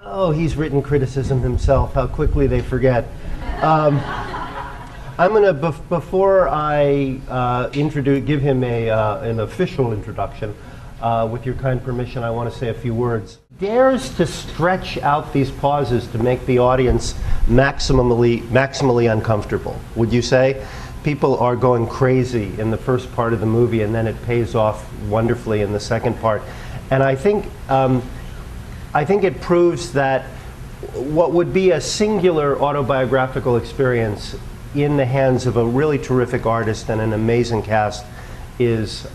Oh, he's written criticism himself. How quickly they forget. I'm going to, before I give him an official introduction, with your kind permission, I want to say a few words. Dares to stretch out these pauses to make the audience maximally uncomfortable. Would you say? People are going crazy in the first part of the movie, and then it pays off wonderfully in the second part. And I think it proves that what would be a singular autobiographical experience in the hands of a really terrific artist and an amazing cast is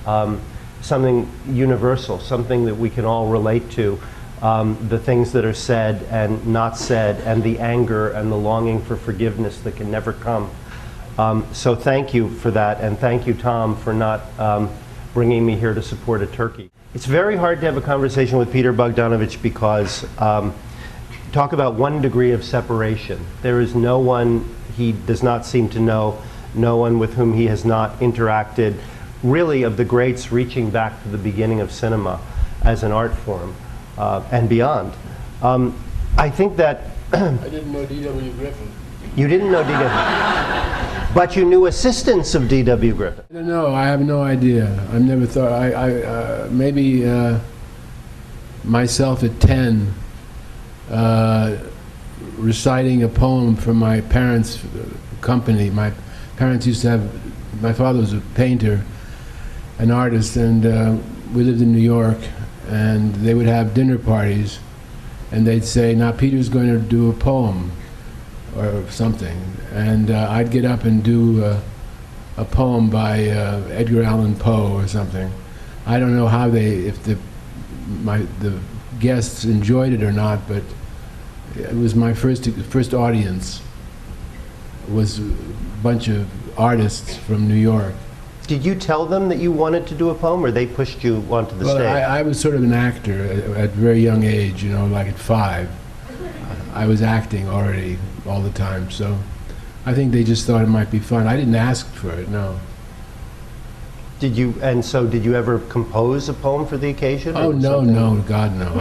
something universal, something that we can all relate to. The things that are said and not said, and the anger and the longing for forgiveness that can never come. So thank you for that, and thank you, Tom, for not bringing me here to support a turkey. It's very hard to have a conversation with Peter Bogdanovich because talk about 1 degree of separation. There is no one he does not seem to know, no one with whom he has not interacted, really of the greats reaching back to the beginning of cinema as an art form and beyond. I think that I didn't know D.W. Griffith. You didn't know D.W. But you knew assistants of D.W. Griffith. No, I have no idea. I've never thought. Maybe myself at 10, reciting a poem from my parents' company. My parents used to have. My father was a painter, an artist, and we lived in New York. And they would have dinner parties, and they'd say, "Now Peter's going to do a poem." Or something, and I'd get up and do a poem by Edgar Allan Poe or something. I don't know how if the guests enjoyed it or not, but it was my first audience. It was a bunch of artists from New York. Did you tell them that you wanted to do a poem, or they pushed you onto the stage? I was sort of an actor at a very young age, like at 5. I was acting already all the time, so I think they just thought it might be fun. I didn't ask for it, no. Did you ever compose a poem for the occasion? Oh, no, God, no.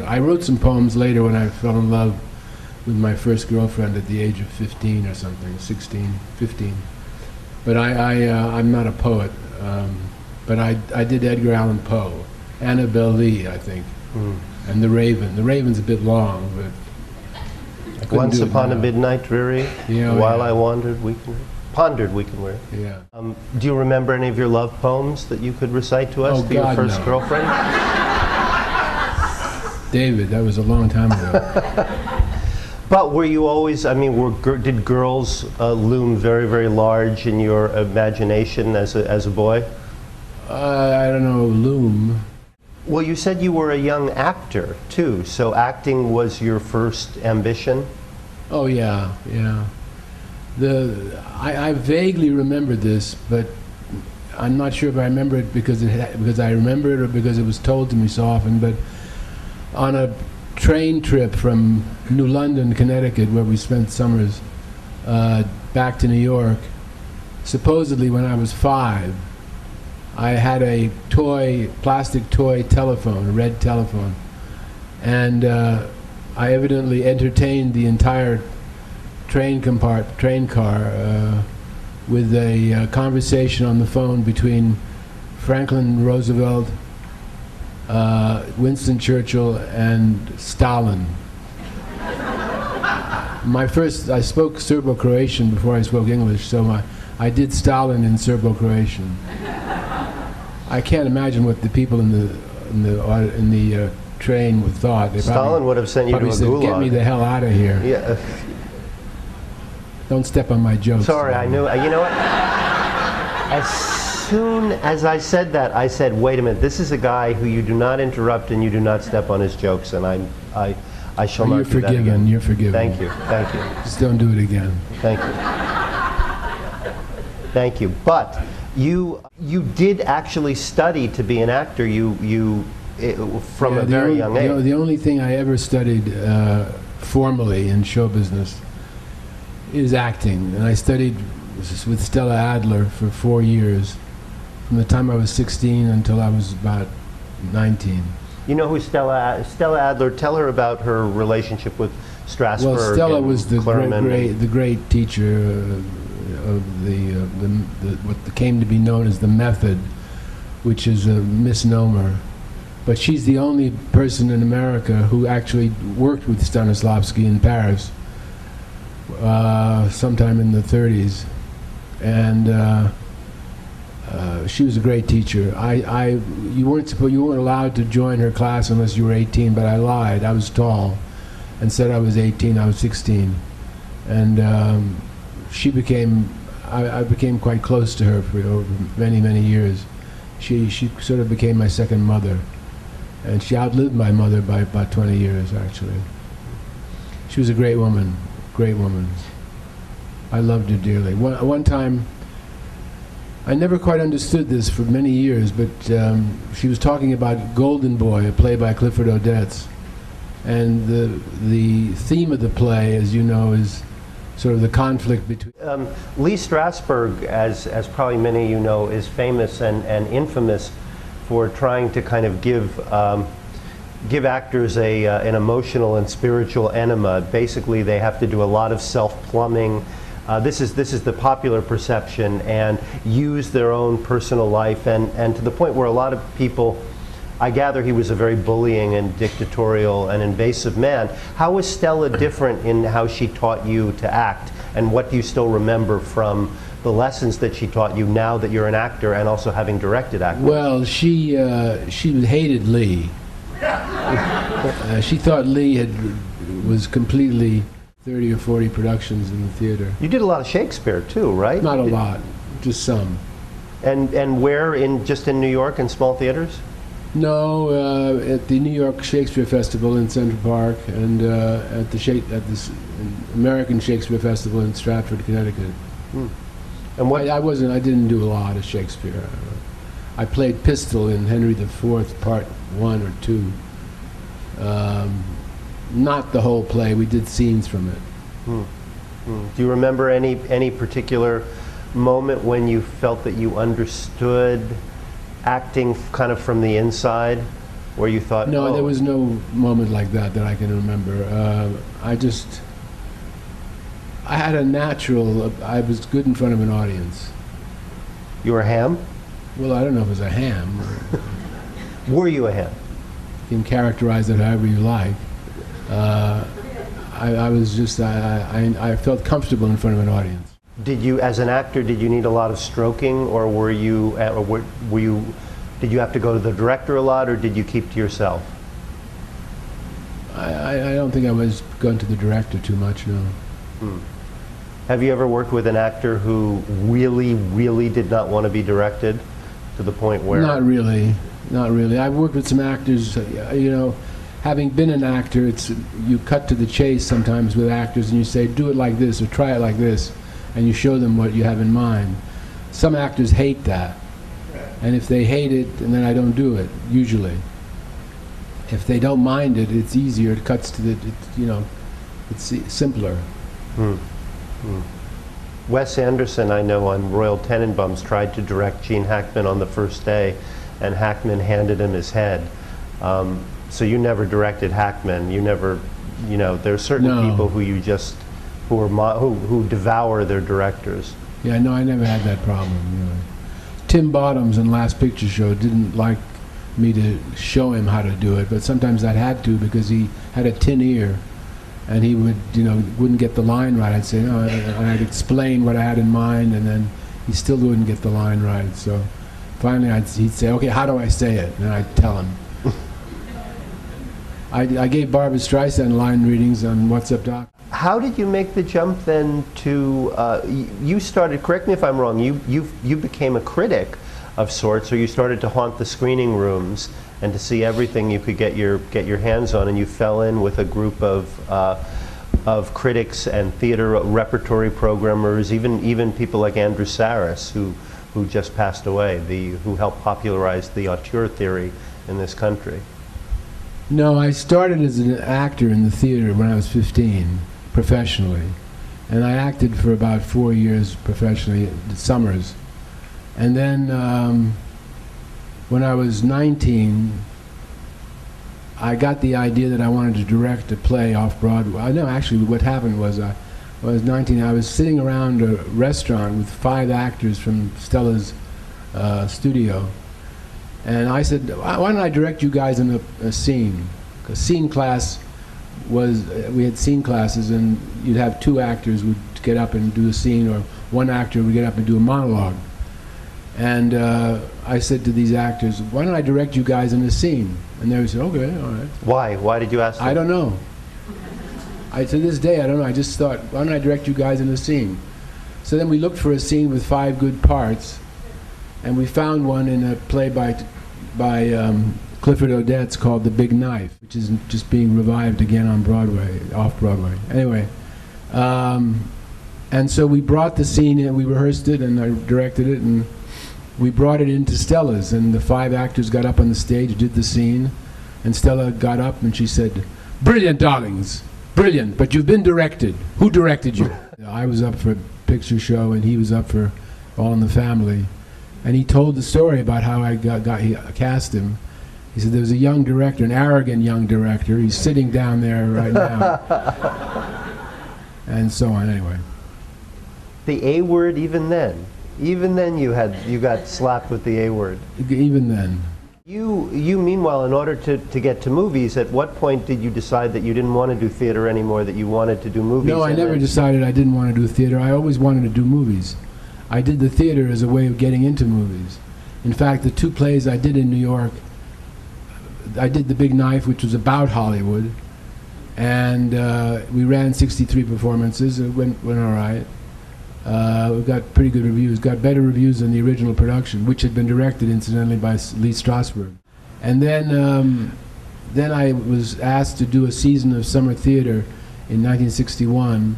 I wrote some poems later when I fell in love with my first girlfriend at the age of 15 or something, 16, 15. But I'm not a poet. But I did Edgar Allan Poe, Annabelle Lee, I think, and The Raven. The Raven's a bit long, but Once upon a midnight dreary, while I pondered weak and weary. Yeah. Do you remember any of your love poems that you could recite to us for your first girlfriend? David, that was a long time ago. But were you always, did girls loom very, very large in your imagination as a boy? I don't know, loom. Well, you said you were a young actor, too, so acting was your first ambition? Oh, yeah. I vaguely remember this, but I'm not sure if I remember it because I remember it or because it was told to me so often, but on a train trip from New London, Connecticut, where we spent summers, back to New York, supposedly when I was 5, I had a plastic toy telephone, a red telephone, and I evidently entertained the entire train car with a conversation on the phone between Franklin Roosevelt, Winston Churchill, and Stalin. I spoke Serbo-Croatian before I spoke English, so I did Stalin in Serbo-Croatian. I can't imagine what the people in the train would thought. Stalin would have sent you to a gulag. Get me the hell out of here. Yeah. Don't step on my jokes. Sorry, I knew. You know what? As soon as I said that, I said, "Wait a minute. This is a guy who you do not interrupt and you do not step on his jokes." And I shall not do that again. You're forgiven. Thank you. Just don't do it again. Thank you. Thank you. But you did actually study to be an actor. From a very young age. The only thing I ever studied formally in show business is acting, and I studied with Stella Adler for 4 years, from the time I was 16 until I was about 19. You know who Stella Adler? Tell her about her relationship with Strasberg. Well, Stella and was the Klerman. great teacher of what came to be known as the method, which is a misnomer. But she's the only person in America who actually worked with Stanislavski in Paris sometime in the 30s. And she was a great teacher. You weren't allowed to join her class unless you were 18, but I lied. I was tall and said I was 18. I was 16. And I became quite close to her for over many, many years. She sort of became my second mother. And she outlived my mother by about 20 years, actually. She was a great woman, great woman. I loved her dearly. One time, I never quite understood this for many years, but she was talking about Golden Boy, a play by Clifford Odets. And the theme of the play, as you know, is sort of the conflict between... Lee Strasberg, as probably many of you know, is famous and infamous for trying to kind of give actors an emotional and spiritual enema. Basically, they have to do a lot of self-plumbing. This is the popular perception, and use their own personal life, and to the point where a lot of people, I gather he was a very bullying and dictatorial and invasive man. How was Stella different in how she taught you to act, and what do you still remember from the lessons that she taught you now that you're an actor and also having directed actors? Well, she hated Lee. She thought Lee was completely 30 or 40 productions in the theater. You did a lot of Shakespeare too, right? Not a lot, just some. And where, just in New York in small theaters? No, at the New York Shakespeare Festival in Central Park, and at the American Shakespeare Festival in Stratford, Connecticut. And I didn't do a lot of Shakespeare. I played Pistol in Henry IV, Part 1 or 2. Not the whole play. We did scenes from it. Do you remember any particular moment when you felt that you understood acting kind of from the inside, where you thought, No, oh, there was no moment like that I can remember. I had a natural, I was good in front of an audience. You were a ham? Well, I don't know if it was a ham. Were you a ham? You can characterize it however you like. I felt comfortable in front of an audience. Did you, as an actor, did you need a lot of stroking, or did you have to go to the director a lot, or did you keep to yourself? I don't think I was going to the director too much, no. Have you ever worked with an actor who really, really did not want to be directed, to the point where... Not really. I've worked with some actors, having been an actor, you cut to the chase sometimes with actors and you say, do it like this or try it like this, and you show them what you have in mind. Some actors hate that, and if they hate it, then I don't do it, usually. If they don't mind it, it's easier, it cuts to it's simpler. Wes Anderson, I know, on Royal Tenenbaums tried to direct Gene Hackman on the first day, and Hackman handed him his head. So you never directed Hackman. You never, there are certain people who you just, who devour their directors. Yeah, no, I never had that problem. Tim Bottoms in Last Picture Show didn't like me to show him how to do it, but sometimes I had to because he had a tin ear, and he would, wouldn't get the line right. I'd say, no, and I'd explain what I had in mind, and then he still wouldn't get the line right. So finally, he'd say, okay, how do I say it? And I'd tell him. I gave Barbra Streisand line readings on What's Up, Doc. How did you make the jump then to, you started, correct me if I'm wrong, you became a critic of sorts, or you started to haunt the screening rooms and to see everything you could get your hands on, and you fell in with a group of critics and theater repertory programmers, even people like Andrew Sarris, who just passed away, who helped popularize the auteur theory in this country. No, I started as an actor in the theater when I was 15, professionally. And I acted for about 4 years professionally, summers. And then when I was 19, I got the idea that I wanted to direct a play off Broadway. No, actually, what happened was I was 19. I was sitting around a restaurant with 5 actors from Stella's studio, and I said, "Why don't I direct you guys in a scene?" Because scene class was we had scene classes, and you'd have 2 actors would get up and do a scene, or 1 actor would get up and do a monologue. And I said to these actors, "Why don't I direct you guys in a scene?" And they said, "Okay, all right." Why? Why did you ask them? I don't know. To this day, I don't know. I just thought, why don't I direct you guys in a scene? So then we looked for a scene with 5 good parts, and we found one in a play by Clifford Odets called The Big Knife, which is just being revived again on Broadway, off Broadway. Anyway, and so we brought the scene in, we rehearsed it, and I directed it, and we brought it into Stella's, and the 5 actors got up on the stage, did the scene, and Stella got up and she said, "Brilliant, darlings, brilliant, but you've been directed. Who directed you?" I was up for a picture show, and he was up for All in the Family, and he told the story about how I he cast him. He said there was a young director, an arrogant young director. He's sitting down there right now, and so on. Anyway, The A word, even then you got slapped with the A word. even then. You meanwhile, in order to get to movies, at what point did you decide that you didn't want to do theater anymore, that you wanted to do movies? No, I never decided I didn't want to do theater. I always wanted to do movies. I did the theater as a way of getting into movies. In fact, the 2 plays I did in New York, I did The Big Knife, which was about Hollywood, and we ran 63 performances. It went all right. We got pretty good reviews, got better reviews than the original production, which had been directed, incidentally, by Lee Strasberg. And then I was asked to do a season of summer theater in 1961,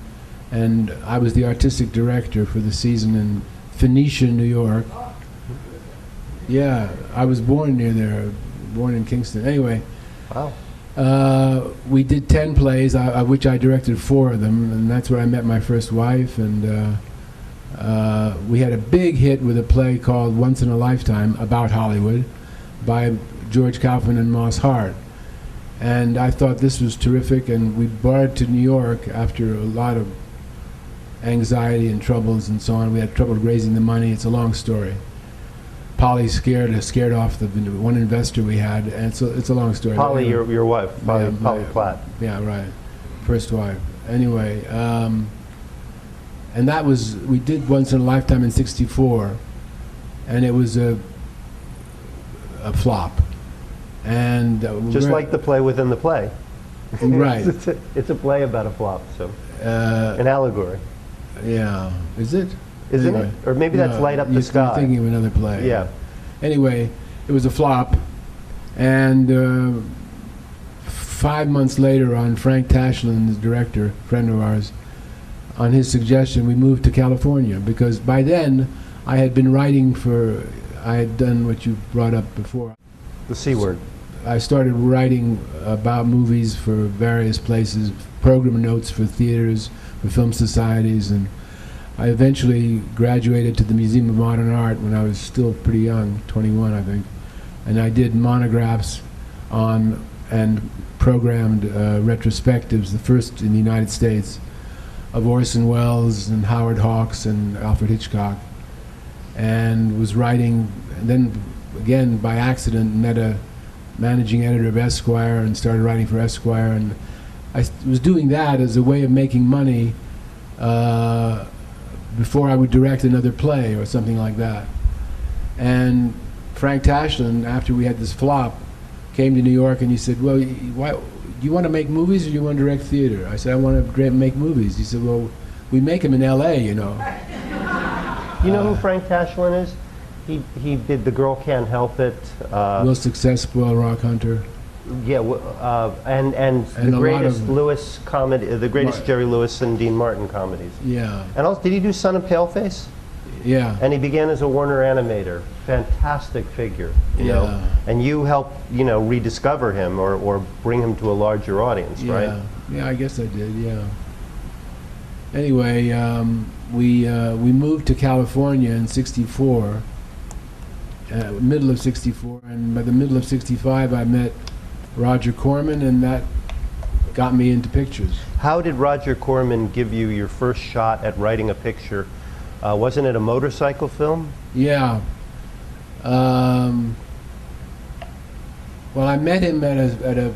and I was the artistic director for the season in Phoenicia, New York. Yeah, I was born near there, born in Kingston. Anyway, Wow. we did 10 plays, of which I directed 4 of them, and that's where I met my first wife, and we had a big hit with a play called Once in a Lifetime, about Hollywood, by George Kaufman and Moss Hart. And I thought this was terrific, and we brought it to New York after a lot of anxiety and troubles and so on. We had trouble raising the money. It's a long story. Polly scared off the one investor we had, and so it's a long story. Polly, Anyway, your wife, Polly Platt. yeah, right, first wife. Anyway, and that was, we did Once in a Lifetime in '64, and it was a flop. And Just like the play within the play. Right. It's a play about a flop, so an allegory, yeah, is it? isn't Anyway, it? Or maybe that's no, Light Up the you're Sky. thinking of another play. Yeah. Anyway, it was a flop, and 5 months later, on Frank Tashlin, the director, friend of ours, on his suggestion, we moved to California, because by then I had been writing I had done what you brought up before. The C word. I started writing about movies for various places, program notes for theaters, for film societies, and I eventually graduated to the Museum of Modern Art when I was still pretty young, 21 I think, and I did monographs on and programmed retrospectives, the first in the United States, of Orson Welles and Howard Hawks and Alfred Hitchcock, and was writing, and then again by accident met a managing editor of Esquire and started writing for Esquire, and I was doing that as a way of making money before I would direct another play or something like that. And Frank Tashlin, after we had this flop, came to New York and he said, "Well, why, do you want to make movies or do you want to direct theater?" I said, "I want to make movies." He said, "Well, we make them in L.A., you know." You know who Frank Tashlin is? He did The Girl Can't Help It. Will Success Spoil Rock Hunter? Yeah, and And the a lot greatest of- Lewis comedy, the greatest Jerry Lewis and Dean Martin comedies. Yeah, And also, did he do Son of Paleface? yeah. And he began as a Warner animator. Fantastic figure, you know. Yeah. And you helped, rediscover him or bring him to a larger audience, right? Yeah, I guess I did, yeah. Anyway, we moved to California in '64, middle of '64, and by the middle of '65 I met Roger Corman, and that got me into pictures. How did Roger Corman give you your first shot at writing a picture? Wasn't it a motorcycle film? Yeah. Well, I met him at a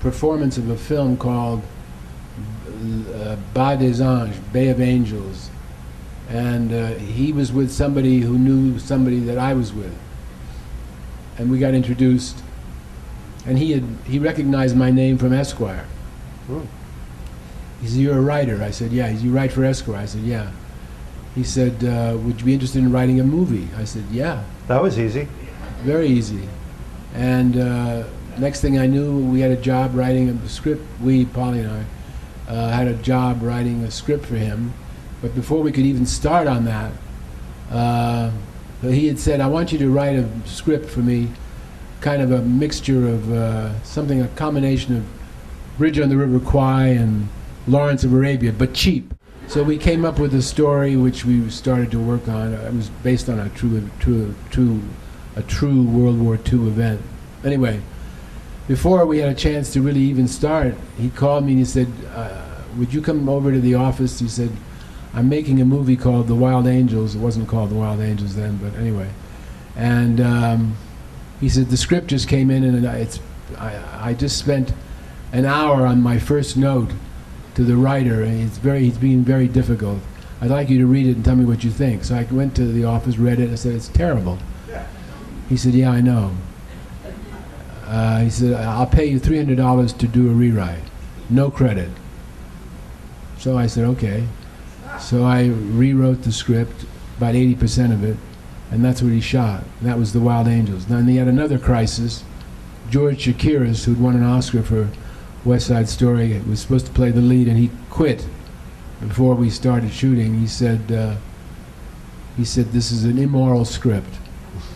performance of a film called Bas des Anges, Bay of Angels. And he was with somebody who knew somebody that I was with. And we got introduced. And he recognized my name from Esquire. He said, "You're a writer." I said, "Yeah." He said, "You write for Esquire?" I said, "Yeah." He said, "Would you be interested in writing a movie?" I said, "Yeah." That was easy. Very easy. And next thing I knew, we had a job writing a script. Polly and I, had a job writing a script for him. But before we could even start on that, he had said, "I want you to write a script for me, kind of a mixture of a combination of Bridge on the River Kwai and Lawrence of Arabia, but cheap." So we came up with a story which we started to work on. It was based on a true World War II event. Anyway, before we had a chance to really even start, he called me and he said, "Would you come over to the office?" He said, "I'm making a movie called The Wild Angels." It wasn't called The Wild Angels then, but anyway. And he said, "The script just came in, and I just spent an hour on my first note to the writer, and he's being very difficult. I'd like you to read it and tell me what you think." So I went to the office, read it, and said, "It's terrible." He said, "Yeah, I know." He said, "I'll pay you $300 to do a rewrite, no credit." So I said, "Okay." So I rewrote the script, about 80% of it, and that's what he shot. And that was The Wild Angels. Then he had another crisis. George Chakiris, who'd won an Oscar for West Side Story, was supposed to play the lead, and he quit before we started shooting. He said, "This is an immoral script."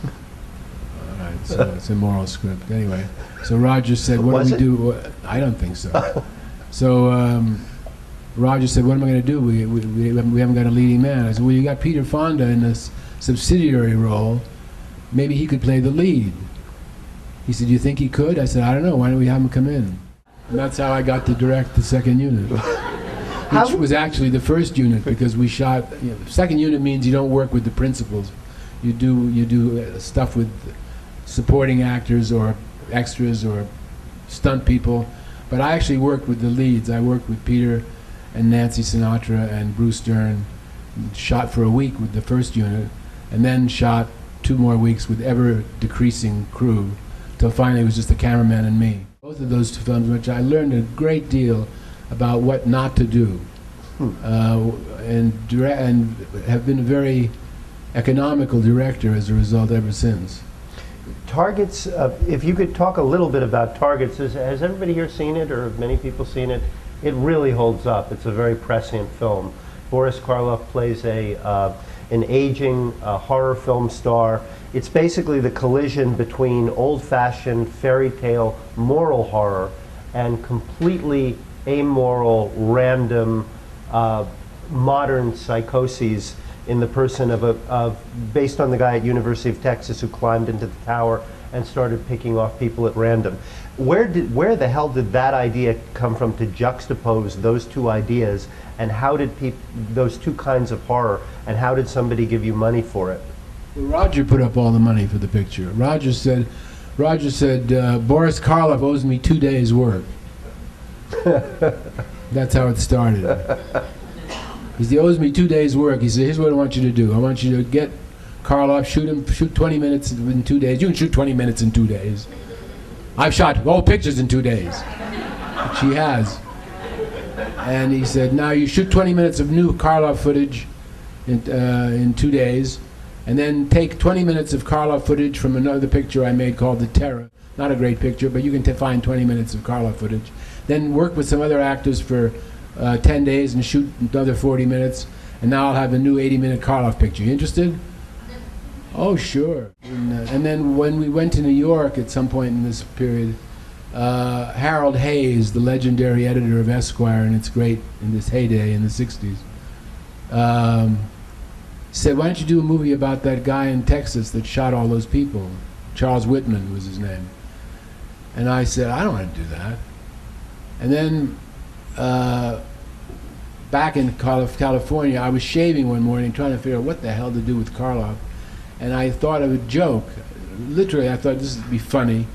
All right, so it's an immoral script. Anyway, so Roger said, "What do we do?" I don't think so. So Roger said, "What am I going to do? We haven't got a leading man." I said, "Well, you got Peter Fonda in this subsidiary role. Maybe he could play the lead." He said, "Do you think he could?" I said, "I don't know. Why don't we have him come in?" And that's how I got to direct the second unit, which was actually the first unit, because we shot. Second unit means you don't work with the principals. You do stuff with supporting actors or extras or stunt people. But I actually worked with the leads. I worked with Peter and Nancy Sinatra and Bruce Dern. Shot for a week with the first unit, and then shot 2 more weeks with ever-decreasing crew, till finally it was just the cameraman and me. Both of those 2 films, which I learned a great deal about what not to do, and have been a very economical director as a result ever since. Targets, if you could talk a little bit about Targets. Has everybody here seen it, or have many people seen it? It really holds up. It's a very prescient film. Boris Karloff plays an aging horror film star. It's basically the collision between old-fashioned fairy tale moral horror and completely amoral, random, modern psychoses in the person based on the guy at University of Texas who climbed into the tower and started picking off people at random. Where the hell did that idea come from, to juxtapose those 2 ideas, and how did those 2 kinds of horror, and how did somebody give you money for it? Well, Roger put up all the money for the picture. Roger said, "Boris Karloff owes me 2 days' work." That's how it started. He said, "He owes me 2 days' work." He said, "Here's what I want you to do. I want you to get Karloff, shoot 20 minutes in 2 days. You can shoot 20 minutes in 2 days. I've shot all pictures in 2 days," which he has. And he said, "Now you shoot 20 minutes of new Karloff footage in 2 days, and then take 20 minutes of Karloff footage from another picture I made called The Terror." Not a great picture, but you can find 20 minutes of Karloff footage. Then work with some other actors for 10 days and shoot another 40 minutes, and now I'll have a new 80-minute Karloff picture. You interested? Oh, sure. And then when we went to New York at some point in this period, Harold Hayes, the legendary editor of Esquire in this heyday in the 60s, said, "Why don't you do a movie about that guy in Texas that shot all those people?" Charles Whitman was his name. And I said, I don't want to do that. And then back in California, I was shaving one morning trying to figure out what the hell to do with Karloff. And I thought of a joke. Literally, I thought this would be funny.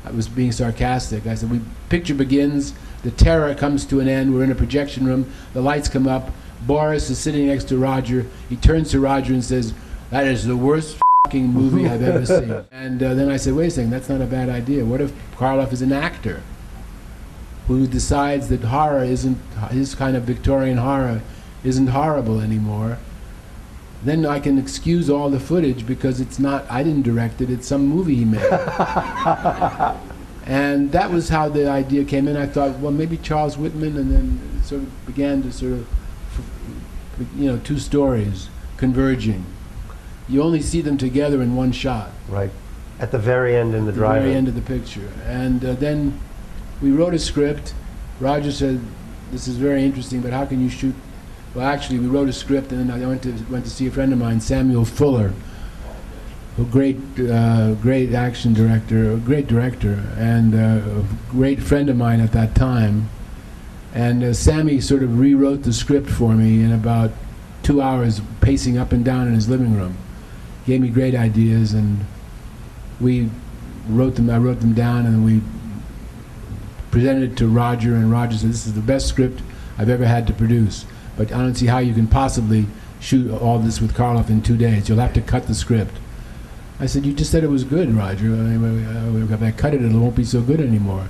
I was being sarcastic. I said, picture begins, the terror comes to an end, we're in a projection room, the lights come up, Boris is sitting next to Roger, he turns to Roger and says, that is the worst fucking movie I've ever seen. And then I said, wait a second, that's not a bad idea. What if Karloff is an actor who decides that horror isn't, his kind of Victorian horror isn't horrible anymore? Then I can excuse all the footage because it's not, I didn't direct it, it's some movie he made. And that was how the idea came in. I thought, well, maybe Charles Whitman, and then it sort of began to sort of, you know, two stories converging. You only see them together in one shot. Right. At the very end in the drive-in. The very end of the picture. And then we wrote a script. Roger said, this is very interesting, but how can you shoot? Well, actually, we wrote a script, and then I went to see a friend of mine, Samuel Fuller, a great action director, a great director, and a great friend of mine at that time. And Sammy sort of rewrote the script for me in about 2 hours, pacing up and down in his living room. Gave me great ideas, and we wrote them. I wrote them down, and we presented it to Roger, and Roger said, this is the best script I've ever had to produce. But I don't see how you can possibly shoot all this with Karloff in 2 days. You'll have to cut the script. I said, you just said it was good, Roger. If I cut it, it won't be so good anymore.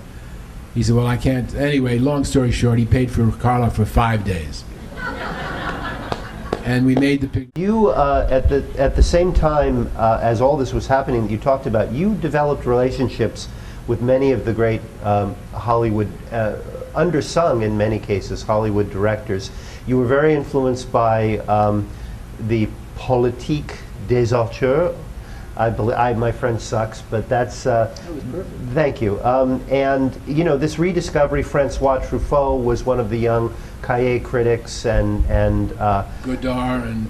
He said, well, I can't. Anyway, long story short, he paid for Karloff for 5 days. And we made the picture. You, at the same time as all this was happening that you talked about, you developed relationships with many of the great Hollywood, undersung in many cases, Hollywood directors. You were very influenced by the Politique des Auteurs. My French sucks, but that's... That was perfect. Thank you. And, you know, this rediscovery, Francois Truffaut was one of the young Cahiers critics, and Godard and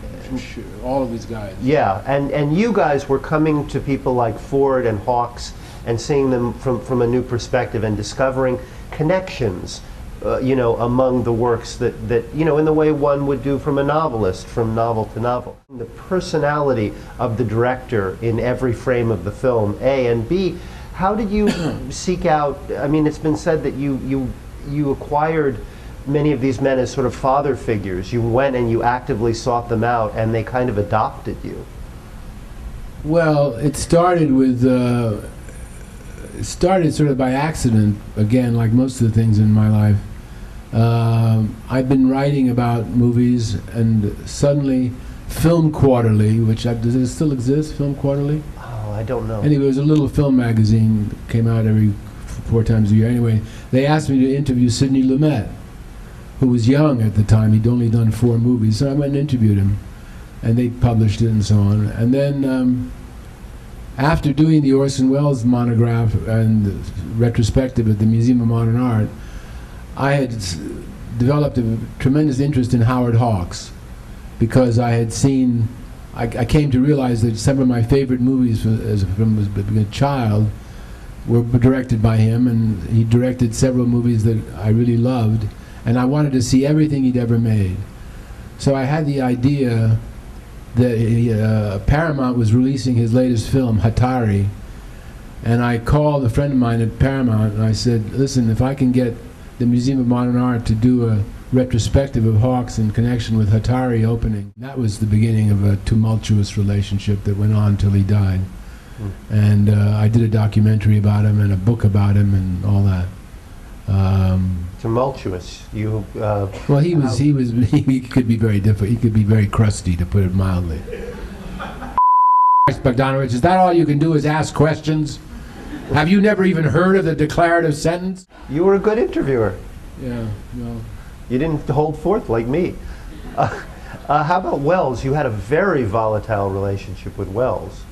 all of these guys. yeah, and you guys were coming to people like Ford and Hawks and seeing them from a new perspective and discovering connections, you know, among the works that, you know, in the way one would do from a novelist, from novel to novel. The personality of the director in every frame of the film, A, and B, how did you seek out, I mean, it's been said that you acquired many of these men as sort of father figures. You went and you actively sought them out, and they kind of adopted you. Well, it started with, it started sort of by accident, again, like most of the things in my life. I've been writing about movies, and suddenly Film Quarterly, which, does it still exist, Film Quarterly? Oh, I don't know. Anyway, it was a little film magazine that came out every 4 times a year. Anyway, they asked me to interview Sidney Lumet, who was young at the time. He'd only done 4 movies, so I went and interviewed him, and they published it and so on. And then after doing the Orson Welles monograph and retrospective at the Museum of Modern Art, I had developed a tremendous interest in Howard Hawks, because I had seen, I came to realize that some of my favorite movies from a child were directed by him, and he directed several movies that I really loved, and I wanted to see everything he'd ever made. So I had the idea that Paramount was releasing his latest film, Hatari, and I called a friend of mine at Paramount, and I said, listen, if I can get the Museum of Modern Art to do a retrospective of Hawks in connection with Hatari opening. That was the beginning of a tumultuous relationship that went on till he died. And I did a documentary about him and a book about him and all that. Tumultuous. You. Well, he could be very difficult. He could be very crusty, to put it mildly. Bogdanovich, is that all you can do is ask questions? Have you never even heard of the declarative sentence? You were a good interviewer. Yeah, well. You didn't hold forth like me. How about Wells? You had a very volatile relationship with Wells.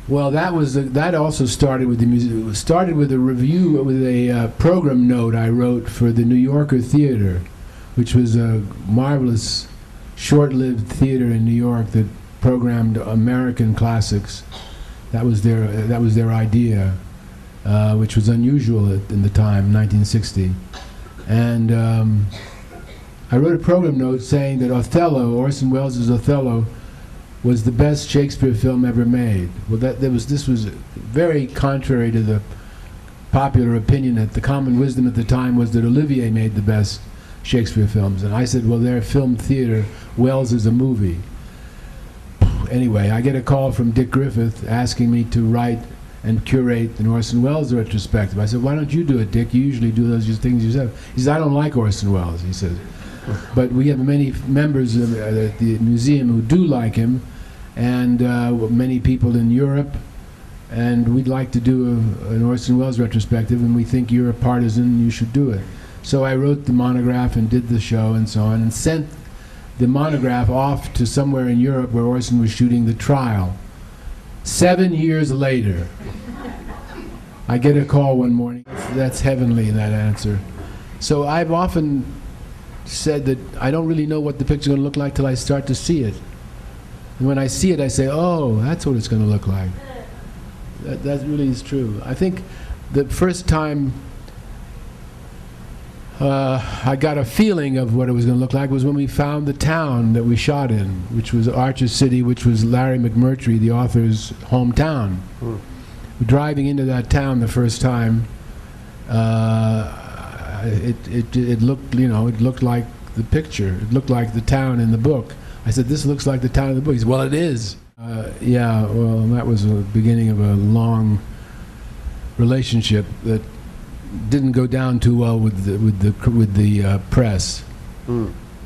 Well, that also started with the music. It started with a review, with a program note I wrote for the New Yorker Theater, which was a marvelous, short-lived theater in New York that programmed American classics. That was their idea. which was unusual in the time, 1960. And I wrote a program note saying that Othello, Orson Welles' Othello, was the best Shakespeare film ever made. Well, this was very contrary to the popular opinion. That the common wisdom at the time was that Olivier made the best Shakespeare films. And I said, well, they're film theater, Wells is a movie. Anyway, I get a call from Dick Griffith asking me to write and curate an Orson Welles retrospective. I said, why don't you do it, Dick? You usually do those things yourself. He said, I don't like Orson Welles, he said. But we have many members at the museum who do like him, and many people in Europe, and we'd like to do an Orson Welles retrospective, and we think you're a partisan, you should do it. So I wrote the monograph and did the show and so on, and sent the monograph off to somewhere in Europe where Orson was shooting The Trial. 7 years later, I get a call one morning. That's heavenly, that answer. So I've often said that I don't really know what the picture's going to look like till I start to see it. And when I see it, I say, oh, that's what it's going to look like. That really is true. I think the first time I got a feeling of what it was going to look like was when we found the town that we shot in, which was Archer City, which was Larry McMurtry, the author's hometown. Driving into that town the first time, it looked, it looked like the picture. It looked like the town in the book. I said, this looks like the town in the book. He said, well, it is. Yeah, well, that was the beginning of a long relationship that didn't go down too well with the press.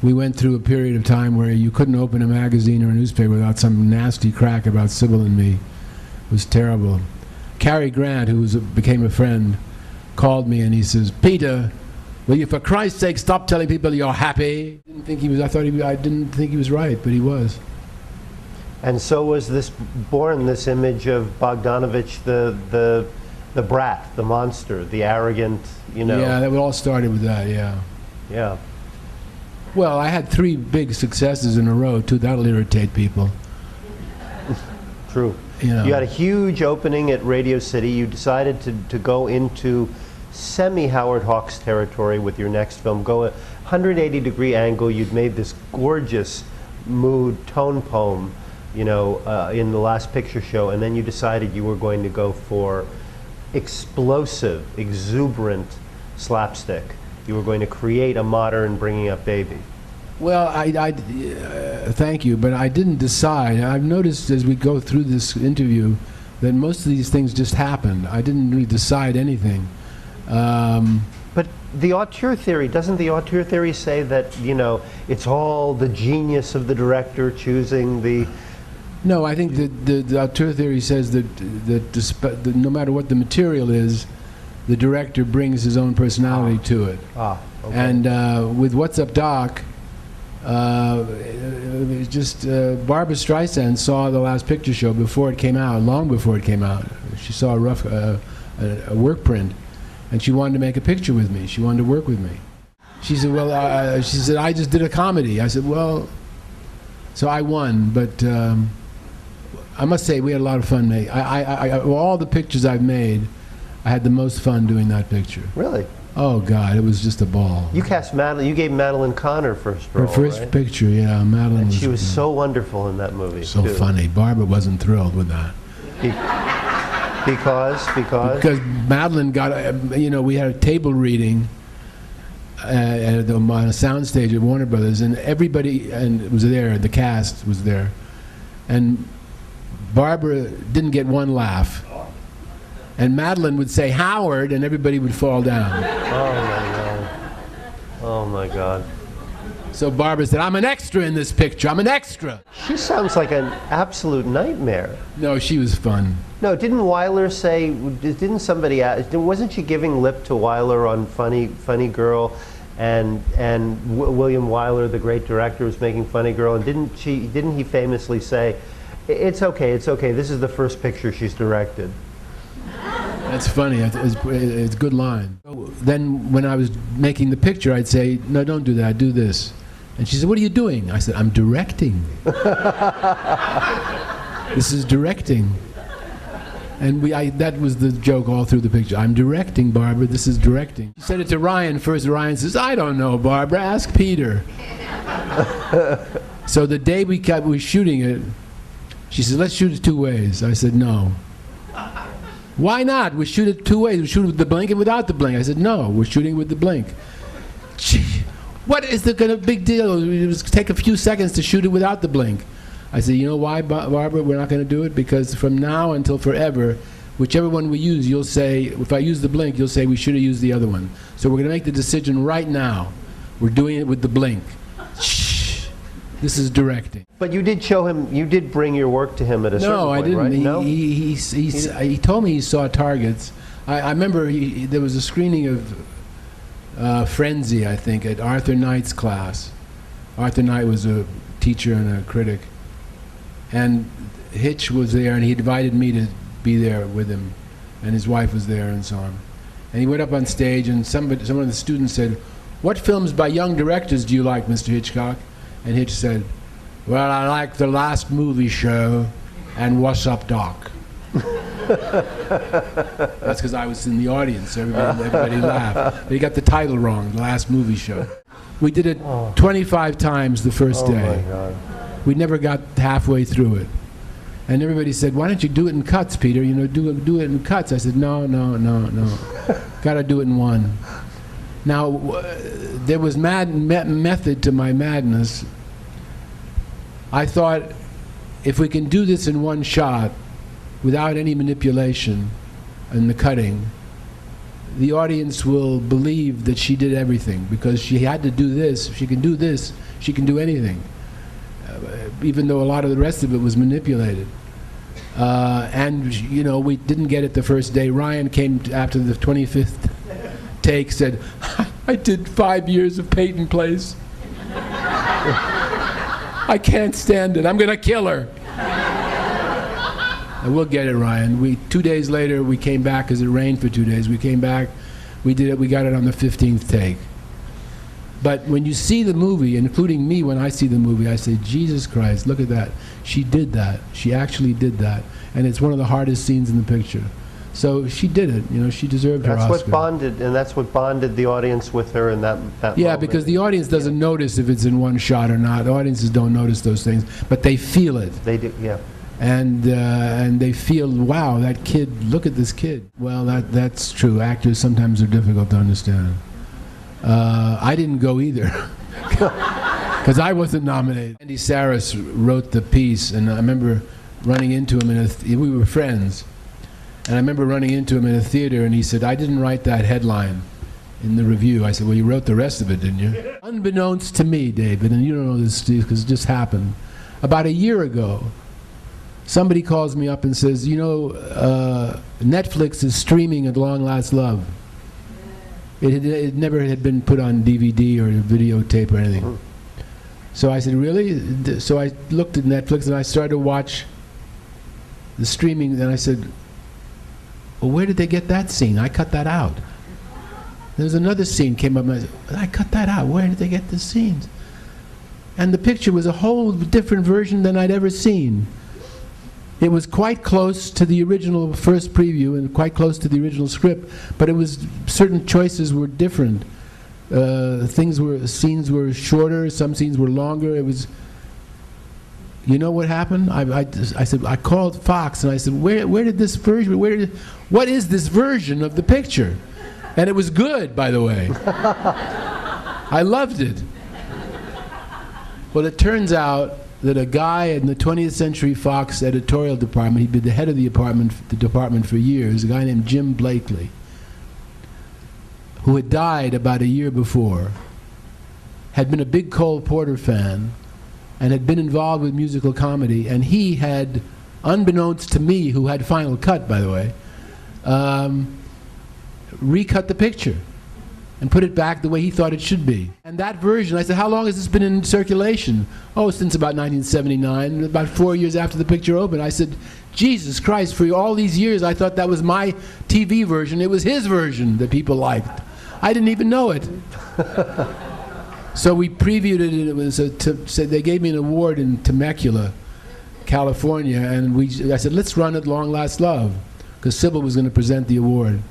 We went through a period of time where you couldn't open a magazine or a newspaper without some nasty crack about Sybil and me. It was terrible. Cary Grant, who became a friend, called me and he says, Peter, will you for Christ's sake stop telling people you're happy? I didn't think he was right, but he was. And so was born this image of Bogdanovich, the brat, the monster, the arrogant, Yeah, that all started with that, yeah. Yeah. Well, I had 3 big successes in a row, too. That'll irritate people. True. You had a huge opening at Radio City. You decided to go into semi-Howard Hawks territory with your next film. Go a 180-degree angle. You'd made this gorgeous mood tone poem, in the last picture show, and then you decided you were going to go for explosive, exuberant slapstick. You were going to create a modern bringing up baby. Well, thank you, but I didn't decide. I've noticed as we go through this interview that most of these things just happened. I didn't really decide anything. But the auteur theory, doesn't the auteur theory say that, it's all the genius of the director choosing the... No, I think that the auteur theory says that no matter what the material is, the director brings his own personality to it. Okay. And with What's Up, Doc, it was just Barbra Streisand saw the last picture show before it came out, long before it came out. She saw a work print, and she wanted to make a picture with me. She wanted to work with me. She said, well, I just did a comedy. I said, well, so I won, but I must say we had a lot of fun. Of all the pictures I've made, I had the most fun doing that picture. Really? Oh God, it was just a ball. You cast Madeline. You gave Madeline Connor first role. Her first right? picture, yeah, Madeline. And she was so wonderful in that movie. So too. funny. Barbara wasn't thrilled with that. Because Madeline got, we had a table reading on a soundstage at Warner Brothers, and everybody was there. The cast was there, and Barbara didn't get one laugh. And Madeline would say Howard, and everybody would fall down. Oh my God. So Barbara said, I'm an extra in this picture. I'm an extra. She sounds like an absolute nightmare. No, she was fun. No, didn't Wyler say, didn't somebody ask, wasn't she giving lip to Wyler on Funny Girl, and William Wyler, the great director, was making Funny Girl, and didn't he famously say, it's okay, this is the first picture she's directed. That's funny. It's a good line. Then when I was making the picture, I'd say, no, don't do that, do this. And she said, what are you doing? I said, I'm directing. This is directing. And that was the joke all through the picture. I'm directing, Barbara. This is directing. She said it to Ryan first. Ryan says, I don't know, Barbara. Ask Peter. So the day we were shooting it, she said, let's shoot it 2 ways. I said, no. Why not? We shoot it 2 ways. We shoot it with the blink and without the blink. I said, no, we're shooting with the blink. Gee, what is the kind of big deal? It was take a few seconds to shoot it without the blink. I said, you know why, Barbara, we're not going to do it? Because from now until forever, whichever one we use, you'll say, if I use the blink, you'll say we should have used the other one. So we're going to make the decision right now. We're doing it with the blink. Shh. This is directing. But you did show him, you did bring your work to him at a certain point, No, I didn't. right? No? He told me he saw targets. I remember there was a screening of Frenzy, I think, at Arthur Knight's class. Arthur Knight was a teacher and a critic. And Hitch was there, and he invited me to be there with him, and his wife was there, and so on. And he went up on stage, and some of the students said, "What films by young directors do you like, Mr. Hitchcock?" And Hitch said, "Well, I like The Last Movie Show and What's Up, Doc." That's because I was in the audience. Everybody laughed. But he got the title wrong, The Last Movie Show. We did it 25 times the first day. Oh my God. We never got halfway through it. And everybody said, why don't you do it in cuts, Peter? You know, do it in cuts. I said, no. Got to do it in one. Now, there was method to my madness. I thought, if we can do this in one shot, without any manipulation in the cutting, the audience will believe that she did everything, because she had to do this. If she can do this, she can do anything. Even though a lot of the rest of it was manipulated. And, you know, we didn't get it the first day. Ryan came after the 25th take, said, I did 5 years of Peyton Place. I can't stand it. I'm going to kill her. And we'll get it, Ryan. 2 days later, we came back, because it rained for 2 days. We came back, we did it, we got it on the 15th take. But when you see the movie, including me when I see the movie, I say, Jesus Christ, look at that. She did that. She actually did that. And it's one of the hardest scenes in the picture. So she did it. You know, she deserved her Oscar. That's what bonded the audience with her in that yeah, moment. because the audience doesn't notice if it's in one shot or not. Audiences don't notice those things, but they feel it. They do, yeah. And they feel, wow, that kid, look at this kid. Well, that's true. Actors sometimes are difficult to understand. I didn't go either, because I wasn't nominated. Andy Saris wrote the piece, and I remember running into him we were friends, and I remember running into him in a theater, and he said, I didn't write that headline in the review. I said, well, you wrote the rest of it, didn't you? Unbeknownst to me, David, and you don't know this, Steve, because it just happened. About a year ago, somebody calls me up and says, you know, Netflix is streaming At Long Last Love. It never had been put on DVD or videotape or anything. So I said, really? So I looked at Netflix and I started to watch the streaming, and I said, well, where did they get that scene? I cut that out. There's another scene came up, and I said, I cut that out. Where did they get the scenes? And the picture was a whole different version than I'd ever seen. It was quite close to the original first preview and quite close to the original script, but it was, certain choices were different. Scenes were shorter, some scenes were longer. It was, you know what happened? I said, I called Fox and I said, where did this version, what is this version of the picture? And it was good, by the way. I loved it. Well, it turns out that a guy in the 20th Century Fox editorial department, he'd been the head of the department for years, a guy named Jim Blakely, who had died about a year before, had been a big Cole Porter fan, and had been involved with musical comedy, and he had, unbeknownst to me, who had Final Cut, by the way, recut the picture and put it back the way he thought it should be. And that version, I said, how long has this been in circulation? Oh, since about 1979, about 4 years after the picture opened. I said, Jesus Christ, for all these years I thought that was my TV version. It was his version that people liked. I didn't even know it. So we previewed it, and it was so they gave me an award in Temecula, California, and I said, let's run At Long Last Love. because Sybil was going to present the award.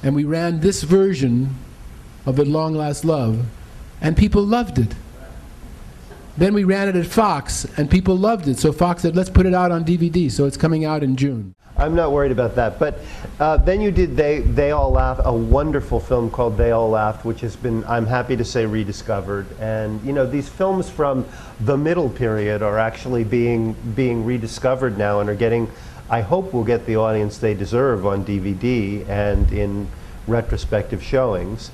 And we ran this version of At Long Last Love, and people loved it. Then we ran it at Fox, and people loved it. So Fox said, let's put it out on DVD. So it's coming out in June. I'm not worried about that. But then you did They All Laughed, a wonderful film called They All Laughed, which has been, I'm happy to say, rediscovered. And you know, these films from the middle period are actually being rediscovered now and are getting, I hope will get the audience they deserve on DVD and in retrospective showings.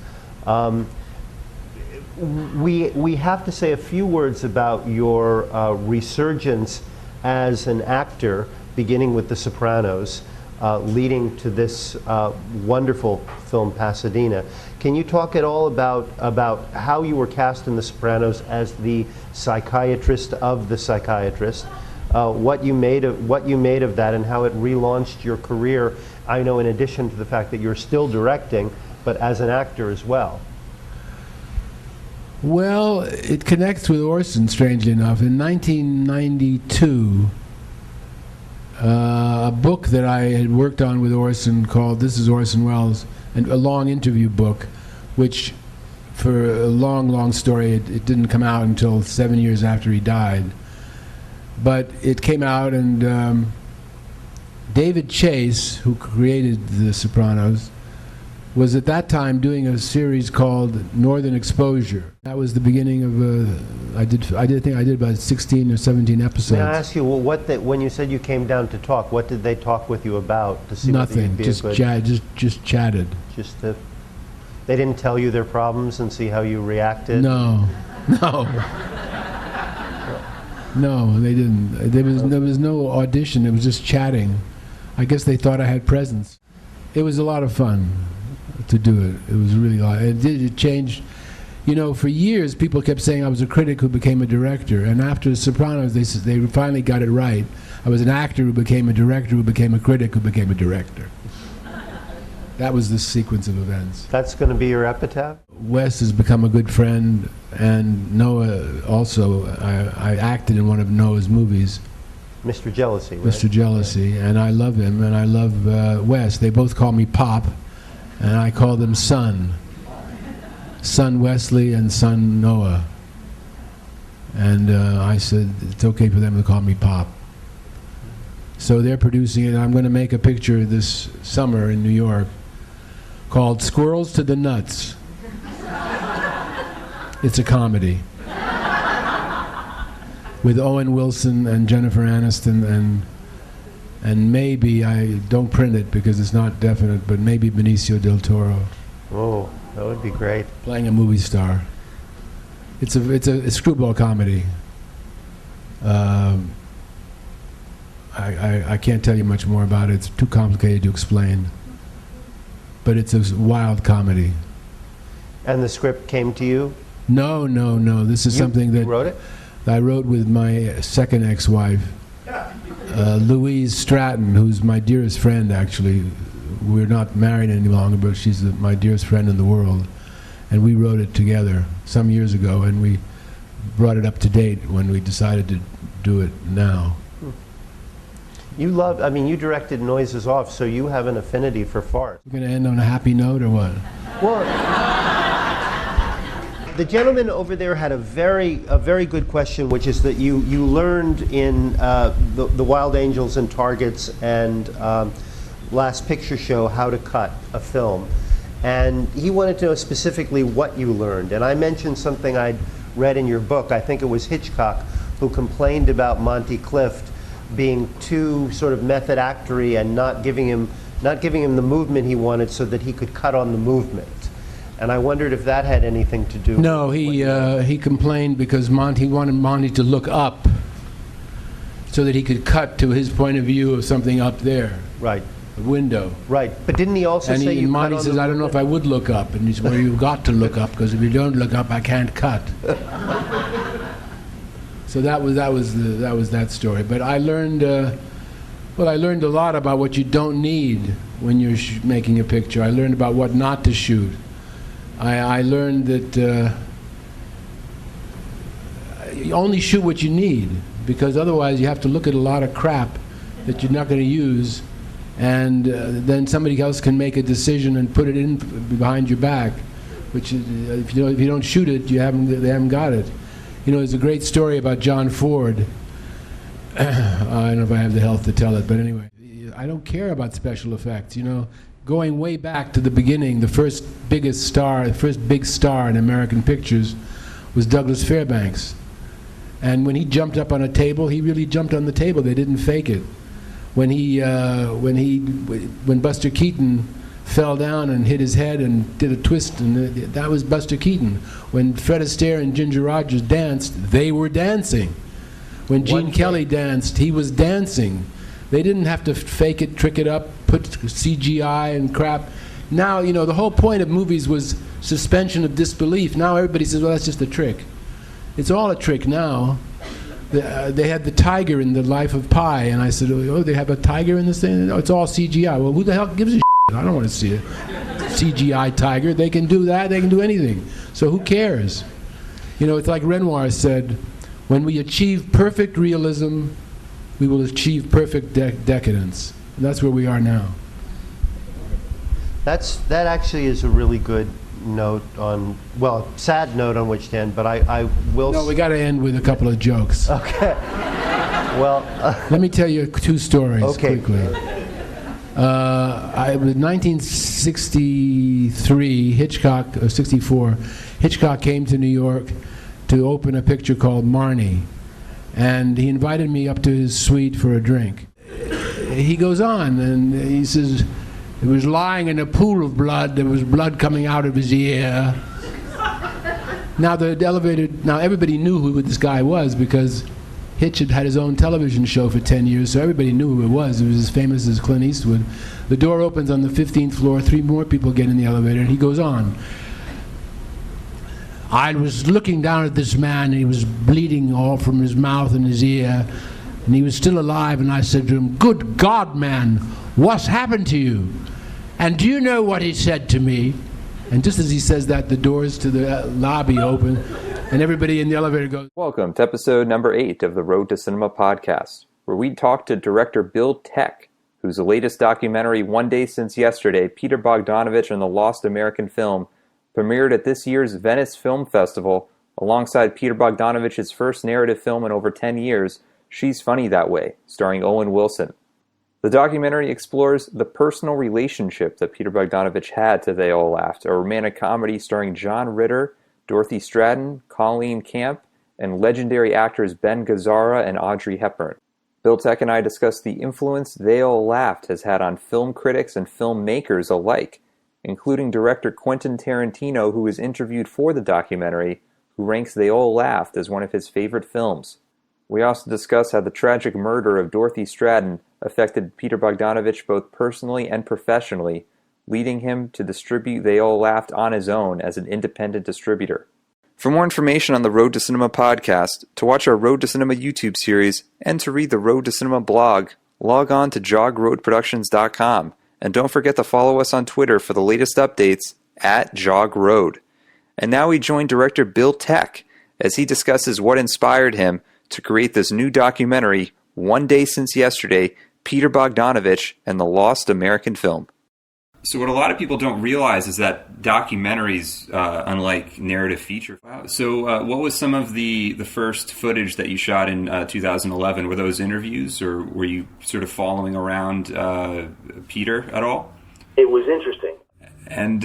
We have to say a few words about your resurgence as an actor, beginning with The Sopranos, leading to this wonderful film, Pasadena. Can you talk at all about how you were cast in The Sopranos as the psychiatrist of the psychiatrist, what you made of that, and how it relaunched your career? I know, in addition to the fact that you're still directing, but as an actor as well. Well, it connects with Orson, strangely enough. In 1992, a book that I had worked on with Orson called This is Orson Welles, and a long interview book, which, for a long, long story, it didn't come out until 7 years after he died. But it came out, and David Chase, who created The Sopranos, was at that time doing a series called Northern Exposure. That was the beginning of I think I did about 16 or 17 episodes. May I ask you, well, when you said you came down to talk, what did they talk with you about to see Nothing, whether you'd be just just chatted. They didn't tell you their problems and see how you reacted? No. No, they didn't. There was no audition. It was just chatting. I guess they thought I had presence. It was a lot of fun to do it. It was really it changed. You know, for years people kept saying I was a critic who became a director, and after The Sopranos they finally got it right. I was an actor who became a director, who became a critic, who became a director. That was the sequence of events. That's going to be your epitaph? Wes has become a good friend, and Noah also. I acted in one of Noah's movies, Mr. Jealousy, right? Mr. Jealousy, and I love him, and I love Wes. They both call me Pop, and I call them Son. Son Wesley and Son Noah. And I said it's okay for them to call me Pop. So they're producing it. I'm going to make a picture this summer in New York called Squirrels to the Nuts. It's a comedy. With Owen Wilson and Jennifer Aniston and maybe, I don't print it because it's not definite, but maybe Benicio del Toro. Oh, that would be great. Playing a movie star. It's a screwball comedy. I can't tell you much more about it. It's too complicated to explain. But it's a wild comedy. And the script came to you? No. This is something that you wrote it? I wrote with my second ex-wife, Louise Stratton, who's my dearest friend, actually. We're not married any longer, but she's my dearest friend in the world. And we wrote it together some years ago, and we brought it up to date when we decided to do it now. You directed Noises Off, so you have an affinity for farts. We're going to end on a happy note, or what? Well, the gentleman over there had a very good question, which is that you learned in the Wild Angels and Targets and Last Picture Show how to cut a film. And he wanted to know specifically what you learned. And I mentioned something I'd read in your book. I think it was Hitchcock, who complained about Monty Clift being too sort of method actory and not giving him the movement he wanted so that he could cut on the movement. And I wondered if that had anything to do with No, he complained because he wanted Monty to look up so that he could cut to his point of view of something up there. Right. A window. Right. But didn't he also say you Monty cut on says, the I don't know if I would look up. And he said, well, you've got to look up, because if you don't look up, I can't cut. So that was that story. But I learned, I learned a lot about what you don't need when you're making a picture. I learned about what not to shoot. I learned that you only shoot what you need, because otherwise you have to look at a lot of crap that you're not going to use, and then somebody else can make a decision and put it in behind your back, which is, if you don't shoot it, they haven't got it. You know, there's a great story about John Ford. I don't know if I have the health to tell it, but anyway, I don't care about special effects. You know, going way back to the beginning, the first big star in American pictures was Douglas Fairbanks. And when he jumped up on a table, he really jumped on the table. They didn't fake it. When Buster Keaton fell down and hit his head and did a twist, and that was Buster Keaton. When Fred Astaire and Ginger Rogers danced, they were dancing. When Gene Kelly danced, he was dancing. They didn't have to fake it, trick it up, put CGI and crap. Now, you know, the whole point of movies was suspension of disbelief. Now everybody says, well, that's just a trick. It's all a trick now. They had the tiger in The Life of Pi, and I said, oh, they have a tiger in this thing? No, it's all CGI. Well, who the hell gives a shit? I don't want to see a CGI tiger. They can do that. They can do anything. So who cares? You know, it's like Renoir said, when we achieve perfect realism, we will achieve perfect decadence. And that's where we are now. That actually is a really good note on, well, sad note on which to end, but I will... No, we got to end with a couple of jokes. Okay. Well... Let me tell you two stories quickly. Okay. It was 1963, Hitchcock, or 64, Hitchcock came to New York to open a picture called Marnie. And he invited me up to his suite for a drink. He goes on, and he says, he was lying in a pool of blood. There was blood coming out of his ear. Now everybody knew who this guy was because Hitch had his own television show for 10 years, so everybody knew who it was. It was as famous as Clint Eastwood. The door opens on the 15th floor. 3 more people get in the elevator, and he goes on. I was looking down at this man, and he was bleeding all from his mouth and his ear, and he was still alive, and I said to him, "Good God, man, what's happened to you?" And do you know what he said to me? And just as he says that, the doors to the lobby open, and everybody in the elevator goes... Welcome to episode number 8 of the Road to Cinema podcast, where we talk to director Bill Tech, whose latest documentary, One Day Since Yesterday, Peter Bogdanovich and the Lost American Film, premiered at this year's Venice Film Festival, alongside Peter Bogdanovich's first narrative film in over 10 years, She's Funny That Way, starring Owen Wilson. The documentary explores the personal relationship that Peter Bogdanovich had to They All Laughed, a romantic comedy starring John Ritter, Dorothy Stratton, Colleen Camp, and legendary actors Ben Gazzara and Audrey Hepburn. Bill Tech and I discuss the influence They All Laughed has had on film critics and filmmakers alike, including director Quentin Tarantino, who was interviewed for the documentary, who ranks They All Laughed as one of his favorite films. We also discuss how the tragic murder of Dorothy Stratton affected Peter Bogdanovich both personally and professionally, leading him to distribute They All Laughed on his own as an independent distributor. For more information on the Road to Cinema podcast, to watch our Road to Cinema YouTube series, and to read the Road to Cinema blog, log on to jogroadproductions.com. And don't forget to follow us on Twitter for the latest updates at JogRoad. And now we join director Bill Tech as he discusses what inspired him to create this new documentary, One Day Since Yesterday, Peter Bogdanovich and the Lost American Film. So what a lot of people don't realize is that documentaries, unlike narrative feature. So what was some of the first footage that you shot in 2011? Were those interviews, or were you sort of following around Peter at all? It was interesting. And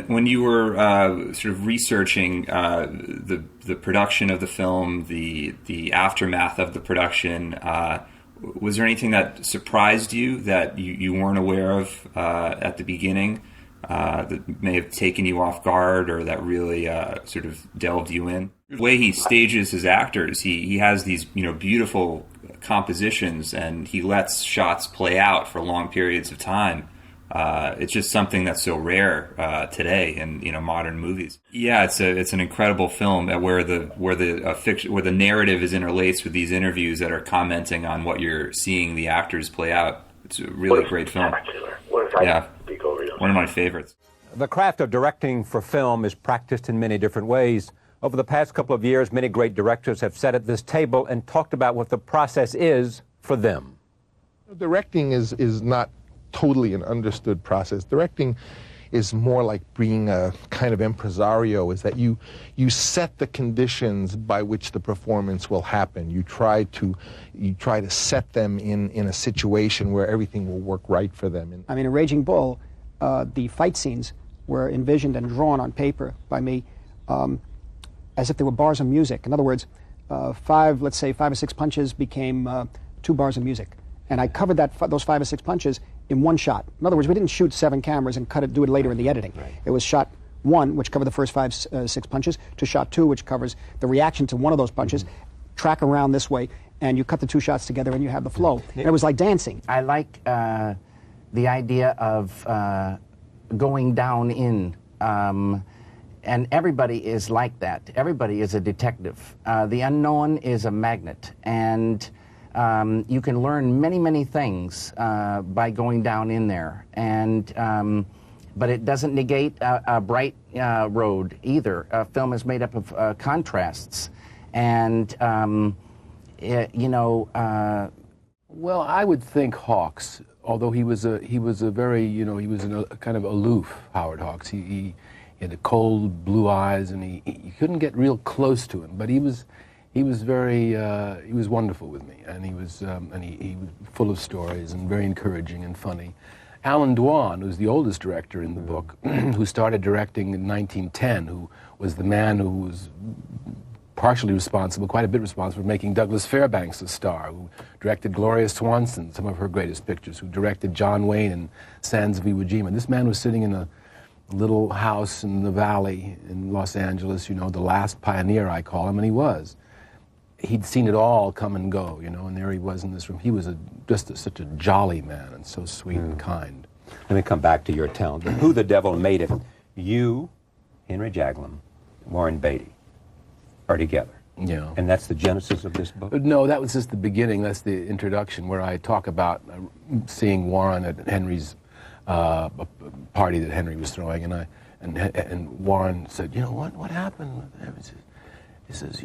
when you were sort of researching the production of the film, the aftermath of the production, was there anything that surprised you that you weren't aware of at the beginning that may have taken you off guard, or that really sort of delved you in? The way he stages his actors, he has these beautiful compositions, and he lets shots play out for long periods of time. It's just something that's so rare today in modern movies. Yeah, it's an incredible film where the narrative is interlaced with these interviews that are commenting on what you're seeing the actors play out. It's a really great film. Yeah, one of my favorites. The craft of directing for film is practiced in many different ways. Over the past couple of years, many great directors have sat at this table and talked about what the process is for them. Directing is not totally an understood process. Directing is more like being a kind of impresario, is that you set the conditions by which the performance will happen. You try to set them in a situation where everything will work right for them. I mean, in Raging Bull, the fight scenes were envisioned and drawn on paper by me as if they were bars of music. In other words, let's say 5 or 6 punches became 2 bars of music. And I covered those 5 or 6 punches in one shot. In other words, we didn't shoot 7 cameras and do it later in the editing. Right. It was shot 1, which covered the first 5, 6 punches, to shot 2, which covers the reaction to one of those punches, track around this way, and you cut the 2 shots together and you have the flow. And it was like dancing. I like the idea of going down in, and everybody is like that. Everybody is a detective. The unknown is a magnet, and you can learn many, many things by going down in there. And but it doesn't negate a bright road either. Film is made up of contrasts, and Well, I would think Hawks, although he was a very, he was a kind of aloof, Howard Hawks. He had the cold blue eyes, and you couldn't get real close to him. But he was very, he was wonderful with me, and he was full of stories and very encouraging and funny. Alan Dwan, who's the oldest director in the book, who started directing in 1910, who was the man who was partially responsible, quite a bit responsible, for making Douglas Fairbanks a star, who directed Gloria Swanson, some of her greatest pictures, who directed John Wayne in Sands of Iwo Jima. This man was sitting in a little house in the valley in Los Angeles, the last pioneer, I call him, and he was. He'd seen it all come and go, and there he was in this room. He was such a jolly man and so sweet and kind. Let me come back to your talent. Who the Devil Made It. You, Henry Jaglom, Warren Beatty are together. Yeah. And that's the genesis of this book? No, that was just the beginning. That's the introduction, where I talk about seeing Warren at Henry's party that Henry was throwing, and Warren said, what happened? He says,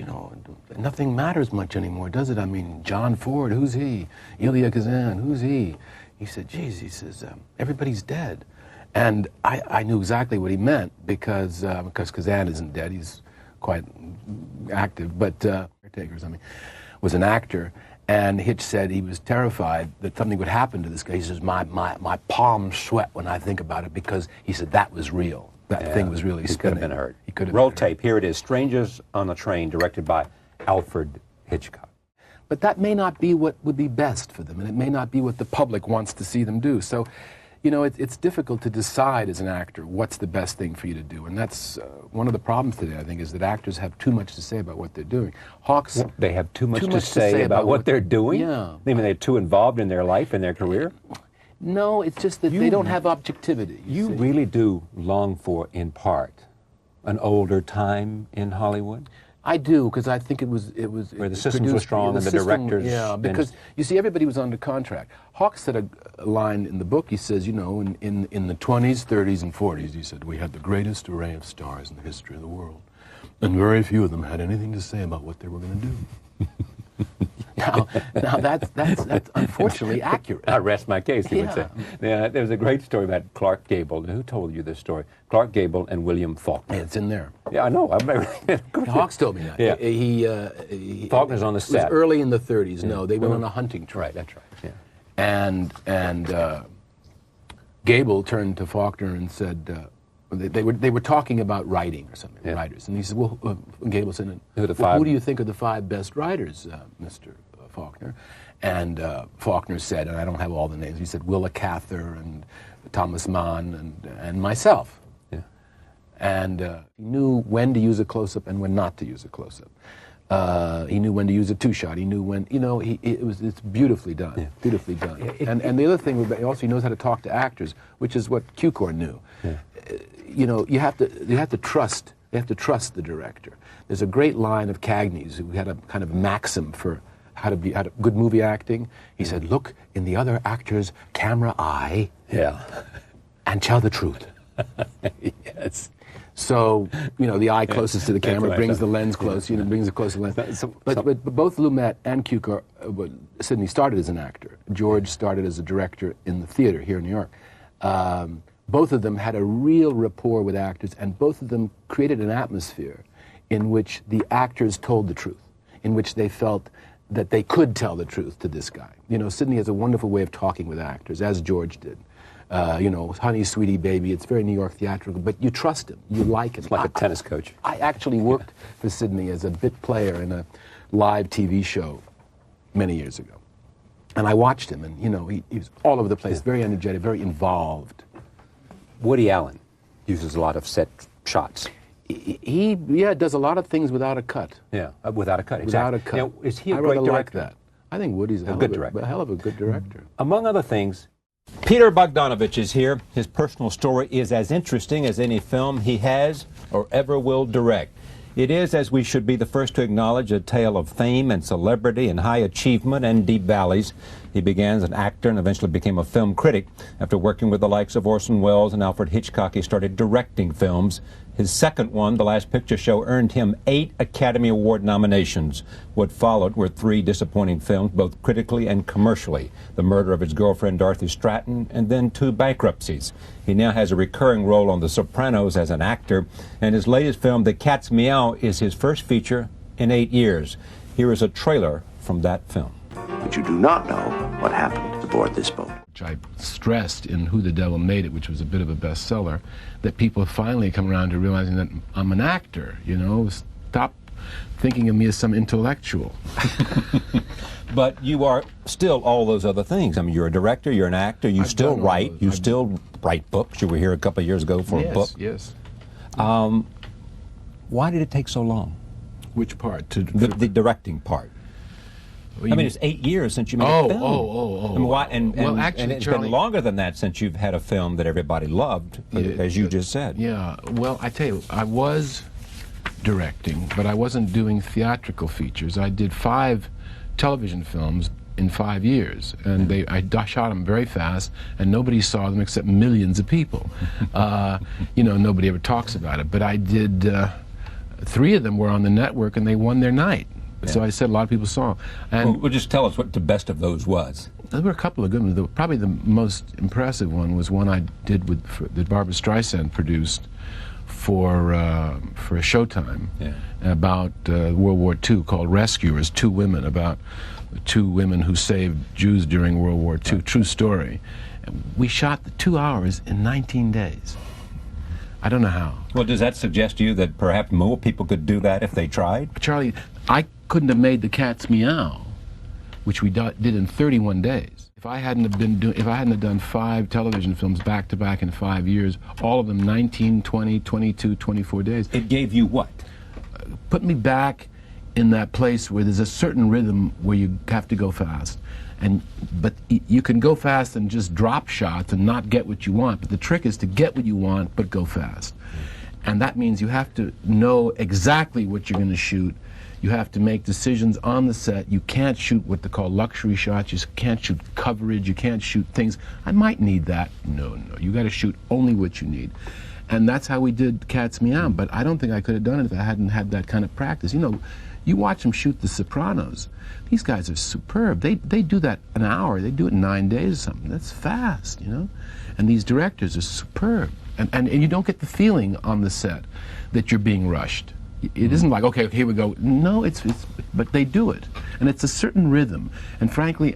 nothing matters much anymore, does it? I mean, John Ford, who's he? Elia Kazan, who's he? He said, geez, he says, everybody's dead. And I knew exactly what he meant, because Kazan isn't dead. He's quite active, but was an actor. And Hitch said he was terrified that something would happen to this guy. He says, my palms sweat when I think about it, because he said that was real. That thing was really spinning. He could have been hurt. He could have Roll been tape. Here it is. Strangers on the Train, directed by Alfred Hitchcock. But that may not be what would be best for them, and it may not be what the public wants to see them do. So, it's difficult to decide as an actor what's the best thing for you to do. And that's one of the problems today, I think, is that actors have too much to say about what they're doing. Hawks... They have too much to say about what they're doing? Yeah. I mean, they're too involved in their life and their career? No, it's just that they don't have objectivity. You really do long for, in part, an older time in Hollywood? I do, because I think it was where the systems were strong and the directors... Yeah, because, you see, everybody was under contract. Hawks said a line in the book. He says, in the 20s, 30s, and 40s, he said, we had the greatest array of stars in the history of the world, and very few of them had anything to say about what they were going to do. Now that's unfortunately accurate. I rest my case, he would say. Yeah, there's a great story about Clark Gable. Who told you this story? Clark Gable and William Faulkner. Yeah, it's in there. Yeah, I know. Hawks told me that. Yeah. Faulkner's on the set. It was early in the 30s. Yeah. No, they went on a hunting trip. Right, that's right. Yeah. And Gable turned to Faulkner and said, they were talking about writing or something, writers. And he said, Gable said, who do you think are the 5 best writers, Mr. Faulkner? And Faulkner said, and I don't have all the names, he said Willa Cather and Thomas Mann and myself. Yeah. And he knew when to use a close-up and when not to use a close-up. He knew when to use a 2-shot. He knew when, it's beautifully done. Yeah. Beautifully done. And the other thing, he knows how to talk to actors, which is what Cukor knew. Yeah. You have to trust the director. There's a great line of Cagney's, who had a kind of maxim for how to good movie acting. He said, look in the other actor's camera eye, and tell the truth. Yes. So, the eye closest to the camera right. brings the lens close, brings it close to the lens. But both Lumet and Cukor, Sidney started as an actor. George started as a director in the theater here in New York. Both of them had a real rapport with actors, and both of them created an atmosphere in which the actors told the truth, in which they felt that they could tell the truth to this guy. Sidney has a wonderful way of talking with actors, as George did. Honey, sweetie, baby, it's very New York theatrical, but you trust him, you like him. It's like a tennis coach. I actually worked for Sidney as a bit player in a live TV show many years ago. And I watched him, and he was all over the place, very energetic, very involved. Woody Allen uses a lot of set shots. He does a lot of things without a cut. Yeah, without a cut, exactly. Without a cut. Is he a I great rather director? like that. I think Woody's a good director. hell of a good director. Among other things, Peter Bogdanovich is here. His personal story is as interesting as any film he has or ever will direct. It is, as we should be the first to acknowledge, a tale of fame and celebrity and high achievement and deep valleys. He began as an actor and eventually became a film critic. After working with the likes of Orson Welles and Alfred Hitchcock, he started directing films. His second one, The Last Picture Show, earned him 8 Academy Award nominations. What followed were 3 disappointing films, both critically and commercially. The murder of his girlfriend, Dorothy Stratton, and then 2 bankruptcies. He now has a recurring role on The Sopranos as an actor, and his latest film, The Cat's Meow, is his first feature in 8 years. Here is a trailer from that film. But you do not know what happened aboard this boat. Which I stressed in Who the Devil Made It, which was a bit of a bestseller, that people finally come around to realizing that I'm an actor, Stop thinking of me as some intellectual. But you are still all those other things. I mean, you're a director, you're an actor, you still write, you still write books. You were here a couple of years ago for a book. Yes. Why did it take so long? Which part? The directing part. I mean, it's 8 years since you made a film. Well, actually, and it's Charlie, been longer than that since you've had a film that everybody loved, as you just said. Yeah, well, I tell you, I was directing, but I wasn't doing theatrical features. I did 5 television films in 5 years, and I shot them very fast, and nobody saw them except millions of people. Nobody ever talks about it, but I did 3 of them were on the network, and they won their night. So I said a lot of people saw. And well, just tell us what the best of those was. There were a couple of good ones. Probably the most impressive one was one I did that Barbra Streisand produced for a Showtime about World War II, called Rescuers, 2 women, about 2 women who saved Jews during World War II. True story. And we shot the 2 hours in 19 days. I don't know how. Well, does that suggest to you that perhaps more people could do that if they tried? Charlie, I couldn't have made The Cat's Meow, which we did in 31 days. If I hadn't have done 5 television films back to back in 5 years, all of them 19, 20, 22, 24 days. It gave you what? Put me back in that place where there's a certain rhythm where you have to go fast. But you can go fast and just drop shots and not get what you want. But the trick is to get what you want, but go fast. And that means you have to know exactly what you're going to shoot. You have to make decisions on the set. You can't shoot what they call luxury shots. You can't shoot coverage. You can't shoot things. I might need that. No. You got to shoot only what you need. And that's how we did Cat's Meow. But I don't think I could have done it if I hadn't had that kind of practice. You watch them shoot The Sopranos. These guys are superb. They do that an hour. They do it in 9 days or something. That's fast, And these directors are superb. And you don't get the feeling on the set that you're being rushed. It isn't like, okay, here we go. No, but they do it. And it's a certain rhythm. And frankly,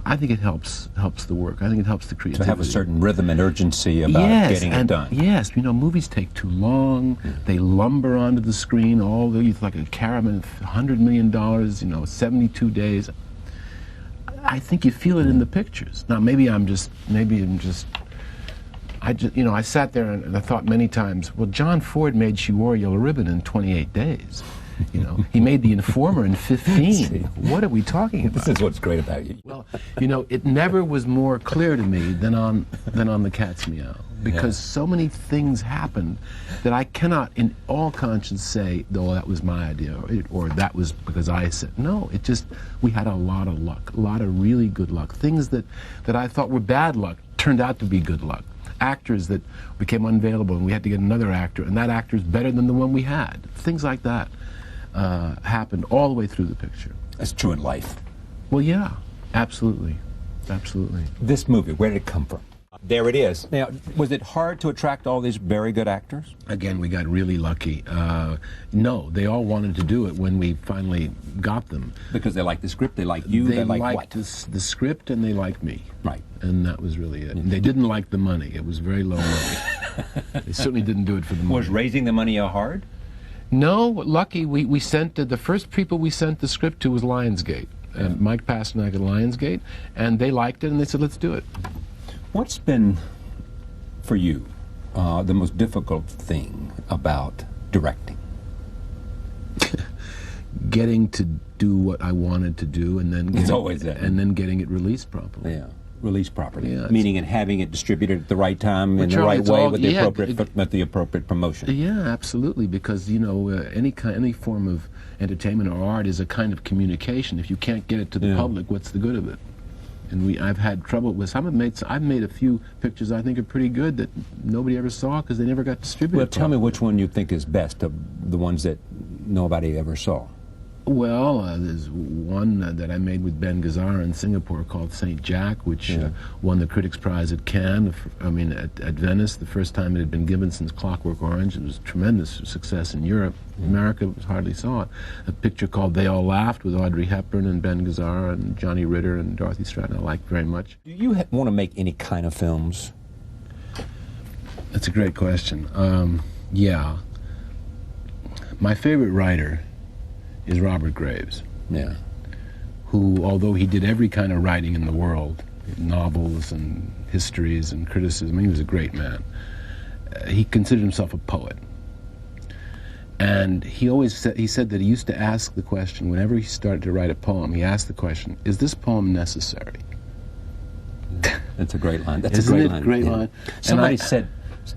I think it helps the work. I think it helps the creativity. To have a certain rhythm and urgency about getting it done. Yes, movies take too long. They lumber onto the screen. It's like a caravan, $100 million, 72 days. I think you feel it in the pictures. Now, I sat there and I thought many times, well, John Ford made She Wore a Yellow Ribbon in 28 days. He made The Informer in 15. What are we talking about? This is what's great about you. Well, it never was more clear to me than on The Cat's Meow, because so many things happened that I cannot, in all conscience, say, "Oh, that was my idea," or that was because I said. No, we had a lot of luck, a lot of really good luck. Things that I thought were bad luck turned out to be good luck. actors that became unavailable, and we had to get another actor, and that actor's better than the one we had. Things like that happened all the way through the picture. That's true in life. Well, yeah, absolutely. Absolutely. This movie, where did it come from? There it is. Now, was it hard to attract all these very good actors? Again, we got really lucky. No, they all wanted to do it when we finally got them. Because they liked the script, they liked you, they liked what? The script, and they liked me. Right. And that was really it. And they didn't like the money. It was very low money. They certainly didn't do it for the money. Was raising the money hard? No, lucky. We sent, the first people we sent the script to was Lionsgate. And Mike Pasternak at Lionsgate. And they liked it, and they said, let's do it. What's been, for you, the most difficult thing about directing? Getting to do what I wanted to do, and then It's always that. and then getting it released properly. Yeah, release properly. Yeah, Meaning and having it distributed at the right time, in the Charlie, right it's way, all- with the yeah, appropriate promotion. Yeah, absolutely. Because any form of entertainment or art is a kind of communication. If you can't get it to the public, what's the good of it? And I've had trouble with some. I've made a few pictures I think are pretty good that nobody ever saw because they never got distributed. Well, tell me which one you think is best of the ones that nobody ever saw. Well, there's one that I made with Ben Gazzara in Singapore called St. Jack, which won the Critics' Prize at Cannes, at Venice, the first time it had been given since Clockwork Orange. It was a tremendous success in Europe. America hardly saw it. A picture called They All Laughed with Audrey Hepburn and Ben Gazzara and Johnny Ritter and Dorothy Stratton I liked very much. Do you want to make any kind of films? That's a great question. Yeah. My favorite writer is Robert Graves. Yeah. Who, although he did every kind of writing in the world, novels and histories and criticism, he was a great man. He considered himself a poet. And he said that he used to ask the question, whenever he started to write a poem, he asked the question, is this poem necessary? That's a great line. That's Isn't a great it line. great line? Somebody said...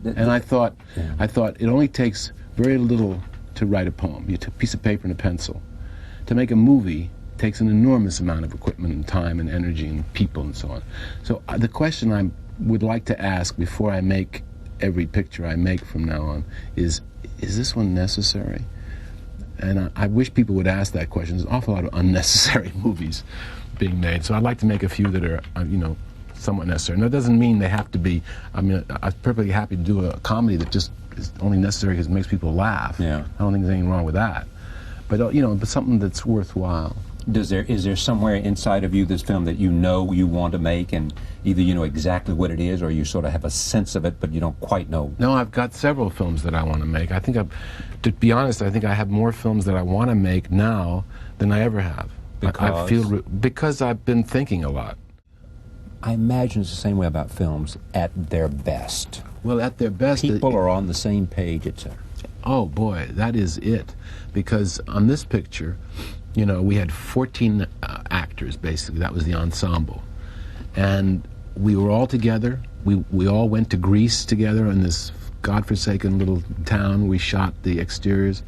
And I thought it only takes very little to write a poem. You take a piece of paper and a pencil. To make a movie takes an enormous amount of equipment and time and energy and people and so on. So the question I would like to ask before I make every picture I make from now on is this one necessary? And I wish people would ask that question. There's an awful lot of unnecessary movies being made. So I'd like to make a few that are, somewhat necessary. And that doesn't mean they have to be, I'm perfectly happy to do a comedy that just is only necessary because it makes people laugh. Yeah. I don't think there's anything wrong with that. But, but something that's worthwhile. Is there somewhere inside of you this film that you know you want to make, and either you know exactly what it is or you sort of have a sense of it but you don't quite know? No, I've got several films that I want to make. I think to be honest, I think I have more films that I want to make now than I ever have. Because I've been thinking a lot. I imagine it's the same way about films at their best. Well, at their best... People are on the same page, etc. Oh, boy, that is it. Because on this picture, we had 14 actors, basically. That was the ensemble. And we were all together. We all went to Greece together in this godforsaken little town. We shot the exteriors.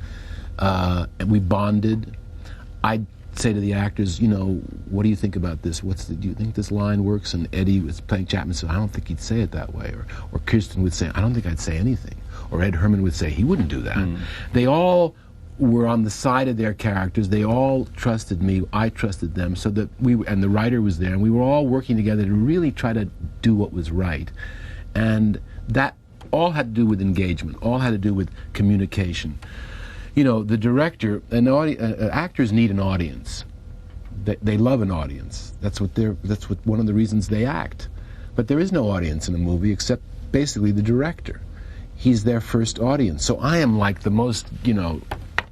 And we bonded. I'd say to the actors, what do you think about this? Do you think this line works? And Eddie was playing Chapman, said, I don't think he'd say it that way. Or Kirsten would say, I don't think I'd say anything. Or Ed Herman would say, he wouldn't do that. They all were on the side of their characters. They all trusted me. I trusted them. So that and the writer was there, and we were all working together to really try to do what was right. And that all had to do with engagement, all had to do with communication. The director and actors need an audience. They love an audience. That's what one of the reasons they act. But there is no audience in a movie except basically the director. He's their first audience. So I am like the most,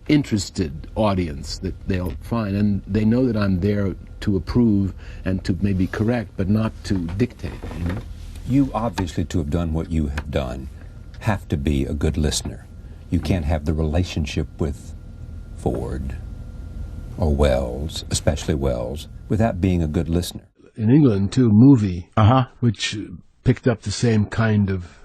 interested audience that they'll find, and they know that I'm there to approve and to maybe correct, but not to dictate. You obviously, to have done what you have done, have to be a good listener. You can't have the relationship with Ford or Wells, especially Wells, without being a good listener. In England, too, Movie, which picked up the same kind of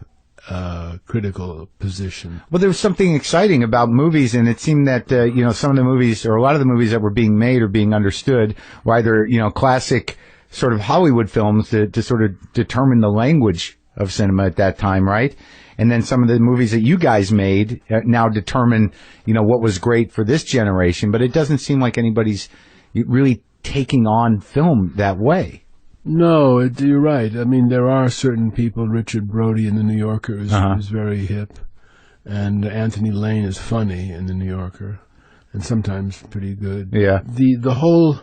critical position. Well, there was something exciting about movies, and it seemed that, some of the movies, or a lot of the movies that were being made or being understood, were either, classic sort of Hollywood films to sort of determine the language of cinema at that time, right? And then some of the movies that you guys made now determine, what was great for this generation. But it doesn't seem like anybody's really taking on film that way. No, you're right. I mean, there are certain people. Richard Brody in The New Yorker is very hip, and Anthony Lane is funny in The New Yorker, and sometimes pretty good. Yeah. The whole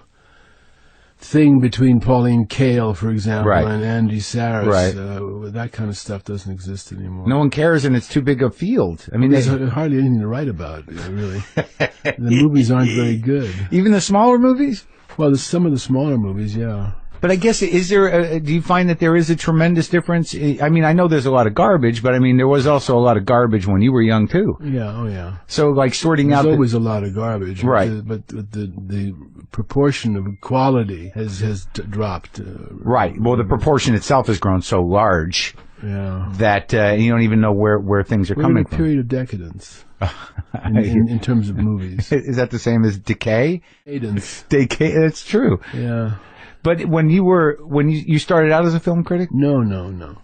thing between Pauline Kael, for example, Right. and Andy Saris, Right. That kind of stuff doesn't exist anymore. No one cares, and it's too big a field. I mean, There's hardly anything to write about, really. The movies aren't very good. even the smaller movies. Well, there's some of the smaller movies, yeah. But I guess, do you find that there is a tremendous difference? I mean, I know there's a lot of garbage, but I mean, there was also a lot of garbage when you were young, too. Yeah, oh yeah. So, like, sorting There's out... always a lot of garbage. Right. But the proportion of quality has dropped. Right. Well, the proportion itself has grown so large Yeah. that you don't even know where things are We're in coming a from. period of decadence in terms of movies. Is that the same as decay? Cadence. Decay, that's true. Yeah. But when you started out as a film critic? No.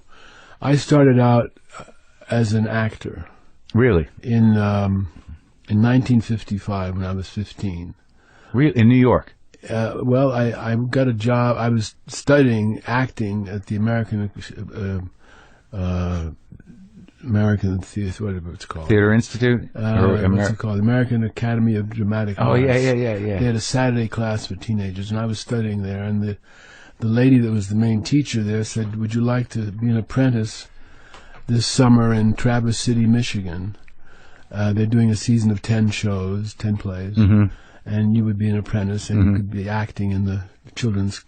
I started out as an actor Really? in 1955 when I was 15. Really? In New York? Well, I got a job. I was studying acting at the American Theater, whatever it's called. Theater Institute? What's it called? American Academy of Dramatic Arts. Oh, yeah. They had a Saturday class for teenagers, and I was studying there. And the lady that was the main teacher there said, "Would you like to be an apprentice this summer in Traverse City, Michigan? They're doing a season of 10 shows, 10 plays, and you would be an apprentice, and you could be acting in the children's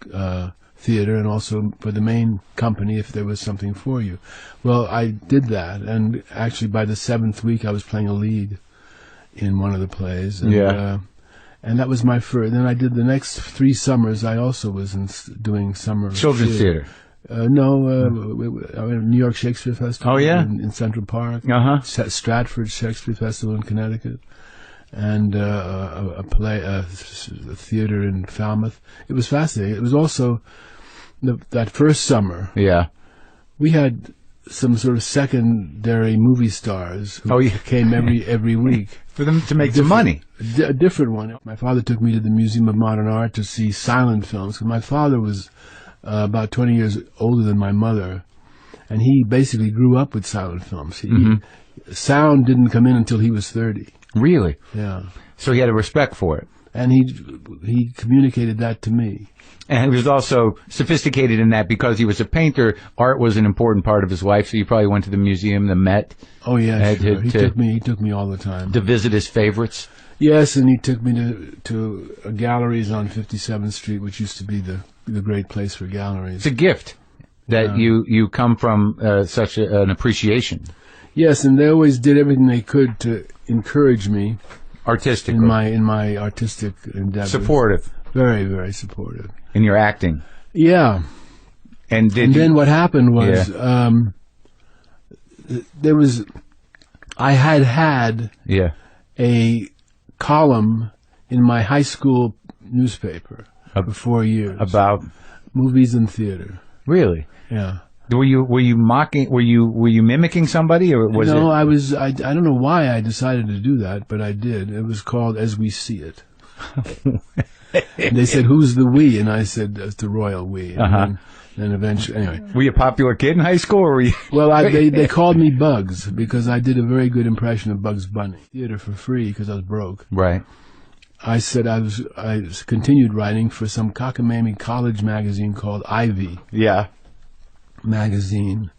theater and also for the main company if there was something for you." Well, I did that, and actually by the 7th week I was playing a lead in one of the plays. And, and that was my first. Then I did the next 3 summers. I also was doing summer Children's theater. New York Shakespeare Festival. Oh, yeah? in Central Park. Stratford Shakespeare Festival in Connecticut, and a theater in Falmouth. It was fascinating. It was also that first summer. Yeah. We had some sort of secondary movie stars who came every week. For them to make some money. A different one. My father took me to the Museum of Modern Art to see silent films. 'Cause my father was about 20 years older than my mother, and he basically grew up with silent films. Sound didn't come in until he was 30. Really? Yeah. So he had a respect for it. And he communicated that to me. And he was also sophisticated in that because he was a painter. Art was an important part of his life, so you probably went to the museum, the Met. Oh yeah, sure. He took me all the time to visit his favorites. Yes, and he took me to galleries on 57th Street, which used to be the great place for galleries. It's a gift that you come from such an appreciation. Yes, and they always did everything they could to encourage me artistically in my artistic endeavors. Supportive. Very, very supportive. In your acting. Yeah. And then what happened was I had a column in my high school newspaper for 4 years about movies and theater. Really? Yeah. Were you mocking? Were you mimicking somebody, or was it? No, I was. I don't know why I decided to do that, but I did. It was called "As We See It." And they said, "Who's the we?" And I said, "It's the royal we." And then eventually, anyway. Were you a popular kid in high school, or were you? Well, they called me Bugs because I did a very good impression of Bugs Bunny. Theater for free because I was broke. Right. I said I continued writing for some cockamamie college magazine called Ivy. Yeah. Magazine,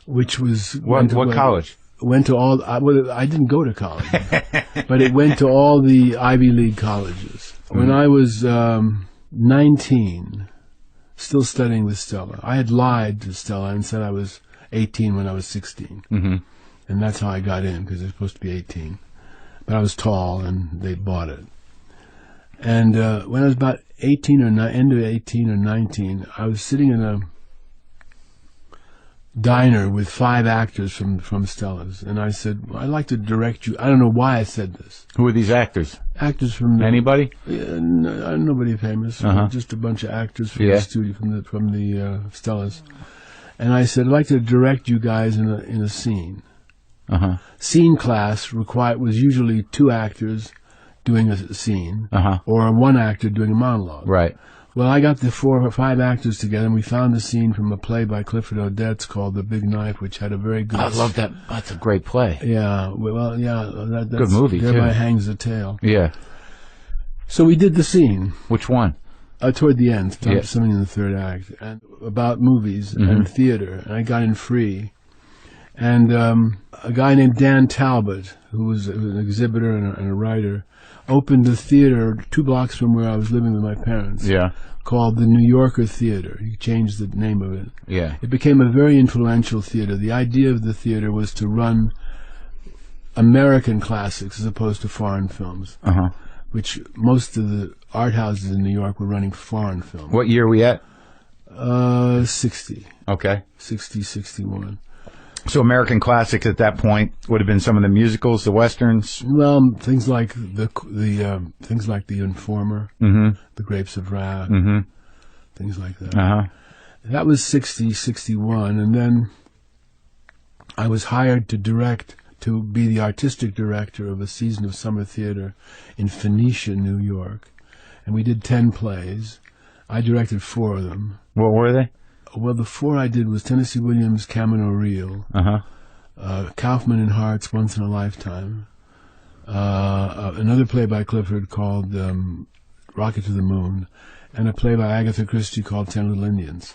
which was what college? Went to all. I didn't go to college, but it went to all the Ivy League colleges. When I was 19, still studying with Stella, I had lied to Stella and said I was 18 when I was 16, and that's how I got in because I was supposed to be 18. But I was tall, and they bought it. And when I was about 18 or end of 18 or 19, I was sitting in a diner with 5 actors from Stella's, and I said, I'd like to direct you. I don't know why I said this. Who are these actors? Actors from anybody? Nobody famous. Just a bunch of actors from the studio, from the Stella's. And I said, I'd like to direct you guys in a scene. Uh-huh. Scene class was usually 2 actors doing a scene, Uh-huh. or 1 actor doing a monologue. Right. Well, I got the 4 or 5 actors together, and we found a scene from a play by Clifford Odets called The Big Knife, which had a very good... I love that. That's a great play. Yeah, well, yeah. That's, good movie, thereby too. hangs the tale. Yeah. So we did the scene. Which one? Toward the end, Yeah. something in the 3rd act, and about movies and theater. And I got in free. And a guy named Dan Talbot, who was an exhibitor and a writer, opened a theater 2 blocks from where I was living with my parents. Yeah. Called the New Yorker Theater. He changed the name of it. Yeah. It became a very influential theater. The idea of the theater was to run American classics as opposed to foreign films, Uh-huh. which most of the art houses in New York were running foreign films. What year are we at? 60. Okay. 60, 61. So American classics at that point would have been some of the musicals, the westerns. Well, things like the Informer, The Grapes of Wrath, things like that. Uh-huh. That was 60, 61, and then I was hired to be the artistic director of a season of summer theater in Phoenicia, New York, and we did 10 plays. I directed 4 of them. What were they? Well, the 4 I did was Tennessee Williams' Camino Real, Kaufman and Hart's Once in a Lifetime, another play by Clifford called Rocket to the Moon, and a play by Agatha Christie called 10 Little Indians.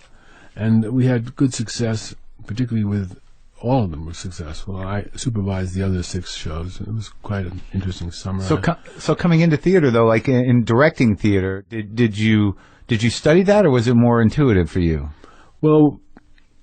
And we had good success, particularly with all of them were successful. I supervised the other 6 shows. It was quite an interesting summer. So coming into theater, though, like in directing theater, did you study that, or was it more intuitive for you? Well,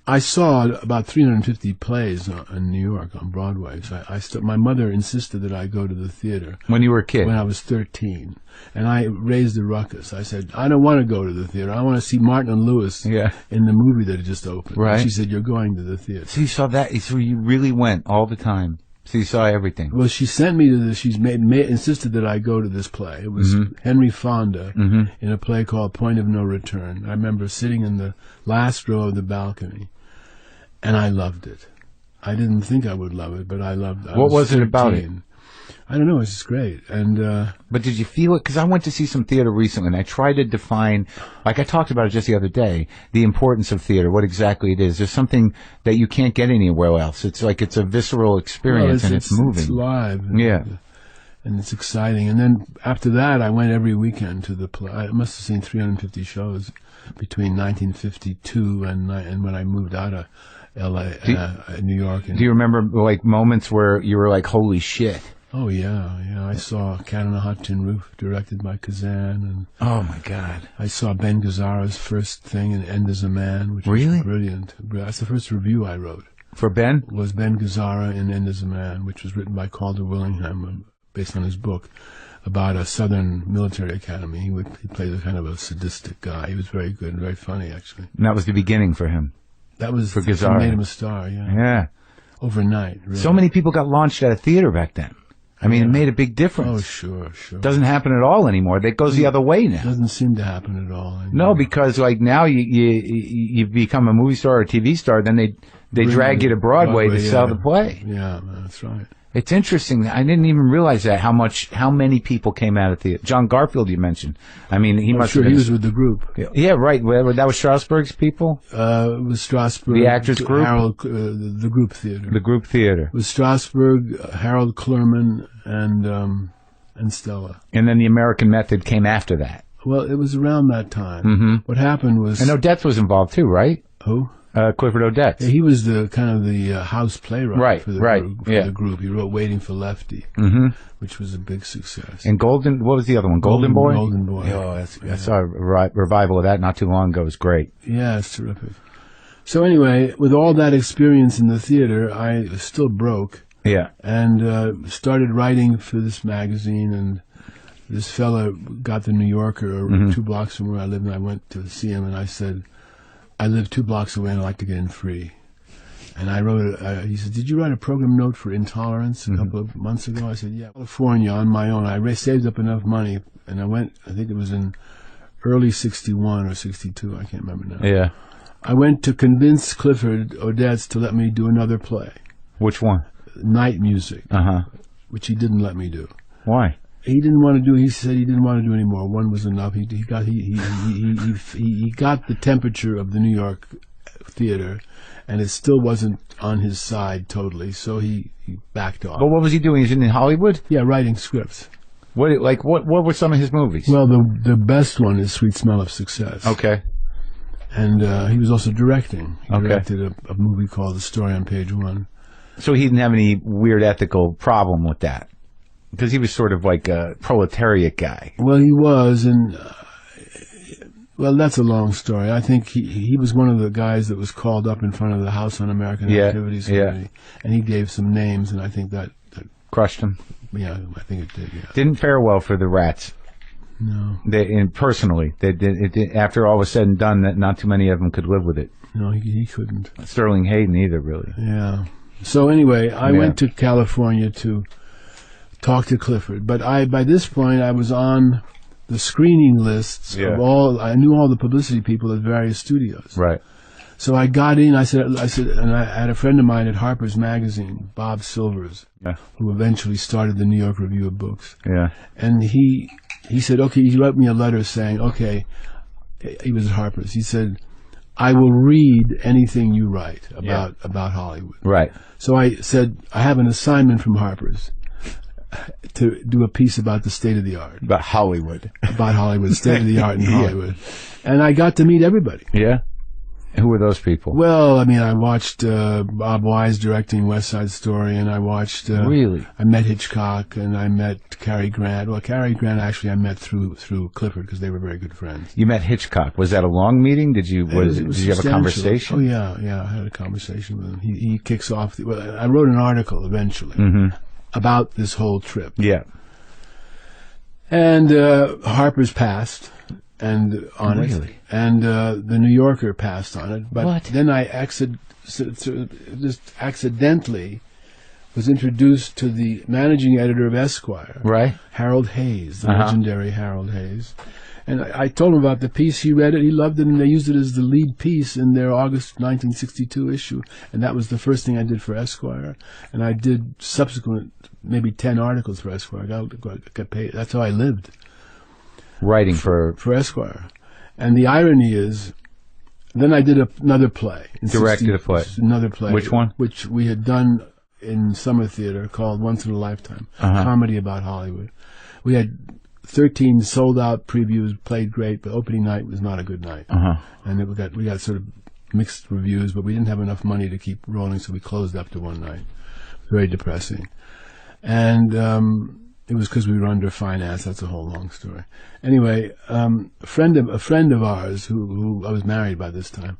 I saw about 350 plays in New York on Broadway. So my mother insisted that I go to the theater. When you were a kid? When I was 13. And I raised a ruckus. I said, I don't want to go to the theater. I want to see Martin and Lewis in the movie that had just opened. Right. And she said, you're going to the theater. So you saw that? So you really went all the time? So you saw everything? Well, she sent me to this. She's insisted that I go to this play. It was Henry Fonda in a play called Point of No Return. I remember sitting in the last row of the balcony, and I loved it. I didn't think I would love it, but I loved it. What was it about it? I don't know. It's just great. And but did you feel it? Because I went to see some theater recently, and I tried to define, like I talked about it just the other day, the importance of theater, what exactly it is. There's something that you can't get anywhere else. It's like it's a visceral experience, and it's moving. It's live. And it's exciting. And then after that, I went every weekend to the play. I must have seen 350 shows between 1952 and when I moved out of L.A., New York. Do you remember like moments where you were like, holy shit? Oh, yeah. I saw Cat on a Hot Tin Roof, directed by Kazan. And oh, my God. I saw Ben Gazzara's first thing in End as a Man, which was brilliant. That's the first review I wrote. For Ben? Was Ben Gazzara in End as a Man, which was written by Calder Willingham, based on his book, about a Southern military academy. He played a kind of a sadistic guy. He was very good and very funny, actually. And that was the beginning for him? That was for Gazzara. Made him a star, yeah. Yeah. Overnight, really. So many people got launched out of theater back then. I mean, it made a big difference. Oh, sure. Doesn't happen at all anymore. That goes the other way now. Doesn't seem to happen at all anymore. No, because like now you become a movie star or a TV star, then they drag you to Broadway to sell the play. Yeah, that's right. It's interesting. I didn't even realize that how many people came out of theater. John Garfield, you mentioned. I mean, he must. Sure, have been, he was with the group. Yeah, right. That was Strasberg's people. It was Strasberg. The actors group. Harold, the group theater. The group theater. It was Strasberg, Harold Clurman, and Stella. And then the American Method came after that. Well, it was around that time. What happened was. And Odets was involved too, right? Who? Clifford Odets. Yeah, he was the kind of the house playwright for the group. He wrote Waiting for Lefty, which was a big success. And what was the other one? Golden Boy? Golden Boy. Oh, I saw a revival of that not too long ago. It was great. Yeah, it's terrific. So anyway, with all that experience in the theater, I was still broke. Yeah. And started writing for this magazine, and this fella got the New Yorker 2 blocks from where I lived, and I went to see him, and I said, I live 2 blocks away and I'd like to get in free. And I wrote, he said, did you write a program note for Intolerance a couple of months ago? I said, yeah. California on my own. I saved up enough money, and I went, I think it was in early 61 or 62, I can't remember now. Yeah. I went to convince Clifford Odets to let me do another play, Which one? Night Music, Uh-huh. which he didn't let me do. Why? He didn't want to do. He said he didn't want to do any more. One was enough. He got the temperature of the New York theater, and it still wasn't on his side totally. So he backed off. But what was he doing? He's in Hollywood? Yeah, writing scripts. What were some of his movies? Well, the best one is Sweet Smell of Success. Okay. And he was also directing. He Okay. directed a movie called The Story on Page One. So he didn't have any weird ethical problem with that? Because he was sort of like a proletariat guy. Well, he was, and well, that's a long story. I think he was one of the guys that was called up in front of the House Un-American Activities Committee, and he gave some names, and I think that Crushed him? yeah, I think it did. Yeah. Didn't fare well for the Rats. No, Personally, after all was said and done, that not too many of them could live with it. no, he couldn't. Sterling Hayden either, really. Yeah. So anyway, I went to California to talk to Clifford, but by this point I was on the screening lists of all. I knew all the publicity people at various studios. Right. So I got in. I said, and I had a friend of mine at Harper's Magazine, Bob Silvers, who eventually started the New York Review of Books. Yeah. And he said, okay, he wrote me a letter saying, okay, he was at Harper's. He said, I will read anything you write about Hollywood. Right. So I said, I have an assignment from Harper's to do a piece about the state of the art. About Hollywood. About Hollywood, state of the art in Hollywood. And I got to meet everybody. Yeah? Who were those people? Well, I mean, I watched Bob Wise directing West Side Story, and I watched... Really? I met Hitchcock, and I met Cary Grant. Well, Cary Grant, actually, I met through Clifford, because they were very good friends. You met Hitchcock. Was that a long meeting? Did you It was did you have a substantial. conversation? Oh, yeah, I had a conversation with him. He kicks off... I wrote an article, eventually, about this whole trip. Yeah. And Harper's passed and on it, and the New Yorker passed on it. But then I just accidentally was introduced to the managing editor of Esquire, Right. Harold Hayes, the legendary Harold Hayes. And I told him about the piece. He read it. He loved it, and they used it as the lead piece in their August 1962 issue. And that was the first thing I did for Esquire. And I did subsequent, maybe 10 articles for Esquire. I got paid. That's how I lived. Writing for Esquire. And the irony is, then I did another play. Directed a play. Another play. Which one? Which we had done in Summer Theater, called Once in a Lifetime. Comedy about Hollywood. We had 13 sold-out previews, played great, but opening night was not a good night. And we got sort of mixed reviews, but we didn't have enough money to keep rolling, so we closed up to one night. Very depressing. And it was because we were under finance. That's a whole long story. Anyway, a friend of ours who I was married by this time,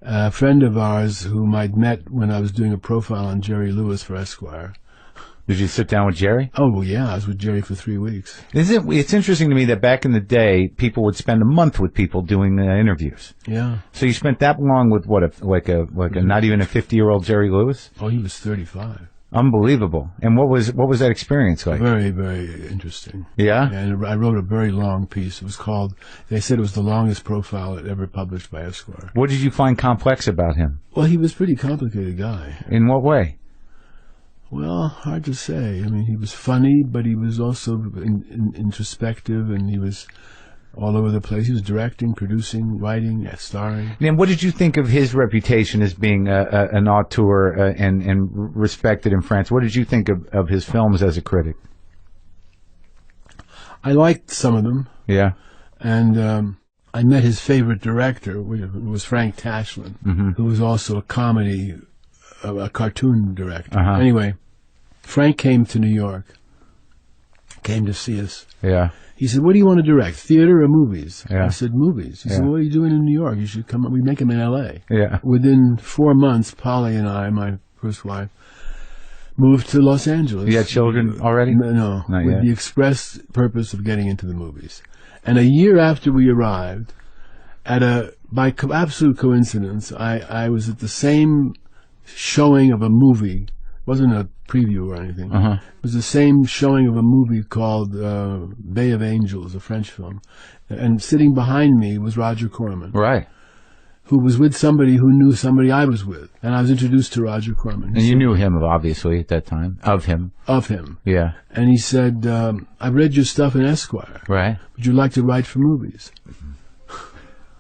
a friend of ours whom I'd met when I was doing a profile on Jerry Lewis for Esquire. Did you sit down with Jerry? Oh, well, yeah. I was with Jerry for 3 weeks. It's interesting to me that back in the day, people would spend a month with people doing interviews. Yeah. So you spent that long with like a not even a 50-year-old Jerry Lewis? Oh, he was 35. Unbelievable. And what was that experience like? Very, very interesting. Yeah? And I wrote a very long piece. It was called, they said it was the longest profile ever published by Esquire. What did you find complex about him? Well, he was a pretty complicated guy. In what way? Well, hard to say. I mean, he was funny, but he was also introspective, and he was all over the place. He was directing, producing, writing, starring. And what did you think of his reputation as being an auteur and respected in France? What did you think of his films as a critic? I liked some of them. Yeah. And I met his favorite director, who was Frank Tashlin, who was also a cartoon director. Anyway, Frank came to New York, came to see us. Yeah. He said, what do you want to direct, theater or movies? Yeah. I said, movies. He said, what are you doing in New York? You should come. We make them in L.A. Yeah. Within 4 months, Polly and I, my first wife, moved to Los Angeles. You had children already? No, Not with yet. the express purpose of getting into the movies. And a year after we arrived, by absolute coincidence, I was at the same showing of a movie. It wasn't a preview or anything. It was the same showing of a movie called Bay of Angels, a French film. And sitting behind me was Roger Corman. Right. who was with somebody who knew somebody I was with. And I was introduced to Roger Corman. And you knew him, obviously, at that time. Of him. Of him. Yeah. And he said, I read your stuff in Esquire. Right. Would you like to write for movies?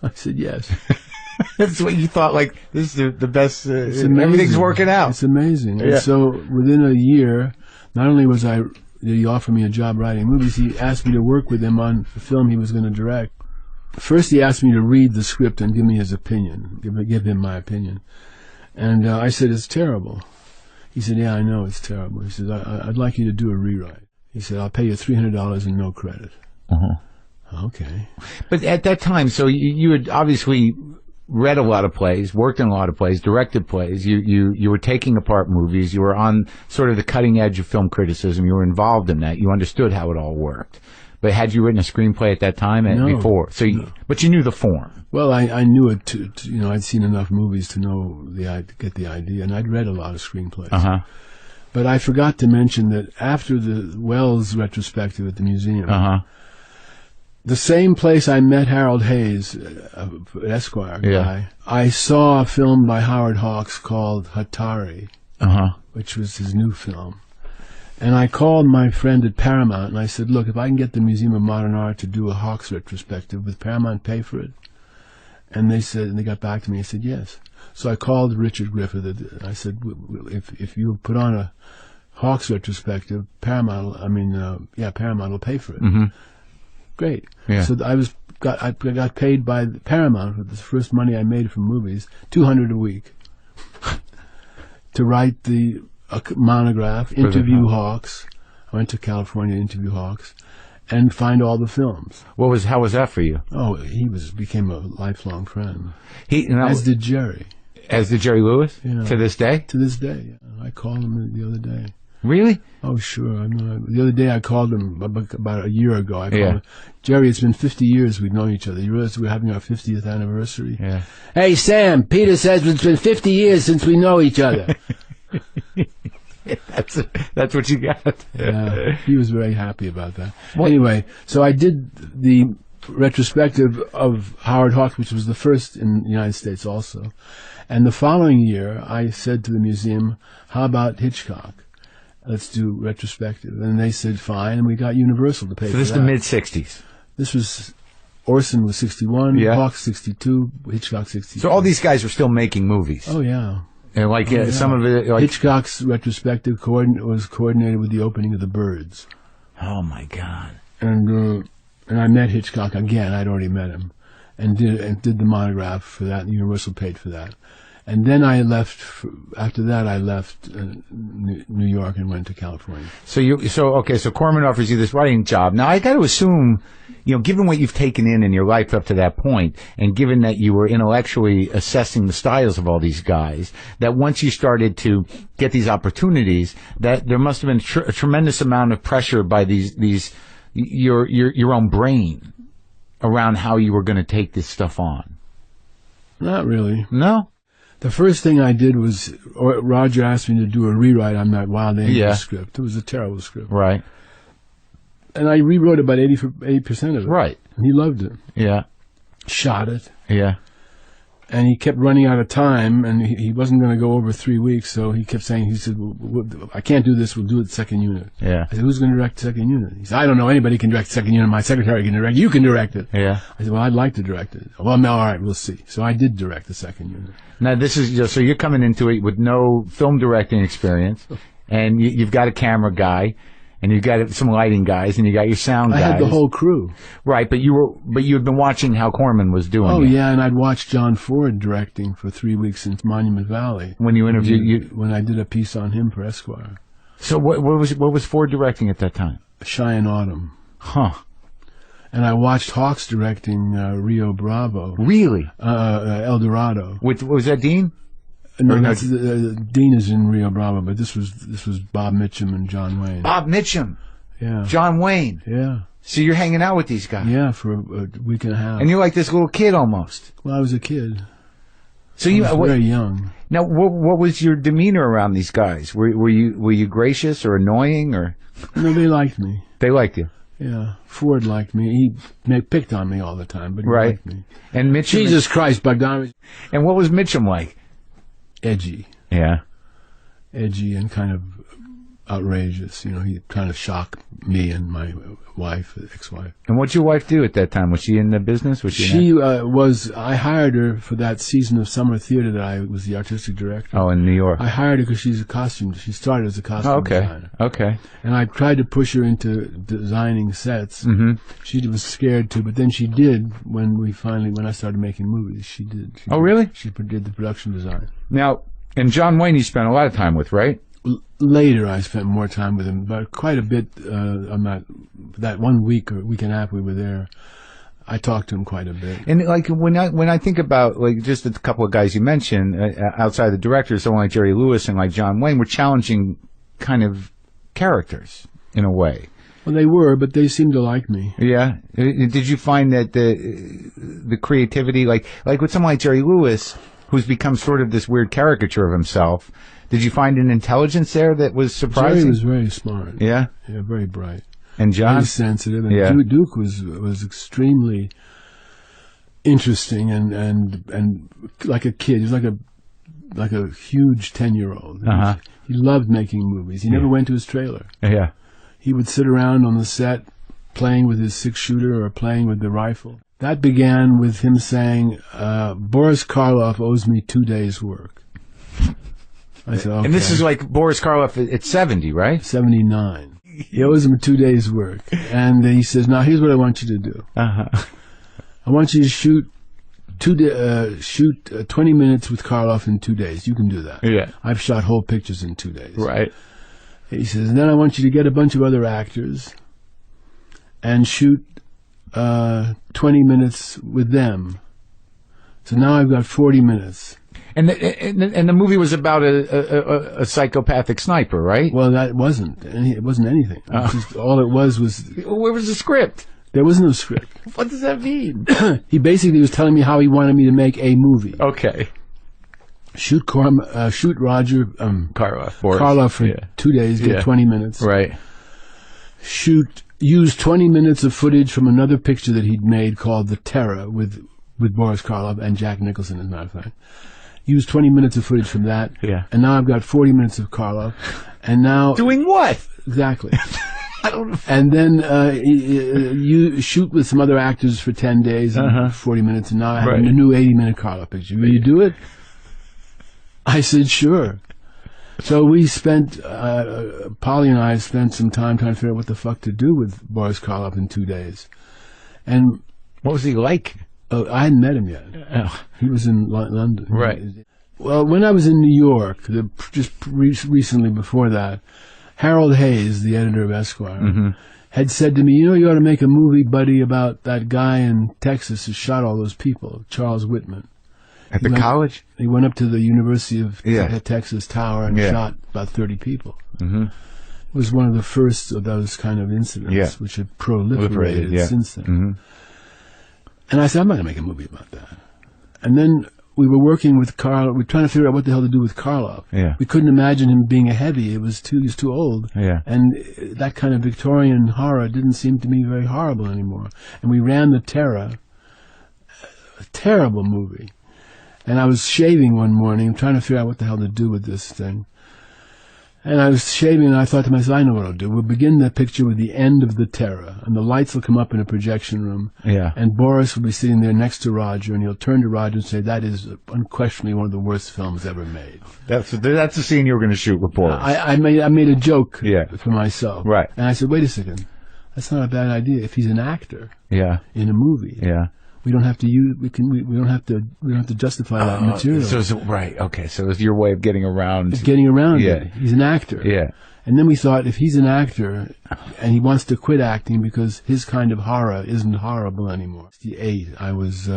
I said, yes. That's what you thought, like, this is the best, It's amazing. everything's working out. It's amazing. Yeah. And so within a year, not only did he offer me a job writing movies, he asked me to work with him on the film he was going to direct. First, he asked me to read the script and give me his opinion, give him my opinion. And I said, it's terrible. He said, yeah, I know it's terrible. He said, I'd like you to do a rewrite. He said, I'll pay you $300 and no credit. Okay. But at that time, so you had obviously read a lot of plays, worked in a lot of plays, directed plays. You were taking apart movies. You were on sort of the cutting edge of film criticism. You were involved in that. You understood how it all worked. But had you written a screenplay at that time before? So, but you knew the form. Well, I knew it. I'd seen enough movies to know to get the idea, and I'd read a lot of screenplays. But I forgot to mention that after the Wells retrospective at the museum, the same place I met Harold Hayes, Esquire guy, I saw a film by Howard Hawks called Hatari, which was his new film. And I called my friend at Paramount and I said, look, if I can get the Museum of Modern Art to do a Hawks retrospective, would Paramount pay for it? And they got back to me and said, yes. So I called Richard Griffith and I said, if you put on a Hawks retrospective, Paramount will pay for it. Great. Yeah. So I got paid by Paramount with the first money I made from movies, $200 a week, to write the monograph, interview Hawks. I went to California to interview Hawks, and find all the films. How was that for you? Oh, he became a lifelong friend. As did Jerry. As did Jerry Lewis? Yeah. To this day? To this day. Yeah. I called him the other day. Really? Oh, sure. The other day I called him about a year ago. I called him, Jerry, it's been 50 years we've known each other. You realize we're having our 50th anniversary? Yeah. Hey, Sam, Peter says it's been 50 years since we know each other. That's what you got. Yeah, he was very happy about that. Anyway, so I did the retrospective of Howard Hawks, which was the first in the United States also. And the following year, I said to the museum, how about Hitchcock? Let's do retrospective. And they said, fine, and we got Universal to pay for that. So this is the mid-'60s? This was, Orson was 61, Hawks 62, Hitchcock 62. So all these guys were still making movies? Oh, yeah. And some of it... Hitchcock's retrospective was coordinated with the opening of The Birds. Oh, my God. And I met Hitchcock again. I'd already met him. And did the monograph for that. And Universal paid for that. And then after that I left New York and went to California. So Corman offers you this writing job. Now, I got to assume, given what you've taken in your life up to that point, and given that you were intellectually assessing the styles of all these guys, that once you started to get these opportunities, that there must have been a tremendous amount of pressure by your own brain around how you were going to take this stuff on. Not really. No? The first thing I did was Roger asked me to do a rewrite on that Wild Angels script. It was a terrible script. Right. And I rewrote about 80% of it. Right. And he loved it. Yeah. Shot it. Yeah. And he kept running out of time, and he wasn't going to go over 3 weeks, so he kept saying, I can't do this, we'll do it second unit. Yeah. I said, who's going to direct the second unit? He said, I don't know, anybody can direct the second unit, my secretary can direct it, you can direct it. Yeah. I said, well, I'd like to direct it. Well, no, all right, we'll see. So I did direct the second unit. Now, this is, so you're coming into it with no film directing experience, and you've got a camera guy, and you've got some lighting guys, and you got your sound guys. I had the whole crew. Right, but you had been watching how Corman was doing it. Oh, yeah, and I'd watched John Ford directing for 3 weeks in Monument Valley. When you interviewed... When I did a piece on him for Esquire. So what was Ford directing at that time? Cheyenne Autumn. Huh. And I watched Hawks directing Rio Bravo. Really? El Dorado. Was that Dean? No, Dean is in Rio Bravo, but this was Bob Mitchum and John Wayne. Bob Mitchum. Yeah. John Wayne. Yeah. So you're hanging out with these guys. Yeah, for a week and a half. And you're like this little kid almost. Well, I was a kid. So I was very young. Now, what was your demeanor around these guys? Were you gracious or annoying or? No, they liked me. They liked you. Yeah, Ford liked me. He picked on me all the time, but he Right. liked me. And Mitchum. Jesus Christ, Bogdanovich. And what was Mitchum like? Edgy and kind of outrageous. You know, he kind of shocked me and my wife, ex-wife. And what'd your wife do at that time? Was she in the business? Was She was. I hired her for that season of summer theater that I was the artistic director. Oh, in New York. I hired her because she's a costume. She started as a costume designer. Okay. And I tried to push her into designing sets. Mm-hmm. She was scared to, but then she did when I started making movies. She did. Really? She did the production design. Now, and John Wayne you spent a lot of time with, right? Later, I spent more time with him, but quite a bit on that 1 week or week and a half we were there. I talked to him quite a bit. And like when I think about like just a couple of guys you mentioned outside the directors, someone like Jerry Lewis and like John Wayne were challenging kind of characters in a way. Well, they were, but they seemed to like me. Yeah. Did you find that the creativity, like with someone like Jerry Lewis, who's become sort of this weird caricature of himself, did you find an intelligence there that was surprising? Jerry was very smart. Yeah? Yeah, very bright. And John? Very sensitive. And Duke was extremely interesting and like a kid. He was like a huge 10-year-old. Uh-huh. He loved making movies. He never went to his trailer. Yeah. He would sit around on the set playing with his 6-shooter or playing with the rifle. That began with him saying, Boris Karloff owes me 2 days' work. I said, okay. And this is like Boris Karloff at 70, right? 79. He owes him 2 days' work. And he says, now here's what I want you to do. Uh-huh. I want you to shoot 20 minutes with Karloff in 2 days. You can do that. Yeah. I've shot whole pictures in 2 days. Right. He says, and then I want you to get a bunch of other actors and shoot 20 minutes with them. So now I've got 40 minutes. And the movie was about a psychopathic sniper, right? Well, that wasn't. It wasn't anything. It was just, all it was. Where was the script? There was no script. What does that mean? He basically was telling me how he wanted me to make a movie. Okay. Shoot Roger Karloff for 2 days, get 20 minutes. Right. Use 20 minutes of footage from another picture that he'd made called The Terror with Boris Karloff and Jack Nicholson, as a matter of fact. Use 20 minutes of footage from that. Yeah. And now I've got 40 minutes of Karloff. And now... Doing what? Exactly. I don't know. And then you shoot with some other actors for 10 days and 40 minutes, and now I have a new 80-minute Karloff picture. Will you do it? I said, sure. So we spent, Polly and I spent some time trying to figure out what the fuck to do with Boris Karloff in 2 days. And what was he like? I hadn't met him yet. Oh. He was in London. Right. Well, when I was in New York, just recently before that, Harold Hayes, the editor of Esquire, had said to me, you ought to make a movie, buddy, about that guy in Texas who shot all those people, Charles Whitman. At the college? He went up to the University of Texas Tower and shot about 30 people. Mm-hmm. It was one of the first of those kind of incidents which have proliferated since then. Mm-hmm. And I said, I'm not going to make a movie about that. And then we were working with Karloff. We were trying to figure out what the hell to do with Karloff. Yeah. We couldn't imagine him being a heavy. He was too old. Yeah. And that kind of Victorian horror didn't seem to me very horrible anymore. And we ran The Terror, a terrible movie. And I was shaving one morning, trying to figure out what the hell to do with this thing. And I was shaving, and I thought to myself, I know what I'll do. We'll begin the picture with the end of The Terror, and the lights will come up in a projection room. Yeah. And Boris will be sitting there next to Roger, and he'll turn to Roger and say, that is unquestionably one of the worst films ever made. That's the scene you were going to shoot with Boris. I made a joke for myself. Right. And I said, wait a second. That's not a bad idea. If he's an actor in a movie. Yeah. We don't have to use. We don't have to justify that material. So right. Okay. So it's your way of getting around. It. He's an actor. Yeah. And then we thought, if he's an actor and he wants to quit acting because his kind of horror isn't horrible anymore. 68. I was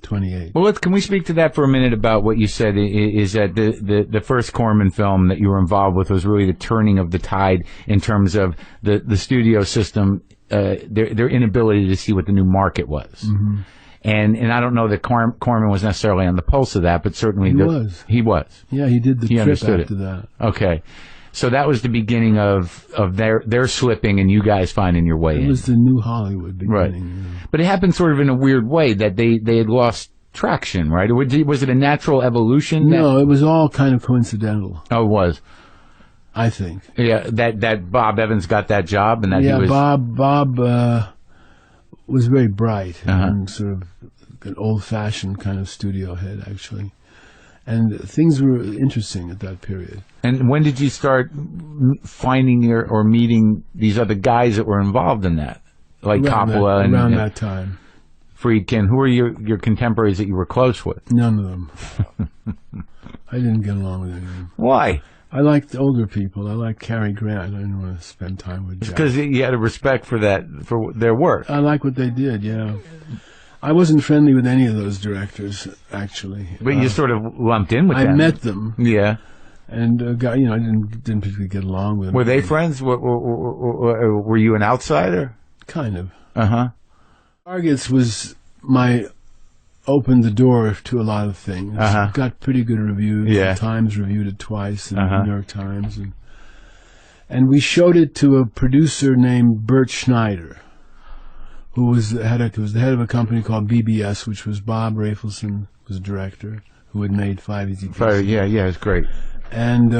28. Well, can we speak to that for a minute about what you said? Is that the first Corman film that you were involved with was really the turning of the tide in terms of the studio system. Their inability to see what the new market was. Mm-hmm. And I don't know that Corman was necessarily on the pulse of that, but certainly he was. He was. Yeah, he did the trip after that. Okay. So that was the beginning of their slipping and you guys finding your way in. It was the new Hollywood beginning. Right. You know. But it happened sort of in a weird way that they had lost traction, right? Or was it a natural evolution? No, it was all kind of coincidental, Oh, it was. I think. Yeah, that Bob Evans got that job, and that he was. Bob was very bright Uh-huh. and sort of an old-fashioned kind of studio head, actually. And things were interesting at that period. And when did you start finding or meeting these other guys that were involved in that, like Coppola and around that time? Friedkin? Who were your contemporaries that you were close with? None of them. I didn't get along with any of them. Why? I liked older people. I liked Cary Grant. I didn't want to spend time with Jack. Because you had a respect for their work. I like what they did, yeah. I wasn't friendly with any of those directors, actually. But you sort of lumped in with them. I met them. Yeah. And, I didn't particularly get along with them. Were they friends? Were you an outsider? Kind of. Uh-huh. Targets opened the door to a lot of things. Uh-huh. Got pretty good reviews. Yeah. The Times reviewed it twice in Uh-huh. the New York Times. And we showed it to a producer named Bert Schneider, who was the head of a company called BBS, which was Bob Rafelson was the director, who had made 5 Easy Pieces. Yeah, it's great. And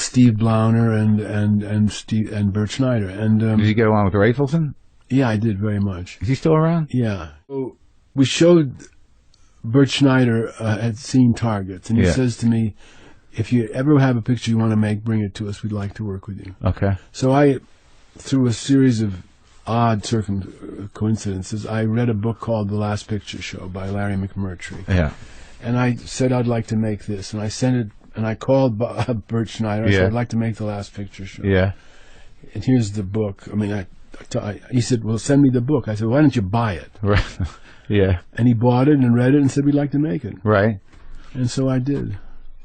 Steve Blauner and Bert Schneider. And Did you get along with Rafelson? yeah, I did very much. Is he still around? Yeah. So we showed Bert Schneider had seen Targets, and he Yeah. says to me, "If you ever have a picture you want to make, bring it to us. We'd like to work with you." Okay. So I, through a series of odd coincidences, I read a book called The Last Picture Show by Larry McMurtry. Yeah. And I said I'd like to make this, and I sent it, and I called Bert Schneider. I Yeah. said I'd like to make The Last Picture Show. Yeah. And here's the book. I mean, he said, "Well, send me the book." I said, "Why don't you buy it?" Right. Yeah. And he bought it and read it and said, "We'd like to make it." Right. And so I did.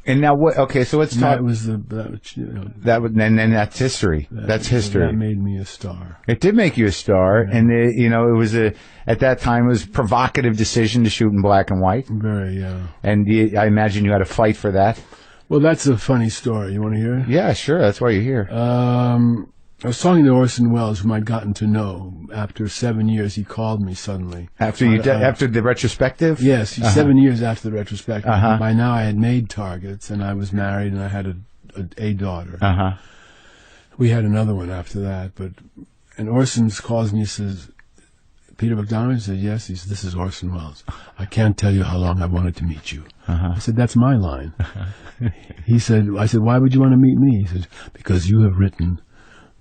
And now what? Okay, so let's And talk. that was and then that's history. That's history. That made me a star. It did make you a star, and it was at that time it was a provocative decision to shoot in black and white. Very, yeah. And I imagine you had to fight for that. Well, that's a funny story. You want to hear it? Yeah, sure. That's why you're here. I was talking to Orson Welles, whom I'd gotten to know. After 7 years, he called me suddenly. After the retrospective? Yes, 7 years after the retrospective. Uh-huh. By now, I had made Targets, and I was married, and I had a daughter. Uh-huh. We had another one after that, and Orson calls me and says, "Peter Bogdanovich?" I said, "Yes." He said, "This is Orson Welles. I can't tell you how long I've wanted to meet you." Uh-huh. I said, "That's my line." I said, "Why would you want to meet me?" He said, "Because you have written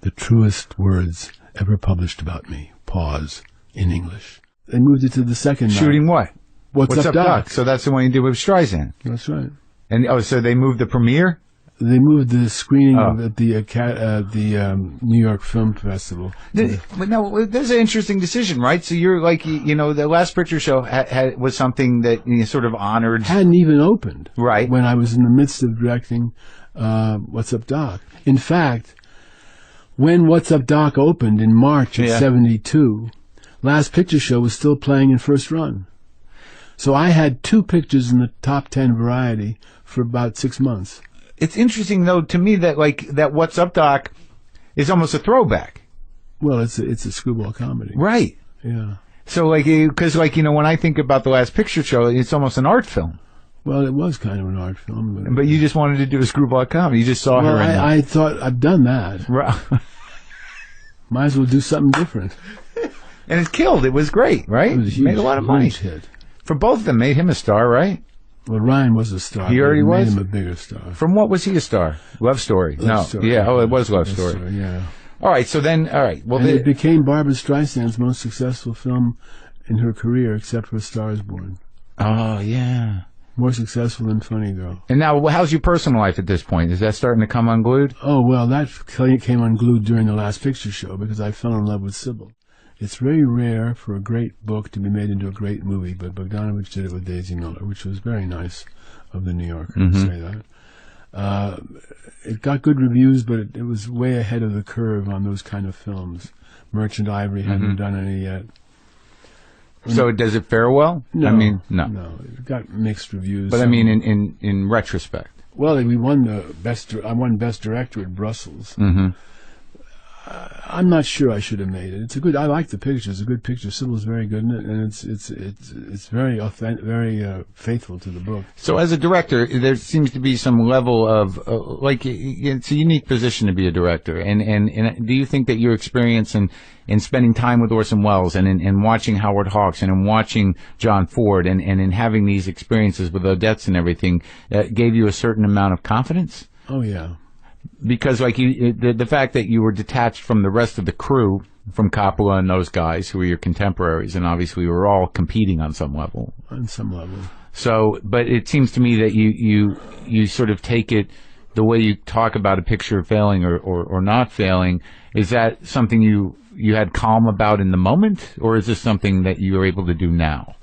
the truest words ever published about me. Pause. In English." They moved it to the second night. Shooting what? What's Up, Doc? So that's the one you did with Streisand. That's right. And so they moved the premiere? They moved the screening Oh. at the New York Film Festival. But no, that's an interesting decision, right? So you're like, the Last Picture Show was something that you sort of honored. Hadn't even opened. Right. When I was in the midst of directing What's Up, Doc. In fact, when What's Up, Doc opened in March of '72, Last Picture Show was still playing in first run. So I had 2 pictures in the top 10 variety for about 6 months. It's interesting, though, to me that that What's Up, Doc is almost a throwback. Well, it's a screwball comedy. Right. Yeah. So, because, when I think about the Last Picture Show, it's almost an art film. Well, it was kind of an art film. But you just wanted to do a screwball comedy. You just saw her in I thought, I've done that. Right. Might as well do something different. And it killed. It was great, right? It was a huge, made a lot of money. huge hit. For both of them, made him a star, right? Well, Ryan was a star. He already but it was? made him a bigger star. From what was he a star? Love Story. Love Story. Yeah. Oh, it was Love Story. Yeah. All right. So then, all right. Well, And it became Barbra Streisand's most successful film in her career, except for A Star Is Born. Oh, yeah. More successful than Funny Girl. And now, how's your personal life at this point? Is that starting to come unglued? Oh, well, that came unglued during the Last Picture Show because I fell in love with Sybil. It's very rare for a great book to be made into a great movie, but Bogdanovich did it with Daisy Miller, which was very nice of The New Yorker to say that. It got good reviews, but it was way ahead of the curve on those kind of films. Merchant Ivory hadn't done any yet. So does it fare well? No, I mean, no. No, it got mixed reviews. But I mean, in retrospect. Well, we won the best. I won Best Director at Brussels. Mm-hmm. I'm not sure I should have made it. It's a good. I like the picture. It's a good picture. Sybil's very good in it, and it's very authentic, very faithful to the book. So, as a director, there seems to be some level of it's a unique position to be a director. And do you think that your experience in spending time with Orson Welles and in watching Howard Hawks and in watching John Ford and in having these experiences with Odettes and everything gave you a certain amount of confidence? Oh yeah. Because the fact that you were detached from the rest of the crew, from Coppola and those guys who were your contemporaries, and obviously we were all competing on some level. On some level. So, but it seems to me that you sort of take it the way you talk about a picture failing or not failing. Is that something you had calm about in the moment, or is this something that you are able to do now?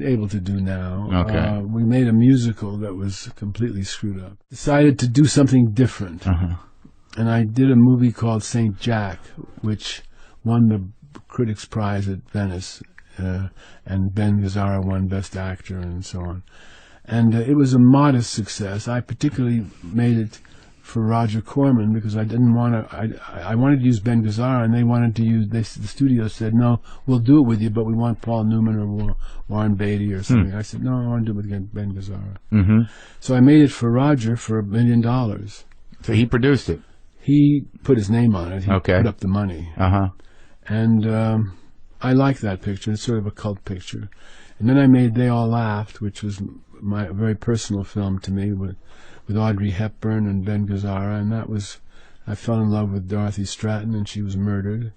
Able to do now. Okay. We made a musical that was completely screwed up. Decided to do something different. Uh-huh. And I did a movie called St. Jack, which won the Critics' Prize at Venice, and Ben Gazzara won Best Actor and so on. And it was a modest success. I particularly made it for Roger Corman because I didn't want to. I wanted to use Ben Gazzara, and they wanted to use. The studio said, "No, we'll do it with you, but we want Paul Newman or Warren Beatty or something." I said, "No, I want to do it with Ben Gazzara." Mm-hmm. So I made it for Roger for $1 million. So he produced it. He put his name on it. He Okay. put up the money. Uh-huh. And I like that picture. It's sort of a cult picture. And then I made They All Laughed, which was my very personal film to me with Audrey Hepburn and Ben Gazzara, and that was, I fell in love with Dorothy Stratton, and she was murdered,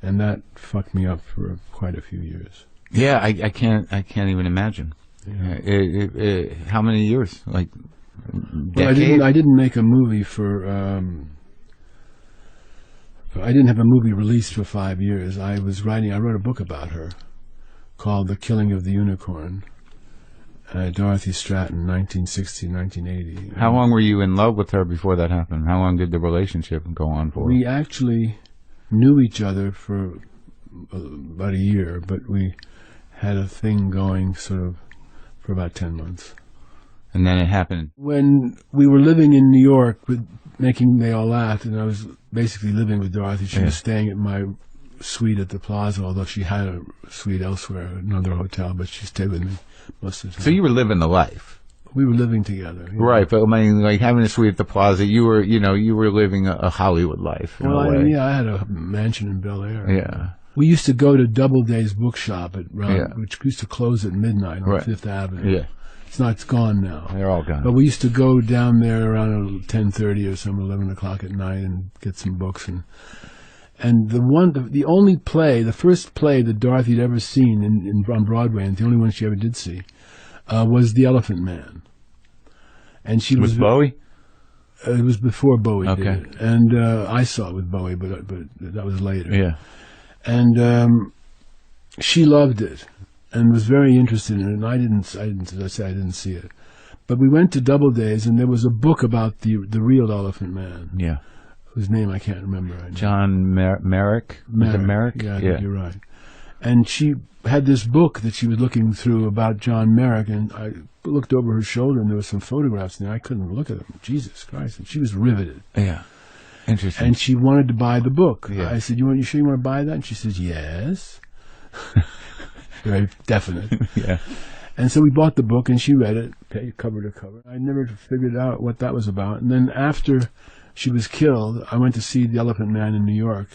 and that fucked me up for quite a few years. Yeah, I can't even imagine. Yeah. How many years? Like well, I didn't make a movie for. I didn't have a movie released for 5 years. I wrote a book about her, called The Killing of the Unicorn. Dorothy Stratton, 1960, 1980. How long were you in love with her before that happened? How long did the relationship go on for? We actually knew each other for about a year, but we had a thing going sort of for about 10 months. And then it happened. When we were living in New York making They All Laughed, and I was basically living with Dorothy, she was staying at my suite at the Plaza, although she had a suite elsewhere, another hotel, but she stayed with me most of the time. So you were living the life. We were living together. Right, but I mean, like having a suite at the Plaza, you were living a Hollywood life in a way. I had a mansion in Bel Air. Yeah. We used to go to Doubleday's bookshop which used to close at midnight on Fifth Avenue. Yeah. It's gone now. They're all gone. But we used to go down there around 10:30 or some 11 o'clock at night and get some books and the only play, the first play that Dorothy had ever seen on Broadway, and the only one she ever did see, was The Elephant Man. And she was Bowie? It was before Bowie Okay. did it. And I saw it with Bowie, but that was later. Yeah. And she loved it and was very interested in it. And I didn't see it. But we went to Doubleday's, and there was a book about the real Elephant Man. Yeah. Whose name I can't remember right now. John Merrick? Was it Merrick? Yeah, I think you're right. And she had this book that she was looking through about John Merrick, and I looked over her shoulder, and there were some photographs in there. I couldn't look at them. Jesus Christ. And she was riveted. Yeah. Interesting. And she wanted to buy the book. Yeah. I said, you sure you want to buy that? And she says, yes. Very definite. Yeah. And so we bought the book, and she read it, cover to cover. I never figured out what that was about. And then after she was killed, I went to see The Elephant Man in New York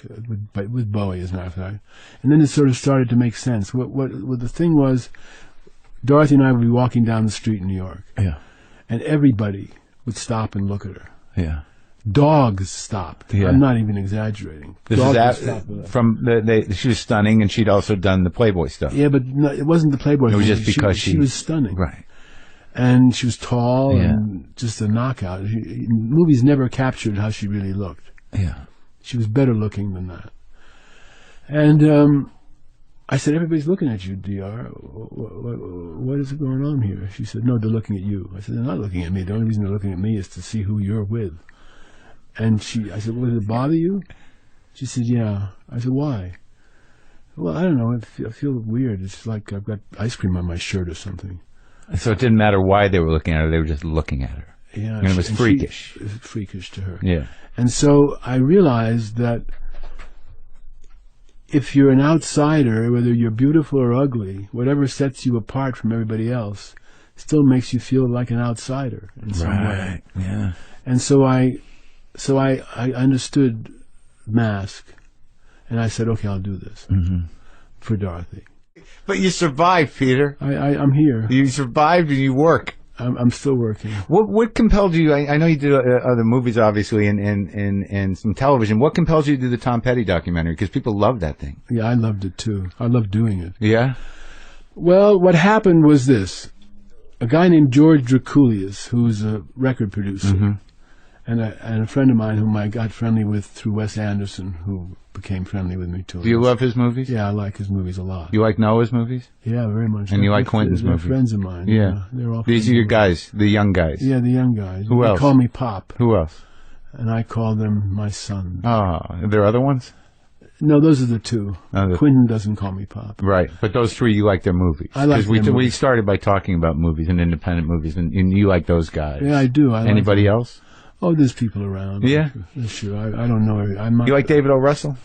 with Bowie, as a matter of fact. And then it sort of started to make sense. What the thing was, Dorothy and I would be walking down the street in New York. Yeah. And everybody would stop and look at her. Yeah. Dogs stopped. Yeah. I'm not even exaggerating. This Dogs is would stop with her. from she was stunning, and she'd also done the Playboy stuff. Yeah, but no, it wasn't the Playboy. It was thing. just because she was stunning. Right. And she was tall Yeah. and just a knockout. Movies never captured how she really looked. Yeah. She was better looking than that. And I said, everybody's looking at you, DR. What is going on here? She said, no, they're looking at you. I said, they're not looking at me. The only reason they're looking at me is to see who you're with. And I said, well, does it bother you? She said, yeah. I said, why? Well, I don't know. I feel weird. It's like I've got ice cream on my shirt or something. So it didn't matter why they were looking at her; they were just looking at her. Yeah, And it was freakish. Freakish to her. Yeah. And so I realized that if you're an outsider, whether you're beautiful or ugly, whatever sets you apart from everybody else still makes you feel like an outsider in some way. Yeah. And so I understood mask, and I said, okay, I'll do this for Dorothy. But you survived, Peter. I'm here. You survived and you work. I'm still working. What compelled you? I know you did other movies, obviously, and some television. What compelled you to do the Tom Petty documentary? Because people love that thing. Yeah, I loved it too. I loved doing it. Yeah? Well, what happened was this. A guy named George Draculius, who's a record producer, and a friend of mine whom I got friendly with through Wes Anderson, who became friendly with me too. Do you love his movies? Yeah, I like his movies a lot. You like Noah's movies? Yeah, very much. And you like Quentin's they're movies? Friends of mine. Yeah. They're all These friends are your of mine. guys, the young guys. Yeah, the young guys. Who else? They call me Pop, Who else? and I call them my son. Oh, are there other ones? No, those are the two. Oh, Quentin doesn't call me Pop. Right, but those three, you like their movies. I like we their we movies. started by talking about movies and independent movies, and you like those guys. Yeah, I do. I like Anybody them. else? Oh, there's people around. Yeah? Sure. I don't know. I'm not, You like David O. Russell?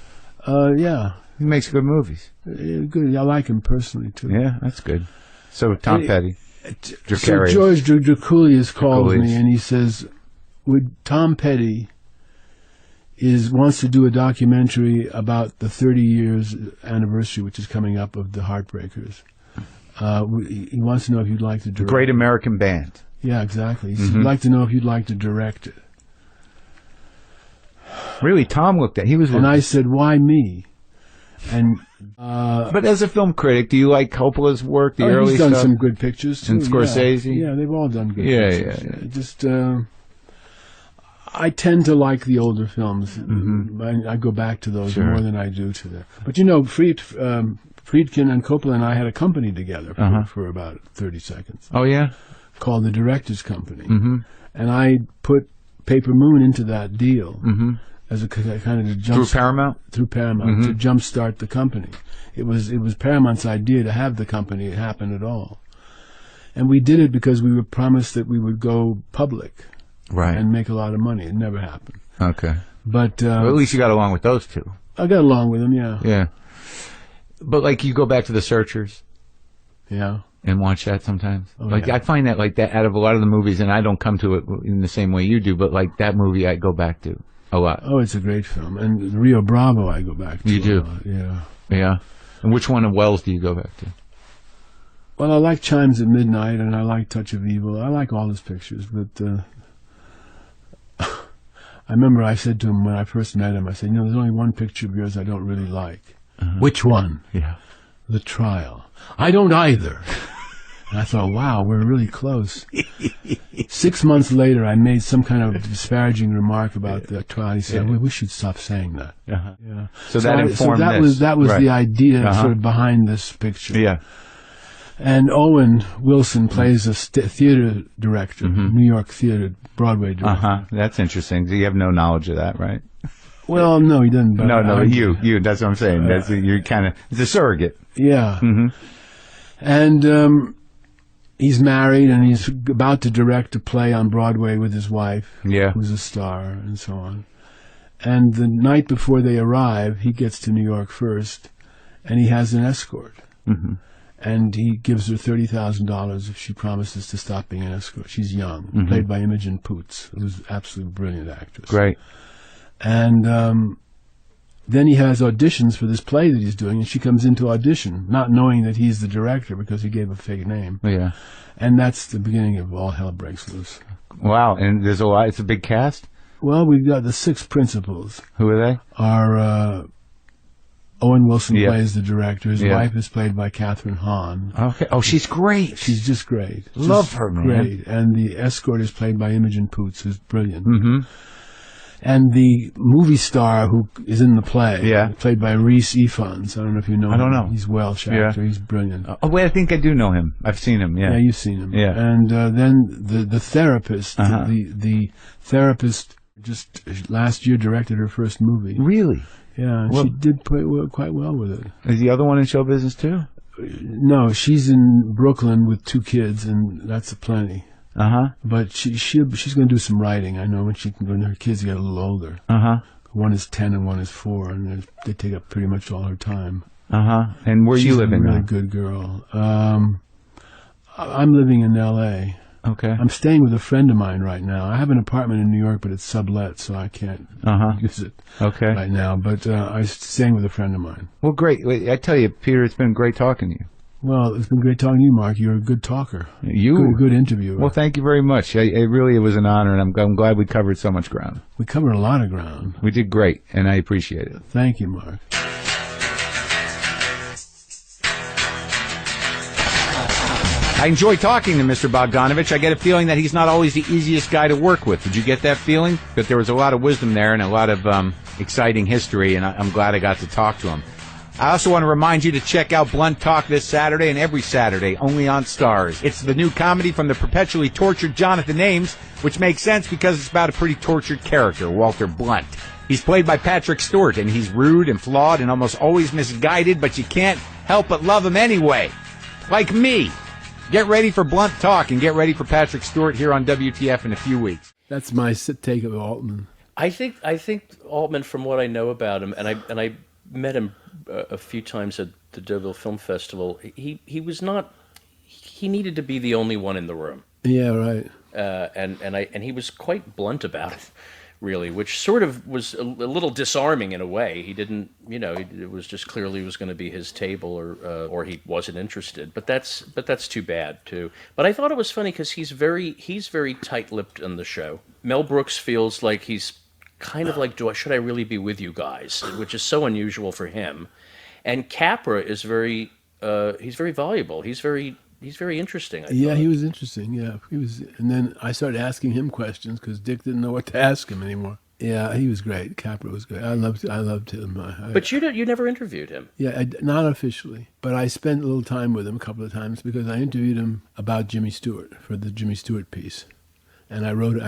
Yeah. He makes good movies. Good. I like him personally, too. Yeah, that's good. So Tom Hey, Petty. So Dracarius. George Draculius calls Draculius. me and he says, "Would Tom Petty wants to do a documentary about the 30 years anniversary, which is coming up, of the Heartbreakers. He wants to know if you'd like to direct. Great American Band. Yeah, exactly. He'd like to know if you'd like to direct it." Really, Tom looked at. He was. And I said, "Why me?" And But as a film critic, do you like Coppola's work, the early he's done stuff? some good pictures too. And Scorsese? Yeah, they've all done good Yeah, pictures. yeah. Just I tend to like the older films. I go back to those Sure. more than I do to them. But you know, Friedkin and Coppola and I had a company together for about 30 seconds Oh yeah. called the Directors Company, and I put Paper Moon into that deal as a kind of a jump Through Paramount. through Paramount to jumpstart the company. It was Paramount's idea to have the company happen at all, and we did it because we were promised that we would go public Right. and make a lot of money. It never happened, Okay. but Well, at least you got along with those two. I got along with them. Yeah, Yeah. But like, you go back to The Searchers yeah. and watch that sometimes. Like, yeah. I find that like that out of a lot of the movies, and I don't come to it in the same way you do. But like that movie, I go back to a lot. Oh, it's a great film, and Rio Bravo I go back to. You do? a lot, yeah. Yeah. And which one of Wells do you go back to? Well, I like Chimes at Midnight, and I like Touch of Evil. I like all his pictures, but I remember I said to him when I first met him, I said, there's only one picture of yours I don't really like. Which one? Yeah. The Trial. I don't either. And I thought, wow, we're really close. 6 months later, I made some kind of disparaging remark about The Trial. He said, we should stop saying that. Uh-huh. Yeah. So that informed this. that was Right. the idea Uh-huh. sort of behind this picture. Yeah. And Owen Wilson plays a theater director, New York theater, Broadway director. Uh-huh. That's interesting. So you have no knowledge of that, right? Well, no, he didn't. But No, you. That's what I'm saying. That's you're kind of, it's a surrogate. Yeah. Mm-hmm. And he's married, and he's about to direct a play on Broadway with his wife, Yeah. who's a star, and so on. And the night before they arrive, he gets to New York first, and he has an escort. Mm-hmm. And he gives her $30,000 if she promises to stop being an escort. She's young, played by Imogen Poots, who's an absolutely brilliant actress. Great. And then he has auditions for this play that he's doing, and she comes into audition, not knowing that he's the director because he gave a fake name. Yeah. And that's the beginning of All Hell Breaks Loose. Wow. And there's a lot. It's a big cast. Well, we've got the 6 principals Who are they? are Owen Wilson Yeah. plays the director. His Yeah. wife is played by Catherine Hahn. Okay. Oh, she's great. She's just great. Love Just her, man. Great. And the escort is played by Imogen Poots, who's brilliant. Mm-hmm. And the movie star who is in the play, Yeah. played by Rhys Ifans. I don't know if you know him. I don't know. He's Welsh Yeah. actor. He's brilliant. Oh, wait, I think I do know him. I've seen him. Yeah. Yeah, you've seen him. Yeah. And then the therapist, Uh-huh. the therapist just last year directed her first movie. Really? Yeah, and Well- she did quite well with it. Is the other one in show business too? No, she's in Brooklyn with 2 kids, and that's plenty. But she's going to do some writing. I know when her kids get a little older. One is 10 and one is 4, and they take up pretty much all her time. And where you living She's a really now? good girl. I'm living in L.A. Okay. I'm staying with a friend of mine right now. I have an apartment in New York, but it's sublet, so I can't use it right now. But I'm staying with a friend of mine. Well, great. Wait, I tell you, Peter, it's been great talking to you. Well, it's been great talking to you, Mark. You're a good talker. Good interviewer. Well, thank you very much. It was an honor, and I'm glad we covered so much ground. We covered a lot of ground. We did great, and I appreciate it. Thank you, Mark. I enjoy talking to Mr. Bogdanovich. I get a feeling that he's not always the easiest guy to work with. Did you get that feeling? But there was a lot of wisdom there and a lot of exciting history, and I'm glad I got to talk to him. I also want to remind you to check out Blunt Talk this Saturday and every Saturday, only on Stars. It's the new comedy from the perpetually tortured Jonathan Ames, which makes sense because it's about a pretty tortured character, Walter Blunt. He's played by Patrick Stewart, and he's rude and flawed and almost always misguided, but you can't help but love him anyway. Like me. Get ready for Blunt Talk and get ready for Patrick Stewart here on WTF in a few weeks. That's my take of Altman. I think Altman, from what I know about him, and I met him a few times at the Deauville Film Festival. He was not. He needed to be the only one in the room. Yeah, right. And he was quite blunt about it, really, which sort of was a little disarming in a way. He didn't, it was just clearly it was going to be his table, or he wasn't interested. But that's too bad too. But I thought it was funny because he's very tight-lipped on the show. Mel Brooks feels like he's kind of like, should I really be with you guys? Which is so unusual for him. And Capra is he's very voluble. He's very interesting. Yeah, he was interesting. Yeah, he was. And then I started asking him questions because Dick didn't know what to ask him anymore. Yeah, he was great. Capra was great. I loved him. But you never interviewed him. Yeah, not officially, but I spent a little time with him a couple of times because I interviewed him about Jimmy Stewart for the Jimmy Stewart piece. And I wrote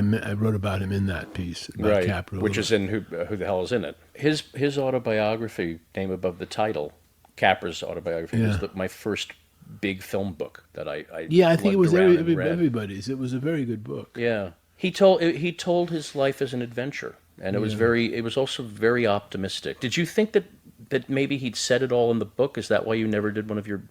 about him in that piece, about Capra. Which is in Who the Hell Is in It. His autobiography, name above the title, Capra's autobiography, was my first big film book that I think it was everybody's. It was a very good book. Yeah. He told his life as an adventure, and it was also very optimistic. Did you think that maybe he'd said it all in the book? Is that why you never did one of your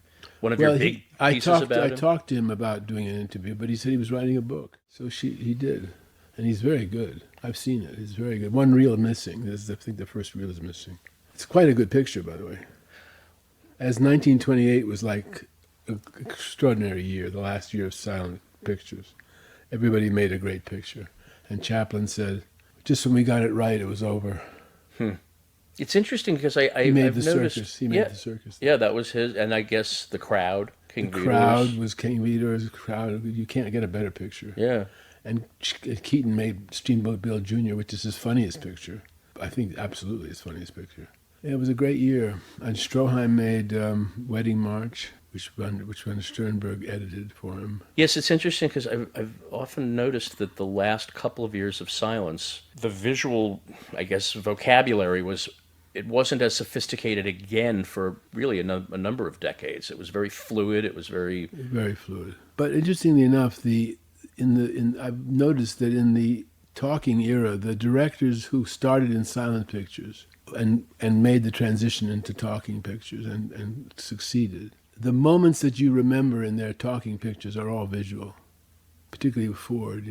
big pieces about him? I talked to him about doing an interview, but he said he was writing a book. So he did. And he's very good. I've seen it. He's very good. One reel missing. I think the first reel is missing. It's quite a good picture, by the way. As 1928 was like an extraordinary year, the last year of silent pictures. Everybody made a great picture. And Chaplin said, just when we got it right, it was over. It's interesting because I've noticed... He made the circus. Yeah, that was his. And I guess the crowd... The crowd was King Vidor's crowd. You can't get a better picture. Yeah. And Keaton made Steamboat Bill Jr., which is his funniest picture. I think absolutely his funniest picture. Yeah, it was a great year. And Stroheim made Wedding March, which Van Sternberg edited for him. Yes, it's interesting because I've often noticed that the last couple of years of silence, the visual, I guess, vocabulary it wasn't as sophisticated again for really a number of decades. It was very fluid. It was very fluid. But interestingly enough, I've noticed that in the talking era, the directors who started in silent pictures and made the transition into talking pictures and succeeded, the moments that you remember in their talking pictures are all visual, particularly with Ford,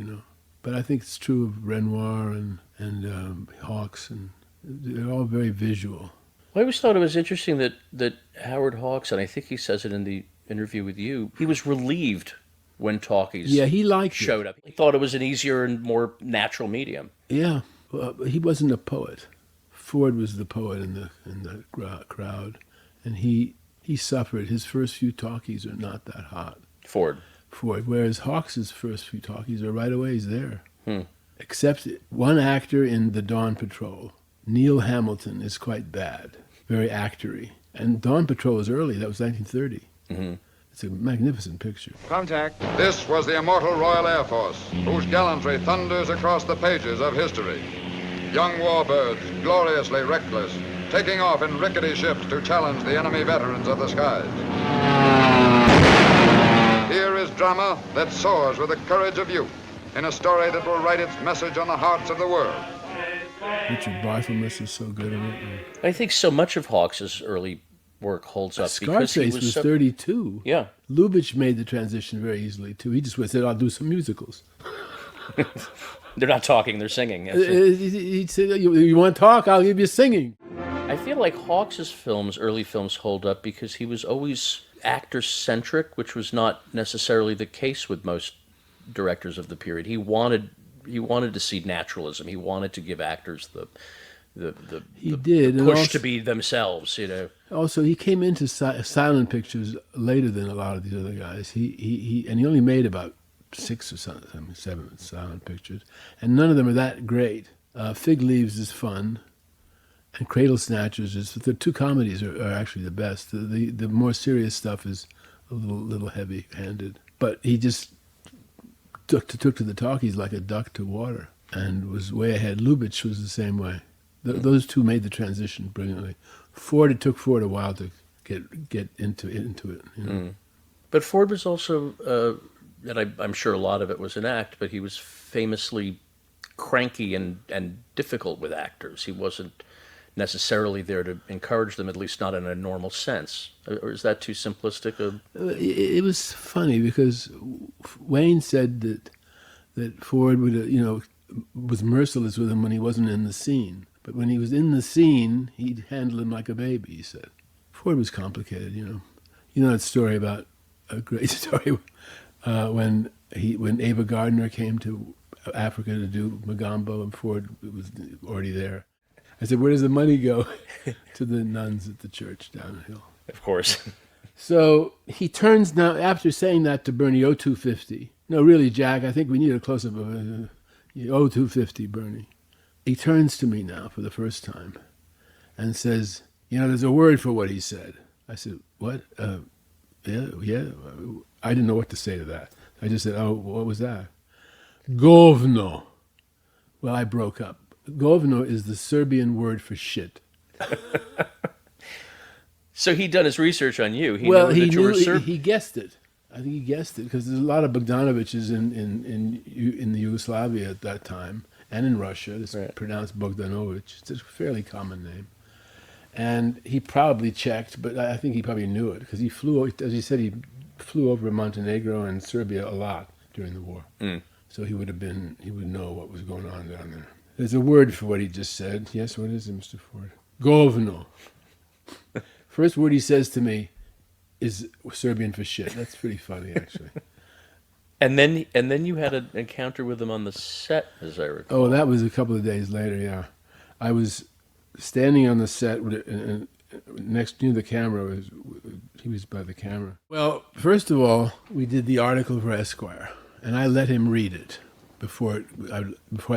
But I think it's true of Renoir and Hawks, and they're all very visual. I always thought it was interesting that Howard Hawks, and I think he says it in the interview with you, he was relieved when talkies showed up. He thought it was an easier and more natural medium. Yeah, well, he wasn't a poet. Ford was the poet in the crowd, and he suffered. His first few talkies are not that hot. Ford, whereas Hawks's first few talkies are right away. He's there. Except one actor in The Dawn Patrol, Neil Hamilton, is quite bad, very actory. And Dawn Patrol was early. That was 1930. Mm-hmm. It's a magnificent picture. Contact. This was the immortal Royal Air Force, whose gallantry thunders across the pages of history. Young warbirds, gloriously reckless, taking off in rickety ships to challenge the enemy veterans of the skies. Here is drama that soars with the courage of youth in a story that will write its message on the hearts of the world. Richard Barthelmess is so good in it. I think so much of Hawks's early work holds up because he Scarface was so, 32. Yeah. Lubitsch made the transition very easily, too. He just said, I'll do some musicals. They're not talking, they're singing. He said, you want to talk? I'll give you singing. I feel like Hawks's films, early films, hold up because he was always actor-centric, which was not necessarily the case with most directors of the period. He wanted to see naturalism. He wanted to give actors the push to be themselves, you know. Also, he came into silent pictures later than a lot of these other guys. He only made about 6 or 7 silent pictures, and none of them are that great. Fig Leaves is fun, and Cradle Snatchers is. The two comedies are actually the best. The more serious stuff is a little heavy-handed, but he just took to the talkies like a duck to water, and was way ahead. Lubitsch was the same way. Those two made the transition brilliantly. It took Ford a while to get into it. You know? But Ford was also, and I'm sure a lot of it was an act, but he was famously cranky and difficult with actors. He wasn't necessarily there to encourage them, at least not in a normal sense. Or is that too simplistic? It was funny because Wayne said that Ford would, was merciless with him when he wasn't in the scene. But when he was in the scene, he'd handle him like a baby, he said. Ford was complicated, You know that story about, a great story, when Ava Gardner came to Africa to do Magambo, and Ford was already there. I said, where does the money go? To the nuns at the church down the hill. Of course. So he turns now, after saying that to Bernie, 0250. No, really, Jack, I think we need a close-up of 0250, Bernie. He turns to me now for the first time and says, there's a word for what he said. I said, what? Yeah. I didn't know what to say to that. I just said, what was that? Govno. Well, I broke up. Govno is the Serbian word for shit. So he'd done his research on you. He guessed it. I think he guessed it because there's a lot of Bogdanoviches in the Yugoslavia at that time, and in Russia. It's pronounced Bogdanovich. It's a fairly common name. And he probably checked, but I think he probably knew it because he flew, as he said, he flew over Montenegro and Serbia a lot during the war. So he would know what was going on down there. There's a word for what he just said. Yes, what is it, Mr. Ford? Govno. First word he says to me is Serbian for shit. That's pretty funny, actually. And then you had an encounter with him on the set, as I recall. Oh, that was a couple of days later, yeah. I was standing on the set next to the camera. He was by the camera. Well, first of all, we did the article for Esquire, and I let him read it. Before I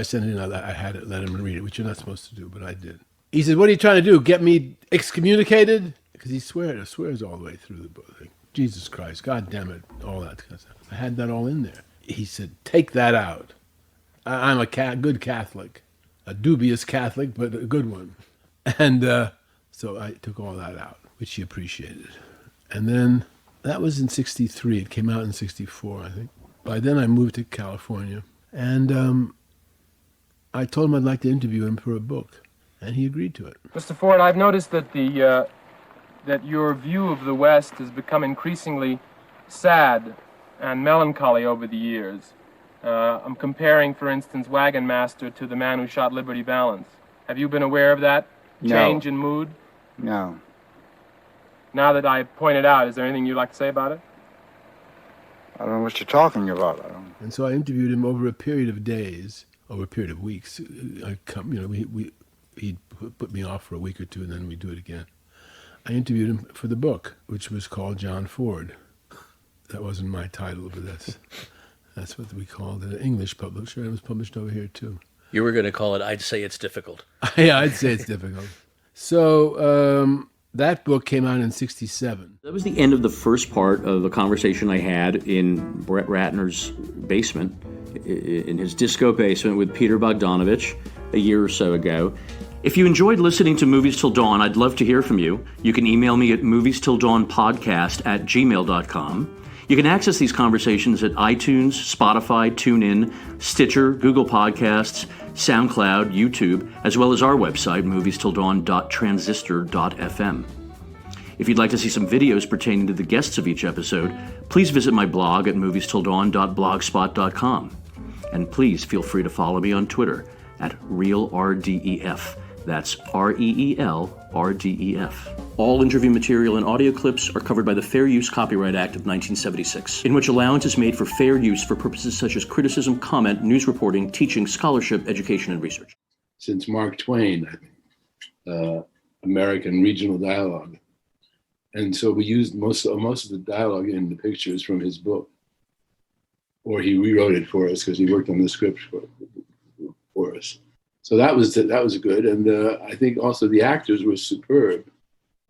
sent it in, I had to let him read it, which you're not supposed to do, but I did. He said, what are you trying to do, get me excommunicated? Because he swears all the way through the book. Like, Jesus Christ, God damn it, all that kind of stuff. I had that all in there. He said, take that out. I'm a good Catholic, a dubious Catholic, but a good one. And so I took all that out, which he appreciated. And then that was in 1963. It came out in 1964, I think. By then I moved to California. And I told him I'd like to interview him for a book. And he agreed to it. Mr. Ford, I've noticed that that your view of the West has become increasingly sad and melancholy over the years. I'm comparing, for instance, Wagon Master to The Man Who Shot Liberty Valance. Have you been aware of that change in mood? No. Now that I pointed out, is there anything you'd like to say about it? I don't know what you're talking about. And so I interviewed him over a period of days, over a period of weeks. He'd put me off for a week or two, and then we'd do it again. I interviewed him for the book, which was called John Ford. That wasn't my title, but that's what we called it. An English publisher. It was published over here, too. You were going to call it, I'd Say It's Difficult. Yeah, I'd say it's difficult. So that book came out in 1967. That was the end of the first part of a conversation I had in Brett Ratner's basement, in his disco basement with Peter Bogdanovich a year or so ago. If you enjoyed listening to Movies Till Dawn, I'd love to hear from you. You can email me at moviestilldawnpodcast@gmail.com. You can access these conversations at iTunes, Spotify, TuneIn, Stitcher, Google Podcasts, SoundCloud, YouTube, as well as our website, moviestilldawn.transistor.fm. If you'd like to see some videos pertaining to the guests of each episode, please visit my blog at moviestilldawn.blogspot.com. And please feel free to follow me on Twitter at ReelRDEF. That's REELRDEF. All interview material and audio clips are covered by the Fair Use Copyright Act of 1976, in which allowance is made for fair use for purposes such as criticism, comment, news reporting, teaching, scholarship, education, and research. Since Mark Twain, I think, American regional dialogue. And so we used most of the dialogue in the pictures from his book. Or he rewrote it for us because he worked on the script for us. So that was good. And I think also the actors were superb.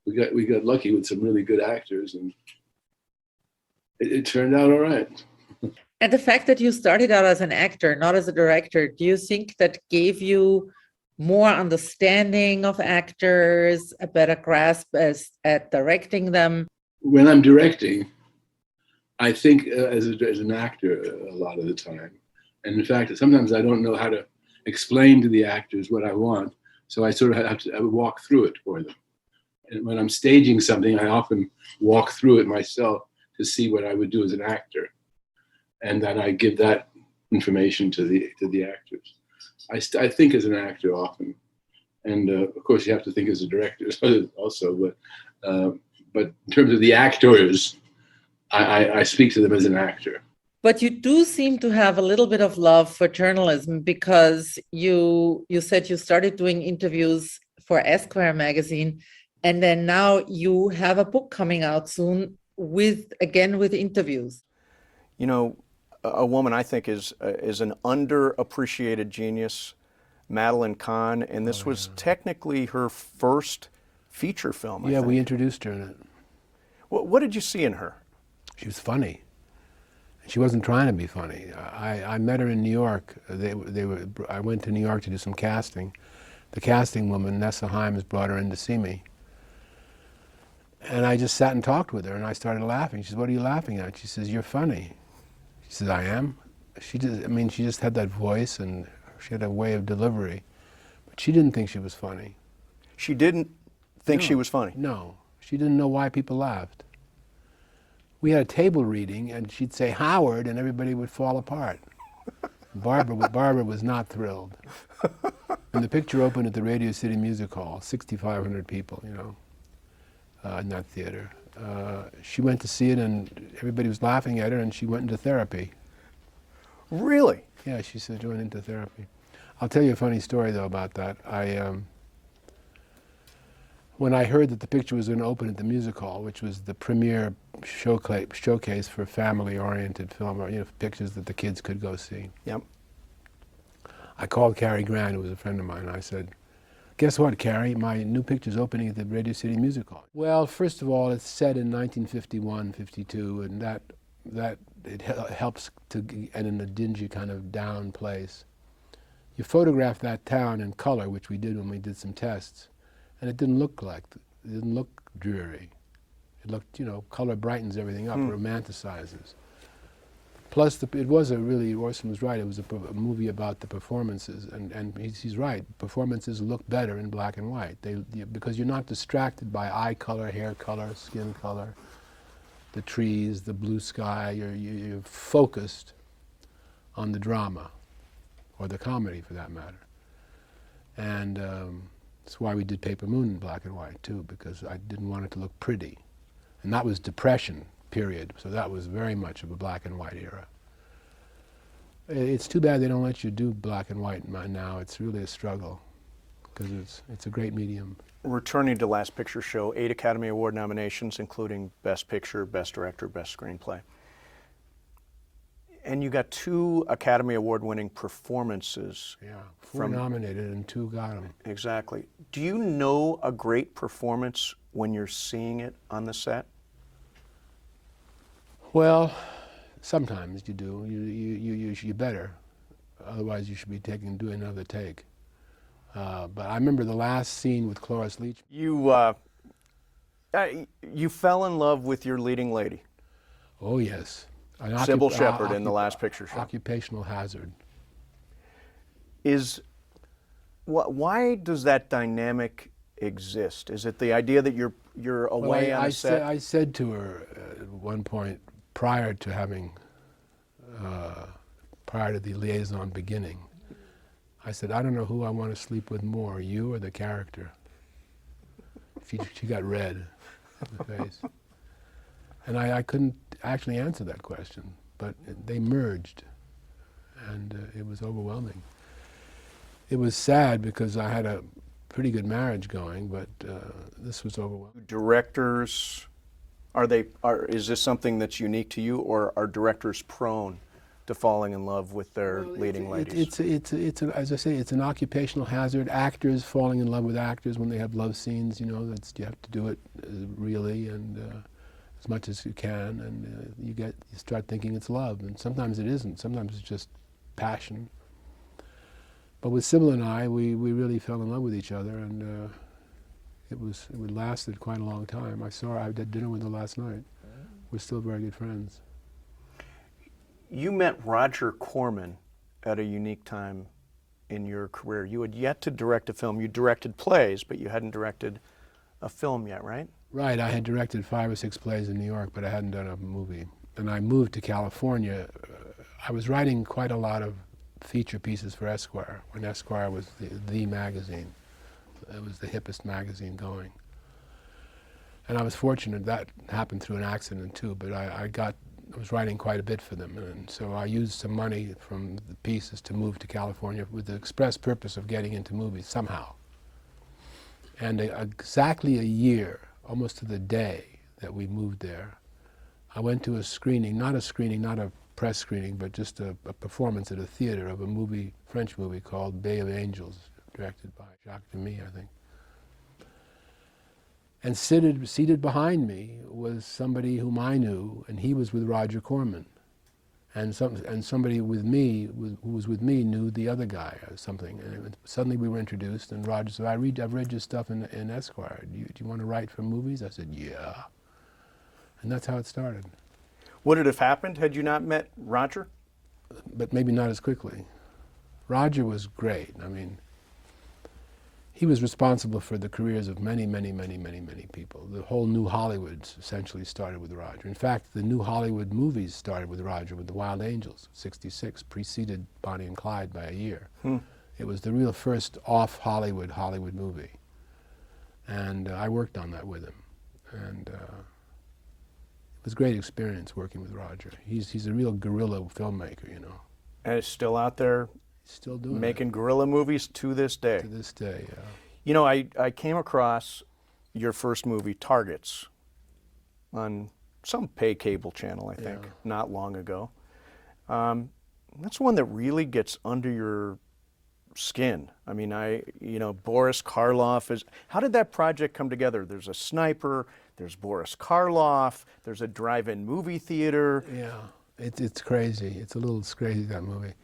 We got lucky with some really good actors, and it turned out all right. And the fact that you started out as an actor, not as a director, do you think that gave you more understanding of actors, a better grasp at directing them? When I'm directing, I think as an actor a lot of the time. And in fact, sometimes I don't know how to explain to the actors what I want, so I sort of have to walk through it for them. And when I'm staging something, I often walk through it myself to see what I would do as an actor. And then I give that information to the actors. I think as an actor often, and of course you have to think as a director also. But in terms of the actors, I speak to them as an actor. But you do seem to have a little bit of love for journalism, because you said you started doing interviews for Esquire magazine, and then now you have a book coming out soon with interviews. You know, a woman I think is an underappreciated genius, Madeline Kahn, and this was technically her first feature film. I think. We introduced her in it. What did you see in her? She was funny. She wasn't trying to be funny. I met her in New York. I went to New York to do some casting. The casting woman, Nessa Himes, brought her in to see me. And I just sat and talked with her, and I started laughing. She says, "What are you laughing at?" She says, "You're funny." She says, "I am?" She just had that voice, and she had a way of delivery. But she didn't think she was funny. She didn't think she was funny? No. She didn't know why people laughed. We had a table reading, and she'd say, "Howard," and everybody would fall apart. Barbara was not thrilled. And the picture opened at the Radio City Music Hall, 6,500 people, in that theater. She went to see it, and everybody was laughing at her, and she went into therapy. Really? Yeah, she said she went into therapy. I'll tell you a funny story, though, about that. When I heard that the picture was going to open at the Music Hall, which was the premier showcase for family-oriented film, or pictures that the kids could go see. Yep. I called Cary Grant, who was a friend of mine, and I said, "Guess what, Cary? My new picture's opening at the Radio City Music Hall." Well, first of all, it's set in 1951, 52, and that it helps and in a dingy kind of down place. You photograph that town in color, which we did when we did some tests, and it didn't look dreary. It looked, color brightens everything up, romanticizes. Plus, it was Orson was right, it was a movie about the performances, and he's right, performances look better in black and white, because you're not distracted by eye color, hair color, skin color, the trees, the blue sky, you're focused on the drama, or the comedy for that matter. And that's why we did Paper Moon in black and white too, because I didn't want it to look pretty. And that was Depression period, so that was very much of a black and white era. It's too bad they don't let you do black and white now. It's really a struggle, because it's a great medium. Returning to Last Picture Show, 8 Academy Award nominations, including Best Picture, Best Director, Best Screenplay. And you got 2 Academy Award-winning performances. Yeah, 4 nominated and 2 got them. Exactly. Do you know a great performance when you're seeing it on the set? Well, sometimes you do. You better. Otherwise, you should be doing another take. But I remember the last scene with Cloris Leachman. You fell in love with your leading lady. Oh, yes. Sybil Shepherd in The Last Picture Show. Occupational hazard. Why does that dynamic exist? Is it the idea that you're away on a set? I said to her at one point, prior to the liaison beginning, I said, I don't know who I want to sleep with more, you or the character. She got red in the face. And I couldn't actually answer that question, but they merged, and it was overwhelming. It was sad because I had a pretty good marriage going, but this was overwhelming. Directors, is this something that's unique to you, or are directors prone to falling in love with their leading ladies? As I say, it's an occupational hazard. Actors falling in love with actors when they have love scenes, you have to do it really and as much as you can, and you start thinking it's love, and sometimes it isn't. Sometimes it's just passion. But with Sybil and I, we really fell in love with each other, and it lasted quite a long time. I did dinner with her last night. We're still very good friends. You met Roger Corman at a unique time in your career. You had yet to direct a film. You directed plays, but you hadn't directed a film yet, right? Right. I had directed 5 or 6 plays in New York, but I hadn't done a movie. And I moved to California. I was writing quite a lot of feature pieces for Esquire, when Esquire was the magazine. It was the hippest magazine going. And I was fortunate that happened through an accident too, but I was writing quite a bit for them, and so I used some money from the pieces to move to California with the express purpose of getting into movies somehow. And exactly a year, almost to the day that we moved there, I went to a screening, not a press screening, but just a performance at a theater of a French movie called Bay of Angels, directed by Jacques Demy, I think. And seated behind me was somebody whom I knew, and he was with Roger Corman. And somebody with me, who was with me, knew the other guy or something. And suddenly we were introduced, and Roger said, I've read your stuff in Esquire. Do you want to write for movies? I said, yeah. And that's how it started. Would it have happened had you not met Roger? But maybe not as quickly. Roger was great. I mean, he was responsible for the careers of many, many, many, many, many people. The whole New Hollywood essentially started with Roger. In fact, the New Hollywood movies started with Roger, with The Wild Angels, '66, preceded Bonnie and Clyde by a year. It was the real first off-Hollywood movie. And I worked on that with him. And it was a great experience working with Roger. He's a real guerrilla filmmaker, And is still out there still doing making guerrilla movies to this day. To this day, yeah. You know, I came across your first movie, Targets, on some pay cable channel, I think, not long ago. That's one that really gets under your skin. I mean, Boris Karloff is. How did that project come together? There's a sniper. There's Boris Karloff. There's a drive-in movie theater. Yeah, it's crazy. It's a little crazy, that movie.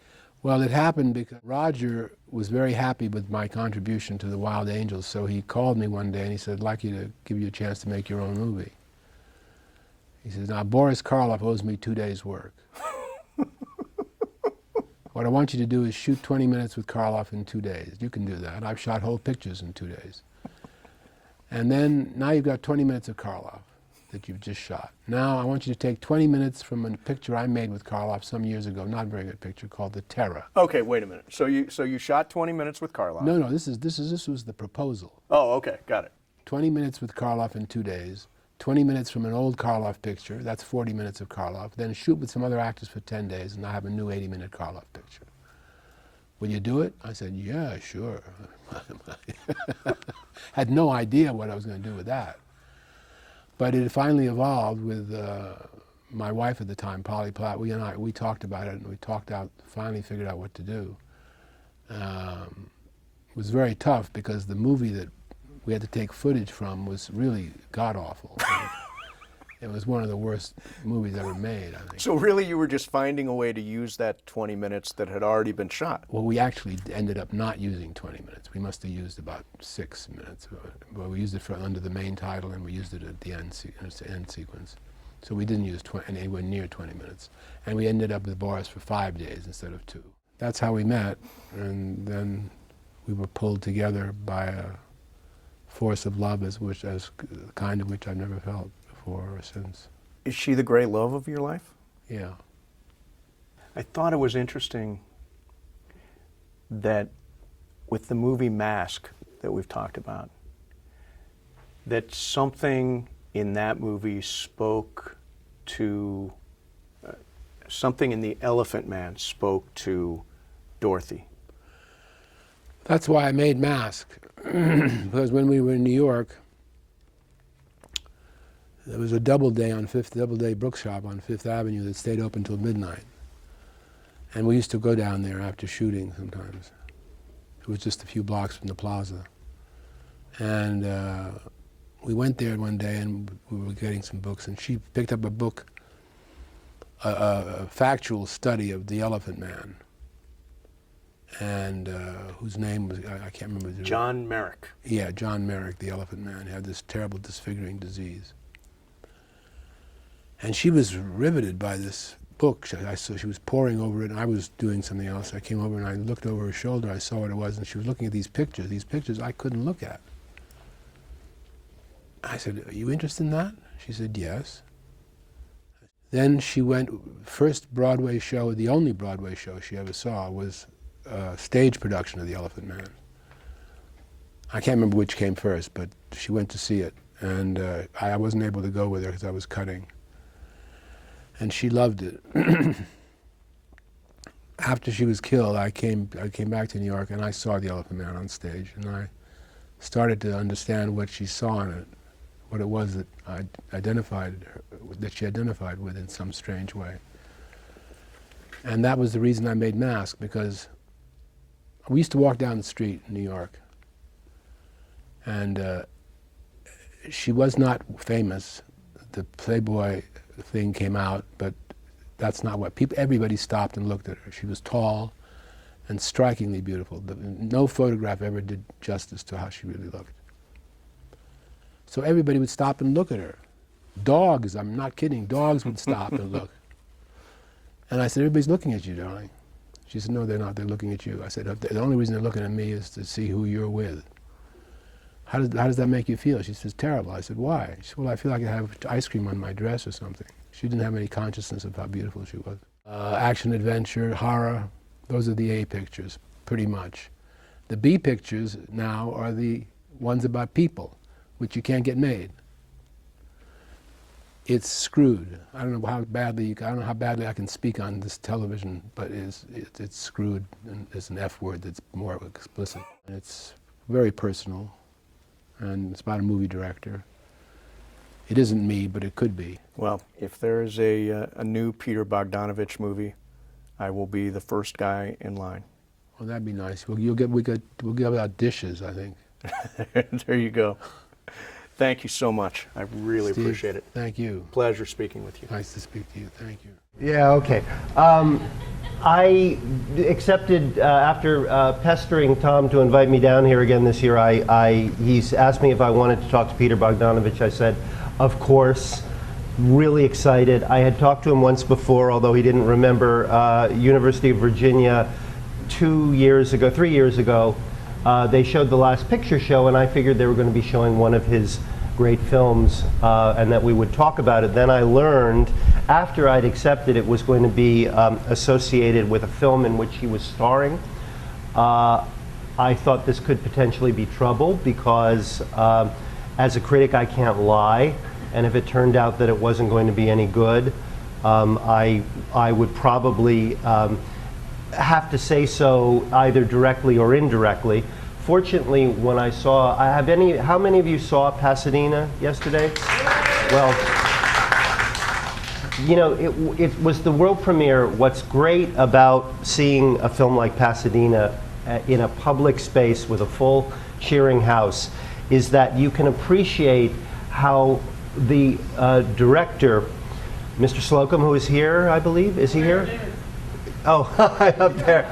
Well, it happened because Roger was very happy with my contribution to The Wild Angels, so he called me one day and he said, I'd like you to give you a chance to make your own movie. He says, now Boris Karloff owes me 2 days' work. What I want you to do is shoot 20 minutes with Karloff in 2 days. You can do that. I've shot whole pictures in 2 days. And then, now you've got 20 minutes of Karloff that you've just shot. Now I want you to take 20 minutes from a picture I made with Karloff some years ago, not a very good picture, called The Terror. Okay, wait a minute. So you shot 20 minutes with Karloff? No, this was the proposal. Oh, okay, got it. 20 minutes with Karloff in 2 days, 20 minutes from an old Karloff picture, that's 40 minutes of Karloff, then shoot with some other actors for 10 days, and I have a new 80-minute Karloff picture. Will you do it? I said, yeah, sure. Had no idea what I was going to do with that. But it finally evolved with my wife at the time, Polly Platt. We talked about it, and we finally figured out what to do. It was very tough because the movie that we had to take footage from was really god-awful. It was one of the worst movies ever made, I think. So really you were just finding a way to use that 20 minutes that had already been shot? Well, we actually ended up not using 20 minutes. We must have used about 6 minutes. But we used it under the main title, and we used it at the end sequence. So we didn't use anywhere near 20 minutes. And we ended up with bars for 5 days instead of 2. That's how we met, and then we were pulled together by a force of love as kind of which I've never felt before or since. Is she the great love of your life? Yeah. I thought it was interesting that with the movie Mask that we've talked about, that something in that movie spoke to, something in The Elephant Man spoke to Dorothy. That's why I made Mask, because when we were in New York, there was a Doubleday bookshop on Fifth Avenue that stayed open till midnight. And we used to go down there after shooting sometimes. It was just a few blocks from the plaza. And we went there one day and we were getting some books, and she picked up a book, a factual study of the Elephant Man, and whose name was, I can't remember. John Merrick. Yeah, John Merrick, the Elephant Man, had this terrible disfiguring disease. And she was riveted by this book. So she was poring over it, and I was doing something else. I came over and I looked over her shoulder. I saw what it was, and she was looking at these pictures I couldn't look at. I said, "Are you interested in that?" She said, "Yes." Then she went, first Broadway show, the only Broadway show she ever saw was a stage production of The Elephant Man. I can't remember which came first, but she went to see it, and I wasn't able to go with her because I was cutting. And she loved it. After she was killed, I came back to New York, and I saw The Elephant Man on stage, and I started to understand what she saw in it, what it was that she identified with in some strange way. And that was the reason I made Mask, because we used to walk down the street in New York, and she was not famous. The Playboy thing came out, but that's not what everybody stopped and looked at her. She was tall and strikingly beautiful. No photograph ever did justice to how she really looked. So everybody would stop and look at her. Dogs, I'm not kidding, dogs would stop and look. And I said, "Everybody's looking at you, darling." She said, "No, they're not, they're looking at you." I said, "The only reason they're looking at me is to see who you're with." How does that make you feel? She says, "Terrible." I said, "Why?" She said, "Well, I feel like I have ice cream on my dress or something." She didn't have any consciousness of how beautiful she was. Action, adventure, horror, those are the A pictures, pretty much. The B pictures now are the ones about people, which you can't get made. It's screwed. I don't know how badly I can speak on this television, but it's screwed, and it's an F word that's more explicit. It's very personal, and it's about a movie director. It isn't me, but it could be. Well, if there is a new Peter Bogdanovich movie, I will be the first guy in line. Well, that'd be nice. We'll give out dishes, I think. There you go. Thank you so much. I really Steve, appreciate it. Thank you. Pleasure speaking with you. Nice to speak to you. Thank you. Yeah, okay. I accepted, after pestering Tom to invite me down here again this year, he's asked me if I wanted to talk to Peter Bogdanovich. I said, of course. Really excited. I had talked to him once before, although he didn't remember. University of Virginia, 3 years ago, they showed the Last Picture Show, and I figured they were going to be showing one of his great films and that we would talk about it. Then I learned, after I'd accepted, it was going to be associated with a film in which he was starring. I thought this could potentially be trouble because as a critic I can't lie, and if it turned out that it wasn't going to be any good, I would probably have to say so either directly or indirectly. Fortunately, when I saw, how many of you saw Pasadena yesterday? Well, you know, it was the world premiere. What's great about seeing a film like Pasadena in a public space with a full cheering house is that you can appreciate how the director, Mr. Slocum, who is here, I believe, is he here? Oh, up there.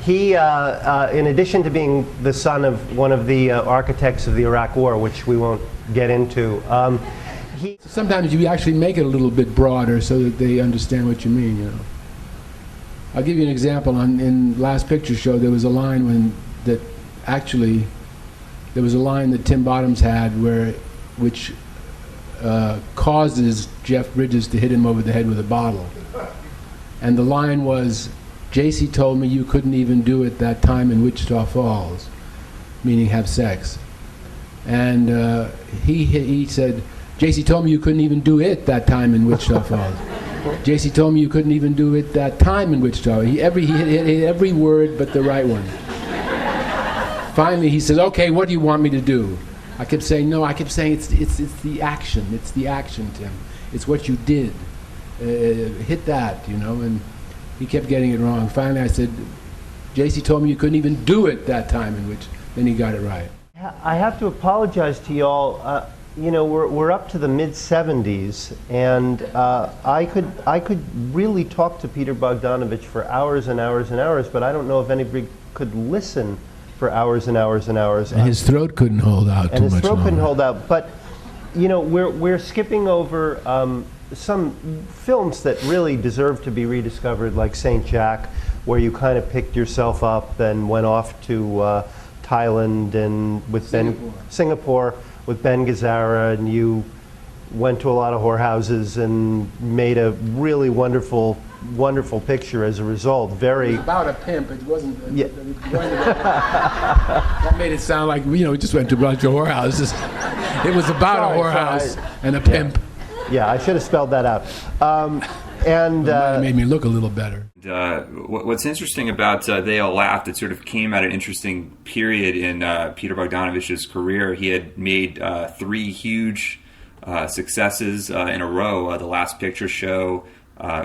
He, in addition to being the son of one of the architects of the Iraq War, which we won't get into, Sometimes you actually make it a little bit broader so that they understand what you mean, you know. I'll give you an example. In Last Picture Show, there was a line there was a line that Tim Bottoms had which causes Jeff Bridges to hit him over the head with a bottle. And the line was, "JC told me you couldn't even do it that time in Wichita Falls," meaning have sex. And he said, "JC told me you couldn't even do it that time in Wichita Falls." JC told me you couldn't even do it that time in Wichita. He hit every word but the right one. Finally, he says, "Okay, what do you want me to do?" I kept saying, "No." I kept saying, "It's the action. It's the action, Tim. It's what you did. Hit that, you know." And he kept getting it wrong. Finally, I said, "JC told me you couldn't even do it that time in which." Then he got it right. I have to apologize to y'all. You know, we're up to the mid-70s, and I could really talk to Peter Bogdanovich for hours and hours and hours, but I don't know if anybody could listen for hours and hours and hours. And his throat couldn't hold out too much And his throat longer. couldn't hold out. But, you know, we're skipping over some films that really deserve to be rediscovered, like St. Jack, where you kind of picked yourself up and went off to Thailand and with Singapore with Ben Gazzara, and you went to a lot of whorehouses and made a really wonderful picture as a result. It was about a pimp. It wasn't. Yeah. That made it sound like, you know, we just went to a bunch of whorehouses. It was about a whorehouse and a pimp. Yeah, I should have spelled that out. And it made me look a little better. What's interesting about They All Laughed, it sort of came at an interesting period in Peter Bogdanovich's career. He had made 3 huge successes in a row, The Last Picture Show,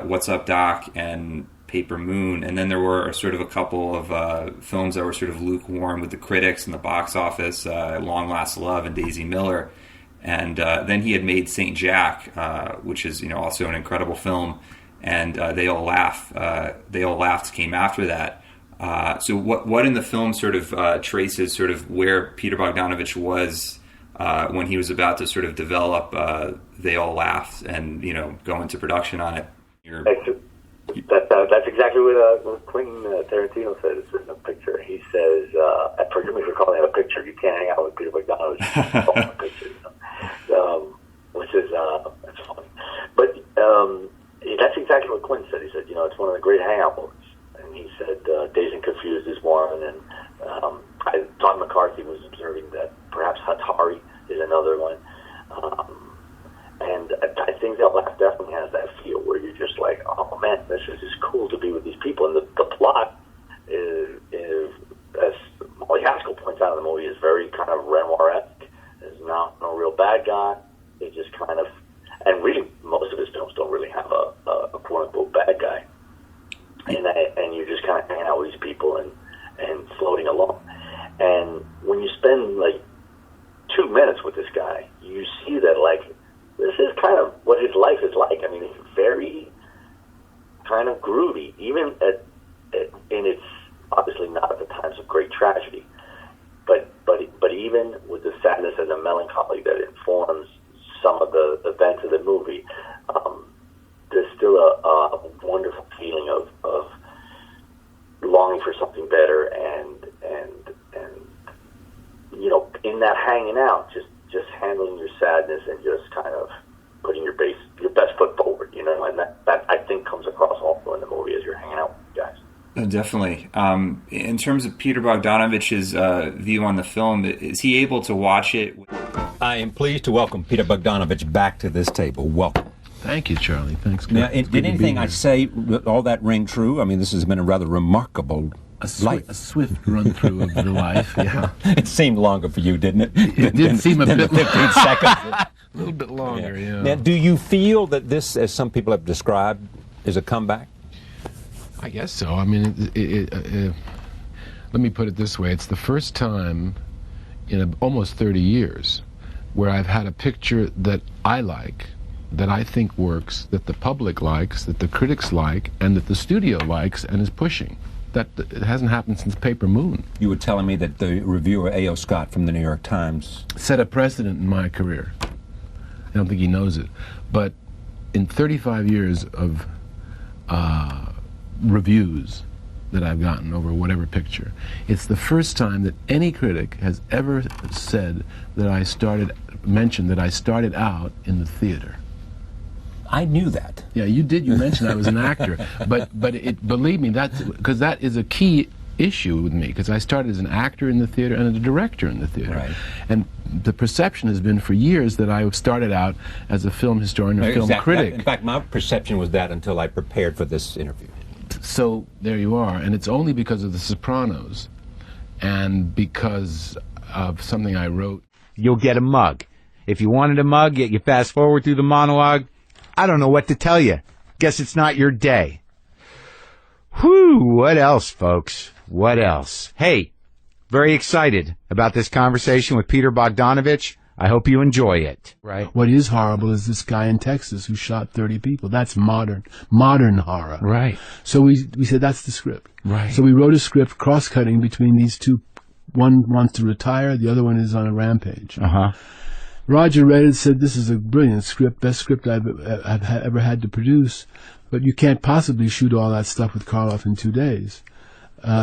What's Up, Doc, and Paper Moon. And then there were sort of a couple of films that were sort of lukewarm with the critics and the box office, Long Last Love and Daisy Miller. And then he had made St. Jack, which is, you know, also an incredible film. And They All Laughed came after that. So what in the film sort of traces sort of where Peter Bogdanovich was when he was about to sort of develop They All Laughed and, you know, go into production on it? That's exactly what Quentin Tarantino says in the picture. He says, "Forgive me for calling it a picture. You can't hang out with Peter Bogdanovich." A picture, you know? Which is that's funny, but that's exactly what Quentin said. He said, "You know, it's one of the great hangout movies." And he said, "Dazed and Confused" is one, and Todd McCarthy was observing that perhaps Hatari is another one. And I think that Laugh definitely has that feel where you're just like, "Oh man, this is just cool to be with these people." And the plot is, as Molly Haskell points out in the movie, is very kind of Renoir-esque. There's no real bad guy. They just kind of, and really most of his films don't really have a quote-unquote bad guy. And you're just kind of hanging out with these people and floating along. And when you spend like 2 minutes with this guy, you see that like, this is kind of what his life is like. I mean, it's very kind of groovy, even and it's obviously not at the times of great tragedy, but even with the sadness and the melancholy that informs some of the events of the movie, there's still a wonderful feeling of longing for something better, and you know, in that hanging out, just handling your sadness and just kind of putting your best foot forward, you know, and that I think comes across also in the movie as you're hanging out with you guys. Definitely. In terms of Peter Bogdanovich's view on the film, is he able to watch it? I am pleased to welcome Peter Bogdanovich back to this table. Welcome. Thank you, Charlie. Thanks. Now, did anything I say, all that ring true? I mean, this has been a rather remarkable life. A swift run-through of the life, yeah. It seemed longer for you, didn't it? It did seem a bit 15 seconds. A little bit longer, yeah. Now, do you feel that this, as some people have described, is a comeback? I guess so. I mean, let me put it this way. It's the first time in almost 30 years where I've had a picture that I like, that I think works, that the public likes, that the critics like, and that the studio likes and is pushing. That it hasn't happened since Paper Moon. You were telling me that the reviewer A.O. Scott from the New York Times set a precedent in my career. I don't think he knows it. But in 35 years of reviews that I've gotten over whatever picture, it's the first time that any critic has ever said that mentioned that I started out in the theater. I knew that. Yeah, you did. You mentioned I was an actor, but believe me, because that is a key issue with me, because I started as an actor in the theater and as a director in the theater. Right. And the perception has been for years that I started out as a film historian or film critic. In fact, my perception was that until I prepared for this interview. So there you are, and it's only because of The Sopranos and because of something I wrote. You'll get a mug. If you wanted a mug, yet you fast forward through the monologue, I don't know what to tell you. Guess it's not your day. Whew, what else, folks? What else? Hey, very excited about this conversation with Peter Bogdanovich. I hope you enjoy it. Right. What is horrible is this guy in Texas who shot 30 people. That's modern horror. Right. So we said that's the script. Right. So we wrote a script cross-cutting between these two. One wants to retire, the other one is on a rampage. Uh-huh. Roger read it and said, "This is a brilliant script, best script I've ever had to produce, but you can't possibly shoot all that stuff with Karloff in 2 days.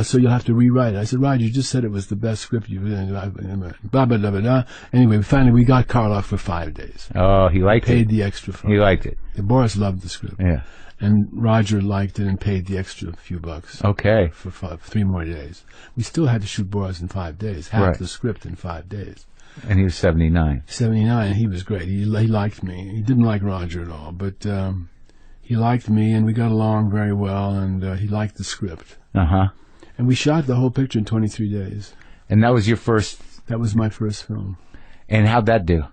So you'll have to rewrite it." I said, "Roger, you just said it was the best script you've blah, blah, blah, blah, blah." Anyway, finally we got Karloff for 5 days. Oh, he liked it. Paid the extra for it. He liked it. Boris loved the script. Yeah. And Roger liked it and paid the extra few bucks. Okay. For 3 more days. We still had to shoot Boris in 5 days, half the script in 5 days. And he was 79. 79, he was great. He liked me. He didn't like Roger at all, but he liked me, and we got along very well, and he liked the script. Uh-huh. And we shot the whole picture in 23 days. And that was your first? That was my first film. And how'd that do?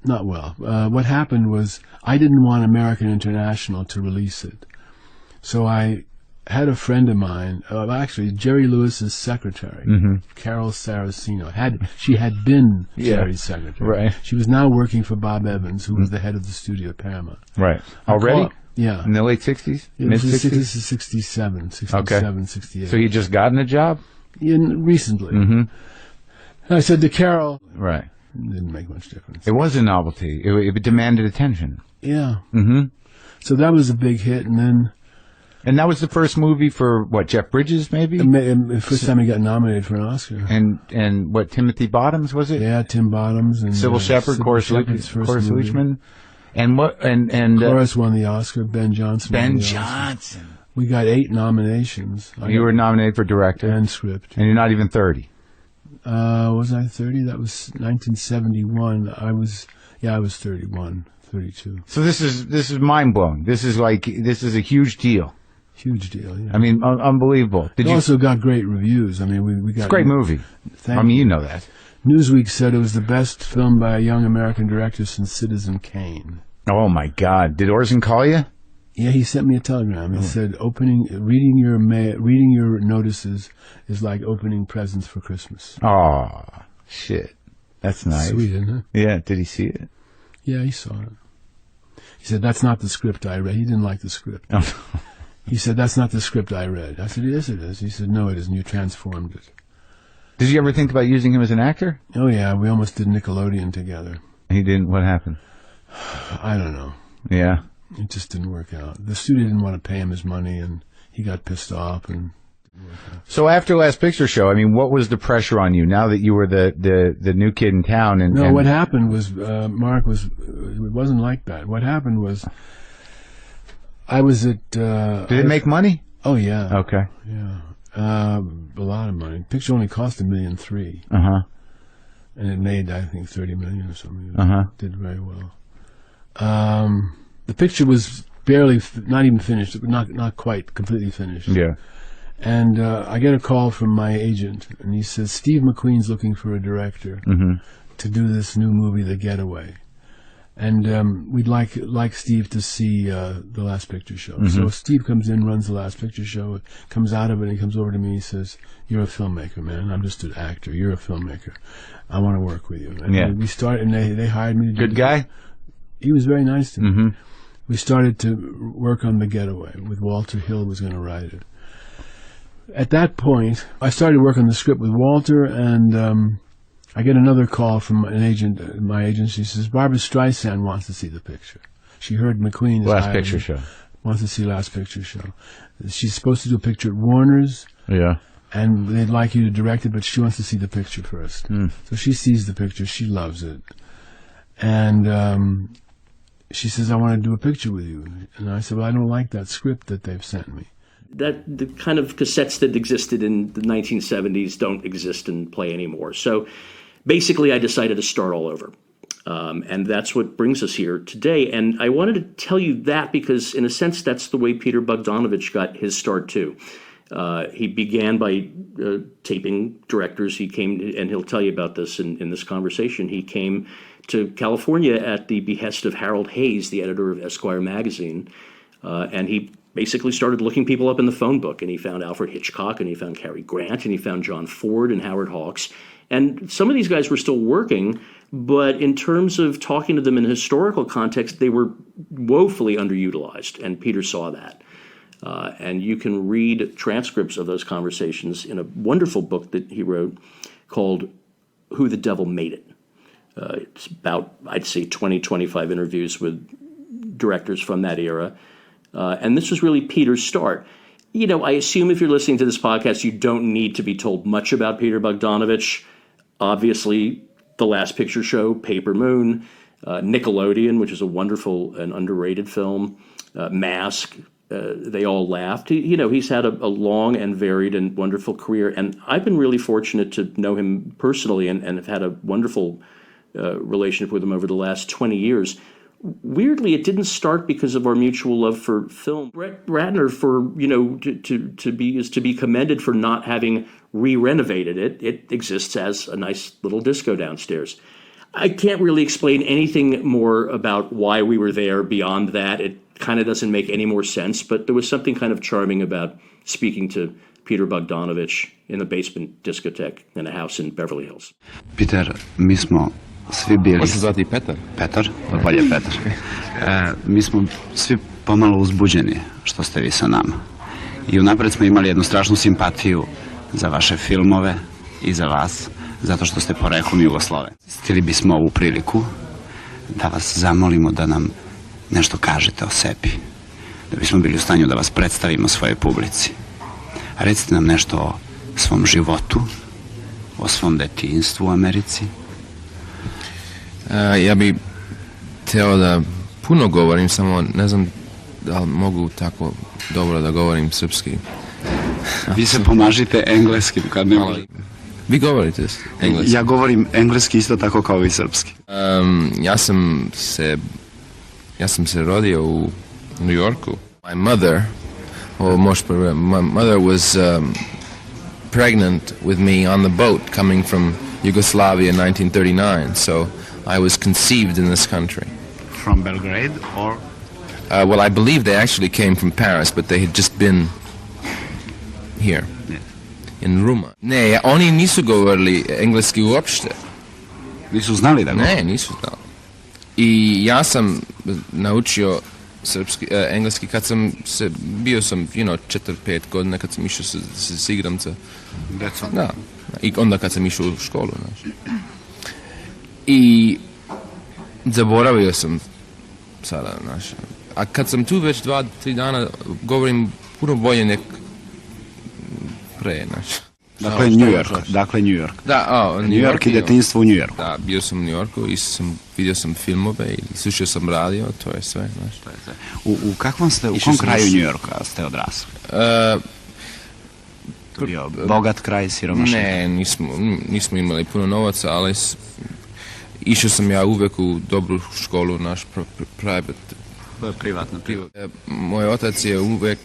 Not well. What happened was I didn't want American International to release it. So I had a friend of mine, actually Jerry Lewis's secretary, Carol Saraceno. She had been Jerry's secretary. Right. She was now working for Bob Evans, who was the head of the studio at Paramount. Right. Already? Yeah. In the late 60s? It was Mid-60s? 67, 68. So you just gotten a job? Recently. Mm-hmm. I said to Carol. Right. It didn't make much difference. It was a novelty. It demanded attention. Yeah. Mm-hmm. So that was a big hit, and then... And that was the first movie for, what, Jeff Bridges, maybe? The first time he got nominated for an Oscar. And what, Timothy Bottoms, was it? Yeah, Tim Bottoms. And Sybil Shepherd, Cloris Leachman. And what, and Cloris won the Oscar, Ben Johnson. Ben Johnson. We got 8 nominations. You were nominated for director. And script. And you're not even 30. Was I 30? That was 1971. I was 31, 32. So this is mind-blowing. This is a huge deal. Huge deal, yeah. I mean, unbelievable. It also got great reviews. I mean, we got... It's a great movie. Thank I mean, you. you know that. Newsweek said it was the best film by a young American director since Citizen Kane. Oh, my God. Did Orson call you? Yeah, he sent me a telegram. He said, reading your notices is like opening presents for Christmas. Oh, shit. That's nice. Sweet, isn't it? Yeah. Did he see it? Yeah, he saw it. He said, "That's not the script I read." He didn't like the script. He said, "That's not the script I read." I said, "Yes, it is." He said, "No, it isn't. You transformed it." Did you ever think about using him as an actor? Oh, yeah. We almost did Nickelodeon together. He didn't? What happened? I don't know. Yeah. It just didn't work out. The studio didn't want to pay him his money, and he got pissed off. And so after Last Picture Show, I mean, what was the pressure on you now that you were the new kid in town? No, what happened was, Mark, it wasn't like that. What happened was, I was at... Did it make money? Oh, yeah. Okay. Yeah. A lot of money. The picture only cost $1.3 million. Uh-huh. And it made, I think, $30 million or something. Uh-huh. It did very well. The picture was barely, not even finished, not quite completely finished. Yeah. And I get a call from my agent, and he says, "Steve McQueen's looking for a director to do this new movie, The Getaway. And we'd like Steve to see The Last Picture Show." So Steve comes in, runs The Last Picture Show, comes out of it, and he comes over to me, he says, "You're a filmmaker, man. I'm just an actor. You're a filmmaker. I want to work with you." And we started, and they hired me to do Good guy? He was very nice to me. We started to work on The Getaway with Walter Hill was going to write it. At that point, I started working on the script with Walter, and I get another call from an agent, my agency says, Barbara Streisand wants to see the picture. She heard McQueen is Last hiring Picture me. Show. Wants to see Last Picture Show. She's supposed to do a picture at Warner's. Yeah. And they'd like you to direct it, but she wants to see the picture first. So she sees the picture. She loves it. And she says, I want to do a picture with you. And I said, well, I don't like that script that they've sent me. That the kind of cassettes that existed in the 1970s don't exist and play anymore. So basically, I decided to start all over. And that's what brings us here today. And I wanted to tell you that because, in a sense, that's the way Peter Bogdanovich got his start, too. He began by taping directors. He came, and he'll tell you about this in this conversation. He came to California at the behest of Harold Hayes, the editor of Esquire magazine, and he basically started looking people up in the phone book, and he found Alfred Hitchcock, and he found Cary Grant, and he found John Ford and Howard Hawks. And some of these guys were still working, but in terms of talking to them in a historical context, they were woefully underutilized, and Peter saw that. And you can read transcripts of those conversations in a wonderful book that he wrote called Who the Devil Made It. It's about, I'd say, 20, 25 interviews with directors from that era. And this was really Peter's start. You know, I assume if you're listening to this podcast, you don't need to be told much about Peter Bogdanovich. Obviously, The Last Picture Show, Paper Moon, Nickelodeon, which is a wonderful and underrated film, Mask, They All Laughed. He's had a long and varied and wonderful career. And I've been really fortunate to know him personally and have had a wonderful relationship with him over the last 20 years. Weirdly, it didn't start because of our mutual love for film. Brett Ratner, to be commended for not having re-renovated it. It exists as a nice little disco downstairs. I can't really explain anything more about why we were there beyond that. It kind of doesn't make any more sense, but there was something kind of charming about speaking to Peter Bogdanovich in the basement discotheque in a house in Beverly Hills. Peter, mi smo svi bili... Možeš zvati Petar? Petar? Bolje Petar. Mi smo svi pomalo uzbuđeni što ste vi sa nama. I unapred smo imali jednu strašnu simpatiju za vaše filmove i za vas, zato što ste poreklom Jugosloven. Htjeli bismo ovu priliku da vas zamolimo da nam nešto kažete o sebi, da bismo bili u stanju da vas predstavimo svojoj publici. Recite nam nešto o svom životu, o svom detinjstvu u Americi. Ja bi htio da puno govorim, samo ne znam da li mogu tako dobro da govorim srpski. Vi se pomažite engleskim kad ne volim. Vi govorite engleski? Ja govorim engleski isto tako kao i srpski. Ja sam se rodio u New Yorku. My mother was pregnant with me on the boat coming from Yugoslavia in 1939, so I was conceived in this country. From Belgrade or? Well, I believe they actually came from Paris, but they had just been here. Yeah. In Ruma. Ne, oni nisu govorili engleski uopšte. Nisu znali da govore? Ne, nisu znali. I ja sam naučio engleski kad sam bio sam, 4-5 godina kad sam išao se igram sa decom. Da. I onda kad sam išao u školu, znaš. I zaboravio sam sada, znaš. A kad sam tu već 2-3 dana govorim puno bolje nek pre, znaš. Dakle, New York. Da, New York i detinjstvo u New Yorku. Da, bio sam u New Yorku i vidio sam filmove i slušao sam radio, to je sve, znaš. U kom kraju New Yorka ste odrasli? Bio bogat kraj, siromašan? Ne, nismo imali puno novaca, ali išao sam ja uvek u dobru školu, naš privatno. Moj otac je uvek,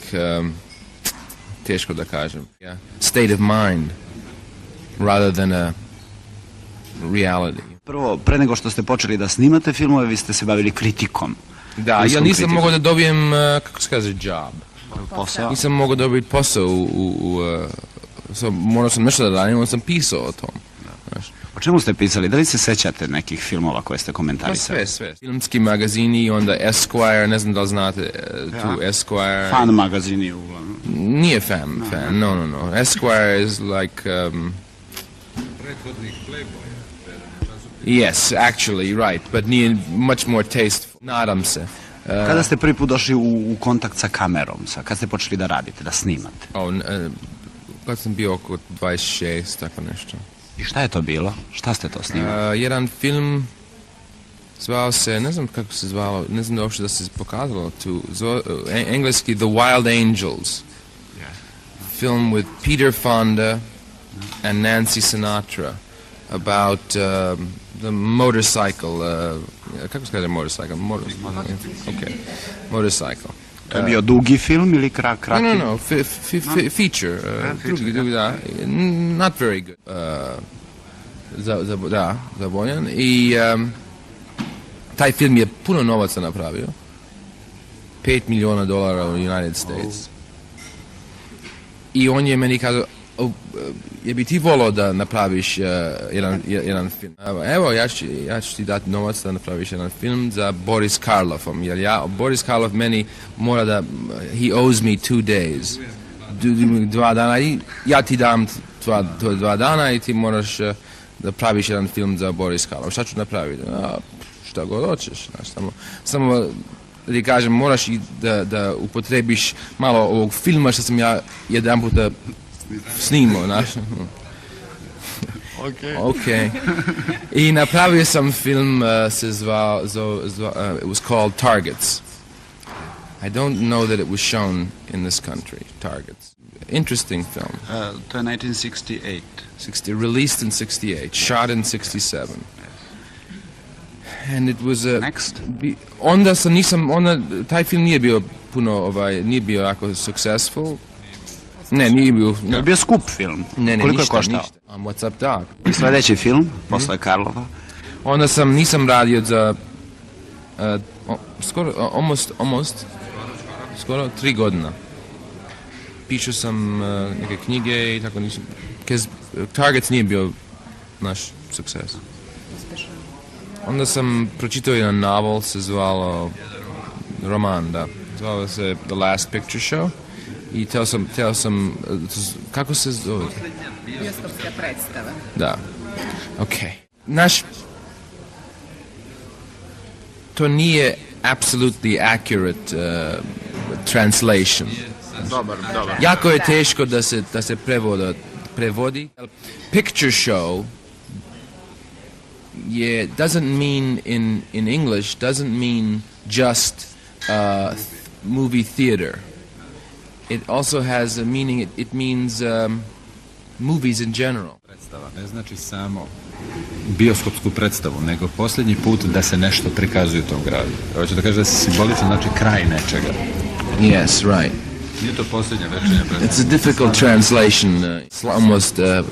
teško da kažem, state of mind rather than a reality. Prvo, pre nego što ste počeli da snimate filmove, vi ste se bavili kritikom. Da, ja nisam mogao da dobijem, kako se kaže, job. Posao? Nisam mogao dobiti posao morao sam nešto da radim, onda sam pisao o tom. O čemu ste pisali? Da li se sećate nekih filmova koje ste komentarisali? Sve. Filmski magazini, onda Esquire, ne znam da li znate tu Esquire. Fan magazini uglavnom. Nije fan, no. Esquire is like... Prethodnih Playboya. Yes, actually, right, but nije much more tasteful. Nadam se. Kada ste prvi put došli u kontakt sa kamerom? Kad ste počeli da radite, da snimate? Kad sam bio oko 26, tako nešto. I šta je to bilo? Šta ste to snimali? Jedan film zvao se, ne znam kako se zvalo, ne znam uopšte da se pokazalo tu, engleski The Wild Angels. Film with Peter Fonda and Nancy Sinatra about the motorcycle, kako se kaže motorcycle? Okay, motorcycle. To je bio dugi film ili kratki? No, feature. Not very good. Za Bojan. I taj film je puno novaca napravio. $5 miliona u United States. I on je meni kazao, je bi ti volao da napraviš jedan film? Evo, ja ću ti dati novac da napraviš jedan film za Boris Karloffom, jer Boris Karloff meni mora da, he owes me 2 days, 2 dana, i ja ti dam 2 dana i ti moraš da praviš jedan film za Boris Karloff. Šta ću napraviti? Šta god hoćeš, samo da kažem, moraš i da upotrebiš malo ovog filma što sam ja jedan puta snimao, znaš. Okay. I napravio sam film, se zvao, it was called Targets. I don't know that it was shown in this country, Targets. Interesting film. To je 1968. Released in 68, shot in 67. And it was onda taj film nije bio puno, nije bio jako successful. Ne, nije bio. Je bio skup film? Ne, koliko je koštao? What's up, dog? I sljedeći film, posle Karlova? Onda nisam radio za skoro 3 godina. Pišao sam neke knjige i tako nisam. Targets nije bio naš sukces. Onda sam pročitao jedan novel, se zvalo roman, da. Zvalo se The Last Picture Show. I teo sam, kako se zove? Bioskopska predstava. Da. Ok. To nije absolutely accurate translation. Dobar. Jako je teško da se prevodi. Picture show doesn't mean in English doesn't mean just movie theater. It also has a meaning. It means movies in general. Predstava ne znači samo bioskopsku predstavu, nego posljednji put da se nešto prikazuje u tom gradu. Hoću da kažem da se simbolično znači kraj nečega. Yes, right. Nije to posljednja večernja predstava. It's a difficult translation. It's almost a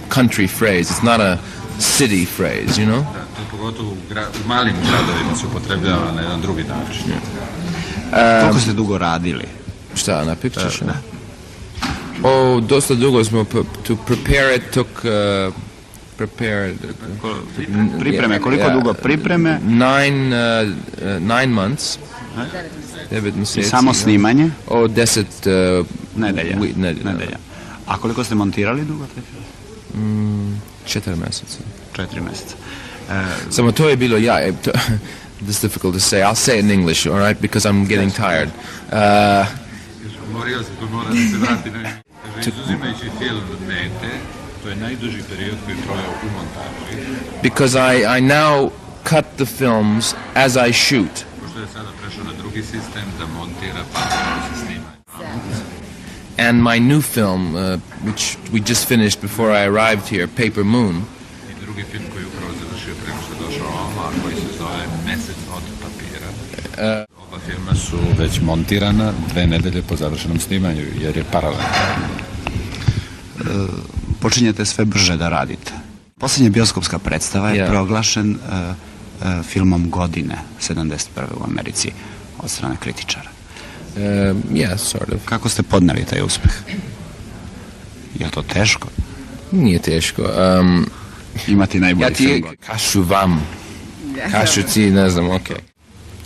country phrase. It's not a city phrase, you know? Da, to pogotovo u malim gradovima se upotrebljava na jedan drugi način. Koliko ste dugo radili? Šta, na picture show? Dosta dugo smo, to prepare it took, pripreme, koliko dugo pripreme? 9 months. 9 mjeseci. Samo snimanje? 10 nedelja. A koliko ste montirali dugo? 4 mjeseca. 4 mjeseca. Samo to je bilo, this is difficult to say. I'll say it in English, all right, because I'm getting tired. Morio se tu mora da se vrati na izuzimajući film od mete, to je najduži period koji je trajao u montaži. Because I now cut the films as I shoot. Pošto je sada prešao na drugi sistem da montira pa da se snima. And my new film, which we just finished before I arrived here, Paper Moon. I drugi film koji je upravo završio prema što je došao ovamo, a koji se zove Mesec od papira. Oba filma su već montirana 2 nedelje po završenom snimanju, jer je paralelno. Počinjete sve brže da radite. Posljednja bioskopska predstava je proglašen filmom godine 71. u Americi od strane kritičara. Sort of. Kako ste podneli taj uspeh? Je to teško? Nije teško. Imati najbolji film godine. Kažu vam. Kažu ti, ne znam, ok.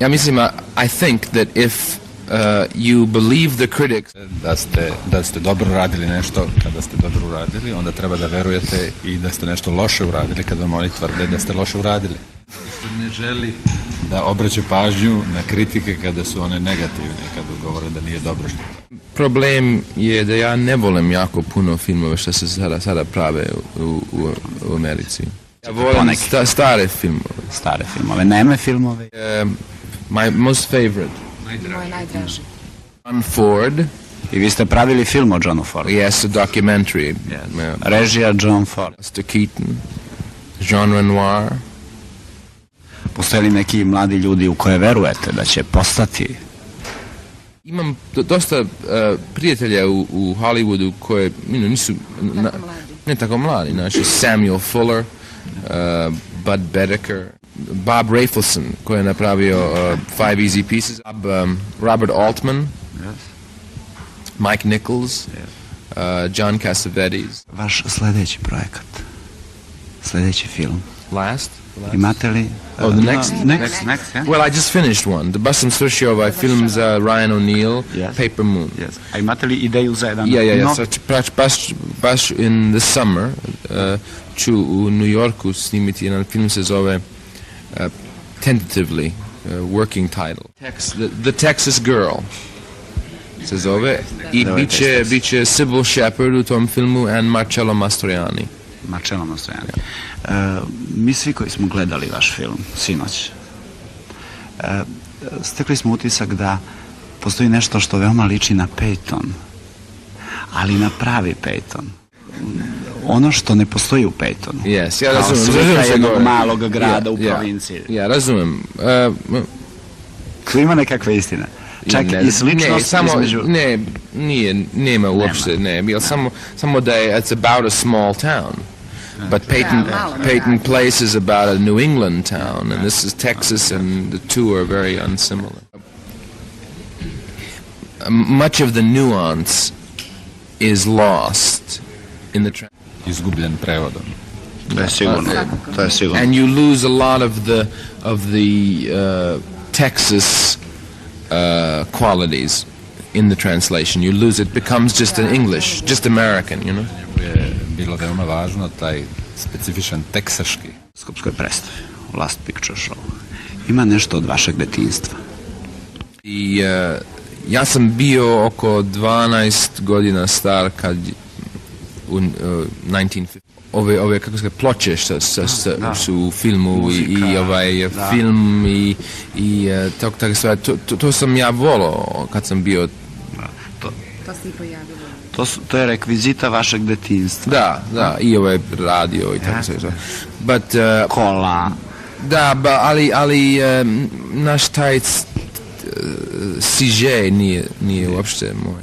Ja mislim, I think that if you believe the critics. Da ste dobro radili nešto, kada ste dobro uradili, onda treba da verujete i da ste nešto loše uradili kada vam oni tvrde da ste loše uradili. Ne želi da obraća pažnju na kritike kada su one negativne, kada govore da nije dobro što. Problem je da ja ne volim jako puno filmove što se sada prave u Americi. Ja volim stare filmove. Stare filmove, neme filmove. My most favorite. Moj najdraži. John Ford. I vi ste pravili film o Johnu Fordu. Yes, a documentary. Yes. Režija John Ford. Buster Keaton. Jean Renoir. Postoje li neki mladi ljudi u koje verujete da će postati? Imam dosta prijatelja u Hollywoodu koje nisu ne tako mladi. Znači Samuel Fuller, Bud Bedecker, Bob Rafelson koji je napravio Five Easy Pieces, Robert Altman, Mike Nichols, John Cassavetes. Vaš sljedeći projekat, sljedeći film. Last? Imate li? Oh, the next? Next, yeah? Well, I just finished one. The Basim Sršio film za Ryan O'Neal, yes. Paper Moon. Yes. A imate li ideju za jedan? Yeah. So, baš in the summer ću u New Yorku snimiti jedan film se zove tentatively, working title. The Texas Girl se zove i biće Sybil Shepherd u tom filmu and Marcello Mastroianni. Marcello Mastroianni. Mi svi koji smo gledali vaš film sinoć, stekli smo utisak da postoji nešto što veoma liči na Peyton, ali na pravi Peyton. Ono što ne postoji u Peytonu. Yes, ja razumem. Kao slika jednog malog grada u provinciji. Ja razumem. Tu ima nekakve istine. Čak i sličnost između... Nema uopšte, bil samo da je it's about a small town. But Peyton Place is about a New England town, and this is Texas, and the two are very unsimilar. Much of the nuance is lost in the izgubljen prevodom. To je sigurno. And you lose a lot of the Texas qualities in the translation. You lose it. Becomes just an English, just American, you know. Je bilo veoma važno taj specifičan teksaški. Skupskoj predstavi, Last Picture Show. Ima nešto od vašeg detinjstva? I ja sam bio oko 12 godina star kad u 1950 ove kako se ploče što su u filmu i ovaj film i tako stvari. To sam ja volio kad sam bio. To se i pojavilo. To je rekvizita vašeg detinjstva. Da, i ovaj radio i tako sve. But kola. Da, ali naš taj siže nije uopšte moj.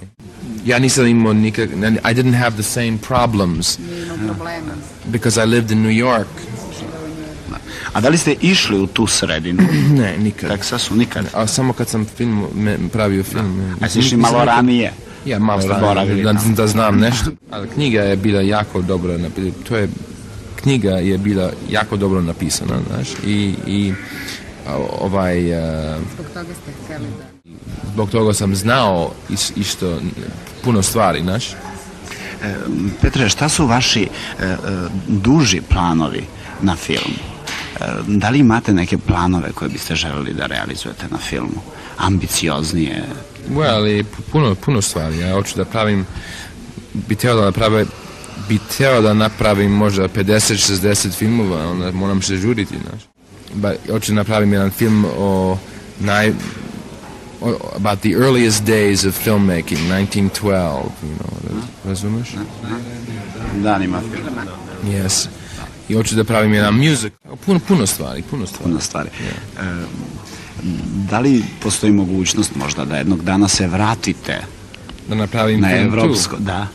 Ja nisam imao nikak, I didn't have the same problems because I lived in New York. A da li ste išli u tu sredinu? Ne, nikad. Teksasu, nikad? A samo kad sam pravio film. A si išli malo ranije? Ja, malo ranije, da znam nešto. Ali knjiga je bila jako dobro napisana. Knjiga je bila jako dobro napisana, znaš, i ovaj... Zbog toga ste htjeli da... Zbog toga sam znao isto puno stvari, znaš. Petre, šta su vaši duži planovi na filmu? Da li imate neke planove koje biste želeli da realizujete na filmu? Ambicioznije? Well, puno stvari. Ja hoću da pravim, bi htio da napravim možda 50-60 filmova, onda moram se žuriti, znaš. Hoću da napravim jedan film about the earliest days of filmmaking, 1912, you know, razumeš? Danima filma. Yes. I hoću da pravim jedan music. Puno stvari. Yeah. Da li postoji mogućnost možda da jednog dana se vratite da napravim na film evropsko? Tu? Da.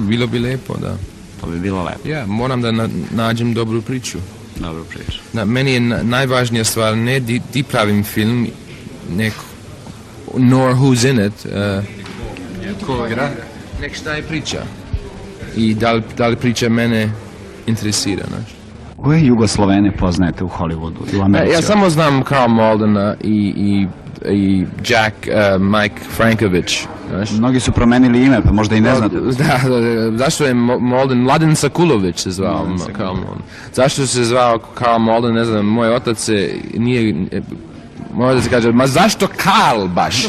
Bilo bi lepo, da. To bi bilo lepo. Ja, moram da nađem dobru priču. Dobru priču. Meni je najvažnija stvar ne di pravim film, nor who's in it, ko igra, nek šta je priča. I da li priča mene interesira, znaš. Koje Jugoslovene poznajete u Hollywoodu i u Americi? Ja samo znam Karl Maldena i i Jack Mike Franković. Znaš? Mnogi su promenili ime, pa možda i ne znate. Da, zašto je Mladen Sakulović se zvao Karl Malden? Zašto se zvao Karl Malden, ne znam, moj otac kaže, ma zašto Karl baš?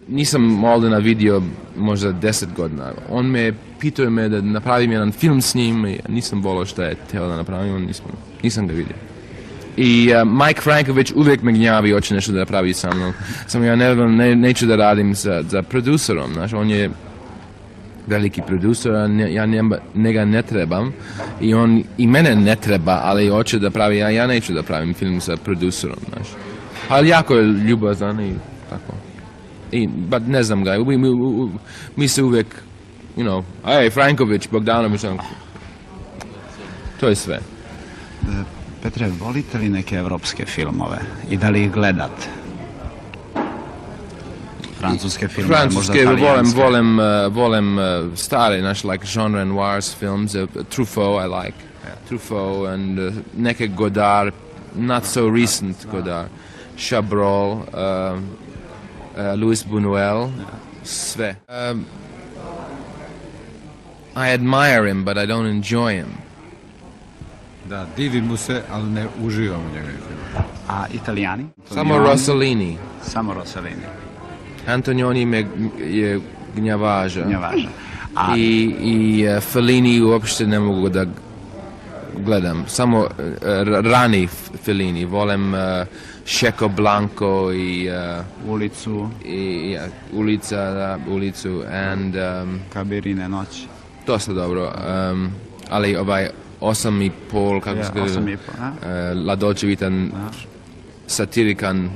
Nisam Maldena vidio možda 10 godina. On me pitao da napravim jedan film s njim i nisam volio šta je teo da napravim, nisam ga vidio. I Mike Franković uvijek me gnjavi, hoće nešto da napravi sa mnom. Samo ja neću da radim za producerom, znaš, on je veliki producer, ja njega ne trebam i on i mene ne treba, ali hoće da pravi, ja neću da pravim film sa producerom, znaš. Ali jako je ljubazan i tako. But ne znam ga, mi se uvijek, ej, Franković, Bogdanovich, to je sve. Petre, volite li neke evropske filmove i da li ih gledate? Francuske filmove, možda talijanske? volim stare, like genre noirs films, Truffaut I like, Truffaut and neke Godard, not so recent Godard, Chabrol, Louis Buñuel, sve. I admire him, but I don't enjoy him. Da, divim mu se, ali ne uživam u njegovim filmima. A Italijani? Samo Rossellini. Samo Rossellini. Antonioni me je gnjavaža. I Fellini uopšte ne mogu da gledam. Samo rani Fellini. Volim Šeko Blanco i Ulicu. I Ulicu and Kabirine noći. Dosta dobro. Ali 8,5, kako se kaže, La Dolce Vita, satirikan.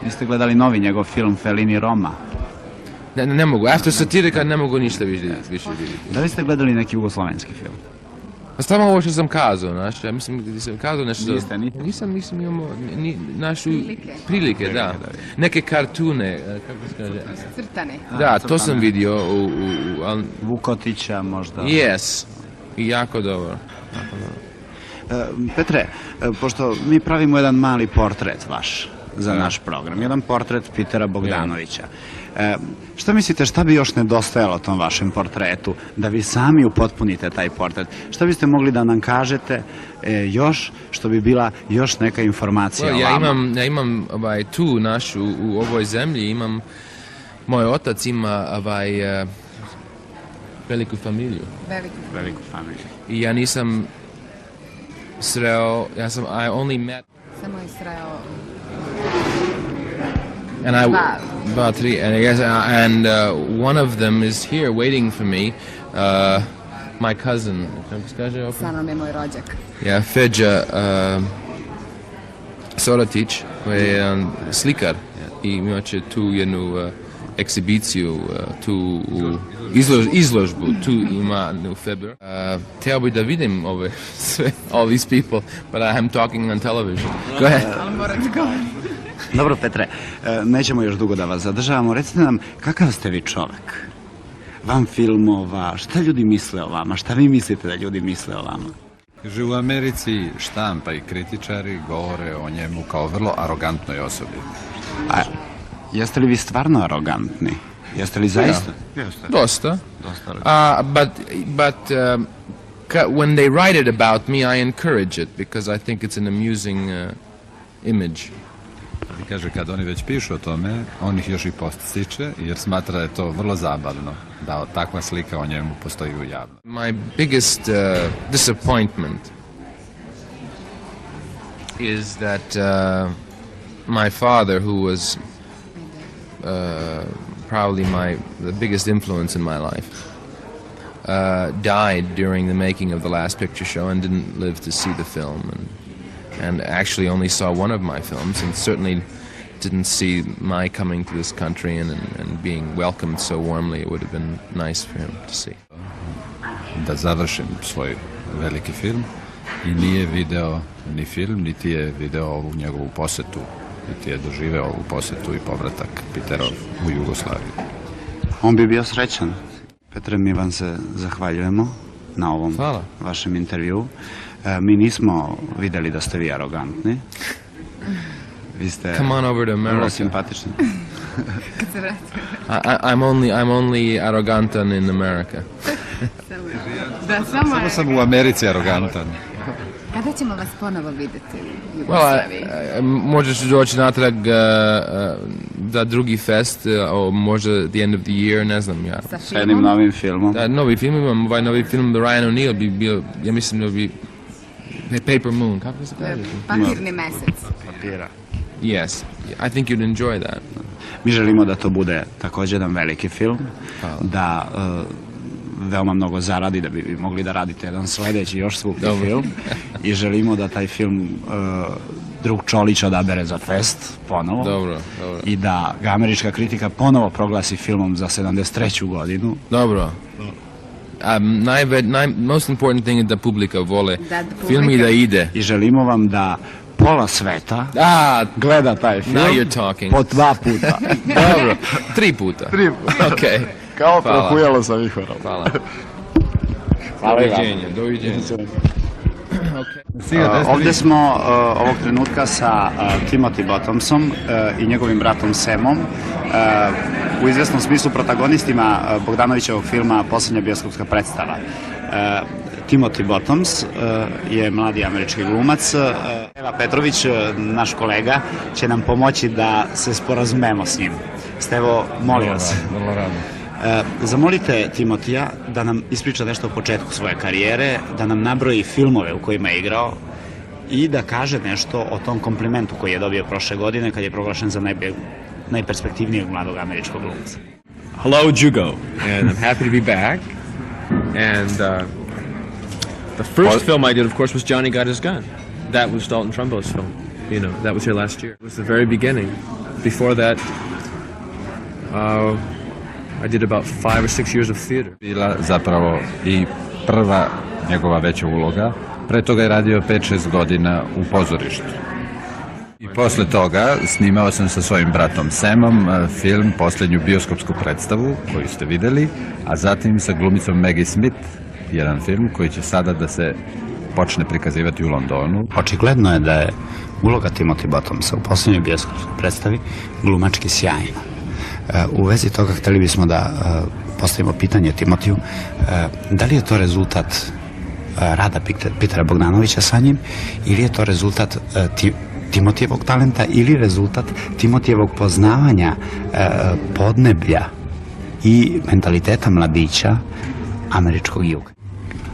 Niste gledali novi njegov film Fellini Roma? Ne mogu, after satirikan ne mogu ništa više vidjeti. Da li ste gledali neki jugoslovenski film? Samo ovo što sam kazao, znaš, ja mislim da sam kazao nešto... Nisam imao našu prilike, da. Neke kartune, kako se kaže? Crtane. Da, to sam vidio u Vukotića možda? Yes. I jako dobro. Petre, pošto mi pravimo jedan mali portret vaš za naš program, jedan portret Pitera Bogdanovića. Šta mislite, šta bi još nedostajalo tom vašem portretu, da vi sami upotpunite taj portret? Šta biste mogli da nam kažete još, što bi bila još neka informacija o vama? Ja imam tu našu, u ovoj zemlji, moj otac ima veliku familiju. Veliku familiju. I ja nisam sreo, I only met... Samo je sreo... About three, and I guess, one of them is here waiting for me, my cousin. Sa nam je moj rođak. Yeah, Feđa Soratić, koji je slikar i imat će tu jednu ekshibiciju, tu izložbu, tu ima u februar. Htio bi da vidim all these people, but I'm talking on television. Go ahead. Dobro, Petre, nećemo još dugo da vas zadržavamo. Recite nam, kakav ste vi čovek? Van filmova, šta ljudi misle o vama? Šta vi mislite da ljudi misle o vama? U Americi štampa i kritičari govore o njemu kao vrlo arogantnoj osobi. A jeste li vi stvarno arogantni? Jeste li zaista? Dosta. But when they write it about me, I encourage it because I think it's an amusing image. I kaže, kad oni već pišu o tome, on ih još i podstiče, jer smatra da je to vrlo zabavno, da takva slika o njemu postoji u javno. My biggest disappointment is that my father, who was probably the biggest influence in my life, died during the making of the last picture show and didn't live to see the film, and actually only saw one of my films, and certainly didn't see my coming to this country and being welcomed so warmly. It would have been nice for him to see. Da završim svoj veliki film i nije video ni film, niti je video ovu njegovu posetu, niti je doživeo ovu posetu i povratak Peterov u Jugoslaviju. On bi bio srećan. Petre, mi vam se zahvaljujemo na ovom vašem intervju. Mi nismo videli da ste vi arogantni. Vi ste Come on over to vrlo America. simpatični. Kad se vratim. I'm only arrogantan in America. Da, samo Samo sam u Americi arogantan. Kada ćemo vas ponovo vidjeti u Well, Jugoslaviji? možeš doći natrag za drugi fest, možda the end of the year, ne znam ja. Sa jednim novim filmom. Da, novi film imam, ovaj novi film Ryan O'Neal bi bio, ja mislim da bi Paper Moon, kako se kaže? Papirni mesec. Papira. Yes, I think you'd enjoy that. Mi želimo da to bude također jedan veliki film, da veoma mnogo zaradi da bi mogli da radite jedan sledeći još skuplji film i želimo da taj film drug Čolić odabere za fest ponovo. Dobro. I da ga američka kritika ponovo proglasi filmom za 73. godinu. Dobro. Most important thing je da publika vole film i da ide. I želimo vam da pola sveta gleda taj film Now you're talking. po 2 puta. Dobro, 3 puta. 3 puta. Okay. Kao prohujalo sa vihorom. Hvala. Doviđenja. Ovdje smo ovog trenutka sa Timothy Bottomsom i njegovim bratom Samom, u izvjesnom smislu protagonistima Bogdanovićevog filma Posljednja bioskopska predstava. Timothy Bottoms je mladi američki glumac. Eva Petrović, naš kolega, će nam pomoći da se sporazumemo s njim. Stevo, molim vas. Vrlo rado. Zamolite Timotija da nam ispriča nešto o početku svoje karijere, da nam nabroji filmove u kojima je igrao i da kaže nešto o tom komplimentu koji je dobio prošle godine kad je proglašen za najperspektivnijeg mladog američkog glumca. Hello, Jugo, and I'm happy to be back. And the first film I did, of course, was Johnny Got His Gun. That was Dalton Trumbo's film. You know, that was here last year. It was the very beginning. Before that, I did about 5 or 6 years of theater. Bila zapravo i prva njegova veća uloga. Pre toga je radio 5-6 godina u pozorištu. I posle toga snimao sam sa svojim bratom Samom film Posljednju bioskopsku predstavu koju ste videli, a zatim sa glumicom Maggie Smith jedan film koji će sada da se počne prikazivati u Londonu. Očigledno je da je uloga Timothy Bottomsa u Posljednjoj bioskopskoj predstavi glumački sjajna. U vezi toga hteli bismo da postavimo pitanje Timotiju, da li je to rezultat rada Petera Bogdanovića sa njim ili je to rezultat Timotijevog talenta ili rezultat Timotijevog poznavanja podneblja i mentaliteta mladića američkog juga.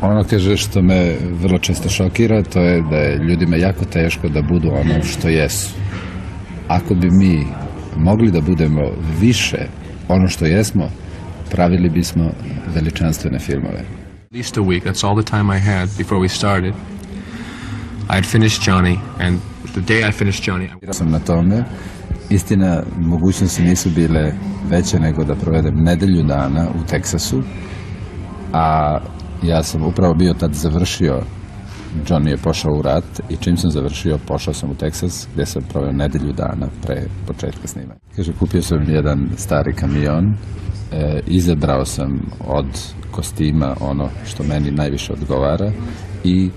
Ono, kaže, što me vrlo često šokira, to je da je ljudima jako teško da budu ono što jesu. Ako bi mi mogli da budemo više ono što jesmo, pravili bismo veličanstvene filmove. At least a week, that's all the time I had before we started. I had finished Johnny, and the day I finished Johnny... Ja sam na tome. Istina, mogućnosti nisu bile veće nego da provedem nedelju dana u Teksasu, a ja sam upravo bio tad završio, Johnny je pošao u rat i čim sam završio, pošao sam u Teksas gdje sam proveo nedelju dana pre početka snimanja. Kaže, kupio sam jedan stari kamion, izabrao sam od kostima ono što meni najviše odgovara i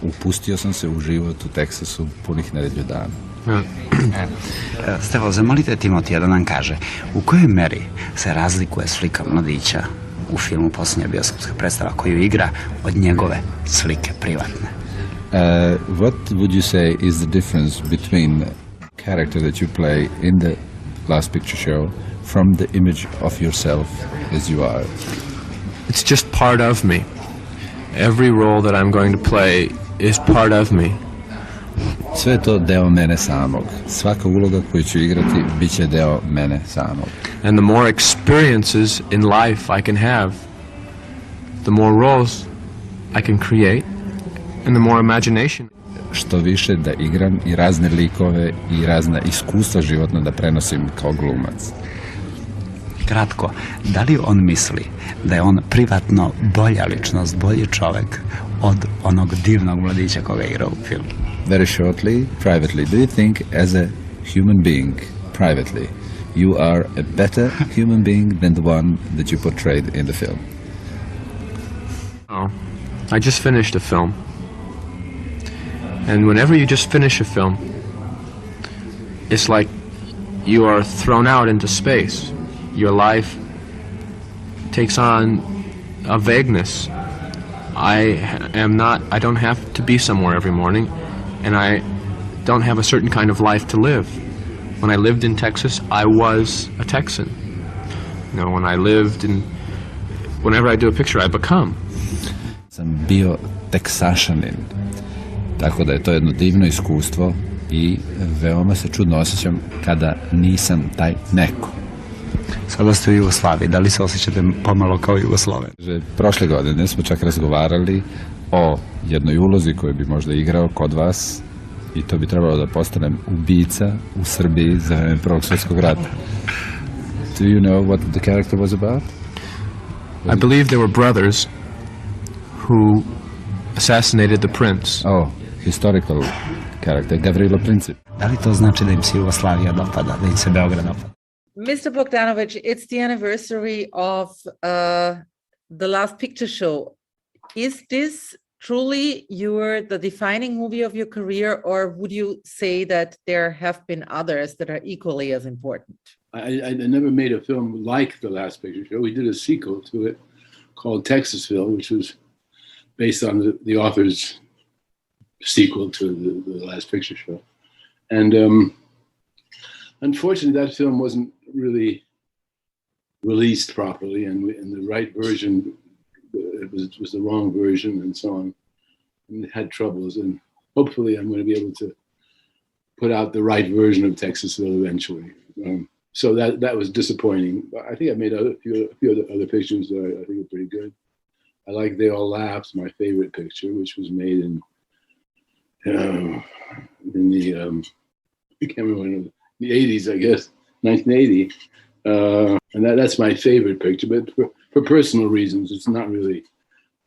upustio sam se u život u Teksasu punih nedelju dana. Stevo, zamolite Timotija da nam kaže u kojoj meri se razlikuje slika mladića u filmu Posljednja bioskopska predstava koju igra od njegove slike privatne. What would you say is the difference between the character that you play in the last picture show from the image of yourself as you are? It's just part of me. Every role that I'm going to play is part of me. Sve je to deo mene samog. Svaka uloga koju ću igrati bit će deo mene samog. And the more experiences in life I can have, the more roles I can create, and the more imagination. Što više da igram i razne likove i razna iskustva životna da prenosim kao glumac. Kratko, da li on misli da je on privatno bolja ličnost, bolji čovek od onog divnog mladića koga je igrao u filmu? Very shortly, privately, do you think as a human being, privately, you are a better human being than the one that you portrayed in the film? Oh, I just finished a film. And whenever you just finish a film, it's like you are thrown out into space. Your life takes on a vagueness. I don't have to be somewhere every morning, and I don't have a certain kind of life to live. When I lived in Texas, I was a Texan. Whenever I do a picture, I become. Sam bio Teksašanin, tako da je to jedno divno iskustvo i veoma se čudno osjećam kada nisam taj neko. Sada ste u Jugoslaviji, da li se osjećate pomalo kao Jugosloven? Prošle godine smo čak razgovarali o jednoj ulozi koju bi možda igrao kod vas i to bi trebalo da postanem ubica u Srbiji za vreme Prvog svjetskog rata. Do you know what the character was about? I believe there were brothers who assassinated the prince. Oh, historical character, Gavrilo Princip. Da li to znači da im se Jugoslavija dopada, da im se Beograd dopada? Mr. Bogdanovich, it's the anniversary of the last picture show. Is this truly the defining movie of your career, or would you say that there have been others that are equally as important? I never made a film like The Last Picture Show. We did a sequel to it called Texasville, which was based on the author's sequel to the Last Picture Show. And unfortunately, that film wasn't really released properly, and the right version, it was the wrong version, and so on. And it had troubles, and hopefully I'm going to be able to put out the right version of Texasville eventually. So that was disappointing. But I think I made a few other pictures that I think are pretty good. I like They All Laughed, my favorite picture, which was made in the I can't remember when, the 80s, I guess, 1980. And that's my favorite picture, but for personal reasons, it's not really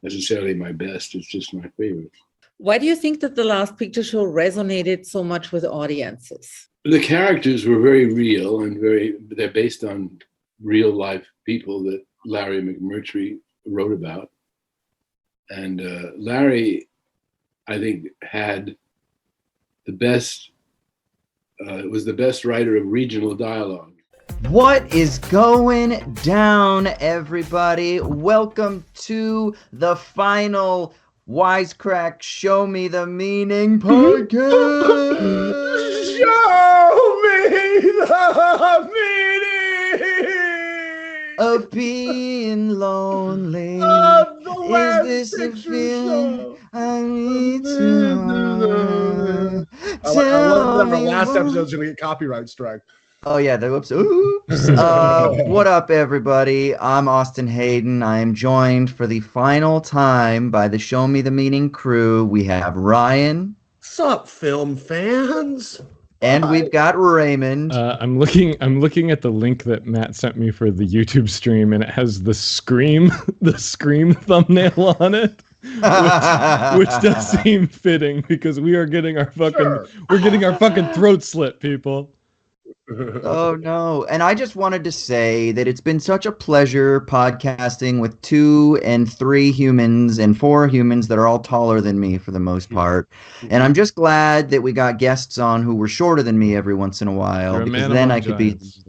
necessarily my best. It's just my favorite. Why do you think that The Last Picture Show resonated so much with audiences? The characters were very real and they're based on real life people that Larry McMurtry wrote about. And Larry, I think, had was the best writer of regional dialogue. What is going down, everybody? Welcome to the final Wisecrack Show Me the Meaning podcast. Show me the meaning of being lonely. Is this a feeling I need to know? I love that our last episode's going to get copyright strike. Oh yeah, oops. What up, everybody? I'm Austin Hayden. I am joined for the final time by the Show Me the Meaning crew. We have Ryan. Sup, film fans? And we've got Raymond. I'm looking at the link that Matt sent me for the YouTube stream, and it has the Scream thumbnail on it. Which does seem fitting because we are getting our fucking throat slit, people. Oh no. And I just wanted to say that it's been such a pleasure podcasting with 2 and 3 humans and 4 humans that are all taller than me for the most part. And I'm just glad that we got guests on who were shorter than me every once in a while, because then I could be. This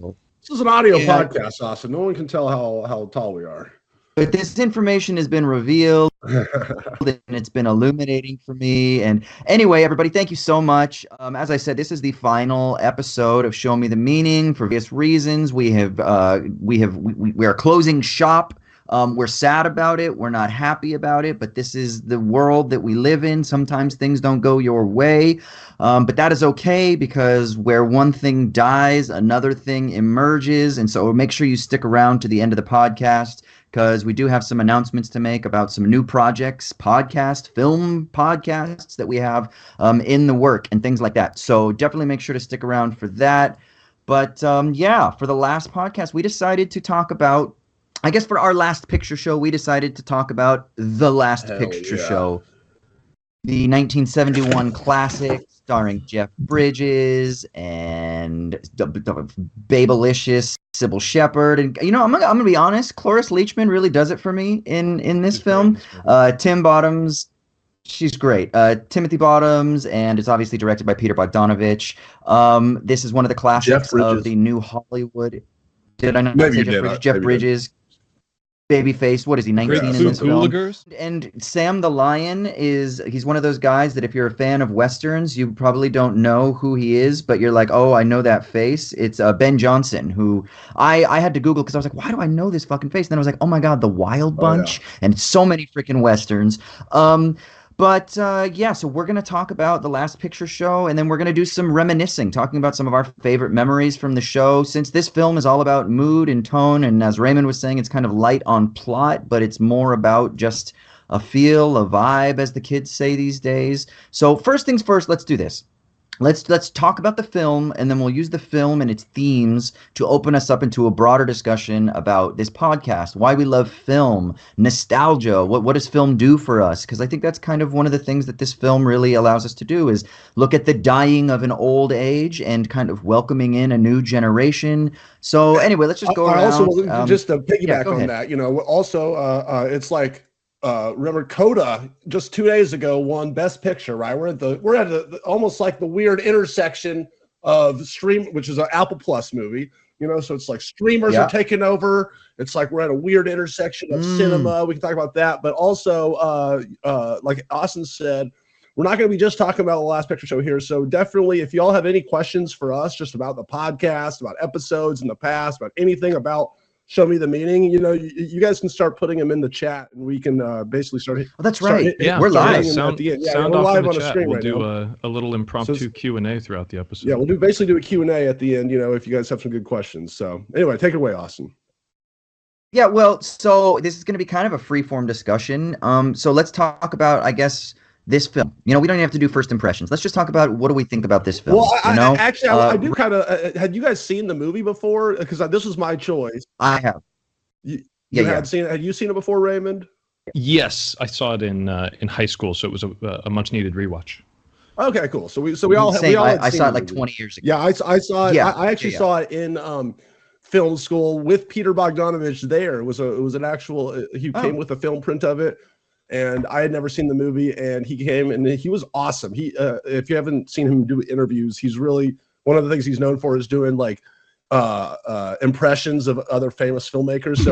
is an audio podcast, Austin. No one can tell how tall we are. But this information has been revealed and it's been illuminating for me. And anyway, everybody, thank you so much. As I said, this is the final episode of Show Me the Meaning for various reasons. We are closing shop. We're sad about it. We're not happy about it, but this is the world that we live in. Sometimes things don't go your way, but that is okay, because where one thing dies, another thing emerges. And so make sure you stick around to the end of the podcast, because we do have some announcements to make about some new projects, film podcasts that we have in the work and things like that. So definitely make sure to stick around for that. But for the last podcast, we decided to talk about, I guess for our last picture show, we decided to talk about The Last Picture Show, the 1971 classic starring Jeff Bridges and Babelicious Sybil Shepherd. And I'm gonna be honest, Cloris Leachman really does it for me in this film. Tim Bottoms She's great. Timothy Bottoms, and it's obviously directed by Peter Bogdanovich. This is one of the classics of the new Hollywood. Did I not Maybe say you Jeff did. Bridges? Jeff Maybe you did. Bridges, babyface. What is he? 19 in this film. And Sam the Lion he's one of those guys that if you're a fan of westerns, you probably don't know who he is, but you're like, oh, I know that face. It's Ben Johnson, who I had to Google because I was like, why do I know this fucking face? And then I was like, oh my god, The Wild Bunch, and so many freaking westerns. Yeah, so we're going to talk about The Last Picture Show, and then we're going to do some reminiscing, talking about some of our favorite memories from the show. Since this film is all about mood and tone, and as Raymond was saying, it's kind of light on plot, but it's more about just a feel, a vibe, as the kids say these days. So first things first, let's do this. Let's talk about the film, and then we'll use the film and its themes to open us up into a broader discussion about this podcast, why we love film, nostalgia, what does film do for us? Because I think that's kind of one of the things that this film really allows us to do is look at the dying of an old age and kind of welcoming in a new generation. So anyway, let's just go around. Also, just to piggyback go on ahead. that, also it's like remember Coda just 2 days ago won Best Picture, right? We're at the almost like the weird intersection of stream, which is an Apple Plus movie, so it's like streamers are taking over. It's like we're at a weird intersection of cinema. We can talk about that, but also like Austin said, we're not going to be just talking about The Last Picture Show here. So definitely, if y'all have any questions for us just about the podcast, about episodes in the past, about anything about Show Me the Meaning, you guys can start putting them in the chat, and we can basically start. Oh, that's right. We're live. Sound we're off live in the on the chat. screen We'll right do now. a little impromptu Q&A throughout the episode. Yeah, we'll basically do a Q&A at the end, if you guys have some good questions. So anyway, take it away, Austin. Yeah, well, so this is going to be kind of a free-form discussion. So let's talk about, I guess, this film. We don't even have to do first impressions. Let's just talk about what do we think about this film. Well, I do kind of. Had you guys seen the movie before? Because this was my choice. I have. Had you seen it before, Raymond? Yes, I saw it in high school, so it was a much needed rewatch. Okay, cool. So we all I saw it like 20 years ago. Yeah, I saw it. Yeah, I actually saw it in film school with Peter Bogdanovich. There it was an actual. He came with a film print of it, and I had never seen the movie. And he came, and he was awesome. He, if you haven't seen him do interviews, he's really one of the things he's known for is doing like impressions of other famous filmmakers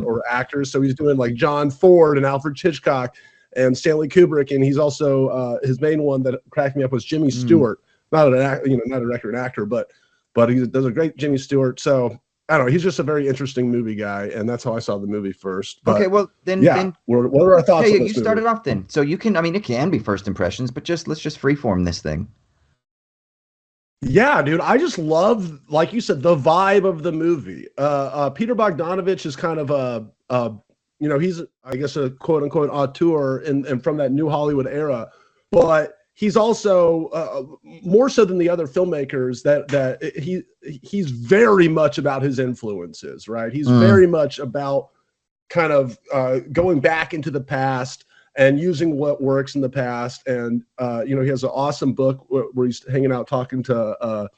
or actors. So he's doing like John Ford and Alfred Hitchcock and Stanley Kubrick, and he's also his main one that cracked me up was Jimmy Stewart. Not a record actor, but he does a great Jimmy Stewart. So I don't know. He's just a very interesting movie guy, and that's how I saw the movie first. But, okay, well then, what are our thoughts? Hey, on you this started movie? Mm-hmm. off then, so you can. I mean, it can be first impressions, but let's just freeform this thing. Yeah, dude, I just love, like you said, the vibe of the movie. Peter Bogdanovich is kind of he's, I guess, a quote unquote auteur and from that new Hollywood era, but he's also more so than the other filmmakers that he's very much about his influences, right? He's very much about kind of going back into the past and using what works in the past. And, he has an awesome book where he's hanging out talking to,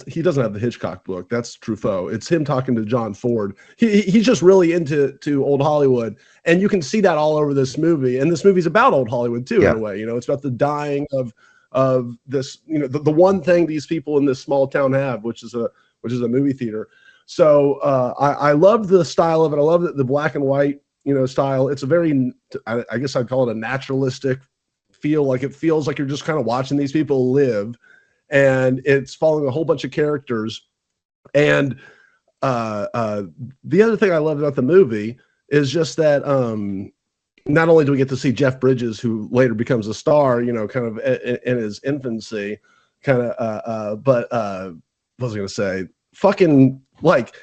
he doesn't have the Hitchcock book. That's Truffaut. It's him talking to John Ford. He's just really into old Hollywood. And you can see that all over this movie. And this movie's about old Hollywood too, in a way. It's about the dying of this, the one thing these people in this small town have, which is a movie theater. So I love the style of it. I love the black and white style. It's a very, I guess I'd call it a naturalistic feel. Like it feels like you're just kind of watching these people live, and it's following a whole bunch of characters. And the other thing I love about the movie is just that not only do we get to see Jeff Bridges, who later becomes a star, kind of in his infancy, but what was I going to say? Fucking like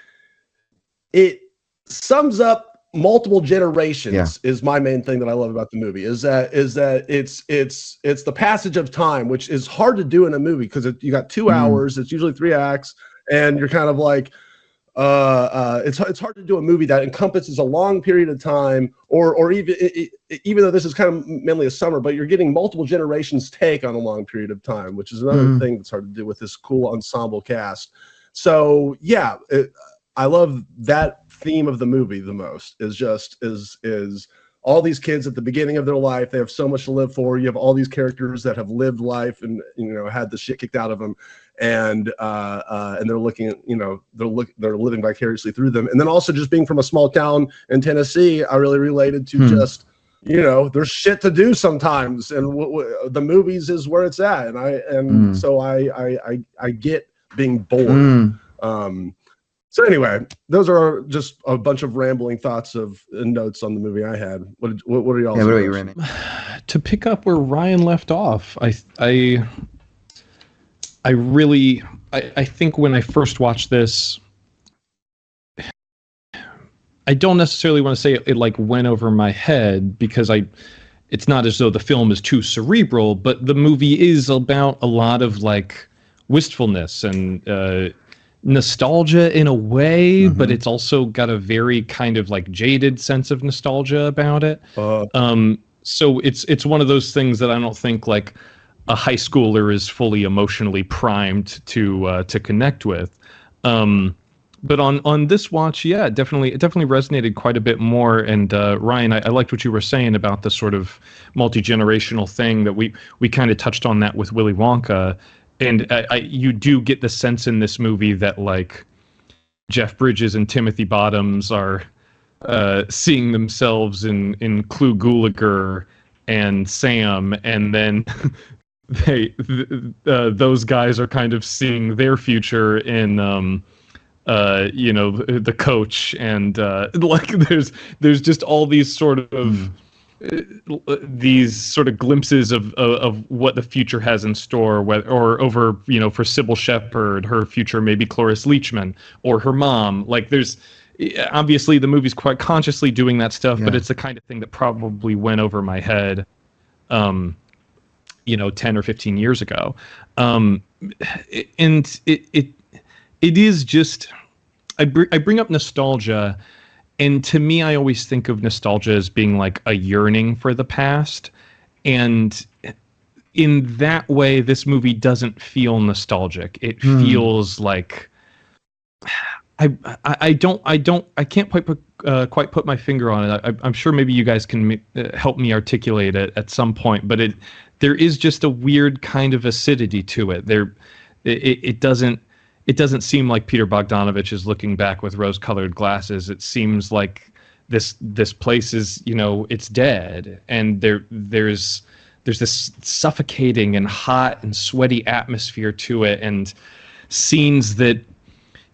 it sums up multiple generations is my main thing that I love about the movie is that it's the passage of time, which is hard to do in a movie because you got 2 hours, it's usually 3 acts, and you're kind of like it's hard to do a movie that encompasses a long period of time or even though this is kind of mainly a summer, but you're getting multiple generations take on a long period of time, which is another thing that's hard to do with this cool ensemble cast. So I love that theme of the movie the most is all these kids at the beginning of their life, they have so much to live for. You have all these characters that have lived life and, you know, had the shit kicked out of them, and they're looking at, you know, they're living vicariously through them. And then also just being from a small town in Tennessee, I really related to just, you know, there's shit to do sometimes, and the movies is where it's at, and so I get being bored. So anyway, those are just a bunch of rambling thoughts and notes on the movie I had. What are y'all? Yeah, what about you, Remy? To pick up where Ryan left off, I think when I first watched this, I don't necessarily want to say it like went over my head, because it's not as though the film is too cerebral, but the movie is about a lot of like wistfulness and nostalgia in a way, but it's also got a very kind of like jaded sense of nostalgia about it. So it's one of those things that I don't think like a high schooler is fully emotionally primed to connect with. But on this watch, yeah, it definitely resonated quite a bit more. And Ryan, I liked what you were saying about the sort of multi-generational thing that we kind of touched on that with Willy Wonka. And you do get the sense in this movie that like Jeff Bridges and Timothy Bottoms are seeing themselves in Clu Gulager and Sam, and then those guys are kind of seeing their future in you know, the coach, and like there's just all these sort of glimpses of what the future has in store, or over, you know, for Sybil Shepherd, her future may be Cloris Leachman, or her mom. Like there's obviously the movie's quite consciously doing that stuff, but it's the kind of thing that probably went over my head, you know, 10 or 15 years ago. And it is just, I bring up nostalgia, and to me, I always think of nostalgia as being like a yearning for the past. And in that way, this movie doesn't feel nostalgic. It feels like I can't quite put my finger on it. I'm sure maybe you guys can help me articulate it at some point, but there is just a weird kind of acidity to it. It doesn't seem like Peter Bogdanovich is looking back with rose-colored glasses. It seems like this place is, you know, it's dead, and there's this suffocating and hot and sweaty atmosphere to it, and scenes that,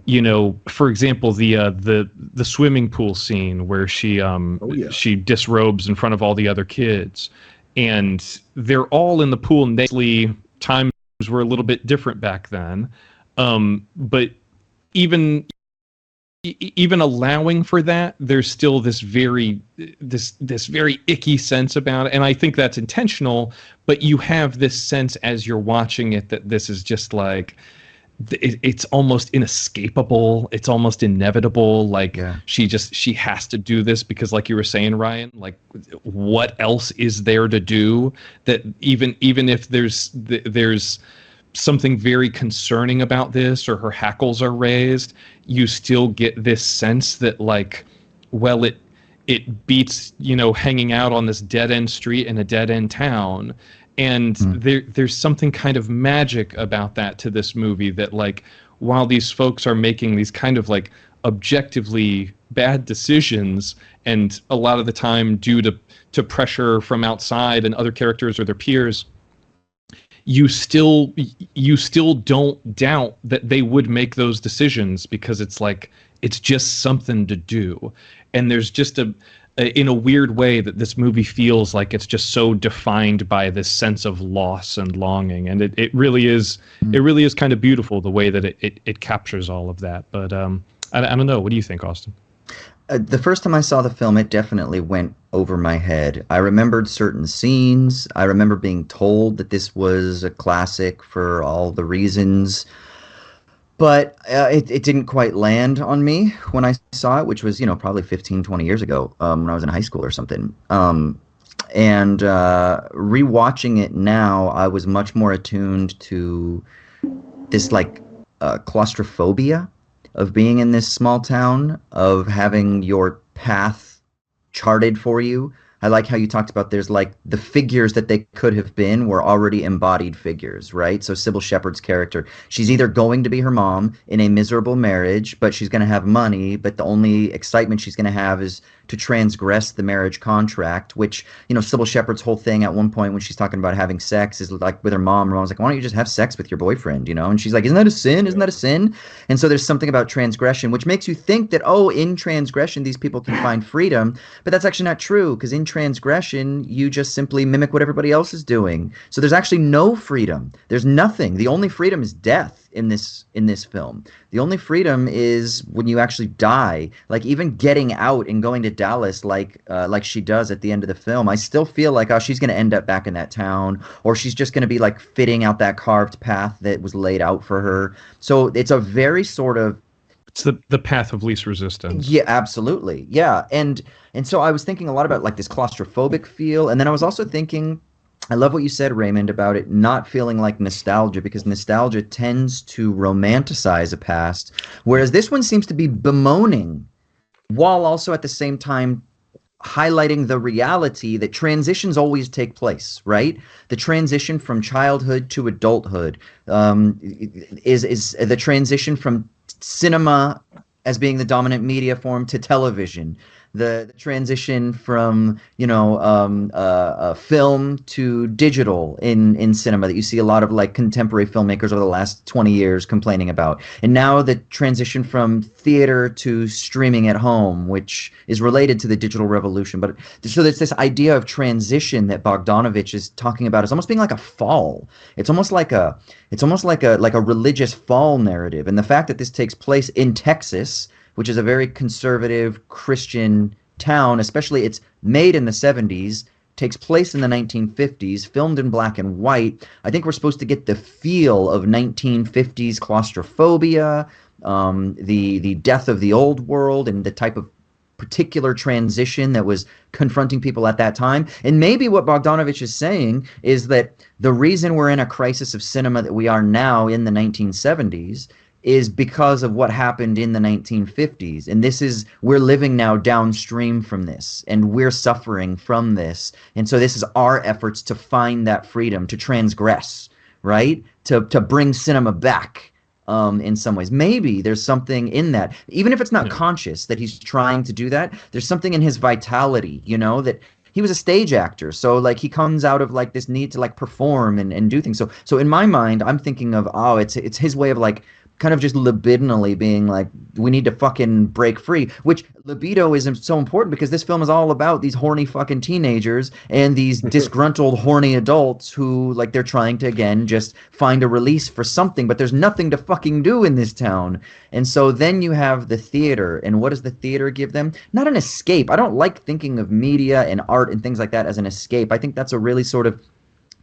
you know, for example, the swimming pool scene where she disrobes in front of all the other kids, and they're all in the pool naked. Times were a little bit different back then. But even allowing for that, there's still this very icky sense about it, and I think that's intentional. But you have this sense as you're watching it that this is just like it's almost inescapable. It's almost inevitable. Like she has to do this because, like you were saying, Ryan, like what else is there to do? That even if there's something very concerning about this, or her hackles are raised, you still get this sense that like, well, it beats, you know, hanging out on this dead-end street in a dead-end town. And there's something kind of magic about that to this movie, that like, while these folks are making these kind of like objectively bad decisions, and a lot of the time due to pressure from outside and other characters or their peers, you still don't doubt that they would make those decisions, because it's like it's just something to do. And there's just in a weird way that this movie feels like it's just so defined by this sense of loss and longing, and it really is kind of beautiful the way that it captures all of that. But I don't know, what do you think, Austin? The first time I saw the film, it definitely went over my head. I remembered certain scenes. I remember being told that this was a classic for all the reasons. But it didn't quite land on me when I saw it, which was, you know, probably 15, 20 years ago, when I was in high school or something. And rewatching it now, I was much more attuned to this, like, claustrophobia of being in this small town, of having your path charted for you, I like how you talked about there's like the figures that they could have been were already embodied figures, right? So Sybil Shepherd's character, she's either going to be her mom in a miserable marriage, but she's going to have money, but the only excitement she's going to have is to transgress the marriage contract, which, you know, Sybil Shepherd's whole thing at one point when she's talking about having sex is like with her mom. Her mom's like, why don't you just have sex with your boyfriend, you know? And she's like, isn't that a sin? Isn't that a sin? And so there's something about transgression, which makes you think that, oh, in transgression, these people can find freedom. But that's actually not true, because in transgression, you just simply mimic what everybody else is doing. So there's actually no freedom. There's nothing. The only freedom is death in this film. The only freedom is when you actually die. Like even getting out and going to Dallas like she does at the end of the film, I still feel like, oh, she's going to end up back in that town, or she's just going to be like fitting out that carved path that was laid out for her. So it's a very sort of, it's the path of least resistance. yeah, absolutely. Yeah. And so I was thinking a lot about like this claustrophobic feel, and then I was also thinking, I love what you said, Raymond, about it not feeling like nostalgia, because nostalgia tends to romanticize a past, whereas this one seems to be bemoaning, while also at the same time highlighting the reality that transitions always take place, right? The transition from childhood to adulthood is the transition from cinema as being the dominant media form to television. The transition from, you know, film to digital in cinema that you see a lot of like contemporary filmmakers over the last 20 years complaining about. And now the transition from theater to streaming at home, which is related to the digital revolution. But so there's this idea of transition that Bogdanovich is talking about. It's almost being like a fall. It's almost like a religious fall narrative. And the fact that this takes place in Texas, which is a very conservative Christian town, especially it's made in the 70s, takes place in the 1950s, filmed in black and white. I think we're supposed to get the feel of 1950s claustrophobia, the death of the old world, and the type of particular transition that was confronting people at that time. And maybe what Bogdanovich is saying is that the reason we're in a crisis of cinema that we are now in the 1970s is because of what happened in the 1950s. And we're living now downstream from this, and we're suffering from this. And so this is our efforts to find that freedom, to transgress, right? To bring cinema back in some ways. Maybe there's something in that, even if it's not conscious that he's trying to do that, there's something in his vitality, you know, that he was a stage actor. So like he comes out of like this need to like perform and do things. So in my mind, I'm thinking of, oh, it's his way of like, kind of just libidinally being like, we need to fucking break free, which libido is so important because this film is all about these horny fucking teenagers and these disgruntled horny adults who like they're trying to again just find a release for something, but there's nothing to fucking do in this town. And so then you have the theater, and what does the theater give them? Not an escape. I don't like thinking of media and art and things like that as an escape. I think that's a really sort of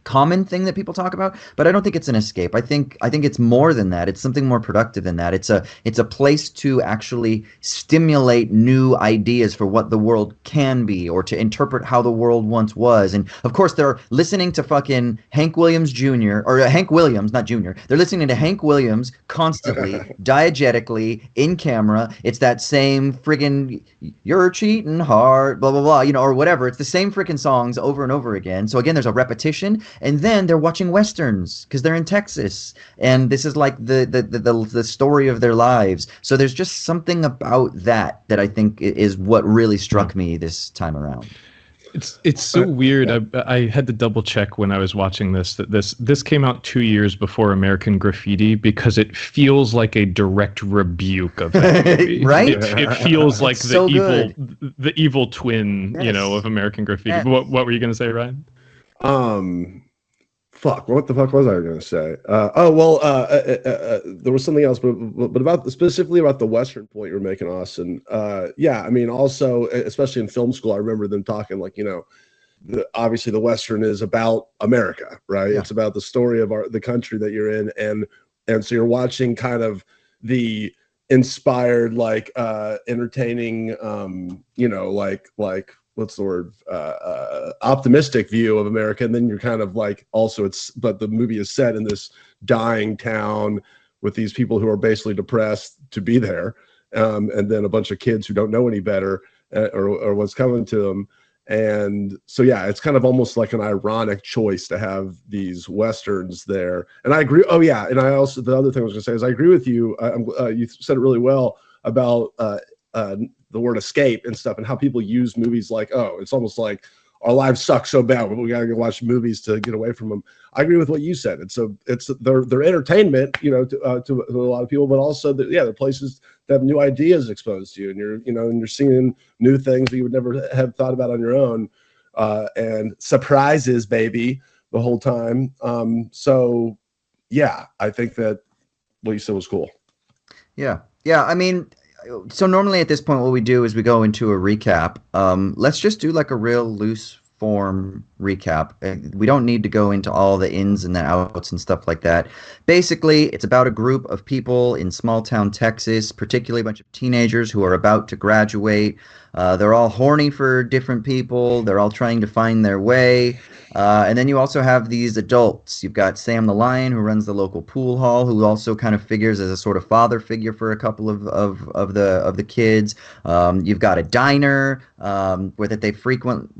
common thing that people talk about, but I don't think it's an escape. I think it's more than that. It's something more productive than that. It's a place to actually stimulate new ideas for what the world can be, or to interpret how the world once was. And of course, they're listening to fucking Hank Williams Jr. or Hank Williams, not Jr. They're listening to Hank Williams constantly, diegetically, in camera. It's that same friggin' "You're cheating hard," blah blah blah, you know, or whatever. It's the same freaking songs over and over again. So again, there's a repetition. And then they're watching westerns because they're in Texas, and this is like the story of their lives. So there's just something about that I think is what really struck me this time around. It's so weird. I had to double check when I was watching this that this came out 2 years before American Graffiti, because it feels like a direct rebuke of that movie. Right? It feels like so the evil twin, Yes. you know, of American Graffiti. Yeah. What were you going to say, Ryan? What the fuck was I going to say? There was something else, but specifically about the Western point you were making, Austin. Yeah, I mean, also, especially in film school, I remember them talking like, you know, obviously the Western is about America, right? Yeah. It's about the story of the country that you're in, and so you're watching kind of the inspired, like entertaining, you know, like what's the word, optimistic view of America, and then you're kind of like also but the movie is set in this dying town with these people who are basically depressed to be there, and then a bunch of kids who don't know any better or what's coming to them, And so, yeah, it's kind of almost like an ironic choice to have these Westerns there. And I agree. Oh, yeah. And I also, the other thing I was going to say is I agree with you. You said it really well about the word escape and stuff, and how people use movies like, oh, it's almost like our lives suck so bad, but we got to go watch movies to get away from them. I agree with what you said. It's their entertainment, to a lot of people, but also they're places that have new ideas exposed to you, and you're seeing new things that you would never have thought about on your own, and surprises, baby, the whole time. So yeah, I think that what you said was cool. Yeah. I mean, so normally at this point, what we do is we go into a recap. Let's just do like a real loose form recap. We don't need to go into all the ins and the outs and stuff like that. Basically, it's about a group of people in small town Texas, particularly a bunch of teenagers who are about to graduate. They're all horny for different people. They're all trying to find their way. And then you also have these adults. You've got Sam the Lion, who runs the local pool hall, who also kind of figures as a sort of father figure for a couple of the kids. You've got a diner that they frequent.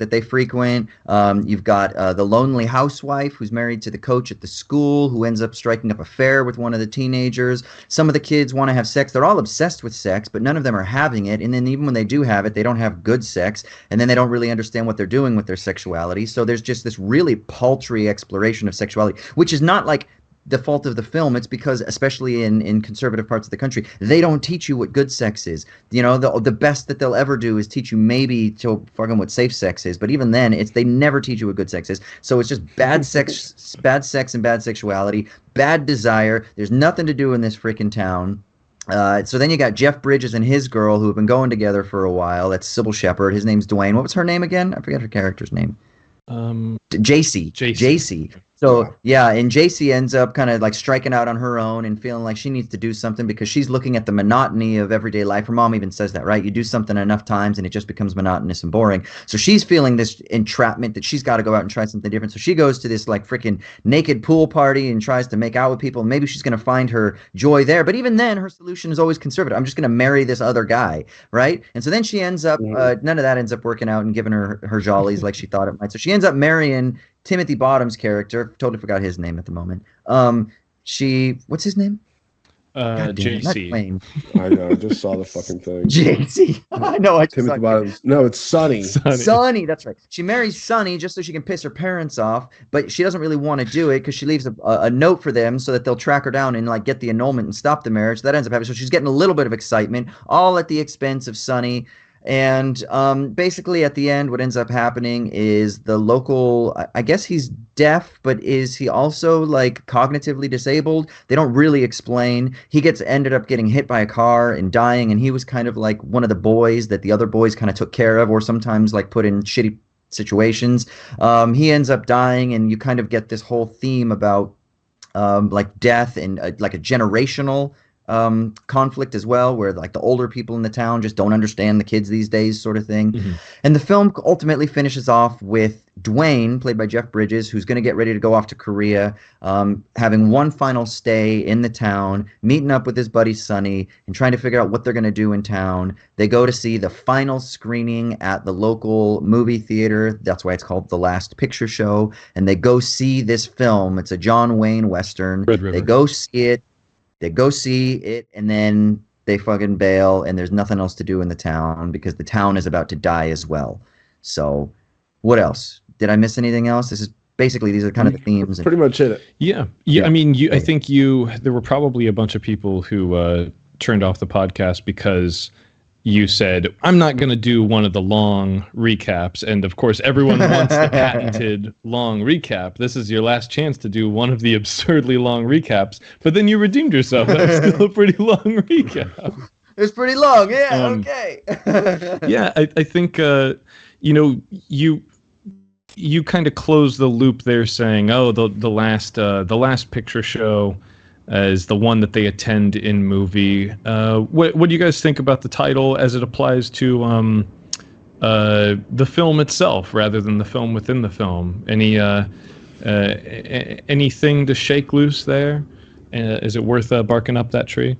You've got the lonely housewife who's married to the coach at the school, who ends up striking up an affair with one of the teenagers. Some of the kids want to have sex. They're all obsessed with sex, but none of them are having it. And then even when they do have it, they don't have good sex, and then they don't really understand what they're doing with their sexuality. So there's just this really paltry exploration of sexuality, which is not like the fault of the film. It's because, especially in conservative parts of the country, they don't teach you what good sex is. The best that they'll ever do is teach you maybe to fucking what safe sex is, but even then, they never teach you what good sex is. So it's just bad sex and bad sexuality, bad desire. There's nothing to do in this freaking town. So then you got Jeff Bridges and his girl, who have been going together for a while. That's Sybil Shepherd. His name's Dwayne. What was her name again? I forget her character's name. JC. So yeah, and JC ends up kind of like striking out on her own and feeling like she needs to do something because she's looking at the monotony of everyday life. Her mom even says that, right? You do something enough times and it just becomes monotonous and boring. So she's feeling this entrapment that she's got to go out and try something different. So she goes to this like freaking naked pool party and tries to make out with people. And maybe she's going to find her joy there. But even then, her solution is always conservative. I'm just going to marry this other guy, right? And so then she ends up, none of that ends up working out and giving her jollies like she thought it might. So she ends up marrying Timothy Bottom's character. Totally forgot his name at the moment. What's his name? JC. I know. I just saw the fucking thing. JC. I know. Timothy Bottoms. No, it's Sonny. Sonny. That's right. She marries Sonny just so she can piss her parents off, but she doesn't really want to do it because she leaves a note for them so that they'll track her down and like get the annulment and stop the marriage. That ends up happening. So she's getting a little bit of excitement, all at the expense of Sonny. And basically at the end, what ends up happening is the local, I guess he's deaf, but is he also like cognitively disabled? They don't really explain. He ended up getting hit by a car and dying, and he was kind of like one of the boys that the other boys kind of took care of, or sometimes like put in shitty situations. He ends up dying, and you kind of get this whole theme about like death and like a generational conflict as well, where like the older people in the town just don't understand the kids these days, sort of thing. Mm-hmm. And the film ultimately finishes off with Dwayne, played by Jeff Bridges, who's going to get ready to go off to Korea, having one final stay in the town, meeting up with his buddy Sonny, and trying to figure out what they're going to do in town. They go to see the final screening at the local movie theater. That's why it's called The Last Picture Show. And they go see this film. It's a John Wayne Western. They go see it, and then they fucking bail, and there's nothing else to do in the town because the town is about to die as well. So, what else? Did I miss anything else? These are kind of the themes. Pretty much it. Yeah. I mean, I think there were probably a bunch of people who turned off the podcast because you said, I'm not going to do one of the long recaps. And of course, everyone wants the patented long recap. This is your last chance to do one of the absurdly long recaps. But then you redeemed yourself. That was still a pretty long recap. It was pretty long. Yeah. Okay. Yeah. I think, you kind of closed the loop there saying, the last picture show is the one that they attend in movie. What do you guys think about the title as it applies to the film itself rather than the film within the film? Anything to shake loose there? Is it worth barking up that tree?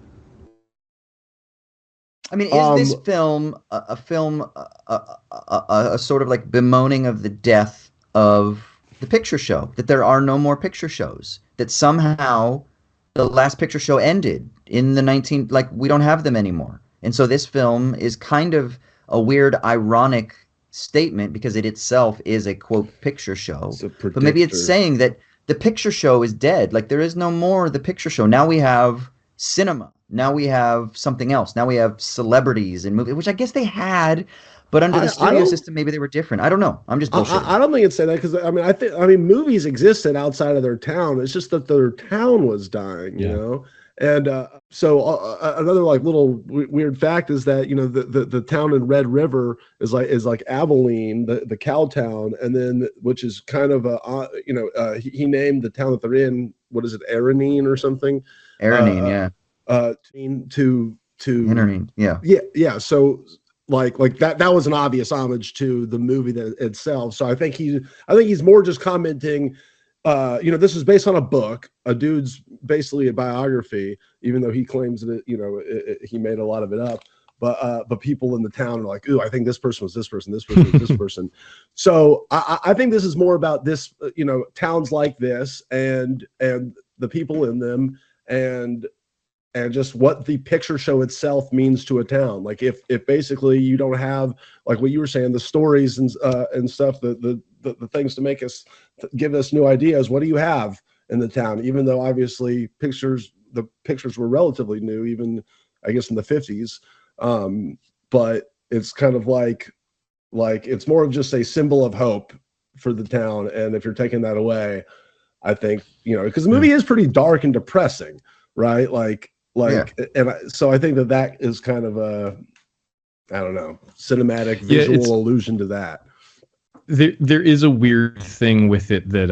I mean, is this film a film, a sort of like bemoaning of the death of the picture show? That there are no more picture shows? That somehow the last picture show ended in the like we don't have them anymore. And so this film is kind of a weird, ironic statement because it itself is a quote picture show. But maybe it's saying that the picture show is dead. Like there is no more the picture show. Now we have cinema. Now we have something else. Now we have celebrities and movies, which I guess they had, but under the studio system, maybe they were different. I don't know. I'm just bullshitting. I don't think it's saying that because I mean movies existed outside of their town. It's just that their town was dying, you know. And so another like little weird fact is that the town in Red River is like Abilene, the cow town, and then which is kind of he named the town that they're in. What is it, Aranine or something? Aranine, yeah. To Aranine, yeah. Yeah. So like that was an obvious homage to the movie itself. So I think he's more just commenting. This is based on a book. A dude's basically a biography, even though he claims that he made a lot of it up. But people in the town are like, ooh, I think this person was this person, this person was this person. So I think this is more about this, towns like this and the people in them and just what the picture show itself means to a town. Like if basically you don't have, like what you were saying, the stories and stuff, the things to make us give us new ideas. What do you have in the town? Even though obviously the pictures were relatively new, even I guess in the 50s. But it's kind of like it's more of just a symbol of hope for the town. And if you're taking that away, I think, because the movie is pretty dark and depressing, right? So I think that is kind of a, I don't know, cinematic visual allusion to that. There is a weird thing with it that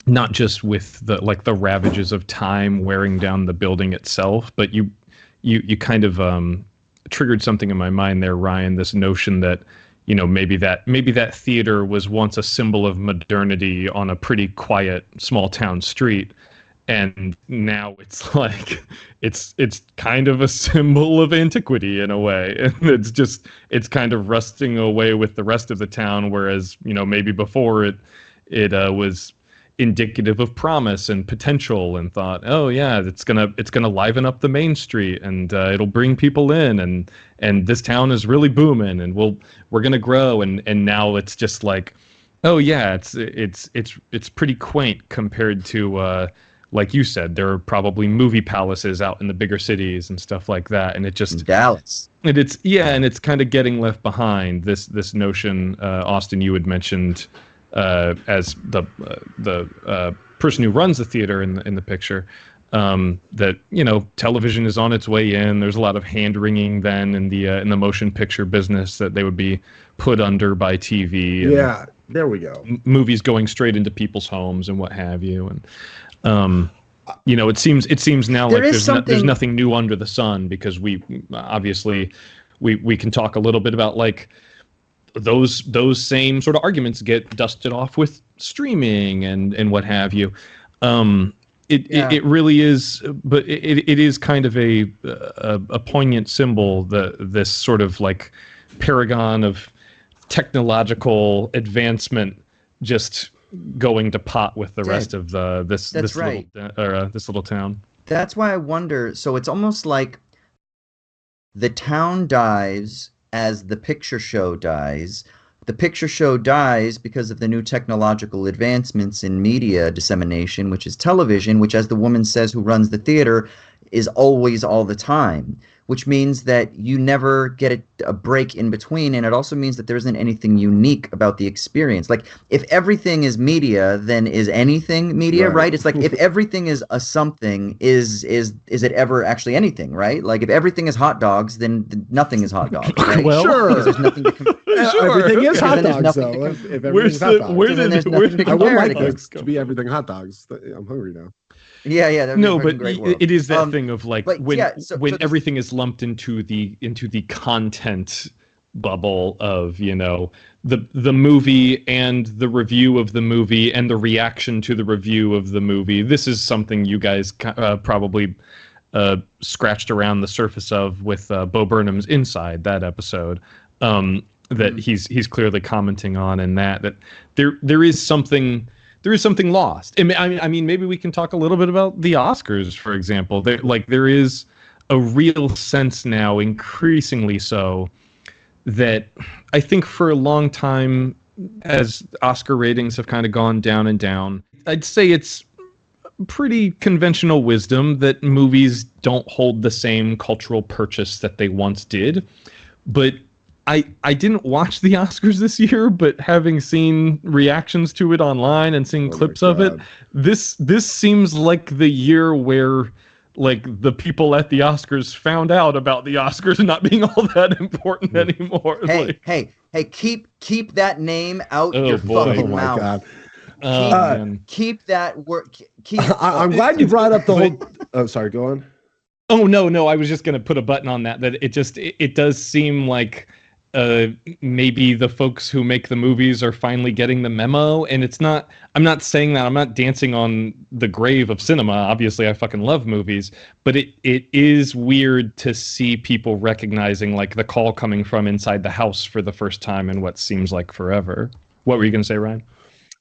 not just with the ravages of time wearing down the building itself, but you kind of triggered something in my mind there, Ryan, this notion that maybe that theater was once a symbol of modernity on a pretty quiet small town street, and now it's like it's kind of a symbol of antiquity in a way, and it's kind of rusting away with the rest of the town, whereas maybe before it was indicative of promise and potential, and thought, oh yeah, it's gonna liven up the main street, and it'll bring people in, and this town is really booming, and we're gonna grow, and now it's just like, oh yeah, it's pretty quaint compared to like you said, there are probably movie palaces out in the bigger cities and stuff like that, and it just Dallas. And it's kind of getting left behind. This notion, Austin, you had mentioned as the person who runs the theater in the picture, that television is on its way in. There's a lot of hand wringing then in the motion picture business that they would be put under by TV. Yeah, there we go. Movies going straight into people's homes and what have you, and it seems now like there's nothing new under the sun, because we obviously we can talk a little bit about like those same sort of arguments get dusted off with streaming and what have you. It really is, but it is kind of a poignant symbol, this sort of like paragon of technological advancement just going to pot with the rest of this little town. That's why I wonder. So it's almost like the town dies as the picture show dies. The picture show dies because of the new technological advancements in media dissemination, which is television, which, as the woman says who runs the theater, is always all the time, which means that you never get a break in between. And it also means that there isn't anything unique about the experience. Like, if everything is media, then is anything media, right? It's like, if everything is a something, is it ever actually anything, right? Like, if everything is hot dogs, then nothing is hot dogs, right? Well, sure. Because there's nothing to Sure. Everything is hot dogs, though. If everything's hot dogs. I would like this to be everything hot dogs. I'm hungry now. Yeah. No, but it is that thing of like when everything is lumped into the content bubble of the movie and the review of the movie and the reaction to the review of the movie. This is something you guys probably scratched around the surface of with Bo Burnham's Inside, that episode, that he's clearly commenting on, and that there is something lost. I mean, maybe we can talk a little bit about the Oscars, for example. There is a real sense now, increasingly so, that I think for a long time, as Oscar ratings have kind of gone down and down, I'd say it's pretty conventional wisdom that movies don't hold the same cultural purchase that they once did. But I didn't watch the Oscars this year, but having seen reactions to it online and seeing clips of it, this seems like the year where like the people at the Oscars found out about the Oscars not being all that important anymore. Hey, keep that name out your fucking mouth. God. Keep that word. I'm glad you brought up the whole. Oh, sorry. Go on. Oh no! I was just going to put a button on that. That it does seem like maybe the folks who make the movies are finally getting the memo, and it's not. I'm not saying that. I'm not dancing on the grave of cinema. Obviously, I fucking love movies, but it is weird to see people recognizing like the call coming from inside the house for the first time in what seems like forever. What were you going to say, Ryan?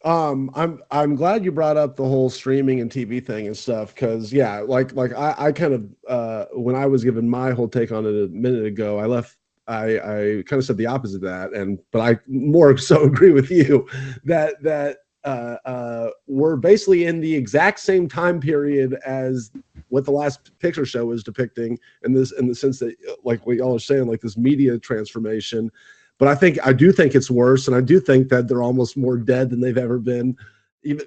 I'm glad you brought up the whole streaming and TV thing and stuff, because I kind of when I was given my whole take on it a minute ago, I kind of said the opposite of that, but I more so agree with you that we're basically in the exact same time period as what the last picture show was depicting in the sense that, like what y'all are saying, like this media transformation. But I do think it's worse, and I do think that they're almost more dead than they've ever been,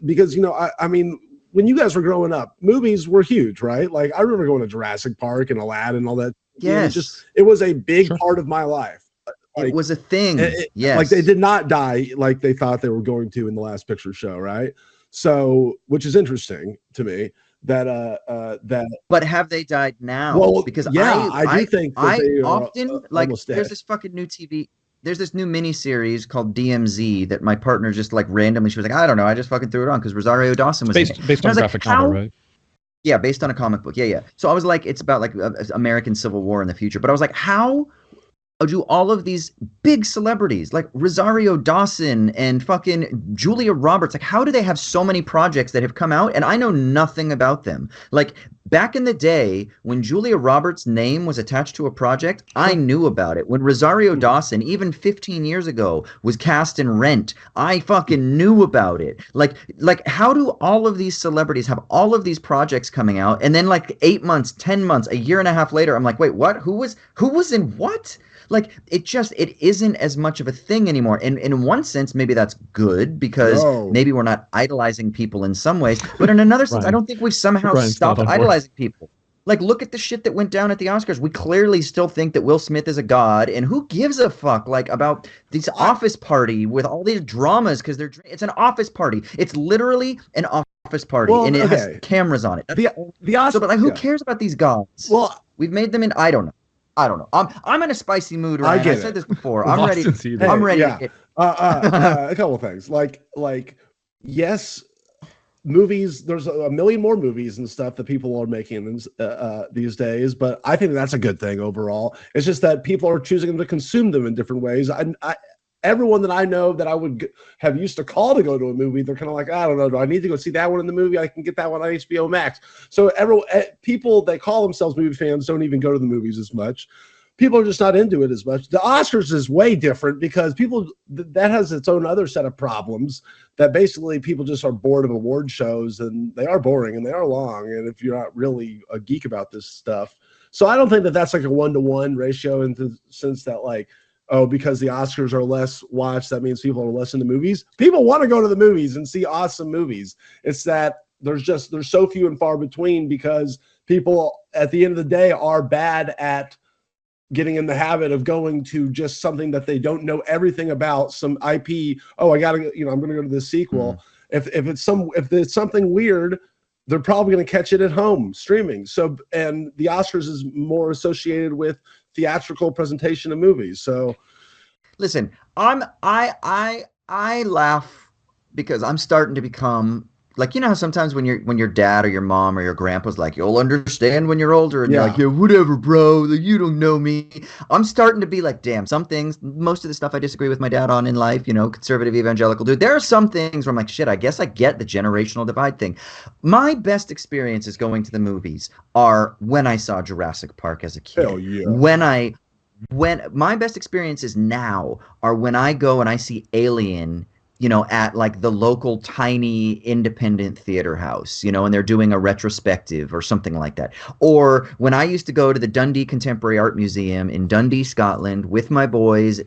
because I mean, when you guys were growing up, movies were huge, right? Like I remember going to Jurassic Park and Aladdin and all that. Yes, it was a big part of my life. Like, it was a thing. Yes, like they did not die like they thought they were going to in the last picture show, right? So, which is interesting to me. But have they died now? Well, because I do think that they often there's this fucking new TV. There's this new mini series called DMZ that my partner just like randomly, she was like, I don't know, I just fucking threw it on because Rosario Dawson was based on a graphic novel, right? Yeah, based on a comic book. Yeah. So I was like, it's about like American Civil War in the future. But I was like, how do all of these big celebrities like Rosario Dawson and fucking Julia Roberts, like how do they have so many projects that have come out and I know nothing about them? Like back in the day when Julia Roberts' name was attached to a project, I knew about it. When Rosario Dawson, even 15 years ago, was cast in Rent, I fucking knew about it. Like how do all of these celebrities have all of these projects coming out and then like 8 months, 10 months, a year and a half later, I'm like, wait, what? Who was in what? Like it isn't as much of a thing anymore. And in one sense, maybe that's good because maybe we're not idolizing people in some ways. But in another sense, I don't think we've somehow stopped idolizing people. Like look at the shit that went down at the Oscars. We clearly still think that Will Smith is a god, and who gives a fuck like about this office party with all these dramas because it's an office party. It's literally an office party, and it has cameras on it. The Oscars, so, but like, who cares about these gods? Well, we've made them in. I don't know. I'm in a spicy mood, Ryan. I said this before. I'm ready. I'm ready. Yeah. A couple of things. Like, yes, movies. There's a million more movies and stuff that people are making these days, but I think that's a good thing overall. It's just that people are choosing to consume them in different ways. Everyone that I know that I would have used to call to go to a movie, they're kind of like, I don't know, do I need to go see that one in the movie? I can get that one on HBO Max. So people that call themselves movie fans don't even go to the movies as much. People are just not into it as much. The Oscars is way different because that has its own other set of problems that basically people just are bored of award shows, and they are boring and they are long. And if you're not really a geek about this stuff. So I don't think that that's like a 1-to-1 ratio in the sense that like, oh, because the Oscars are less watched, that means people are less into movies. People want to go to the movies and see awesome movies. It's that there's so few and far between because people at the end of the day are bad at getting in the habit of going to just something that they don't know everything about, some IP. Oh, I'm going to go to this sequel. Mm-hmm. If it's something weird, they're probably going to catch it at home streaming. So, and the Oscars is more associated with theatrical presentation of movies. So listen, I laugh because I'm starting to become like, you know how sometimes when your dad or your mom or your grandpa's like, you'll understand when you're older, and you're Yeah. like, yeah, whatever, bro, like, you don't know me. I'm starting to be like, damn, some things, most of the stuff I disagree with my dad on in life, you know, conservative evangelical dude. There are some things where I'm like, shit, I guess I get the generational divide thing. My best experiences going to the movies are when I saw Jurassic Park as a kid. Hell yeah. When my best experiences now are when I go and I see Alien, you know, at like the local tiny independent theater house, you know, and they're doing a retrospective or something like that. Or when I used to go to the Dundee Contemporary Art Museum in Dundee, Scotland with my boys.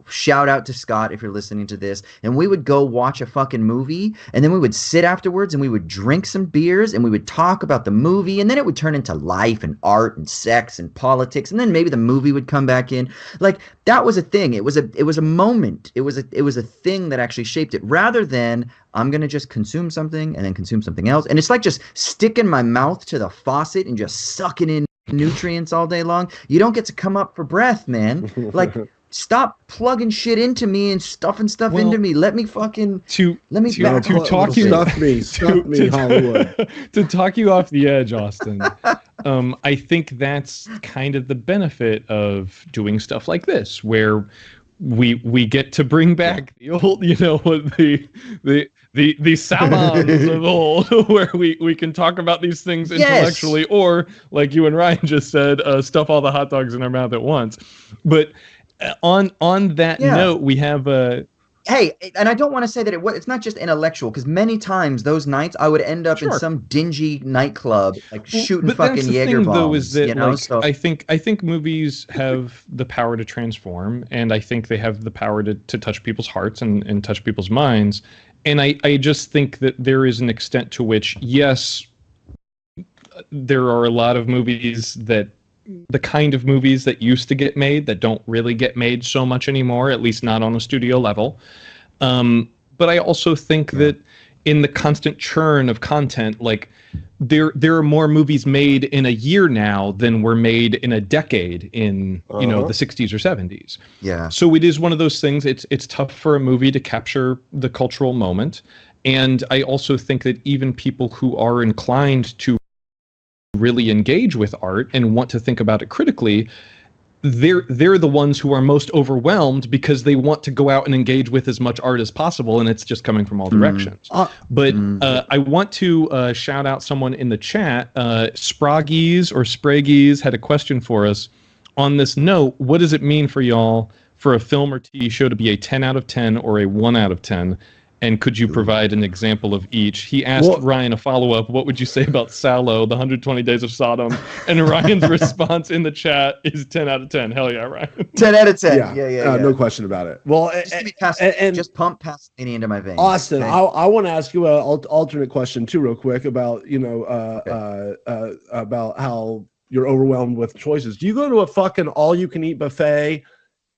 Shout out to Scott if you're listening to this. And we would go watch a fucking movie, and then we would sit afterwards and we would drink some beers and we would talk about the movie, and then it would turn into life and art and sex and politics, and then maybe the movie would come back in. Like, that was a thing. It was a moment. It was a thing that actually shaped it, rather than I'm gonna just consume something and then consume something else. And it's like just sticking my mouth to the faucet and just sucking in nutrients all day long. You don't get to come up for breath, man. Like, stop plugging shit into me and stuffing stuff into me. Let me fucking let me back to up a talk little you bit. Stuff me, Hollywood. To talk you off the edge, Austin. I think that's kind of the benefit of doing stuff like this, where we get to bring back the old, you know, the salons of old, where we can talk about these things intellectually, or like you and Ryan just said, stuff all the hot dogs in our mouth at once. But on that note, we have a. Hey, and I don't want to say that it's not just intellectual, because many times those nights I would end up in some dingy nightclub, like shooting fucking Jaeger bombs. Though, is that, you know? like, So I think movies have the power to transform, and I think they have the power to touch people's hearts and touch people's minds. And I just think that there is an extent to which, yes, there are a lot of movies that. The kind of movies that used to get made that don't really get made so much anymore, at least not on a studio level. But I also think that in the constant churn of content, like there are more movies made in a year now than were made in a decade in you know, the 60s or 70s. Yeah. So it is one of those things. It's tough for a movie to capture the cultural moment, and I also think that even people who are inclined to really engage with art and want to think about it critically, they're the ones who are most overwhelmed, because they want to go out and engage with as much art as possible, and it's just coming from all directions. But I want to shout out someone in the chat. Spraggies or Spragies had a question for us on this note. What does it mean for y'all for a film or TV show to be a 10 out of 10 or a 1 out of 10? And could you provide an example of each? He asked Ryan a follow-up. What would you say about Sallow, the 120 Days of Sodom? And Ryan's response in the chat is 10 out of 10. Hell yeah, Ryan. 10 out of 10. Yeah. No question about it. Well, just pump Pasolini into my veins. Austin, okay? I want to ask you an alternate question too, real quick, about about how you're overwhelmed with choices. Do you go to a fucking all-you-can-eat buffet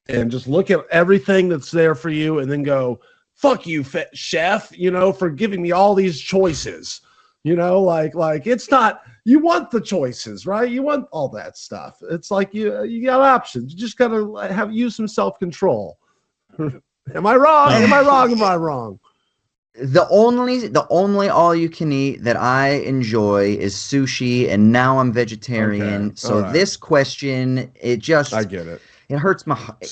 and just look at everything that's there for you, and then go, fuck you, chef, you know, for giving me all these choices, you know, like it's not, you want the choices, right? You want all that stuff. It's like you got options. You just got to use some self-control. Am I wrong? Am I wrong? Am I wrong? The only all you can eat that I enjoy is sushi, and now I'm vegetarian. Okay. So this question, I get it. It hurts my heart.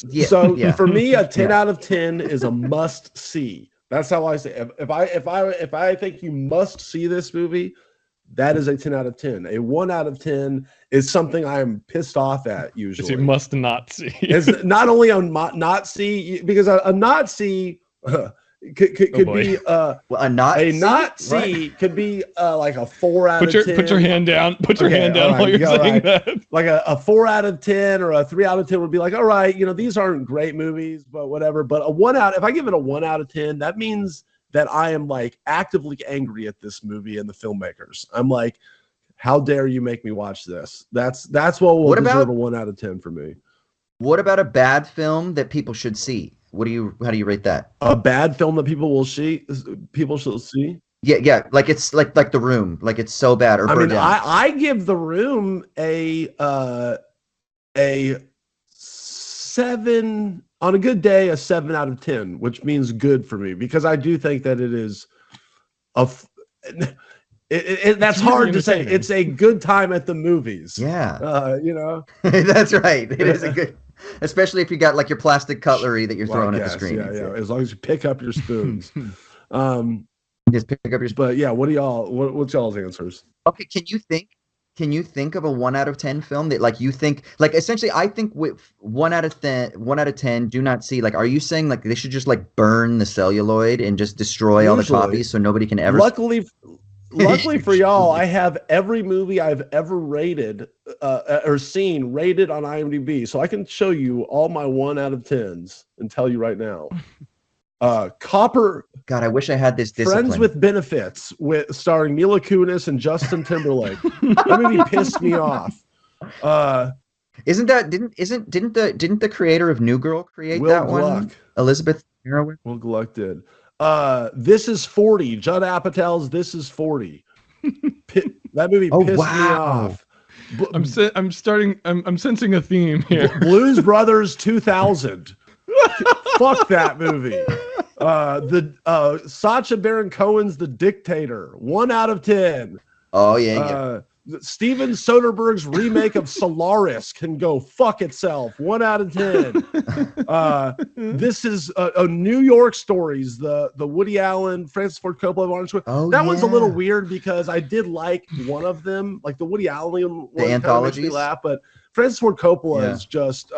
For me, a 10 out of 10 is a must see. That's how I say. If I think you must see this movie, that is a 10 out of 10. A 1 out of 10 is something I am pissed off at usually. You must not see. It's not only a not see, because a not see could be a not see could be like a 4 out of 10. Put your hand down. Put your hand down while you're saying that. Like a 4 out of 10 or a 3 out of 10 would be like, all right, you know, these aren't great movies, but whatever. But if I give it a 1 out of 10, that means that I am like actively angry at this movie and the filmmakers. I'm like, how dare you make me watch this? That's what will deserve a 1 out of 10 for me. What about a bad film that people should see? How do you rate that? A bad film that people should see? Yeah, like it's like The Room, like it's so bad or Bird Down. I give The Room a 7, on a good day, a 7 out of 10, which means good for me, because I do think that it is that's hard to say. It's a good time at the movies. Yeah. You know? That's right. It is a good, especially if you got like your plastic cutlery that you're throwing at the screen. Yeah. As long as you pick up your spoons. Just pick up your. But yeah, what's y'all's answers? Okay, can you think of a 1 out of 10 film that like you think like essentially I think with 1 out of 10 do not see, like, are you saying like they should just like burn the celluloid and just destroy all the copies so nobody can ever Luckily for y'all, I have every movie I've ever rated or seen rated on IMDb, so I can show you all my 1 out of 10s and tell you right now. God, I wish I had this discipline. Friends with Benefits, starring Mila Kunis and Justin Timberlake. That movie pissed me off. Didn't the creator of New Girl create Will that Gluck. one? Elizabeth Harrowitz? Will Gluck did. This is 40. Judd Apatow's This is 40. That movie pissed me off. I'm sensing a theme here. Blues Brothers 2000. Fuck that movie. Sacha Baron Cohen's The Dictator. 1 out of 10. Oh yeah. Steven Soderbergh's remake of Solaris can go fuck itself. 1 out of 10. This is New York Stories, the Woody Allen, Francis Ford Coppola, Arnold Schwarzenegger. That one's a little weird because I did like one of them, like the Woody Allen one. The anthologies, makes me laugh, but Francis Ford Coppola is just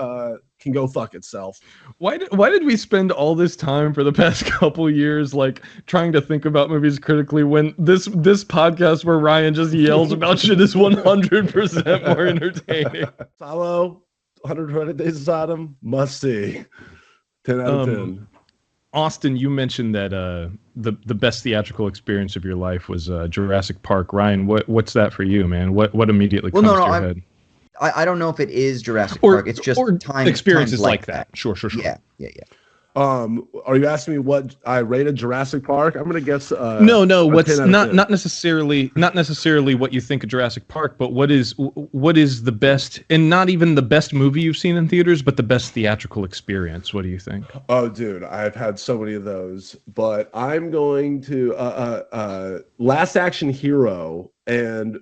can go fuck itself. Why did we spend all this time for the past couple years like trying to think about movies critically when this podcast where Ryan just yells about shit is 100% more entertaining? Solo, 120 Days of Sodom, must see. 10 out of 10. Austin, you mentioned that the best theatrical experience of your life was Jurassic Park. Ryan, what's that for you, man? What immediately comes to your head? I don't know if it is Jurassic Park. It's just experiences like that. Sure. Yeah. Are you asking me what I rated Jurassic Park? I'm gonna guess. No. What's not necessarily what you think of Jurassic Park, but what is the best, and not even the best movie you've seen in theaters, but the best theatrical experience. What do you think? Oh, dude, I've had so many of those, but I'm going to Last Action Hero and.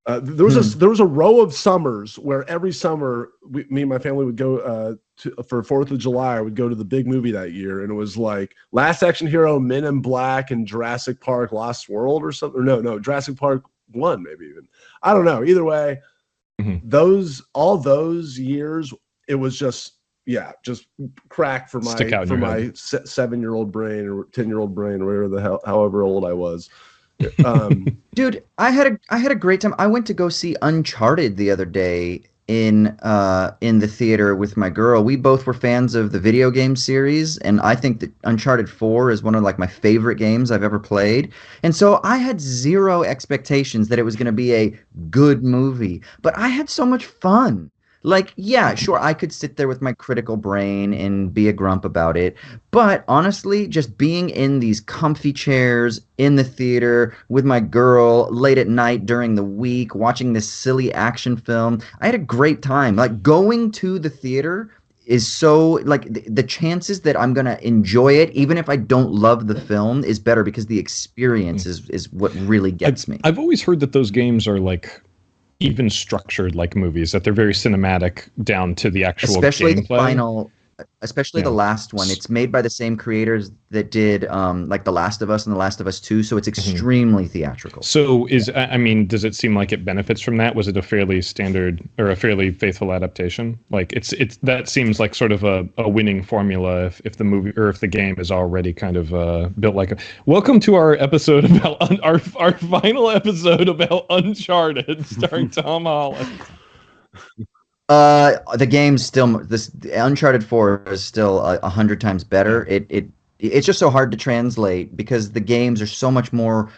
There was a row of summers where every summer me and my family would go for 4th of July. I would go to the big movie that year, and it was like Last Action Hero, Men in Black, and Jurassic Park: Lost World or something. Or no, Jurassic Park 1 maybe even. I don't know. Either way, all those years, it was just crack for my 7-year-old brain or 10-year-old brain or whatever the hell, however old I was. Dude, I had a great time. I went to go see Uncharted the other day in the theater with my girl. We both were fans of the video game series, and I think that Uncharted 4 is one of like my favorite games I've ever played. And so I had zero expectations that it was going to be a good movie, but I had so much fun. Like, yeah, sure, I could sit there with my critical brain and be a grump about it. But honestly, just being in these comfy chairs in the theater with my girl late at night during the week, watching this silly action film, I had a great time. Like, going to the theater is so, like, the chances that I'm going to enjoy it, even if I don't love the film, is better because the experience is what really gets me. I've always heard that those games are, like, even structured like movies, that they're very cinematic down to the actual especially gameplay. The last one. It's made by the same creators that did like The Last of Us and The Last of Us 2, so it's extremely theatrical. So does it seem like it benefits from that? Was it a fairly standard or a fairly faithful adaptation? Like it's that seems like sort of a winning formula if the movie or if the game is already kind of built like a. Welcome to our episode about our final episode about Uncharted starring Tom Holland. The game's still Uncharted 4 is still 100 times better. It's just so hard to translate because the games are so much more.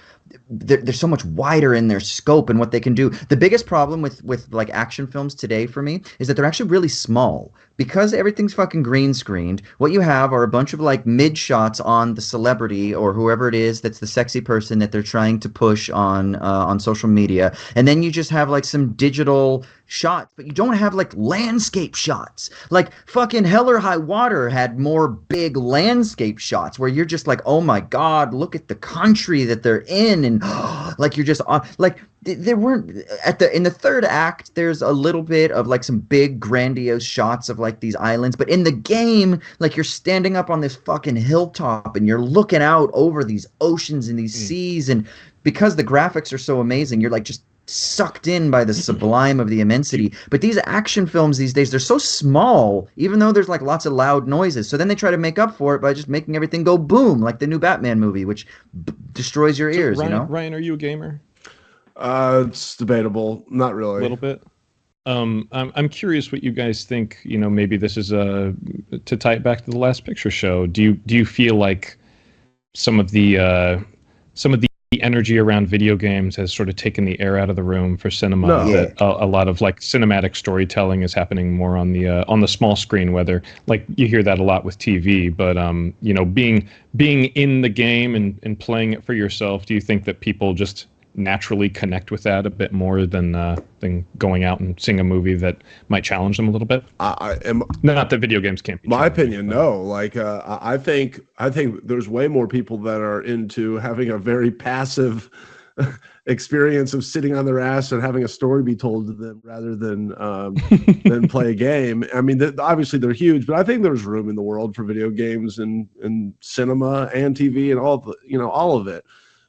They're so much wider in their scope and what they can do. The biggest problem with like action films today for me is that they're actually really small. because everything's fucking green screened, what you have are a bunch of like mid shots on the celebrity or whoever it is that's the sexy person that they're trying to push on social media, and then you just have like some digital shots, but you don't have like landscape shots. Like fucking Hell or High Water had more big landscape shots where you're just like, oh my god, look at the country that they're in, and like you're just on like. There weren't in the third act. There's a little bit of like some big grandiose shots of like these islands, but in the game, like you're standing up on this fucking hilltop and you're looking out over these oceans and these seas, and because the graphics are so amazing, you're like just sucked in by the sublime of the immensity. But these action films these days, they're so small, even though there's like lots of loud noises. So then they try to make up for it by just making everything go boom, like the new Batman movie, which destroys your ears. Ryan, you know, Ryan, are you a gamer? It's debatable. Not really. A little bit. I'm curious what you guys think. You know, maybe this is to tie it back to the Last Picture Show. Do you feel like some of the energy around video games has sort of taken the air out of the room for cinema? No. That a lot of like cinematic storytelling is happening more on the small screen. Whether like you hear that a lot with TV, but you know, being in the game and playing it for yourself, do you think that people just naturally connect with that a bit more than going out and seeing a movie that might challenge them a little bit? Not that video games can't be. My opinion, no. Like I think there's way more people that are into having a very passive experience of sitting on their ass and having a story be told to them rather than than play a game. I mean, obviously they're huge, but I think there's room in the world for video games and cinema and TV and all of it.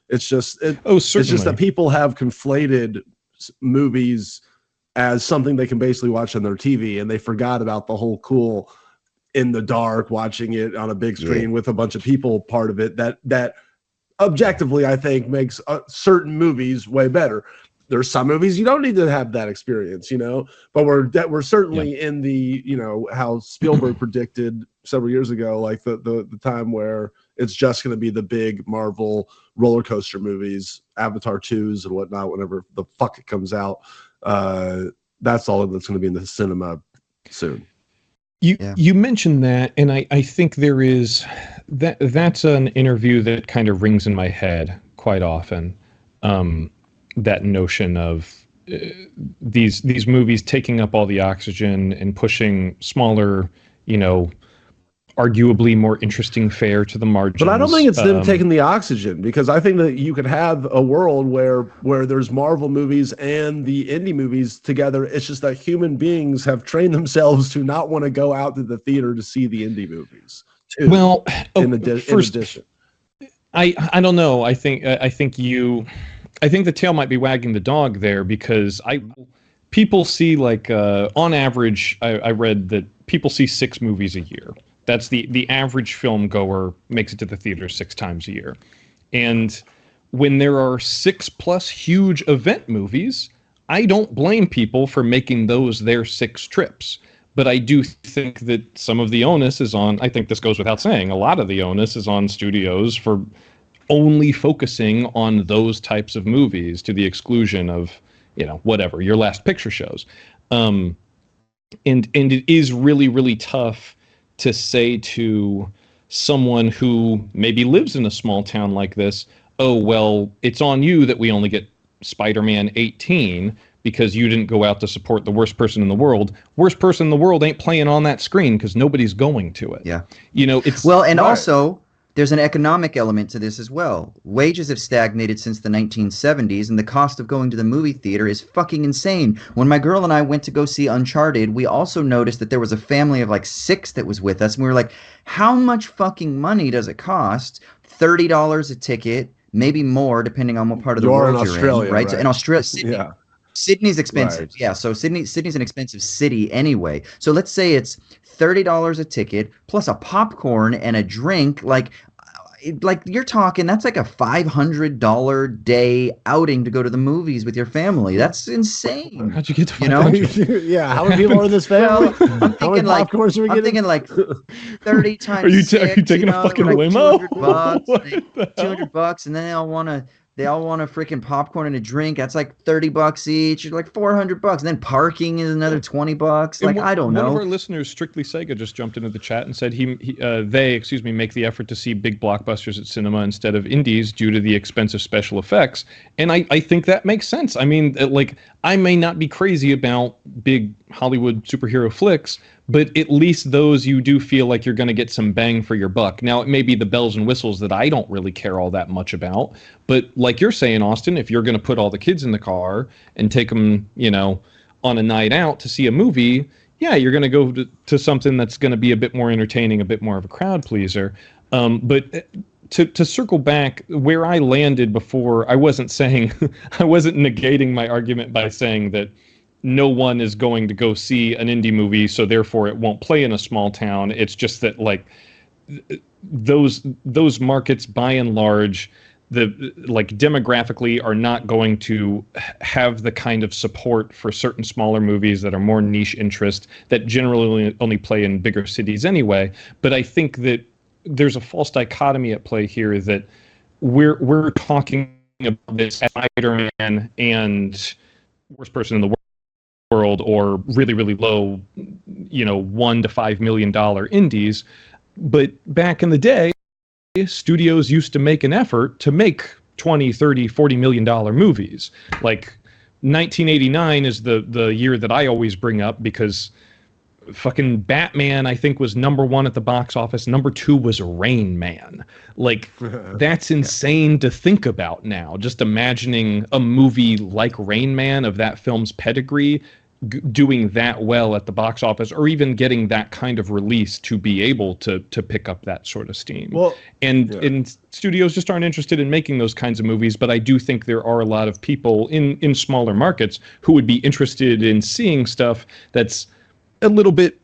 It's just it's just that people have conflated movies as something they can basically watch on their TV, and they forgot about the whole cool in the dark watching it on a big screen with a bunch of people part of it that objectively I think makes certain movies way better. There's some movies you don't need to have that experience, you know, but we're certainly in the, you know, how Spielberg predicted several years ago, like the time where it's just going to be the big Marvel roller coaster movies, Avatar 2s and whatnot, whenever the fuck it comes out. That's all that's going to be in the cinema soon. You mentioned that, and I think there is that's an interview that kind of rings in my head quite often. That notion of these movies taking up all the oxygen and pushing smaller, you know, arguably more interesting fare to the margins. But I don't think it's them taking the oxygen, because I think that you could have a world where there's Marvel movies and the indie movies together. It's just that human beings have trained themselves to not want to go out to the theater to see the indie movies. Too, well, in addition, I don't know. I think the tail might be wagging the dog there, because people see like on average, I read that people see 6 movies a year. That's the average film goer makes it to the theater 6 times a year. And when there are 6+ huge event movies, I don't blame people for making those their 6 trips. But I do think that some of the onus is on, I think this goes without saying, a lot of the onus is on studios for only focusing on those types of movies to the exclusion of, you know, whatever, your Last Picture shows. And it is really, really tough to say to someone who maybe lives in a small town like this, oh, well, it's on you that we only get Spider-Man 18 because you didn't go out to support the worst person in the world. Worst person in the world ain't playing on that screen because nobody's going to it. Yeah. You know, it's... Well, and also, there's an economic element to this as well. Wages have stagnated since the 1970s, and the cost of going to the movie theater is fucking insane. When my girl and I went to go see Uncharted, we also noticed that there was a family of like 6 that was with us, and we were like, how much fucking money does it cost? $30 a ticket, maybe more, depending on what part of the world you're in, right? So in Australia, Sydney, Sydney's expensive. Right. Yeah, so Sydney's an expensive city anyway. So let's say it's $30 a ticket plus a popcorn and a drink. Like you're talking, that's like a $500 day outing to go to the movies with your family. That's insane. How'd you get to, you know? Yeah, how many people are in this family? Well, I'm thinking like 30 times. Are you taking a fucking like limo? $200, $200, and then they'll want to They all want a freaking popcorn and a drink. That's like $30 each. You're like $400. And then parking is another $20. Like, I don't know. One of our listeners, Strictly Sega, just jumped into the chat and said they make the effort to see big blockbusters at cinema instead of indies due to the expensive special effects. And I think that makes sense. I mean, like, I may not be crazy about big Hollywood superhero flicks, but at least those you do feel like you're going to get some bang for your buck. Now, it may be the bells and whistles that I don't really care all that much about, but like you're saying, Austin, if you're going to put all the kids in the car and take them, on a night out to see a movie, yeah, you're going to go to something that's going to be a bit more entertaining, a bit more of a crowd pleaser. But to circle back where I landed before, I wasn't negating my argument by saying that no one is going to go see an indie movie, so therefore it won't play in a small town. It's just that, like, those markets, by and large, demographically are not going to have the kind of support for certain smaller movies that are more niche interest that generally only play in bigger cities anyway. But I think that there's a false dichotomy at play here, that we're talking about this Spider-Man and Worst Person in the World, or really, really low, $1 to $5 million indies. But back in the day, studios used to make an effort to make 20, 30, $40 million movies. Like 1989 is the year that I always bring up, because fucking Batman, I think, was #1 at the box office. #2 was Rain Man. Like, that's insane to think about now. Just imagining a movie like Rain Man, of that film's pedigree, doing that well at the box office, or even getting that kind of release to be able to pick up that sort of steam. And studios just aren't interested in making those kinds of movies. But I do think there are a lot of people in smaller markets who would be interested in seeing stuff that's a little bit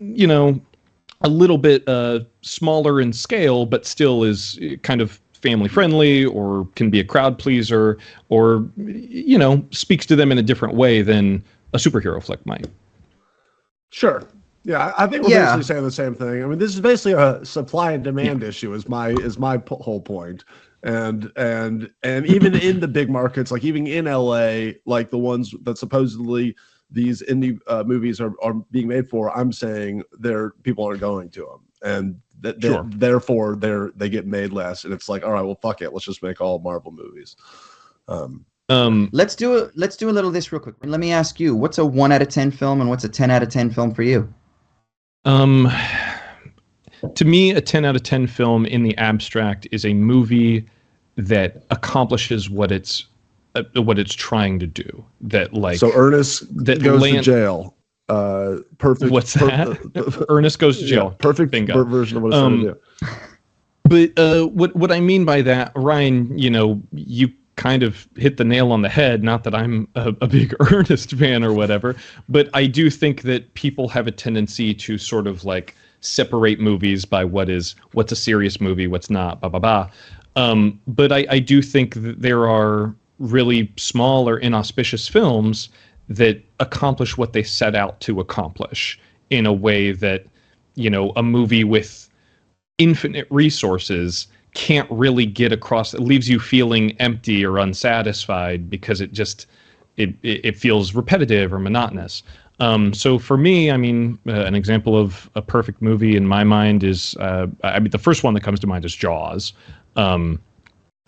smaller in scale, but still is kind of family friendly, or can be a crowd pleaser, or speaks to them in a different way than a superhero flick might. Sure. Yeah, I think we're basically saying the same thing. I mean, this is basically a supply and demand issue. Is my whole point. And even in the big markets, like even in LA, like the ones that supposedly these indie movies are being made for, I'm saying people aren't going to them, and therefore they get made less. And it's like, all right, well, fuck it, let's just make all Marvel movies. Let's do a little of this real quick. Let me ask you, what's a 1 out of 10 film, and what's a 10 out of 10 film for you? To me, a 10 out of 10 film in the abstract is a movie that accomplishes what it's trying to do. That, like, so Ernest goes to jail. Perfect. What's that? Ernest Goes to Jail. Yeah, perfect. Bingo. Version of what it's trying to do. But what I mean by that, Ryan, you kind of hit the nail on the head. Not that I'm a big Ernest fan or whatever, but I do think that people have a tendency to sort of like separate movies by what's a serious movie, what's not, blah, blah, blah. But I do think that there are really small or inauspicious films that accomplish what they set out to accomplish in a way that, a movie with infinite resources can't really get across. It leaves you feeling empty or unsatisfied because it feels repetitive or monotonous. So for me, I mean, an example of a perfect movie in my mind is, the first one that comes to mind is Jaws.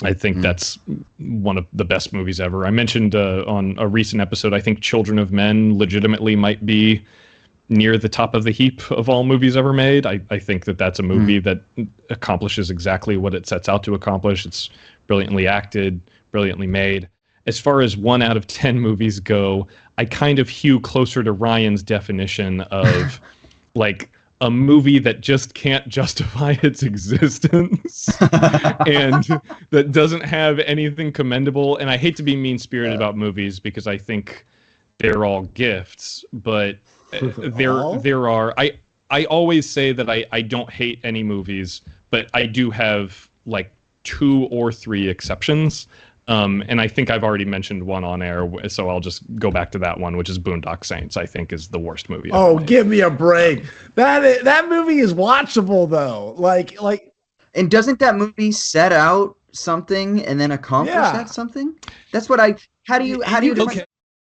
I think that's one of the best movies ever. I mentioned on a recent episode, I think Children of Men legitimately might be near the top of the heap of all movies ever made. I think that's a movie that accomplishes exactly what it sets out to accomplish. It's brilliantly acted, brilliantly made. As far as 1 out of 10 movies go, I kind of hew closer to Ryan's definition of like a movie that just can't justify its existence and that doesn't have anything commendable. And I hate to be mean-spirited about movies because I think they're all gifts, but there are, I always say that I don't hate any movies, but I do have like 2 or 3 exceptions. And I think I've already mentioned one on air, so I'll just go back to that one, which is Boondock Saints. I think is the worst movie ever made. Give me a break. That movie is watchable though. Like, and doesn't that movie set out something and then accomplish Yeah. that something? That's what how do you define?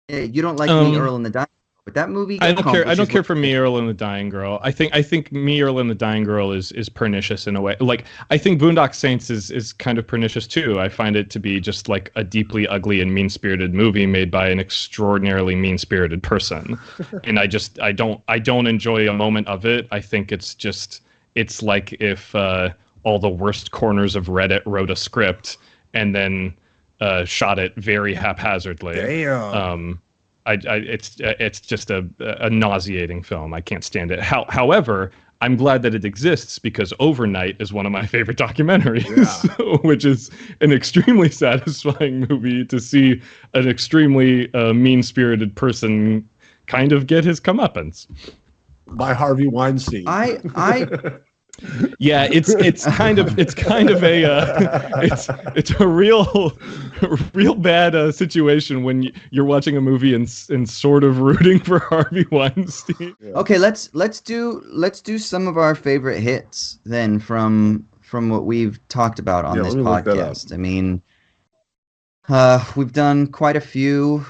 You don't like Me, Earl and the Dying Girl, but that movie I don't care. I don't accomplishes care for Me, Earl and the Dying Girl. I think Me, Earl and the Dying Girl is pernicious in a way. Like, I think Boondock Saints is kind of pernicious too. I find it to be just like a deeply ugly and mean-spirited movie made by an extraordinarily mean-spirited person. And I don't enjoy a moment of it. I think it's like if all the worst corners of Reddit wrote a script and then shot it very haphazardly. Damn. It's just a nauseating film. I can't stand it. However, I'm glad that it exists because Overnight is one of my favorite documentaries, which is an extremely satisfying movie to see an extremely mean-spirited person kind of get his comeuppance. By Harvey Weinstein. Yeah, it's kind of a real bad situation when you're watching a movie and sort of rooting for Harvey Weinstein. Okay, let's do some of our favorite hits then from what we've talked about on this podcast. I mean, we've done quite a few.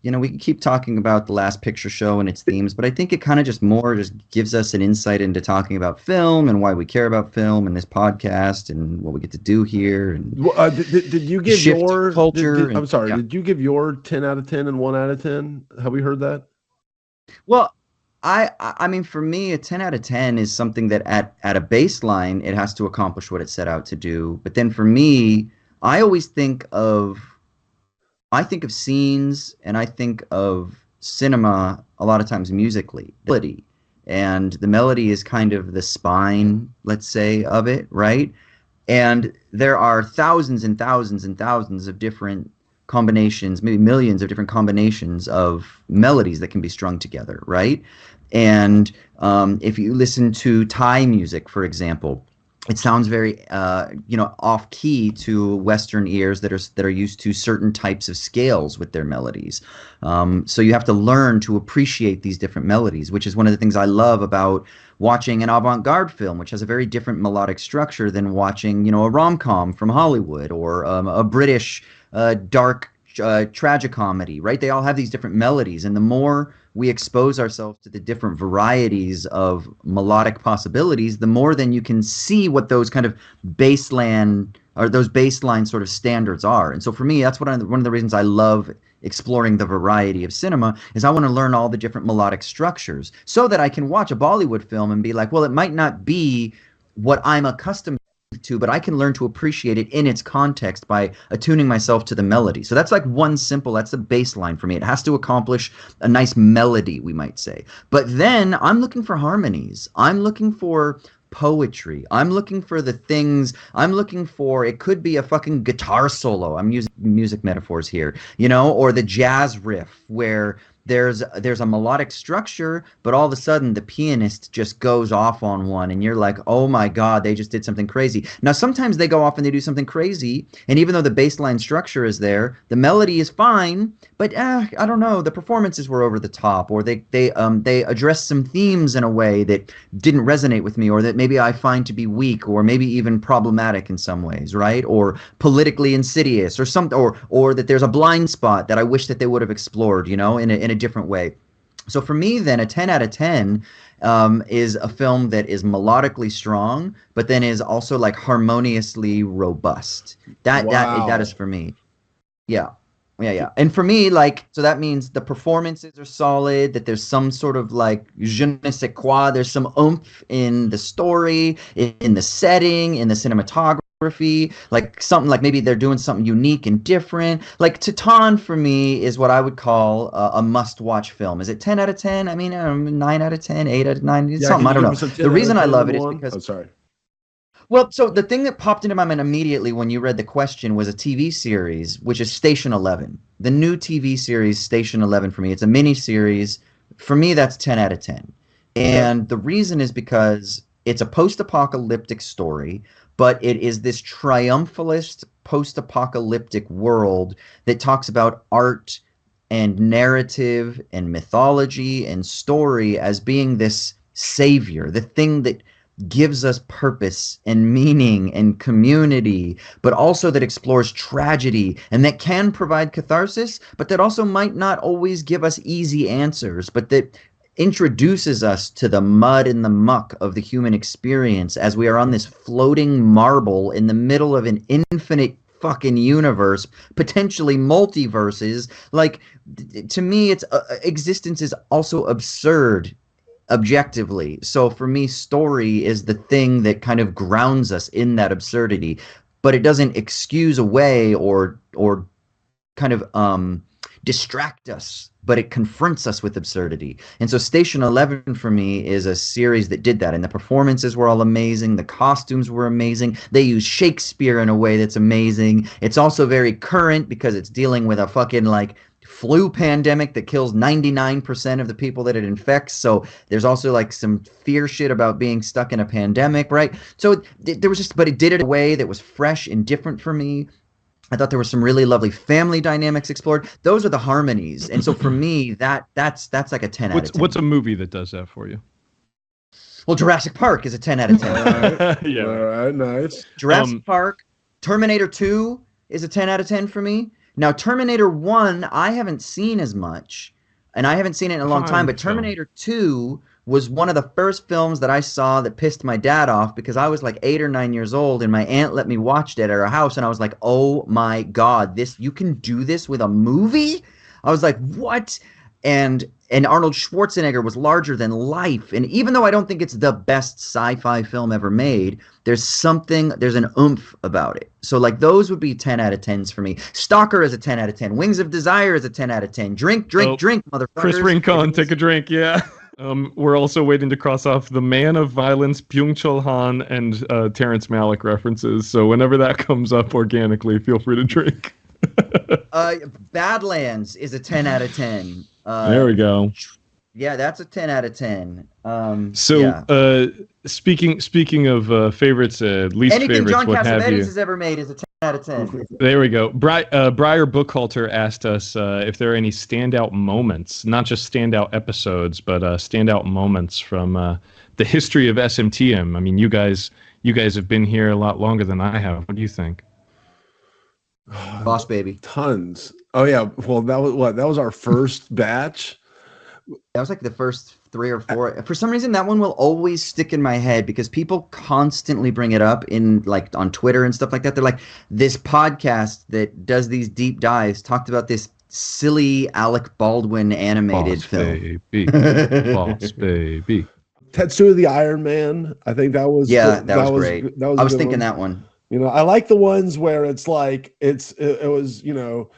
We can keep talking about The Last Picture Show and its themes, but I think it kind of just gives us an insight into talking about film and why we care about film and this podcast and what we get to do here. And did you give your culture? I'm sorry. Yeah. Did you give your 10 out of 10 and 1 out of 10? Have we heard that? Well, I mean, for me, a 10 out of 10 is something that at a baseline, it has to accomplish what it set out to do. But then for me, I always think of scenes and I think of cinema a lot of times musically. And the melody is kind of the spine, let's say, of it, right? And there are thousands and thousands and thousands of different combinations, maybe millions of different combinations of melodies that can be strung together, right? And if you listen to Thai music, for example, it sounds very, off key to Western ears that are used to certain types of scales with their melodies. So you have to learn to appreciate these different melodies, which is one of the things I love about watching an avant-garde film, which has a very different melodic structure than watching, a rom-com from Hollywood or a British dark tragicomedy, right? They all have these different melodies, and the more we expose ourselves to the different varieties of melodic possibilities, the more then you can see what those kind of baseline sort of standards are. And so for me, that's one of the reasons I love exploring the variety of cinema is I want to learn all the different melodic structures so that I can watch a Bollywood film and be like, well, it might not be what I'm accustomed to, but I can learn to appreciate it in its context by attuning myself to the melody. So that's like that's the baseline for me. It has to accomplish a nice melody, we might say. But then I'm looking for harmonies. I'm looking for poetry. I'm looking for it could be a fucking guitar solo. I'm using music metaphors here, or the jazz riff where there's a melodic structure, but all of a sudden the pianist just goes off on one and you're like, oh my God, they just did something crazy. Now, sometimes they go off and they do something crazy, and even though the baseline structure is there, the melody is fine, but I don't know, the performances were over the top, or they addressed some themes in a way that didn't resonate with me, or that maybe I find to be weak, or maybe even problematic in some ways, right? Or politically insidious, or that there's a blind spot that I wish that they would have explored, in a different way. So for me, then, a 10 out of 10 is a film that is melodically strong, but then is also like harmoniously robust. That is for me. Yeah. And for me, so that means the performances are solid, that there's some sort of like je ne sais quoi, there's some oomph in the story, in the setting, in the cinematography, like something like maybe they're doing something unique and different. Like Titan for me is what I would call a must-watch film. Is it 10 out of 10? I mean, 9 out of 10, 8 out of 9, something, I don't know. The reason I love it is because... I'm sorry. Well, so the thing that popped into my mind immediately when you read the question was a TV series, which is Station 11. The new TV series, Station 11, for me, it's a mini-series. For me, that's 10 out of 10. And the reason is because it's a post-apocalyptic story, but it is this triumphalist post-apocalyptic world that talks about art and narrative and mythology and story as being this savior, the thing that gives us purpose and meaning and community, but also that explores tragedy and that can provide catharsis, but that also might not always give us easy answers, but that introduces us to the mud and the muck of the human experience as we are on this floating marble in the middle of an infinite fucking universe, potentially multiverses. Like, to me, it's existence is also absurd objectively. So for me, story is the thing that kind of grounds us in that absurdity, but it doesn't excuse away or kind of distract us, but it confronts us with absurdity. And so Station 11 for me is a series that did that, and the performances were all amazing, the costumes were amazing, they use Shakespeare in a way that's amazing. It's also very current because it's dealing with a fucking like flu pandemic that kills 99% of the people that it infects. So there's also like some fear shit about being stuck in a pandemic, right? So there was just, but it did it in a way that was fresh and different for me. I thought there were some really lovely family dynamics explored. Those are the harmonies. And so for me, that's like a 10 out of 10. What's a movie that does that for you? Well, Jurassic Park is a 10 out of 10. Yeah. All right, nice. Jurassic Park. Terminator 2 is a 10 out of 10 for me. Now, Terminator 1, I haven't seen as much, and I haven't seen it in a long time, but Terminator 2 was one of the first films that I saw that pissed my dad off because I was like 8 or 9 years old, and my aunt let me watch it at her house, and I was like, oh my God, you can do this with a movie? I was like, what? And Arnold Schwarzenegger was larger than life. And even though I don't think it's the best sci-fi film ever made, there's an oomph about it. So like those would be 10 out of 10s for me. Stalker is a 10 out of 10. Wings of Desire is a 10 out of 10. Drink, motherfuckers. Chris Rincon, take a drink, yeah. We're also waiting to cross off The Man of Violence, Byung-Chul Han, and Terrence Malick references. So whenever that comes up organically, feel free to drink. Badlands is a 10 out of 10. There we go. Yeah, that's a 10 out of 10. Speaking of favorites, least anything favorites, John what have Cassavetes you? has ever made is a 10 out of 10. There we go. Briar Bookhalter asked us if there are any standout moments, not just standout episodes, but standout moments from the history of SMTM. I mean, you guys have been here a lot longer than I have. What do you think? Boss Baby. Tons. Oh yeah. Well, that was what? That was our first batch. That was like the first 3 or 4. For some reason, that one will always stick in my head because people constantly bring it up in like on Twitter and stuff like that. They're like, this podcast that does these deep dives talked about this silly Alec Baldwin animated film. Boss Baby. Tetsuya the Iron Man. I think that was that was great. That was I was a good thinking one. that one. You know, I like the ones where it's like it was, you know,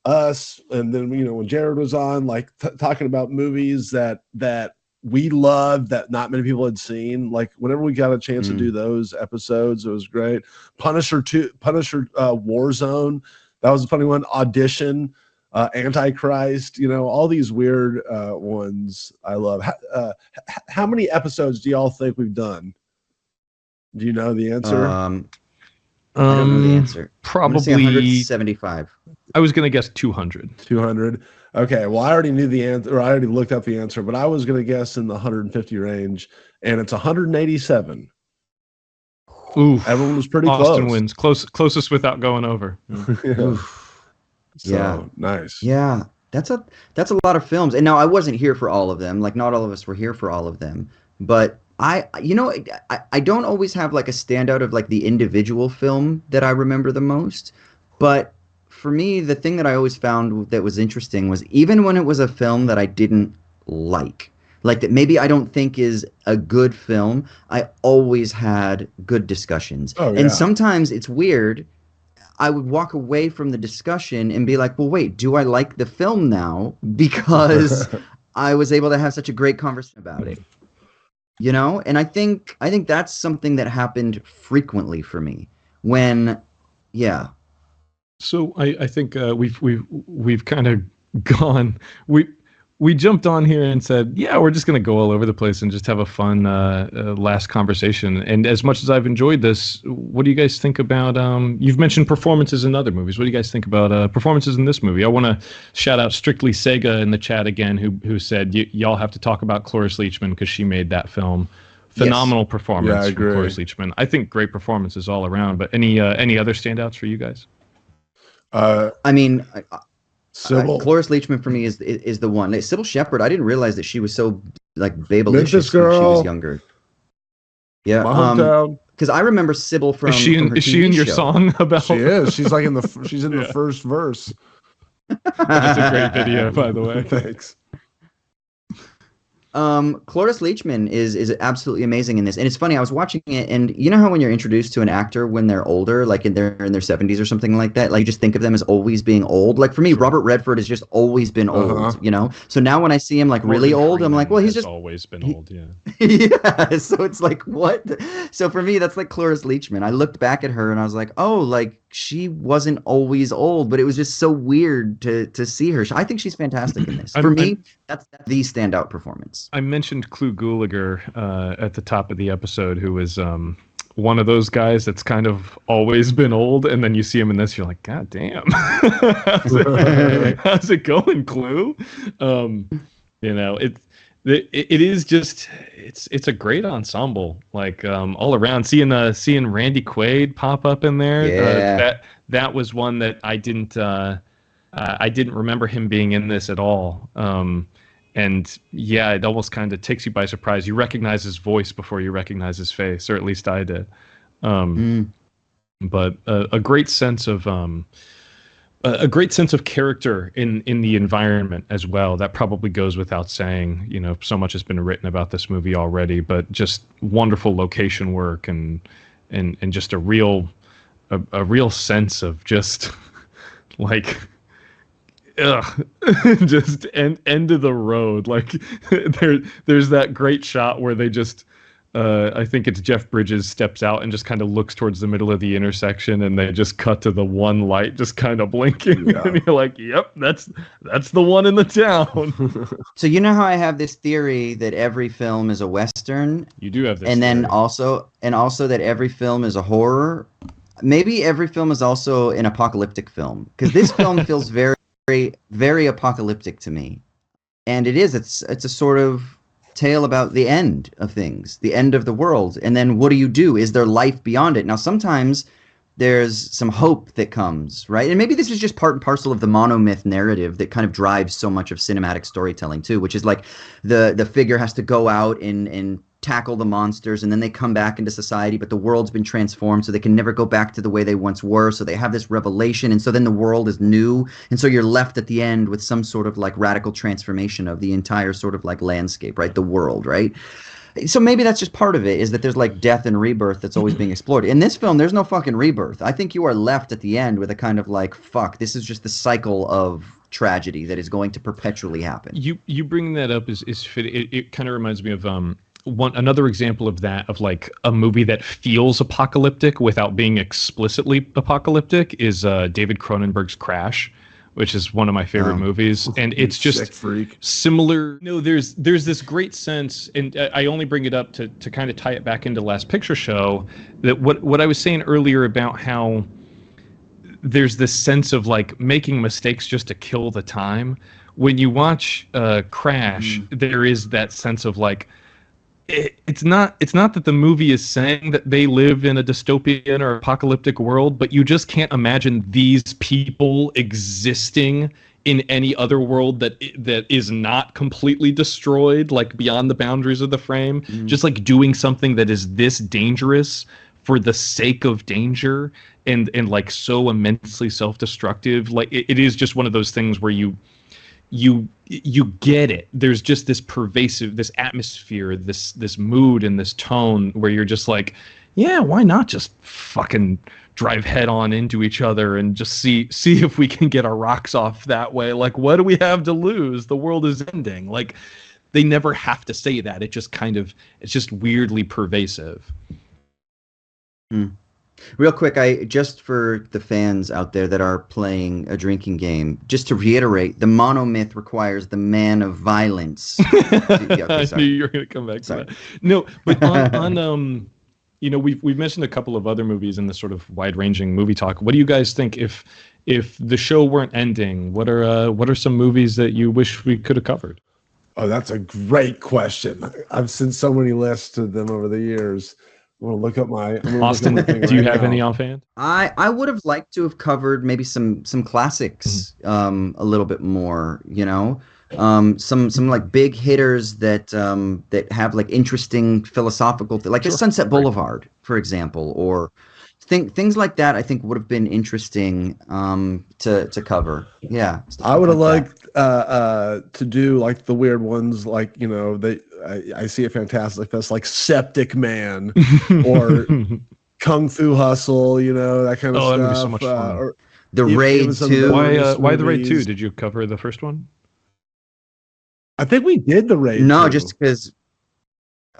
us, and then, you know, when Jared was on, like talking about movies that we loved that not many people had seen. Like whenever we got a chance to do those episodes, it was great. Punisher Warzone, that was a funny one. Audition, Antichrist, you know, all these weird ones I love. How many episodes do y'all think we've done? Do you know the answer? I don't know the answer. Probably 175. I was gonna guess 200. 200. Okay, well, I already knew the answer, or I already looked up the answer, but I was going to guess in the 150 range, and it's 187. Ooh, everyone was pretty Austin close. wins. Closest without going over. So, nice. Yeah, that's a lot of films. And now I wasn't here for all of them. Like not all of us were here for all of them, but I don't always have like a standout of like the individual film that I remember the most, but for me, the thing that I always found that was interesting was even when it was a film that I didn't like that maybe I don't think is a good film, I always had good discussions. Oh, yeah. And sometimes it's weird. I would walk away from the discussion and be like, well, wait, do I like the film now? Because I was able to have such a great conversation about it. You know? And I think that's something that happened frequently for me when, yeah. So I think we've kind of gone. We jumped on here and said, yeah, we're just going to go all over the place and just have a fun last conversation. And as much as I've enjoyed this, what do you guys think about? You've mentioned performances in other movies. What do you guys think about performances in this movie? I want to shout out Strictly Sega in the chat again, who said y'all have to talk about Cloris Leachman because she made that film Phenomenal performance Yeah, I from agree. Cloris Leachman. I think great performances all around. But any other standouts for you guys? I mean, Sybil. Cloris Leachman for me is the one. Like, Sybil Shepherd, I didn't realize that she was so like babelicious Memphis when she was Girl. younger. Yeah, My hometown. because I remember Sybil from Is she in, her is she TV in your show. song about? She is. She's like she's in the Yeah. first verse. That's a great video, by the way. Thanks. Cloris Leachman is absolutely amazing in this, and it's funny. I was watching it, and you know how when you're introduced to an actor when they're older, like in their 70s or something like that, like you just think of them as always being old. Like for me, Robert Redford has just always been old, you know. So now when I see him like really old, I'm like, well, he's just always been old, yeah. yeah. So it's like what? So for me, that's like Cloris Leachman. I looked back at her and I was like, oh, like she wasn't always old, but it was just so weird to see her. I think she's fantastic in this. For me, that's the standout performance. I mentioned Clu Gulager at the top of the episode, who was one of those guys that's kind of always been old, and then you see him in this, you're like, God damn, how's it going, Clu? You know, it is just it's a great ensemble, like all around. Seeing Randy Quaid pop up in there, that was one that I didn't remember him being in this at all. And yeah, it almost kind of takes you by surprise. You recognize his voice before you recognize his face, or at least I did. But a great sense of character in the environment as well. That probably goes without saying. You know, so much has been written about this movie already, but just wonderful location work and just a real sense of just like. Just end of the road. Like there's that great shot where they just I think it's Jeff Bridges steps out and just kind of looks towards the middle of the intersection, and they just cut to the one light just kind of blinking, and you're like, yep, that's the one in the town. So you know how I have this theory that every film is a Western? You do have this and then theory. also that every film is a horror. Maybe every film is also an apocalyptic film, because this film feels very, very apocalyptic to me. And it's a sort of tale about the end of things, the end of the world. And then what do? Is there life beyond it? Now, sometimes there's some hope that comes, right? And maybe this is just part and parcel of the monomyth narrative that kind of drives so much of cinematic storytelling too, which is like the figure has to go out and tackle the monsters, and then they come back into society, but the world's been transformed, so they can never go back to the way they once were. So they have this revelation, and so then the world is new, and so you're left at the end with some sort of like radical transformation of the entire sort of like landscape, right? The world, right? So maybe that's just part of it, is that there's like death and rebirth that's always being explored. In this film, there's no fucking rebirth. I think you are left at the end with a kind of like, fuck, this is just the cycle of tragedy that is going to perpetually happen. You bringing that up is it kind of reminds me of another example of that, of like a movie that feels apocalyptic without being explicitly apocalyptic, is David Cronenberg's Crash, which is one of my favorite movies, and it's just similar. No, there's this great sense, and I only bring it up to kind of tie it back into Last Picture Show, that what I was saying earlier about how there's this sense of like making mistakes just to kill the time. When you watch Crash, there is that sense of like, it's not that the movie is saying that they live in a dystopian or apocalyptic world, but you just can't imagine these people existing in any other world that is not completely destroyed, like beyond the boundaries of the frame. Just like doing something that is this dangerous for the sake of danger, and like so immensely self-destructive. Like it is just one of those things where you get it. There's just this pervasive, this atmosphere, this mood and this tone where you're just like, yeah, why not just fucking drive head on into each other and just see if we can get our rocks off that way. Like, what do we have to lose? The world is ending. Like, they never have to say that. It just kind of, it's just weirdly pervasive. Real quick, just for the fans out there that are playing a drinking game, just to reiterate, the monomyth requires the man of violence. Okay, I knew you were going to come back to that. No, but on you know, we've mentioned a couple of other movies in this sort of wide-ranging movie talk. What do you guys think, if the show weren't ending, what are some movies that you wish we could have covered? Oh, that's a great question. I've sent so many lists to them over the years. I'm gonna look up my. Austin, do you have any offhand? I would have liked to have covered maybe some classics a little bit more, you know. Some like big hitters that that have like interesting philosophical like just Sunset Boulevard, for example, or things like that. I think would have been interesting to cover. Yeah, I would have like liked to do like the weird ones, like, you know, I see a Fantastic Fest like Septic Man or Kung Fu Hustle, you know, that kind of stuff. That would be so much fun. Or The Raid 2. Why the Raid 2? Did you cover the first one? I think we did the Raid. No, 2. just because.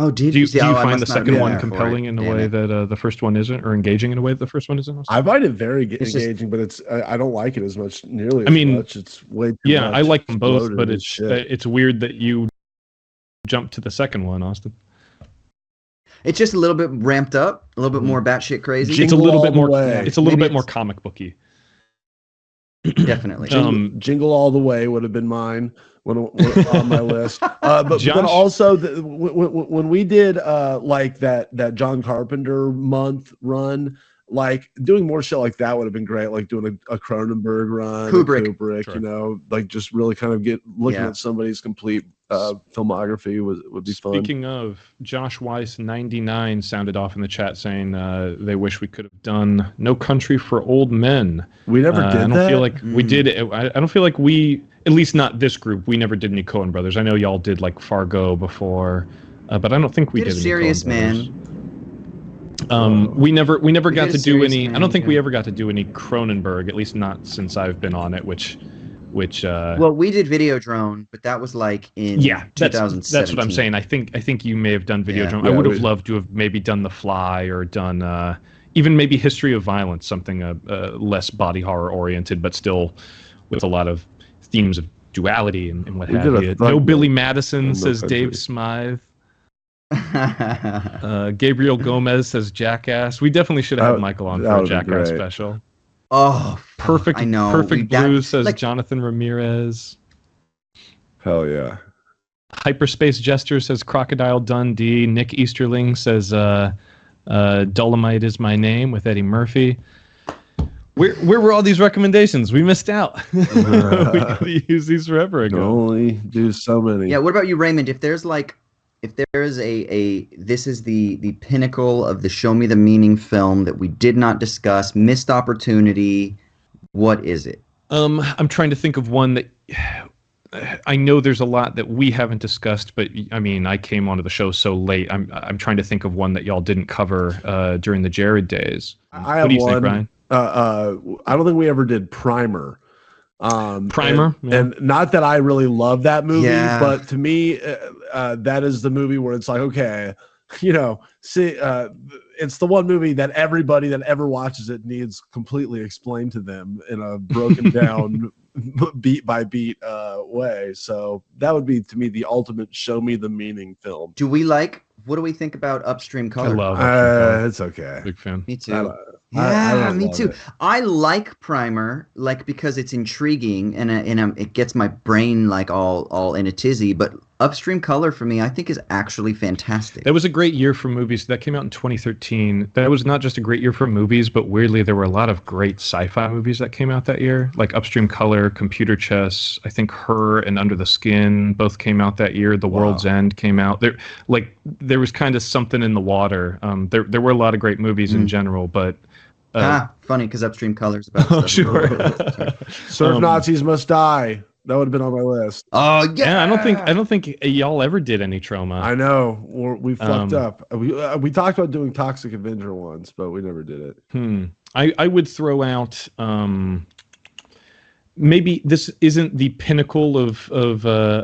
Oh, did do you Oh, I find must the not have second been one there for compelling it. in a Damn way it. that the first one isn't, or engaging in a way that the first one isn't? I find it very It's just- engaging, but I don't like it as much, nearly I mean, as much. It's way too Yeah, much. I like them both, bloated but as it's shit. it's weird that you jumped to the second one, Austin. It's just a little bit ramped up, a little bit more batshit crazy. It's a little bit more. way. It's a little Maybe bit more it's- comic booky. Definitely. Jingle All the Way would have been mine when on my list. But Josh? also when we did like that John Carpenter month run, like doing more shit like that would have been great. Like doing a Cronenberg run, Kubrick. you know, like just really kind of looking Yeah. at somebody's complete filmography would be fun. Speaking of, Josh Weiss 99 sounded off in the chat saying they wish we could have done No Country for Old Men. We never did I don't that? feel like we did it. I don't feel like we, at least not this group, we never did any Coen Brothers. I know y'all did like Fargo before, but I don't think we Did a did any Serious Coen Brothers. Man. We never got did to a do Serious any. Man, I don't think yeah. we ever got to do any Cronenberg, at least not since I've been on it. Which Well, we did Videodrome, but that was like in yeah, that's 2017. what I'm saying. I think you may have done Videodrome. Yeah, I would have we- loved to have maybe done The Fly or done even maybe History of Violence, something less body horror oriented, but still with a lot of themes of duality and what We have did a you. thug No Billy note Madison, on No says Country. Dave Smythe. Gabriel Gomez says Jackass. We definitely should have had Michael on that for a would've been Jackass great. special. Oh, Perfect. I know. Perfect That- Blue says like- Jonathan Ramirez. Hell yeah. Hyperspace Jester says Crocodile Dundee. Nick Easterling says Dolomite is my name with Eddie Murphy. Where were all these recommendations? We missed out. We could have used these forever You can ago. only do so many. Yeah, what about you, Raymond? If there is a this is the pinnacle of the show me the meaning film that we did not discuss, missed opportunity, what is it? I'm trying to think of one that I know there's a lot that we haven't discussed, but I mean, I came onto the show so late. I'm trying to think of one that y'all didn't cover during the Jared days. I What have do you one. think, Brian? I don't think we ever did Primer. Primer, and not that I really love that movie, Yeah. but to me, that is the movie where it's like, okay, you know, see, it's the one movie that everybody that ever watches it needs completely explained to them in a broken down, beat by beat way. So that would be to me the ultimate show me the meaning film. What do we think about Upstream I Color? love it. It's okay. Big fan. Me too. I Yeah, don't me love too. it. I like Primer, like because it's intriguing and it gets my brain like all in a tizzy. But Upstream Color for me, I think is actually fantastic. That was a great year for movies. That came out in 2013. That was not just a great year for movies, but weirdly, there were a lot of great sci-fi movies that came out that year, like Upstream Color, Computer Chess. I think Her and Under the Skin both came out that year. The World's End came out. There was kind of something in the water. There were a lot of great movies in general, but Funny because Upstream Color is about. oh, stuff. sure. Surf Nazis Must Die. That would have been on my list. Oh yeah. Yeah, I don't think y'all ever did any trauma. I know we fucked Um, up. We talked about doing Toxic Avenger once, but we never did it. I would throw out maybe this isn't the pinnacle of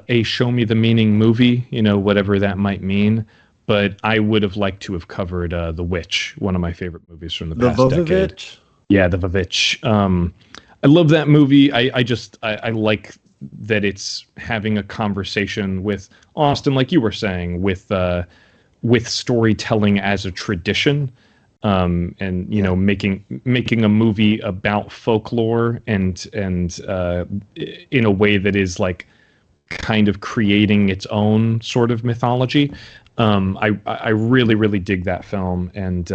a show me the meaning movie, you know, whatever that might mean, but I would have liked to have covered The Witch, one of my favorite movies from the past decade. Vovovich? Yeah, The Vovich. I love that movie. I like that it's having a conversation with Austin, like you were saying, with storytelling as a tradition. And you know, making a movie about folklore and in a way that is like kind of creating its own sort of mythology. I really, really dig that film. And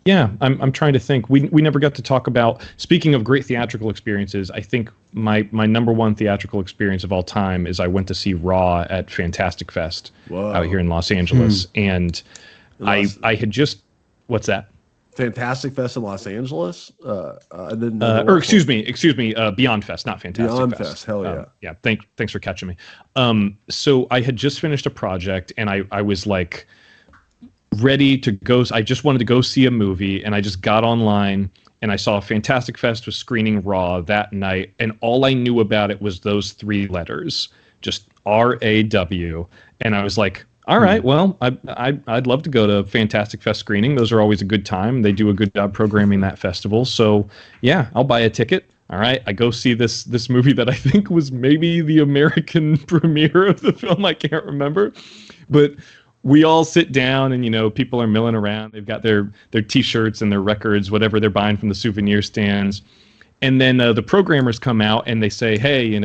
yeah, I'm trying to think. We never got to talk about, speaking of great theatrical experiences, I think my number one theatrical experience of all time is I went to see Raw at Fantastic Fest out here in Los Angeles. And I had just, what's that? Fantastic Fest in Los Angeles? I didn't know. Or excuse me, Beyond Fest, not Fantastic Beyond Fest. Fest, hell yeah. Yeah, thanks for catching me. So I had just finished a project, and I was like ready to go. I just wanted to go see a movie, and I just got online, and I saw Fantastic Fest was screening Raw that night, and all I knew about it was those 3 letters, just RAW, and I was like, all right, well, I'd love to go to Fantastic Fest screening. Those are always a good time. They do a good job programming that festival. So, yeah, I'll buy a ticket. All right, I go see this movie that I think was maybe the American premiere of the film. I can't remember. But we all sit down and, people are milling around. They've got their T-shirts and their records, whatever they're buying from the souvenir stands. And then the programmers come out and they say, hey,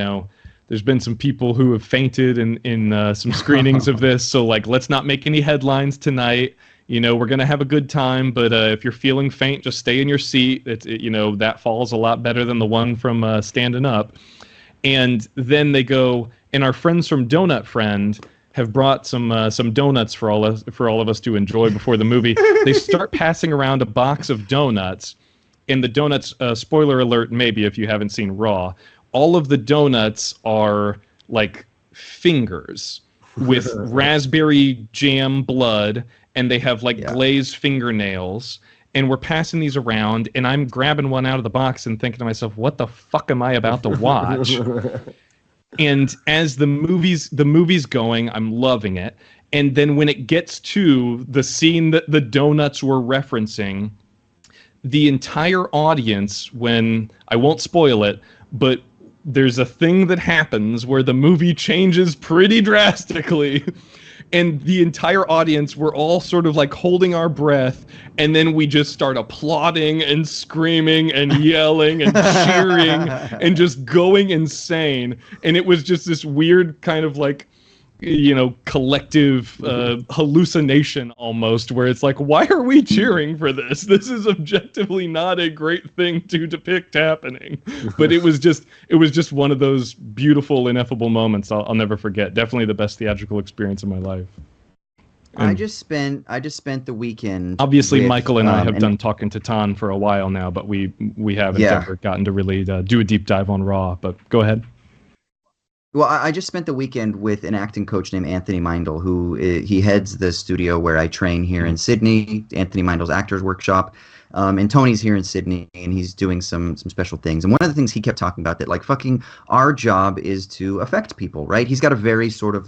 there's been some people who have fainted in some screenings of this, so let's not make any headlines tonight. We're gonna have a good time, but if you're feeling faint, just stay in your seat. That falls a lot better than the one from Standing Up. And then they go, and our friends from Donut Friend have brought some donuts for all of us to enjoy before the movie. They start passing around a box of donuts, and the donuts, spoiler alert, maybe if you haven't seen Raw, all of the donuts are like fingers with raspberry jam blood, and they have glazed fingernails. And we're passing these around, and I'm grabbing one out of the box and thinking to myself, what the fuck am I about to watch? And as the movie's going, I'm loving it. And then when it gets to the scene that the donuts were referencing, the entire audience, when I won't spoil it, but there's a thing that happens where the movie changes pretty drastically, and the entire audience, we're all sort of holding our breath, and then we just start applauding and screaming and yelling and cheering and just going insane. And it was just this weird kind of collective hallucination almost, where it's why are we cheering for this? This is objectively not a great thing to depict happening. But it was just one of those beautiful, ineffable moments I'll never forget. Definitely the best theatrical experience of my life. And I just spent the weekend. Obviously, Michael and I have done Talking to Tan for a while now, but we haven't ever gotten to really do a deep dive on Raw. But go ahead. Well, I just spent the weekend with an acting coach named Anthony Meindl, who he heads the studio where I train here in Sydney, Anthony Meindl's Actors Workshop. And Tony's here in Sydney, and he's doing some special things. And one of the things he kept talking about, that fucking our job is to affect people, right? He's got a very sort of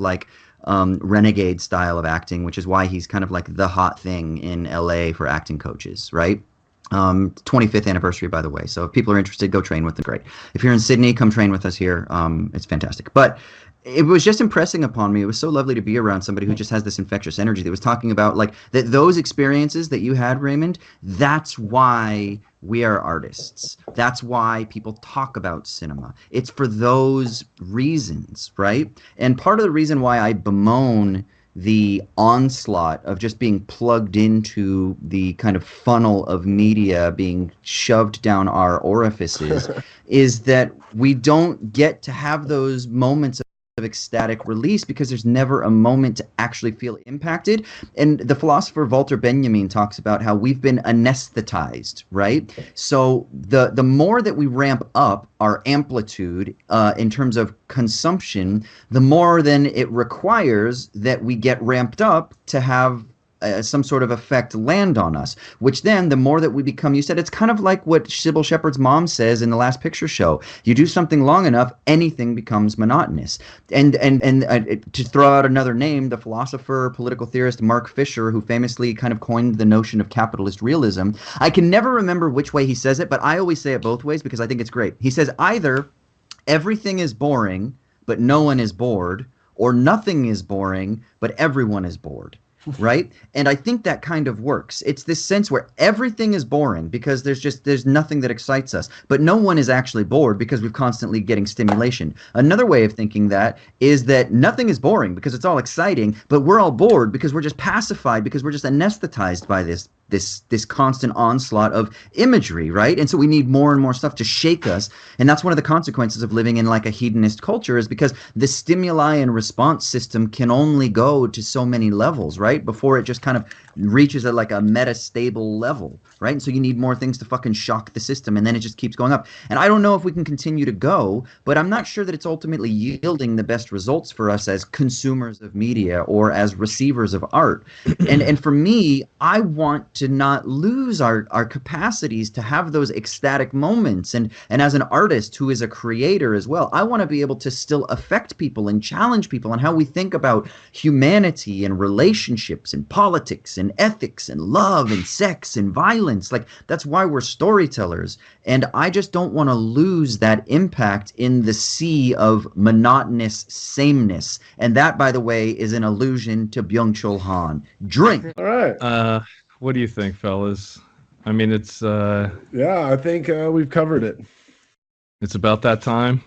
renegade style of acting, which is why he's kind of the hot thing in LA for acting coaches, right? 25th anniversary, by the way. So if people are interested, go train with them. Great. If you're in Sydney, come train with us here. It's fantastic. But it was just impressing upon me. It was so lovely to be around somebody who just has this infectious energy that was talking about that those experiences that you had, Raymond, that's why we are artists. That's why people talk about cinema. It's for those reasons, right? And part of the reason why I bemoan the onslaught of just being plugged into the kind of funnel of media being shoved down our orifices is that we don't get to have those moments of ecstatic release because there's never a moment to actually feel impacted. And the philosopher Walter Benjamin talks about how we've been anesthetized, right? So the more that we ramp up our amplitude in terms of consumption, the more then it requires that we get ramped up to have some sort of effect land on us, which then the more that we become, you said it's kind of like what Sybil Shepherd's mom says in The Last Picture Show. You do something long enough, anything becomes monotonous. And to throw out another name, the philosopher, political theorist Mark Fisher, who famously kind of coined the notion of capitalist realism, I can never remember which way he says it, but I always say it both ways because I think it's great. He says either everything is boring, but no one is bored, or nothing is boring, but everyone is bored. right? And I think that kind of works. It's this sense where everything is boring because there's nothing that excites us, but no one is actually bored because we're constantly getting stimulation. Another way of thinking that is that nothing is boring because it's all exciting, but we're all bored because we're just pacified, because we're just anesthetized by this constant onslaught of imagery, right? And so we need more and more stuff to shake us. And that's one of the consequences of living in like a hedonist culture, is because the stimuli and response system can only go to so many levels, right? Before it just kind of reaches a like a metastable level, right? And so you need more things to fucking shock the system, and then it just keeps going up. And I don't know if we can continue to go, but I'm not sure that it's ultimately yielding the best results for us as consumers of media or as receivers of art. And for me, I want to not lose our capacities to have those ecstatic moments. And as an artist who is a creator as well, I want to be able to still affect people and challenge people on how we think about humanity and relationships and politics and ethics and love and sex and violence. Like, that's why we're storytellers. And I just don't want to lose that impact in the sea of monotonous sameness. And that, by the way, is an allusion to Byung-Chul Han. Drink. All right. What do you think, fellas? I mean, it's Yeah, I think we've covered it. it's about that time.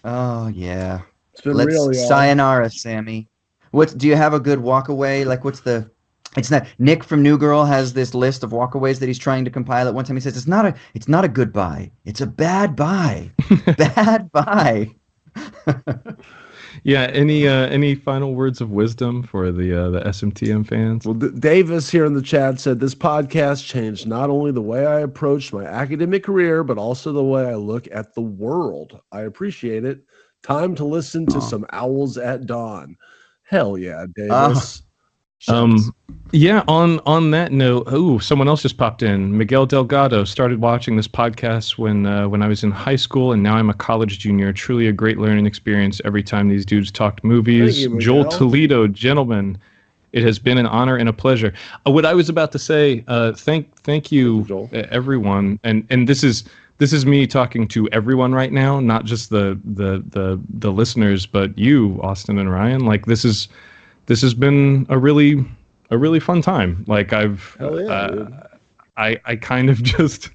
Oh yeah. It's been Let's real, y'all. sayonara, Sammy. Do you have a good walkaway? Like, it's not Nick from New Girl has this list of walkaways that he's trying to compile. At one time he says it's not a good buy. It's a bad buy. Bad buy. Yeah. Any final words of wisdom for the SMTM fans? Well, Davis here in the chat said this podcast changed not only the way I approached my academic career, but also the way I look at the world. I appreciate it. Time to listen to some Owls at Dawn. Hell yeah, Davis. Yeah, on that note, someone else just popped in. Miguel Delgado started watching this podcast when I was in high school, and now I'm a college junior. Truly a great learning experience every time these dudes talked movies. Thank you, Joel Miguel. Toledo, gentlemen, it has been an honor and a pleasure. What I was about to say, thank you, everyone, and this is me talking to everyone right now, not just the listeners, but you, Austin and Ryan. Like, this has been a really fun time. Like, I kind of just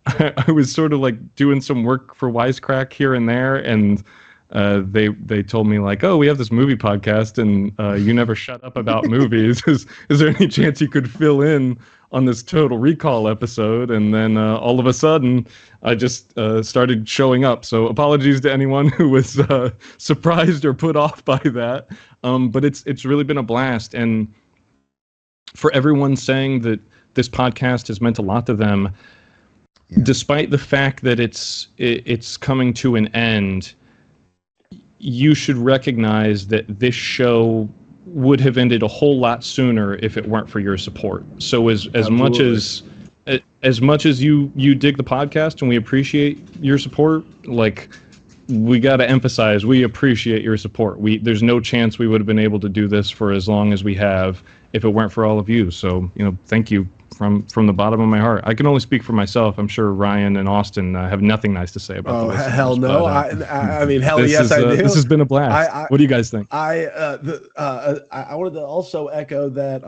I was sort of like doing some work for Wisecrack here and there, and they told me like, oh, we have this movie podcast, and you never shut up about movies. Is there any chance you could fill in on this Total Recall episode? And then all of a sudden I just started showing up. So apologies to anyone who was surprised or put off by that. But it's really been a blast. And for everyone saying that this podcast has meant a lot to them, despite the fact that it's coming to an end, you should recognize that this show would have ended a whole lot sooner if it weren't for your support. So as much as you dig the podcast and we appreciate your support, like, we got to emphasize, we appreciate your support. There's no chance we would have been able to do this for as long as we have if it weren't for all of you. So, thank you from the bottom of my heart. I can only speak for myself. I'm sure Ryan and Austin have nothing nice to say about Oh, the listeners, hell no. but, I mean, hell yes, I do. This has been a blast. What do you guys think? I wanted to also echo that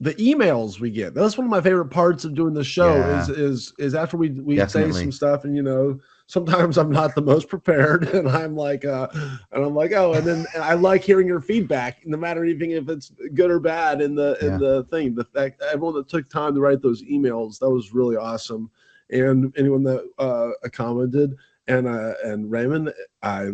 the emails we get. That's one of my favorite parts of doing the show. Yeah. is after we say Definitely. some stuff, and sometimes I'm not the most prepared, and I'm like, oh, and I like hearing your feedback, no matter even if it's good or bad in the thing. The fact everyone that took time to write those emails, that was really awesome. And anyone that commented, and Raymond, I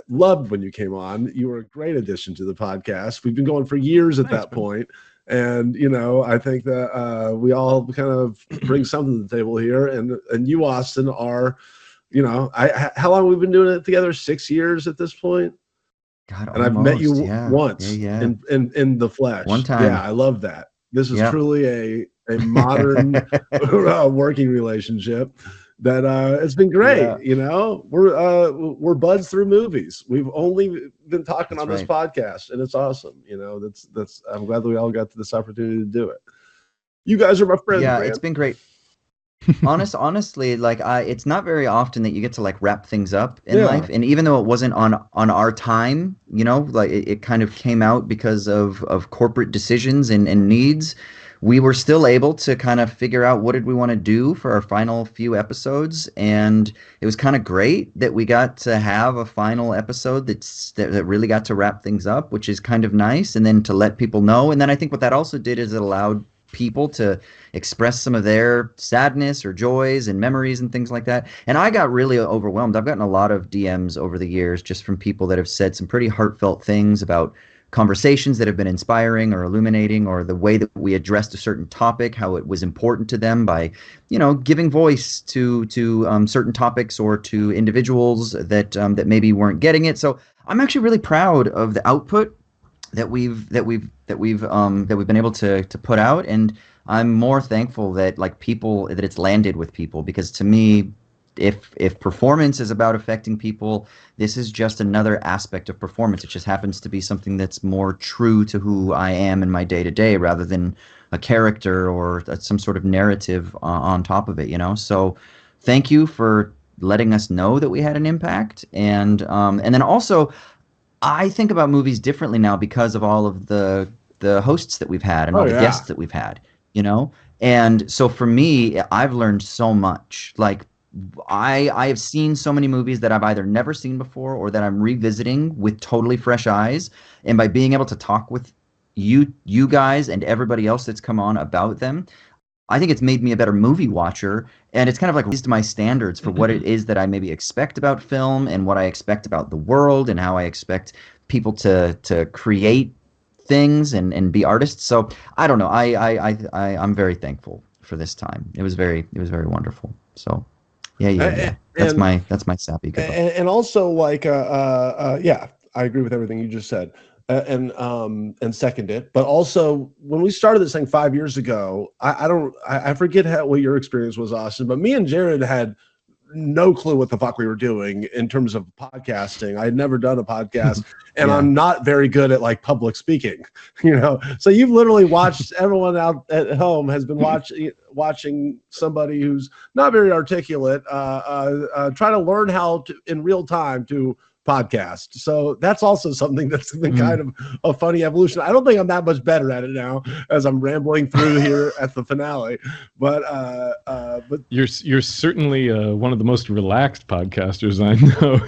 loved when you came on. You were a great addition to the podcast. We've been going for years at that point. And, I think that we all kind of bring something to the table here. And you, Austin, are, how long have we been doing it together? 6 years at this point? God, and I've met you yeah. once in the flesh. One time. Yeah, I love that. This is Yeah. truly a modern working relationship that it's been great. Yeah. We're buds through movies. We've only been talking on That's this podcast, and it's awesome. That's I'm glad that we all got this opportunity to do it. You guys are my friends. Yeah, man. it's been great. Honestly, like it's not very often that you get to like wrap things up in Yeah. life. And even though it wasn't on our time, like it kind of came out because of corporate decisions and needs. We were still able to kind of figure out what did we want to do for our final few episodes, and it was kind of great that we got to have a final episode that really got to wrap things up, which is kind of nice, and then to let people know. And then I think what that also did is it allowed people to express some of their sadness or joys and memories and things like that. And I got really overwhelmed. I've gotten a lot of DMs over the years just from people that have said some pretty heartfelt things about conversations that have been inspiring or illuminating, or the way that we addressed a certain topic, how it was important to them by, giving voice to certain topics or to individuals that maybe weren't getting it. So I'm actually really proud of the output that we've been able to put out, and I'm more thankful that that it's landed with people, because to me, if performance is about affecting people, this is just another aspect of performance. It just happens to be something that's more true to who I am in my day to day, rather than a character or some sort of narrative on top of it. So thank you for letting us know that we had an impact, and then also, I think about movies differently now because of all of the hosts that we've had and all the guests that we've had, And so for me, I've learned so much. Like I have seen so many movies that I've either never seen before or that I'm revisiting with totally fresh eyes. And by being able to talk with you guys and everybody else that's come on about them, I think it's made me a better movie watcher, and it's kind of like raised my standards for what it is that I maybe expect about film and what I expect about the world and how I expect people to create things and be artists. So I don't know. I'm very thankful for this time. It was very wonderful. So yeah. That's my sappy goodbye. And also yeah, I agree with everything you just said. And second it, but also when we started this thing 5 years ago, I forget what your experience was, Austin, but me and Jared had no clue what the fuck we were doing in terms of podcasting. I had never done a podcast, and I'm not very good at public speaking, So you've literally watched everyone out at home has been watching somebody who's not very articulate, try to learn how to in real time to podcast. So that's also something that's been kind of a funny evolution. I don't think I'm that much better at it now as I'm rambling through here at the finale, but you're certainly one of the most relaxed podcasters I know.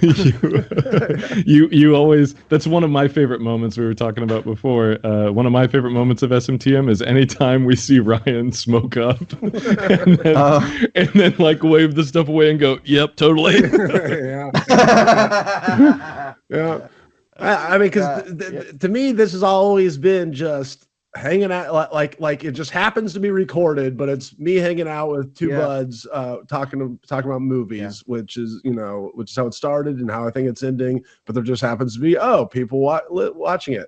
you always, that's one of my favorite moments we were talking about before. One of my favorite moments of SMTM is anytime we see Ryan smoke up and then wave the stuff away and go, yep, totally. Yeah, I mean, because to me, this has always been just hanging out, like it just happens to be recorded, but it's me hanging out with two buds, talking about movies, which is how it started and how I think it's ending. But there just happens to be people watching it,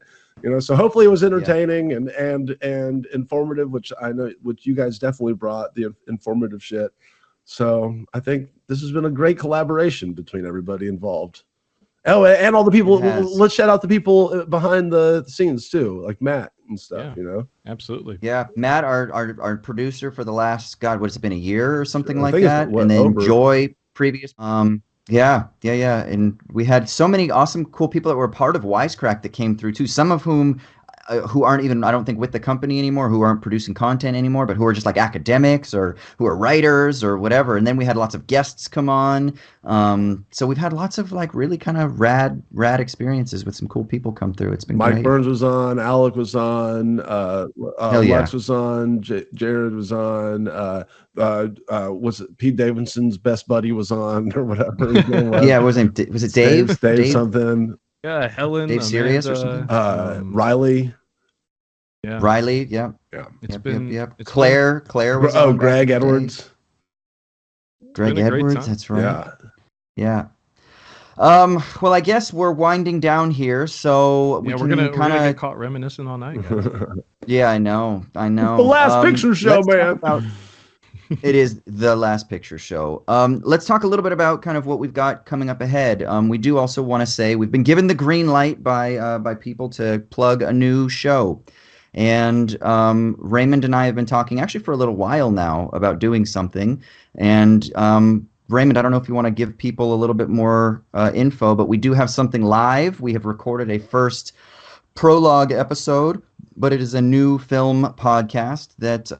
So hopefully it was entertaining and informative, which I know which you guys definitely brought the informative shit. So I think this has been a great collaboration between everybody involved. Oh, and all the people. Let's shout out the people behind the scenes too, like Matt and stuff. Absolutely. Yeah, Matt, our producer for the last what has it been, a year or something like that, and then Joy previous. Yeah, and we had so many awesome, cool people that were part of Wisecrack that came through too. Some of whom who aren't even, I don't think, with the company anymore, who aren't producing content anymore, but who are just academics or who are writers or whatever. And then we had lots of guests come on. So we've had lots of really kind of rad experiences with some cool people come through. It's been Mike great. Burns was on, Alec was on, Lex was on, Jared was on, was it Pete Davidson's best buddy was on or whatever his name was. Yeah, was it Dave? Dave something. Yeah, Helen. Dave Sirius or something? Riley. Yeah. Riley, yeah. It's been Claire was on. Greg Edwards. Greg Edwards, that's right. Yeah. Well, I guess we're winding down here, so we're gonna get caught reminiscing all night, guys. Yeah, I know. The last picture show, man. It is the last picture show. Let's talk a little bit about kind of what we've got coming up ahead. We do also want to say we've been given the green light by people to plug a new show. And Raymond and I have been talking actually for a little while now about doing something. And Raymond, I don't know if you want to give people a little bit more info, but we do have something live. We have recorded a first prologue episode, but it is a new film podcast that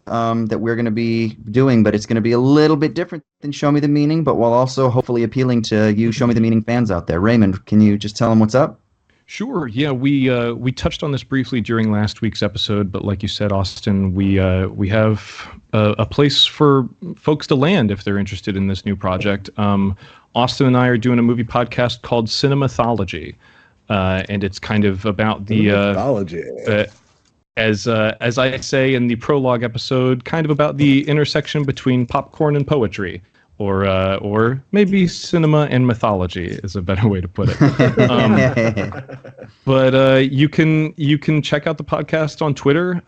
we're going to be doing, but it's going to be a little bit different than Show Me the Meaning, but while also hopefully appealing to you Show Me the Meaning fans out there. Raymond, can you just tell them what's up? Sure. Yeah, we touched on this briefly during last week's episode, but like you said, Austin, we have a place for folks to land if they're interested in this new project. Austin and I are doing a movie podcast called Cinemathology, and it's kind of about the as I say in the prologue episode, kind of about the intersection between popcorn and poetry. Or maybe cinema and mythology is a better way to put it. But you can check out the podcast on Twitter.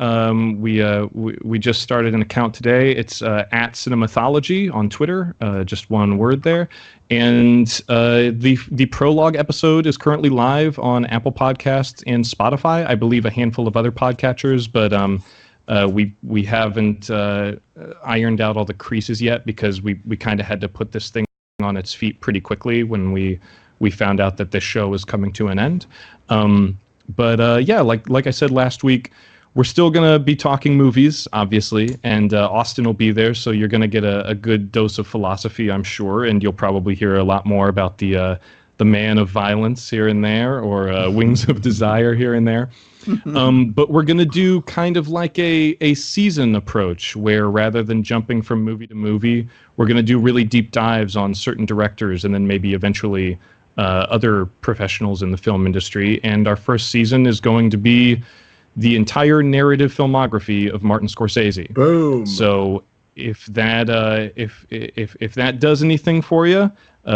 We just started an account today. It's at Cinemathology on Twitter, just one word there. And the prologue episode is currently live on Apple Podcasts and Spotify. I believe a handful of other podcatchers, but we haven't ironed out all the creases yet because we kind of had to put this thing on its feet pretty quickly when we found out that this show was coming to an end. But yeah, like I said last week, we're still going to be talking movies, obviously, and Austin will be there, so you're going to get a good dose of philosophy, I'm sure, and you'll probably hear a lot more about the Man of Violence here and there, or Wings of Desire here and there. But we're going to do kind of like a season approach, where rather than jumping from movie to movie, we're going to do really deep dives on certain directors and then maybe eventually other professionals in the film industry. And our first season is going to be the entire narrative filmography of Martin Scorsese. Boom. So if that if that does anything for you,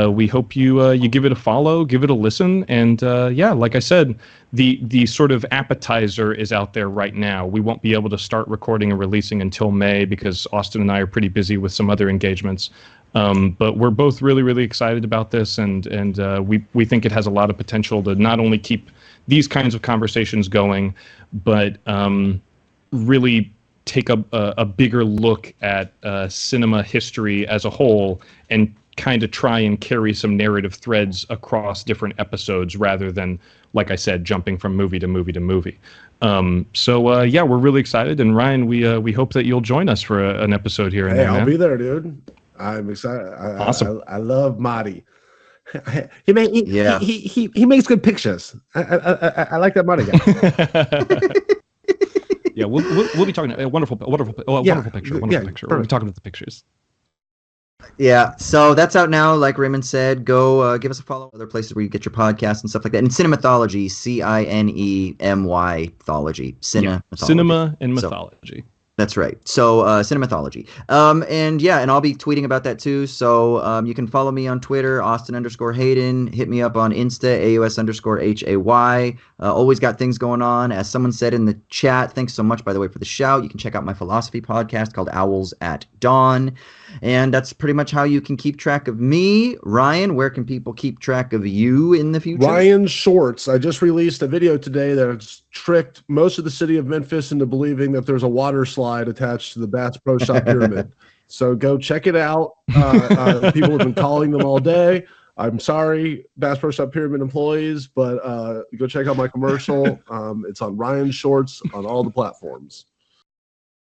we hope you give it a follow, give it a listen, and yeah, like I said, the sort of appetizer is out there right now. We won't be able to start recording and releasing until May because Austin and I are pretty busy with some other engagements. But we're both really excited about this, and we think it has a lot of potential to not only keep these kinds of conversations going, but really take a bigger look at cinema history as a whole and kind of try and carry some narrative threads across different episodes rather than, like I said, jumping from movie to movie to movie. So yeah, we're really excited, and Ryan, we hope that you'll join us for an episode here and there. I'll man. be there, dude. I'm excited. Awesome. I love Marty. he makes good pictures. I like that Marty guy. Yeah, we'll be talking a wonderful picture. Wonderful picture. We'll be talking about the pictures. Yeah, so that's out now. Like Raymond said, go give us a follow. Other places where you get your podcasts and stuff like that. And Cinemathology, Cinemythology, Cinema and mythology. That's right. So Cinemathology. And yeah, and I'll be tweeting about that too. So you can follow me on Twitter, Austin_Hayden. Hit me up on Insta, AUS_HAY. Always got things going on. As someone said in the chat, thanks so much, by the way, for the shout. You can check out my philosophy podcast called Owls at Dawn. And that's pretty much how you can keep track of me. Ryan, where can people keep track of you in the future? Ryan Shorts. I just released a video today that has tricked most of the city of Memphis into believing that there's a water slide attached to the Bass Pro Shop Pyramid. So go check it out. People have been calling them all day. I'm sorry, Bass Pro Shop Pyramid employees, but go check out my commercial. It's on Ryan Shorts on all the platforms.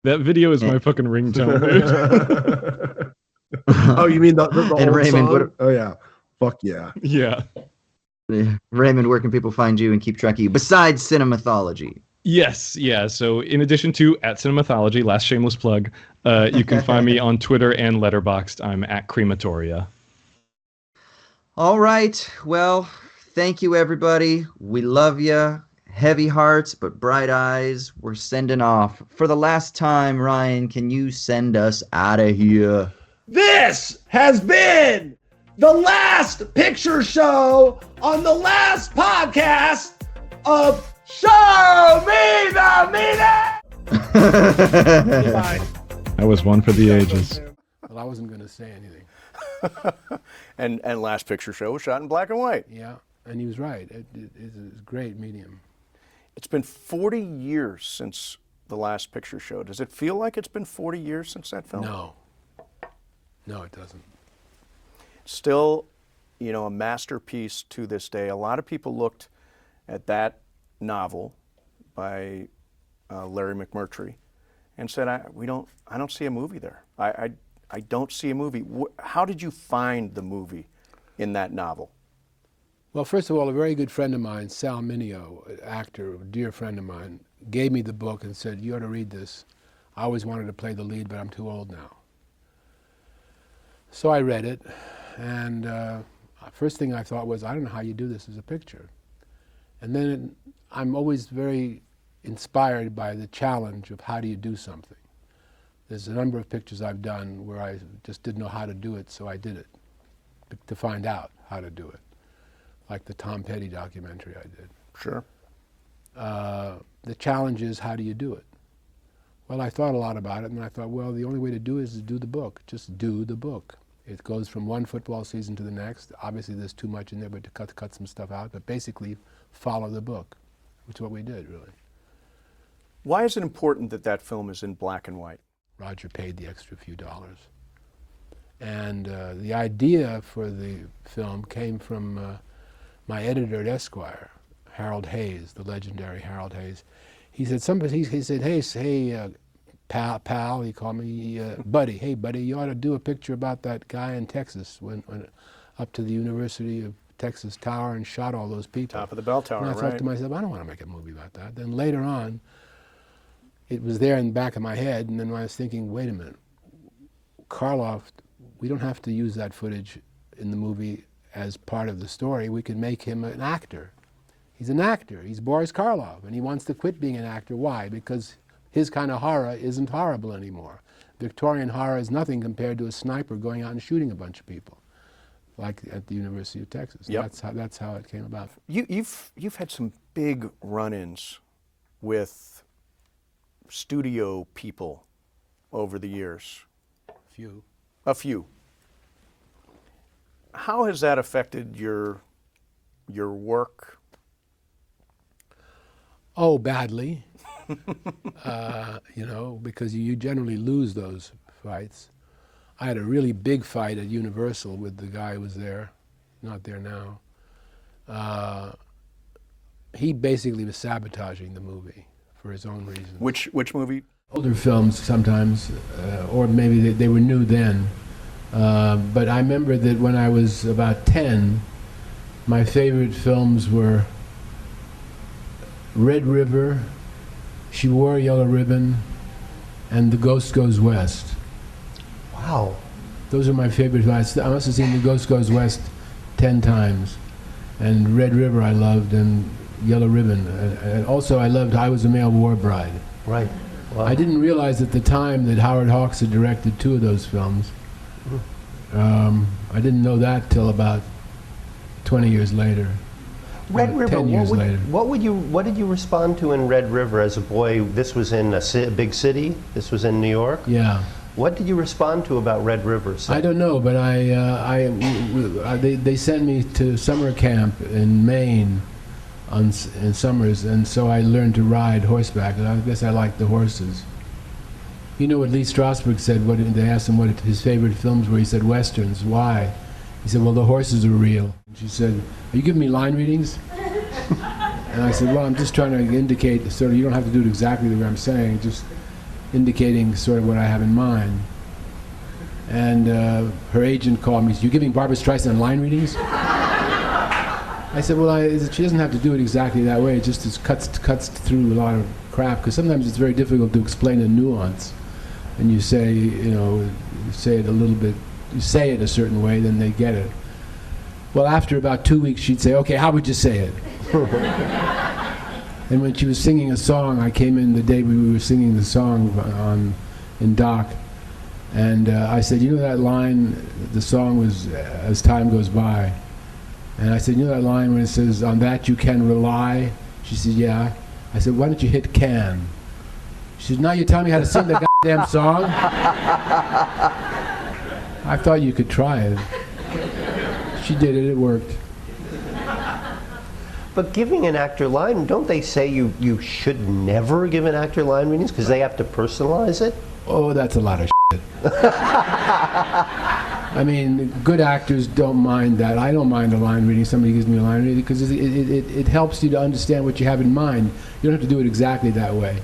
That video is my fucking ringtone, dude. Oh, you mean the and old Raymond, song? Oh, yeah. Fuck yeah. Yeah. Raymond, where can people find you and keep track of you besides Cinemathology? Yes, yeah. So in addition to at Cinemathology, last shameless plug, you can find me on Twitter and Letterboxd. I'm at Crematoria. All right. Well, thank you, everybody. We love you. Heavy hearts, but bright eyes. We're sending off. For the last time, Ryan, can you send us out of here? This has been the last picture show on the last podcast of Show Me the Meaning. Goodbye. That was one for the ages. Well, I wasn't going to say anything. And Last Picture Show was shot in black and white. Yeah, and he was right. It's a great medium. It's been 40 years since the last picture show. Does it feel like it's been 40 years since that film? No. No, it doesn't. Still, you know, a masterpiece to this day. A lot of people looked at that novel by Larry McMurtry and said, I don't see a movie there. I don't see a movie. How did you find the movie in that novel? Well, first of all, a very good friend of mine, Sal Mineo, an actor, a dear friend of mine, gave me the book and said, you ought to read this. I always wanted to play the lead, but I'm too old now. So I read it, and first thing I thought was, I don't know how you do this as a picture. And then I'm always very inspired by the challenge of how do you do something. There's a number of pictures I've done where I just didn't know how to do it, so I did it to find out how to do it. Like the Tom Petty documentary I did. Sure. The challenge is, how do you do it? Well, I thought a lot about it, and I thought, well, the only way to do it is to do the book. Just do the book. It goes from one football season to the next. Obviously, there's too much in there, but to cut some stuff out. But basically, follow the book, which is what we did, really. Why is it important that that film is in black and white? Roger paid the extra few dollars. And the idea for the film came from my editor at Esquire, Harold Hayes, the legendary Harold Hayes. He said, he said, hey, pal, he called me, buddy, hey, buddy, you ought to do a picture about that guy in Texas went up to the University of Texas Tower and shot all those people. Top of the bell tower, and I thought to myself, I don't want to make a movie about that. Then later on, it was there in the back of my head, and then I was thinking, wait a minute, Karloff, we don't have to use that footage in the movie as part of the story. We can make him an actor. He's an actor. He's Boris Karloff, and he wants to quit being an actor. Why? Because his kind of horror isn't horrible anymore. Victorian horror is nothing compared to a sniper going out and shooting a bunch of people, like at the University of Texas. Yep. That's how it came about. You've had some big run-ins with studio people over the years. A few. How has that affected your work? Oh, badly. You know, because you generally lose those fights. I had a really big fight at Universal with the guy who was there, not there now. He basically was sabotaging the movie for his own reasons. Which movie? Older films sometimes, or maybe they were new then. But I remember that when I was about 10, my favorite films were Red River, She Wore a Yellow Ribbon, and The Ghost Goes West. Wow. Those are my favorite films. I must have seen The Ghost Goes West 10 times. And Red River I loved, and Yellow Ribbon. And also I loved I Was a Male War Bride. Right. Wow. I didn't realize at the time that Howard Hawks had directed 2 of those films. I didn't know that till about 20 years later. Red River. 10 years later. What did you respond to in Red River as a boy? This was in a big city. This was in New York. Yeah. What did you respond to about Red River? I don't know, but they sent me to summer camp in Maine in summers, and so I learned to ride horseback. And I guess I liked the horses. You know what Lee Strasberg said? They asked him what his favorite films were. He said westerns. Why? He said, well, the horses are real. She said, are you giving me line readings? And I said, well, I'm just trying to indicate, sort of, you don't have to do it exactly the way I'm saying, just indicating sort of what I have in mind. And her agent called me, you giving Barbra Streisand line readings? I said, well, she doesn't have to do it exactly that way. It just cuts through a lot of crap, because sometimes it's very difficult to explain a nuance. And you say, you know, you say it a little bit, you say it a certain way, then they get it. Well, after about 2 weeks, she'd say, okay, how would you say it? And when she was singing a song, I came in the day we were singing the song in Doc, and I said, you know that line, the song was As Time Goes By. And I said, you know that line when it says, on that you can rely? She said, yeah. I said, why don't you hit can? She said, now you're telling me how to sing the goddamn song? I thought you could try it. She did it, it worked. But giving an actor line, don't they say you should never give an actor line readings because they have to personalize it? Oh, that's a lot of shit. I mean, good actors don't mind that. I don't mind a line reading. Somebody gives me a line reading because it helps you to understand what you have in mind. You don't have to do it exactly that way.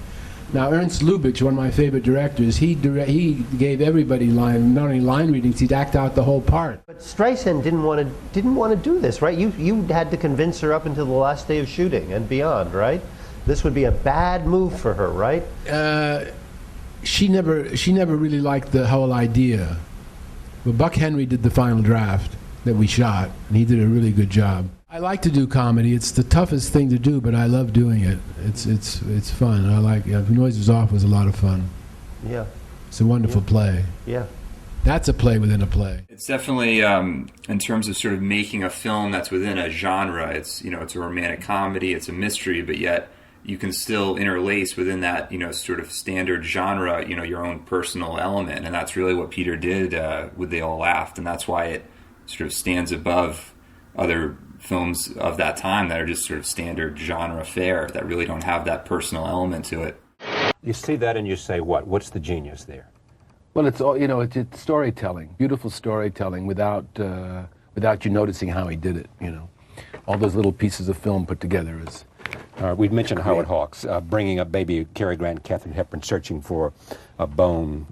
Now, Ernst Lubitsch, one of my favorite directors, he gave everybody not only line readings, he'd act out the whole part. But Streisand didn't want to do this, right? You had to convince her up until the last day of shooting and beyond, right? This would be a bad move for her, right? She never really liked the whole idea. But Buck Henry did the final draft that we shot, and he did a really good job. I like to do comedy. It's the toughest thing to do, but I love doing it. It's fun. I like it. Noise Was Off was a lot of fun. Yeah. It's a wonderful play. Yeah. That's a play within a play. It's definitely, in terms of sort of making a film that's within a genre, it's a romantic comedy, it's a mystery, but yet you can still interlace within that, sort of standard genre, your own personal element. And that's really what Peter did with They All Laughed. And that's why it sort of stands above other films of that time that are just sort of standard genre fare that really don't have that personal element to it. You see that and you say, what? What's the genius there? Well, it's all it's storytelling, beautiful storytelling, without you noticing how he did it. All those little pieces of film put together is. We'd mentioned Howard Hawks bringing up baby Cary Grant, Katharine Hepburn, searching for a bone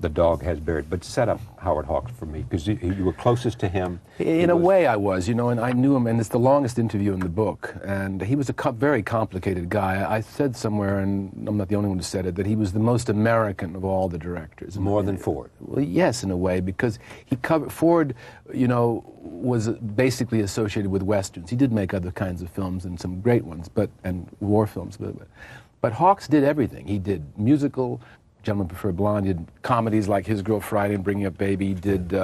the dog has buried. But set up Howard Hawks for me, because you were closest to him. In a way I was, and I knew him, and it's the longest interview in the book. And he was a very complicated guy. I said somewhere, and I'm not the only one who said it, that he was the most American of all the directors. More than Ford. Well, yes, in a way, because Ford, was basically associated with Westerns. He did make other kinds of films, and some great ones, and war films. But Hawks did everything. He did musical, Gentlemen Prefer Blonde, he did comedies like His Girl Friday and Bringing Up Baby, he did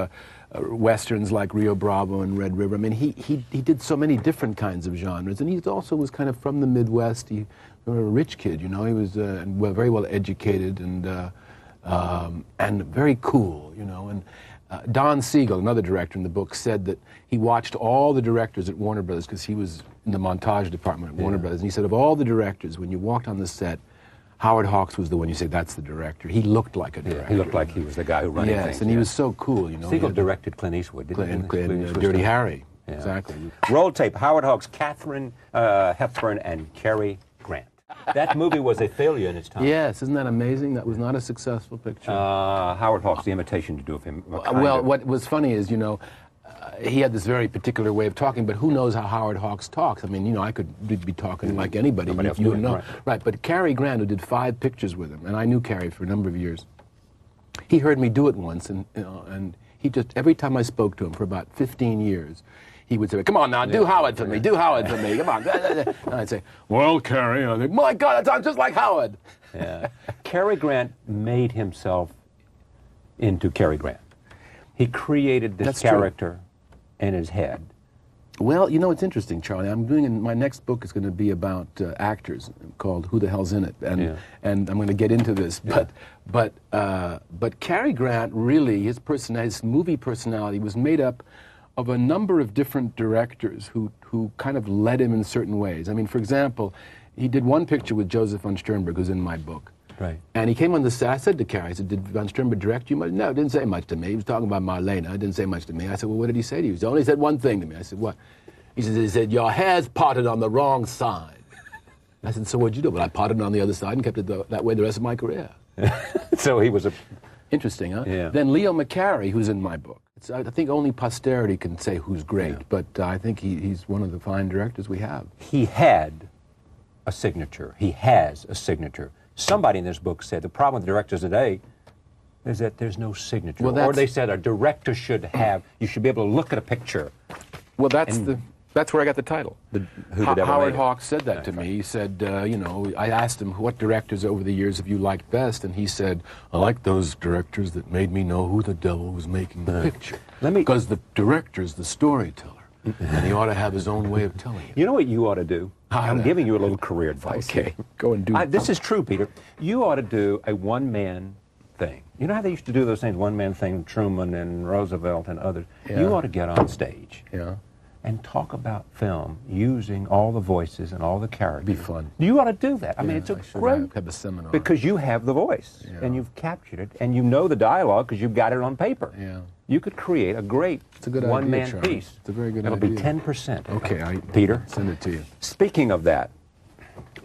Westerns like Rio Bravo and Red River. I mean, he did so many different kinds of genres, and he also was kind of from the Midwest. He was a rich kid, he was very well educated and very cool, and Don Siegel, another director in the book, said that he watched all the directors at Warner Brothers, because he was in the montage department at Warner Brothers, and he said of all the directors, when you walked on the set, Howard Hawks was the one you say, that's the director. He looked like a director. He looked like he was the guy who ran things. Yes, and he was so cool, Siegel directed Clint Eastwood, didn't he? And Dirty Harry, exactly. Roll tape, Howard Hawks, Katharine Hepburn, and Cary Grant. That movie was a failure in its time. Yes, isn't that amazing? That was not a successful picture. Howard Hawks, the imitation to do of him. What was funny is, he had this very particular way of talking, but who knows how Howard Hawks talks? I mean, I could be talking like anybody. Nobody else would know. Right, but Cary Grant, who did 5 pictures with him, and I knew Cary for a number of years, he heard me do it once, and he just, every time I spoke to him for about 15 years, he would say, come on now, do Howard for me, do Howard for me, come on. And I'd say, well, Cary, and I'd think, my God, that sounds just like Howard. Yeah. Cary Grant made himself into Cary Grant. He created this character in his head. Well, it's interesting, Charlie. My next book is going to be about actors, called Who the Hell's in It, and I'm going to get into this. But Cary Grant, really, his movie personality was made up of a number of different directors who kind of led him in certain ways. I mean, for example, he did one picture with Joseph von Sternberg, who's in my book. Right. And he came on the set. I said to Cary, I said, did von Sternberg direct you much? No, it didn't say much to me. He was talking about Marlena. It didn't say much to me. I said, well, what did he say to you? He only said one thing to me. I said, what? He said, your hair's parted on the wrong side. I said, so what'd you do? Well, I parted it on the other side and kept it that way the rest of my career. So he was a... Interesting, huh? Yeah. Then Leo McCarey, who's in my book. I think only posterity can say who's great, but I think he's one of the fine directors we have. He had a signature. He has a signature. Somebody in this book said the problem with directors today is that there's no signature. Well, or they said a director should have, you should be able to look at a picture. Well, that's where I got the title. Howard Hawks said that to me. He said, I asked him, what directors over the years have you liked best? And he said, I like those directors that made me know who the devil was making the picture. Because the director's the storyteller. And he ought to have his own way of telling it. You know what you ought to do? I'm giving you a little career advice. Okay, go and do it. This is true, Peter. You ought to do a one-man thing. You know how they used to do those things, one-man thing, Truman and Roosevelt and others? Yeah. You ought to get on stage. Yeah. and talk about film using all the voices and all the characters. Be fun. You ought to do that. I mean, Yeah, it's a I should great... have a seminar. Because you have the voice, and you've captured it, and you know the dialogue because you've got it on paper. Yeah. You could create a great one-man idea, Charlie. piece. It's a very good It'll idea. be 10%. Okay, Peter? Send it to you. Speaking of that,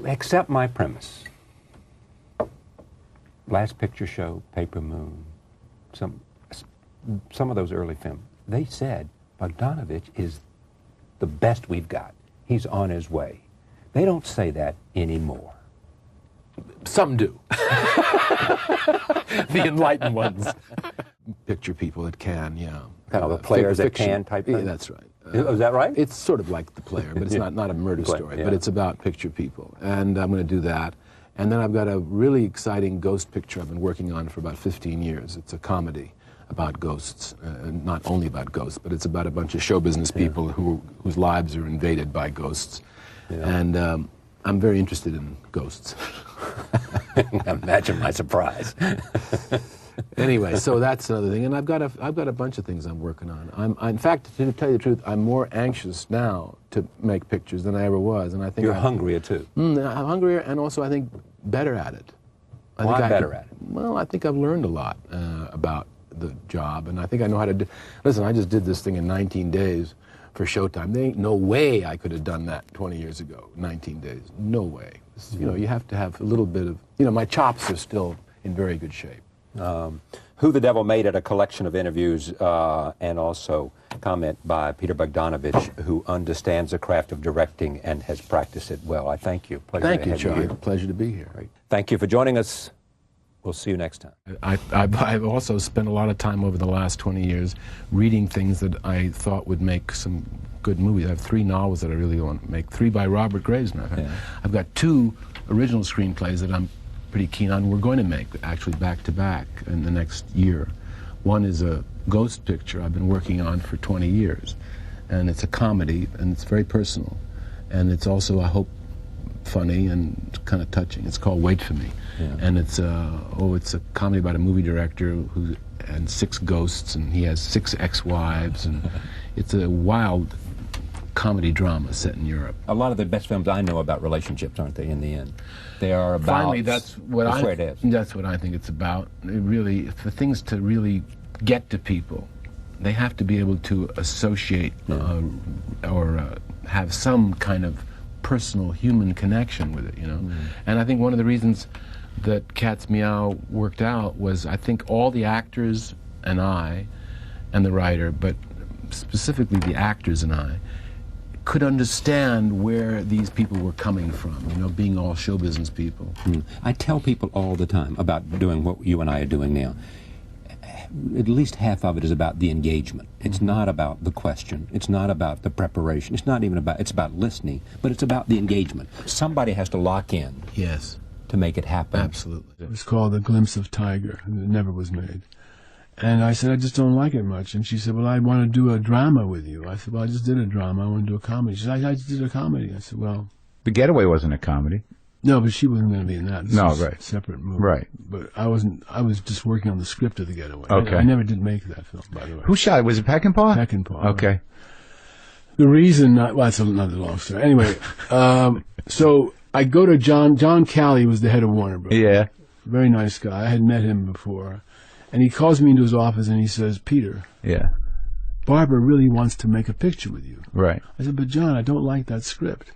accept my premise. Last Picture Show, Paper Moon, some of those early films, they said Bogdanovich is the best we've got. He's on his way. They don't say that anymore. Some do. The enlightened ones. Picture people that can, yeah. Kind of the players that can type Yeah, thing? that's right. Is that right? It's sort of like The Player, but it's Yeah. not a murder Play, story, yeah. but it's about picture people. And I'm going to do that. And then I've got a really exciting ghost picture I've been working on for about 15 years. It's a comedy about ghosts, and not only about ghosts, but it's about a bunch of show business people whose lives are invaded by ghosts. Yeah. And I'm very interested in ghosts. Imagine my surprise. Anyway, so that's another thing, and I've got a bunch of things I'm working on. In fact, to tell you the truth, I'm more anxious now to make pictures than I ever was, and I think You're hungrier too. I'm hungrier, and also I think better at it. Why better at it? Well, I think I've learned a lot about the job, and I think I know how to do. Listen, I just did this thing in 19 days for Showtime. There ain't no way I could have done that 20 years ago. 19 days, no way. You know, you have to have a little bit of. You know, my chops are still in very good shape. Who the Devil Made It, a collection of interviews and also comment by Peter Bogdanovich, who understands the craft of directing and has practiced it well. I thank you. Pleasure Thank to you, have Charlie. here. Pleasure to be here. Great. Thank you for joining us. We'll see you next time. I've also spent a lot of time over the last 20 years reading things that I thought would make some good movies. I have 3 novels that I really want to make, 3 by Robert Graves. I've got 2 original screenplays that I'm pretty keen on. We're going to make actually back to back in the next year. One is a ghost picture I've been working on for 20 years, and it's a comedy, and it's very personal, and it's also, I hope, funny and kind of touching. It's called Wait for Me, and it's a comedy about a movie director who and 6 ghosts, and he has 6 ex-wives, and it's a wild comedy drama set in Europe. A lot of the best films I know about relationships, aren't they, in the end? They are about... Finally, that's what I think it's about. It really, for things to really get to people, they have to be able to associate or have some kind of personal human connection with it, you know? And I think one of the reasons that Cat's Meow worked out was I think all the actors and I, and the writer, but specifically the actors and I, could understand where these people were coming from, you know, being all show business people. I tell people all the time about doing what you and I are doing now. At least half of it is about the engagement. It's not about the question. It's not about the preparation. It's not even about, it's about listening, but it's about the engagement. Somebody has to lock in. Yes. To make it happen. Absolutely. It was called A Glimpse of Tiger, and it never was made. And I said, I just don't like it much. And she said, well, I want to do a drama with you. I said, well, I just did a drama. I want to do a comedy. She said, I just did a comedy. I said, well... The Getaway wasn't a comedy. No, but she wasn't going to be in that. This No, was right. a separate movie. Right. But I wasn't. I was just working on the script of The Getaway. Okay. I never did make that film, by the way. Who shot it? Was it Peckinpah? Peckinpah. Okay. Right. The reason... well, that's another long story. Anyway, so I go to John Calley was the head of Warner Bros. Yeah. Very nice guy. I had met him before. And he calls me into his office and he says, Peter, Barbara really wants to make a picture with you. Right. I said, but John, I don't like that script.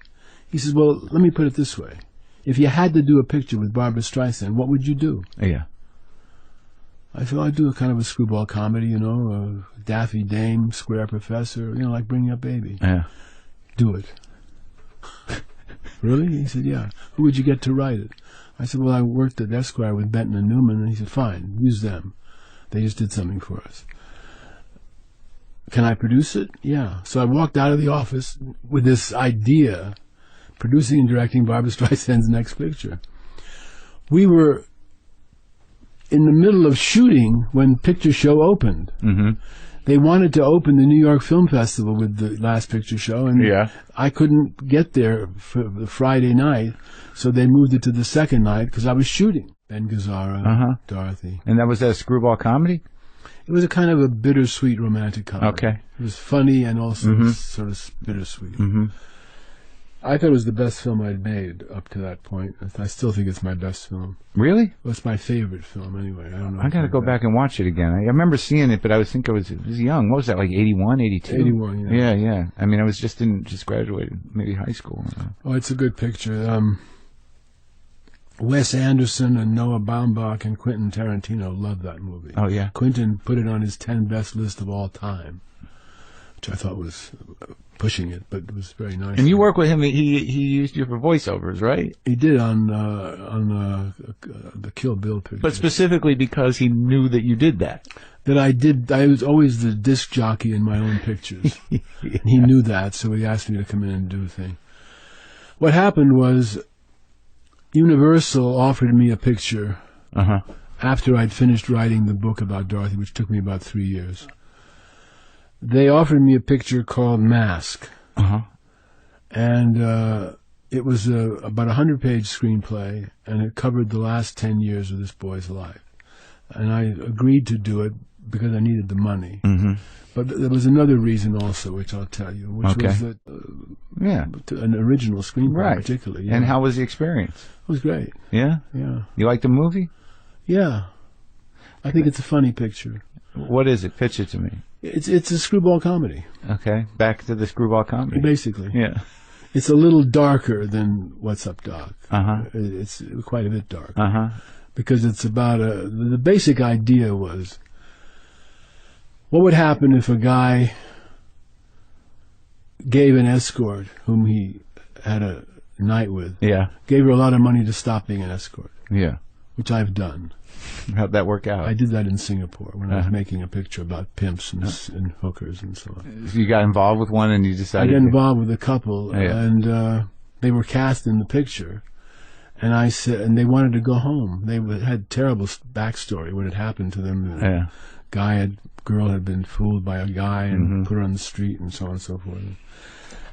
He says, well, let me put it this way. If you had to do a picture with Barbara Streisand, what would you do? Yeah. I said, I'd do a kind of a screwball comedy, you know, a Daffy Dame, Square Professor, you know, like Bringing Up Baby. Yeah. Do it. Really? He said, yeah. Who would you get to write it? I said, well, I worked at Esquire with Benton and Newman. And he said, fine, use them. They just did something for us. Can I produce it? Yeah. So I walked out of the office with this idea, producing and directing Barbra Streisand's next picture. We were in the middle of shooting when Picture Show opened. Mm-hmm. They wanted to open the New York Film Festival with the Last Picture Show, and I couldn't get there for the Friday night, so they moved it to the second night because I was shooting. Ben Gazzara, Dorothy. And that was a screwball comedy? It was a kind of a bittersweet romantic comedy. Okay. It was funny and also Mhm. sort of bittersweet. Mm-hmm. I thought it was the best film I'd made up to that point. I still think it's my best film. Really? Well, it's my favorite film anyway. I don't know. I got to go back and watch it again. I remember seeing it, but I was young. What was that, like 81, 82? 81, yeah. Yeah, yeah. I mean, I was just graduated, maybe high school. Oh, it's a good picture. Wes Anderson and Noah Baumbach and Quentin Tarantino loved that movie. Oh, yeah? Quentin put it on his 10 best list of all time, which I thought was pushing it, but it was very nice. And you work with him. He used you for voiceovers, right? He did on the Kill Bill picture. But specifically because he knew that you did that. I was always the disc jockey in my own pictures. Yeah. And he knew that, so he asked me to come in and do a thing. What happened was Universal offered me a picture after I'd finished writing the book about Dorothy, which took me about 3 years. They offered me a picture called Mask. And it was about a 100-page screenplay, and it covered the last 10 years of this boy's life. And I agreed to do it because I needed the money. Mm-hmm. But there was another reason also, which I'll tell you, which was that an original screenplay particularly. Yeah. And how was the experience? It was great. Yeah? Yeah. You like the movie? Yeah. I think it's a funny picture. What is it? Pitch it to me. It's a screwball comedy. Okay. Back to the screwball comedy. Basically. Yeah. It's a little darker than What's Up, Doc. Uh-huh. It's quite a bit dark. Uh-huh. Because it's about the basic idea was, what would happen if a guy gave an escort whom he had a night with, gave her a lot of money to stop being an escort? Yeah. Which I've done. How'd that work out? I did that in Singapore when I was making a picture about pimps and hookers and so on. So you got involved with one and you decided... I got involved with a couple, Yeah. and they were cast in the picture. And I said, and they wanted to go home. They had terrible backstory, what had happened to them. The girl had been fooled by a guy and put her on the street and so on and so forth.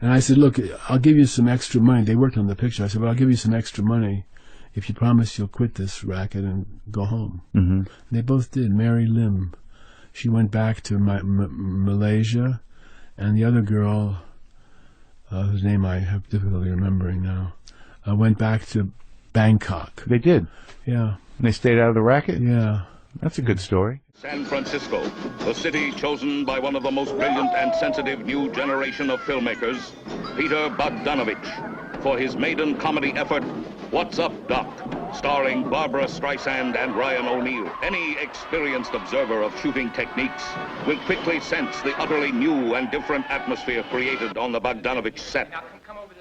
And I said, look, I'll give you some extra money. They worked on the picture. I said, well, I'll give you some extra money if you promise you'll quit this racket and go home. Mm-hmm. They both did. Mary Lim, she went back to Malaysia, and the other girl, whose name I have difficulty remembering now, went back to Bangkok. They did? Yeah. And they stayed out of the racket? Yeah. That's a good story. San Francisco, the city chosen by one of the most brilliant and sensitive new generation of filmmakers, Peter Bogdanovich, for his maiden comedy effort, What's Up, Doc?, starring Barbara Streisand and Ryan O'Neal. Any experienced observer of shooting techniques will quickly sense the utterly new and different atmosphere created on the Bogdanovich set.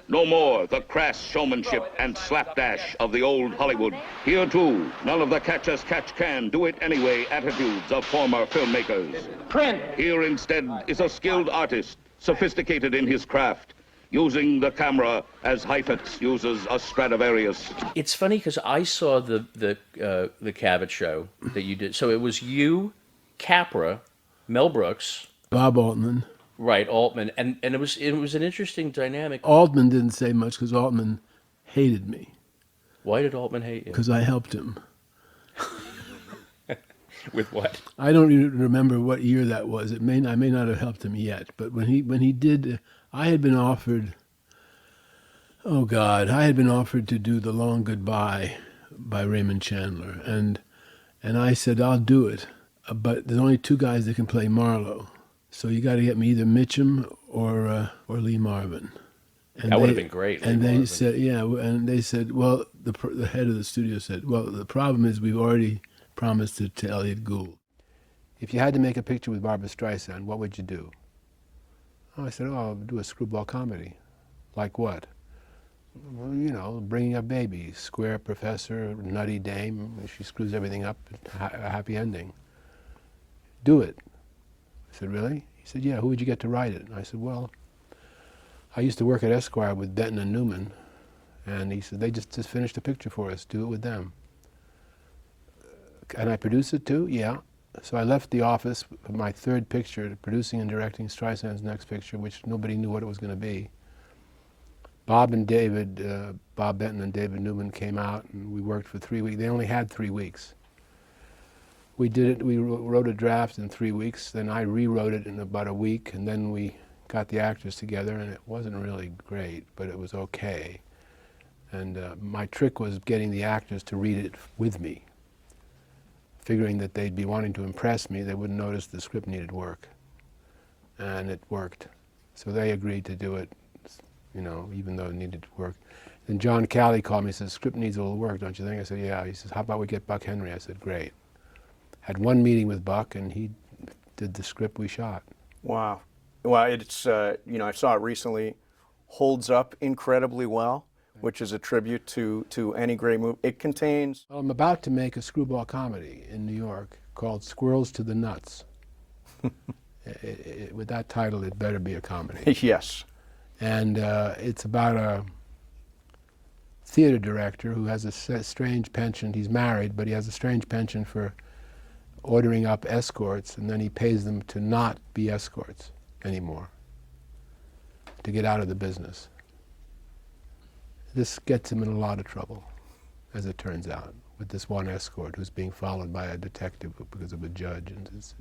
No more the crass showmanship and slapdash of the old Hollywood. Here, too, none of the catch-as-catch-can, do-it-anyway attitudes of former filmmakers. Print. Here, instead, is a skilled artist, sophisticated in his craft, using the camera as Heifetz uses a Stradivarius. It's funny because I saw the Cavett show that you did. So it was you, Capra, Mel Brooks, Bob Altman. Right, Altman, and it was an interesting dynamic. Altman didn't say much because Altman hated me. Why did Altman hate you? Because I helped him. With what? I don't even remember what year that was. I may not have helped him yet, but when he did, I had been offered. Oh God, I had been offered to do The Long Goodbye by Raymond Chandler, and I said I'll do it, but there's only two guys that can play Marlowe. So you got to get me either Mitchum or Lee Marvin. And that would have been great. And they said, and they said, well, the head of the studio said, well, the problem is we've already promised it to Elliot Gould. If you had to make a picture with Barbara Streisand, what would you do? Oh, I said, I'll do a screwball comedy. Like what? Well, bringing up babies, square professor, nutty dame, she screws everything up, a happy ending. Do it. I said, really? He said, yeah, who would you get to write it? And I said, well, I used to work at Esquire with Benton and Newman. And he said, they just finished a picture for us. Do it with them. Can I produce it too? Yeah. So I left the office with my third picture, producing and directing Streisand's next picture, which nobody knew what it was going to be. Bob Benton and David Newman came out, and we worked for 3 weeks. They only had 3 weeks. We did it. We wrote a draft in 3 weeks. Then I rewrote it in about a week, and then we got the actors together, and it wasn't really great, but it was okay. And my trick was getting the actors to read it with me, figuring that they'd be wanting to impress me. They wouldn't notice the script needed work, and it worked. So they agreed to do it, you know, even though it needed work. Then John Calley called me and said, "Script needs a little work, don't you think?" I said, "Yeah." He says, "How about we get Buck Henry?" I said, "Great." Had one meeting with Buck, and he did the script we shot. Wow. Well, it's, you know, I saw it recently, holds up incredibly well, which is a tribute to any great movie. It contains... Well, I'm about to make a screwball comedy in New York called Squirrels to the Nuts. With that title, it better be a comedy. Yes. And it's about a theater director who has a strange penchant. He's married, but he has a strange penchant for ordering up escorts, and then he pays them to not be escorts anymore, to get out of the business. This gets him in a lot of trouble, as it turns out, with this one escort who's being followed by a detective because of a judge, and it's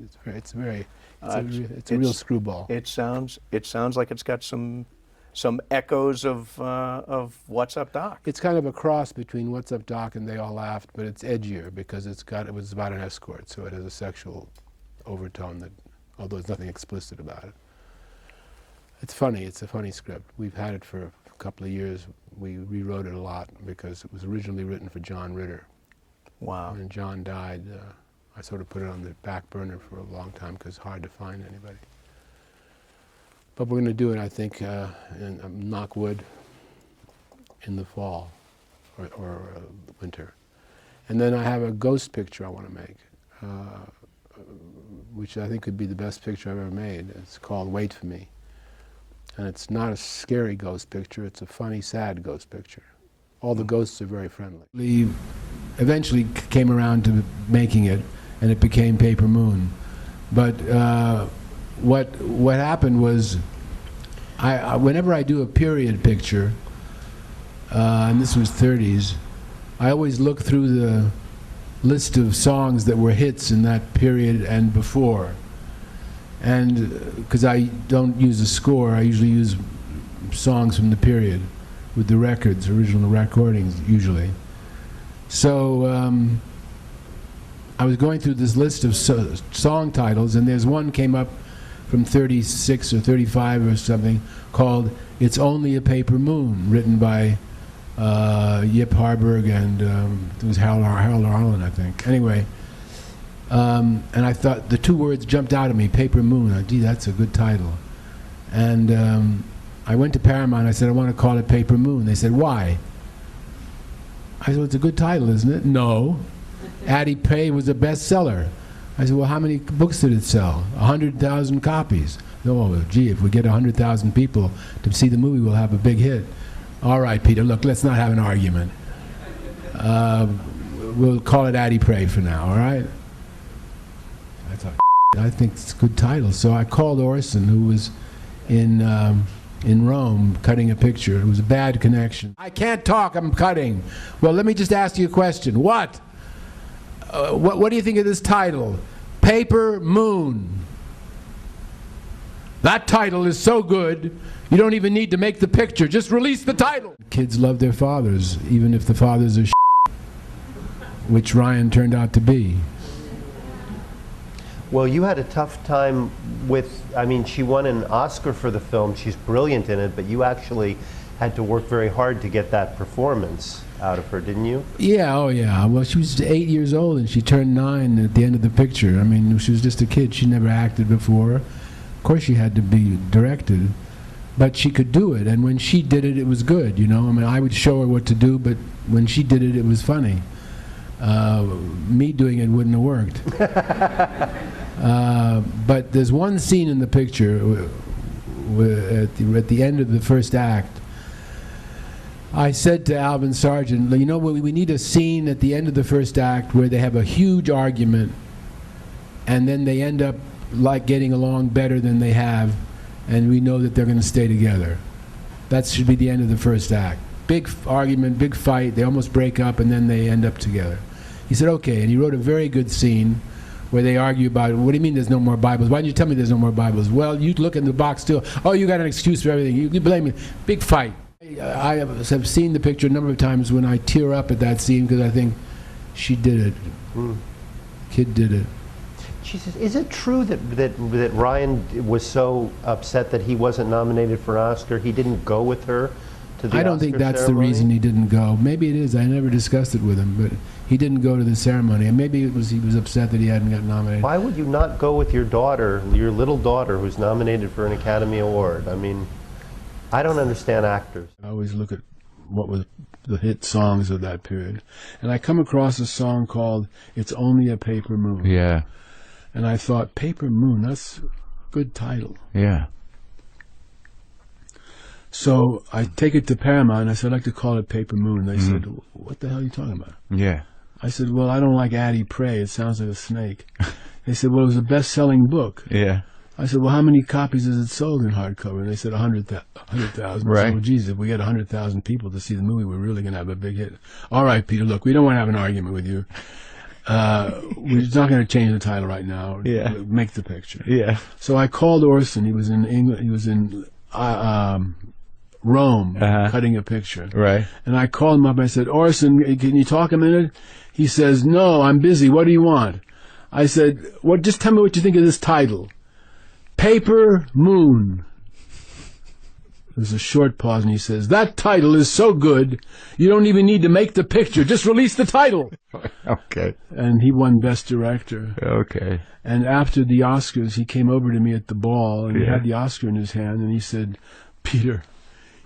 a real screwball. It sounds like it's got some echoes of What's Up, Doc. It's kind of a cross between What's Up, Doc and They All Laughed, but it's edgier because it was about an escort, so it has a sexual overtone that, although there's nothing explicit about it. It's funny. It's a funny script. We've had it for a couple of years. We rewrote it a lot because it was originally written for John Ritter. Wow. And when John died, I sort of put it on the back burner for a long time because it's hard to find anybody. But we're going to do it, I think, in knock wood, in the fall or winter. And then I have a ghost picture I want to make, which I think could be the best picture I've ever made. It's called Wait for Me. And it's not a scary ghost picture, it's a funny, sad ghost picture. All the ghosts are very friendly. We eventually came around to making it, and it became Paper Moon. But what happened was, whenever I do a period picture, and this was 30s, I always look through the list of songs that were hits in that period and before. And because I don't use a score, I usually use songs from the period with the records, original recordings usually. So I was going through this list of song titles, and there's one came up from 36 or 35 or something called It's Only a Paper Moon, written by Yip Harburg and it was Harold Arlen, I think. Anyway, and I thought the two words jumped out at me, Paper Moon. Gee, that's a good title. And I went to Paramount. I said, I want to call it Paper Moon. They said, why? I said, well, it's a good title, isn't it? No. Addie Pay was a bestseller. I said, well, how many books did it sell? 100,000 copies. Oh, gee, if we get 100,000 people to see the movie, we'll have a big hit. All right, Peter, look, let's not have an argument. We'll call it Addie Pray for now, all right? I thought, I think it's a good title. So I called Orson, who was in Rome cutting a picture. It was a bad connection. I can't talk, I'm cutting. Well, let me just ask you a question. What do you think of this title? Paper Moon. That title is so good, you don't even need to make the picture. Just release the title. Kids love their fathers, even if the fathers are which Ryan turned out to be. Well, you had a tough time with, I mean, she won an Oscar for the film. She's brilliant in it, but you actually had to work very hard to get that performance out of her, didn't you? Yeah, oh yeah. Well, she was 8 years old and she turned 9 at the end of the picture. I mean, she was just a kid. She never acted before. Of course she had to be directed, but she could do it. And when she did it, it was good, you know? I mean, I would show her what to do, but when she did it, it was funny. Me doing it wouldn't have worked. But there's one scene in the picture at the end of the first act. I said to Alvin Sargent, you know, we need a scene at the end of the first act where they have a huge argument and then they end up like getting along better than they have, and we know that they're going to stay together. That should be the end of the first act. Big argument, big fight, they almost break up and then they end up together. He said, okay, and he wrote a very good scene where they argue about, what do you mean there's no more Bibles? Why didn't you tell me there's no more Bibles? Well, you look in the box still. Oh, you got an excuse for everything. You blame me. Big fight. I have seen the picture a number of times when I tear up at that scene because I think she did it. Kid did it. Jesus, is it true that Ryan was so upset that he wasn't nominated for an Oscar? He didn't go with her to the I don't Oscar think that's ceremony? the reason he didn't go. Maybe it is. I never discussed it with him, but he didn't go to the ceremony. And maybe he was upset that he hadn't got nominated. Why would you not go with your daughter, your little daughter, who's nominated for an Academy Award? I mean, I don't understand actors. I always look at what was the hit songs of that period. And I come across a song called It's Only a Paper Moon. Yeah. And I thought, Paper Moon, that's a good title. Yeah. So I take it to Paramount, and I said, I'd like to call it Paper Moon. They said, what the hell are you talking about? Yeah. I said, well, I don't like Addie Pray. It sounds like a snake. They said, well, it was a best-selling book. Yeah. I said, well, how many copies is it sold in hardcover? And they said 100,000. Right. I said, well, geez, if we get 100,000 people to see the movie, we're really going to have a big hit. All right, Peter, look, we don't want to have an argument with you. We're not going to change the title right now. Yeah. Make the picture. Yeah. So I called Orson. He was in England. He was in Rome cutting a picture. Right. And I called him up. I said, Orson, can you talk a minute? He says, no, I'm busy. What do you want? I said, well, just tell me what you think of this title. Paper Moon. There's a short pause, and he says, that title is so good, you don't even need to make the picture. Just release the title. Okay. And he won Best Director. Okay. And after the Oscars, he came over to me at the ball, and he Yeah. had the Oscar in his hand, and he said, Peter,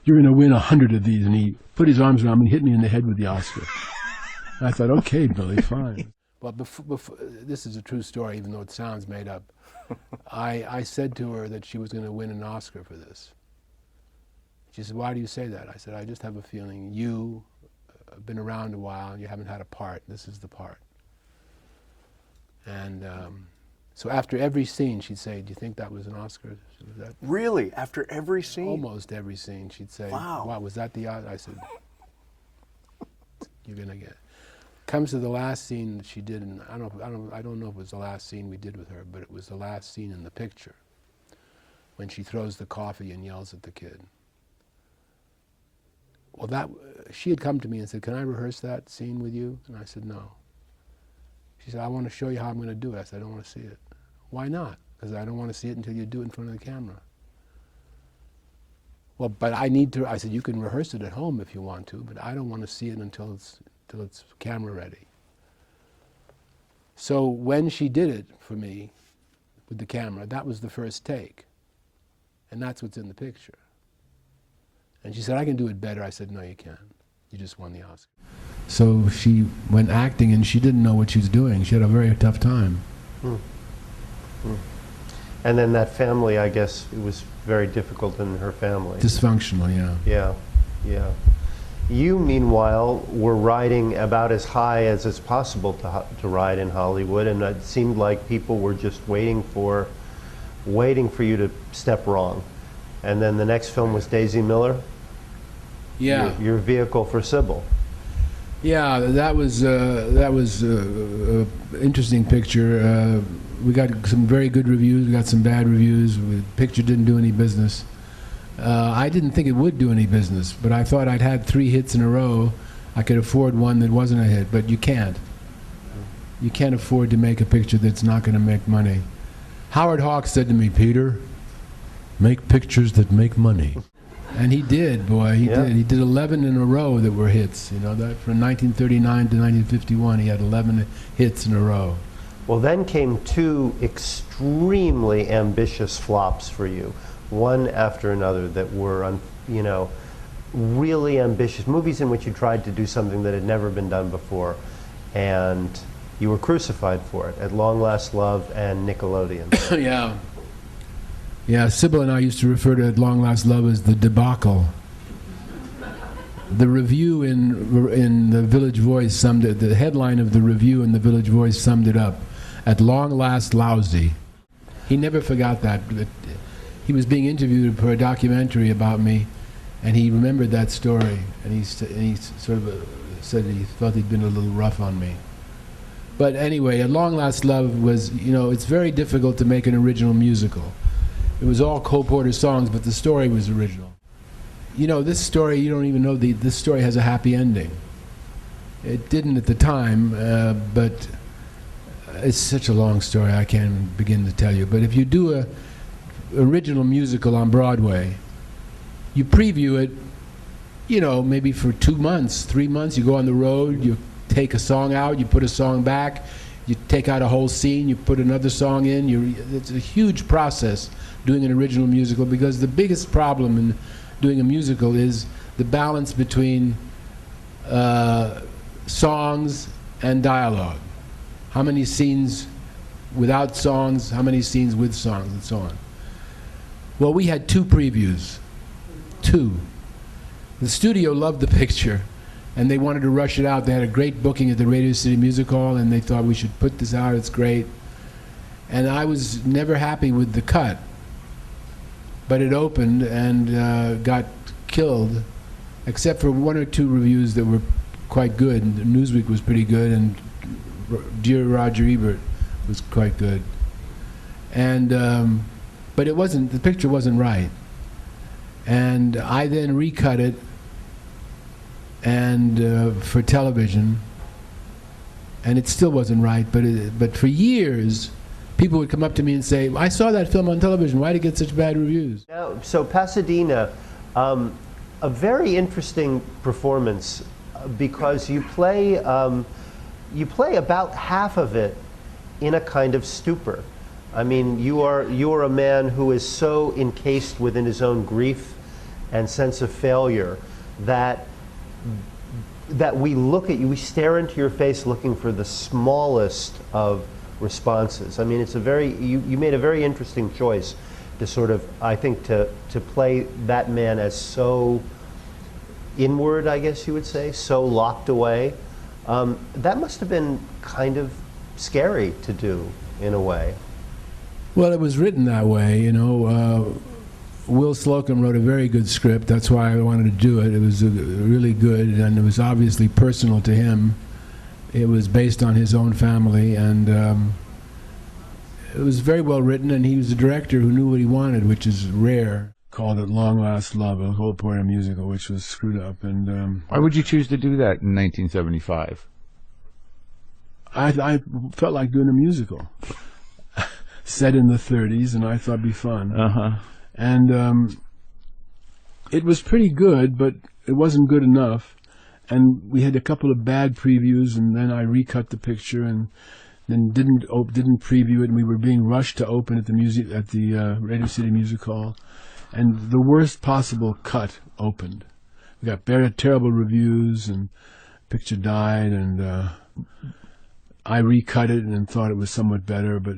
you're going to win 100 of these. And he put his arms around me and hit me in the head with the Oscar. And I thought, okay, Billy, fine. Well, before, this is a true story, even though it sounds made up. I said to her that she was going to win an Oscar for this. She said, why do you say that? I said, I just have a feeling you have been around a while and you haven't had a part. This is the part. And so after every scene, she'd say, do you think that was an Oscar? Was that Really? After every scene? almost every scene, she'd say, Wow. was that the Oscar? I said, you're going to get it. Comes to the last scene that she did, and I don't know if it was the last scene we did with her, but it was the last scene in the picture when she throws the coffee and yells at the kid. Well, she had come to me and said, can I rehearse that scene with you? And I said, no. She said, I want to show you how I'm going to do it. I said, I don't want to see it. Why not? Because I don't want to see it until you do it in front of the camera. Well, but I need to, I said, you can rehearse it at home if you want to, but I don't want to see it until it's camera ready. So when she did it for me with the camera, that was the first take. And that's what's in the picture. And she said, I can do it better. I said, no, you can't. You just won the Oscar. So she went acting, and she didn't know what she was doing. She had a very tough time. And then that family, I guess, it was very difficult in her family. Dysfunctional, yeah. Yeah, yeah. You, meanwhile, were riding about as high as it's possible to ride in Hollywood, and it seemed like people were just waiting for you to step wrong. And then the next film was Daisy Miller. Yeah. Your vehicle for Sybil. Yeah, that was interesting picture. We got some very good reviews. We got some bad reviews. The picture didn't do any business. I didn't think it would do any business, but I thought I'd had 3 hits in a row. I could afford one that wasn't a hit, but you can't. You can't afford to make a picture that's not going to make money. Howard Hawks said to me, Peter, make pictures that make money. And he did, boy. He did. He did 11 in a row that were hits. You know, that from 1939 to 1951, he had 11 hits in a row. Well, then came 2 extremely ambitious flops for you, one after another, that were, really ambitious movies in which you tried to do something that had never been done before, and you were crucified for it. At Long Last Love and Nickelodeon. Yeah. Yeah, Sybil and I used to refer to At Long Last Love as the debacle. The review in the Village Voice summed it, the headline of the review in the Village Voice summed it up. At long last lousy. He never forgot that. He was being interviewed for a documentary about me, and he remembered that story, and he sort of said he thought he'd been a little rough on me. But anyway, At Long Last Love was, it's very difficult to make an original musical. It was all Cole Porter songs, but the story was original. This story, you don't even know, this story has a happy ending. It didn't at the time, but it's such a long story I can't begin to tell you. But if you do a original musical on Broadway, you preview it, maybe for 2 months, 3 months. You go on the road, you take a song out, you put a song back, you take out a whole scene, you put another song in. It's a huge process doing an original musical, because the biggest problem in doing a musical is the balance between songs and dialogue. How many scenes without songs, how many scenes with songs, and so on. Well, we had 2 previews. 2. The studio loved the picture, and they wanted to rush it out. They had a great booking at the Radio City Music Hall, and they thought we should put this out, it's great. And I was never happy with the cut. But it opened and got killed, except for 1 or 2 reviews that were quite good. And Newsweek was pretty good, and Dear Roger Ebert was quite good. And but the picture wasn't right. And I then recut it and for television, and it still wasn't right. But for years, people would come up to me and say, "I saw that film on television. Why did it get such bad reviews?" So Pasadena, a very interesting performance, because you play about half of it in a kind of stupor. I mean, you are a man who is so encased within his own grief and sense of failure that we look at you, we stare into your face looking for the smallest of responses. I mean, you made a very interesting choice to sort of, I think, to play that man as so inward, I guess you would say, so locked away. That must have been kind of scary to do, in a way. Well, it was written that way, Will Slocum wrote a very good script. That's why I wanted to do it. It was really good, and it was obviously personal to him. It was based on his own family, and it was very well written, and he was a director who knew what he wanted, which is rare. Called At Long Last Love, a Cole Porter musical, which was screwed up. And why would you choose to do that in 1975? I felt like doing a musical set in the 30s, and I thought it'd be fun. And it was pretty good, but it wasn't good enough. And we had a couple of bad previews, and then I recut the picture, and then didn't preview it, and we were being rushed to open at the Radio City Music Hall, and the worst possible cut opened. We got terrible reviews, and picture died, and I recut it and thought it was somewhat better, but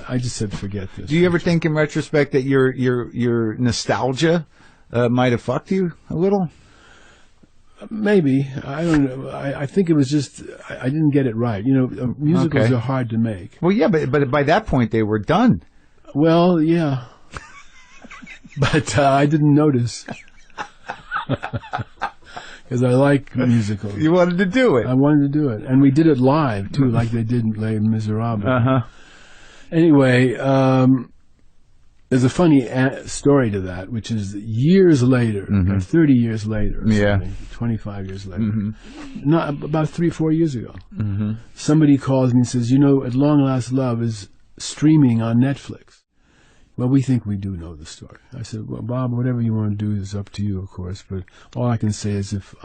I just said forget this. Do you ever think, in retrospect, that your nostalgia might have fucked you a little? Maybe. I don't know. I think it was just I didn't get it right. Musicals are hard to make. Well, yeah, but by that point they were done. Well, yeah. But I didn't notice. Because I like musicals. You wanted to do it. I wanted to do it. And we did it live, too, like they did in Les Miserables. Anyway, there's a funny story to that, which is years later, 30 years later, or 25 years later, not about 3-4 years ago, somebody calls me and says, At Long Last Love is streaming on Netflix. Well, we think we do know the story. I said, well, Bob, whatever you want to do is up to you, of course, but all I can say is if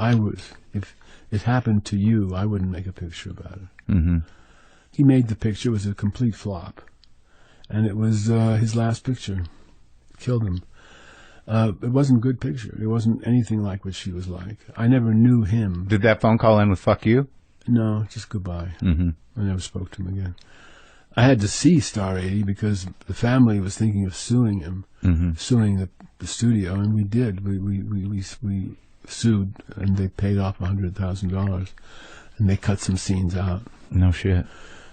it happened to you, I wouldn't make a picture about it. He made the picture. It was a complete flop. And it was his last picture. Killed him. It wasn't a good picture. It wasn't anything like what she was like. I never knew him. Did that phone call end with fuck you? No, just goodbye. I never spoke to him again. I had to see Star 80 because the family was thinking of suing him, suing the studio, and we did. We sued, and they paid off $100,000, and they cut some scenes out. No shit.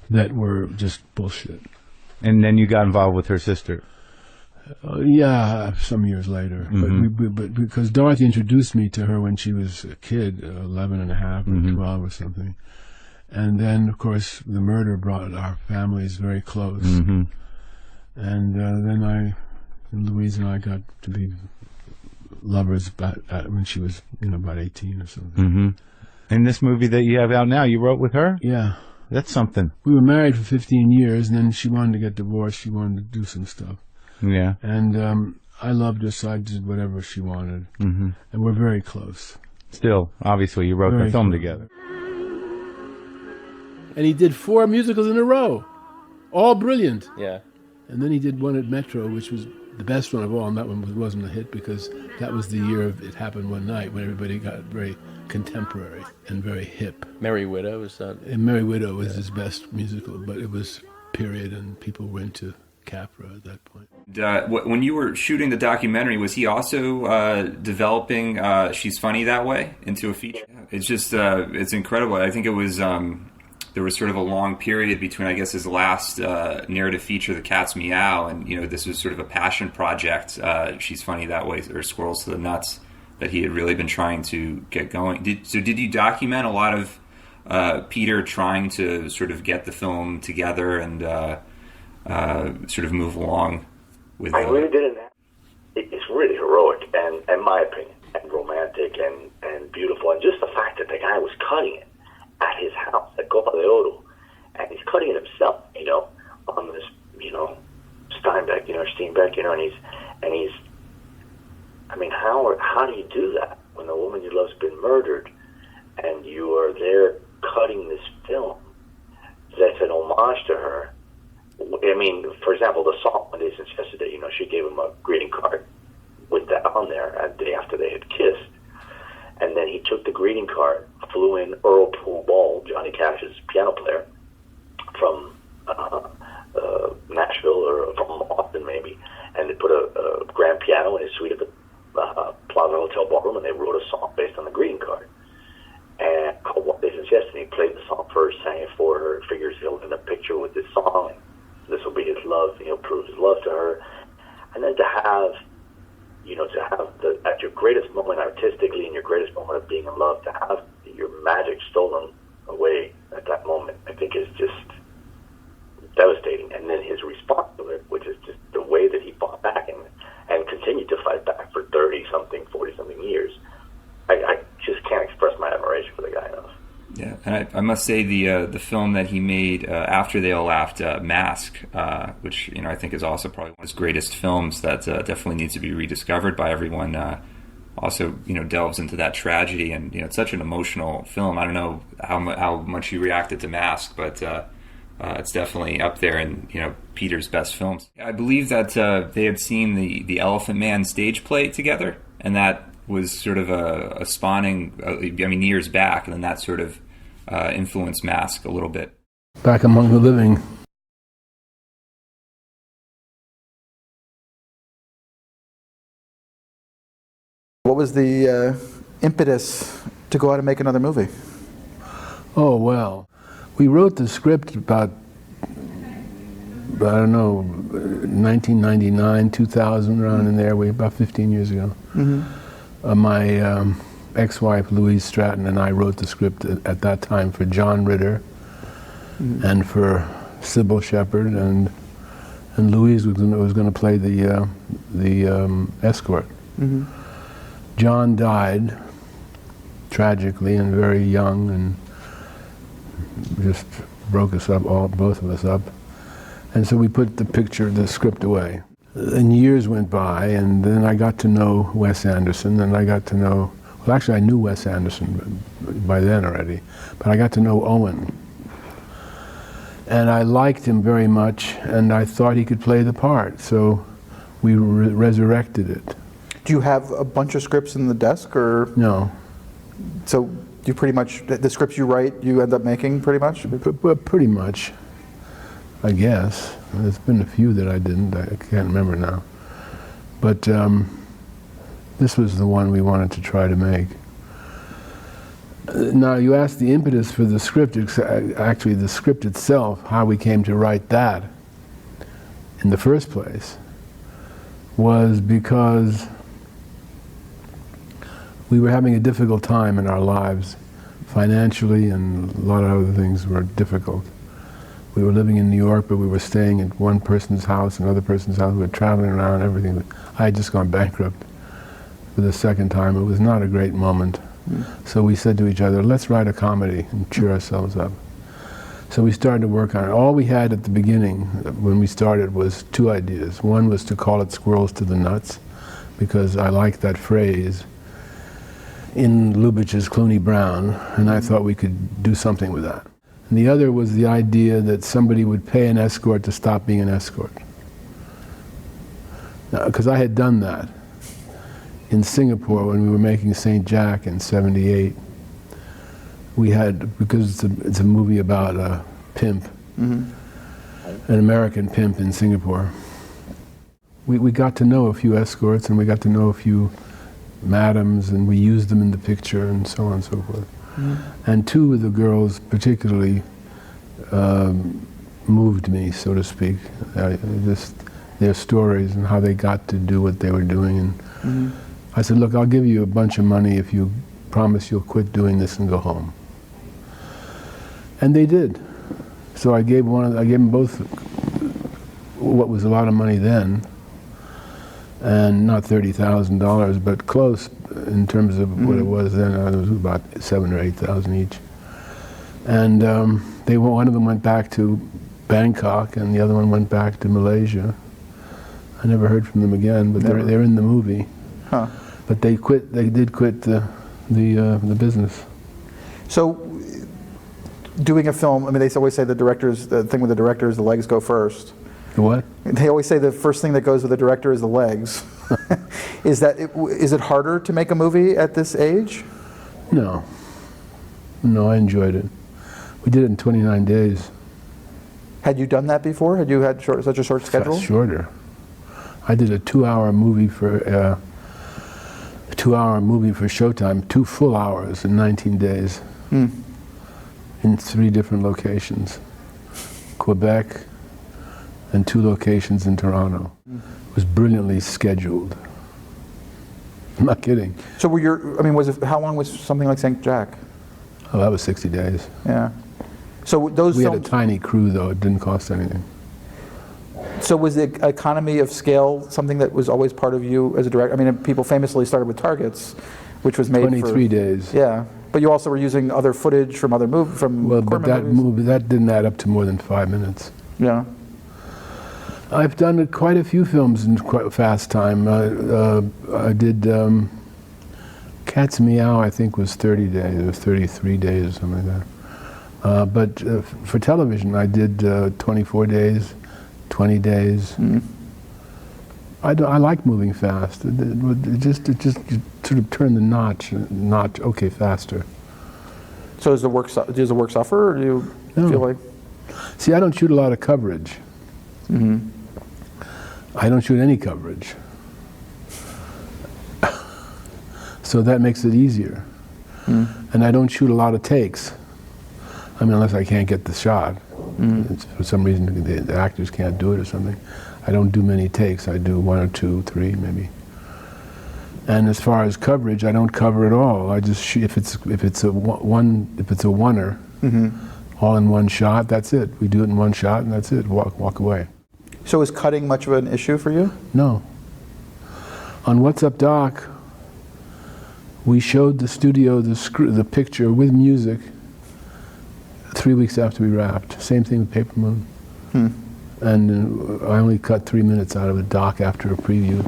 That were just bullshit. And then you got involved with her sister. Yeah, some years later. But because Dorothy introduced me to her when she was a kid, 11 and a half or 12 or something. And then, of course, the murder brought our families very close. Mm-hmm. And then Louise and I got to be lovers when she was, about 18 or something. Mm-hmm. And this movie that you have out now, you wrote with her? Yeah. That's something. We were married for 15 years, and then she wanted to get divorced. She wanted to do some stuff. Yeah. And I loved her, so I did whatever she wanted. Mm-hmm. And we're very close. Still, obviously, you wrote Very the film close. together. And he did 4 musicals in a row, all brilliant. Yeah. And then he did one at Metro, which was the best one of all, and that one wasn't a hit because that was the year of It Happened One Night, when everybody got very contemporary and very hip. Merry Widow, is that? And Merry Widow was his best musical, but it was period, and people went to Capra at that point. When you were shooting the documentary, was he also developing She's Funny That Way into a feature? It's just, it's incredible. I think it was, there was sort of a long period between, I guess, his last narrative feature, The Cat's Meow, and, this was sort of a passion project, She's Funny That Way, or Squirrels to the Nuts, that he had really been trying to get going. Did you document a lot of Peter trying to sort of get the film together and sort of move along with I really didn't. It's really heroic, and in my opinion, and romantic, and beautiful, and just the fact that the guy was cutting it at his house at Copa de Oro, and he's cutting it himself, on this, Steinbeck, and he's. I mean, how do you do that when the woman you love's been murdered, and you are there cutting this film that's an homage to her? I mean, for example, the song "One Day Since Yesterday," she gave him a greeting card with that on there a day after they had kissed. And then he took the greeting card, flew in Earl Poole Ball, Johnny Cash's piano player, from Nashville or from Austin maybe, and they put a grand piano in his suite at the Plaza Hotel ballroom, and they wrote a song based on the greeting card. And called "One Day Since Yesterday," he played the song for her, sang it for her, figures he'll end a picture with this song, and this will be his love, he'll prove his love to her. And then to have at your greatest moment artistically and your greatest moment of being in love, to have your magic stolen away at that moment, I think is just devastating. And then his response to it, which is just the way that he fought back and continued to fight back for 30-something, 40-something years. I just can't express my admiration for the guy enough. Yeah, and I must say the film that he made after They All Laughed, Mask, which I think is also probably one of his greatest films that definitely needs to be rediscovered by everyone. Also, delves into that tragedy, and it's such an emotional film. I don't know how much you reacted to Mask, but it's definitely up there in Peter's best films. I believe that they had seen the Elephant Man stage play together, and that was sort of a spawning, years back, and then that sort of influenced Mask a little bit. Back Among the Living. What was the impetus to go out and make another movie? Oh, well, we wrote the script about, 1999, 2000, around in there, about 15 years ago. Mm-hmm. My ex-wife, Louise Stratton, and I wrote the script at that time for John Ritter and for Sybil Shepherd, and Louise was going to play the escort. Mm-hmm. John died tragically and very young, and just broke us up, both of us up. And so we put the script away. And years went by, and then I got to know Wes Anderson, and I got to know, well, actually I knew Wes Anderson by then already, but I got to know Owen. And I liked him very much, and I thought he could play the part, so we resurrected it. Do you have a bunch of scripts in the desk, or? No. So you pretty much, the scripts you write, you end up making pretty much? Pretty much, I guess. There's been a few that I didn't, I can't remember now. But this was the one we wanted to try to make. Now, you asked the impetus for the script, actually the script itself, how we came to write that in the first place, was because we were having a difficult time in our lives financially, and a lot of other things were difficult. We were living in New York, but we were staying at one person's house, another person's house. We were traveling around, everything. I had just gone bankrupt for the second time. It was not a great moment. So we said to each other, let's write a comedy and cheer ourselves up. So we started to work on it. All we had at the beginning, when we started, was two ideas. One was to call it Squirrels to the Nuts, because I liked that phrase in Lubitsch's Clooney Brown, and I thought we could do something with that. And the other was the idea that somebody would pay an escort to stop being an escort. Because I had done that in Singapore when we were making St. Jack in '78. We had, because it's a movie about a pimp, an American pimp in Singapore. We got to know a few escorts, and we got to know a few madams, and we used them in the picture, and so on and so forth. And two of the girls particularly moved me, so to speak. Just their stories and how they got to do what they were doing. And I said, look, I'll give you a bunch of money if you promise you'll quit doing this and go home. And they did. So I gave them both what was a lot of money then, and not $30,000, but close in terms of what it was then. It was about $7,000 or $8,000 each. And one of them went back to Bangkok, and the other one went back to Malaysia. I never heard from them again, but they're in the movie. Huh. But they quit. They did quit the business. So, doing a film, I mean, they always say the thing with the director is the legs go first. The what? They always say the first thing that goes with the director is the legs. Is it harder to make a movie at this age? No. No, I enjoyed it. We did it in 29 days. Had you done that before? Had you had such a short schedule? Shorter. I did a 2-hour movie for Showtime, 2 full hours in 19 days, in 3 different locations, Quebec, and 2 locations in Toronto. It was brilliantly scheduled. I'm not kidding. So how long was something like St. Jack? Oh, that was 60 days. Yeah. So we had a tiny crew, though. It didn't cost anything. So was the economy of scale something that was always part of you as a director? I mean, people famously started with Targets, which was made 23 days. Yeah, but you also were using other footage from other movies, but that didn't add up to more than 5 minutes. Yeah. I've done quite a few films in quite fast time. I did Cat's Meow, I think, was 30 days, or 33 days, or something like that. But for television, I did 24 days, 20 days. I like moving fast. It just sort of turned the notch, okay, faster. So does the work suffer, or do you feel like? See, I don't shoot a lot of coverage. I don't shoot any coverage. So that makes it easier. And I don't shoot a lot of takes. I mean, unless I can't get the shot. For some reason, the actors can't do it or something. I don't do many takes. I do 1 or 2, 3, maybe. And as far as coverage, I don't cover at all. I just shoot, if it's a oneer, all in one shot. That's it. We do it in one shot, and that's it. Walk away. So is cutting much of an issue for you? No. On What's Up, Doc, we showed the studio the picture with music 3 weeks after we wrapped. Same thing with Paper Moon. And I only cut 3 minutes out of a doc after a preview,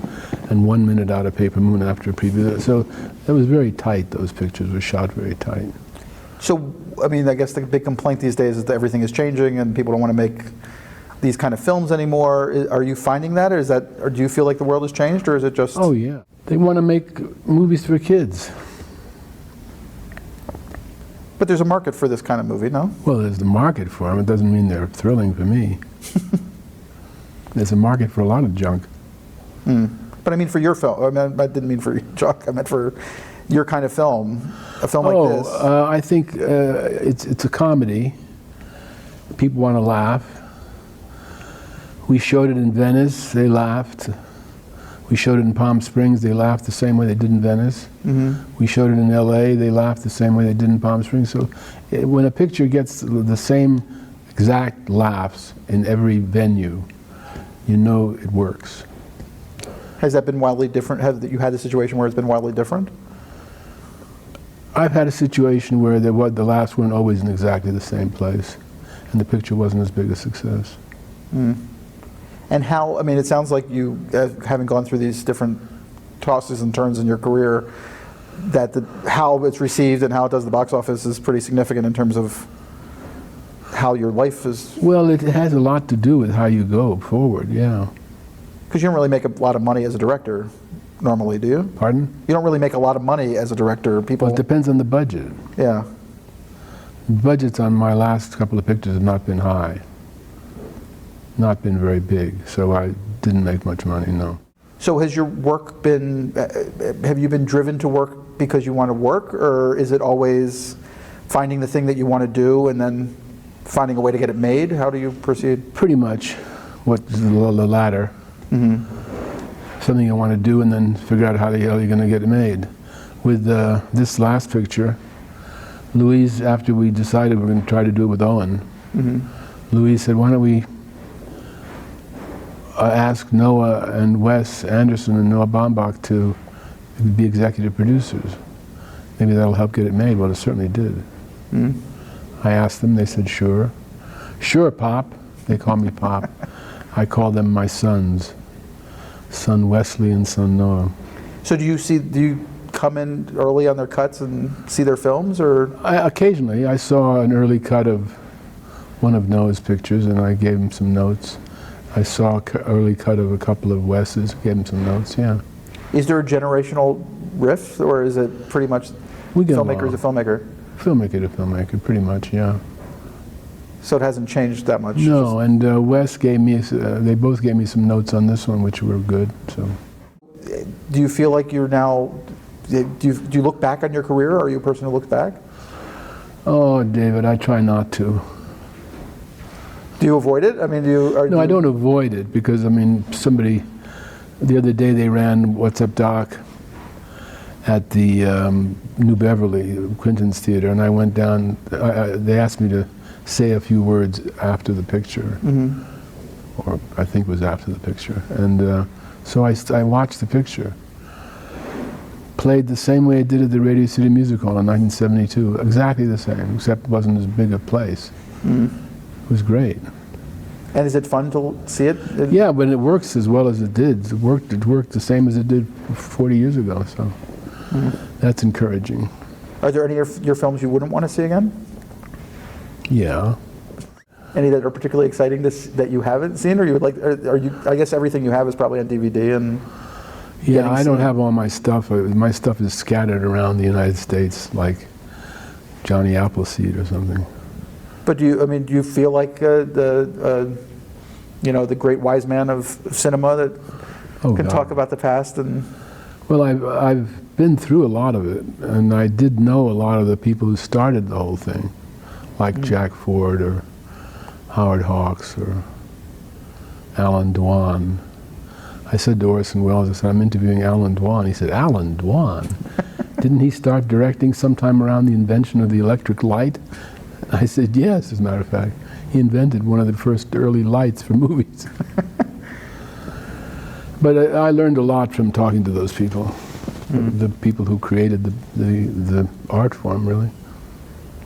and 1 minute out of Paper Moon after a preview. So that was very tight. Those pictures were shot very tight. So, I mean, I guess the big complaint these days is that everything is changing and people don't want to make these kind of films anymore. Are you finding that, or do you feel like the world has changed, or is it just? Oh yeah, they want to make movies for kids. But there's a market for this kind of movie, no? Well, there's the market for them. It doesn't mean they're thrilling for me. There's a market for a lot of junk. But I mean for your film. I mean, I didn't mean for junk. I meant for your kind of film. A film like this. I think it's a comedy. People want to laugh. We showed it in Venice. They laughed. We showed it in Palm Springs, they laughed the same way they did in Venice. We showed it in LA, they laughed the same way they did in Palm Springs. So when a picture gets the same exact laughs in every venue, you know it works. Has that been wildly different? Have you had a situation where it's been wildly different? I've had a situation where the laughs weren't always in exactly the same place, and the picture wasn't as big a success. And how, I mean, it sounds like you, having gone through these different tosses and turns in your career, that how it's received and how it does the box office is pretty significant in terms of how your life is. Well, it has a lot to do with how you go forward, yeah. Because you don't really make a lot of money as a director normally, do you? Pardon? You don't really make a lot of money as a director. People. Well, it depends on the budget. Yeah. The budgets on my last couple of pictures have not been high. Not been very big, so I didn't make much money, no. So has your work been, have you been driven to work because you want to work, or is it always finding the thing that you want to do and then finding a way to get it made? How do you proceed? Pretty much the latter. Something you want to do and then figure out how the hell you're going to get it made. With this last picture, Louise, after we decided we're going to try to do it with Owen, Louise said, why don't we ask Noah and Wes Anderson and Noah Baumbach to be executive producers. Maybe that'll help get it made. Well, it certainly did. I asked them, they said, sure. Sure, Pop. They call me Pop. I call them my sons. Son Wesley and son Noah. So do you come in early on their cuts and see their films, or? Occasionally. I saw an early cut of one of Noah's pictures and I gave him some notes. I saw an early cut of a couple of Wes's, gave him some notes, yeah. Is there a generational rift, or is it pretty much filmmaker to filmmaker? Filmmaker to filmmaker, pretty much, yeah. So it hasn't changed that much? No, and Wes gave me, they both gave me some notes on this one, which were good, so. Do you feel like you're now, do you look back on your career? Are you a person who looks back? Oh, David, I try not to. Do you avoid it? I mean, No, I don't avoid it, because, I mean, somebody, the other day they ran What's Up, Doc at the New Beverly, Quentin's Theater, and I went down, they asked me to say a few words after the picture, or I think it was after the picture, and so I watched the picture. Played the same way I did at the Radio City Music Hall in 1972, exactly the same, except it wasn't as big a place. It was great. And is it fun to see it? Yeah, but it works as well as it did. It worked the same as it did 40 years ago, so that's encouraging. Are there any of your films you wouldn't want to see again? Yeah. Any that are particularly exciting that you haven't seen, or you would like? Are you? I guess everything you have is probably on DVD and. Yeah, I don't have all my stuff. My stuff is scattered around the United States, like Johnny Appleseed or something. But do you feel like the great wise man of cinema that can talk about the past and? Well, I've been through a lot of it, and I did know a lot of the people who started the whole thing, like Jack Ford or Howard Hawks or Alan Dwan. I said to Orson Welles, I said, I'm interviewing Alan Dwan. He said, Alan Dwan? Didn't he start directing sometime around the invention of the electric light? I said, yes, as a matter of fact. He invented one of the first early lights for movies. But I learned a lot from talking to those people, the people who created the art form, really.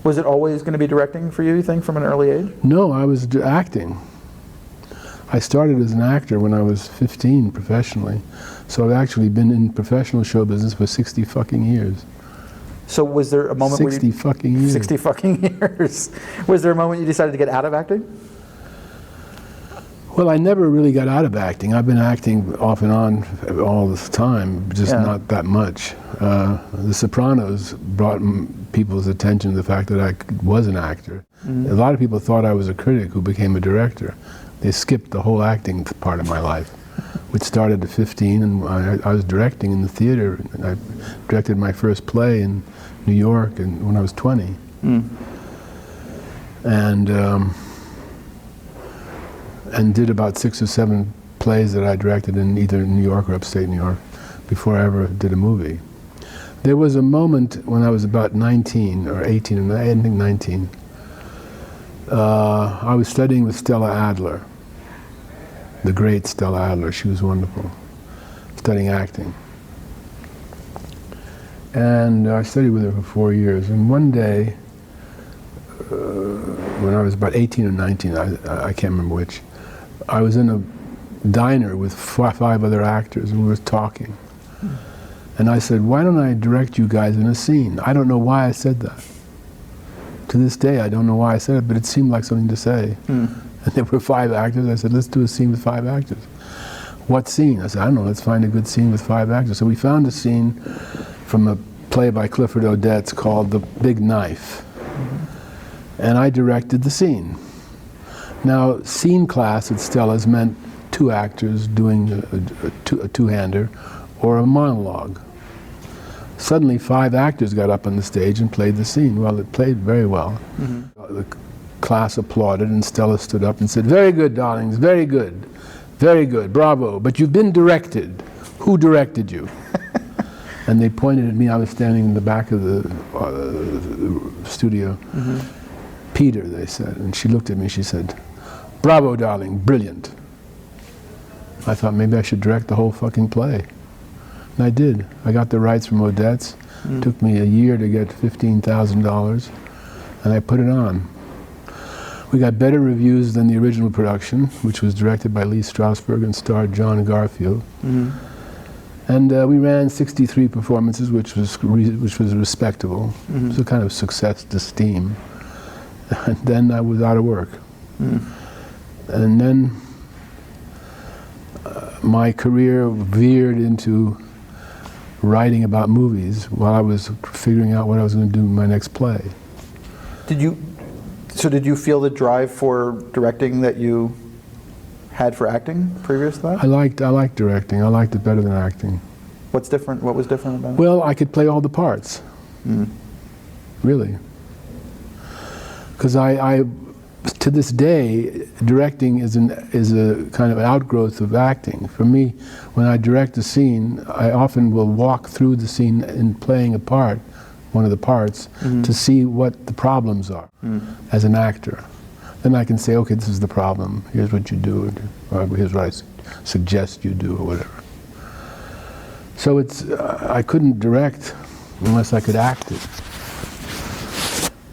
Was it always going to be directing for you think, from an early age? No, I was acting. I started as an actor when I was 15 professionally. So I've actually been in professional show business for 60 fucking years. So was there a moment 60 fucking years. 60 fucking years. Was there a moment you decided to get out of acting? Well, I never really got out of acting. I've been acting off and on all this time, just not that much. The Sopranos brought people's attention to the fact that I was an actor. A lot of people thought I was a critic who became a director. They skipped the whole acting part of my life, which started at 15, and I was directing in the theater. I directed my first play in New York when I was 20. And did about 6 or 7 plays that I directed in either New York or upstate New York before I ever did a movie. There was a moment when I was about 19 or 18, and I think 19. I was studying with Stella Adler, the great Stella Adler. She was wonderful, studying acting. And I studied with her for 4 years. And one day, when I was about 18 or 19, I can't remember which, I was in a diner with 5 other actors, and we were talking. And I said, why don't I direct you guys in a scene? I don't know why I said that. To this day, I don't know why I said it, but it seemed like something to say. And there were 5 actors. I said, let's do a scene with 5 actors. What scene? I said, I don't know, let's find a good scene with 5 actors. So we found a scene from a play by Clifford Odets called The Big Knife. And I directed the scene. Now, scene class at Stella's meant 2 actors doing a two-hander or a monologue. Suddenly 5 actors got up on the stage and played the scene. Well, it played very well. The class applauded, and Stella stood up and said, very good, darlings, very good, bravo, but you've been directed. Who directed you? And they pointed at me. I was standing in the back of the studio. Peter, they said. And she looked at me, she said, bravo, darling, brilliant. I thought maybe I should direct the whole fucking play. And I did. I got the rights from Odets. Took me a year to get $15,000, and I put it on. We got better reviews than the original production, which was directed by Lee Strasberg and starred John Garfield. And we ran 63 performances, which was respectable. It was a kind of success to Steam. And then I was out of work. And then my career veered into writing about movies while I was figuring out what I was going to do in my next play. Did you feel the drive for directing that you had for acting previous to that? I liked directing. I liked it better than acting. What's different? What was different about it? Well, I could play all the parts. Really. Because I to this day, directing is a kind of outgrowth of acting. For me, when I direct a scene, I often will walk through the scene in playing a part, one of the parts, to see what the problems are as an actor. Then I can say, okay, this is the problem. Here's what you do, or here's what I suggest you do, or whatever. So I couldn't direct unless I could act it.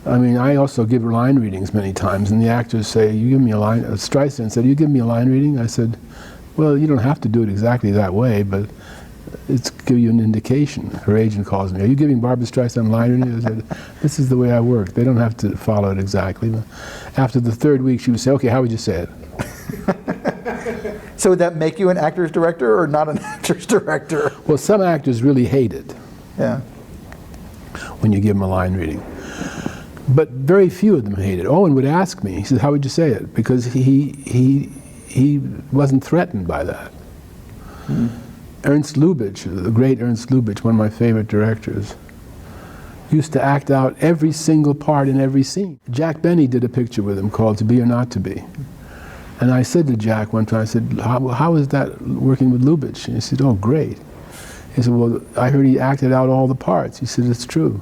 I mean, I also give line readings many times, and the actors say, you give me a line, Streisand said, you give me a line reading? I said, well, you don't have to do it exactly that way, but it's give you an indication. Her agent calls me, are you giving Barbra Streisand a line reading? I said, this is the way I work. They don't have to follow it exactly. But after the 3rd week, she would say, okay, how would you say it? So would that make you an actor's director or not an actor's director? Well, some actors really hate it. Yeah. When you give them a line reading. But very few of them hate it. Owen would ask me, he said, how would you say it? Because he wasn't threatened by that. Ernst Lubitsch, the great Ernst Lubitsch, one of my favorite directors, used to act out every single part in every scene. Jack Benny did a picture with him called To Be or Not to Be. And I said to Jack one time, I said, how is that working with Lubitsch? And he said, oh, great. He said, well, I heard he acted out all the parts. He said, it's true.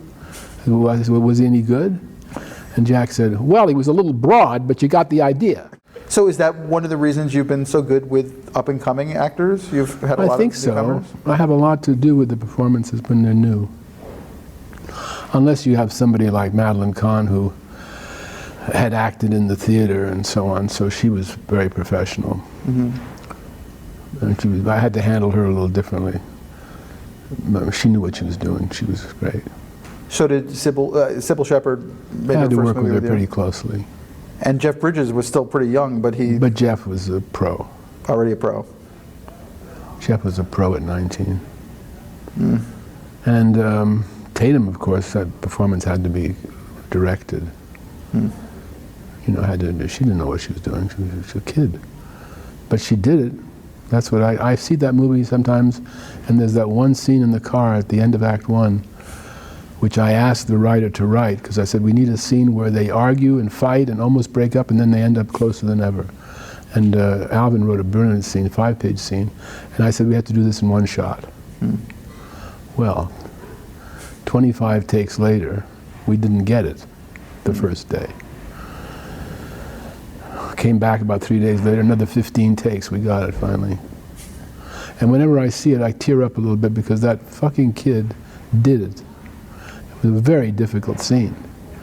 I said, well, was he any good? And Jack said, well, he was a little broad, but you got the idea. So is that one of the reasons you've been so good with up-and-coming actors? You've had a lot of newcomers? I have a lot to do with the performances when they're new. Unless you have somebody like Madeline Kahn who had acted in the theater and so on, so she was very professional. And I had to handle her a little differently. But she knew what she was doing. She was great. So did Sybil Shepherd made I had her to first work with movie her pretty closely. And Jeff Bridges was still pretty young, but But Jeff was a pro. Already a pro. Jeff was a pro at 19. And Tatum, of course, that performance had to be directed. You know, she didn't know what she was doing. She was a kid. But she did it. That's what I see that movie sometimes, and there's that one scene in the car at the end of Act 1, which I asked the writer to write, because I said, we need a scene where they argue and fight and almost break up, and then they end up closer than ever. And Alvin wrote a brilliant scene, 5-page scene, and I said we have to do this in one shot. Well, 25 takes later, we didn't get it the first day. Came back about 3 days later, another 15 takes, we got it finally. And whenever I see it, I tear up a little bit because that fucking kid did it. It was a very difficult scene.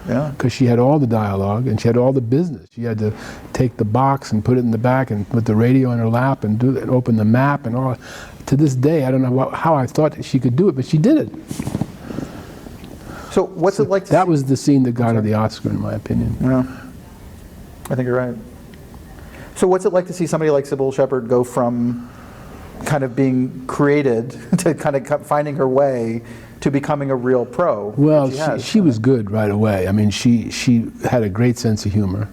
Yeah. Because she had all the dialogue and she had all the business. She had to take the box and put it in the back and put the radio on her lap and do it and open the map and all. To this day, I don't know how I thought she could do it, but she did it. So what's it like to That was the scene that got her the Oscar, in my opinion. Yeah, I think you're right. So what's it like to see somebody like Sybil Shepherd go from kind of being created to kind of finding her way to becoming a real pro? Well, she was good right away. I mean, she had a great sense of humor.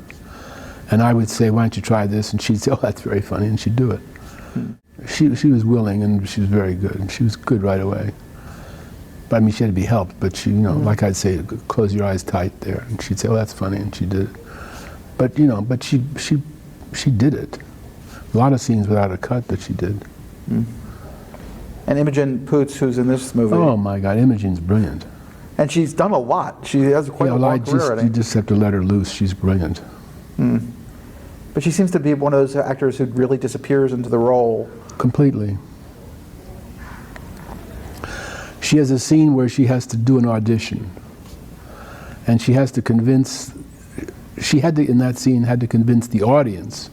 And I would say, why don't you try this? And she'd say, oh, that's very funny, and she'd do it. She was willing, and she was very good. And she was good right away. But I mean, she had to be helped, but she, like I'd say, close your eyes tight there. And she'd say, oh, that's funny, and she did it. But, but she did it. A lot of scenes without a cut that she did. And Imogen Poots, who's in this movie. Oh my God, Imogen's brilliant. And she's done a lot. She has quite a long career already. You just have to let her loose. She's brilliant. But she seems to be one of those actors who really disappears into the role. Completely. She has a scene where she has to do an audition. And she has to convince, in that scene, had to convince the audience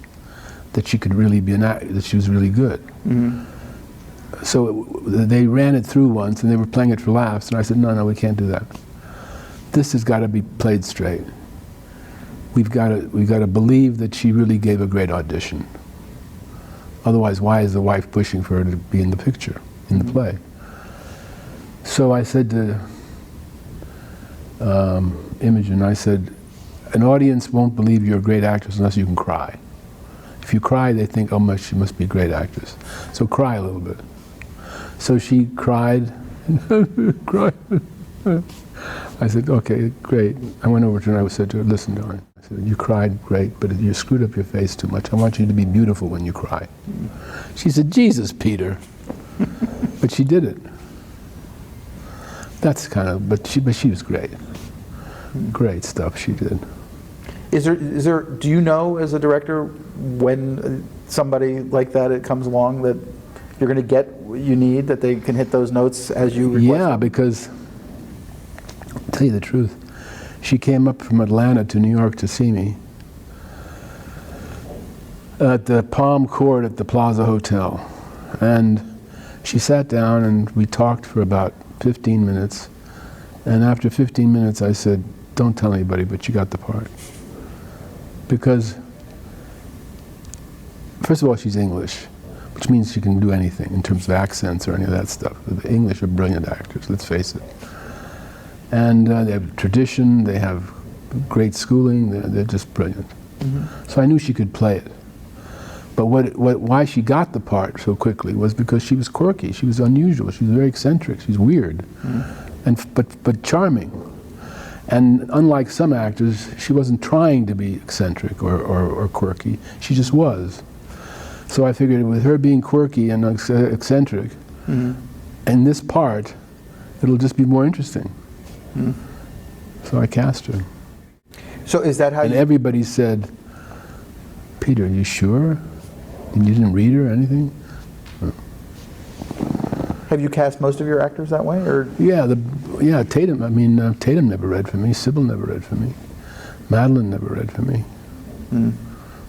that she could really be that she was really good. So they ran it through once, and they were playing it for laughs, and I said, no, we can't do that. This has got to be played straight. We've got to believe that she really gave a great audition. Otherwise, why is the wife pushing for her to be in the picture, in the play? So I said to Imogen, I said, an audience won't believe you're a great actress unless you can cry. If you cry, they think, oh, she must be a great actress. So cry a little bit. So she cried. Cried. I said, okay, great. I went over to her and I said to her, listen, darling. I said, you cried, great, but you screwed up your face too much. I want you to be beautiful when you cry. She said, Jesus, Peter. But she did it. That's kind of, but she was great. Great stuff she did. Is there? Do you know, as a director, when somebody like that it comes along that you're going to get what you need, that they can hit those notes as you request? Yeah, because I'll tell you the truth, she came up from Atlanta to New York to see me at the Palm Court at the Plaza Hotel, and she sat down and we talked for about 15 minutes, and after 15 minutes I said, don't tell anybody, but you got the part. Because, first of all, she's English, which means she can do anything in terms of accents or any of that stuff. The English are brilliant actors, let's face it. And they have tradition, they have great schooling, they're just brilliant. So I knew she could play it. But why she got the part so quickly was because she was quirky, she was unusual, she was very eccentric, she's weird, but charming. And unlike some actors, she wasn't trying to be eccentric or quirky, she just was. So I figured with her being quirky and eccentric, in this part, it'll just be more interesting. So I cast her. So is that how and everybody said, Peter, are you sure? And you didn't read her or anything? Have you cast most of your actors that way, or? Yeah, Tatum. I mean, Tatum never read for me. Sybil never read for me. Madeline never read for me.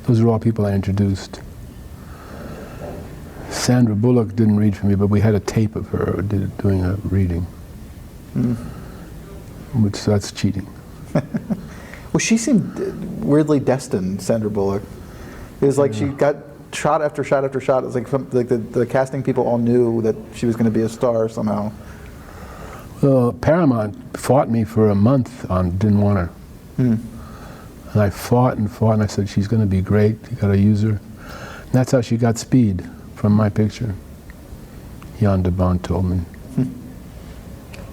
Those are all people I introduced. Sandra Bullock didn't read for me, but we had a tape of her doing a reading. Which that's cheating. Well, she seemed weirdly destined, Sandra Bullock. It was like she got shot after shot after shot. It was like the casting people all knew that she was going to be a star somehow. Well, Paramount fought me for a month on didn't want her. And I fought, and I said, she's going to be great, you got to use her. And that's how she got Speed from my picture. Jan de Bont told me.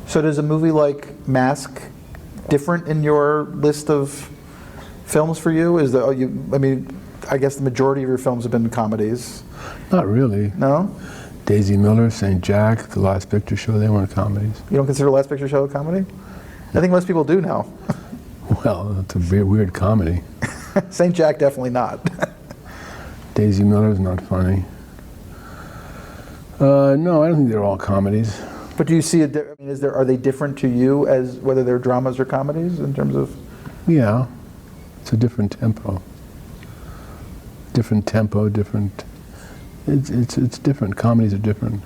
So does a movie like Mask different in your list of films for you? Is the I guess the majority of your films have been comedies. Not really. No? Daisy Miller, St. Jack, The Last Picture Show, they weren't comedies. You don't consider Last Picture Show a comedy? I think most people do now. Well, it's a weird comedy. St. Jack, definitely not. Daisy Miller's not funny. No, I don't think they're all comedies. But do you see are they different to you as whether they're dramas or comedies in terms of? Yeah, it's a different tempo. Different. It's different. Comedies are different.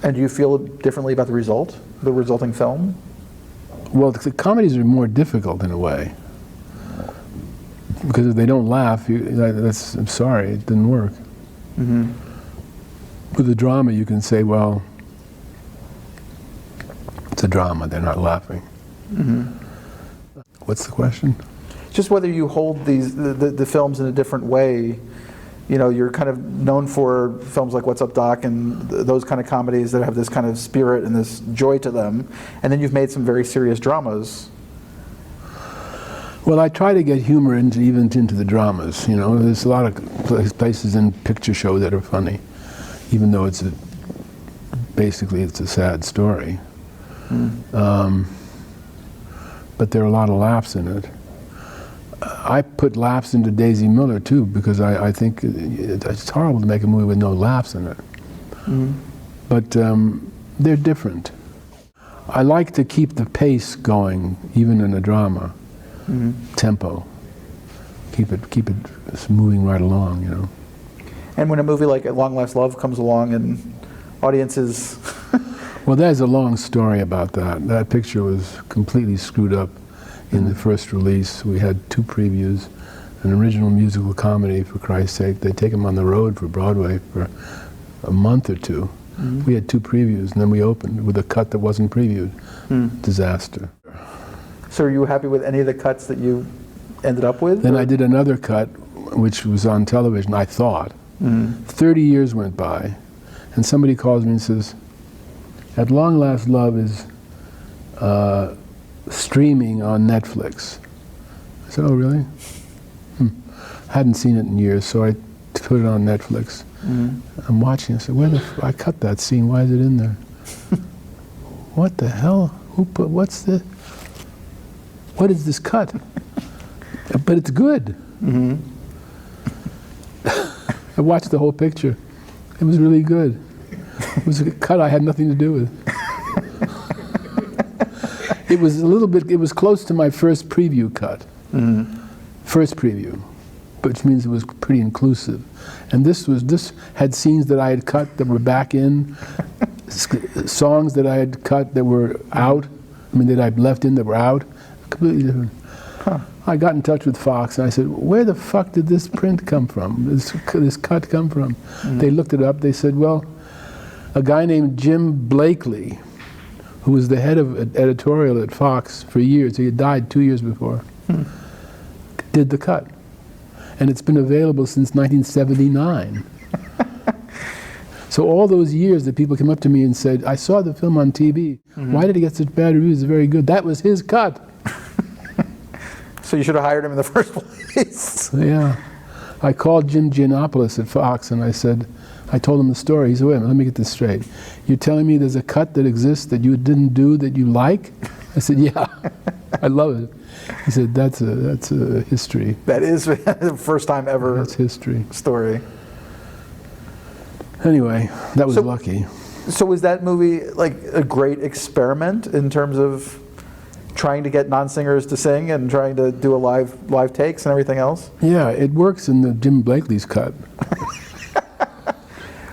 And do you feel differently about the resulting film? Well, the comedies are more difficult in a way. Because if they don't laugh, I'm sorry, it didn't work. Mm-hmm. With a drama, you can say, well, it's a drama, they're not laughing. Mm-hmm. What's the question? Just whether you hold the films in a different way. You know, you're kind of known for films like What's Up, Doc, and those kind of comedies that have this kind of spirit and this joy to them. And then you've made some very serious dramas. Well, I try to get humor even into the dramas. You know, there's a lot of places in picture show that are funny, even though basically it's a sad story. Mm. But there are a lot of laughs in it. I put laughs into Daisy Miller too, because I think it's horrible to make a movie with no laughs in it. Mm. But they're different. I like to keep the pace going, even in a drama. Mm-hmm. Tempo. Keep it moving right along, you know. And when a movie like At Long Last Love comes along and audiences... Well, there's a long story about that. That picture was completely screwed up in the first release. We had 2 previews, an original musical comedy, for Christ's sake. They take them on the road for Broadway for a month or 2. Mm-hmm. We had 2 previews, and then we opened with a cut that wasn't previewed. Disaster. So are you happy with any of the cuts that you ended up with? Then I did another cut, which was on television, I thought. 30 years went by, and somebody calls me and says, At Long Last Love is streaming on Netflix. I said, oh, really? Hadn't seen it in years, so I put it on Netflix. I'm watching, I said, I cut that scene, why is it in there? What the hell? What is this cut? But it's good. Mm-hmm. I watched the whole picture. It was really good. It was a cut I had nothing to do with. It was it was close to my first preview cut. Mm-hmm. First preview, which means it was pretty inclusive. And this had scenes that I had cut that were back in, songs that I had cut that were out, that I left in that were out. Completely different. Huh. I got in touch with Fox and I said, where the fuck did this print come from? This cut come from? They looked it up. They said, well, a guy named Jim Blakely, who was the head of editorial at Fox for years, he had died 2 years before, did the cut. And it's been available since 1979. So all those years that people came up to me and said, I saw the film on TV. Why did it get such bad reviews? It's very good. That was his cut. So you should have hired him in the first place. Yeah. I called Jim Giannopoulos at Fox and I told him the story. He said, wait a minute, let me get this straight. You're telling me there's a cut that exists that you didn't do that you like? I said, yeah, I love it. He said, that's a history. That is the first time ever. That's history. Story. Anyway, that was lucky. So was that movie like a great experiment in terms of trying to get non-singers to sing and trying to do a live takes and everything else? Yeah, it works in the Jim Blakely's cut.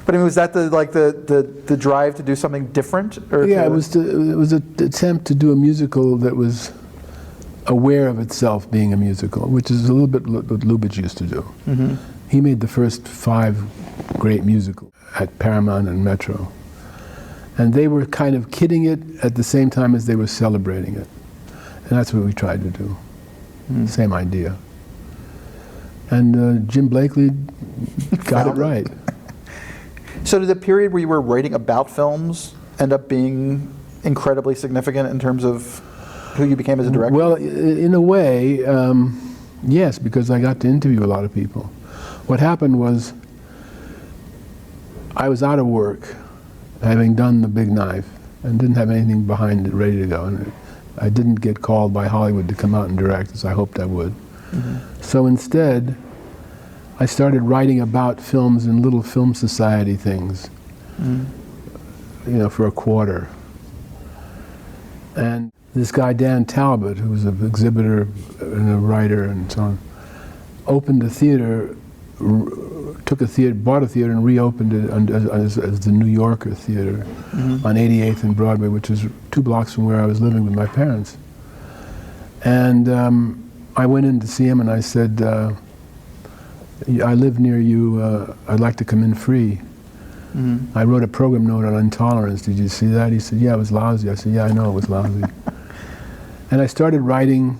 But I mean, was that the drive to do something different? Or yeah, it was an attempt to do a musical that was aware of itself being a musical, which is a little bit what Lubitsch used to do. Mm-hmm. He made the first 5 great musicals at Paramount and Metro. And they were kind of kidding it at the same time as they were celebrating it. And that's what we tried to do. Same idea. And Jim Blakely got it right. So did the period where you were writing about films end up being incredibly significant in terms of who you became as a director? Well, in a way, yes, because I got to interview a lot of people. What happened was, I was out of work, having done The Big Knife, and didn't have anything behind it ready to go. And I didn't get called by Hollywood to come out and direct, as I hoped I would. So instead, I started writing about films in little film society things, for a quarter. And this guy, Dan Talbot, who was an exhibitor and a writer and so on, opened a theater, bought a theater and reopened it as the New Yorker Theater on 88th and Broadway, which is 2 blocks from where I was living with my parents. And I went in to see him and I said, I live near you, I'd like to come in free. I wrote a program note on intolerance. Did you see that? He said, yeah, it was lousy. I said, yeah, I know it was lousy. And I started writing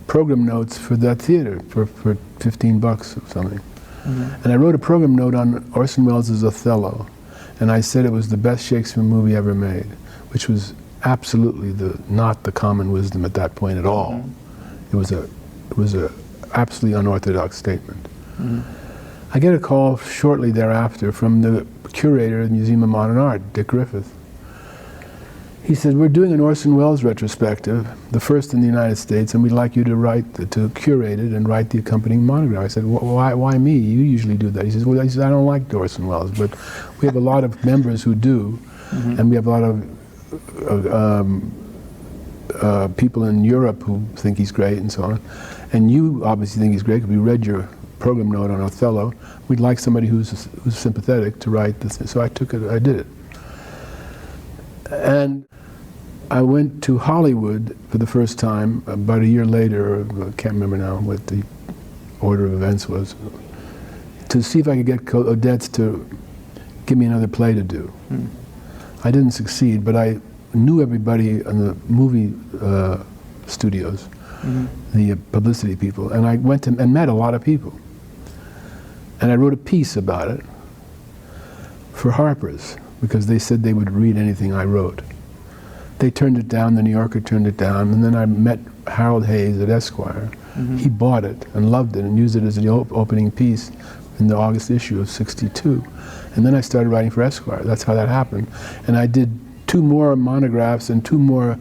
program notes for that theater for $15 or something. And I wrote a program note on Orson Welles' Othello. And I said it was the best Shakespeare movie ever made, which was absolutely not the common wisdom at that point at all. It was a absolutely unorthodox statement. I get a call shortly thereafter from the curator of the Museum of Modern Art, Dick Griffith. He said, we're doing an Orson Welles retrospective, the first in the United States, and we'd like you to curate it and write the accompanying monograph. I said, why me? You usually do that. He says, well, I don't like Orson Welles, but we have a lot of members who do, and we have a lot of people in Europe who think he's great and so on. And you obviously think he's great because we read your program note on Othello. We'd like somebody who's sympathetic to write this. So I took it, I did it. And I went to Hollywood for the first time about a year later, I can't remember now what the order of events was, to see if I could get Odets to give me another play to do. I didn't succeed, but I knew everybody in the movie studios, the publicity people, and I went to and met a lot of people. And I wrote a piece about it for Harper's, because they said they would read anything I wrote. They turned it down, the New Yorker turned it down, and then I met Harold Hayes at Esquire. He bought it and loved it and used it as the opening piece in the August issue of '62. And then I started writing for Esquire. That's how that happened. And I did 2 more monographs and 2 more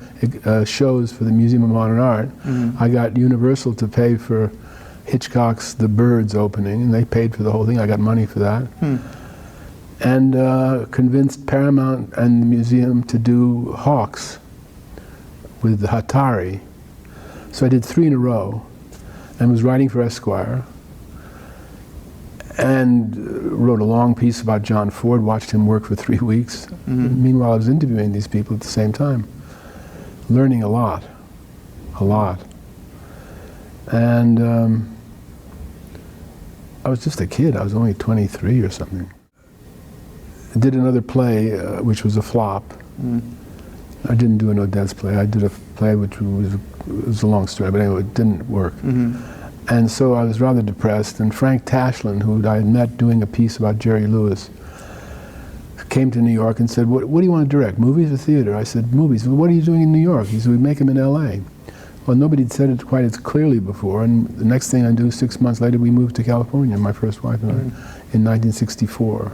shows for the Museum of Modern Art. I got Universal to pay for Hitchcock's The Birds opening, and they paid for the whole thing. I got money for that. And convinced Paramount and the museum to do Hawks with the Hatari. So I did 3 in a row and was writing for Esquire and wrote a long piece about John Ford, watched him work for 3 weeks. Meanwhile, I was interviewing these people at the same time, learning a lot. And I was just a kid. I was only 23 or something. Did another play, which was a flop. I didn't do an Odets play. I did a play which was a long story, but anyway, it didn't work. And so I was rather depressed, and Frank Tashlin, who I had met doing a piece about Jerry Lewis, came to New York and said, what do you want to direct, movies or theater? I said, movies. Well, what are you doing in New York? He said, we make them in L.A. Well, nobody had said it quite as clearly before, and the next thing I do, 6 months later, we moved to California, my first wife and I, in 1964.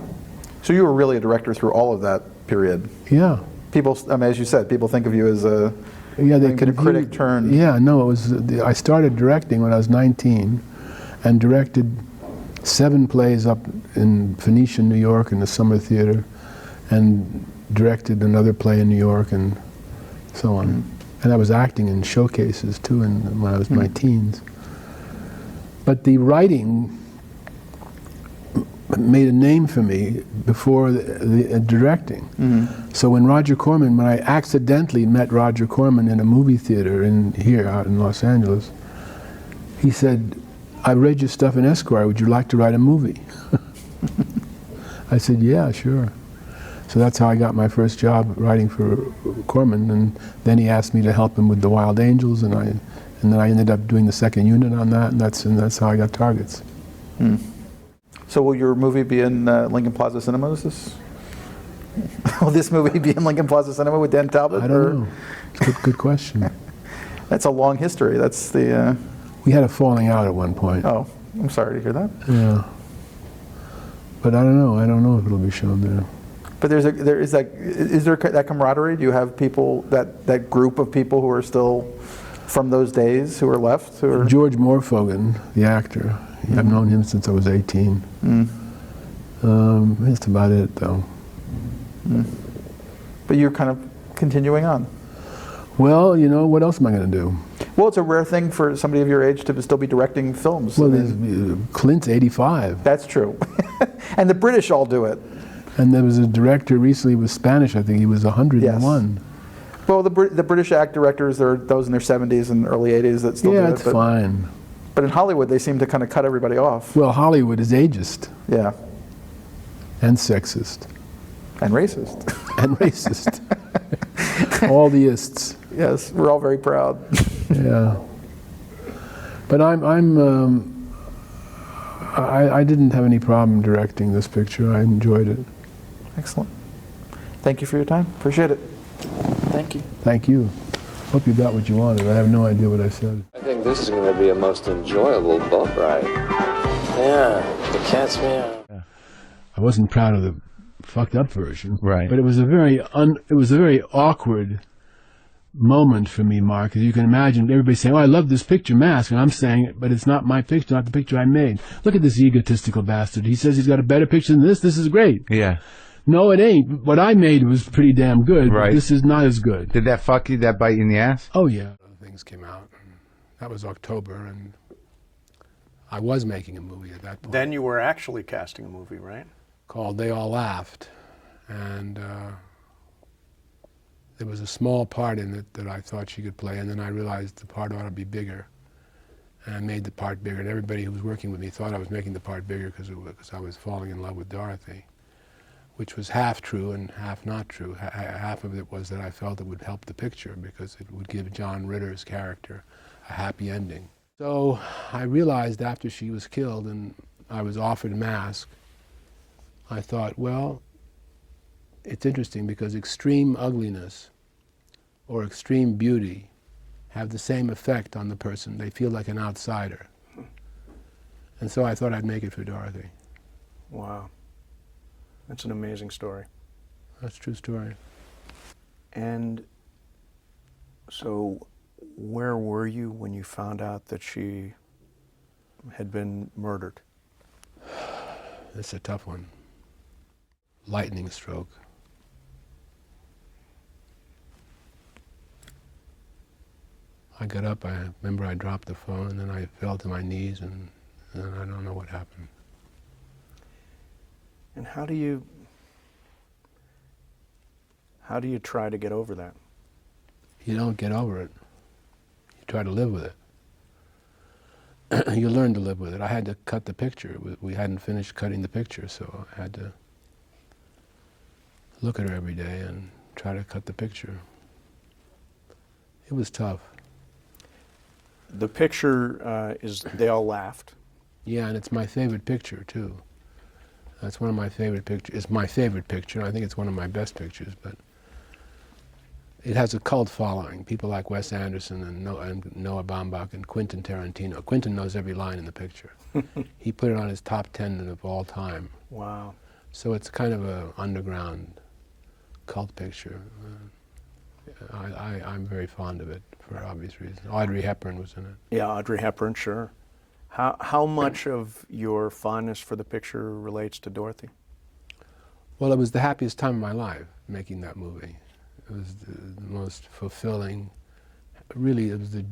So you were really a director through all of that period. Yeah. People, I mean, as you said, people think of you as a critic turned. Yeah, no, it was. I started directing when I was 19, and directed 7 plays up in Phoenician, New York, in the Summer Theater, and directed another play in New York, and so on. And I was acting in showcases too, when I was in my teens. But the writing made a name for me before the directing. So when I accidentally met Roger Corman in a movie theater here out in Los Angeles, he said, I read your stuff in Esquire, would you like to write a movie? I said, yeah, sure. So that's how I got my first job writing for Corman, and then he asked me to help him with The Wild Angels, and then I ended up doing the second unit on that, and that's how I got Targets. So will your movie be in Lincoln Plaza Cinemas? Will this movie be in Lincoln Plaza Cinema with Dan Talbot? I don't know. It's a good question. That's a long history. That's the... We had a falling out at one point. Oh, I'm sorry to hear that. Yeah. But I don't know. I don't know if it'll be shown there. But is there that camaraderie? Do you have people, that group of people who are still from those days who are left? George Morfogen, the actor. I've known him since I was 18. That's about it, though. But you're kind of continuing on. Well, you know, what else am I going to do? Well, it's a rare thing for somebody of your age to still be directing films. Well, Clint's 85. That's true. And the British all do it. And there was a director recently with Spanish, I think he was 101. Yes. Well, the British act directors, there are those in their 70s and early 80s that still do it. Yeah, it's fine. But in Hollywood, they seem to kind of cut everybody off. Well, Hollywood is ageist. Yeah. And sexist. And racist. And racist. All the ists. Yes, we're all very proud. Yeah. But I didn't have any problem directing this picture. I enjoyed it. Excellent. Thank you for your time. Appreciate it. Thank you. Thank you. Hope you got what you wanted. I have no idea what I said. I think this is going to be a most enjoyable boat ride. Yeah, the cat's meow. I wasn't proud of the fucked up version. Right. But it was a very awkward moment for me, Mark. As you can imagine, everybody saying, "Oh, I love this picture, Mask," and I'm saying, "But it's not my picture, not the picture I made. Look at this egotistical bastard. He says he's got a better picture than this. This is great." Yeah. No, it ain't. What I made was pretty damn good. Right. But this is not as good. Did that fuck you? That bite you in the ass? Oh yeah. Things came out. That was October, and I was making a movie at that point. Then you were actually casting a movie, right? Called They All Laughed, and there was a small part in it that I thought she could play, and then I realized the part ought to be bigger, and I made the part bigger, and everybody who was working with me thought I was making the part bigger because I was falling in love with Dorothy, which was half true and half not true. Half of it was that I felt it would help the picture because it would give John Ritter's character a happy ending. So I realized after she was killed and I was offered Mask, I thought, well, it's interesting because extreme ugliness or extreme beauty have the same effect on the person. They feel like an outsider. And so I thought I'd make it for Dorothy. Wow. That's an amazing story. That's a true story. And so where were you when you found out that she had been murdered? It's a tough one. Lightning stroke. I got up, I remember I dropped the phone, and then I fell to my knees, and I don't know what happened. And how do you try to get over that? You don't get over it. You try to live with it. You learn to live with it. I had to cut the picture. We hadn't finished cutting the picture, so I had to look at her every day and try to cut the picture. It was tough. The picture is They All Laughed. Yeah, and it's my favorite picture, too. That's one of my favorite pictures. It's my favorite picture, and I think it's one of my best pictures, but it has a cult following. People like Wes Anderson and Noah Baumbach and Quentin Tarantino. Quentin knows every line in the picture. He put it on his top 10 of all time. Wow. So it's kind of an underground cult picture. I'm very fond of it for obvious reasons. Audrey Hepburn was in it. Yeah, Audrey Hepburn, sure. How much of your fondness for the picture relates to Dorothy? Well, it was the happiest time of my life, making that movie. It was the most fulfilling, really, it was the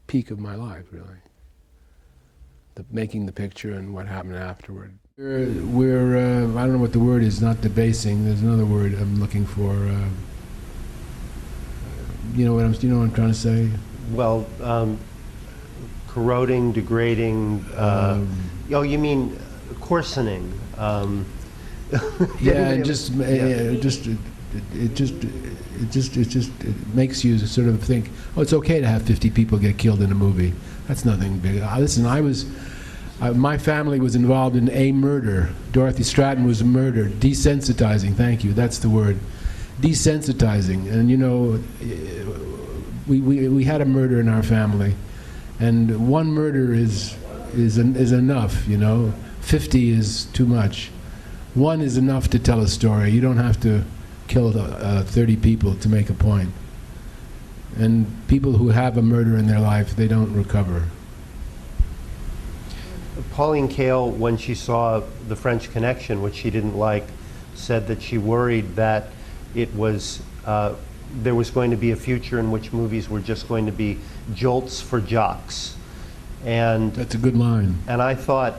peak of my life, really. Making the picture and what happened afterward. We're I don't know what the word is, not debasing, there's another word I'm looking for. You know what I'm trying to say? Well, corroding, degrading, oh, you mean coarsening. Yeah, it just makes you sort of think, oh, it's okay to have 50 people get killed in a movie. That's nothing big. Listen, my family was involved in a murder. Dorothy Stratton was murdered. Desensitizing, thank you, that's the word. Desensitizing, and you know, we had a murder in our family, and one murder is enough, you know. 50 is too much. 1 is enough to tell a story. You don't have to kill 30 people to make a point. And people who have a murder in their life, they don't recover. Pauline Kael, when she saw The French Connection, which she didn't like, said that she worried that it was there was going to be a future in which movies were just going to be jolts for jocks. And that's a good line. And I thought,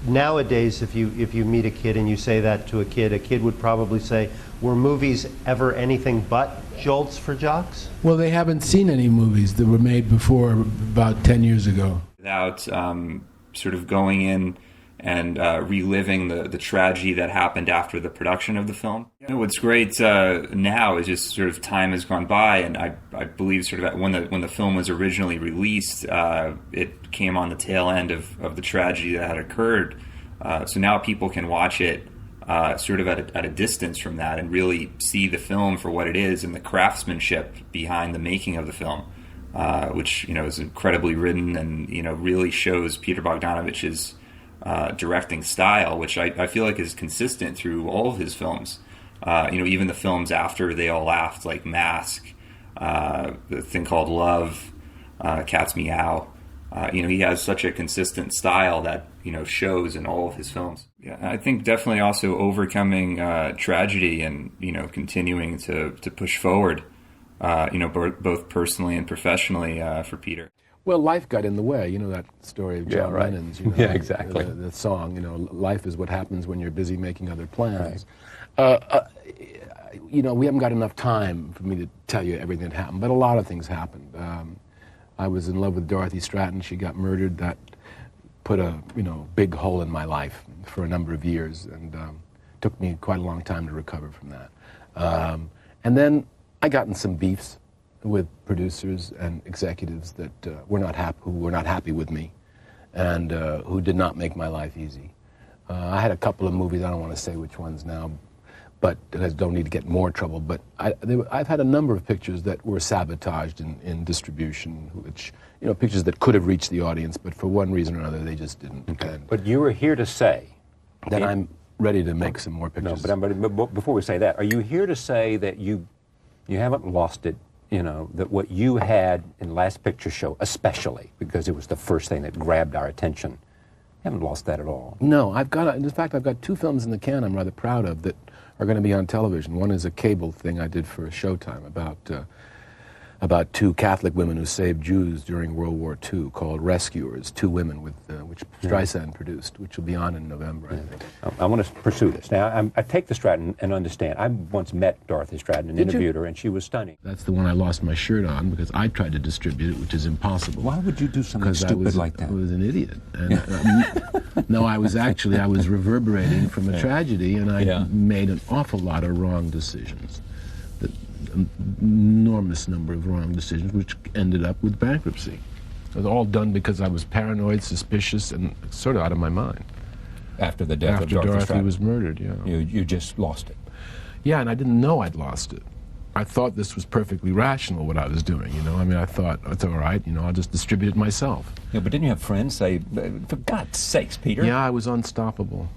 nowadays, if you meet a kid and you say that to a kid would probably say, were movies ever anything but jolts for jocks? Well, they haven't seen any movies that were made before about 10 years ago. Without sort of going in and reliving the tragedy that happened after the production of the film. You know, what's great now is just sort of time has gone by, and I believe sort of when the film was originally released, it came on the tail end of the tragedy that had occurred. So now people can watch it sort of at a distance from that and really see the film for what it is and the craftsmanship behind the making of the film. Which is incredibly written and really shows Peter Bogdanovich's directing style, which I feel like is consistent through all of his films. Even the films after They All Laughed, like Mask, the thing called Love, Cat's Meow. He has such a consistent style that shows in all of his films. Yeah, I think definitely also overcoming tragedy and continuing to push forward. Both personally and professionally for Peter. Well, life got in the way. You know that story of John right. Lennon's. Yeah, exactly. The song. Life is what happens when you're busy making other plans. Right. We haven't got enough time for me to tell you everything that happened, but a lot of things happened. I was in love with Dorothy Stratton. She got murdered. That put a big hole in my life for a number of years, and took me quite a long time to recover from that. And then I got in some beefs with producers and executives that who were not happy with me, and who did not make my life easy. I had a couple of movies, I don't want to say which ones now, but I don't need to get more trouble, but I've had a number of pictures that were sabotaged in distribution, which, pictures that could have reached the audience, but for one reason or another, they just didn't. Okay. But you were here to say that I'm ready to make some more pictures. No, but before we say that, are you here to say that you haven't lost it, that what you had in Last Picture Show, especially because it was the first thing that grabbed our attention, you haven't lost that at all? No, in fact, I've got 2 films in the can I'm rather proud of that are going to be on television. One is a cable thing I did for Showtime about 2 Catholic women who saved Jews during World War II, called Rescuers, 2 women which Streisand produced, which will be on in November, I think. I want to pursue this. Now, I take the Stratton and understand. I once met Dorothy Stratton and interviewed her, and she was stunning. That's the one I lost my shirt on because I tried to distribute it, which is impossible. Why would you do something stupid like that? I was an idiot. And, no, I was reverberating from a tragedy, and I made an awful lot of wrong decisions. An enormous number of wrong decisions, which ended up with bankruptcy. It was all done because I was paranoid, suspicious, and sort of out of my mind. After the death of Dorothy was murdered, yeah. You just lost it. Yeah, and I didn't know I'd lost it. I thought this was perfectly rational, what I was doing, I thought, it's all right, I'll just distribute it myself. Yeah, but didn't you have friends say, for God's sakes, Peter? Yeah, I was unstoppable.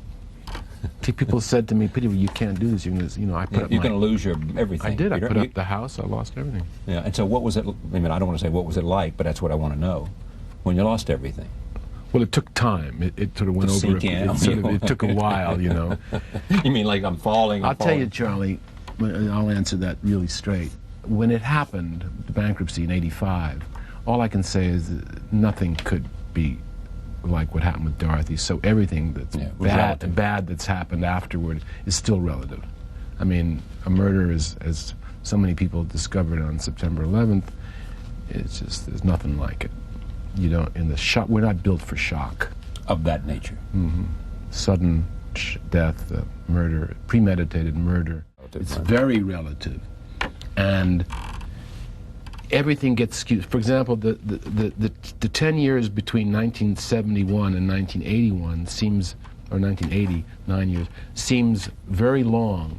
People said to me, Peter, you can't do this. You're going to lose your everything. I did. Peter. I put up the house. I lost everything. Yeah, and so what was it? I don't want to say what was it like, but that's what I want to know. When you lost everything. Well, it took time. It sort of went over. It took a while, You mean like I'm falling? I'll tell you, Charlie. I'll answer that really straight. When it happened, the bankruptcy in '85, all I can say is that nothing could be like what happened with Dorothy. So everything that's bad that's happened afterward is still relative. I mean, a murder is, as so many people discovered on September 11th, it's just, there's nothing like it. We're not built for shock. Of that nature. Mm-hmm. Sudden death, murder, premeditated murder. It's very relative. And everything gets skewed. For example, the 10 years between 1971 and 1981 seems, or 1980, 9 years, seems very long.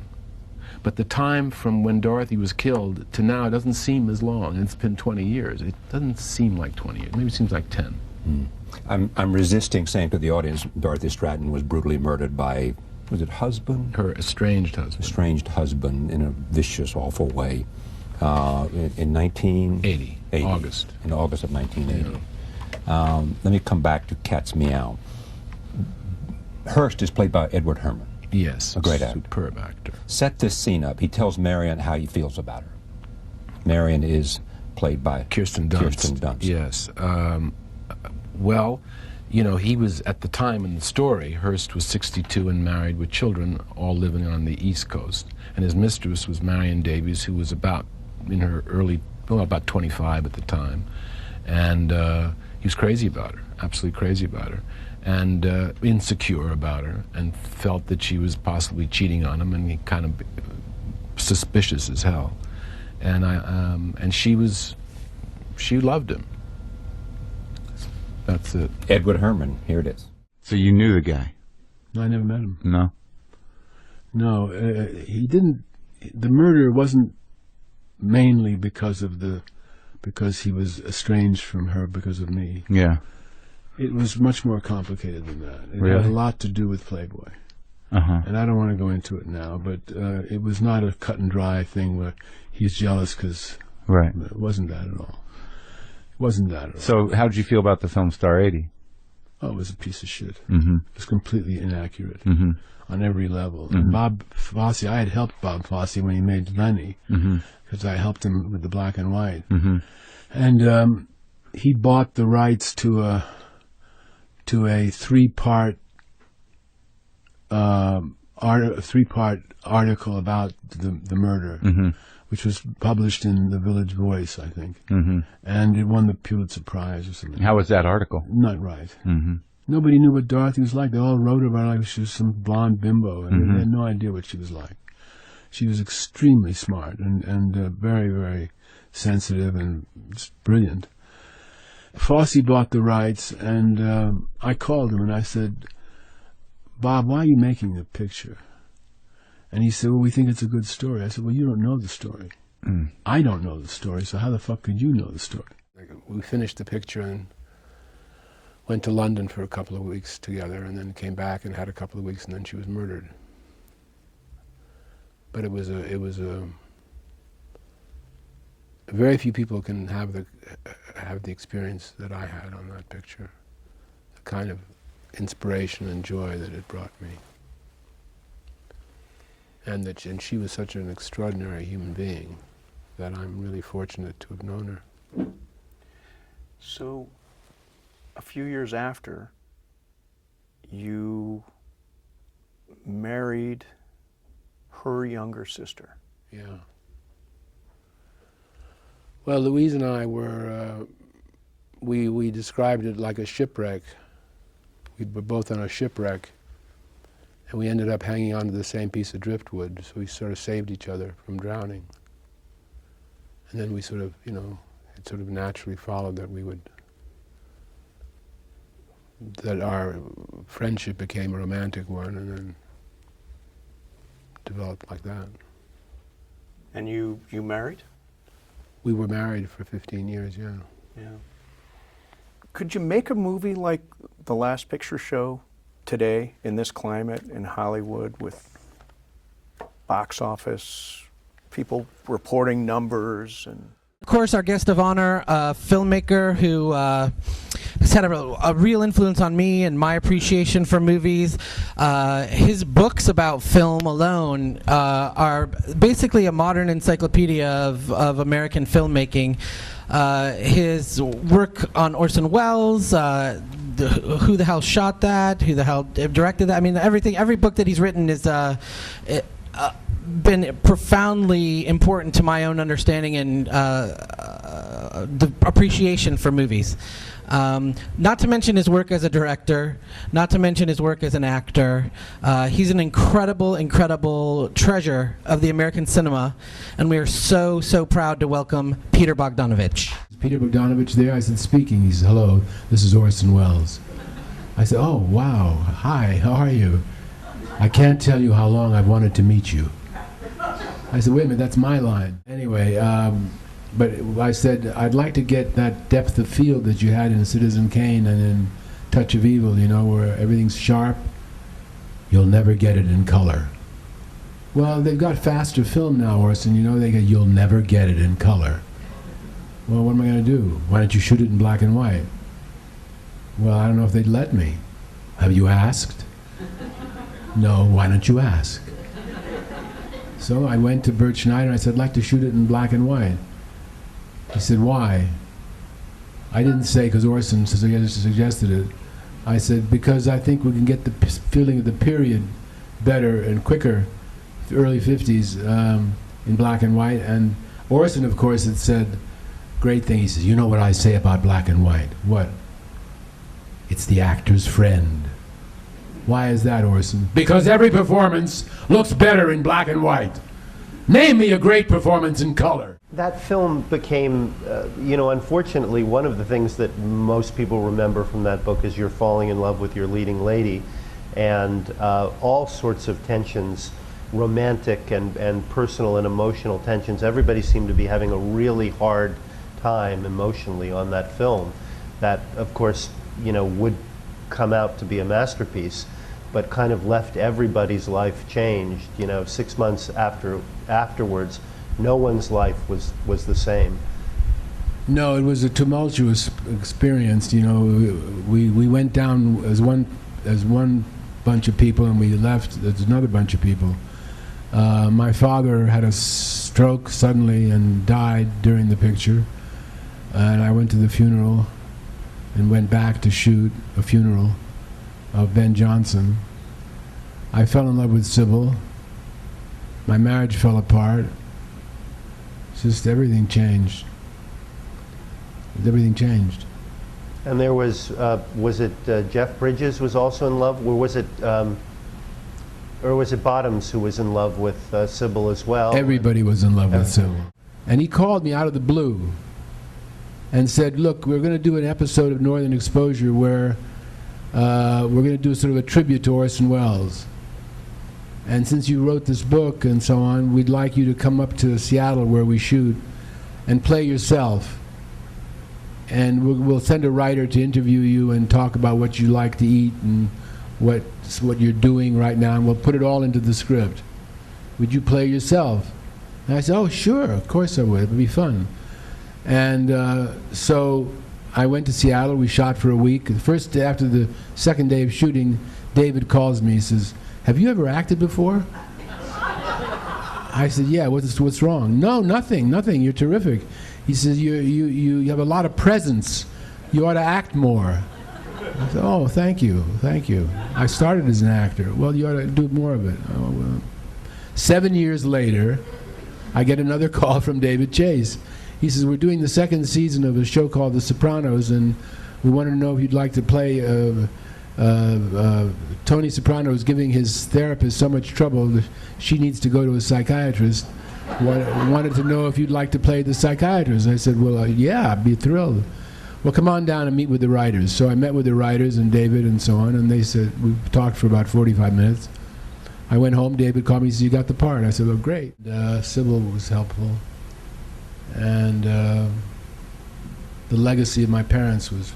But the time from when Dorothy was killed to now doesn't seem as long. It's been 20 years. It doesn't seem like 20 years. Maybe it seems like 10. I'm resisting saying to the audience Dorothy Stratton was brutally murdered by, was it husband? Her estranged husband. Estranged husband in a vicious, awful way in 1980. August. In August of 1980. Let me come back to Cat's Meow. Hearst is played by Edward Herrmann. Yes, a great actor. Superb actor. Set this scene up. He tells Marion how he feels about her. Marion is played by Kirsten Dunst. Yes. Well, you know, he was, at the time in the story, Hearst was 62 and married with children, all living on the East Coast. And his mistress was Marion Davies, who was about in her about 25 at the time. And he was crazy about her, absolutely crazy about her. And insecure about her, and felt that she was possibly cheating on him, and he kind of suspicious as hell. And she loved him. That's it. Edward Herrmann, here it is. So you knew the guy? No, I never met him. No? No, he didn't. The murder wasn't mainly because he was estranged from her because of me. Yeah. It was much more complicated than that. It Really? had a lot to do with Playboy. Uh-huh. And I don't want to go into it now, but it was not a cut and dry thing where he's jealous because... Right. It wasn't that at all. It wasn't that at all. So how did you feel about the film Star 80? Oh, it was a piece of shit. Mm-hmm. It was completely inaccurate Mm-hmm. on every level. Mm-hmm. And Bob Fosse, I had helped Bob Fosse when he made Lenny, because I helped him with the black and white. Mm-hmm. And he bought the rights to a three-part article about the murder, which was published in the Village Voice, I think, and it won the Pulitzer Prize or something. How was that article? Not right. Nobody knew what Dorothy was like. They all wrote about her like she was some blonde bimbo, and they had no idea what she was like. She was extremely smart and very, very sensitive and just brilliant. Fosse bought the rights, and I called him and I said, Bob, why are you making the picture? And he said, well, we think it's a good story. I said, well, you don't know the story. I don't know the story, so how the fuck could you know the story? We finished the picture and went to London for a couple of weeks together, and then came back and had a couple of weeks, and then she was murdered. But it was a very few people can have the experience that I had on that picture, the kind of inspiration and joy that it brought me, and she was such an extraordinary human being that I'm really fortunate to have known her. So, a few years after, you married her younger sister. Yeah. Well, Louise and I were, we described it like a shipwreck. We were both on a shipwreck, and we ended up hanging onto the same piece of driftwood, so we sort of saved each other from drowning. And then we sort of, it sort of naturally followed that our friendship became a romantic one, and then developed like that. And you married? We were married for 15 years, yeah. Yeah. Could you make a movie like The Last Picture Show today in this climate in Hollywood with box office, people reporting numbers and... Of course, our guest of honor, a filmmaker who has had a real influence on me and my appreciation for movies. His books about film alone are basically a modern encyclopedia of American filmmaking. His work on Orson Welles, who the hell shot that, who the hell directed that. I mean, every book that he's written is been profoundly important to my own understanding and the appreciation for movies. Not to mention his work as a director, not to mention his work as an actor. He's an incredible, incredible treasure of the American cinema, and we are so, so proud to welcome Peter Bogdanovich. Peter Bogdanovich there? I said, speaking. He said, hello, this is Orson Welles. I said, oh, wow, hi, how are you? I can't tell you how long I've wanted to meet you. I said, wait a minute, that's my line. Anyway, but I said, I'd like to get that depth of field that you had in Citizen Kane and in Touch of Evil, you know, where everything's sharp. You'll never get it in color. Well, they've got faster film now, Orson, you know, they go, you'll never get it in color. Well, what am I going to do? Why don't you shoot it in black and white? Well, I don't know if they'd let me. Have you asked? No, why don't you ask? So I went to Bert Schneider and I said, I'd like to shoot it in black and white. He said, why? I didn't say because Orson suggested it. I said, because I think we can get the feeling of the period better and quicker, the early 50s, in black and white. And Orson, of course, had said, great thing. He says, you know what I say about black and white? What? It's the actor's friend. Why is that, Orson? Because every performance looks better in black and white. Name me a great performance in color. That film became, unfortunately, one of the things that most people remember from that book is you're falling in love with your leading lady, and all sorts of tensions, romantic and personal and emotional tensions. Everybody seemed to be having a really hard time emotionally on that film. That, of course, would come out to be a masterpiece, but kind of left everybody's life changed. 6 months afterwards, no one's life was the same. No, it was a tumultuous experience. We went down as one bunch of people, and we left as another bunch of people. My father had a stroke suddenly and died during the picture, and I went to the funeral and went back to shoot a funeral of Ben Johnson. I fell in love with Sybil. My marriage fell apart. Just everything changed. Everything changed. And there was it Jeff Bridges was also in love, or was it Bottoms who was in love with Sybil as well? Everybody was in love with Sybil. And he called me out of the blue and said, look, we're going to do an episode of Northern Exposure where we're going to do sort of a tribute to Orson Welles. And since you wrote this book and so on, we'd like you to come up to Seattle where we shoot and play yourself. And we'll send a writer to interview you and talk about what you like to eat and what you're doing right now, and we'll put it all into the script. Would you play yourself? And I said, oh, sure, of course I would. It would be fun. And so I went to Seattle. We shot for a week. After the second day of shooting, David calls me. He says, have you ever acted before? I said, yeah, what's wrong? No, nothing. You're terrific. He says, you have a lot of presence. You ought to act more. I said, oh, thank you. I started as an actor. Well, you ought to do more of it. Oh, well. 7 years later, I get another call from David Chase. He says, we're doing the second season of a show called The Sopranos, and we wanted to know if you'd like to play Tony Soprano is giving his therapist so much trouble that she needs to go to a psychiatrist. Wanted to know if you'd like to play the psychiatrist. I said, well, yeah, I'd be thrilled. Well, come on down and meet with the writers. So I met with the writers and David and so on, and they said, we talked for about 45 minutes. I went home, David called me, he said, you got the part. I said, well, great. Sybil was helpful. And the legacy of my parents was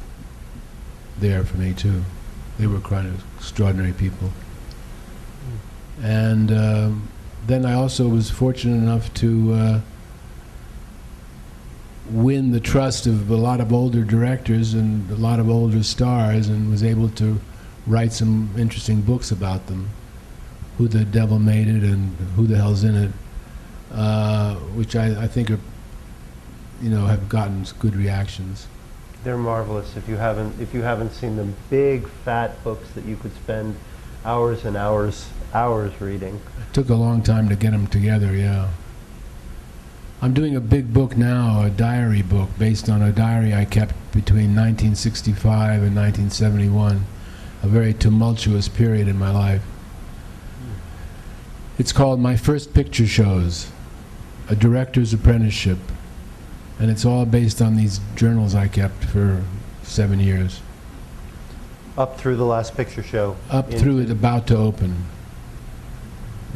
there for me, too. They were kind of extraordinary people. And then I also was fortunate enough to win the trust of a lot of older directors and a lot of older stars, and was able to write some interesting books about them. Who the Devil Made It and Who the Hell's in It, which I think are, have gotten good reactions. They're marvelous. If you haven't seen them, big fat books that you could spend hours and hours reading. It took a long time to get them together, yeah. I'm doing a big book now, a diary book, based on a diary I kept between 1965 and 1971, a very tumultuous period in my life. It's called My First Picture Shows, a director's apprenticeship, and it's all based on these journals I kept for 7 years. Up through the last picture show. Up through it, about to open.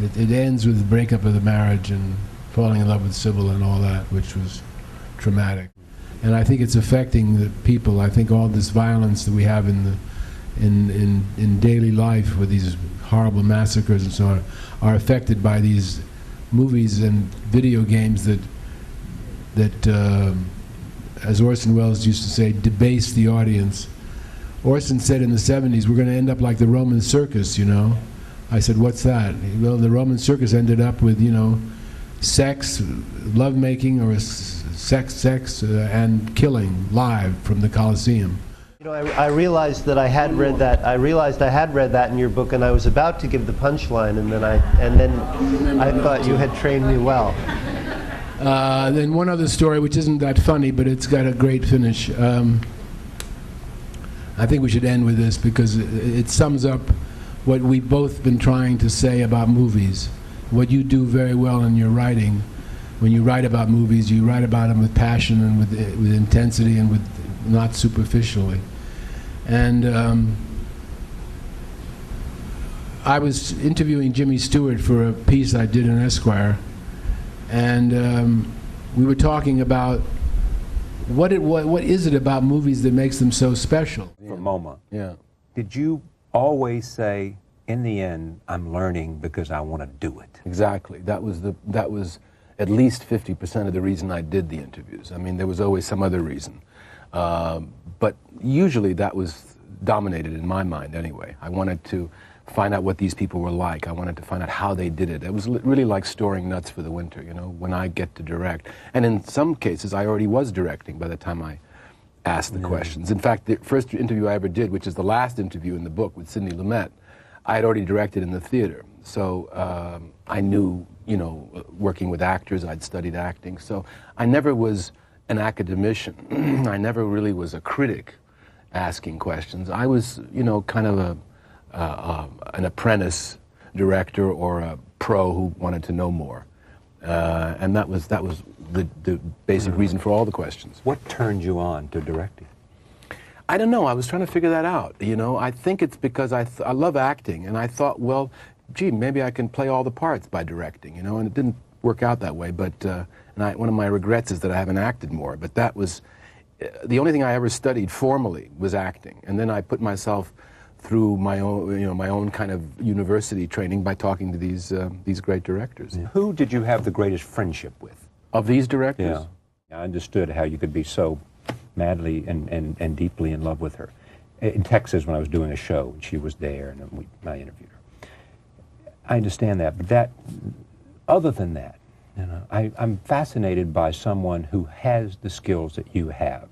It ends with the breakup of the marriage and falling in love with Sybil and all that, which was traumatic. And I think it's affecting the people. I think all this violence that we have in the in daily life with these horrible massacres and so on are affected by these movies and video games that as Orson Welles used to say, debase the audience. Orson said in the 70s, we're going to end up like the Roman circus, you know. I said, what's that? Well, the Roman circus ended up with, you know, sex, lovemaking, or sex, and killing live from the Colosseum. You know, I realized that I had read that. I realized I had read that in your book, and I was about to give the punchline, and then I thought you had trained me well. Then one other story, which isn't that funny, but it's got a great finish. I think we should end with this because it sums up what we've both been trying to say about movies. What you do very well in your writing, when you write about movies, you write about them with passion and with intensity and with not superficially. And I was interviewing Jimmy Stewart for a piece I did in Esquire, and we were talking about what is it about movies that makes them so special? For MoMA. Yeah. Did you always say, in the end, I'm learning because I want to do it? Exactly. That was at least 50% of the reason I did the interviews. I mean, there was always some other reason. But usually that was dominated in my mind anyway. I wanted to find out what these people were like. I wanted to find out how they did it. It was really like storing nuts for the winter, you know, when I get to direct. And in some cases, I already was directing by the time I asked the questions. In fact, the first interview I ever did, which is the last interview in the book with Sidney Lumet, I had already directed in the theater. So I knew, you know, working with actors, I'd studied acting. So I never was an academician. I never really was a critic asking questions. I was, you know, kind of an apprentice director or a pro who wanted to know more. And that was the basic reason for all the questions. What turned you on to directing? I don't know. I was trying to figure that out. You know, I think it's because I love acting, and I thought, well, gee, maybe I can play all the parts by directing. You know, and it didn't work out that way. But one of my regrets is that I haven't acted more. But that was the only thing I ever studied formally was acting, and then I put myself through my own, you know, my own kind of university training by talking to these great directors. Yeah. Who did you have the greatest friendship with? Of these directors? Yeah. I understood how you could be so madly and deeply in love with her. In Texas, when I was doing a show, and she was there, and I interviewed her. I understand that, but other than that, you know, I'm fascinated by someone who has the skills that you have.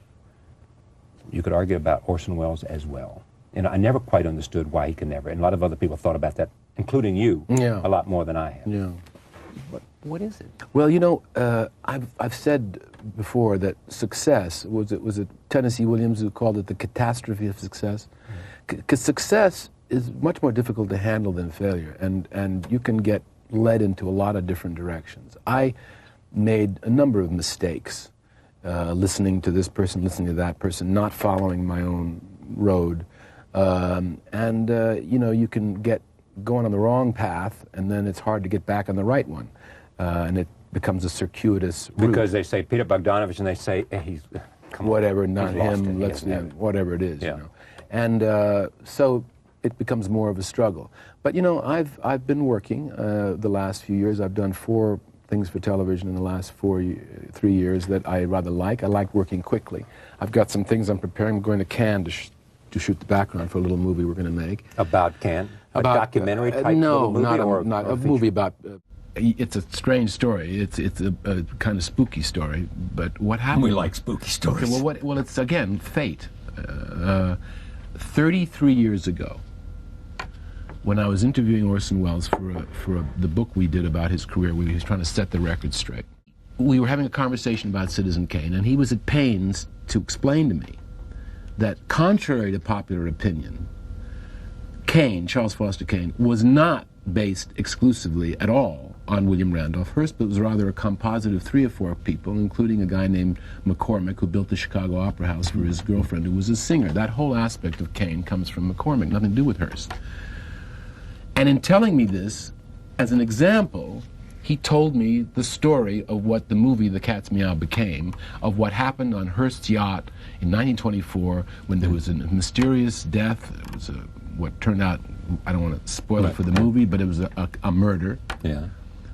You could argue about Orson Welles as well. And I never quite understood why he could never, and a lot of other people thought about that, including you, a lot more than I have. Yeah. What is it? Well, you know, I've said before that success, was it Tennessee Williams who called it the catastrophe of success? Because success is much more difficult to handle than failure, and you can get led into a lot of different directions. I made a number of mistakes, listening to this person, listening to that person, not following my own road. You know, you can get going on the wrong path, and then it's hard to get back on the right one. And it becomes a circuitous route. Because they say Peter Bogdanovich, and they say, he's... Whatever, not him, whatever it is, you know. And so it becomes more of a struggle. But, you know, I've been working the last few years. I've done 4 things for television in the last 3 years that I rather like. I like working quickly. I've got some things I'm preparing. I'm going to Cannes to shoot the background for a little movie we're going to make. About Cannes? A documentary type little movie? No, not a movie about... it's a strange story. It's a kind of spooky story. But what happened... We like spooky stories. Okay, well, it's, again, fate. 33 years ago, when I was interviewing Orson Welles for the book we did about his career, he was trying to set the record straight. We were having a conversation about Citizen Kane, and he was at pains to explain to me that, contrary to popular opinion, Kane, Charles Foster Kane, was not based exclusively at all on William Randolph Hearst, but was rather a composite of 3 or 4 people, including a guy named McCormick, who built the Chicago Opera House for his girlfriend, who was a singer. That whole aspect of Kane comes from McCormick, nothing to do with Hearst. And in telling me this, as an example, he told me the story of what the movie The Cat's Meow became, of what happened on Hearst's yacht in 1924 when there was a mysterious death. It was what turned out, I don't want to spoil it for the movie, but it was a murder. Yeah.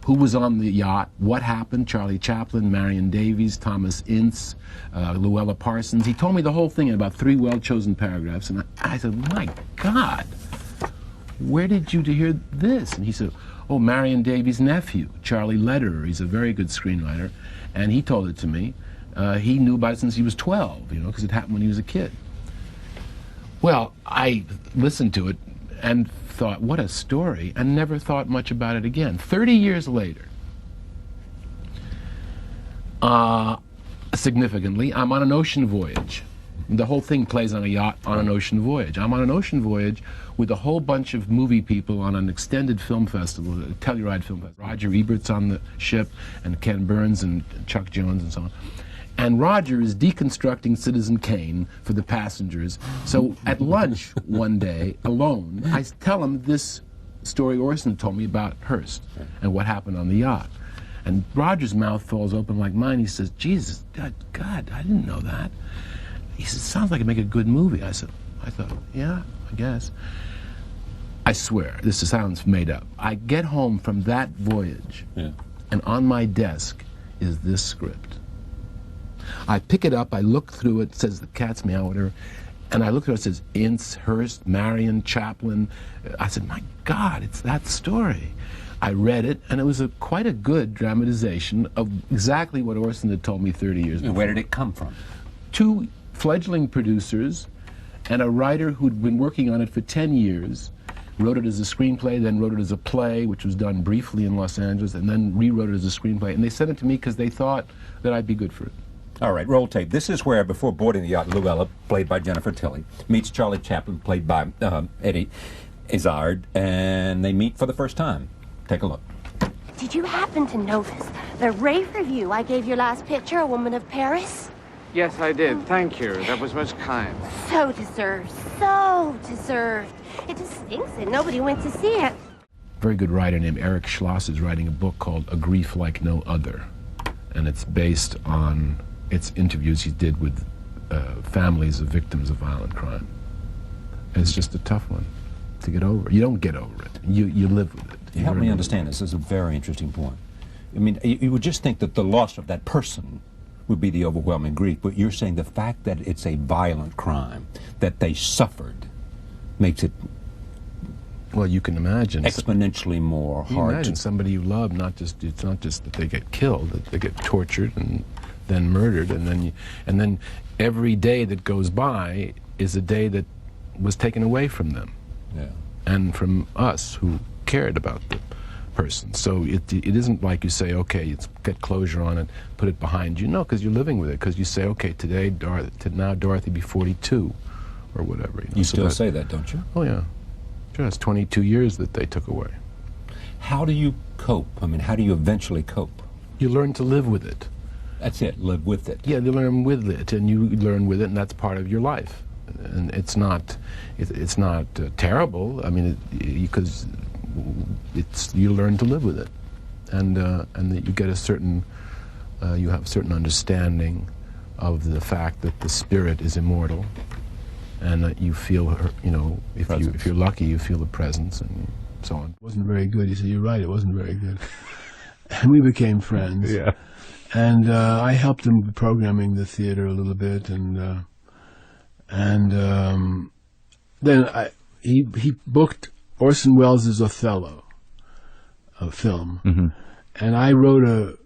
Who was on the yacht, what happened, Charlie Chaplin, Marion Davies, Thomas Ince, Luella Parsons. He told me the whole thing in about 3 well-chosen paragraphs, and I said, my God, where did you hear this? And he said, oh, Marion Davies' nephew, Charlie Lederer. He's a very good screenwriter, and he told it to me. He knew about it since he was 12, because it happened when he was a kid. Well, I listened to it and thought, what a story, and never thought much about it again. 30 years later, significantly, I'm on an ocean voyage. The whole thing plays on a yacht on an ocean voyage. I'm on an ocean voyage with a whole bunch of movie people on an extended film festival, a Telluride Film Festival. Roger Ebert's on the ship, and Ken Burns and Chuck Jones and so on. And Roger is deconstructing Citizen Kane for the passengers. So at lunch one day, alone, I tell him this story Orson told me about Hearst and what happened on the yacht. And Roger's mouth falls open like mine. He says, Jesus, God, I didn't know that. He said, sounds like it'd make a good movie. I thought, yeah, I guess. I swear, this sounds made up. I get home from that voyage, and on my desk is this script. I pick it up, I look through it says The Cat's Meow, whatever, and I look through it, it says Ince, Hearst, Marion, Chaplin. I said, my God, it's that story. I read it, and it was quite a good dramatization of exactly what Orson had told me 30 years before. Where did it come from? 2 fledgling producers and a writer who'd been working on it for 10 years, wrote it as a screenplay, then wrote it as a play, which was done briefly in Los Angeles, and then rewrote it as a screenplay. And they sent it to me because they thought that I'd be good for it. All right, roll tape. This is where, before boarding the yacht, Luella, played by Jennifer Tilly, meets Charlie Chaplin, played by Eddie Izzard, and they meet for the first time. Take a look. Did you happen to notice the rave review I gave your last picture, A Woman of Paris? Yes, I did. Thank you. That was most kind. So deserved. So deserved. It just stinks that nobody went to see it. A very good writer named Eric Schloss is writing a book called A Grief Like No Other. And it's based on interviews he did with families of victims of violent crime. And it's just a tough one to get over. You don't get over it. You live with it. Help me understand this. This is a very interesting point. I mean, you would just think that the loss of that person would be the overwhelming grief, but you're saying the fact that it's a violent crime, that they suffered, makes it, well, you can imagine exponentially more you hard imagine to somebody you love. It's not just that they get killed; that they get tortured and then murdered, and then every day that goes by is a day that was taken away from them, and from us who cared about the person. So it isn't like you say, okay, get closure on it, put it behind you. No, because you're living with it. Because you say, okay, now Dorothy be 42, or whatever. You still say that, don't you? Oh yeah, sure. It's 22 years that they took away. How do you cope? I mean, how do you eventually cope? You learn to live with it. That's it. Live with it. Yeah, you learn with it, and you learn with it, and that's part of your life. And it's not terrible. I mean, because you learn to live with it, and that you get a certain you have a certain understanding of the fact that the spirit is immortal, and that you feel her, if you're lucky, you feel the presence and so on. It wasn't very good. He said, "You're right. It wasn't very good." And we became friends. Yeah. And I helped him with programming the theater a little bit, and then he booked Orson Welles' Othello, a film, and I wrote a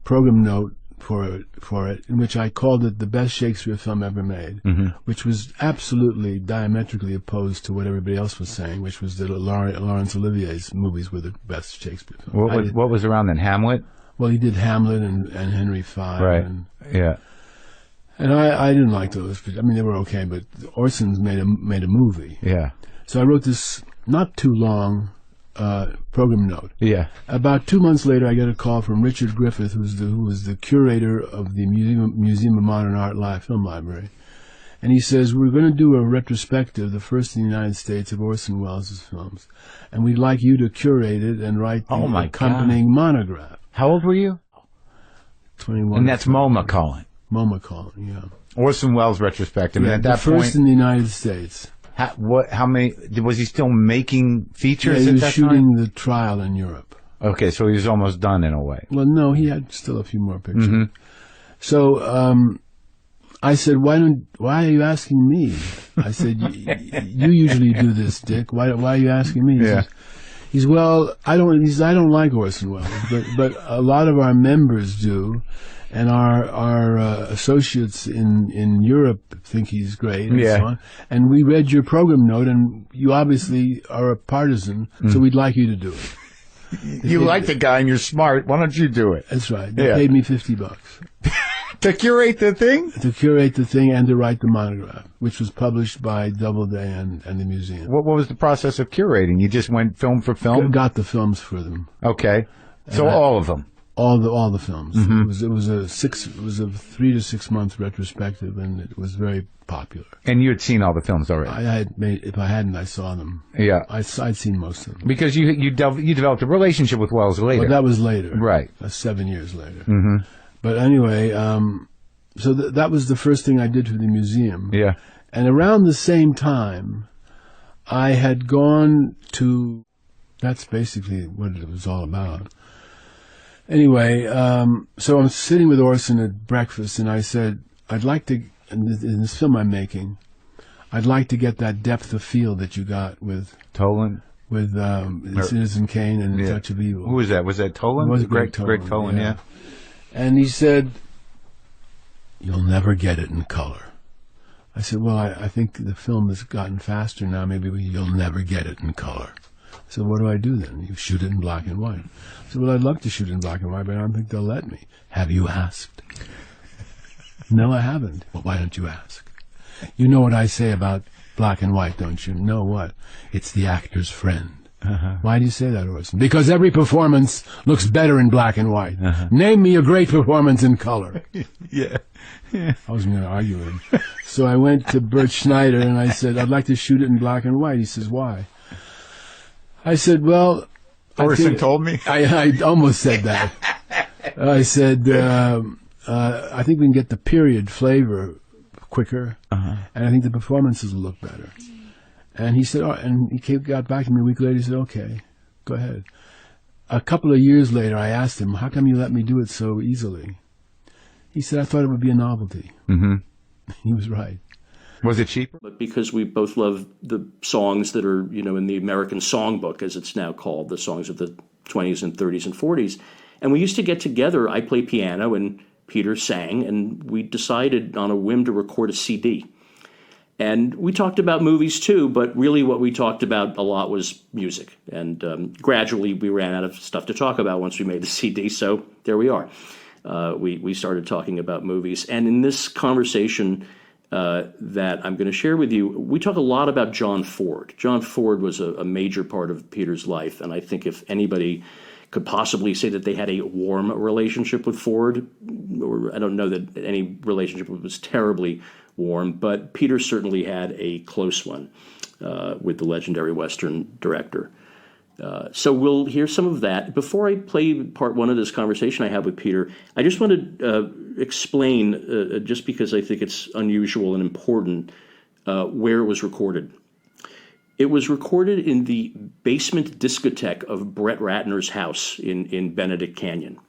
program note for it in which I called it the best Shakespeare film ever made, which was absolutely diametrically opposed to what everybody else was saying, which was that Laurence Olivier's movies were the best Shakespeare film. What was around then? Hamlet? Well, he did Hamlet and Henry V. Right. Yeah. And I didn't like those. I mean, they were okay, but Orson's made a movie. Yeah. So I wrote this not too long program note. Yeah. About 2 months later, I got a call from Richard Griffith, who was the curator of the Museum of Modern Art Film Library. And he says, we're going to do a retrospective, the first in the United States, of Orson Welles' films. And we'd like you to curate it and write the accompanying monograph. How old were you? 21. And that's MoMA calling. MoMA calling, yeah. Orson Welles retrospective. Yeah, and at the that first point, in the United States. how many, was he still making features Yeah, he at was that shooting time? the trial in Europe. Okay, so he was almost done in a way. Well, no, he had still a few more pictures. Mhm. So I said, "Why are you asking me?" I said, "You usually do this, Dick. Why are you asking me?" He's well, I don't like Orson Welles, but a lot of our members do, and our associates in Europe think he's great, and so on. And we read your program note, and you obviously are a partisan, so we'd like you to do it. You like the guy and you're smart. Why don't you do it? That's right. They paid me $50 to curate the thing. To curate the thing and to write the monograph, which was published by Doubleday and the museum. What was the process of curating? You just went film for film? Got the films for them. Okay, so all of them. All the films. Mhm. It was a 3 to 6 month retrospective, and it was very popular. And you had seen all the films already. If I hadn't, I saw them. Yeah, I'd seen most of them. Because you developed a relationship with Wells later. Well, that was later, right? 7 years later. Mm-hmm. But anyway, so that was the first thing I did for the museum. Yeah. And around the same time, I had gone to. That's basically what it was all about. Anyway, so I'm sitting with Orson at breakfast, and I said, I'd like to, in this film I'm making, I'd like to get that depth of field that you got with Toland, with Citizen Kane and Touch of Evil. Who was that? Was that Toland? It was Greg Toland, yeah. And he said, you'll never get it in color. I said, well, I think the film has gotten faster now. Maybe you'll never get it in color. I said, what do I do then? You shoot it in black and white. I said, well, I'd love to shoot it in black and white, but I don't think they'll let me. Have you asked? No, I haven't. Well, why don't you ask? You know what I say about black and white, don't you? No, what? It's the actor's friend. Why do you say that, Orson? Because every performance looks better in black and white. Name me a great performance in color. Yeah. I wasn't going to argue with him. So I went to Bert Schneider and I said, I'd like to shoot it in black and white. He says, why? I said, well... Orson told me? I almost said that. I said, I think we can get the period flavor quicker, and I think the performances will look better. And he said, and he got back to me a week later. He said, okay, go ahead. A couple of years later, I asked him, how come you let me do it so easily? He said, I thought it would be a novelty. Mm-hmm. He was right. Was it cheaper? But because we both love the songs that are, in the American Songbook, as it's now called, the songs of the 20s and 30s and 40s. And we used to get together. I play piano and Peter sang, and we decided on a whim to record a CD. And we talked about movies too, but really what we talked about a lot was music. And gradually we ran out of stuff to talk about once we made the CD, so there we are. We started talking about movies. And in this conversation that I'm going to share with you, we talk a lot about John Ford. John Ford was a major part of Peter's life, and I think if anybody could possibly say that they had a warm relationship with Ford, or I don't know that any relationship was terribly warm, but Peter certainly had a close one with the legendary Western director. So we'll hear some of that. Before I play part one of this conversation I have with Peter, I just want to explain, just because I think it's unusual and important, where it was recorded. It was recorded in the basement discotheque of Brett Ratner's house in Benedict Canyon.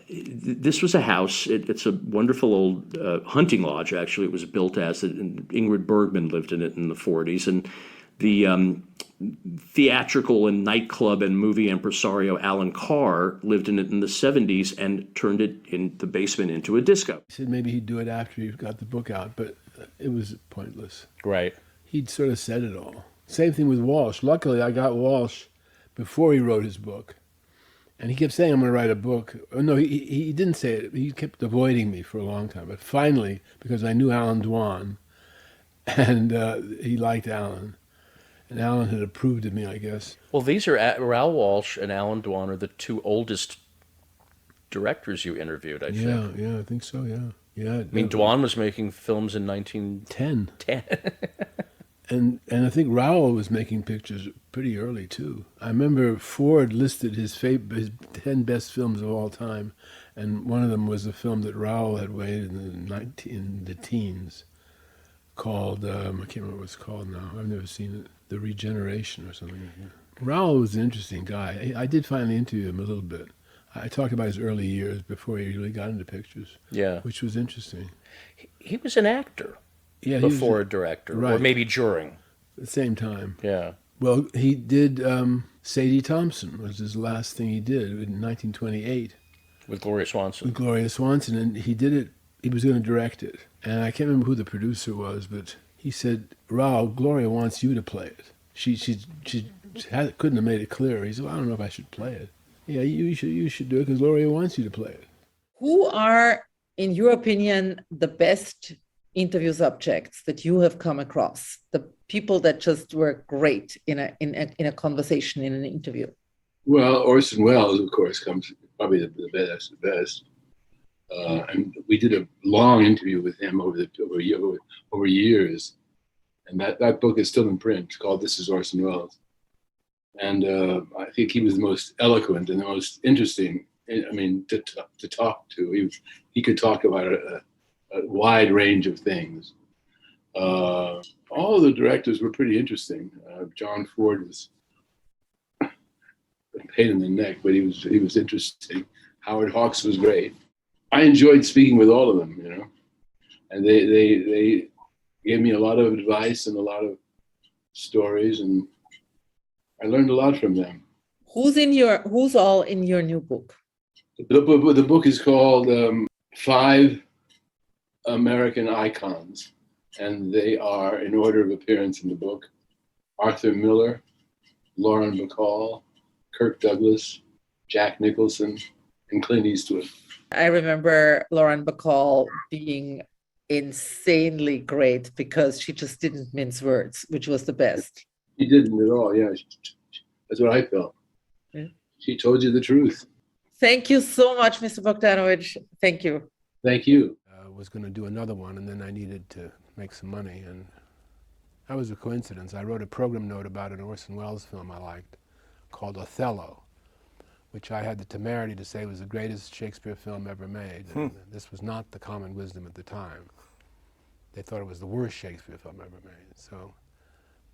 This was a house. It's a wonderful old hunting lodge, actually. It was built as Ingrid Bergman lived in it in the 40s. And the theatrical and nightclub and movie impresario Alan Carr lived in it in the 70s and turned it in the basement into a disco. He said maybe he'd do it after he got the book out, but it was pointless. Right. He'd sort of said it all. Same thing with Walsh. Luckily, I got Walsh before he wrote his book. And he kept saying, I'm going to write a book. Oh, no, he didn't say it. He kept avoiding me for a long time. But finally, because I knew Alan Dwan, and he liked Alan, and Alan had approved of me, I guess. Well, these are Raoul Walsh and Alan Dwan are the two oldest directors you interviewed, I think. Yeah, I think so, yeah. Yeah. I mean, Dwan was making films in 1910. And I think Raoul was making pictures pretty early, too. I remember Ford listed his 10 best films of all time, and one of them was a film that Raoul had made in the teens, called I can't remember what it's called now. I've never seen it. The Regeneration or something. Raoul was an interesting guy. I did finally interview him a little bit. I talked about his early years before he really got into pictures. Yeah. Which was interesting. He was an actor. Yeah, before a director, right. or maybe during. At the same time. Yeah. Well, he did Sadie Thompson was his last thing he did in 1928. With Gloria Swanson. With Gloria Swanson, and he did it. He was going to direct it, and I can't remember who the producer was, but he said, "Raoul, Gloria wants you to play it." She couldn't have made it clearer. He said, well, "I don't know if I should play it." Yeah, you should do it because Gloria wants you to play it. Who are, in your opinion, the best interview subjects that you have come across? The people that just were great in a conversation, in an interview. Well, Orson Welles, of course, comes probably the best. And we did a long interview with him over years, and that book is still in print, called "This Is Orson Welles." And I think he was the most eloquent and the most interesting. I mean, to talk to. He could talk about a wide range of things. All of the directors were pretty interesting. John Ford was a pain in the neck, but he was interesting. Howard Hawks was great. I enjoyed speaking with all of them, you know, and they gave me a lot of advice and a lot of stories, and I learned a lot from them. Who's all in your new book? The book is called 5 American Icons, and they are, in order of appearance in the book, Arthur Miller, Lauren Bacall, Kirk Douglas, Jack Nicholson, and Clint Eastwood. I remember Lauren Bacall being insanely great because she just didn't mince words, which was the best. She didn't at all, yeah. That's what I felt. Yeah. She told you the truth. Thank you so much, Mr. Bogdanovich. Thank you. Thank you. I was going to do another one, and then I needed to make some money, and that was a coincidence. I wrote a program note about an Orson Welles film I liked called Othello, which I had the temerity to say was the greatest Shakespeare film ever made. And this was not the common wisdom at the time. They thought it was the worst Shakespeare film ever made. So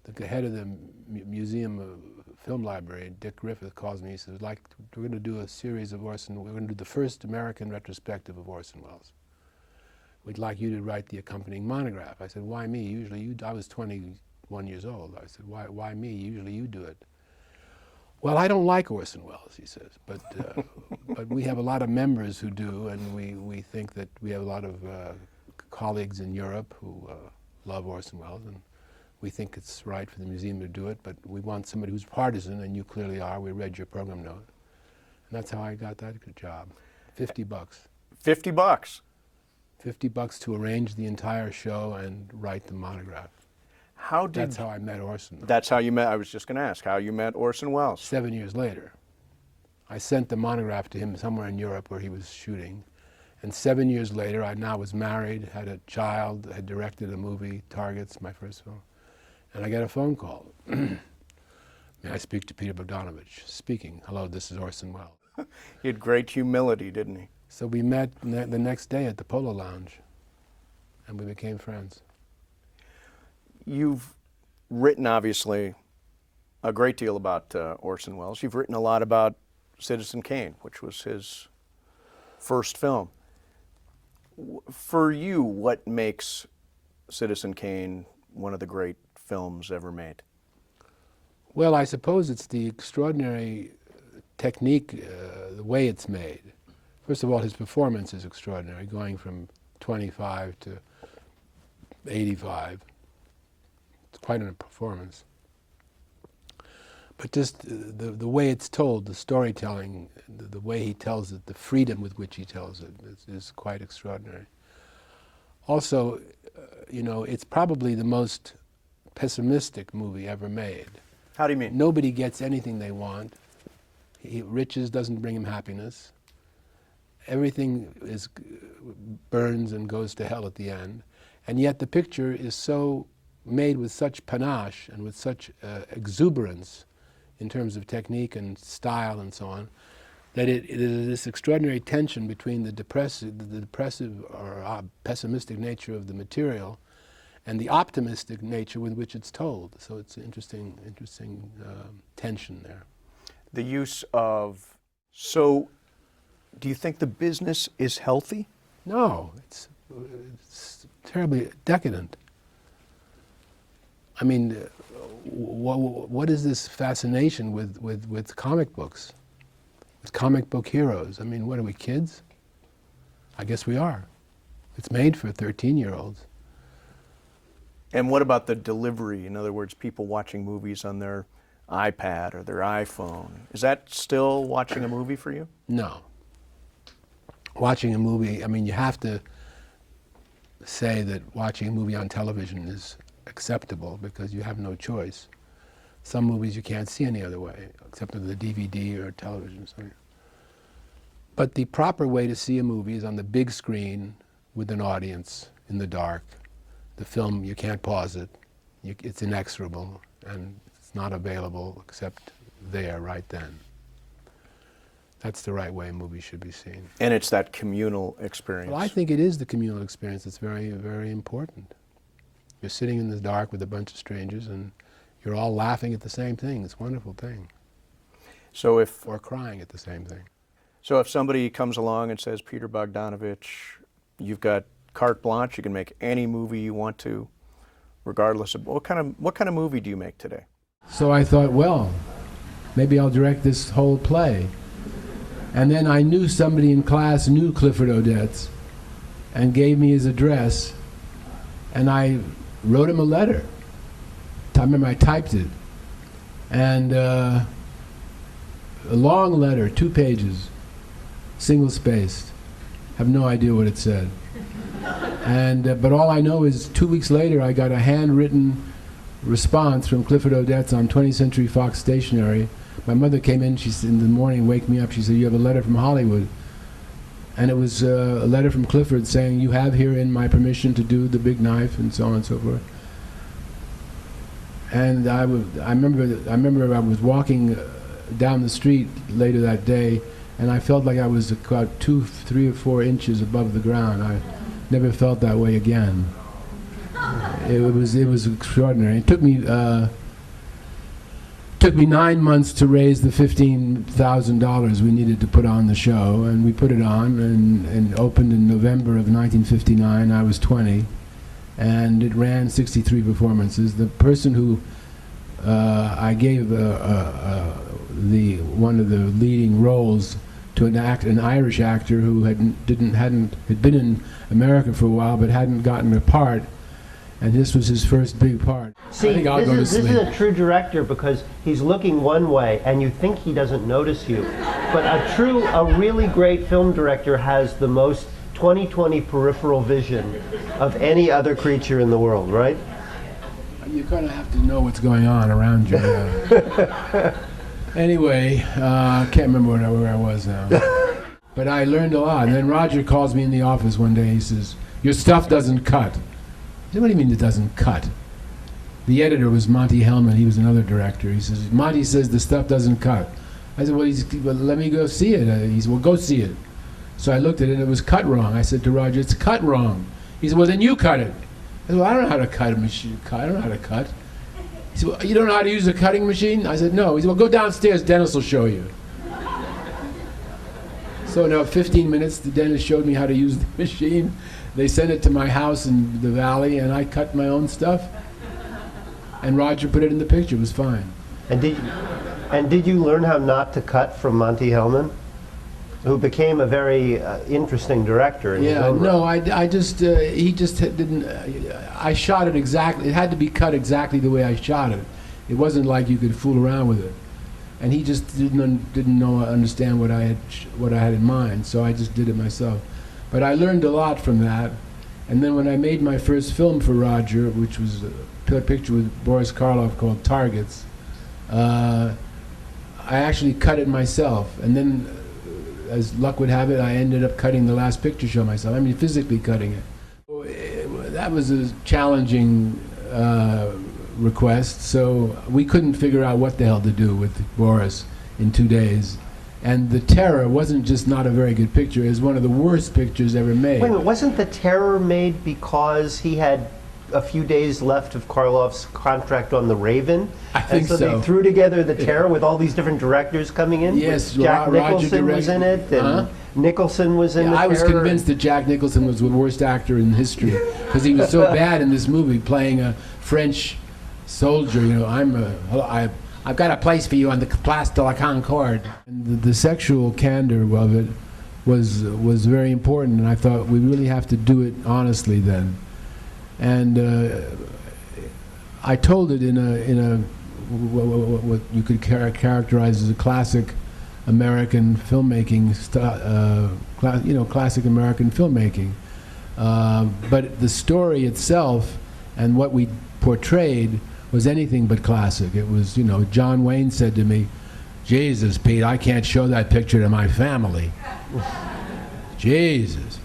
the head of the Museum of Film Library, Dick Griffith, calls me. He says, we're going to do a series of Orson. We're going to do the first American retrospective of Orson Welles. We'd like you to write the accompanying monograph. I said, why me? Usually you. I was 21 years old. I said, why me? Usually you do it. Well, I don't like Orson Welles, he says, but we have a lot of members who do, and we think that we have a lot of colleagues in Europe who love Orson Welles, and we think it's right for the museum to do it, but we want somebody who's partisan, and you clearly are. We read your program note. And that's how I got that good job. $50. $50? $50 to arrange the entire show and write the monograph. That's how I met Orson. That's how you met. I was just going to ask how you met Orson Welles. 7 years later. I sent the monograph to him somewhere in Europe where he was shooting. And 7 years later, I now was married, had a child, had directed a movie, Targets, my first film. And I get a phone call. May I speak to Peter Bogdanovich? Speaking. Hello, this is Orson Welles. He had great humility, didn't he? So we met the next day at the Polo Lounge, and we became friends. You've written, obviously, a great deal about Orson Welles. You've written a lot about Citizen Kane, which was his first film. For you, what makes Citizen Kane one of the great films ever made? Well, I suppose it's the extraordinary technique, the way it's made. First of all, his performance is extraordinary, going from 25 to 85. It's quite a performance. But just the way it's told, the storytelling, the way he tells it, the freedom with which he tells it is quite extraordinary. Also, you know, it's probably the most pessimistic movie ever made. How do you mean? Nobody gets anything they want. Riches doesn't bring him happiness. Everything burns and goes to hell at the end. And yet the picture is so made with such panache and with such exuberance in terms of technique and style and so on, that it is this extraordinary tension between the depressive or pessimistic nature of the material and the optimistic nature with which it's told. So it's an interesting tension there. The use of... So, do you think the business is healthy? No, it's terribly decadent. I mean, what is this fascination with comic books? With comic book heroes? I mean, what are we, kids? I guess we are. It's made for 13-year-olds. And what about the delivery? In other words, people watching movies on their iPad or their iPhone. Is that still watching a movie for you? No. Watching a movie, I mean, you have to say that watching a movie on television is acceptable because you have no choice. Some movies you can't see any other way, except on the DVD or television. But the proper way to see a movie is on the big screen with an audience in the dark. The film, you can't pause it. It's inexorable, and it's not available except there, right then. That's the right way a movie should be seen. And it's that communal experience. Well, I think it is the communal experience that's very, very important. You're sitting in the dark with a bunch of strangers, and you're all laughing at the same thing. It's a wonderful thing. So if... Or crying at the same thing. So if somebody comes along and says, Peter Bogdanovich, you've got carte blanche, you can make any movie you want to, regardless of... What kind of movie do you make today? So I thought, well, maybe I'll direct this whole play. And then I knew somebody in class knew Clifford Odets and gave me his address, and I wrote him a letter. I remember I typed it. And a long letter, 2 pages, single-spaced. Have no idea what it said. And but all I know is 2 weeks later I got a handwritten response from Clifford Odets on 20th Century Fox stationery. My mother came in, she said, in the morning, wake me up, she said, you have a letter from Hollywood. And it was a letter from Clifford saying, you have herein my permission to do The Big Knife, and so on and so forth. And I remember I was walking down the street later that day, and I felt like I was about 2, 3, or 4 inches above the ground. I never felt that way again. It was extraordinary. It took me 9 months to raise the $15,000 we needed to put on the show, and we put it on and opened in November of 1959. I was 20, and it ran 63 performances. The person who I gave one of the leading roles to an Irish actor who had been in America for a while but hadn't gotten a part. And this was his first big part. See, this is a true director because he's looking one way and you think he doesn't notice you. But a really great film director has the most 20/20 peripheral vision of any other creature in the world, right? You kind of have to know what's going on around you. Anyway, I can't remember where I was now. But I learned a lot. And then Roger calls me in the office one day. He says, your stuff doesn't cut. I said, what do you mean it doesn't cut? The editor was Monty Hellman. He was another director. He says, Monty says the stuff doesn't cut. I said, well, let me go see it. He said, well, go see it. So I looked at it, and it was cut wrong. I said to Roger, it's cut wrong. He said, well, then you cut it. I said, well, I don't know how to cut a machine. I don't know how to cut. He said, well, you don't know how to use a cutting machine? I said, no. He said, well, go downstairs. Dennis will show you. So in 15 minutes, the dentist showed me how to use the machine. They sent it to my house in the valley, and I cut my own stuff. And Roger put it in the picture. It was fine. And did you learn how not to cut from Monty Hellman, who became a very interesting director? In his own right? No, he just didn't. I shot it exactly. It had to be cut exactly the way I shot it. It wasn't like you could fool around with it. And he just didn't understand what I had in mind. So I just did it myself. But I learned a lot from that. And then when I made my first film for Roger, which was a picture with Boris Karloff called Targets, I actually cut it myself. And then, as luck would have it, I ended up cutting the last picture show myself. I mean, physically cutting it. That was a challenging request, so we couldn't figure out what the hell to do with Boris in 2 days. And The Terror wasn't just not a very good picture, it was one of the worst pictures ever made. Wait a minute, wasn't The Terror made because he had a few days left of Karloff's contract on The Raven? I think so. so. They threw together The Terror with all these different directors coming in? Yes, Jack Roger Nicholson was in it, and Nicholson was in The I was Terror. convinced that Jack Nicholson was the worst actor in history because he was so bad in this movie playing a French soldier. You know, I've got a place for you on the Place de la Concorde. And the sexual candor of it was very important, and I thought we really have to do it honestly then. And I told it in a what you could characterize as a classic American filmmaking, classic American filmmaking. But the story itself and what we portrayed was anything but classic. It was, you know, John Wayne said to me, "Jesus, Pete, I can't show that picture to my family." Jesus.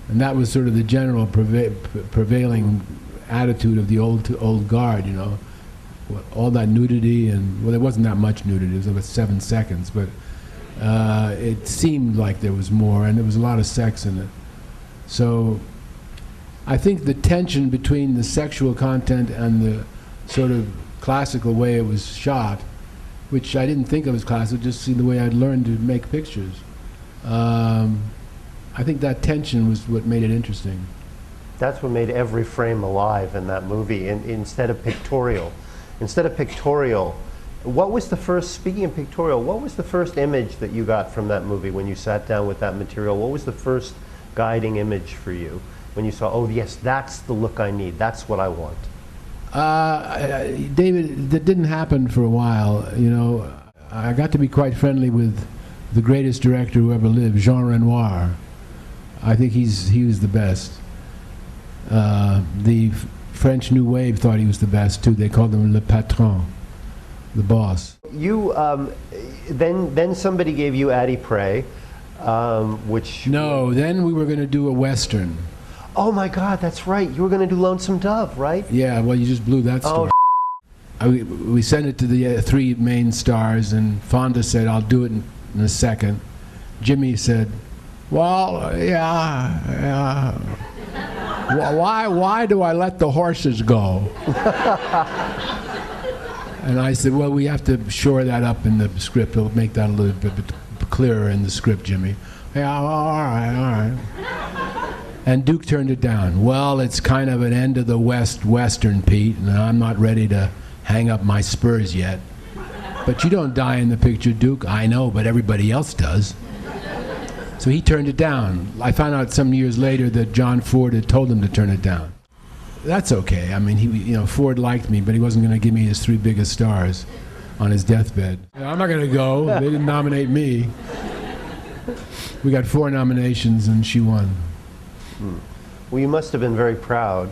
And that was sort of the general prevailing attitude of the old guard, you know. All that nudity, and, well, there wasn't that much nudity, it was about 7 seconds, but it seemed like there was more, and there was a lot of sex in it. So I think the tension between the sexual content and the sort of classical way it was shot, which I didn't think of as classic, just see the way I'd learned to make pictures. I think that tension was what made it interesting. That's what made every frame alive in that movie, instead of pictorial. Instead of pictorial, what was the first, speaking of pictorial, what was the first image that you got from that movie when you sat down with that material? What was the first guiding image for you when you saw, oh yes, that's the look I need, that's what I want? David, that didn't happen for a while. You know, I got to be quite friendly with the greatest director who ever lived, Jean Renoir. I think he was the best. The French New Wave thought he was the best too. They called him Le Patron, the boss. You then somebody gave you Addie Pray, which no. Then we were going to do a Western. Oh my God, that's right. You were going to do Lonesome Dove, right? Yeah. Well, you just blew that story. We sent it to the 3 main stars, and Fonda said, "I'll do it in a second." Jimmy said, "Well, yeah. Why do I let the horses go?" And I said, "Well, we have to shore that up in the script. We'll make that a little bit clearer in the script, Jimmy." "Yeah, all right. And Duke turned it down. "Well, it's kind of an end of the Western, Pete, and I'm not ready to hang up my spurs yet." "But you don't die in the picture, Duke." "I know, but everybody else does." So he turned it down. I found out some years later that John Ford had told him to turn it down. That's okay. I mean, Ford liked me, but he wasn't going to give me his 3 biggest stars on his deathbed. I'm not going to go. They didn't nominate me. We got 4 nominations, and she won. Well, you must have been very proud.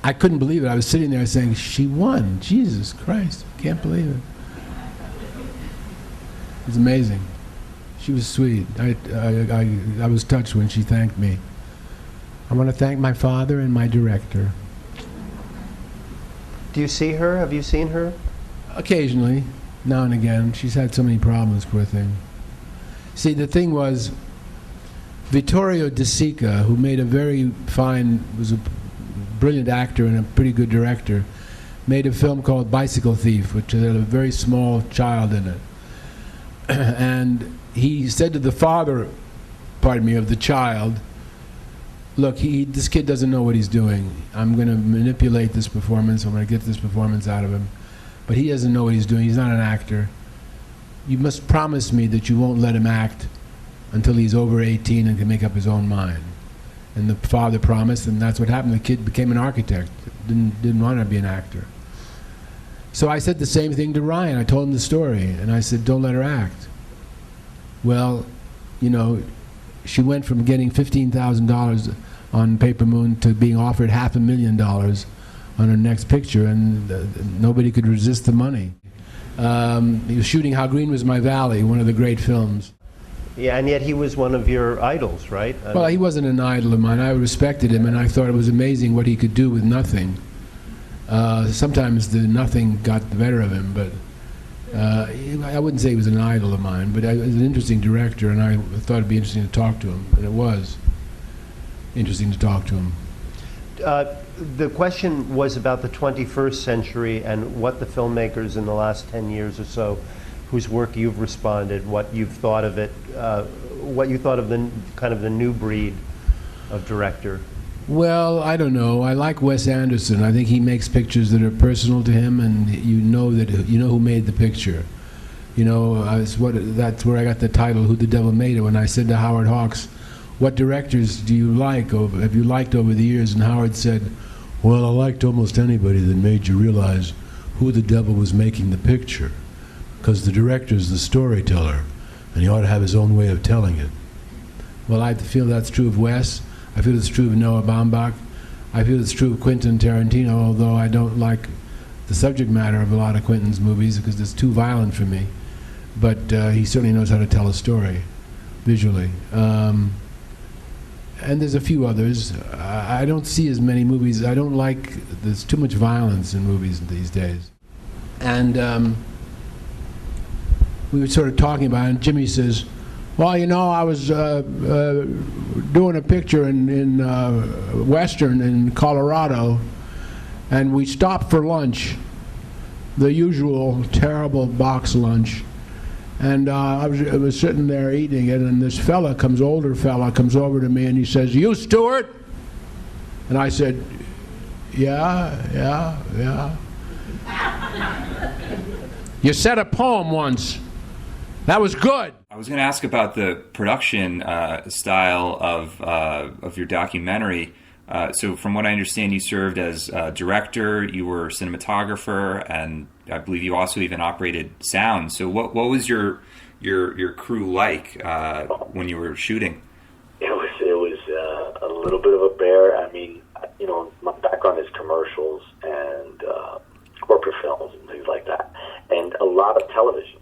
I couldn't believe it. I was sitting there saying, she won. Jesus Christ. Can't believe it. It was amazing. She was sweet. I was touched when she thanked me. I want to thank my father and my director. Do you see her? Have you seen her? Occasionally, now and again. She's had so many problems, poor thing. See, the thing was, Vittorio De Sica, who made a very fine, was a brilliant actor and a pretty good director, made a film called Bicycle Thief, which had a very small child in it. And he said to the father, of the child, "Look, this kid doesn't know what he's doing. I'm going to manipulate this performance. I'm going to get this performance out of him. But he doesn't know what he's doing. He's not an actor. You must promise me that you won't let him act until he's over 18 and can make up his own mind." And the father promised, and that's what happened. The kid became an architect. Didn't want to be an actor. So I said the same thing to Ryan. I told him the story, and I said, "Don't let her act." Well, she went from getting $15,000 on Paper Moon to being offered $500,000 on her next picture, and nobody could resist the money. He was shooting How Green Was My Valley, one of the great films. Yeah, and yet he was one of your idols, right? Well, he wasn't an idol of mine. I respected him, and I thought it was amazing what he could do with nothing. Sometimes the nothing got the better of him, but I wouldn't say he was an idol of mine, but he was an interesting director, and I thought it'd be interesting to talk to him, and it was interesting to talk to him. The question was about the 21st century and what the filmmakers in the last 10 years or so whose work you've responded, what you've thought of it, what you thought of the kind of the new breed of director. Well, I don't know. I like Wes Anderson. I think he makes pictures that are personal to him, and you know who made the picture. You know, that's where I got the title, Who the Devil Made It, when I said to Howard Hawks, what directors do you like, have you liked over the years? And Howard said, well, I liked almost anybody that made you realize who the devil was making the picture, because the director's the storyteller, and he ought to have his own way of telling it. Well, I feel that's true of Wes. I feel it's true of Noah Baumbach. I feel it's true of Quentin Tarantino, although I don't like the subject matter of a lot of Quentin's movies because it's too violent for me. But he certainly knows how to tell a story visually. And there's a few others. I don't see as many movies. I don't like, there's too much violence in movies these days. And we were sort of talking about it, and Jimmy says, well, you know, I was doing a picture in Western in Colorado, and we stopped for lunch, the usual terrible box lunch. And I was sitting there eating it, and this older fella comes over to me, and he says, you Stewart? And I said, yeah. You said a poem once. That was good. I was going to ask about the production style of your documentary. So from what I understand, you served as director, you were cinematographer, and I believe you also even operated sound. So what was your crew like when you were shooting? It was a little bit of a bear. I mean, you know, my background is commercials and corporate films and things like that, and a lot of television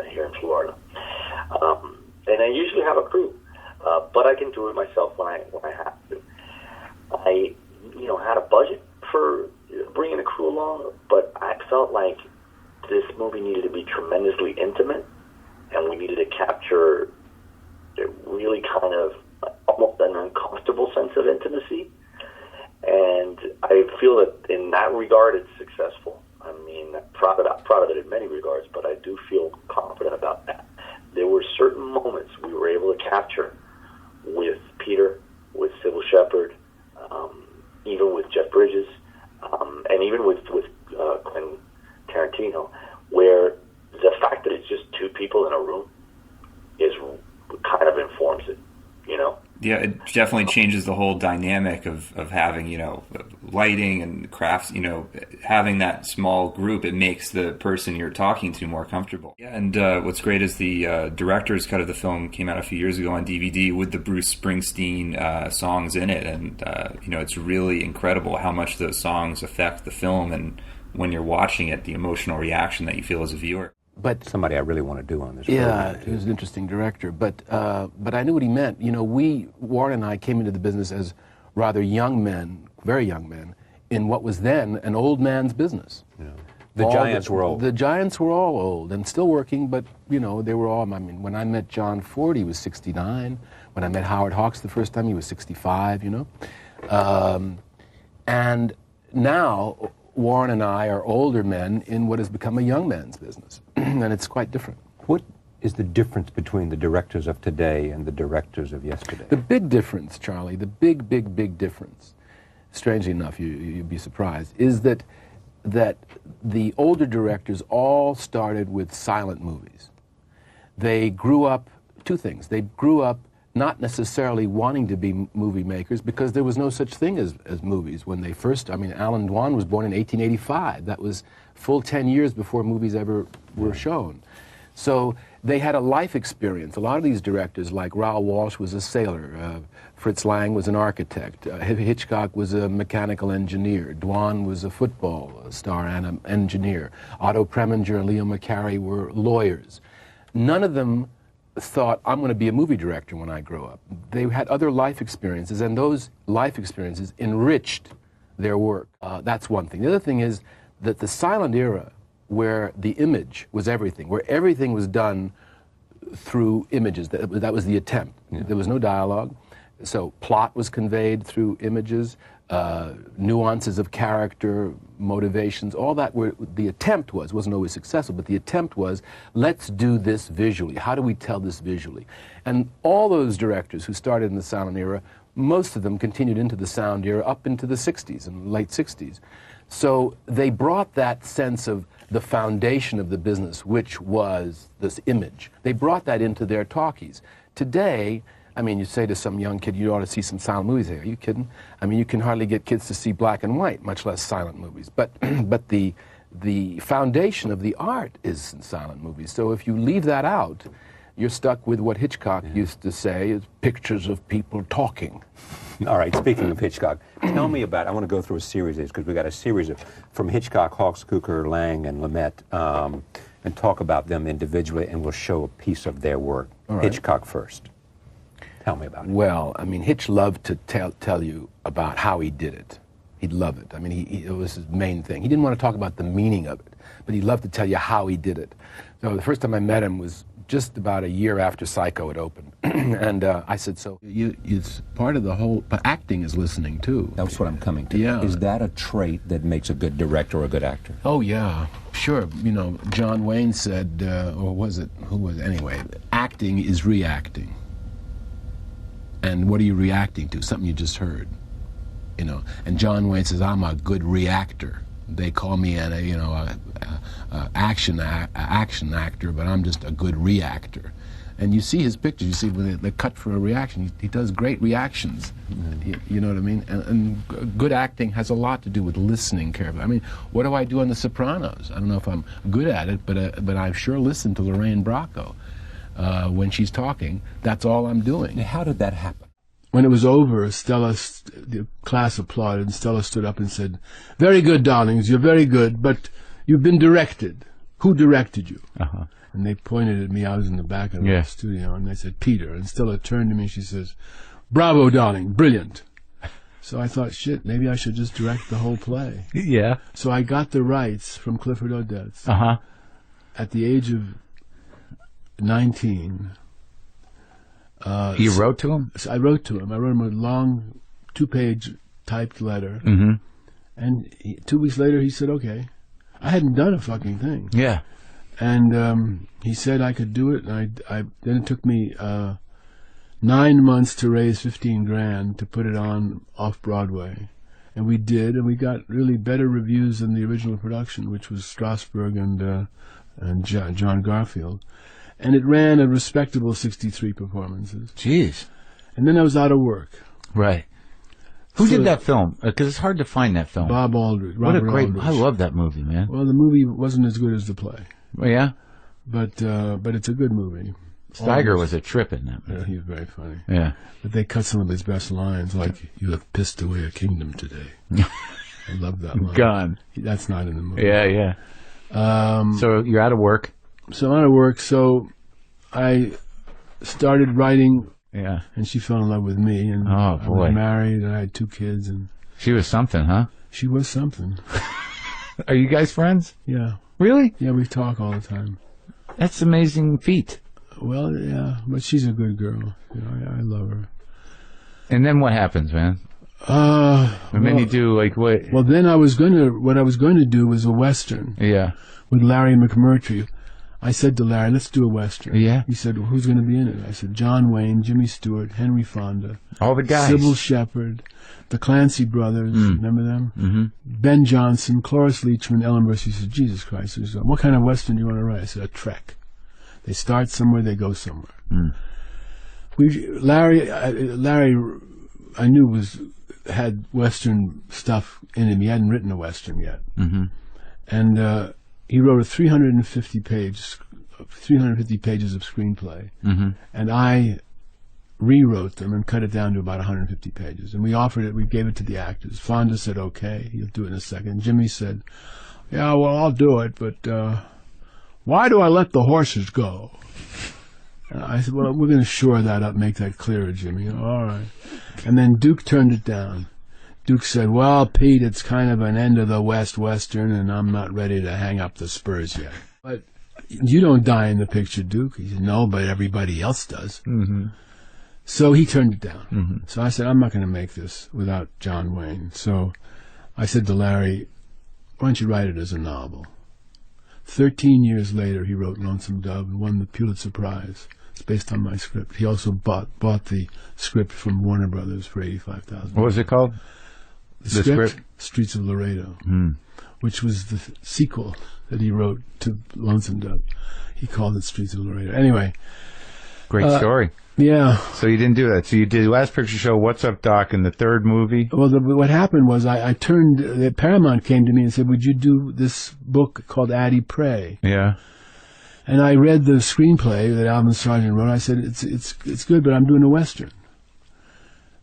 here in Florida. And I usually have a crew, but I can do it myself when I have to. I, had a budget for bringing a crew along, but I felt like this movie needed to be tremendously intimate, and we needed to capture a really kind of almost an uncomfortable sense of intimacy. And I feel that in that regard, it's successful. I mean, I'm proud of it in many regards, but I do feel confident about that. There were certain moments we were able to capture with Peter, with Sybil Shepherd, even with Jeff Bridges, and even with Quentin Tarantino, where the fact that it's just two people in a room kind of informs it, Yeah, it definitely changes the whole dynamic of having, lighting and crafts, having that small group. It makes the person you're talking to more comfortable. Yeah, and what's great is the director's cut of the film came out a few years ago on DVD with the Bruce Springsteen songs in it. And, it's really incredible how much those songs affect the film, and when you're watching it, the emotional reaction that you feel as a viewer. But somebody I really want to do on this Yeah, program. he was an interesting director, but I knew what he meant. Warren and I came into the business as rather young men, very young men, in what was then an old man's business. Yeah. The giants were old. The giants were all old and still working, but they were all. I mean, when I met John Ford, he was 69. When I met Howard Hawks the first time, he was 65. And now Warren and I are older men in what has become a young man's business, and it's quite different. What is the difference between the directors of today and the directors of yesterday? The big difference, Charlie, the big difference, strangely enough, you'd be surprised, is that the older directors all started with silent movies. They grew up, two things. They grew up not necessarily wanting to be movie makers because there was no such thing as movies when they first, Alan Dwan was born in 1885. That was full 10 years before movies ever were shown. So they had a life experience. A lot of these directors, like Raoul Walsh was a sailor, Fritz Lang was an architect, Hitchcock was a mechanical engineer, Dwan was a football star and an engineer, Otto Preminger and Leo McCarey were lawyers. None of them thought, I'm going to be a movie director when I grow up. They had other life experiences, and those life experiences enriched their work. That's one thing. The other thing is that the silent era where the image was everything, where everything was done through images. That was the attempt. Yeah. There was no dialogue. So plot was conveyed through images, nuances of character, motivations, all that the attempt wasn't always successful, but the attempt was, let's do this visually. How do we tell this visually? And all those directors who started in the silent era, most of them continued into the sound era up into the 60s and late 60s. So they brought that sense of the foundation of the business, which was this image. They brought that into their talkies. Today, I mean, you say to some young kid, you ought to see some silent movies. Are you kidding? I mean, you can hardly get kids to see black and white, much less silent movies. But the foundation of the art is in silent movies. So if you leave that out, you're stuck with what Hitchcock used to say is pictures of people talking. All right, speaking of Hitchcock, tell me about, I want to go through a series of these, because we got a series of, from Hitchcock, Hawks, Cukor, Lang, and Lumet, and talk about them individually, and we'll show a piece of their work. Right. Hitchcock first. Tell me about it. Well, I mean, Hitch loved to tell you about how he did it. He'd love it. I mean, it was his main thing. He didn't want to talk about the meaning of it, but he loved to tell you how he did it. So the first time I met him was just about a year after Psycho had opened. And I said, so it's part of the whole, but acting is listening too. That's what I'm coming to. Yeah. Is that a trait that makes a good director or a good actor? Oh, yeah, sure. You know, John Wayne said, or was it, who was it? Anyway, acting is reacting. And what are you reacting to? Something you just heard, you know. And John Wayne says, I'm a good reactor. They call me an action actor, but I'm just a good reactor. And you see his pictures. You see when they're cut for a reaction, he does great reactions. You know what I mean? And good acting has a lot to do with listening carefully. I mean, what do I do on The Sopranos? I don't know if I'm good at it, but I sure listen to Lorraine Bracco. When she's talking, that's all I'm doing. How did that happen? When it was over, the class applauded, and Stella stood up and said, "Very good, darlings, you're very good, but you've been directed. Who directed you?" Uh-huh. And they pointed at me. I was in the back of the studio, and they said, "Peter." And Stella turned to me and she says, "Bravo, darling, brilliant." So I thought, shit, maybe I should just direct the whole play. Yeah. So I got the rights from Clifford Odets. Uh-huh. At the age of 19. You wrote to him? I wrote to him. I wrote him a long 2-page typed letter. Mm-hmm. And 2 weeks later, he said, okay. I hadn't done a fucking thing. Yeah. And he said I could do it. And then it took me 9 months to raise $15,000 to put it on off-Broadway. And we did, and we got really better reviews than the original production, which was Strasberg and John Garfield. And it ran a respectable 63 performances. Jeez. And then I was out of work. Right. Who did that film? Because it's hard to find that film. Bob Aldrich. What a great... Aldrich. I love that movie, man. Well, the movie wasn't as good as the play. Oh, yeah? But it's a good movie. Steiger was a trip in that movie. Yeah, he was very funny. Yeah. But they cut some of his best lines, like, "You have pissed away a kingdom today." I love that line. Gone. That's not in the movie. Yeah, yeah. So you're out of work. So I'm out of work, so I started writing. Yeah. And she fell in love with me, and I was married, and I had 2 kids, and she was something, huh? She was something. Are you guys friends? Yeah. Really? Yeah, we talk all the time. That's an amazing feat. Well, yeah, but she's a good girl. You know, I love her. And then what happens, man? And then you do like what? Well, then what I was going to do was a Western. Yeah. With Larry McMurtry. I said to Larry, let's do a Western. Yeah. He said, well, who's going to be in it? I said, John Wayne, Jimmy Stewart, Henry Fonda. All the guys. Sybil Shepherd, the Clancy brothers, remember them? Mm-hmm. Ben Jonson, Cloris Leachman, Ellen Burstyn. He said, Jesus Christ. He said, what kind of Western do you want to write? I said, a trek. They start somewhere, they go somewhere. Mm. Larry, I knew had Western stuff in him. He hadn't written a Western yet. Mm-hmm. And he wrote a 350 pages of screenplay. Mm-hmm. And I rewrote them and cut it down to about 150 pages. And we gave it to the actors. Fonda said, okay, he'll do it in a second. Jimmy said, yeah, well, I'll do it, but why do I let the horses go? And I said, well, we're going to shore that up, make that clearer, Jimmy. All right. And then Duke turned it down. Duke said, well, Pete, it's kind of an end of the West Western, and I'm not ready to hang up the spurs yet. But you don't die in the picture, Duke. He said, no, but everybody else does. Mm-hmm. So he turned it down. Mm-hmm. So I said, I'm not going to make this without John Wayne. So I said to Larry, why don't you write it as a novel? 13 years later, he wrote Lonesome Dove and won the Pulitzer Prize. It's based on my script. He also bought the script from Warner Brothers for $85,000. What was it called? The script? Streets of Laredo, which was the sequel that he wrote to Lonesome Dove. He called it Streets of Laredo. Anyway. Great story. Yeah. So you didn't do that. So you did Last Picture Show, What's Up, Doc, and the third movie? Well, what happened was Paramount came to me and said, would you do this book called Addie Pray? Yeah. And I read the screenplay that Alvin Sargent wrote. I said, it's good, but I'm doing a Western.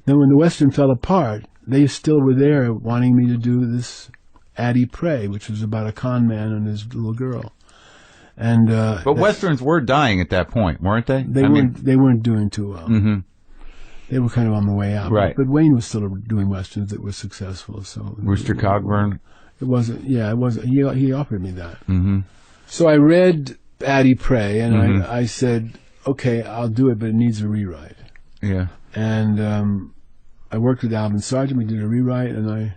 Then when the Western fell apart, they still were there wanting me to do this Addie Pray, which was about a con man and his little girl. And but Westerns were dying at that point, weren't they? They weren't doing too well. Mm-hmm. They were kind of on the way out. Right. But Wayne was still doing Westerns that were successful. So Rooster Cogburn? It wasn't, yeah, it wasn't. He offered me that. Mm-hmm. So I read Addie Pray, and I said, okay, I'll do it, but it needs a rewrite. Yeah. And I worked with Alvin Sargent. We did a rewrite, and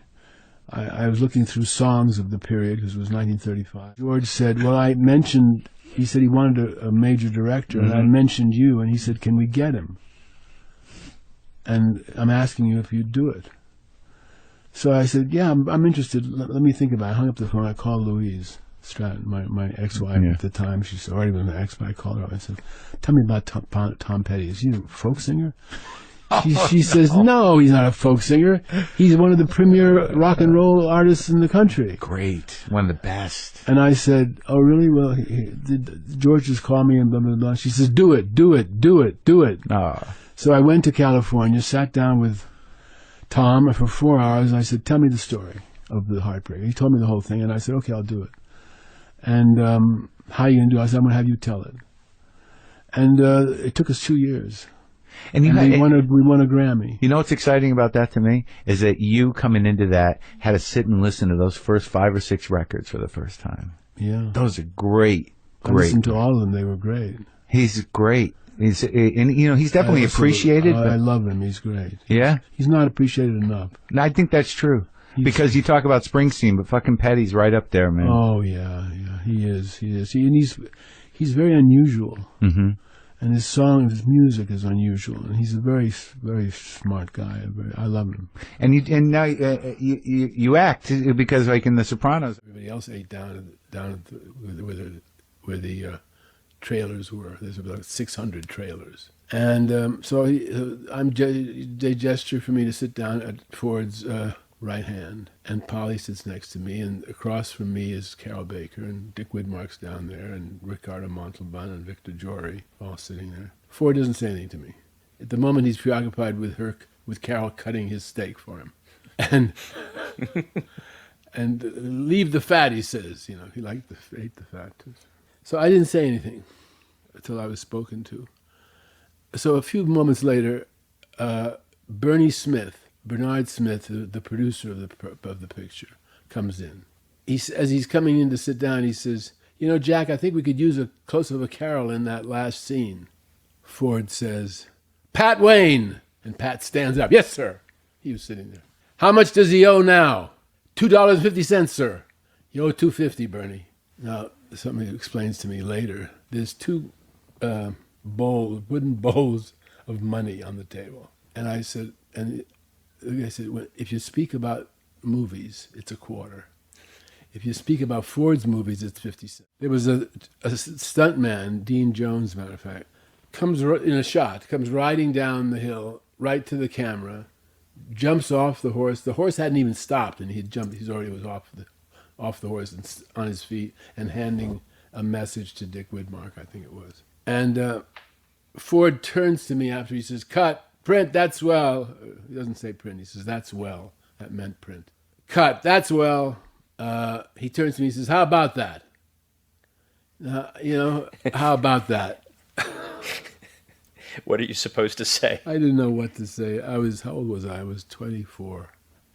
I was looking through songs of the period, because it was 1935. George said, well, he said he wanted a major director, and I mentioned you, and he said, can we get him? And I'm asking you if you'd do it. So I said, yeah, I'm interested. Let me think about it. I hung up the phone. I called Louise Stratton, my ex-wife at the time. She's already been my ex, but I called her up. I said, tell me about Tom Petty. Is he a folk singer? She says, no, he's not a folk singer. He's one of the premier rock and roll artists in the country. Great. One of the best. And I said, oh, really? Well, George just called me and blah, blah, blah. She says, do it. So I went to California, sat down with Tom for 4 hours, and I said, tell me the story of the Heartbreak. He told me the whole thing, and I said, okay, I'll do it. And how are you going to do it? I said, I'm going to have you tell it. And it took us 2 years. And we won a Grammy. You know what's exciting about that to me is that you coming into that had to sit and listen to those first 5 or 6 records for the first time. Yeah, those are great. I listened to all of them; they were great. He's great. He's definitely appreciated. I love him. He's great. Yeah, he's not appreciated enough. And I think that's true because you talk about Springsteen, but fucking Petty's right up there, man. Oh yeah, he is. And he's very unusual. Mm-hmm. And his music is unusual, and he's a very, very smart guy. I love him. And now you act because, like in The Sopranos, everybody else ate down where the trailers were. There's about 600 trailers, and so they gesture for me to sit down at Ford's right hand, and Polly sits next to me, and across from me is Carol Baker, and Dick Widmark's down there, and Ricardo Montalban and Victor Jory all sitting there. Ford doesn't say anything to me. At the moment, he's preoccupied with Carol cutting his steak for him, and leave the fat, he says. He ate the fat too. So I didn't say anything until I was spoken to. So a few moments later, Bernard Smith, the producer of the picture, comes in. As he's coming in to sit down, he says, Jack, I think we could use a close-up of Carol in that last scene. Ford says, Pat Wayne! And Pat stands up. Yes, sir. He was sitting there. How much does he owe now? $2.50, sir. You owe $2.50, Bernie. Now, somebody explains to me later, there's 2 wooden bowls of money on the table. And I said, if you speak about movies, it's a quarter. If you speak about Ford's movies, it's 50 cents. There was a stunt man, Dean Jones, matter of fact, comes riding down the hill right to the camera, jumps off the horse. The horse hadn't even stopped, and he already was off the horse and on his feet, and handing a message to Dick Widmark, I think it was. And Ford turns to me after, he says, cut. Print, that's well. He doesn't say print. He says, that's well. That meant print. Cut, that's well. He turns to me and says, how about that? How about that? What are you supposed to say? I didn't know what to say. How old was I? I was 24.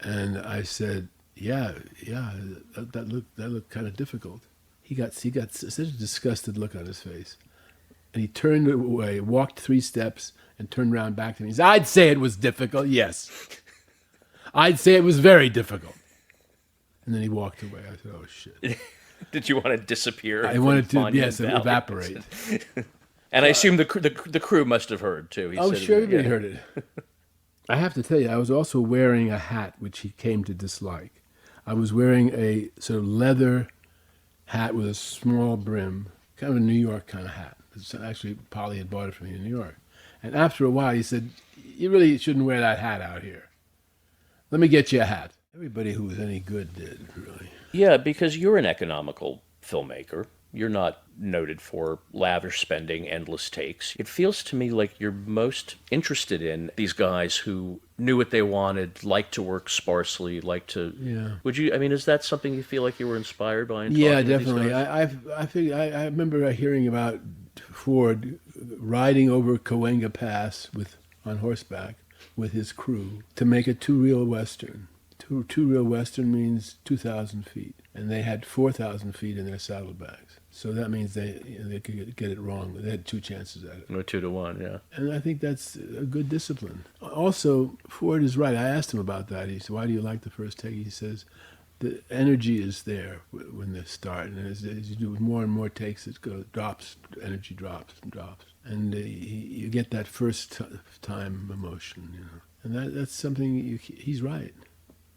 And I said, yeah, that looked kind of difficult. He got such a disgusted look on his face. And he turned away, walked 3 steps, and turned around back to me. He said, I'd say it was difficult, yes. I'd say it was very difficult. And then he walked away. I said, oh, shit. Did you want to disappear? I wanted to, Monument yes, Valley? evaporate. And I assume the crew must have heard, too. He said Sure, everybody yeah. heard it. I have to tell you, I was also wearing a hat which he came to dislike. I was wearing a sort of leather hat with a small brim, kind of a New York kind of hat. Actually, Polly had bought it for me in New York. And after a while, he said, you really shouldn't wear that hat out here. Let me get you a hat. Everybody who was any good did, really. Yeah, because you're an economical filmmaker. You're not noted for lavish spending, endless takes. It feels to me like you're most interested in these guys who knew what they wanted, liked to work sparsely, liked to... Yeah. Would you, I mean, is that something you feel like you were inspired by? Yeah, definitely. I remember hearing about Ford riding over Cahuenga Pass on horseback with his crew to make a two-reel Western. Two-reel Western means 2,000 feet, and they had 4,000 feet in their saddlebags. So that means they could get it wrong. They had 2 chances at it. No, 2 to 1, yeah. And I think that's a good discipline. Also, Ford is right. I asked him about that. He said, why do you like the first take? He says, the energy is there when they start. And as you do more and more takes, it drops, energy drops and drops. And you get that first time emotion, you know. And that's something, he's right.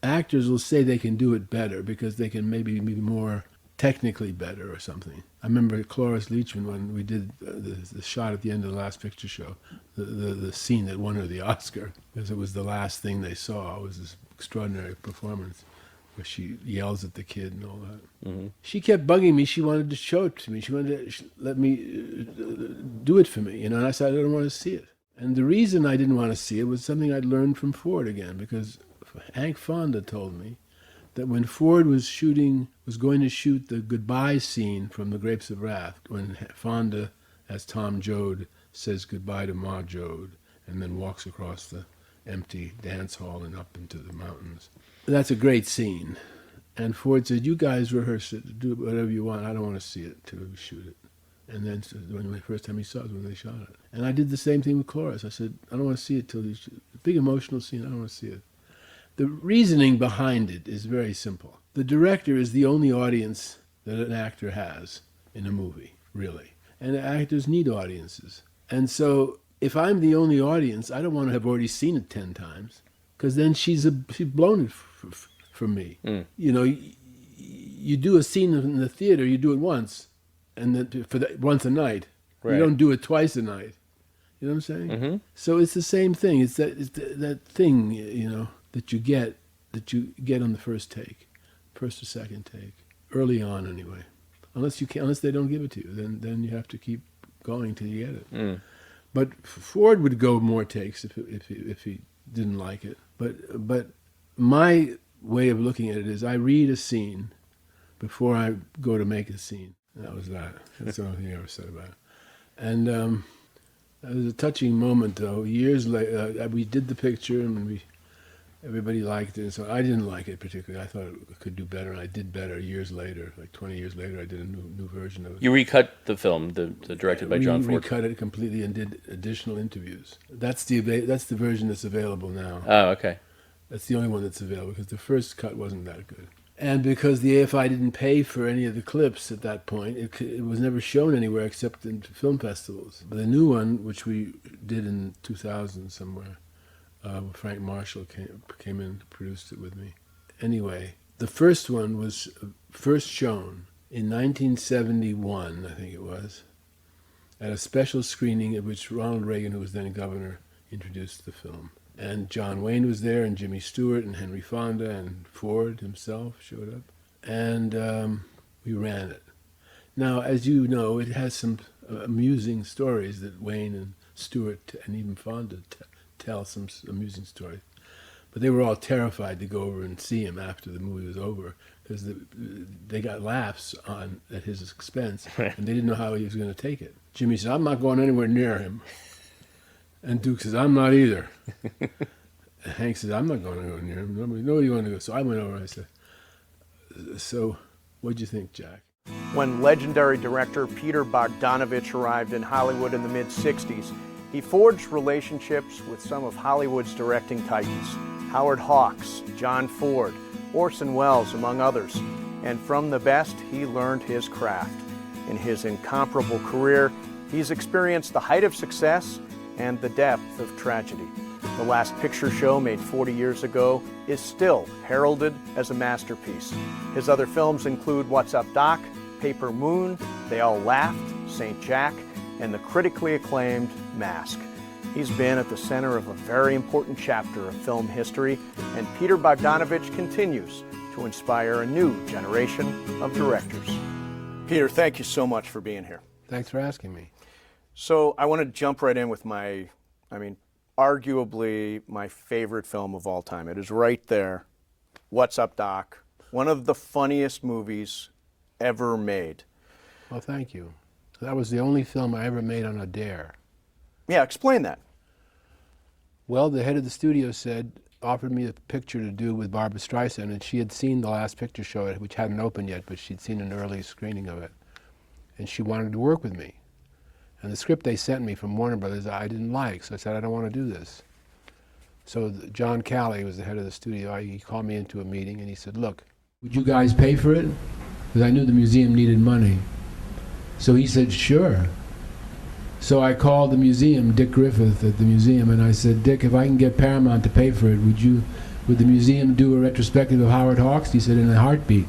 Actors will say they can do it better because they can maybe be more technically better or something. I remember Cloris Leachman when we did the shot at the end of the Last Picture Show, the scene that won her the Oscar, because it was the last thing they saw. It was this extraordinary performance where she yells at the kid and all that. Mm-hmm. She kept bugging me. She wanted to show it to me. She wanted to let me do it for me, you know. And I said, I don't want to see it. And the reason I didn't want to see it was something I'd learned from Ford again, because Hank Fonda told me that when Ford was going to shoot the goodbye scene from The Grapes of Wrath, when Fonda, as Tom Joad, says goodbye to Ma Joad, and then walks across the empty dance hall and up into the mountains. That's a great scene. And Ford said, you guys rehearse it, do whatever you want. I don't want to see it till we shoot it. And then when the first time he saw it was when they shot it. And I did the same thing with Cloris. I said, I don't want to see it till you shoot it. Big emotional scene, I don't want to see it. The reasoning behind it is very simple. The director is the only audience that an actor has in a movie, really. And actors need audiences. And so if I'm the only audience, I don't want to have already seen it 10 times, because then she's blown it for me. Mm. You know, you do a scene in the theater, you do it once, and then once a night. Right. You don't do it twice a night. You know what I'm saying? Mm-hmm. So it's the same thing. It's that thing, you know, that you get on the first take, first or second take, early on anyway. Unless they don't give it to you, then you have to keep going till you get it. Mm. But Ford would go more takes if he didn't like it. But my way of looking at it is I read a scene before I go to make a scene. That was that. That's the only thing I ever said about it. And it was a touching moment, though. Years later, we did the picture and everybody liked it. So I didn't like it particularly. I thought it could do better, and I did better years later. Like 20 years later, I did a new version of it. You recut the film, the directed by John Ford? We recut it completely and did additional interviews. That's the version that's available now. Oh, okay. That's the only one that's available, because the first cut wasn't that good. And because the AFI didn't pay for any of the clips at that point, it was never shown anywhere except in film festivals. But the new one, which we did in 2000 somewhere, Frank Marshall came in and produced it with me. Anyway, the first one was first shown in 1971, I think it was, at a special screening at which Ronald Reagan, who was then governor, introduced the film. And John Wayne was there, and Jimmy Stewart, and Henry Fonda, and Ford himself showed up. And we ran it. Now, as you know, it has some amusing stories that Wayne and Stewart and even Fonda tell some amusing stories. But they were all terrified to go over and see him after the movie was over, because they got laughs at his expense, and they didn't know how he was going to take it. Jimmy said, I'm not going anywhere near him. And Duke says, I'm not either. Hank said, I'm not going to go near him. Nobody wanted to go. So I went over and I said, so what'd you think, Jack? When legendary director Peter Bogdanovich arrived in Hollywood in the mid-60s, he forged relationships with some of Hollywood's directing titans, Howard Hawks, John Ford, Orson Welles, among others. And from the best, he learned his craft. In his incomparable career, he's experienced the height of success and the depth of tragedy. The Last Picture Show, made 40 years ago, is still heralded as a masterpiece. His other films include What's Up, Doc?, Paper Moon, They All Laughed, St. Jack, and the critically acclaimed Mask. He's been at the center of a very important chapter of film history, and Peter Bogdanovich continues to inspire a new generation of directors. Peter, thank you so much for being here. Thanks for asking me. So I want to jump right in with arguably my favorite film of all time. It is right there, What's Up, Doc? One of the funniest movies ever made. Well, thank you. That was the only film I ever made on a dare. Yeah, explain that. Well, the head of the studio offered me a picture to do with Barbra Streisand, and she had seen The Last Picture Show, which hadn't opened yet, but she'd seen an early screening of it. And she wanted to work with me. And the script they sent me from Warner Brothers I didn't like, so I said, I don't want to do this. So John Calley was the head of the studio. He called me into a meeting and he said, look, would you guys pay for it? Because I knew the museum needed money. So he said, sure. So I called the museum, Dick Griffith at the museum, and I said, Dick, if I can get Paramount to pay for it, would the museum do a retrospective of Howard Hawks? He said, in a heartbeat.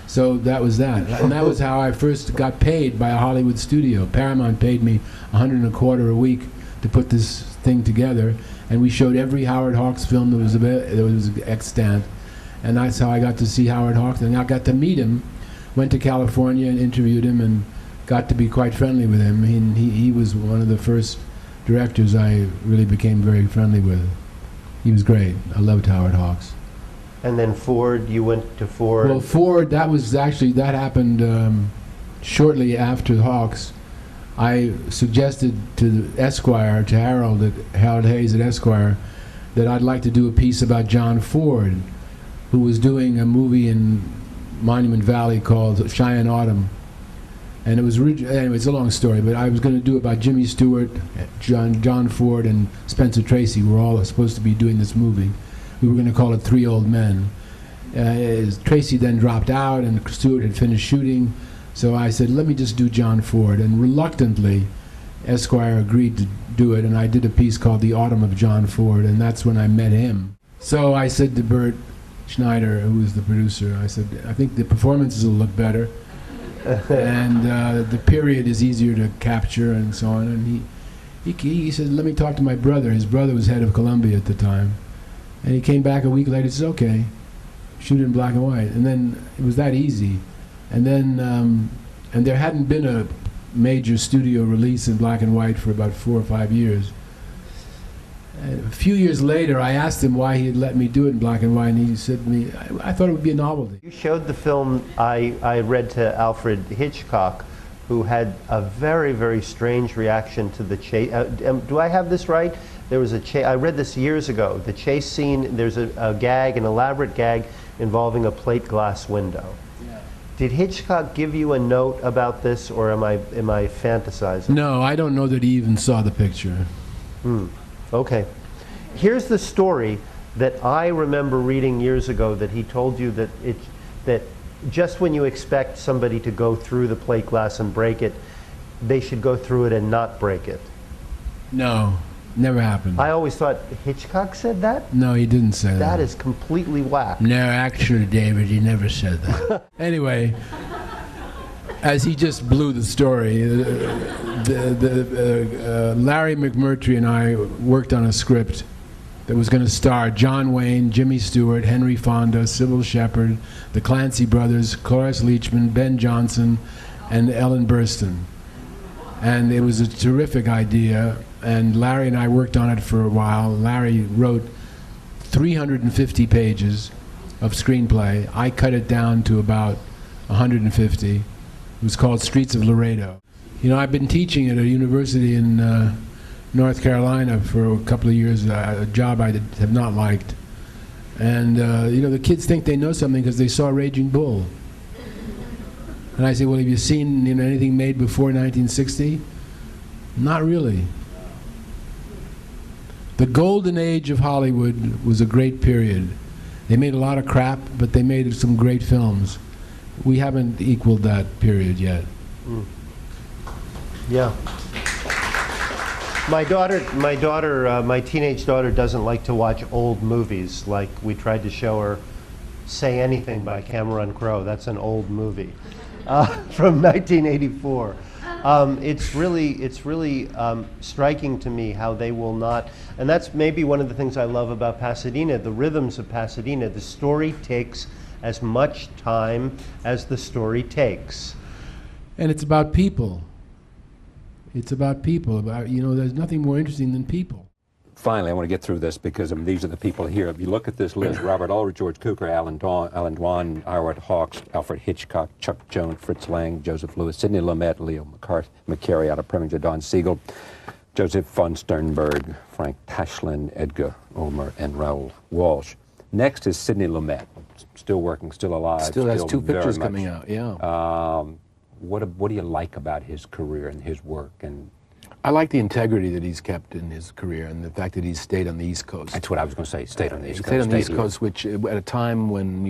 So that was that. And that was how I first got paid by a Hollywood studio. Paramount paid me $125 a week to put this thing together, and we showed every Howard Hawks film that was extant. And that's how I got to see Howard Hawks, and I got to meet him, went to California and interviewed him, and got to be quite friendly with him. He was one of the first directors I really became very friendly with. He was great. I loved Howard Hawks. And then Ford, you went to Ford? Well, Ford, that happened shortly after Hawks. I suggested to Esquire, to Harold Hayes at Esquire, that I'd like to do a piece about John Ford, who was doing a movie in Monument Valley called Cheyenne Autumn. And it was anyway, it's a long story, but I was going to do it about Jimmy Stewart, John Ford, and Spencer Tracy. We're all supposed to be doing this movie. We were going to call it Three Old Men. Tracy then dropped out, and Stewart had finished shooting. So I said, let me just do John Ford. And reluctantly, Esquire agreed to do it, and I did a piece called The Autumn of John Ford, and that's when I met him. So I said to Bert Schneider, who was the producer, I said, I think the performances will look better. And the period is easier to capture and so on. And he said, let me talk to my brother. His brother was head of Columbia at the time. And he came back a week later and said, okay, shoot it in black and white. And then it was that easy. And then, and there hadn't been a major studio release in black and white for about 4 or 5 years. A few years later, I asked him why he had let me do it in black and white, and he said to me, I thought it would be a novelty. You showed the film, I read to Alfred Hitchcock, who had a very, very strange reaction to the chase. Do I have this right? There was a chase, I read this years ago, the chase scene, there's a gag, an elaborate gag involving a plate glass window. Yeah. Did Hitchcock give you a note about this, or am I fantasizing? No, I don't know that he even saw the picture. Okay. Here's the story that I remember reading years ago, that he told you that just when you expect somebody to go through the plate glass and break it, they should go through it and not break it. No, never happened. I always thought Hitchcock said that? No, he didn't say that. That is completely whack. No, actually, David, he never said that. Anyway, as he just blew the story, Larry McMurtry and I worked on a script that was going to star John Wayne, Jimmy Stewart, Henry Fonda, Sybil Shepherd, the Clancy brothers, Cloris Leachman, Ben Johnson, and Ellen Burstyn. And it was a terrific idea, and Larry and I worked on it for a while. Larry wrote 350 pages of screenplay. I cut it down to about 150. It was called Streets of Laredo. You know, I've been teaching at a university in North Carolina for a couple of years, a job I have not liked. And, the kids think they know something because they saw Raging Bull. And I say, well, have you seen anything made before 1960? Not really. The golden age of Hollywood was a great period. They made a lot of crap, but they made some great films. We haven't equaled that period yet. Yeah. My teenage daughter doesn't like to watch old movies. Like we tried to show her Say Anything by Cameron Crowe. That's an old movie from 1984. It's really striking to me how they will not, and that's maybe one of the things I love about Pasadena, the rhythms of Pasadena. The story takes as much time as the story takes. And it's about people. It's about people. There's nothing more interesting than people. Finally, I want to get through this because these are the people here. If you look at this list, Robert Ulrich, George Cukor, Alan Dwan, Howard Hawks, Alfred Hitchcock, Chuck Jones, Fritz Lang, Joseph Lewis, Sidney Lumet, Leo McCarey out of Preminger, Don Siegel, Joseph von Sternberg, Frank Tashlin, Edgar Ulmer, and Raoul Walsh. Next is Sidney Lumet, still working, still alive. Still has 2 pictures coming out, yeah. What do you like about his career and his work? And I like the integrity that he's kept in his career and the fact that he's stayed on the East Coast. That's what I was going to say, stayed on the East Coast. Stayed on the East Coast, which at a time when,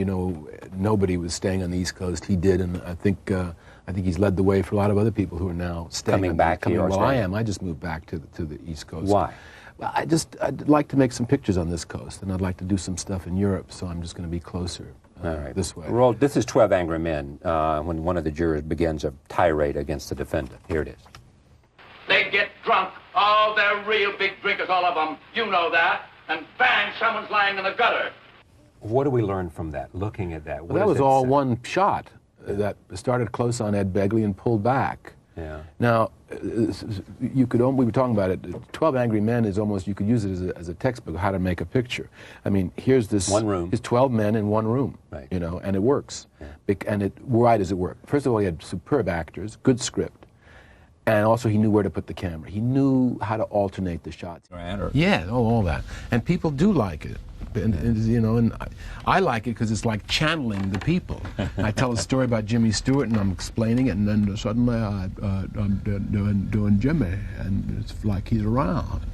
nobody was staying on the East Coast, he did, and I think he's led the way for a lot of other people who are now staying. Coming back here. Well, I am. I just moved back to the East Coast. Why? I'd like to make some pictures on this coast, and I'd like to do some stuff in Europe, so I'm just going to be closer. All right. This way. Well, this is 12 Angry Men, when one of the jurors begins a tirade against the defendant. Here it is. They get drunk. Oh, they're real big drinkers, all of them. You know that. And bang, someone's lying in the gutter. What do we learn from that, looking at that? Well, that was all one shot that started close on Ed Begley and pulled back. Yeah. Now, we were talking about it, 12 Angry Men is almost, you could use it as a textbook, how to make a picture. I mean, here's this... One room. Here's 12 men in one room, right. And it works. Yeah. Why does it work? First of all, he had superb actors, good script, and also he knew where to put the camera. He knew how to alternate the shots. Yeah, all that. And people do like it. And I like it because it's like channeling the people. I tell a story about Jimmy Stewart and I'm explaining it, and then suddenly I'm doing Jimmy, and it's like he's around.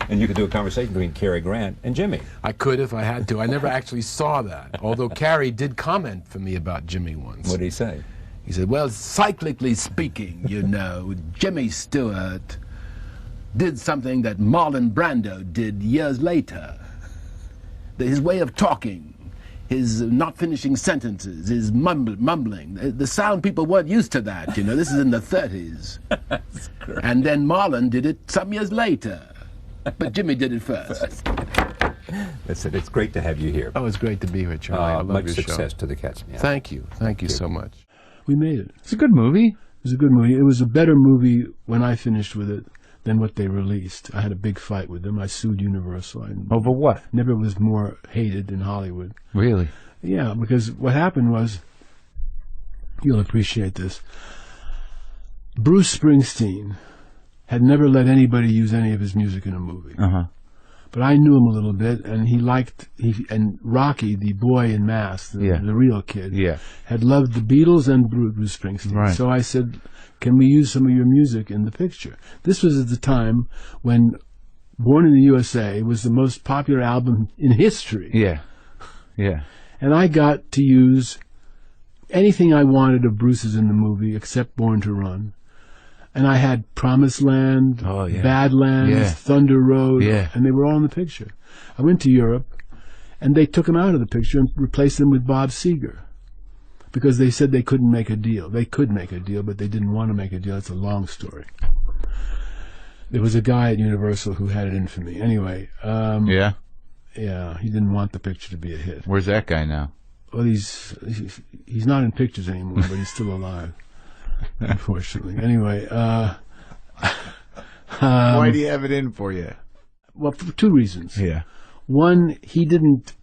And you could do a conversation between Cary Grant and Jimmy. I could if I had to. I never actually saw that, although Cary did comment for me about Jimmy once. What did he say? He said, well, cyclically speaking, Jimmy Stewart did something that Marlon Brando did years later. His way of talking, his not finishing sentences, his mumbling, the sound people weren't used to that, This is in the 30s. And then Marlon did it some years later. But Jimmy did it first. Listen, it's great to have you here. Oh, it's great to be here, Charlie. I love much your success show. To the Cats. Yeah. Thank you. Thank you so much. We made it. It's a good movie. It was a good movie. It was a better movie when I finished with it than what they released. I had a big fight with them. I sued Universal. Over what? Never was more hated in Hollywood. Really? Yeah, because what happened was, you'll appreciate this, Bruce Springsteen had never let anybody use any of his music in a movie. Uh-huh. But I knew him a little bit, and and Rocky, the boy in Mass, the real kid, had loved the Beatles and Bruce Springsteen. Right. So I said, can we use some of your music in the picture? This was at the time when Born in the USA was the most popular album in history. Yeah. Yeah. And I got to use anything I wanted of Bruce's in the movie except Born to Run. And I had Promised Land, Badlands, Thunder Road, and they were all in the picture. I went to Europe, and they took them out of the picture and replaced them with Bob Seger, because they said they couldn't make a deal. They could make a deal, but they didn't want to make a deal. It's a long story. There was a guy at Universal who had it in for me. Anyway. Yeah, he didn't want the picture to be a hit. Where's that guy now? Well, he's not in pictures anymore, but he's still alive. Unfortunately. Anyway, why do you have it in for you? Well, for 2 reasons. Yeah. One, he didn't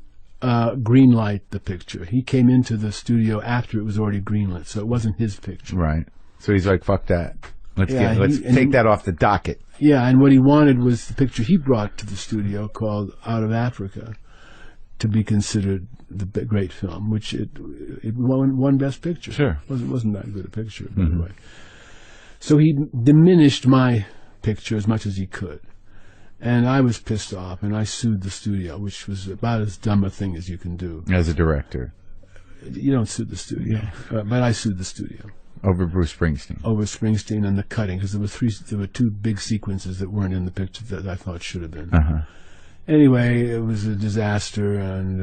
greenlight the picture. He came into the studio after it was already greenlit, so it wasn't his picture. Right. So he's like, fuck that. Let's he- take and- that off the docket. Yeah, and what he wanted was the picture he brought to the studio called Out of Africa to be considered the great film, which it won Best Picture. Sure. Wasn't that good a picture, by Mhm. the way. So he diminished my picture as much as he could. And I was pissed off, and I sued the studio, which was about as dumb a thing as you can do. As a director. You don't sue the studio, but I sued the studio. Over Bruce Springsteen. Over Springsteen and the cutting, because there were two big sequences that weren't in the picture that I thought should have been. Uh-huh. Anyway, it was a disaster, and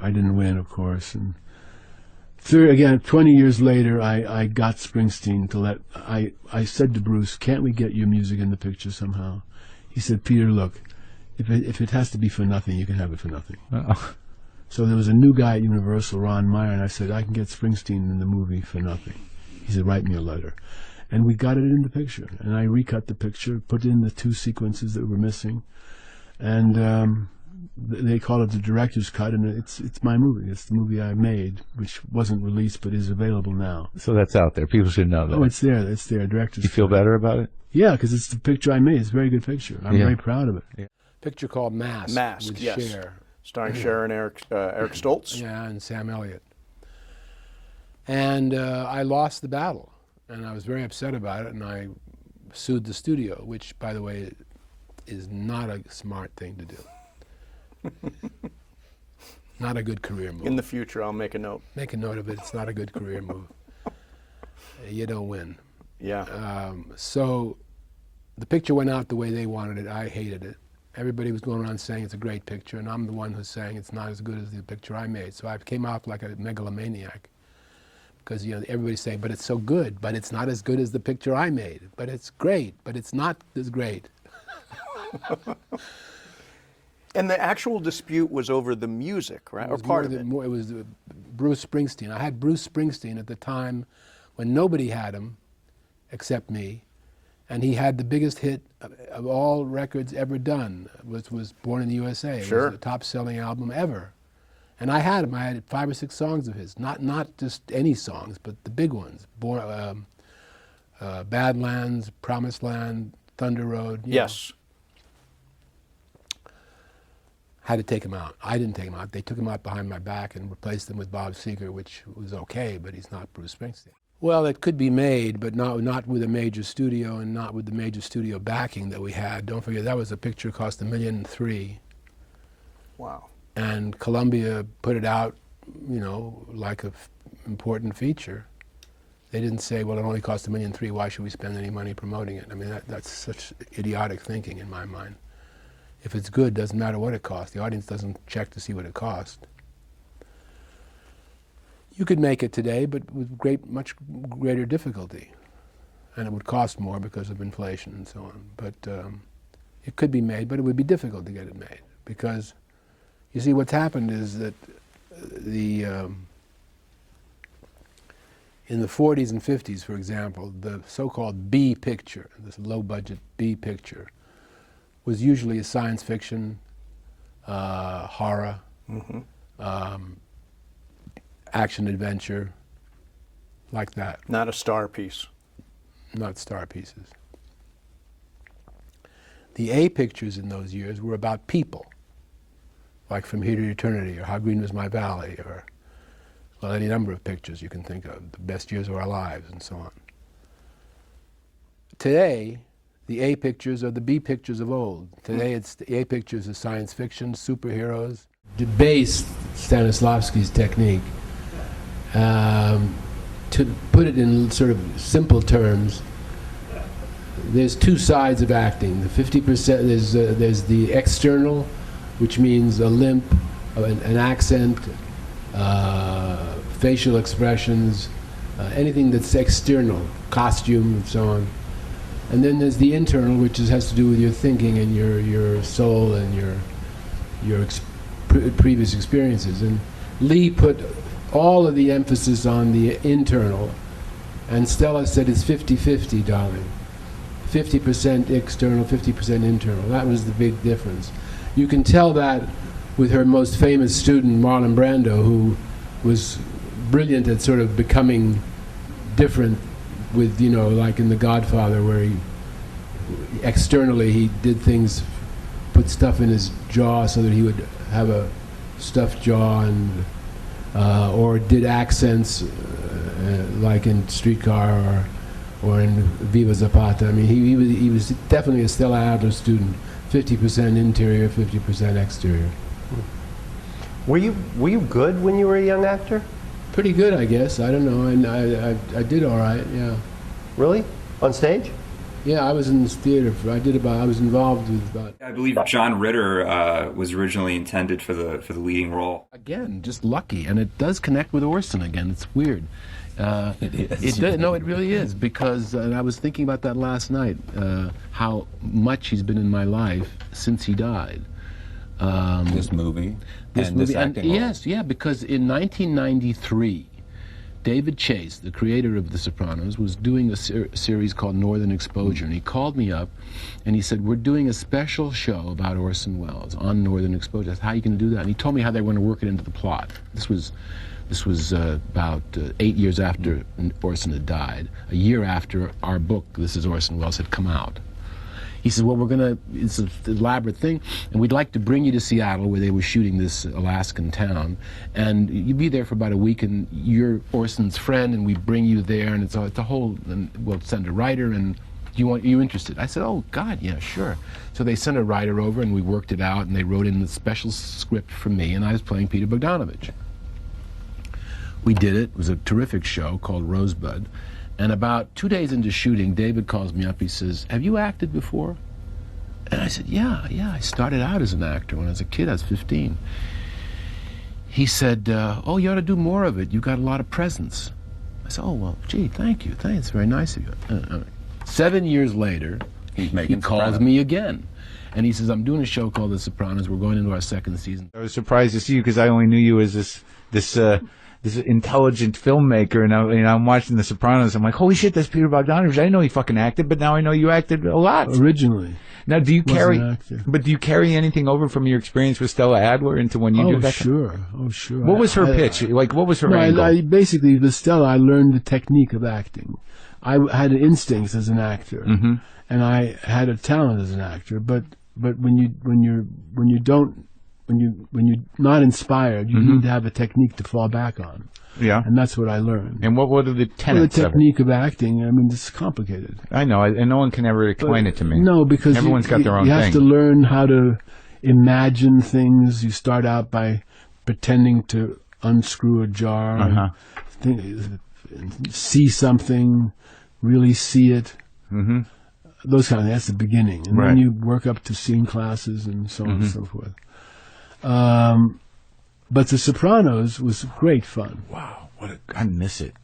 I didn't win, of course. And 20 years later, I got Springsteen to let. I said to Bruce, "Can't we get your music in the picture somehow?" He said, "Peter, look, if it has to be for nothing, you can have it for nothing." Uh-oh. So there was a new guy at Universal, Ron Meyer, and I said, "I can get Springsteen in the movie for nothing." He said, "Write me a letter." And we got it in the picture. And I recut the picture, put in the two sequences that were missing. And they call it the director's cut, and it's my movie. It's the movie I made, which wasn't released but is available now. So that's out there. People should know that. Oh, it's there. It's there. Director's You feel cut. better about it? Yeah, because it's the picture I made. It's a very good picture. I'm Yeah. very proud of it. Yeah. Picture called Mask. Mask, with yes. Cher. Starring Cher and Eric Stoltz. Yeah, and Sam Elliott. And I lost the battle, and I was very upset about it, and I sued the studio, which, by the way, is not a smart thing to do. Not a good career move. In the future, I'll make a note. Make a note of it. It's not a good career move. You don't win. Yeah. So the picture went out the way they wanted it. I hated it. Everybody was going around saying it's a great picture, and I'm the one who's saying it's not as good as the picture I made. So I came out like a megalomaniac. Because everybody's saying, but it's so good, but it's not as good as the picture I made. But it's great, but it's not as great. And the actual dispute was over the music, right? Or part of it. It was Bruce Springsteen. I had Bruce Springsteen at the time when nobody had him except me. And he had the biggest hit of all records ever done, which was Born in the USA. Sure. It was the top-selling album ever. And I had him. I had 5 or 6 songs of his. Not just any songs, but the big ones. Badlands, Promised Land, Thunder Road. Yes. Had to take him out. I didn't take him out. They took him out behind my back and replaced him with Bob Seger, which was okay, but he's not Bruce Springsteen. Well, it could be made, but not with a major studio and not with the major studio backing that we had. Don't forget, that was a picture cost $1.3 million. Wow. And Columbia put it out, like a important feature. They didn't say, well, it only cost $1.3 million, why should we spend any money promoting it? I mean, that's such idiotic thinking in my mind. If it's good, doesn't matter what it costs. The audience doesn't check to see what it cost. You could make it today, but with much greater difficulty. And it would cost more because of inflation and so on. But it could be made, but it would be difficult to get it made. Because, you see, what's happened is that in the 40s and 50s, for example, the so-called B picture, this low-budget B picture, was usually a science fiction, horror, action adventure, like that. Not a star piece. Not star pieces. The A pictures in those years were about people, like From Here to Eternity, or How Green Was My Valley, or, well, any number of pictures you can think of, The Best Years of Our Lives, and so on. Today, the A pictures are the B pictures of old. Today, the A pictures are science fiction, superheroes. Debased Stanislavski's technique. To put it in sort of simple terms, there's two sides of acting. The 50%, there's the external, which means a limp, an accent, facial expressions, anything that's external, costume and so on. And then there's the internal, which has to do with your thinking and your soul and your previous experiences. And Lee put all of the emphasis on the internal, and Stella said it's 50-50, darling. 50% external, 50% internal. That was the big difference. You can tell that with her most famous student, Marlon Brando, who was brilliant at sort of becoming different with, you know, like in The Godfather, where he externally he did things, put stuff in his jaw so that he would have a stuffed jaw, and or did accents like in Streetcar or in Viva Zapata. I mean, he was definitely a Stella Adler student. 50% interior, 50% exterior. Were you good when you were a young actor? Pretty good, I guess. I don't know, and I did all right. Yeah. Really? On stage? Yeah, I was in this theater. I was involved with about. I believe John Ritter was originally intended for the leading role. Again, just lucky, and it does connect with Orson again. It's weird. It is. No, it really is, because I was thinking about that last night, how much he's been in my life since he died. This movie and this acting role. Yes, yeah, because in 1993, David Chase, the creator of The Sopranos, was doing a series called Northern Exposure, and he called me up and he said, we're doing a special show about Orson Welles on Northern Exposure. I said, how are you going to do that? And he told me how they were going to work it into the plot. This was about 8 years after Orson had died, a year after our book, This is Orson Welles, had come out. He said, well, it's an elaborate thing, and we'd like to bring you to Seattle, where they were shooting this Alaskan town, and you'd be there for about a week, and you're Orson's friend, and we bring you there, and it's a whole, and we'll send a writer, and you interested? I said, oh, God, yeah, sure. So they sent a writer over, and we worked it out, and they wrote in the special script for me, and I was playing Peter Bogdanovich. We did it. It was a terrific show called Rosebud. And about 2 days into shooting, David calls me up. He says, have you acted before? And I said, yeah, I started out as an actor when I was a kid. I was 15. He said, oh, you ought to do more of it. You've got a lot of presence. I said, oh, well, gee, thank you. Thanks. Very nice of you. 7 years later, he calls me again. And he says, I'm doing a show called The Sopranos. We're going into our second season. I was surprised to see you because I only knew you as this intelligent filmmaker, and I'm watching The Sopranos. I'm like, holy shit, that's Peter Bogdanovich. I didn't know he fucking acted, but now I know you acted a lot. Originally. Now, do you carry anything over from your experience with Stella Adler into when you do that? Oh, sure. What was her pitch? What was her angle? Basically, with Stella, I learned the technique of acting. I had instincts as an actor, and I had a talent as an actor. But when you're not inspired, you need to have a technique to fall back on. Yeah. And that's what I learned. And what are the tenets the technique of acting, I mean, this is complicated. I know, and no one can ever explain it to me. No, because everyone's got their own thing. You have to learn how to imagine things. You start out by pretending to unscrew a jar, and see something, really see it. Those kind of things. That's the beginning. And then you work up to scene classes and so on and so forth. But The Sopranos was great fun. Wow, I miss it.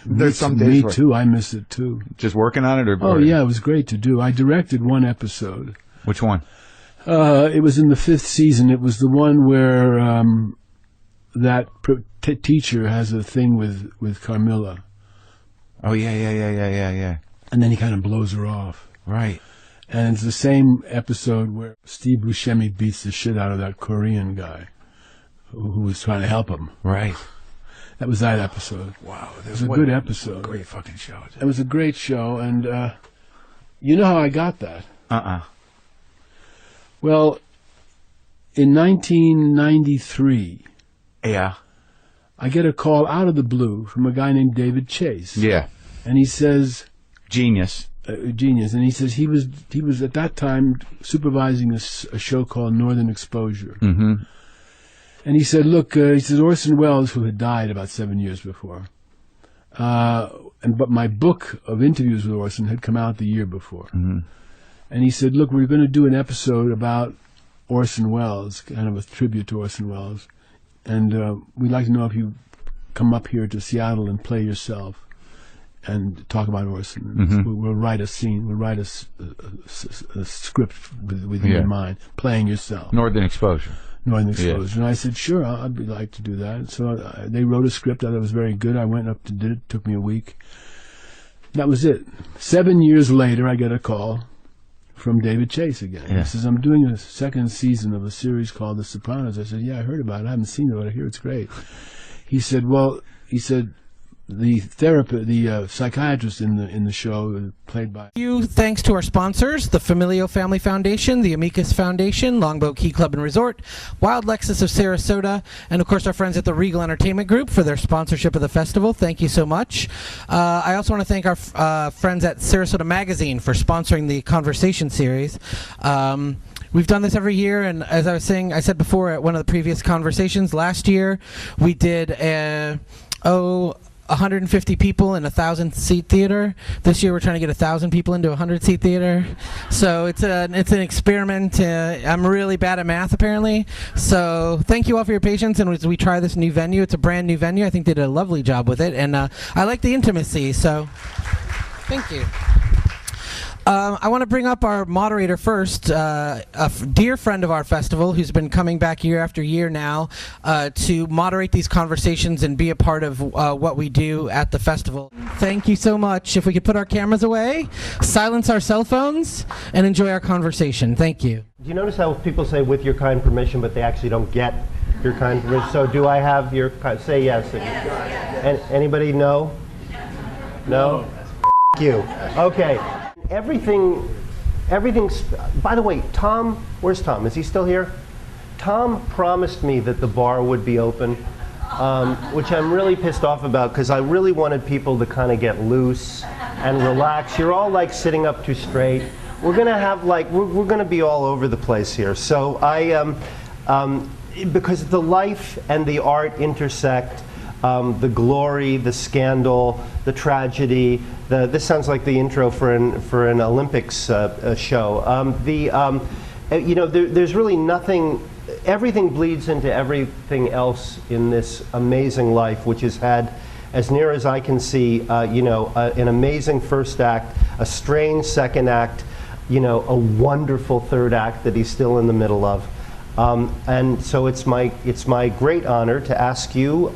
There's some Me days too. I miss it too. Just working on it, or? Oh yeah, it was great to do. I directed one episode. Which one? It was in the 5th season. It was the one where that teacher has a thing with Carmilla. Oh yeah. And then he kind of blows her off. Right. And it's the same episode where Steve Buscemi beats the shit out of that Korean guy who was trying to help him. Right. That was that episode. Wow. It was a good episode. Great fucking show. It was a great show, and you know how I got that? Well, in 1993... Yeah. I get a call out of the blue from a guy named David Chase. Yeah. And he says... Genius. Genius. And he says he was at that time supervising a show called Northern Exposure. And he said, look, he says, Orson Welles, who had died about 7 years before, but my book of interviews with Orson had come out the year before. And he said, look, we're going to do an episode about Orson Welles, kind of a tribute to Orson Welles, and we'd like to know if you come up here to Seattle and play yourself and talk about Orson. We'll write a scene, we'll write a script with you in mind, playing yourself. Northern Exposure. Yeah. And I said, sure, I'd like to do that. So they wrote a script. I thought it was very good. I went up and did it. It took me a week. That was it. 7 years later, I get a call from David Chase again. He says, I'm doing a second season of a series called The Sopranos. I said, yeah, I heard about it. I haven't seen it, but I hear it's great. He said, the therapist, the psychiatrist in the show, played by. Thanks to our sponsors, the Familio Family Foundation, the Amicus Foundation, Longboat Key Club and Resort, Wild Lexus of Sarasota, and of course our friends at the Regal Entertainment Group for their sponsorship of the festival. Thank you so much. I also want to thank our friends at Sarasota Magazine for sponsoring the Conversation series. We've done this every year, and as I was saying, I said before at one of the previous conversations, last year we did 150 people in a 1,000-seat theater. This year we're trying to get 1,000 people into a 100-seat theater. So it's an experiment. I'm really bad at math apparently. So thank you all for your patience, and as we try this new venue, it's a brand new venue. I think they did a lovely job with it, and I like the intimacy. So thank you. I want to bring up our moderator first, a dear friend of our festival who's been coming back year after year now to moderate these conversations and be a part of what we do at the festival. Thank you so much. If we could put our cameras away, silence our cell phones, and enjoy our conversation. Thank you. Do you notice how people say with your kind permission, but they actually don't get your kind permission? So do I have your say yes? And anybody no? No? You. Okay. Everything's, by the way, Tom, where's Tom? Is he still here? Tom promised me that the bar would be open, which I'm really pissed off about because I really wanted people to kind of get loose and relax. You're all like sitting up too straight. We're gonna have like, we're gonna be all over the place here. So because the life and the art intersect, the glory, the scandal, the tragedy. This sounds like the intro for an Olympics show. There's really nothing. Everything bleeds into everything else in this amazing life, which has had, as near as I can see, an amazing first act, a strange second act, a wonderful third act that he's still in the middle of. And so it's my great honor to ask you,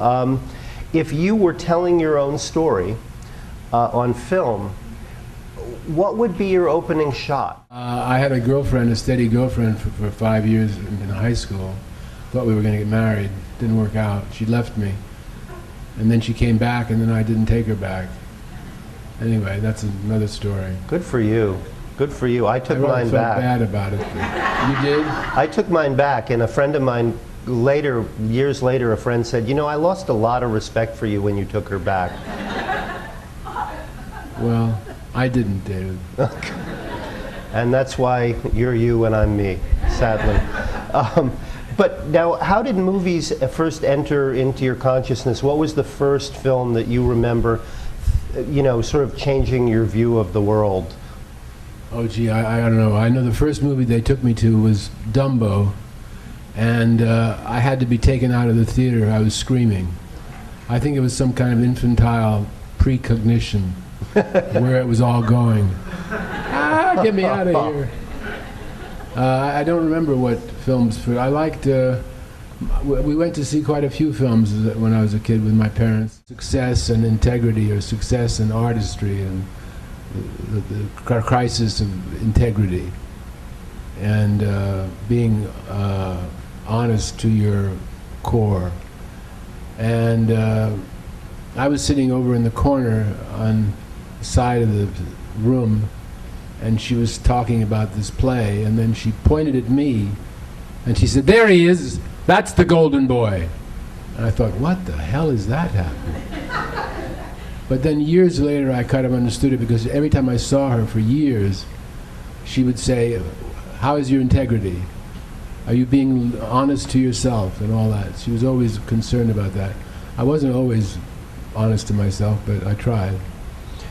if you were telling your own story on film, what would be your opening shot? I had a girlfriend, a steady girlfriend for 5 years in high school. Thought we were going to get married. Didn't work out. She left me. And then she came back, and then I didn't take her back. Anyway, that's another story. Good for you. Good for you. I took mine back. I felt bad about it. You did? I took mine back, and a friend of mine years later, a friend said, I lost a lot of respect for you when you took her back. Well, I didn't, David. And that's why you're you and I'm me, sadly. But now, how did movies first enter into your consciousness? What was the first film that you remember, sort of changing your view of the world? Oh, gee, I don't know. I know the first movie they took me to was Dumbo, and I had to be taken out of the theater. I was screaming. I think it was some kind of infantile precognition where it was all going. Get me out of here. I don't remember what films. I liked, we went to see quite a few films when I was a kid with my parents. Success and Integrity, or Success and Artistry, and the crisis of integrity, and being honest to your core. And I was sitting over in the corner on the side of the room, and she was talking about this play, and then she pointed at me, and she said, "There he is, that's the golden boy." And I thought, what the hell is that happening? But then years later, I kind of understood it, because every time I saw her for years, she would say, "How is your integrity? Are you being honest to yourself?" and all that. She was always concerned about that. I wasn't always honest to myself, but I tried.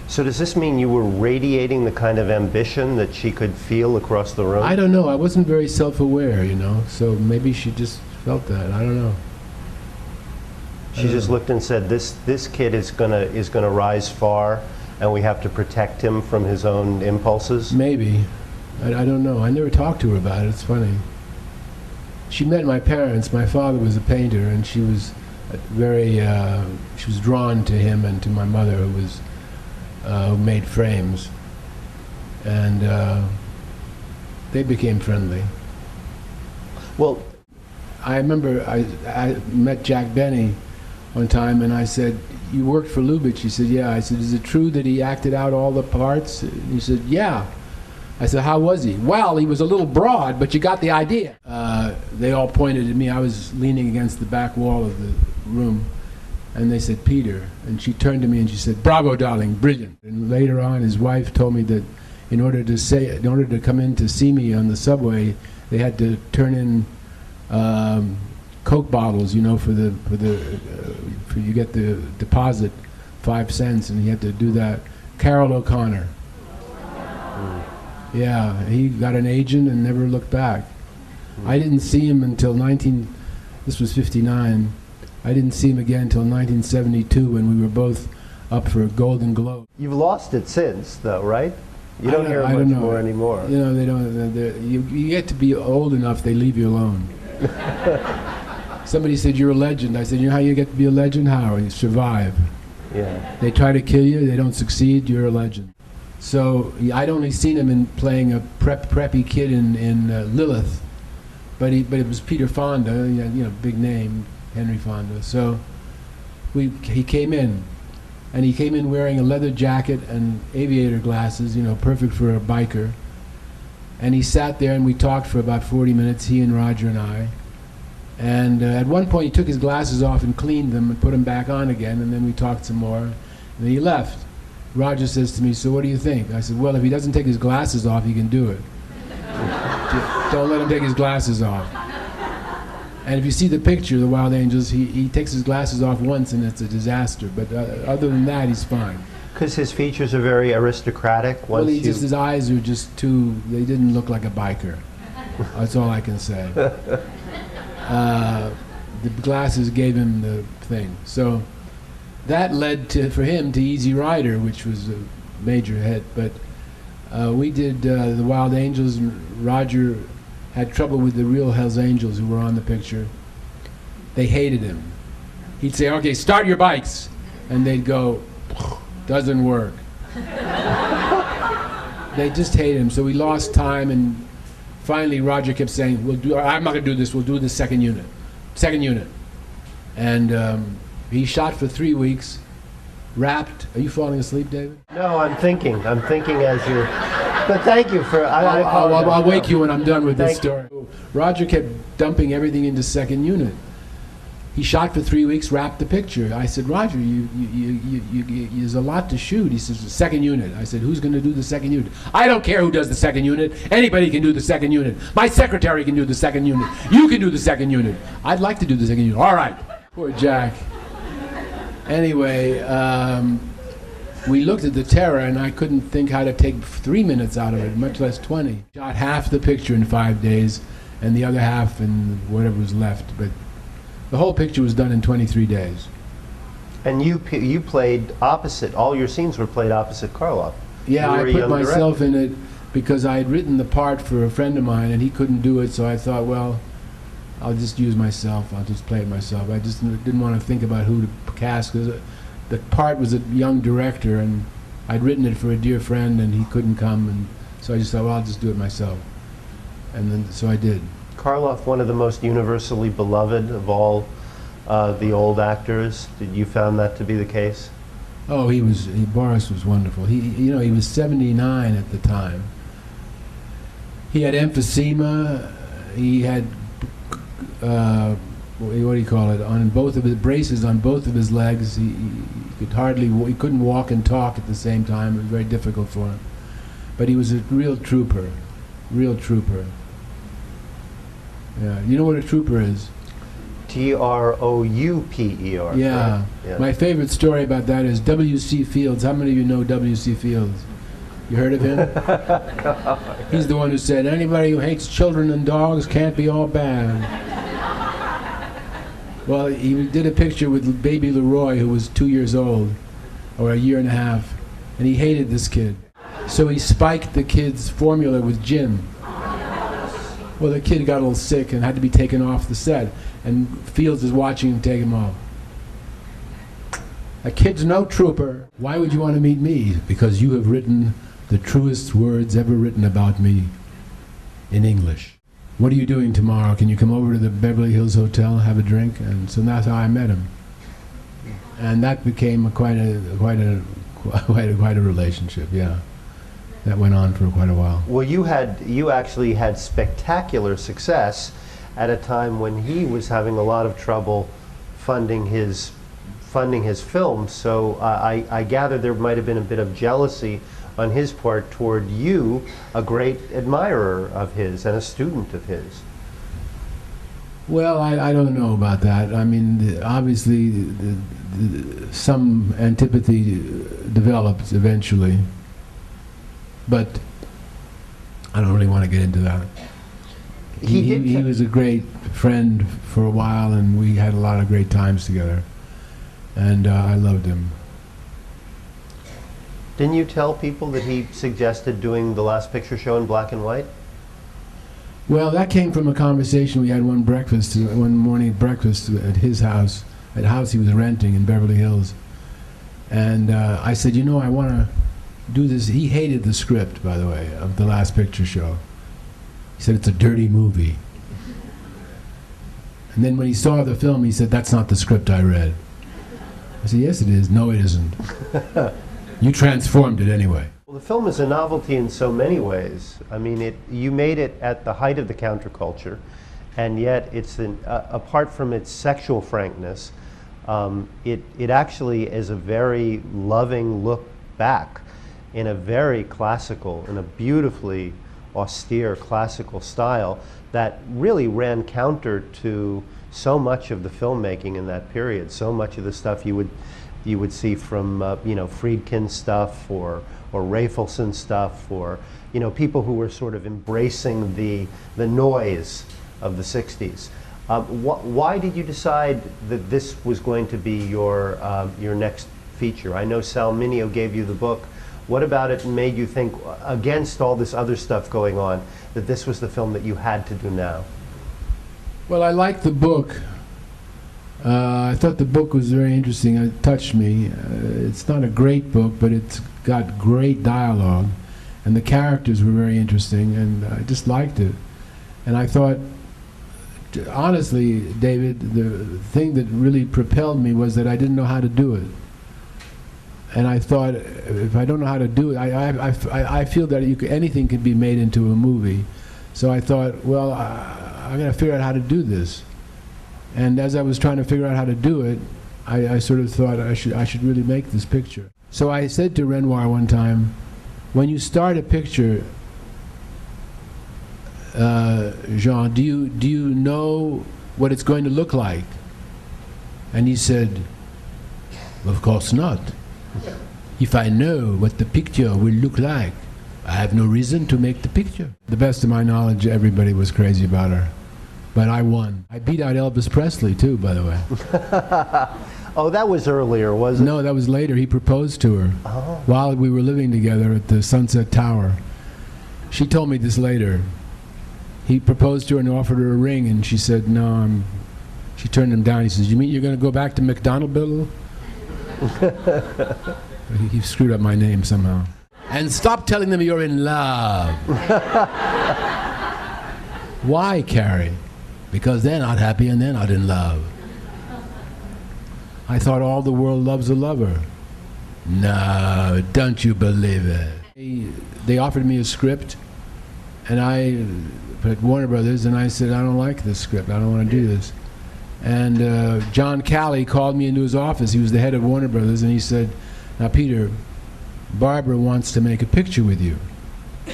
So does this mean you were radiating the kind of ambition that she could feel across the room? I don't know. I wasn't very self-aware, so maybe she just felt that. I don't know. She just looked and said, "This kid is gonna rise far, and we have to protect him from his own impulses." Maybe. I don't know. I never talked to her about it. It's funny. She met my parents. My father was a painter, and she was she was drawn to him and to my mother, who made frames, and they became friendly. Well, I remember I met Jack Benny one time, and I said, "You worked for Lubitsch?" He said, "Yeah." I said, "Is it true that he acted out all the parts?" He said, "Yeah." I said, "How was he?" "Well, he was a little broad, but you got the idea." They all pointed at me. I was leaning against the back wall of the room, and they said, "Peter." And she turned to me and she said, "Bravo, darling, brilliant." And later on, his wife told me that in order to come in to see me on the subway, they had to turn in Coke bottles, you know, for you get the deposit, 5 cents, and he had to do that. Carroll O'Connor. Yeah, he got an agent and never looked back. I didn't see him until this was 59. I didn't see him again until 1972 when we were both up for a Golden Globe. You've lost it since, though, right? You don't hear much more anymore. You know, they don't. You get to be old enough, they leave you alone. Somebody said, "You're a legend." I said, "You know how you get to be a legend? How? You survive." Yeah. They try to kill you, they don't succeed, you're a legend. So I'd only seen him in playing a preppy kid in Lilith, but it was Peter Fonda, you know, big name, Henry Fonda. So he came in, and he came in wearing a leather jacket and aviator glasses, you know, perfect for a biker. And he sat there and we talked for about 40 minutes, he and Roger and I. And at one point he took his glasses off and cleaned them and put them back on again, and then we talked some more, and then he left. Roger says to me, "So what do you think?" I said, "Well, if he doesn't take his glasses off, he can do it. Don't let him take his glasses off." And if you see the picture of the Wild Angels, he takes his glasses off once and it's a disaster, but other than that, he's fine. Because his features are very aristocratic. Well, his eyes are just they didn't look like a biker. That's all I can say. The glasses gave him the thing. So that led for him to Easy Rider, which was a major hit. But we did the Wild Angels, and Roger had trouble with the real Hells Angels who were on the picture. They hated him. He'd say, "Okay, start your bikes." And they'd go, "Doesn't work." They just hated him. So we lost time, and finally Roger kept saying, "I'm not going to do this, we'll do the second unit. Second unit." And he shot for 3 weeks, wrapped. Are you falling asleep, David? No, I'm thinking as you're... But thank you for... I'll wake you when I'm done with this story. Roger kept dumping everything into second unit. He shot for 3 weeks, wrapped the picture. I said, "Roger, there's a lot to shoot." He says, "The second unit." I said, "Who's going to do the second unit?" "I don't care who does the second unit. Anybody can do the second unit. My secretary can do the second unit. You can do the second unit." "I'd like to do the second unit." "All right." Poor Jack. Anyway, we looked at the Terror, and I couldn't think how to take 3 minutes out of it, much less 20. Shot half the picture in 5 days, and the other half in whatever was left. But the whole picture was done in 23 days. And you played opposite. All your scenes were played opposite Karloff. Yeah, I put myself in it because I had written the part for a friend of mine, and he couldn't do it, so I thought, well, I'll just use myself. I'll just play it myself. I just didn't want to think about who to cast, because the part was a young director, and I'd written it for a dear friend, and he couldn't come, and so I just thought, well, I'll just do it myself. And then, so I did. Karloff, one of the most universally beloved of all the old actors. Did you found that to be the case? Oh, Boris was wonderful. He was 79 at the time. He had emphysema. He had what do you call it? On both of his braces on both of his legs. He couldn't walk and talk at the same time. It was very difficult for him. But he was a real trooper. Real trooper. Yeah. You know what a trooper is? Trouper. Yeah. Right? My favorite story about that is W.C. Fields. How many of you know W.C. Fields? You heard of him? He's the one who said, "Anybody who hates children and dogs can't be all bad." Well, he did a picture with baby Leroy, who was 2 years old, or a year and a half, and he hated this kid. So he spiked the kid's formula with gin. Well, the kid got a little sick and had to be taken off the set, and Fields is watching him take him off. "A kid's no trooper. Why would you want to meet me?" "Because you have written the truest words ever written about me in English. What are you doing tomorrow? Can you come over to the Beverly Hills Hotel, have a drink?" And so that's how I met him. and that became quite a relationship. Yeah, that went on for quite a while. Well, you actually had spectacular success at a time when he was having a lot of trouble funding his films. So I gather there might have been a bit of jealousy on his part toward you, a great admirer of his and a student of his. Well, I don't know about that. I mean, obviously, some antipathy develops eventually, but I don't really want to get into that. He was a great friend for a while, and we had a lot of great times together, and I loved him. Didn't you tell people that he suggested doing the Last Picture Show in black and white? Well, that came from a conversation we had one morning breakfast at his house, at a house he was renting in Beverly Hills. And I said, you know, I want to do this. He hated the script, by the way, of The Last Picture Show. He said, it's a dirty movie. And then when he saw the film, he said, that's not the script I read. I said, yes, it is. No, it isn't. You transformed it anyway. Well, the film is a novelty in so many ways. I mean, you made it at the height of the counterculture, and yet it's apart from its sexual frankness, it actually is a very loving look back in a very classical, in a beautifully austere classical style that really ran counter to so much of the filmmaking in that period. So much of the stuff you would see from Friedkin stuff or Rafelson stuff, or people who were sort of embracing the noise of the 60s. Why did you decide that this was going to be your next feature? I know Sal Mineo gave you the book. What about it made you think, against all this other stuff going on, that this was the film that you had to do now? Well, I liked the book. I thought the book was very interesting. It touched me. It's not a great book, but it's got great dialogue, and the characters were very interesting, and I just liked it. And I thought, honestly, David, the thing that really propelled me was that I didn't know how to do it. And I thought, if I don't know how to do it, I feel that anything can be made into a movie. So I thought, well, I'm going to figure out how to do this. And as I was trying to figure out how to do it, I sort of thought I should really make this picture. So I said to Renoir one time, when you start a picture, Jean, do you know what it's going to look like? And he said, of course not. If I know what the picture will look like, I have no reason to make the picture. The best of my knowledge, everybody was crazy about her. But I won. I beat out Elvis Presley, too, by the way. Oh, that was earlier, wasn't it? No, that was later. He proposed to her while we were living together at the Sunset Tower. She told me this later. He proposed to her and offered her a ring, and she said, no, She turned him down. He says, you mean you're going to go back to McDonaldville? He screwed up my name somehow. And stop telling them you're in love. Why, Carrie? Because they're not happy and they're not in love. I thought all the world loves a lover. No, don't you believe it. They offered me a script, and I put at Warner Brothers, and I said, I don't like this script. I don't want to do this. And John Calley called me into his office. He was the head of Warner Brothers, and he said, now, Peter, Barbara wants to make a picture with you.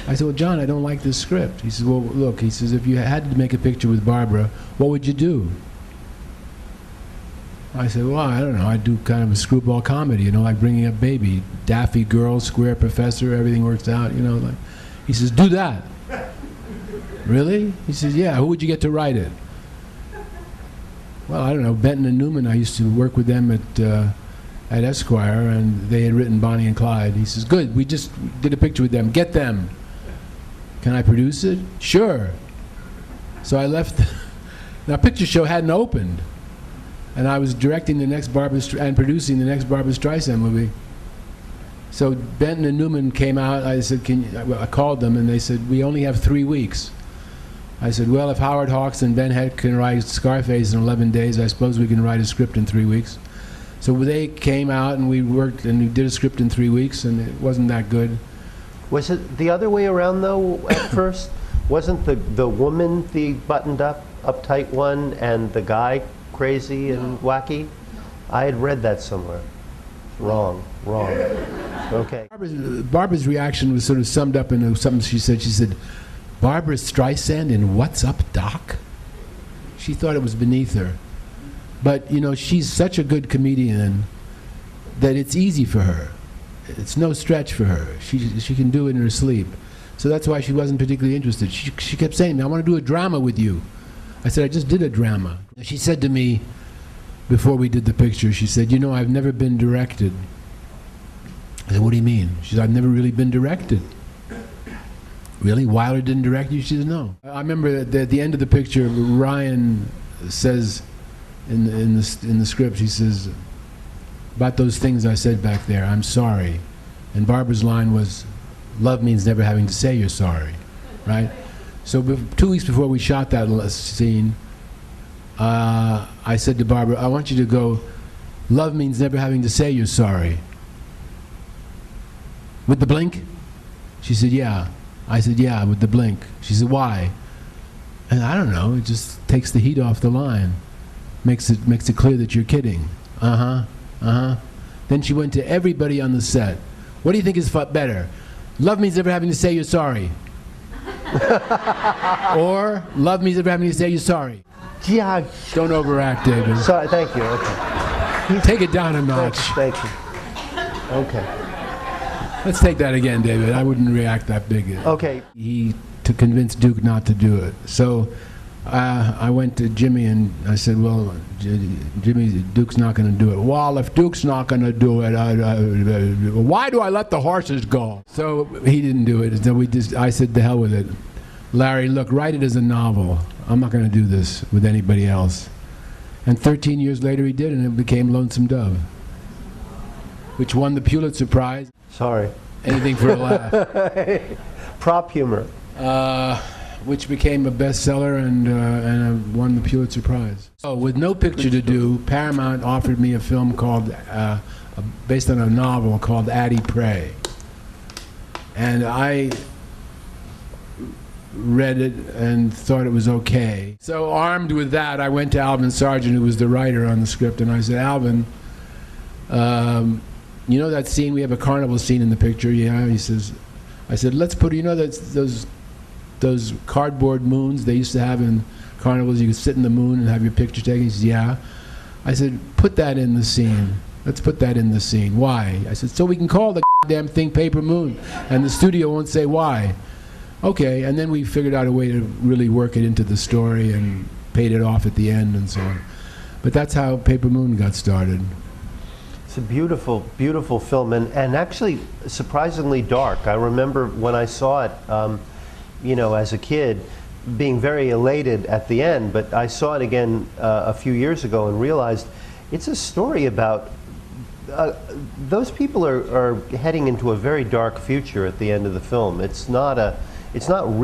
I said, well, John, I don't like this script. He says, well, look, he says, if you had to make a picture with Barbara, what would you do? I said, well, I don't know. I'd do kind of a screwball comedy, you know, like Bringing Up Baby. Daffy girl, square professor, everything works out, you know. Like. He says, do that. Really? He says, yeah, who would you get to write it? Well, I don't know, Benton and Newman. I used to work with them at Esquire, and they had written Bonnie and Clyde. He says, good, we just did a picture with them. Get them. Can I produce it? Sure. So I left. Now, Picture Show hadn't opened, and I was directing the next Barbra and producing the next Barbra Streisand movie. So Benton and Newman came out. I said, I called them, and they said, we only have 3 weeks. I said, well, if Howard Hawks and Ben Hecht can write Scarface in 11 days, I suppose we can write a script in 3 weeks. So they came out and we worked and we did a script in 3 weeks, and it wasn't that good. Was it the other way around though at first? Wasn't the woman the buttoned up, uptight one, and the guy crazy and wacky? I had read that somewhere. Wrong. Okay. Barbara's reaction was sort of summed up in something she said. She said, "Barbara Streisand in What's Up, Doc?" She thought it was beneath her. But, you know, she's such a good comedian that it's easy for her. It's no stretch for her. She can do it in her sleep. So that's why she wasn't particularly interested. She kept saying, "I want to do a drama with you." I said, "I just did a drama." She said to me, before we did the picture, she said, "You know, I've never been directed." I said, "What do you mean?" She said, "I've never really been directed." "Really? Wilder didn't direct you?" She said, "No." I remember that at the end of the picture, Ryan says in the script, he says, "About those things I said back there, I'm sorry." And Barbara's line was, "Love means never having to say you're sorry," right? So 2 weeks before we shot that scene, I said to Barbara, "I want you to go, love means never having to say you're sorry." With the blink? She said, "Yeah." I said, "Yeah, with the blink." She said, "Why?" And I don't know, it just takes the heat off the line. Makes it clear that you're kidding. Then she went to everybody on the set. "What do you think is better? Love means never having to say you're sorry." Or love means never having to say you're sorry. Yeah. Don't overact, David. Sorry, thank you. Okay. Take it down a notch. Thank you. Okay. Let's take that again, David. I wouldn't react that big. Okay. To convince Duke not to do it. So I went to Jimmy and I said, "Well, Jimmy, Duke's not going to do it." "Well, if Duke's not going to do it, why do I let the horses go?" So he didn't do it. So I said, "The hell with it. Larry, look, write it as a novel. I'm not going to do this with anybody else." And 13 years later he did, and it became Lonesome Dove, which won the Pulitzer Prize. Sorry. Anything for a laugh. Prop humor. Which became a bestseller and won the Pulitzer Prize. So with no picture to do, Paramount offered me a film called, based on a novel called Addie Pray. And I read it and thought it was okay. So armed with that, I went to Alvin Sargent, who was the writer on the script, and I said, "Alvin, you know that scene, we have a carnival scene in the picture?" "Yeah." He says, I said, "Let's put, you know those cardboard moons they used to have in carnivals, you could sit in the moon and have your picture taken?" He says, "Yeah." I said, "Put that in the scene. Let's put that in the scene." "Why?" I said, "So we can call the damn thing Paper Moon, and the studio won't say why." "Okay." And then we figured out a way to really work it into the story and paid it off at the end and so on. But that's how Paper Moon got started. It's a beautiful, beautiful film, and actually surprisingly dark. I remember when I saw it, you know, as a kid, being very elated at the end, but I saw it again a few years ago and realized it's a story about those people are heading into a very dark future at the end of the film. It's not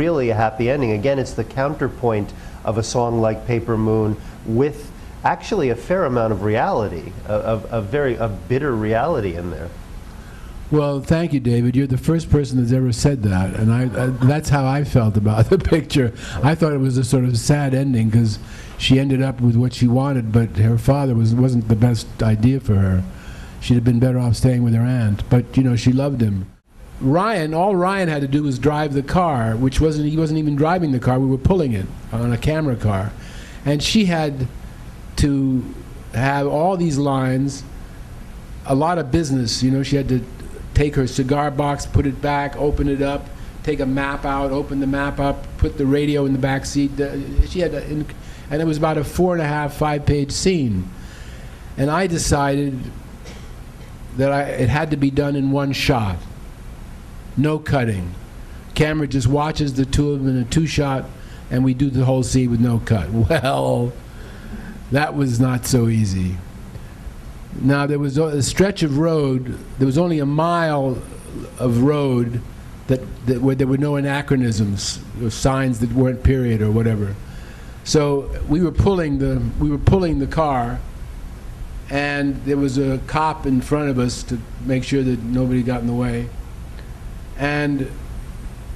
really a happy ending. Again, it's the counterpoint of a song like Paper Moon with actually a fair amount of reality, a bitter reality in there. Well, thank you, David. You're the first person that's ever said that, and that's how I felt about the picture. I thought it was a sort of sad ending because she ended up with what she wanted, but her father wasn't the best idea for her. She'd have been better off staying with her aunt, but you know, she loved him. All Ryan had to do was drive the car, he wasn't even driving the car, we were pulling it on a camera car. And she had to have all these lines, a lot of business, you know, she had to take her cigar box, put it back, open it up, take a map out, open the map up, put the radio in the back seat. She had and it was about a 4.5, 5-page scene. And I decided that it had to be done in one shot. No cutting. Camera just watches the two of them in a 2-shot, and we do the whole scene with no cut. Well, that was not so easy. Now, there was a stretch of road, there was only a mile of road where there were no anachronisms, or signs that weren't period or whatever. So we were pulling the car, and there was a cop in front of us to make sure that nobody got in the way. And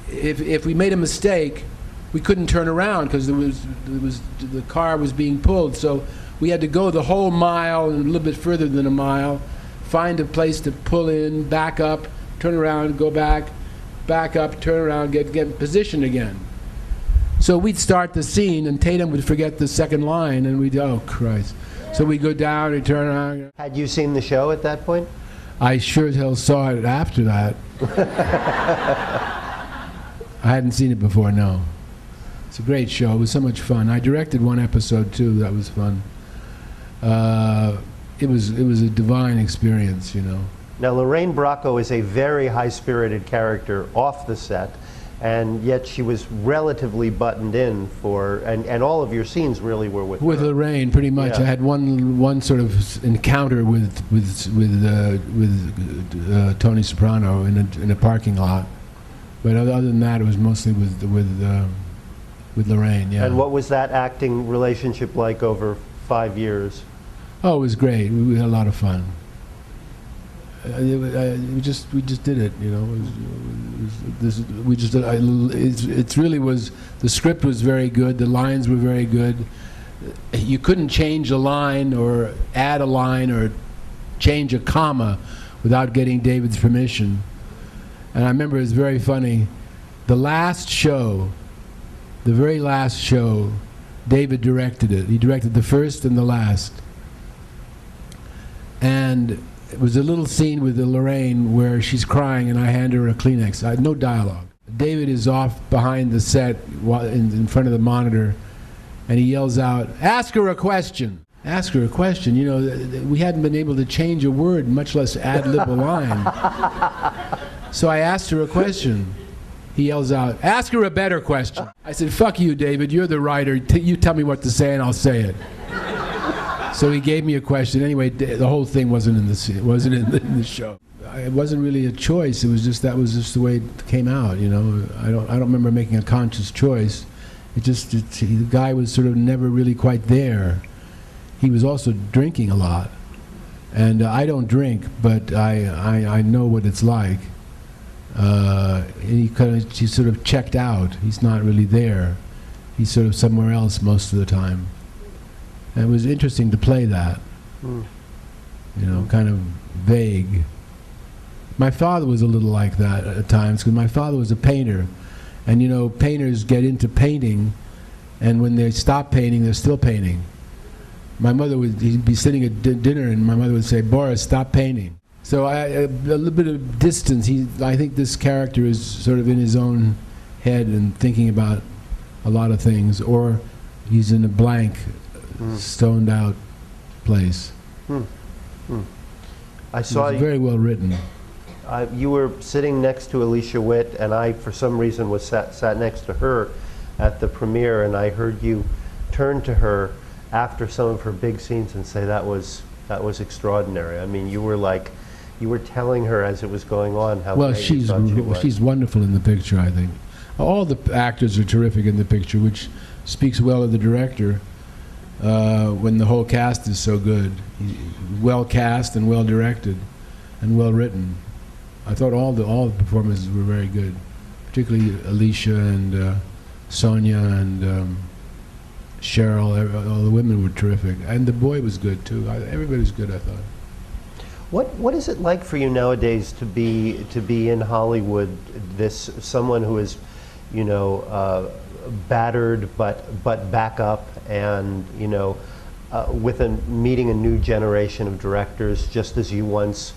if we made a mistake, we couldn't turn around because the car was being pulled. So we had to go the whole mile and a little bit further than a mile, find a place to pull in, back up, turn around, go back up, turn around, get positioned again. So we'd start the scene, and Tatum would forget the second line, and we'd, oh Christ. So we'd go down and turn around. Had you seen the show at that point? I sure as hell saw it after that. I hadn't seen it before, no. It's a great show. It was so much fun. I directed one episode too. That was fun. It was a divine experience, you know. Now, Lorraine Bracco is a very high-spirited character off the set, and yet she was relatively buttoned in for, and all of your scenes really were with her. Lorraine, pretty much. Yeah. I had one sort of encounter with Tony Soprano in a parking lot, but other than that, it was mostly with Lorraine. Yeah. And what was that acting relationship like over 5 years? Oh, it was great. We had a lot of fun. We just did it, you know. It really was. The script was very good. The lines were very good. You couldn't change a line or add a line or change a comma without getting David's permission. And I remember it was very funny. The very last show, David directed it. He directed the first and the last. And it was a little scene with Lorraine where she's crying and I hand her a Kleenex. I had no dialogue. David is off behind the set in front of the monitor, and he yells out, "Ask her a question." Ask her a question. You know, we hadn't been able to change a word, much less ad-lib a line. So I asked her a question. He yells out, "Ask her a better question." I said, "Fuck you, David. You're the writer. You tell me what to say and I'll say it." So he gave me a question. Anyway, the whole thing wasn't in the show. It wasn't really a choice. It was just the way it came out. You know, I don't remember making a conscious choice. The guy was sort of never really quite there. He was also drinking a lot, and I don't drink, but I know what it's like. He sort of checked out. He's not really there. He's sort of somewhere else most of the time. And it was interesting to play that, you know, kind of vague. My father was a little like that at times, because my father was a painter. And, you know, painters get into painting, and when they stop painting, they're still painting. He'd be sitting at dinner, and my mother would say, "Boris, stop painting." So a little bit of distance. I think this character is sort of in his own head and thinking about a lot of things, or he's in a blank, stoned out place. I saw it was very well written. You were sitting next to Alicia Witt, and I, for some reason, was sat next to her at the premiere, and I heard you turn to her after some of her big scenes and say that was extraordinary. I mean, you were telling her as it was going on how well, great you thought she was. she's wonderful in the picture, I think. All the actors are terrific in the picture, which speaks well of the director. When the whole cast is so good, well cast and well directed, and well written. I thought all the performances were very good, particularly Alicia and Sonia and Cheryl. All the women were terrific, and the boy was good too. Everybody was good, I thought. What is it like for you nowadays to be in Hollywood? Someone who is, you know, battered but back up, and you know, meeting a new generation of directors, just as you once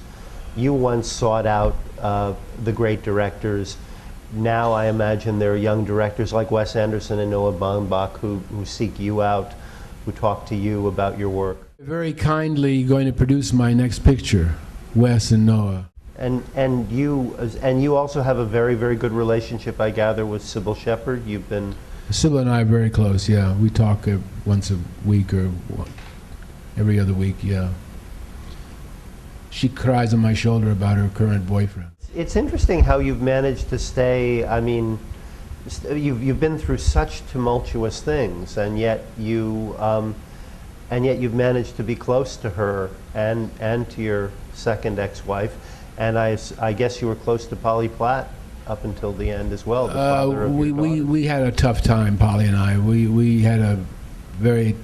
sought out the great directors. Now I imagine there are young directors like Wes Anderson and Noah Baumbach who seek you out, who talk to you about your work. Very kindly going to produce my next picture, Wes and Noah. And you also have a very, very good relationship, I gather, with Sybil Shepherd. Sybil and I are very close, yeah. We talk once a week or every other week, yeah. She cries on my shoulder about her current boyfriend. It's interesting how you've managed to stay, I mean, you've been through such tumultuous things, and yet you and yet you've managed to be close to her and to your second ex-wife, and I guess you were close to Polly Platt up until the end as well. The father of your daughter. We had a tough time, Polly and I. We had a very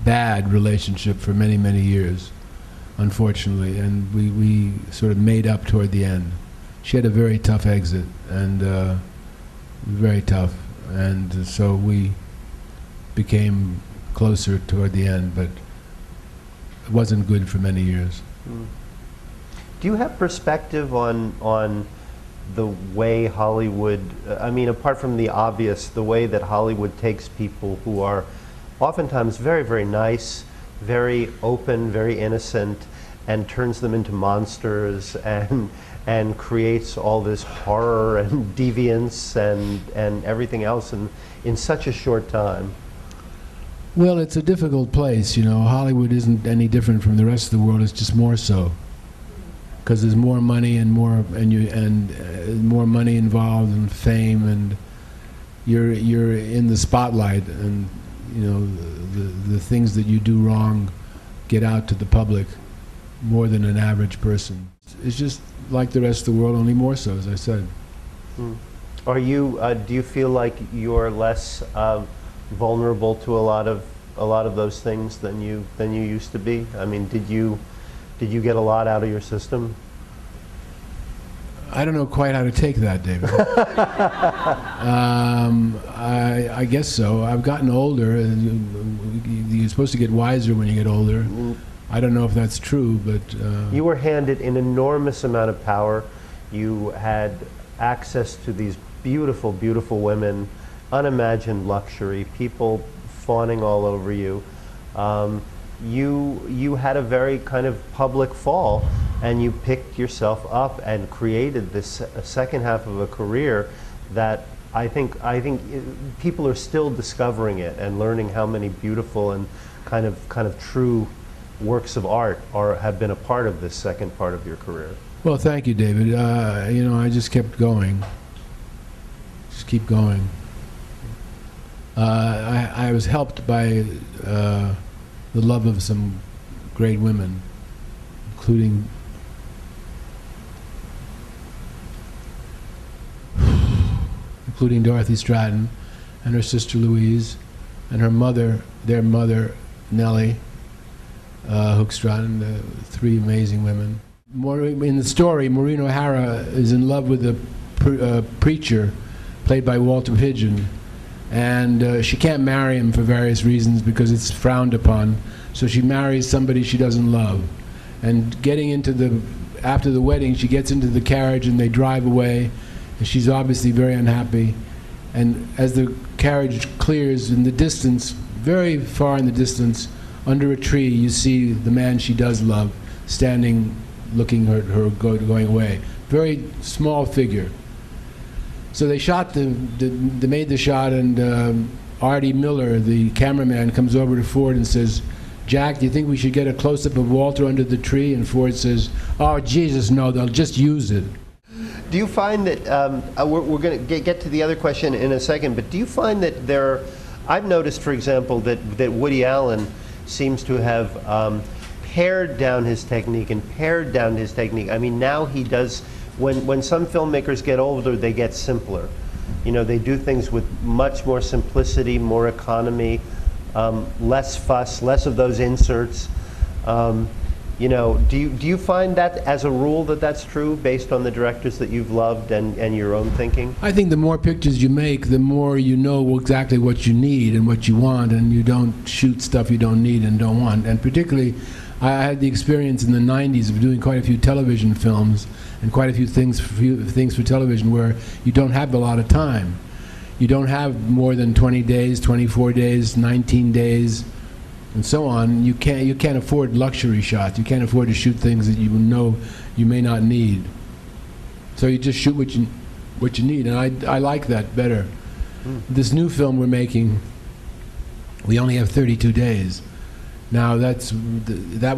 bad relationship for many, many years, unfortunately, and we sort of made up toward the end. She had a very tough exit, and very tough, and so we became closer toward the end, but it wasn't good for many years. Do you have perspective on the way Hollywood, I mean, apart from the obvious, the way that Hollywood takes people who are oftentimes very, very nice, very open, very innocent, and turns them into monsters and creates all this horror and deviance and everything else in such a short time? Well, it's a difficult place, you know. Hollywood isn't any different from the rest of the world. It's just more so, because there's more money and more money involved and fame, and you're in the spotlight, and you know the things that you do wrong get out to the public more than an average person. It's just like the rest of the world, only more so, as I said. Are you? Do you feel like you're less vulnerable to a lot of those things than you used to be? I mean, did you get a lot out of your system? I don't know quite how to take that, David. I guess so. I've gotten older, and you're supposed to get wiser when you get older. I don't know if that's true, but... You were handed an enormous amount of power. You had access to these beautiful, beautiful women, unimagined luxury, people fawning all over you. You had a very kind of public fall, and you picked yourself up and created this second half of a career that I think people are still discovering it and learning how many beautiful and kind of true works of art have been a part of this second part of your career. Well, thank you, David. You know, I just kept going. Just keep going. I was helped by the love of some great women, including Dorothy Stratton and her sister Louise and her mother, their mother Nellie Hook Stratton, three amazing women. In the story, Maureen O'Hara is in love with a preacher played by Walter Pidgeon, and she can't marry him for various reasons because it's frowned upon, so she marries somebody she doesn't love. And after the wedding, she gets into the carriage and they drive away, and she's obviously very unhappy. And as the carriage clears in the distance, very far in the distance, under a tree, you see the man she does love standing, looking at her going away. Very small figure. So they made the shot, and Artie Miller, the cameraman, comes over to Ford and says, "Jack, do you think we should get a close-up of Walter under the tree?" And Ford says, "Oh, Jesus, no, they'll just use it." Do you find that, we're going to get to the other question in a second, but do you find that I've noticed, for example, that Woody Allen seems to have pared down his technique. I mean, now he does, when some filmmakers get older, they get simpler. You know, they do things with much more simplicity, more economy, less fuss, less of those inserts. You know, do you find that as a rule that's true based on the directors that you've loved and your own thinking? I think the more pictures you make, the more you know exactly what you need and what you want, and you don't shoot stuff you don't need and don't want. And particularly, I had the experience in the 90s of doing quite a few television films and quite a few things for television where you don't have a lot of time. You don't have more than 20 days, 24 days, 19 days, and so on. You can't afford luxury shots. You can't afford to shoot things that you know you may not need. So you just shoot what you need, and I like that better. This new film we're making, we only have 32 days. Now that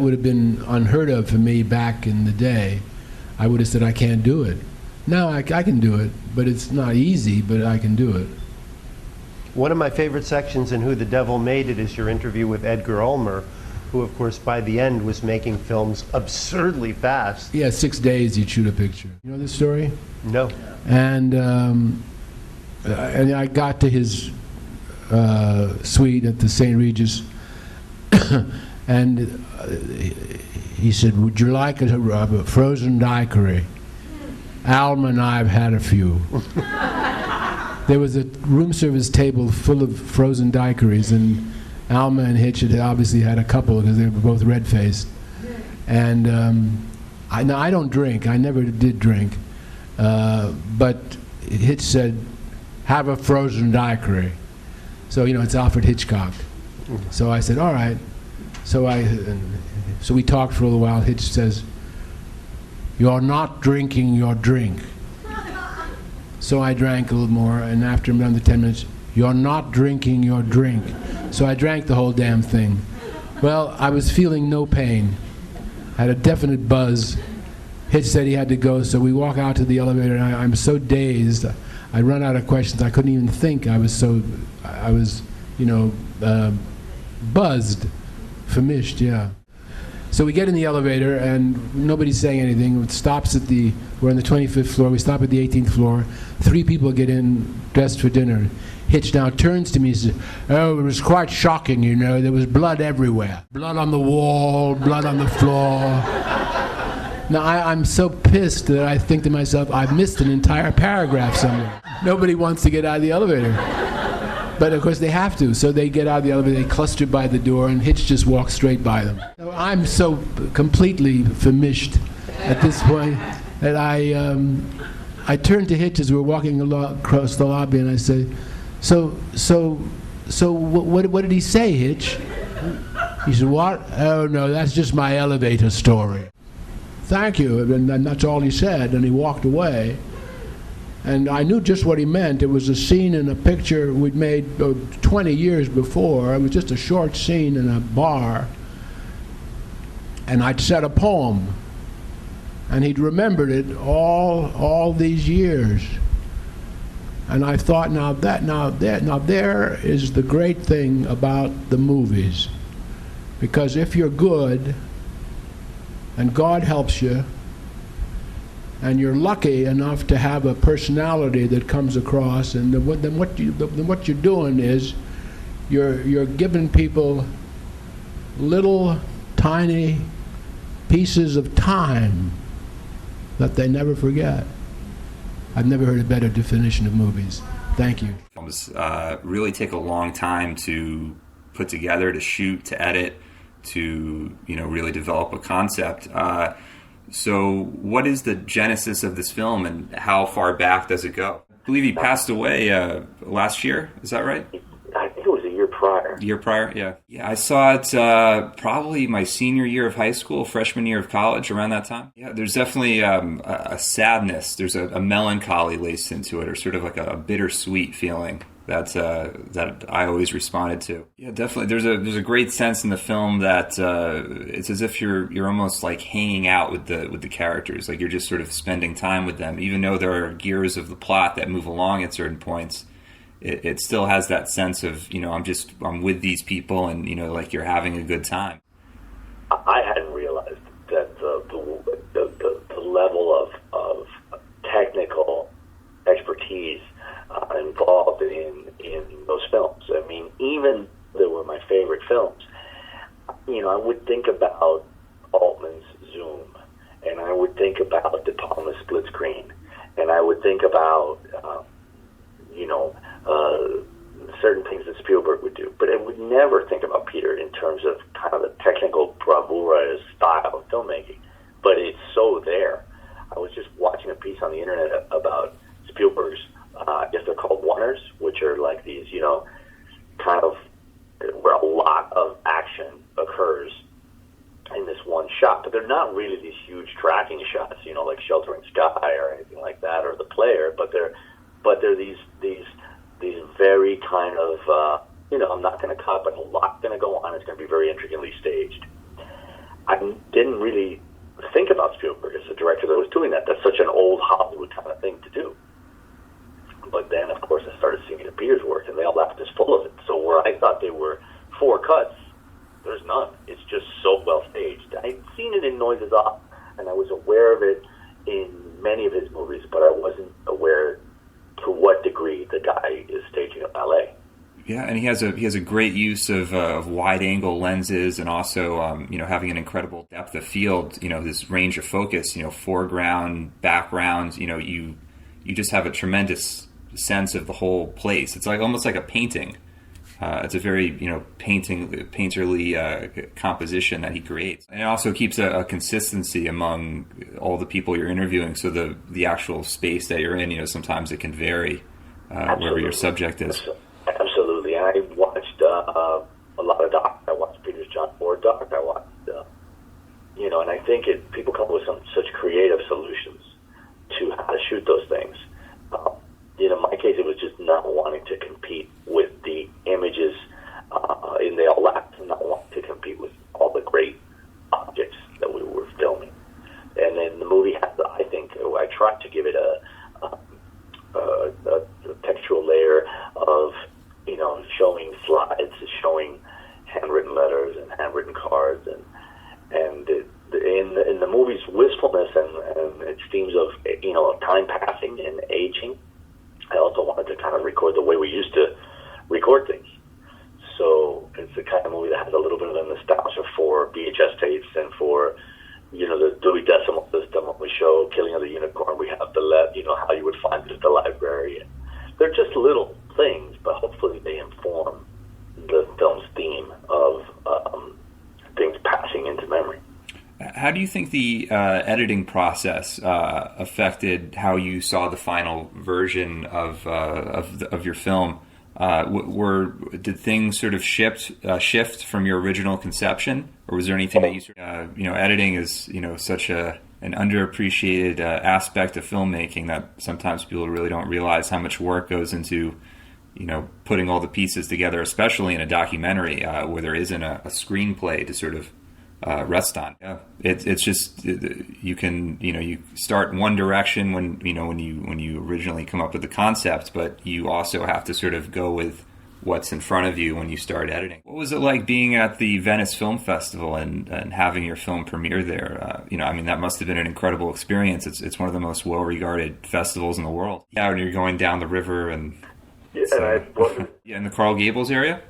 would have been unheard of for me back in the day. I would have said I can't do it. Now I can do it, but it's not easy, but I can do it. One of my favorite sections in Who the Devil Made It is your interview with Edgar Ulmer, who, of course, by the end was making films absurdly fast. Yeah, 6 days you'd shoot a picture. You know this story? No. And I got to his suite at the St. Regis, and he said, "Would you like a frozen daiquiri?" Alma and I have had a few. There was a room service table full of frozen daiquiris, and Alma and Hitch had obviously had a couple because they were both red-faced. And I don't drink. I never did drink. But Hitch said, "Have a frozen daiquiri." So, you know, it's Alfred Hitchcock. So I said, all right. So we talked for a little while. Hitch says, "You're not drinking your drink." So I drank a little more, and after another 10 minutes, "You're not drinking your drink." So I drank the whole damn thing. Well, I was feeling no pain. I had a definite buzz. Hitch said he had to go, so we walk out to the elevator, and I'm so dazed. I run out of questions. I couldn't even think. I was, you know, buzzed, famished, yeah. So we get in the elevator, and nobody's saying anything. It stops at we're on the 25th floor. We stop at the 18th floor. 3 people get in dressed for dinner. Hitch now turns to me and says, "Oh, it was quite shocking, you know. There was blood everywhere. Blood on the wall, blood on the floor." Now, I'm so pissed that I think to myself, I've missed an entire paragraph somewhere. Nobody wants to get out of the elevator. But of course they have to, so they get out of the elevator, they cluster by the door, and Hitch just walks straight by them. So I'm so completely famished at this point that I turned to Hitch as we were walking across the lobby, and I said, So what did he say, Hitch? He said, "What? Oh no, that's just my elevator story." "Thank you," and that's all he said, and he walked away. And I knew just what he meant. It was a scene in a picture we'd made 20 years before. It was just a short scene in a bar, and I'd said a poem, and he'd remembered it all these years. And I thought, now there is the great thing about the movies, because if you're good, and God helps you, and you're lucky enough to have a personality that comes across, and then what you're doing is you're giving people little tiny pieces of time that they never forget. I've never heard a better definition of movies. Thank you. Films really take a long time to put together, to shoot, to edit, to really develop a concept. So what is the genesis of this film, and how far back does it go? I believe he passed away last year. Is that right? I think it was a year prior. Year prior, yeah. Yeah, I saw it probably my senior year of high school, freshman year of college, around that time. Yeah, there's definitely a sadness. There's a melancholy laced into it, or sort of like a bittersweet feeling that I always responded to. Yeah, definitely. There's a great sense in the film that it's as if you're almost like hanging out with the characters, like you're just sort of spending time with them, even though there are gears of the plot that move along at certain points. It still has that sense of I'm with these people, and like you're having a good time. I hadn't realized that the level of technical expertise involved in those films. I mean, even they were my favorite films. I would think about Altman's Zoom, and I would think about De Palma's split screen, and I would think about certain things that Spielberg would do, but I would never think about Peter in terms of kind of the technical bravura style of filmmaking. But it's so there. I was just watching a piece on the internet about Spielberg's, I guess they're called oneers, which are like these, kind of where a lot of action occurs in this one shot, but they're not really these huge tracking shots, like Sheltering Sky or anything like that, or The Player, but they're these very kind of, I'm not going to cut, but a lot's going to go on. It's going to be very intricately staged. I didn't really think about Spielberg as a director that was doing that. That's such an old Hollywood kind of thing to do. But then, of course, I started seeing Peter's work, and they all left us full of it. So where I thought they were 4 cuts, there's none. It's just so well staged. I'd seen it in Noises Off, and I was aware of it in many of his movies, but I wasn't aware to what degree the guy is staging a ballet. Yeah, and he has a great use of wide angle lenses, and also having an incredible depth of field. This range of focus. Foreground, background. You just have a tremendous sense of the whole place. It's almost like a painting. It's a very painterly composition that he creates, and it also keeps a consistency among all the people you're interviewing. So the actual space that you're in, sometimes it can vary wherever your subject is. Absolutely. And I watched a lot of docs. I watched Peter's John Ford doc. I watched, and I think people come up with such creative solutions to how to shoot those things. In my case, it was just not wanting to compete with the images in the all laps, and not wanting to compete with all the great objects that we were filming. And then the movie has, I think, I tried to give it a textual layer of, showing slides, showing handwritten letters and handwritten cards, and in the movie's wistfulness and its themes of time passing and aging. I also wanted to kind of record the way we used to record things. So it's the kind of movie that has a little bit of a nostalgia for VHS tapes and for, the Dewey Decimal System. When we show Killing of the Unicorn, we have how you would find it at the library. And they're just little things, but hopefully they inform the film's theme of things passing into memory. How do you think the editing process affected how you saw the final version of your film? Did things sort of shift from your original conception, or was there anything that you editing is such an underappreciated aspect of filmmaking that sometimes people really don't realize how much work goes into putting all the pieces together, especially in a documentary where there isn't a screenplay to sort of rest on. Yeah, it's just you start in one direction when you originally come up with the concept, but you also have to sort of go with what's in front of you when you start editing. What was it like being at the Venice Film Festival and having your film premiere there? That must have been an incredible experience. It's one of the most well-regarded festivals in the world. Yeah, when you're going down the river and in the Coral Gables area.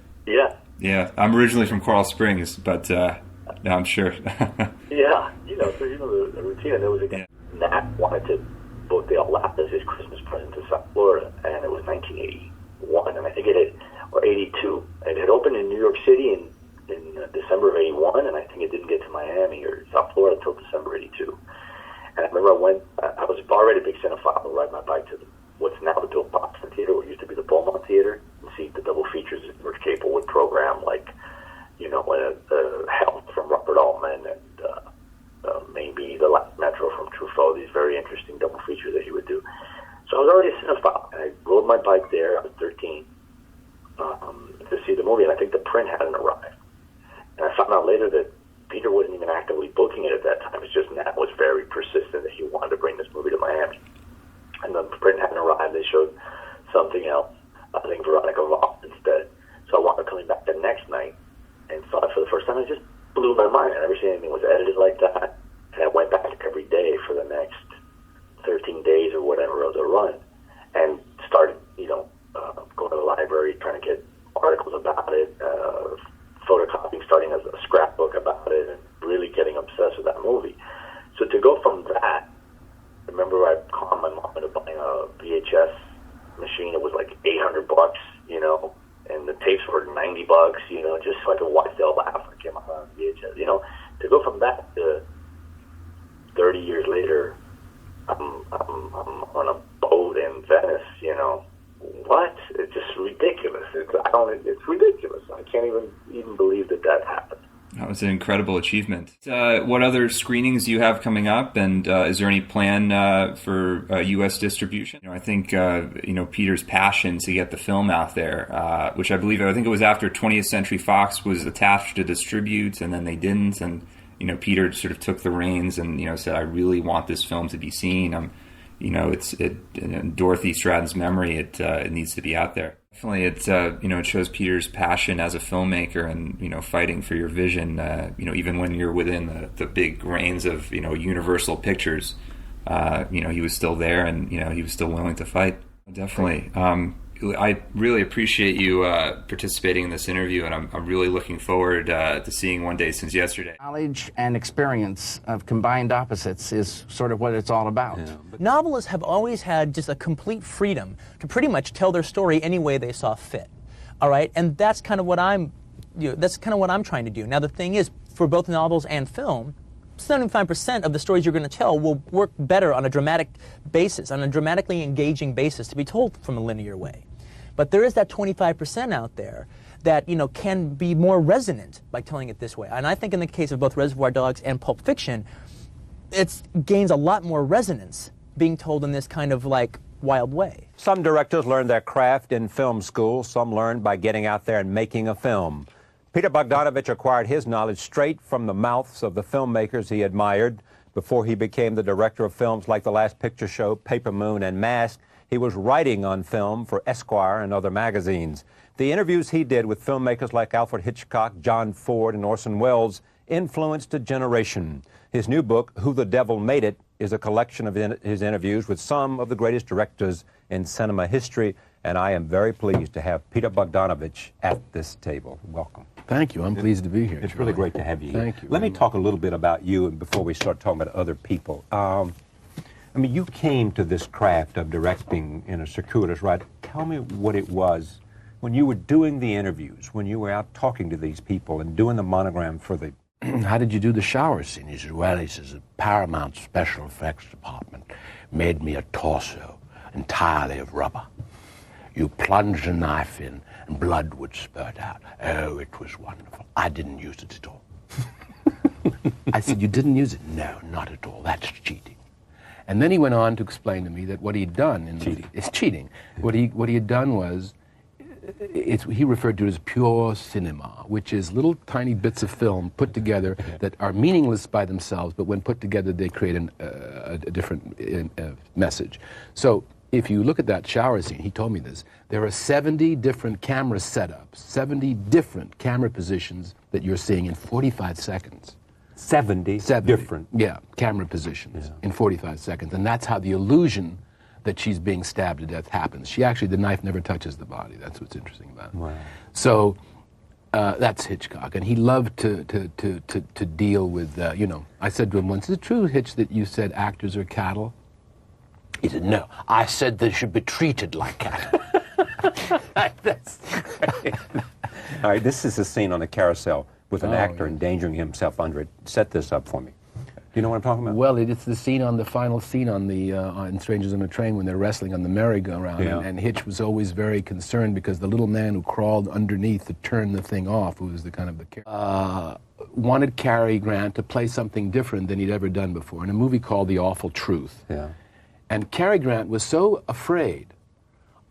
Yeah, I'm originally from Coral Springs, but. No, I'm sure. Yeah, the routine. And there was a Nat wanted to book the All Lap as his Christmas present to South Florida, and it was 1981, and I think or 82. It had opened in New York City in December of 81, and I think it didn't get to Miami or South Florida until December 82. And I remember I was already a big cinephile. I would ride my bike to what's now the Bill Paxton Theater, what used to be the Beaumont Theater, and see the double features that George Capel would program, like Health from Robert Altman and maybe The Last Metro from Truffaut, these very interesting double features that he would do. So I was already a cinephile, and I rode my bike there. I was 13 to see the movie, and I think the print hadn't arrived. And I found out later that Peter wasn't even actively booking it at that time. It's just Nat was very persistent that he wanted to bring this movie to Miami. And the print hadn't arrived. They showed something else, I think Veronica Voss instead. So I wound up coming back the next night and saw it for the first time. It just blew my mind. I never seen anything was edited like that. And I went back every day for the next 13 days or whatever of the run, and started, going to the library, trying to get articles about it, photocopying, starting as a scrapbook about it, and really getting obsessed with that movie. So to go from that, I remember I conned my mom into buying a VHS machine. It was like $800, and the tapes were $90, just so I could watch the laugh that came out on VHS. To go from that to 30 years later, I'm on a boat in Venice. What? It's just ridiculous. It's ridiculous. I can't even believe that happened. That was an incredible achievement. What other screenings do you have coming up, and is there any plan for U.S. distribution? I think Peter's passion to get the film out there, which I think it was after 20th Century Fox was attached to distribute, and then they didn't, and Peter sort of took the reins and said, "I really want this film to be seen. I'm in Dorothy Stratton's memory, it needs to be out there. Definitely, it shows Peter's passion as a filmmaker and fighting for your vision. Even when you're within the big reins of Universal Pictures, he was still there and he was still willing to fight. Definitely. I really appreciate you participating in this interview, and I'm really looking forward to seeing One Day Since Yesterday. Knowledge and experience of combined opposites is sort of what it's all about. Yeah, novelists have always had just a complete freedom to pretty much tell their story any way they saw fit. All right, and that's kind of what I'm trying to do. Now the thing is, for both novels and film, 75% of the stories you're going to tell will work better on a dramatic basis, on a dramatically engaging basis, to be told from a linear way. But there is that 25% out there that can be more resonant by telling it this way. And I think in the case of both Reservoir Dogs and Pulp Fiction, it gains a lot more resonance being told in this kind of wild way. Some directors learn their craft in film school. Some learn by getting out there and making a film. Peter Bogdanovich acquired his knowledge straight from the mouths of the filmmakers he admired. Before he became the director of films like The Last Picture Show, Paper Moon, and Mask, he was writing on film for Esquire and other magazines. The interviews he did with filmmakers like Alfred Hitchcock, John Ford, and Orson Welles influenced a generation. His new book, Who the Devil Made It, is a collection of his interviews with some of the greatest directors in cinema history, and I am very pleased to have Peter Bogdanovich at this table. Welcome. Thank you. I'm pleased to be here. It's really great to have you here. Thank you. Let me talk a little bit about you and before we start talking about other people. You came to this craft of directing in a circuitous way. Tell me what it was when you were doing the interviews, when you were out talking to these people and doing the monogram for the... How did you do the shower scene? He said, well, the Paramount Special Effects Department made me a torso entirely of rubber. You plunged a knife in and blood would spurt out. Oh, it was wonderful. I didn't use it at all. I said, you didn't use it? No, not at all. That's cheating. And then he went on to explain to me that what he'd done is cheating. What he had done was, he referred to it as pure cinema, which is little tiny bits of film put together that are meaningless by themselves, but when put together they create a different message. So if you look at that shower scene, he told me this, there are 70 different camera setups, 70 different camera positions that you're seeing in 45 seconds. 70 different? Yeah, camera positions in 45 seconds. And that's how the illusion that she's being stabbed to death happens. The knife never touches the body. That's what's interesting about it. Wow. So that's Hitchcock. And he loved to deal with, I said to him once, is it true, Hitch, that you said actors are cattle? He said, no, I said they should be treated like cattle. All right, this is a scene on a carousel with an actor endangering himself under it. Set this up for me. Do you know what I'm talking about? Well, it's the scene on the final scene on the in Strangers on a Train when they're wrestling on the merry-go-round, and Hitch was always very concerned because the little man who crawled underneath to turn the thing off, who was the kind of the wanted Cary Grant to play something different than he'd ever done before in a movie called The Awful Truth. Yeah. And Cary Grant was so afraid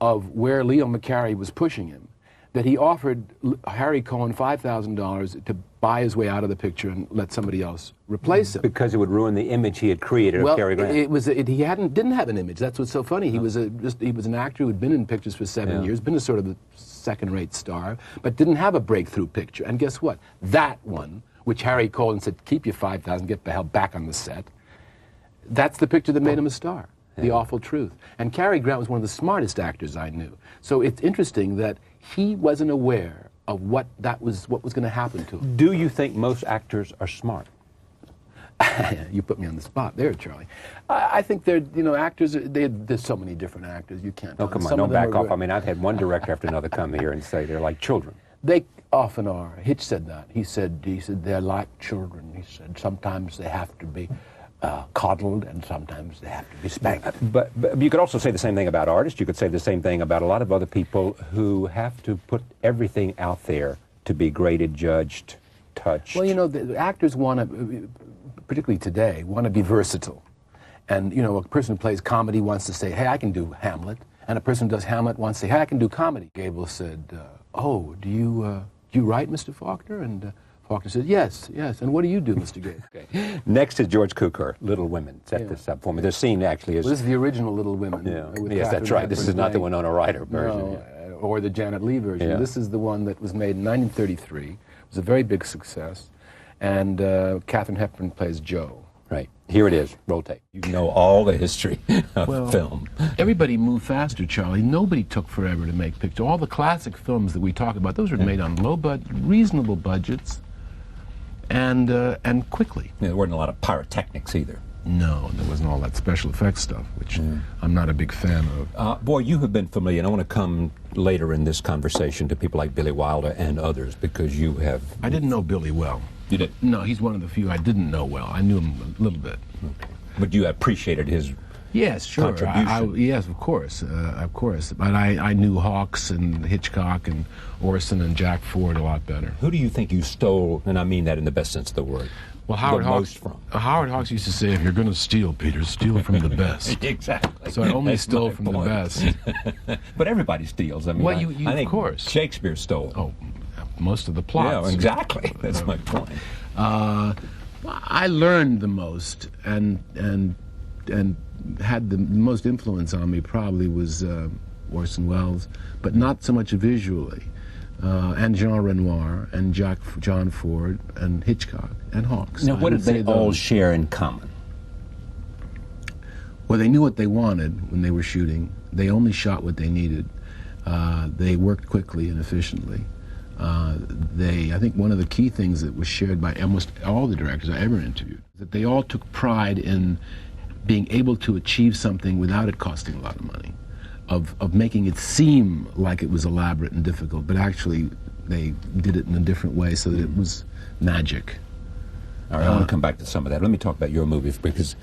of where Leo McCarey was pushing him that he offered Harry Cohen $5,000 to buy his way out of the picture and let somebody else replace him. Because it would ruin the image he had created of Cary Grant. He didn't have an image. That's what's so funny. He was an actor who had been in pictures for 7 years, been a sort of a second-rate star, but didn't have a breakthrough picture. And guess what? That one, which Harry Cohen said, keep your $5,000, get the hell back on the set, that's the picture that made him a star. The Awful Truth. And Cary Grant was one of the smartest actors I knew. So it's interesting that he wasn't aware of what was going to happen to him. Do you think most actors are smart? You put me on the spot there, Charlie. I think actors, there's so many different actors, you can't. Oh, come on, don't back off. I mean, I've had one director after another come here and say they're like children. They often are. Hitch said that. He said they're like children. He said sometimes they have to be coddled, and sometimes they have to be spanked. But you could also say the same thing about artists. You could say the same thing about a lot of other people who have to put everything out there to be graded, judged, touched. Well, the actors want to, particularly today, want to be versatile. And, a person who plays comedy wants to say, hey, I can do Hamlet. And a person who does Hamlet wants to say, hey, I can do comedy. Gable said, oh, do you write, Mr. Faulkner? And Faulkner said, yes, yes. And what do you do, Mr. Gay? Okay. Next is George Cukor, Little Women. Set this up for me. The scene actually is... Well, this is the original Little Women. Yeah. Yes, that's right. This is not the Winona Ryder version. No, or the Janet Leigh version. Yeah. This is the one that was made in 1933. It was a very big success. And Katharine Hepburn plays Jo. Right. Here it is. Roll tape. You know all the history of film. Everybody moved faster, Charlie. Nobody took forever to make pictures. All the classic films that we talk about, those were made on reasonable budgets, and quickly. Yeah, there weren't a lot of pyrotechnics either. No, there wasn't all that special effects stuff, which I'm not a big fan of. Boy, you have been familiar, and I want to come later in this conversation to people like Billy Wilder and others, because you have... I didn't know Billy well. You did? No, he's one of the few I didn't know well. I knew him a little bit. Okay. But you appreciated his contribution? Yes, of course, But I knew Hawks and Hitchcock and Orson and Jack Ford a lot better. Who do you think you stole, and I mean that in the best sense of the word, well, Howard Hawks used to say, if you're going to steal, Peter, steal from the best. Exactly. So I only stole from the best. But everybody steals. I mean, well, I think of course. Shakespeare stole. Oh, most of the plots. Yeah, exactly. That's my point. I learned the most and had the most influence on me probably was Orson Welles, but not so much visually. And Jean Renoir and John Ford and Hitchcock and Hawks. Now, what did they all share in common? Well, they knew what they wanted when they were shooting. They only shot what they needed. They worked quickly and efficiently. I think one of the key things that was shared by almost all the directors I ever interviewed, that they all took pride in being able to achieve something without it costing a lot of money, of making it seem like it was elaborate and difficult, but actually they did it in a different way so that it was magic. All right, I want to come back to some of that. Let me talk about your movie, because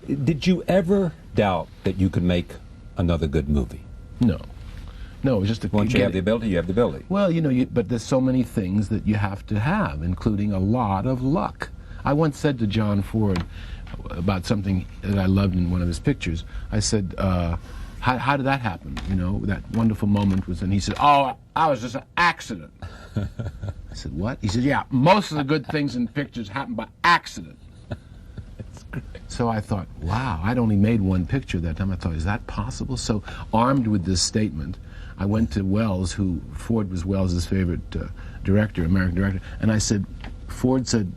did you ever doubt that you could make another good movie? No. No, it was just once you have the ability, you have the ability. Well, but there's so many things that you have to have, including a lot of luck. I once said to John Ford about something that I loved in one of his pictures. I said, how did that happen? That wonderful moment was, and he said, oh, I was just an accident. I said, what? He said, yeah, most of the good things in pictures happen by accident. That's great. So I thought, wow, I'd only made one picture that time. I thought, is that possible? So armed with this statement, I went to Wells, Ford was Wells's favorite director, American director, and I said, Ford said,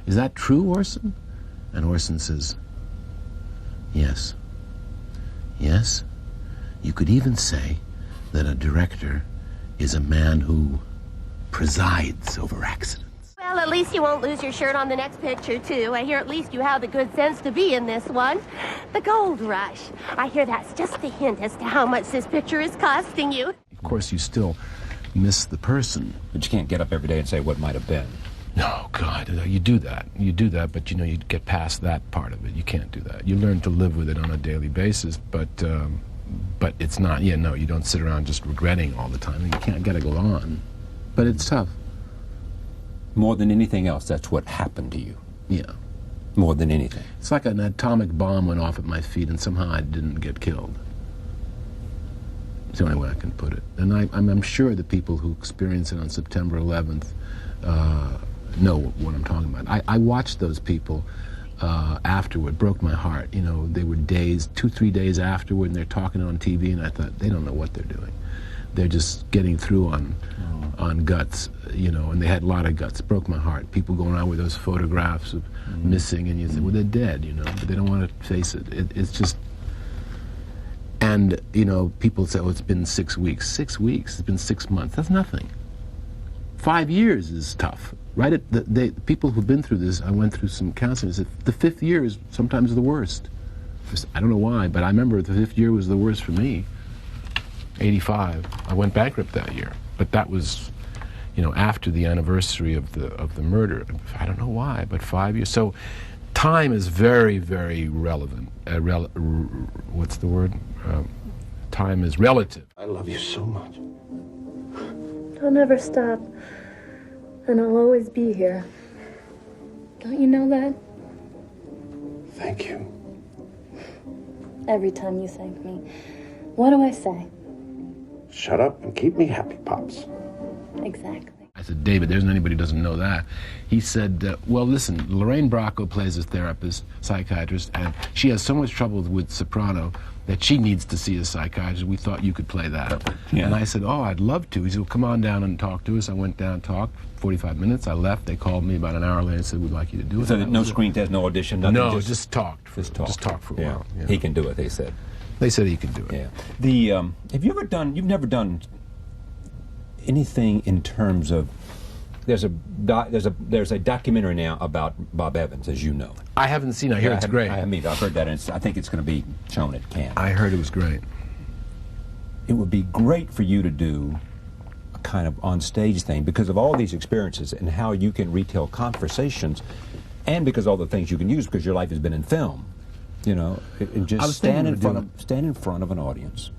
is that true, Orson? And Orson says, yes. Yes. You could even say that a director is a man who presides over accidents. Well, at least you won't lose your shirt on the next picture, too. I hear at least you have the good sense to be in this one. The Gold Rush. I hear that's just a hint as to how much this picture is costing you. Of course, you still miss the person. But you can't get up every day and say what might have been. No, God, you do that. You do that, but you get past that part of it. You can't do that. You learn to live with it on a daily basis, but it's not, you don't sit around just regretting all the time. You can't, gotta go on. But it's tough. More than anything else, that's what happened to you. Yeah. More than anything. It's like an atomic bomb went off at my feet and somehow I didn't get killed. It's the only way I can put it. And I'm sure the people who experience it on September 11th know what I'm talking about. I watched those people afterward, broke my heart. They were days, 2-3 days afterward, and they're talking on TV, and I thought, they don't know what they're doing. They're just getting through on guts, and they had a lot of guts. It broke my heart. People going around with those photographs of missing, and you say, well, they're dead, but they don't want to face it. It's just, and, people say, oh, it's been 6 weeks. 6 weeks, it's been 6 months. That's nothing. 5 years is tough, right? The people who've been through this, I went through some counseling, said the 5th year is sometimes the worst. I don't know why, but I remember the 5th year was the worst for me. 85. I went bankrupt that year, but that was, after the anniversary of the murder. I don't know why, but 5 years. So, time is very, very relevant. What's the word? Time is relative. I love you so much. I'll never stop, and I'll always be here. Don't you know that? Thank you. Every time you thank me, what do I say? Shut up and keep me happy, Pops. Exactly. I said, David, there isn't anybody who doesn't know that. He said, well, listen, Lorraine Bracco plays a therapist, psychiatrist, and she has so much trouble with soprano that she needs to see a psychiatrist. We thought you could play that. Yeah. And I said, oh, I'd love to. He said, well, come on down and talk to us. I went down and talked. 45 minutes. I left. They called me about an hour later and said, we'd like you to do it. So no screen test, no audition, nothing? No, just talked. Just talk. Just talk for a while. Yeah. He can do it, they said. They said he could do it. Yeah. Have you ever done, you've never done anything in terms of, there's a documentary now about Bob Evans, as you know. I haven't seen it. I hear it's great. I've heard that, and I think it's going to be shown at Cannes. I heard it was great. It would be great for you to do a kind of on-stage thing because of all these experiences and how you can retell conversations, and because all the things you can use because your life has been in film, you know, and just stand in front of an audience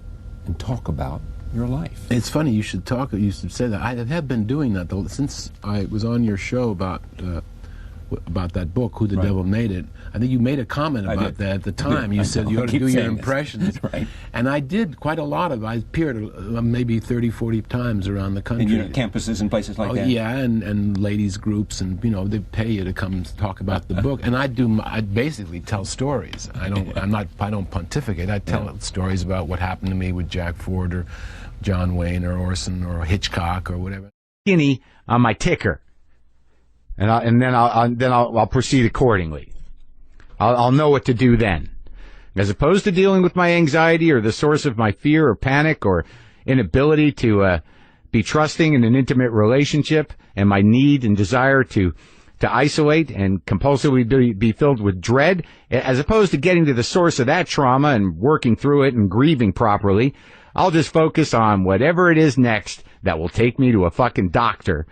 and talk about your life. It's funny you should say that. I have been doing that though since I was on your show about that book, Who the Devil Made It. I think you made a comment about that at the time. You said you ought to do your impressions. Right. And I did quite a lot of. I appeared maybe 30, 40 times around the country. And campuses and places like that? Yeah, and ladies groups, and you know, they pay you to come talk about the book. And I basically tell stories. I don't pontificate. I tell stories about what happened to me with Jack Ford or John Wayne or Orson or Hitchcock or whatever. Skinny on my ticker. And then I'll proceed accordingly. I'll know what to do then. As opposed to dealing with my anxiety or the source of my fear or panic or inability to be trusting in an intimate relationship and my need and desire to isolate and compulsively be filled with dread, as opposed to getting to the source of that trauma and working through it and grieving properly, I'll just focus on whatever it is next that will take me to a fucking doctor.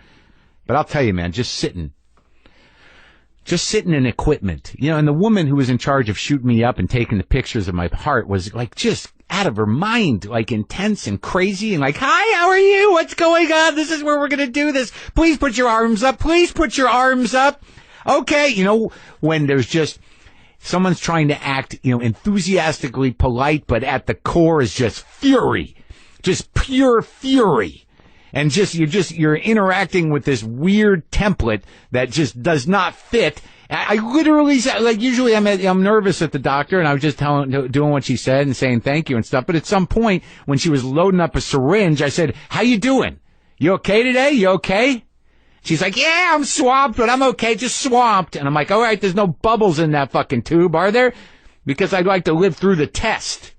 But I'll tell you, man, just sitting in equipment, you know, and the woman who was in charge of shooting me up and taking the pictures of my heart was like just out of her mind, like intense and crazy and like, hi, how are you? What's going on? This is where we're going to do this. Please put your arms up. Please put your arms up. Okay. You know, when there's just someone's trying to act, you know, enthusiastically polite, but at the core is just fury, just pure fury. And you're interacting with this weird template that just does not fit. I literally, like, usually I'm nervous at the doctor and I was just doing what she said and saying thank you and stuff. But at some point when she was loading up a syringe, I said, how you doing? You okay today? You okay? She's like, yeah, I'm swamped, but I'm okay, just swamped. And I'm like, all right, there's no bubbles in that fucking tube, are there? Because I'd like to live through the test.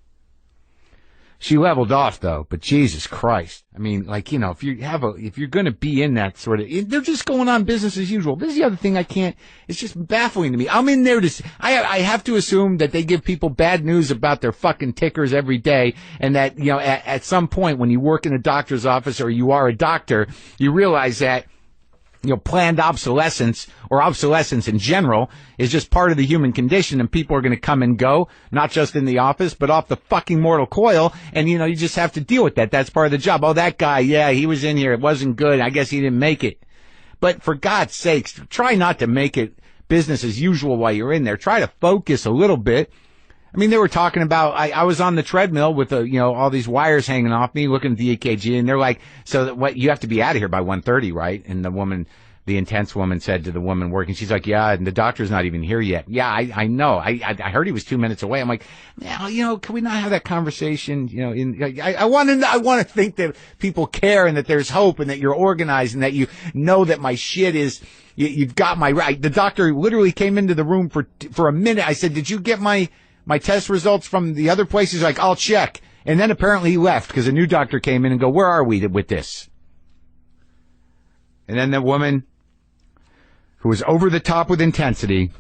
She leveled off though, but Jesus Christ. I mean, like, you know, if you're going to be in that sort of, they're just going on business as usual. This is the other thing it's just baffling to me. I'm in there I have to assume that they give people bad news about their fucking tickers every day, and that, you know, at some point when you work in a doctor's office or you are a doctor, you realize that, you know, planned obsolescence or obsolescence in general is just part of the human condition, and people are going to come and go, not just in the office, but off the fucking mortal coil, and, you know, you just have to deal with that. That's part of the job. Oh, that guy, yeah, he was in here. It wasn't good. I guess he didn't make it. But for God's sakes, try not to make it business as usual while you're in there. Try to focus a little bit. I mean, they were talking about, I was on the treadmill with all these wires hanging off me, looking at the EKG, and they're like, you have to be out of here by 1:30, right? And the intense woman said to the woman working, she's like, yeah, and the doctor's not even here yet. Yeah, I know. I heard he was 2 minutes away. I'm like, you know, can we not have that conversation? You know, I want to think that people care and that there's hope and that you're organized and that you know that my shit is, you've got my right. The doctor literally came into the room for a minute. I said, did you get my test results from the other place? He's like, I'll check. And then apparently he left because a new doctor came in and go, where are we with this? And then the woman, who was over the top with intensity,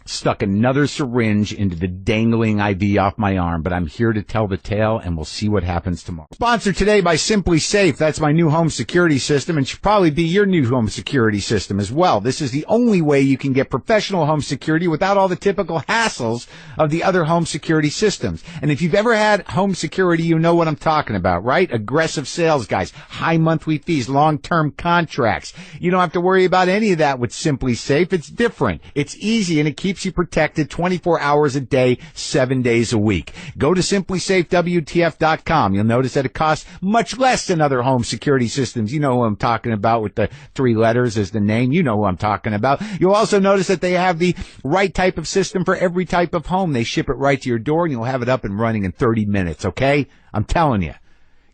stuck another syringe into the dangling IV off my arm, but I'm here to tell the tale, and we'll see what happens tomorrow. Sponsored today by Simply Safe. That's my new home security system, and should probably be your new home security system as well. This is the only way you can get professional home security without all the typical hassles of the other home security systems. And if you've ever had home security, you know what I'm talking about, right? Aggressive sales guys, high monthly fees, long-term contracts. You don't have to worry about any of that with Simply Safe. It's different. It's easy, and it keeps keeps you protected 24 hours a day, 7 days a week. Go to simplysafewtf.com. You'll notice that it costs much less than other home security systems. You know who I'm talking about with the 3 letters as the name. You know who I'm talking about. You'll also notice that they have the right type of system for every type of home. They ship it right to your door, and you'll have it up and running in 30 minutes, okay? I'm telling you.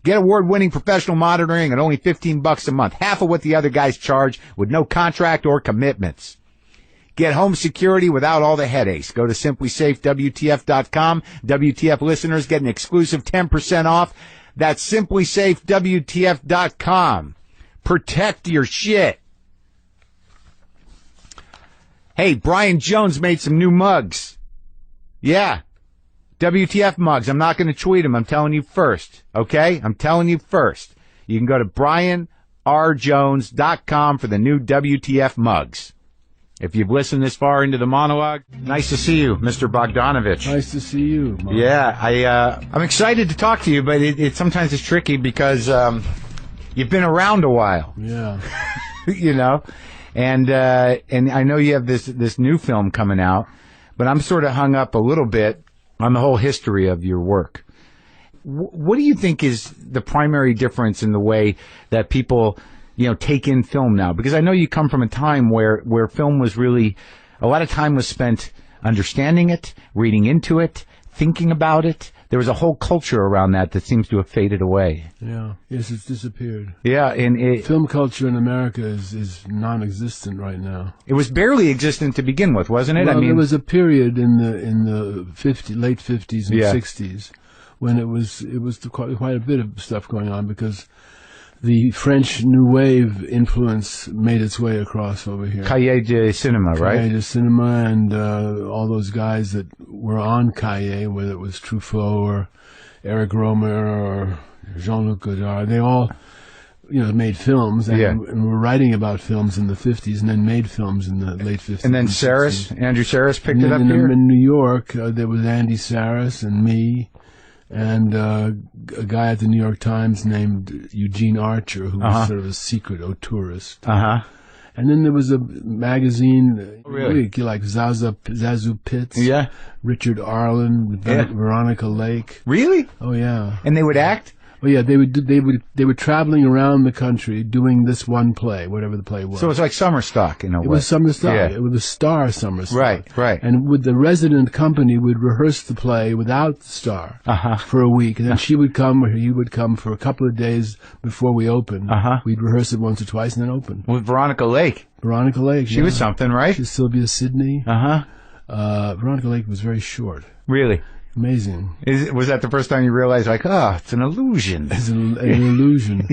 Get award-winning professional monitoring at only $15 a month, half of what the other guys charge, with no contract or commitments. Get home security without all the headaches. Go to simplysafewtf.com. WTF listeners get an exclusive 10% off. That's simplysafewtf.com. Protect your shit. Hey, Brian Jones made some new mugs. Yeah. WTF mugs. I'm not going to tweet them. I'm telling you first. Okay? I'm telling you first. You can go to brianrjones.com for the new WTF mugs. If you've listened this far into the monologue, nice to see you, Mr. Bogdanovich. Nice to see you, Mark. Yeah, I'm excited to talk to you, but it sometimes it's tricky because you've been around a while. Yeah. You know? And I know you have this new film coming out, but I'm sort of hung up a little bit on the whole history of your work. What do you think is the primary difference in the way that people, take in film now? Because I know you come from a time where film was really, a lot of time was spent understanding it, reading into it, thinking about it. There was a whole culture around that seems to have faded away. Yeah. Yes, it's disappeared. Yeah, and film culture in America is non-existent right now. It was barely existent to begin with, wasn't it? Well, I mean, there was a period in the late 50s and 60s when it was quite a bit of stuff going on because the French New Wave influence made its way across over here. Cahiers de Cinema, right? Cahiers de Cinema and all those guys that were on Cahiers, whether it was Truffaut or Eric Romer or Jean-Luc Godard, they all, made films and were writing about films in the 50s and then made films in the late 50s. And then Andrew Saris picked it up here? In New York, there was Andy Saris and me. And a guy at the New York Times named Eugene Archer, who was sort of a secret auteurist. And then there was a magazine, like Zazu Pitts, Richard Arlen, Veronica Lake. Really? Oh yeah. And they would act? Oh yeah, they were traveling around the country doing this one play, whatever the play was. So it was like summer stock in a way. It was summer stock. Yeah. It was a star summer stock. Right. And with the resident company would rehearse the play without the star for a week, and then she would come or he would come for a couple of days before we opened. We'd rehearse it once or twice and then open. With Veronica Lake. Veronica Lake. She was something, right? She's Sylvia Sidney. Veronica Lake was very short. Really? Amazing. Was that the first time you realized, it's an illusion? It's an illusion.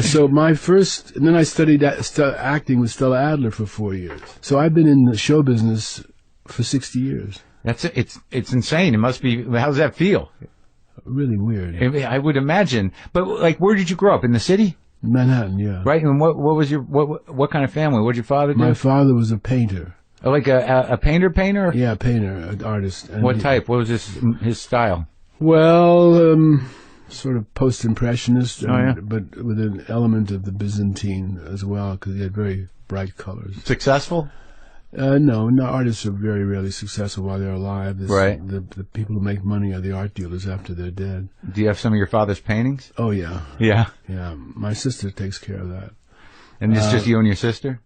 So my first, and then I studied acting with Stella Adler for 4 years. So I've been in the show business for 60 years. That's it. It's insane. It must be. How does that feel? Really weird. I would imagine. But where did you grow up? In the city? Manhattan, yeah. Right. And what was your what kind of family? What did your father do? My father was a painter. Like a painter? Yeah, a painter, an artist. And what type? What was his style? Well, sort of post-impressionist, but with an element of the Byzantine as well, because he had very bright colors. Successful? No, artists are very rarely successful while they're alive. Right. The people who make money are the art dealers after they're dead. Do you have some of your father's paintings? Oh, yeah. Yeah? Yeah, my sister takes care of that. And it's just you and your sister?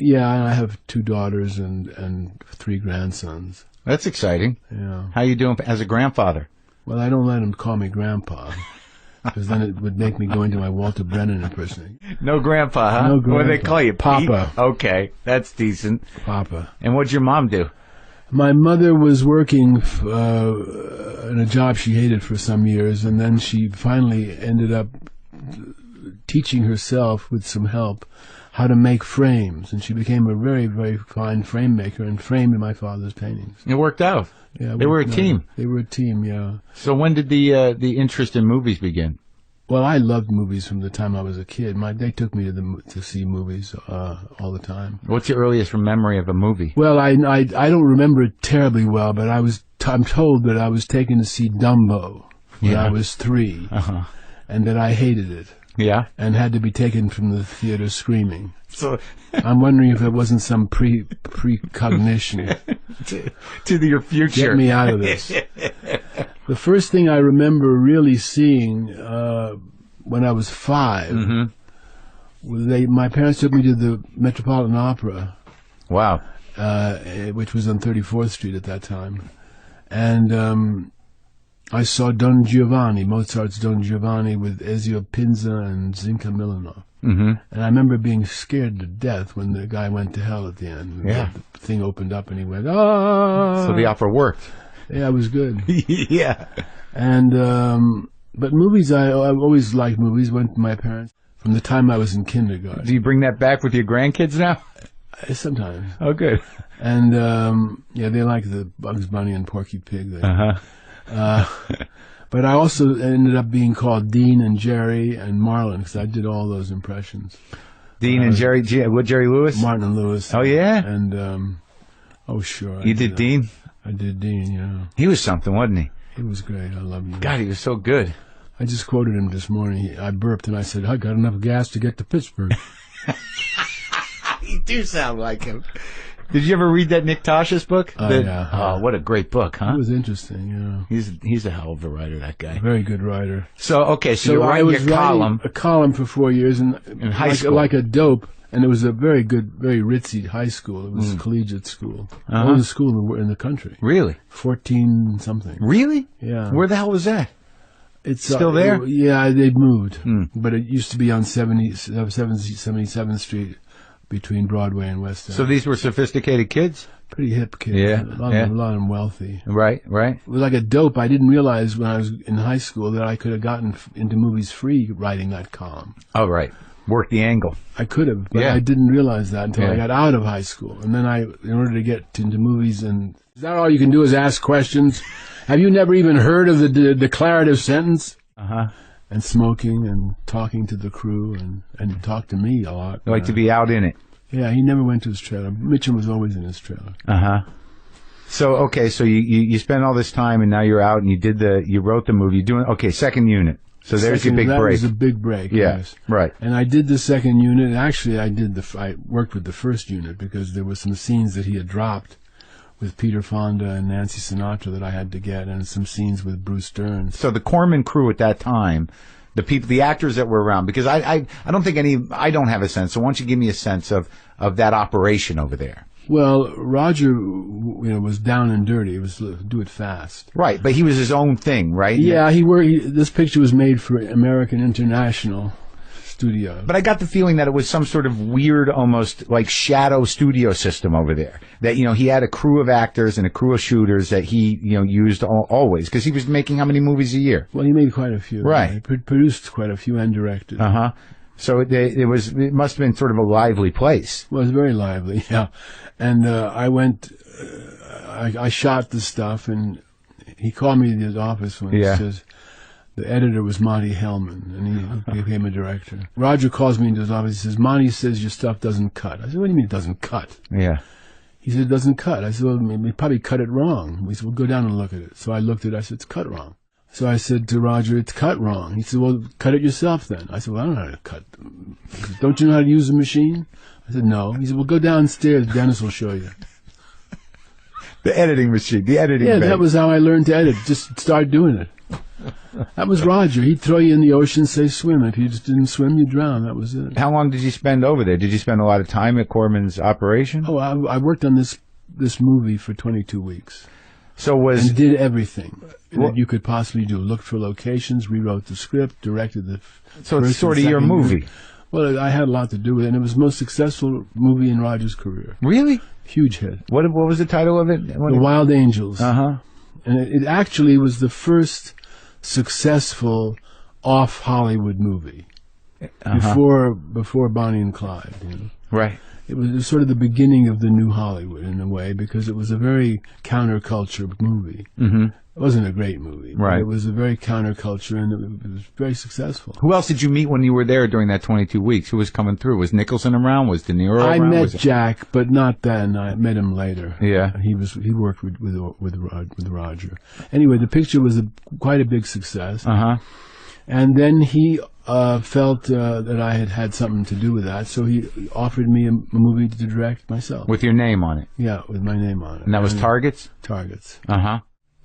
Yeah, and I have 2 daughters and 3 grandsons. That's exciting. Yeah. How you doing as a grandfather? Well, I don't let them call me Grandpa, because then it would make me go into my Walter Brennan impersonation. No Grandpa, huh? No Grandpa. What do they call you? Papa. Pete? Okay, that's decent. Papa. And what'd your mom do? My mother was working in a job she hated for some years, and then she finally ended up teaching herself, with some help, how to make frames, and she became a very, very fine frame maker and framed my father's paintings. It worked out. Yeah, they were a team. They were a team, yeah. So when did the interest in movies begin? Well, I loved movies from the time I was a kid. They took me to see movies all the time. What's your earliest memory of a movie? Well, I don't remember it terribly well, but I'm told that I was taken to see Dumbo when I was 3, and that I hated it. Yeah. And had to be taken from the theater screaming. So I'm wondering if it wasn't some precognition to your future. Get me out of this. The first thing I remember really seeing when I was 5, was my parents took me to the Metropolitan Opera. Wow. Which was on 34th Street at that time. And I saw Don Giovanni, Mozart's Don Giovanni, with Ezio Pinza and Zinka Milanov. And I remember being scared to death when the guy went to hell at the end. Yeah. The thing opened up and he went, ah! So the opera worked. Yeah, it was good. Yeah. And, but movies, I always liked movies, went to my parents from the time I was in kindergarten. Do you bring that back with your grandkids now? Sometimes. Oh, good. And, yeah, they like the Bugs Bunny and Porky Pig. But I also ended up being called Dean and Jerry and Marlon because I did all those impressions. Dean and Jerry, what, Jerry Lewis? Martin and Lewis. Oh, yeah? And, oh, sure. You did Dean? I did Dean, yeah. He was something, wasn't he? He was great. I love you. God, he was so good. I just quoted him this morning. I burped and I said, I got enough gas to get to Pittsburgh. You do sound like him. Did you ever read that Nick Tosh's book? Yeah. Oh, what a great book, huh? It was interesting, yeah. He's a hell of a writer, that guy. Very good writer. So, okay, so you're I writing was your column. A column for 4 years in high school. Like a dope. And it was a very good, very ritzy high school. It was a collegiate school. The oldest school in the country. Really? 14 something. Really? Yeah. Where the hell was that? It's still there? Yeah, they moved. But it used to be on 77th Street between Broadway and West End. So these were sophisticated kids? Pretty hip kids. Yeah. A lot of them wealthy. Right. It was like a dope. I didn't realize when I was in high school that I could have gotten into movies free writing that column. Oh, right. Work the angle. I could have, but I didn't realize that until I got out of high school. And then in order to get into movies, and is that all you can do is ask questions? Have you never even heard of the declarative sentence? And smoking and talking to the crew and talk to me a lot. Like to be out in it. Yeah, he never went to his trailer. Mitchum was always in his trailer. So, okay, so you spent all this time and now you're out and you wrote the movie. Second unit. So there's your big break. That was a big break, yes. Right. And I did the second unit. Actually, I worked with the first unit because there were some scenes that he had dropped with Peter Fonda and Nancy Sinatra that I had to get, and some scenes with Bruce Dern. So the Corman crew at that time, the actors that were around, because I don't think I don't have a sense. So why don't you give me a sense of that operation over there? Well, Roger, was down and dirty. It was do it fast. Right, but he was his own thing, right? Yeah, this picture was made for American International Studio. But I got the feeling that it was some sort of weird, almost like shadow studio system over there. That, he had a crew of actors and a crew of shooters that he, used always. Because he was making how many movies a year? Well, he made quite a few. Right. He produced quite a few and directed. So it must have been sort of a lively place. Well, it was very lively, yeah. And I went, I shot the stuff, and he called me to his office when he says, the editor was Monty Hellman, and he became a director. Roger calls me into his office. He says, Monty says your stuff doesn't cut. I said, what do you mean it doesn't cut? Yeah. He said, it doesn't cut. I said, well, we probably cut it wrong. We said, well, go down and look at it. So I looked at it. I said, it's cut wrong. So I said to Roger, it's cut wrong. He said, well, cut it yourself then. I said, well, I don't know how to cut. He said, don't you know how to use the machine? I said, no. He said, well, go downstairs. Dennis will show you. The editing machine, the editing Yeah, bay. that was how I learned to edit. Just start doing it. That was Roger. He'd throw you in the ocean and say swim. If you just didn't swim, you'd drown. That was it. How long did you spend over there? Did you spend a lot of time at Corman's operation? Oh, I worked on this movie for 22 weeks. And did everything that you could possibly do. Looked for locations, rewrote the script, directed the So it's sort of your movie. Well, I had a lot to do with it, and it was the most successful movie in Roger's career. Really? Huge hit. What was the title of it? The Wild Angels. And it actually was the first successful off-Hollywood movie before Bonnie and Clyde. Right. It was sort of the beginning of the new Hollywood in a way, because it was a very counterculture movie. It wasn't a great movie, but Right. it was a very counterculture, and it was very successful. Who else did you meet when you were there during that 22 weeks? Who was coming through? Was Nicholson around? Was De Niro around? I met Was it- Jack, but not then. I met him later. Yeah. He worked with Roger. Anyway, the picture was quite a big success. Uh-huh. And then he felt that I had had something to do with that, so he offered me a movie to direct myself. With your name on it? Yeah, with my name on it. And that was Targets? Targets. Uh-huh.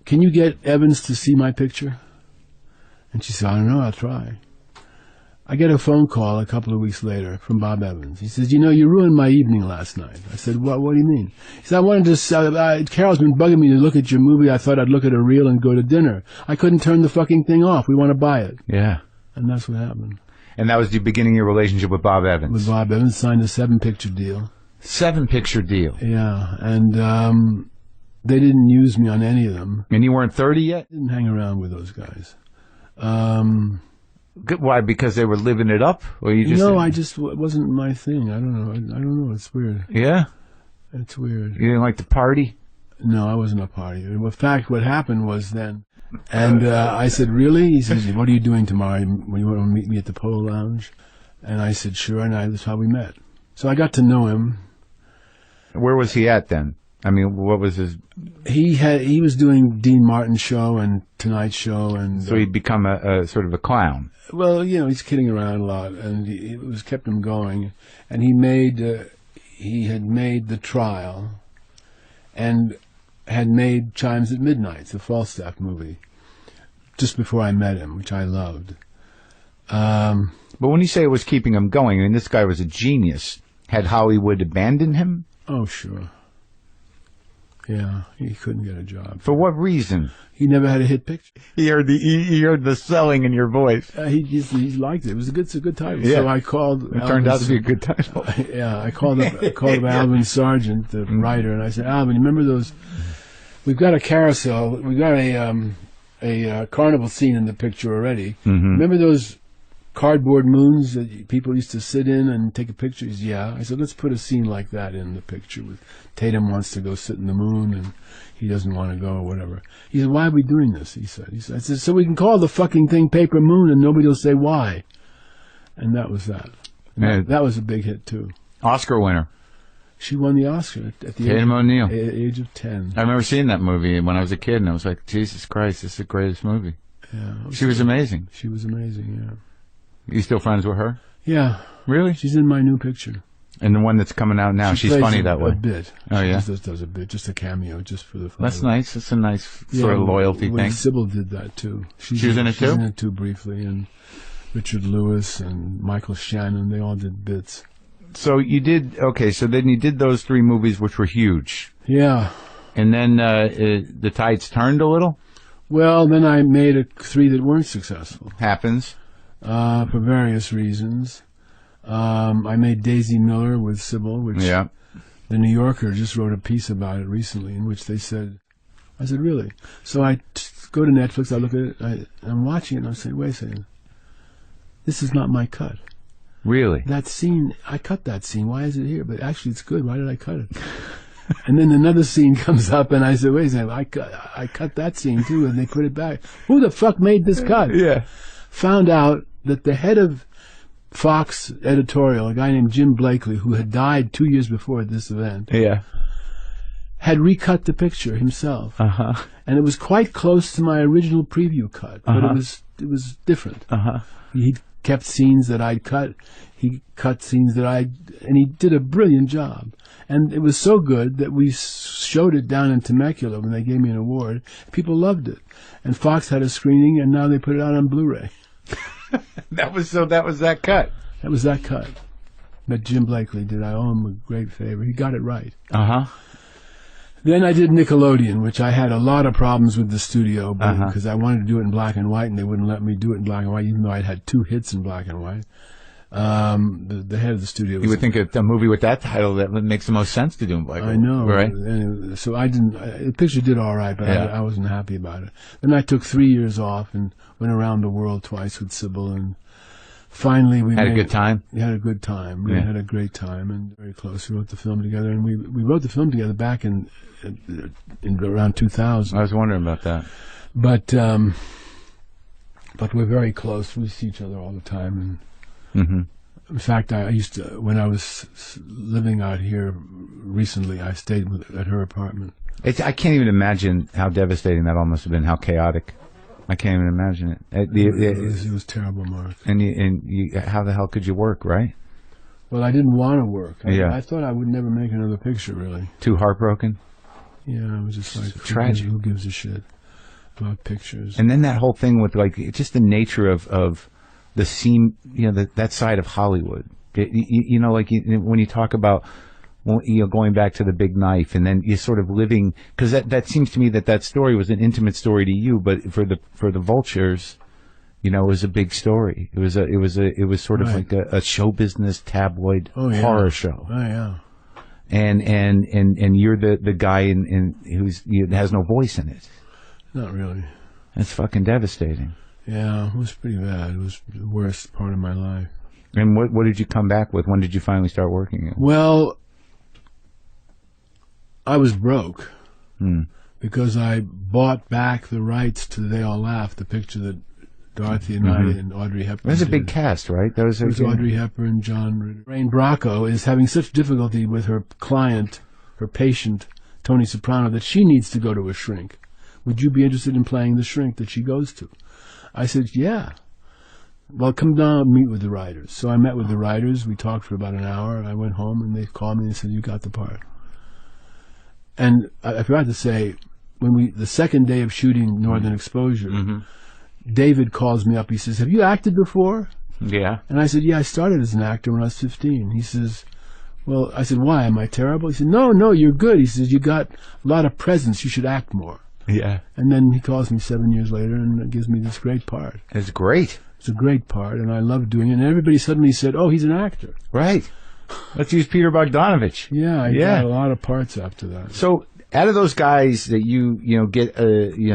Can you get Evans to see my picture? And she said, I don't know, I'll try. I get a phone call a couple of weeks later from Bob Evans. He says, you ruined my evening last night. I said, what do you mean? He said, I wanted to, Carol's been bugging me to look at your movie. I thought I'd look at a reel and go to dinner. I couldn't turn the fucking thing off. We want to buy it. Yeah. And that's what happened. And that was the beginning of your relationship with Bob Evans? With Bob Evans, signed a 7-picture deal. 7-picture deal? Yeah, and they didn't use me on any of them. And you weren't 30 yet? Didn't hang around with those guys. Why? Because they were living it up, or you just? No, it wasn't my thing. I don't know. I don't know. It's weird. Yeah, it's weird. You didn't like to party? No, I wasn't a party. In fact, what happened was then, and I said, "Really?" He says, "What are you doing tomorrow? You want to meet me at the Polo Lounge?" And I said, "Sure." And that's how we met. So I got to know him. Where was he at then? I mean, what was his? He was doing Dean Martin's show and Tonight Show, and so he'd become a sort of a clown. Well, he's kidding around a lot, and it was kept him going. And he had made The Trial, and had made Chimes at Midnight, the Falstaff movie, just before I met him, which I loved. But when you say it was keeping him going, I mean, this guy was a genius. Had Hollywood abandoned him? Oh, sure. Yeah, he couldn't get a job. For what reason? He never had a hit picture. He heard the selling in your voice. He liked it. It was a good title. Yeah. So I called. It turned out to be a good title. Yeah, I called up Alvin Sargent, the writer, and I said, Alvin, you remember those? We've got a carousel. We've got a carnival scene in the picture already. Mm-hmm. Remember those cardboard moons that people used to sit in and take pictures? Yeah. I said, let's put a scene like that in the picture. With Tatum wants to go sit in the moon and he doesn't want to go or whatever. He said, why are we doing this? He said, I said, so we can call the fucking thing Paper Moon and nobody will say why. And that was that. That was a big hit too. Oscar winner. She won the Oscar at the Tatum O'Neal. age of 10. I remember seeing that movie when I was a kid and I was like, Jesus Christ, this is the greatest movie. Yeah. She was amazing. She was amazing, yeah. You still friends with her? Yeah. Really? She's in my new picture. And the one that's coming out now, she's funny that way. A bit. Oh, yeah? She just does a bit, just a cameo, just for the fun. That's nice. It's a nice sort of loyalty thing. Sybil did that, too. She was in it, too? She was in it, too, briefly. And Richard Lewis and Michael Shannon, they all did bits. So you did, so then you did those 3 movies, which were huge. Yeah. And then the tides turned a little? Well, then I made 3 that weren't successful. Happens. For various reasons. I made Daisy Miller with Sybil, which the New Yorker just wrote a piece about it recently, in which they said, I said, really? So I go to Netflix, I look at it, I'm watching it, and I say, wait a second, this is not my cut. Really? That scene, I cut that scene, why is it here? But actually it's good, why did I cut it? And then another scene comes up, and I said, wait a second, I cut that scene too, and they put it back. Who the fuck made this cut? Yeah. Found out that the head of Fox editorial, a guy named Jim Blakely, who had died 2 years before this event, had recut the picture himself. And it was quite close to my original preview cut, but it was different. He kept scenes that I'd cut. He cut scenes that and he did a brilliant job. And it was so good that we showed it down in Temecula when they gave me an award. People loved it. And Fox had a screening, and now they put it out on Blu-ray. That was that cut. That was that cut. But Jim Blakely did. I owe him a great favor. He got it right. Then I did Nickelodeon, which I had a lot of problems with the studio because I wanted to do it in black and white, and they wouldn't let me do it in black and white, even though I'd had 2 hits in black and white. The head of the studio was... You would think a movie with that title, that makes the most sense to do in black and white. I know. Right? And so I didn't... the picture did all right, but I wasn't happy about it. Then I took 3 years off and went around the world twice with Sybil, and finally we had a good time. We had a good time. We had a great time, and very close. We wrote the film together, and we wrote the film together back in around 2000. I was wondering about that. But we're very close. We see each other all the time. And in fact, I used to, when I was living out here recently, I stayed at her apartment. I can't even imagine how devastating that all must have been. How chaotic. I can't even imagine it. It was terrible, Mark. And how the hell could you work, right? Well, I didn't want to work. Yeah. I thought I would never make another picture, really. Too heartbroken? Yeah, it was just like, tragic. Who gives a shit about pictures? And then that whole thing with like just the nature of the scene, that side of Hollywood. When you talk about going back to the big knife, and then you sort of living, because that seems to me that story was an intimate story to you, but for the vultures, it was a big story. It was sort of like a show business tabloid horror show. Oh yeah. And you're the guy who's has no voice in it. Not really. That's fucking devastating. Yeah, it was pretty bad. It was the worst part of my life. And what did you come back with? When did you finally start working again? Well, I was broke because I bought back the rights to They All Laugh, the picture that Dorothy and I and Audrey Hepburn That was a did. big cast, right? It was Audrey Hepburn, John Ritter. Rain Bracco is having such difficulty with her client, her patient, Tony Soprano, that she needs to go to a shrink. Would you be interested in playing the shrink that she goes to? I said, yeah. Well, come down and meet with the writers. So I met with the writers. We talked for about an hour. I went home, and they called me and said, you got the part. And I forgot to say, the second day of shooting Northern Exposure, David calls me up. He says, have you acted before? Yeah. And I said, yeah, I started as an actor when I was 15. He says, well, I said, why? Am I terrible? He said, no, you're good. He says, you got a lot of presence. You should act more. Yeah. And then he calls me 7 years later and gives me this great part. It's great. It's a great part, and I love doing it. And everybody suddenly said, oh, he's an actor. Right. Let's use Peter Bogdanovich. Yeah, I got a lot of parts after that. So, out of those guys that you get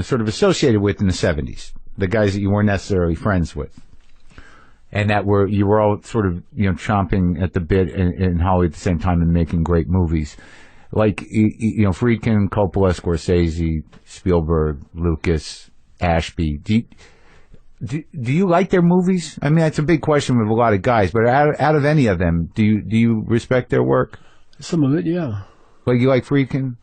sort of associated with in the 70s, the guys that you weren't necessarily friends with, and that you were all sort of chomping at the bit in Hollywood at the same time and making great movies, like Friedkin, Coppola, Scorsese, Spielberg, Lucas, Ashby. Do you like their movies? I mean, that's a big question with a lot of guys, but out of any of them, do you respect their work? Some of it, yeah. Like you like Friedkin?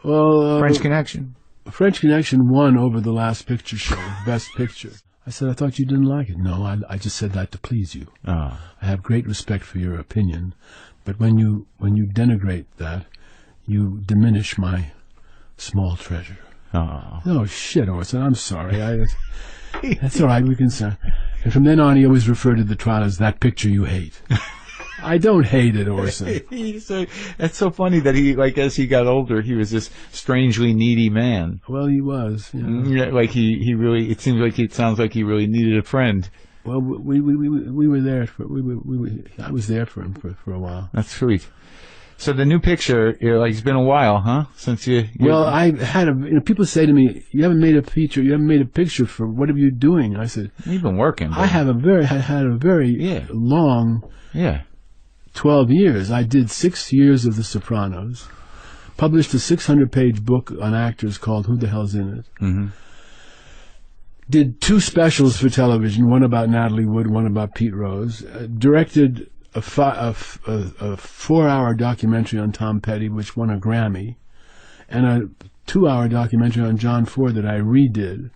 Well, French Connection? French Connection won over the Last Picture Show, Best Picture. I said, I thought you didn't like it. No, I just said that to please you. Oh. I have great respect for your opinion, but when you denigrate that, you diminish my small treasure. Oh. Oh, shit, Orson, I'm sorry. That's all right, we can say. And from then on, he always referred to the trial as that picture you hate. I don't hate it, Orson. That's so funny that he, as he got older, he was this strangely needy man. Well, he was. Yeah, like he really. It sounds like he really needed a friend. Well, we were there. I was there for him for a while. That's sweet. So the new picture, it's been a while, huh? Since you. Well, I had people say to me, "You haven't made a feature. You haven't made a picture for. What are you doing?" I said, "You've been working." I had a very long. Yeah. 12 years. I did 6 years of The Sopranos, published a 600-page book on actors called Who the Hell's in It? Mm-hmm. Did 2 specials for television, one about Natalie Wood, one about Pete Rose. Directed a 4-hour documentary on Tom Petty, which won a Grammy, and a 2-hour documentary on John Ford that I redid.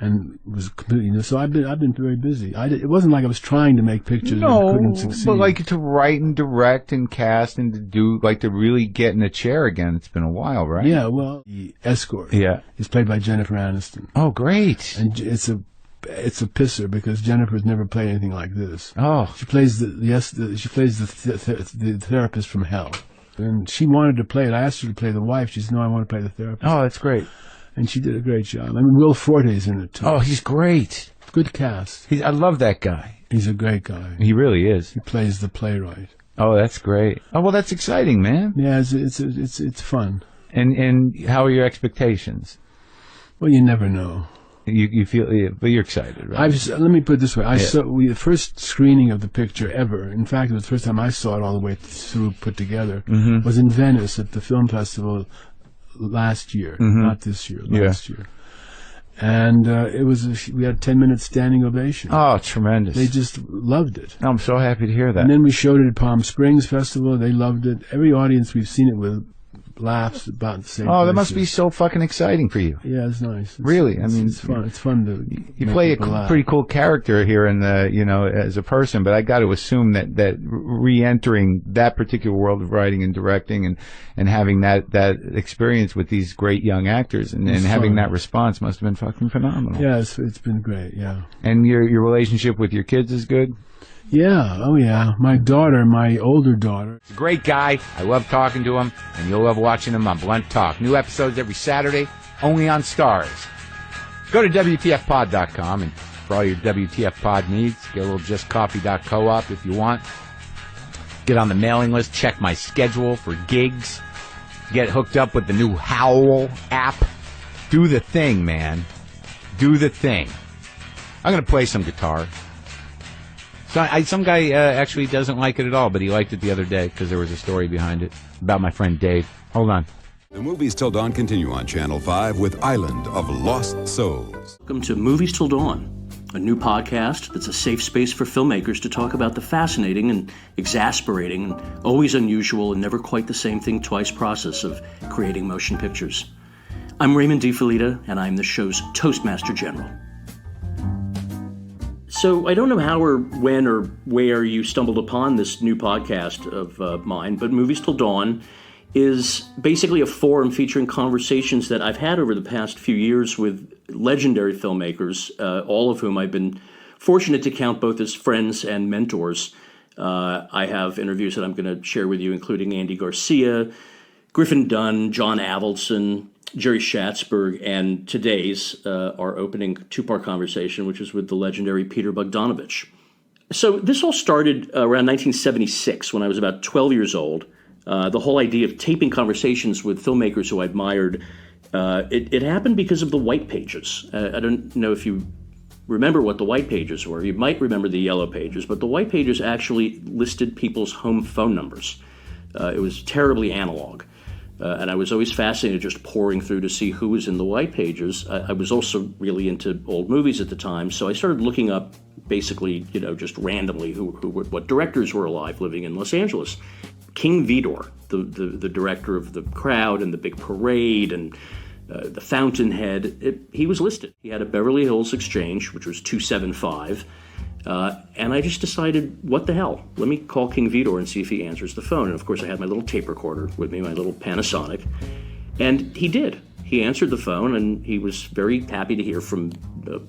And was completely new. So I've been very busy. It wasn't like I was trying to make pictures and couldn't succeed. But to write and direct and cast and to do to really get in a chair again. It's been a while, right? Yeah. Well, the escort. Yeah. Is played by Jennifer Aniston. Oh, great! And it's a pisser because Jennifer's never played anything like this. Oh. She plays the therapist from hell, and she wanted to play it. I asked her to play the wife. She said, "No, I want to play the therapist." Oh, that's great. And she did a great job. I mean, Will Forte's in it, too. Oh, he's great. Good cast. I love that guy. He's a great guy. He really is. He plays the playwright. Oh, that's great. Oh, well, that's exciting, man. Yeah, it's fun. And how are your expectations? Well, you never know. You feel, but you're excited, right? Let me put it this way. The first screening of the picture ever, in fact, it was the first time I saw it all the way through put together, was in Venice at the film festival last year, not this year, last year. And we had a 10-minute standing ovation. Oh, tremendous. They just loved it. I'm so happy to hear that. And then we showed it at Palm Springs Festival. They loved it. Every audience we've seen it with laughs about the same. Oh, that must be places. so fucking exciting for you. Yeah, it's nice. It's, Really, I mean, it's fun. It's fun to. You make play a people laugh. pretty cool character here in the, as a person, but I got to assume that re-entering that particular world of writing and directing and having that experience with these great young actors and having fun. that response must have been fucking phenomenal. Yeah, it's been great. Yeah. And your relationship with your kids is good? Yeah. Oh yeah. My older daughter. He's a great guy. I love talking to him, and you'll love watching him on Blunt Talk. New episodes every Saturday, only on Stars. Go to WTFpod.com, and for all your WTF Pod needs, get a little justcoffee.coop if you want. Get on the mailing list, check my schedule for gigs, get hooked up with the new Howl app. Do the thing, man. Do the thing. I'm going to play some guitar. Some guy actually doesn't like it at all, but he liked it the other day because there was a story behind it about my friend Dave. Hold on. The Movies Till Dawn continue on Channel 5 with Island of Lost Souls. Welcome to Movies Till Dawn, a new podcast that's a safe space for filmmakers to talk about the fascinating and exasperating and always unusual and never quite the same thing twice process of creating motion pictures. I'm Raymond DeFelita, and I'm the show's Toastmaster General. So I don't know how or when or where you stumbled upon this new podcast of mine, but Movies Till Dawn is basically a forum featuring conversations that I've had over the past few years with legendary filmmakers, all of whom I've been fortunate to count both as friends and mentors. I have interviews that I'm going to share with you, including Andy Garcia, Griffin Dunn, John Avildsen, Jerry Schatzberg, and today's our opening two-part conversation, which is with the legendary Peter Bogdanovich. So this all started around 1976 when I was about 12 years old. The whole idea of taping conversations with filmmakers who I admired, it happened because of the white pages. I don't know if you remember what the white pages were. You might remember the yellow pages, but the white pages actually listed people's home phone numbers. It was terribly analog. And I was always fascinated just poring through to see who was in the white pages. I was also really into old movies at the time, so I started looking up basically, just randomly what directors were alive living in Los Angeles. King Vidor, the director of The Crowd and The Big Parade and The Fountainhead, he was listed. He had a Beverly Hills Exchange, which was 275. And I just decided, what the hell? Let me call King Vidor and see if he answers the phone. And of course, I had my little tape recorder with me, my little Panasonic. And he did. He answered the phone, and he was very happy to hear from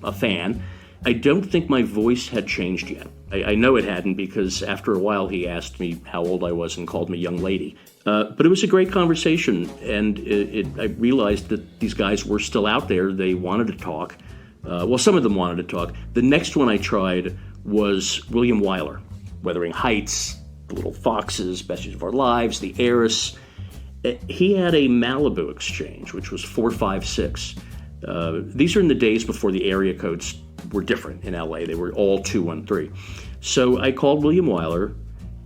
a fan. I don't think my voice had changed yet. I know it hadn't, because after a while he asked me how old I was and called me young lady. But it was a great conversation, and I realized that these guys were still out there. They wanted to talk. Well, some of them wanted to talk. The next one I tried was William Wyler, Wuthering Heights, The Little Foxes, Best Years of Our Lives, The Heiress. He had a Malibu Exchange, which was 456. These are in the days before the area codes were different in LA. They were all 213. So I called William Wyler,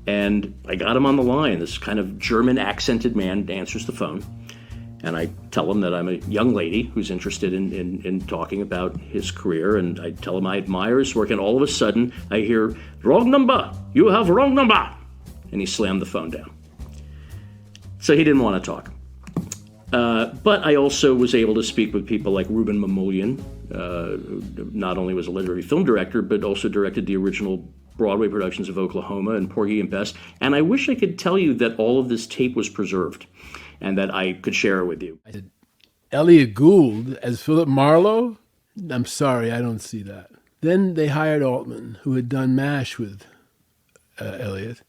and I got him on the line. This kind of German accented man answers the phone. And I tell him that I'm a young lady who's interested in talking about his career, and I tell him I admire his work, and all of a sudden I hear, "Wrong number! You have wrong number!" And he slammed the phone down. So he didn't want to talk. But I also was able to speak with people like Ruben Mamoulian, who not only was a literary film director, but also directed the original Broadway productions of Oklahoma and Porgy and Bess. And I wish I could tell you that all of this tape was preserved and that I could share it with you. Elliot Gould as Philip Marlowe? I'm sorry, I don't see that. Then they hired Altman, who had done MASH with Elliot.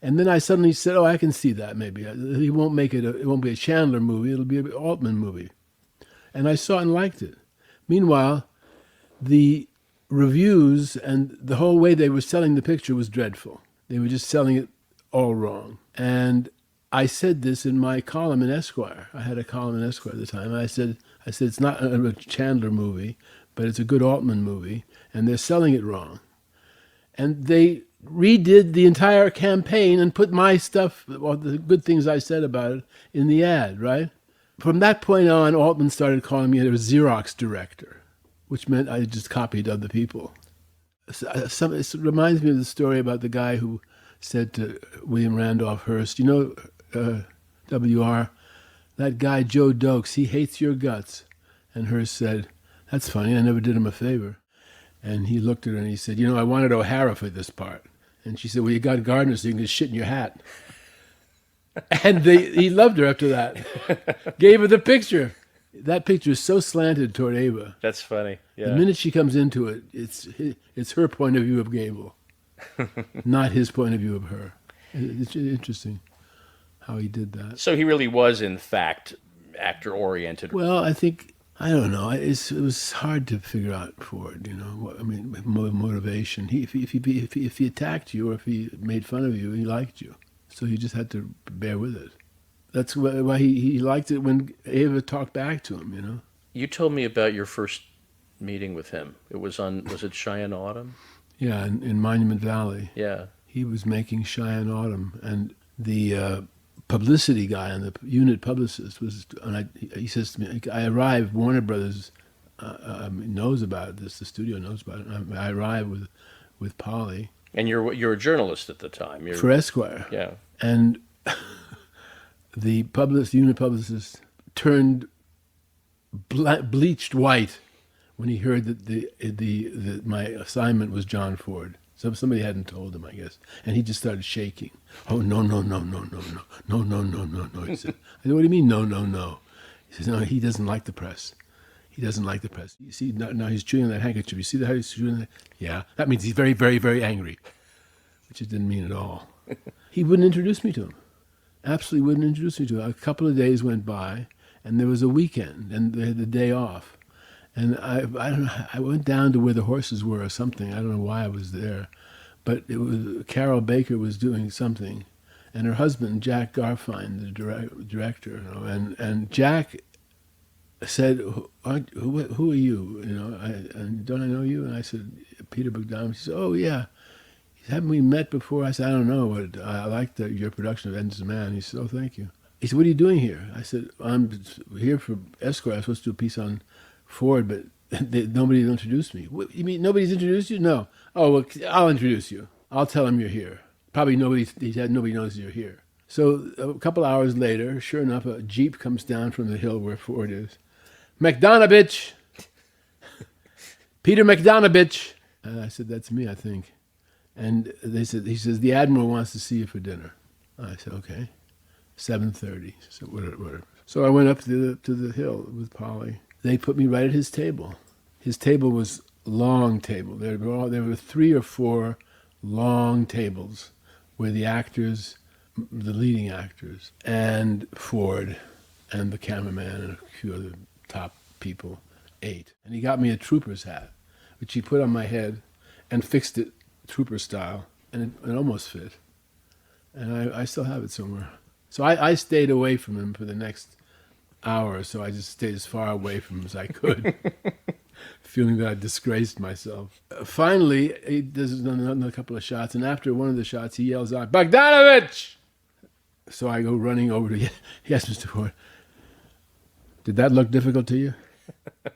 And then I suddenly said, I can see that maybe. He won't make it, it won't be a Chandler movie, it'll be an Altman movie. And I saw it and liked it. Meanwhile, the reviews and the whole way they were selling the picture was dreadful. They were just selling it all wrong. And I said this in my column in Esquire. I had a column in Esquire at the time. I said it's not a Chandler movie, but it's a good Altman movie, and they're selling it wrong. And they redid the entire campaign and put my stuff, all the good things I said about it, in the ad, right? From that point on, Altman started calling me a Xerox director, which meant I just copied other people. It reminds me of the story about the guy who said to William Randolph Hearst, WR, that guy Joe Dokes, he hates your guts. And Hearst said, that's funny, I never did him a favor. And he looked at her and he said, I wanted O'Hara for this part. And she said, well, you got Gardner so you can just shit in your hat. And he loved her after that. Gave her the picture. That picture is so slanted toward Ava. That's funny. Yeah. The minute she comes into it, it's her point of view of Gable, not his point of view of her. It's interesting how he did that. So he really was, in fact, actor-oriented. Well, I don't know. It was hard to figure out Ford. Motivation. If he attacked you or if he made fun of you, he liked you. So you just had to bear with it. That's why he liked it when Ava talked back to him. You told me about your first meeting with him. Was it Cheyenne Autumn? Yeah, in Monument Valley. Yeah. He was making Cheyenne Autumn, and the publicity guy and the unit publicist he says to me, I arrived, Warner Brothers knows about this, the studio knows about it. I arrived with Polly. And you're a journalist at the time. For Esquire. Yeah. And the unit publicist turned bleached white when he heard that my assignment was John Ford. Somebody hadn't told him, I guess. And he just started shaking. Oh, no. He said, I said, what do you mean, no? He says, no, he doesn't like the press. He doesn't like the press. You see, now he's chewing on that handkerchief. You see how he's chewing on that? Yeah, that means he's very, very, very angry, which it didn't mean at all. He wouldn't introduce me to him. Absolutely wouldn't introduce me to him. A couple of days went by, and there was a weekend, and they had the day off. And I don't know, I went down to where the horses were or something. I don't know why I was there. But it was Carol Baker was doing something, and her husband, Jack Garfine, the director, and Jack said, who are you? And don't I know you? And I said, Peter Bogdanovich. He said, oh, yeah. He said, haven't we met before? I said, I don't know, but I liked your production of Ender's Man. He said, oh, thank you. He said, what are you doing here? I said, I'm here for Esquire. I'm supposed to do a piece on Ford, but nobody introduced me. What, you mean nobody's introduced you? No. Oh, well, I'll introduce you. I'll tell him you're here. Probably nobody knows you're here. So a couple hours later, sure enough, a Jeep comes down from the hill where Ford is. Bogdanovich! Peter Bogdanovich! And I said, that's me, I think. And he says, the Admiral wants to see you for dinner. I said, okay. 7:30. So whatever. So I went up to the hill with Polly. They put me right at his table. His table was long table. There were 3 or 4 long tables where the actors, the leading actors, and Ford, and the cameraman, and a few other top people ate. And he got me a trooper's hat, which he put on my head and fixed it trooper style, and it almost fit. And I still have it somewhere. So I stayed away from him for the next hour or so. I just stayed as far away from him as I could, feeling that I disgraced myself. Finally, he does another couple of shots, and after one of the shots, he yells out, Bogdanovich! So I go running over to, yes, Mr. Ford. Did that look difficult to you?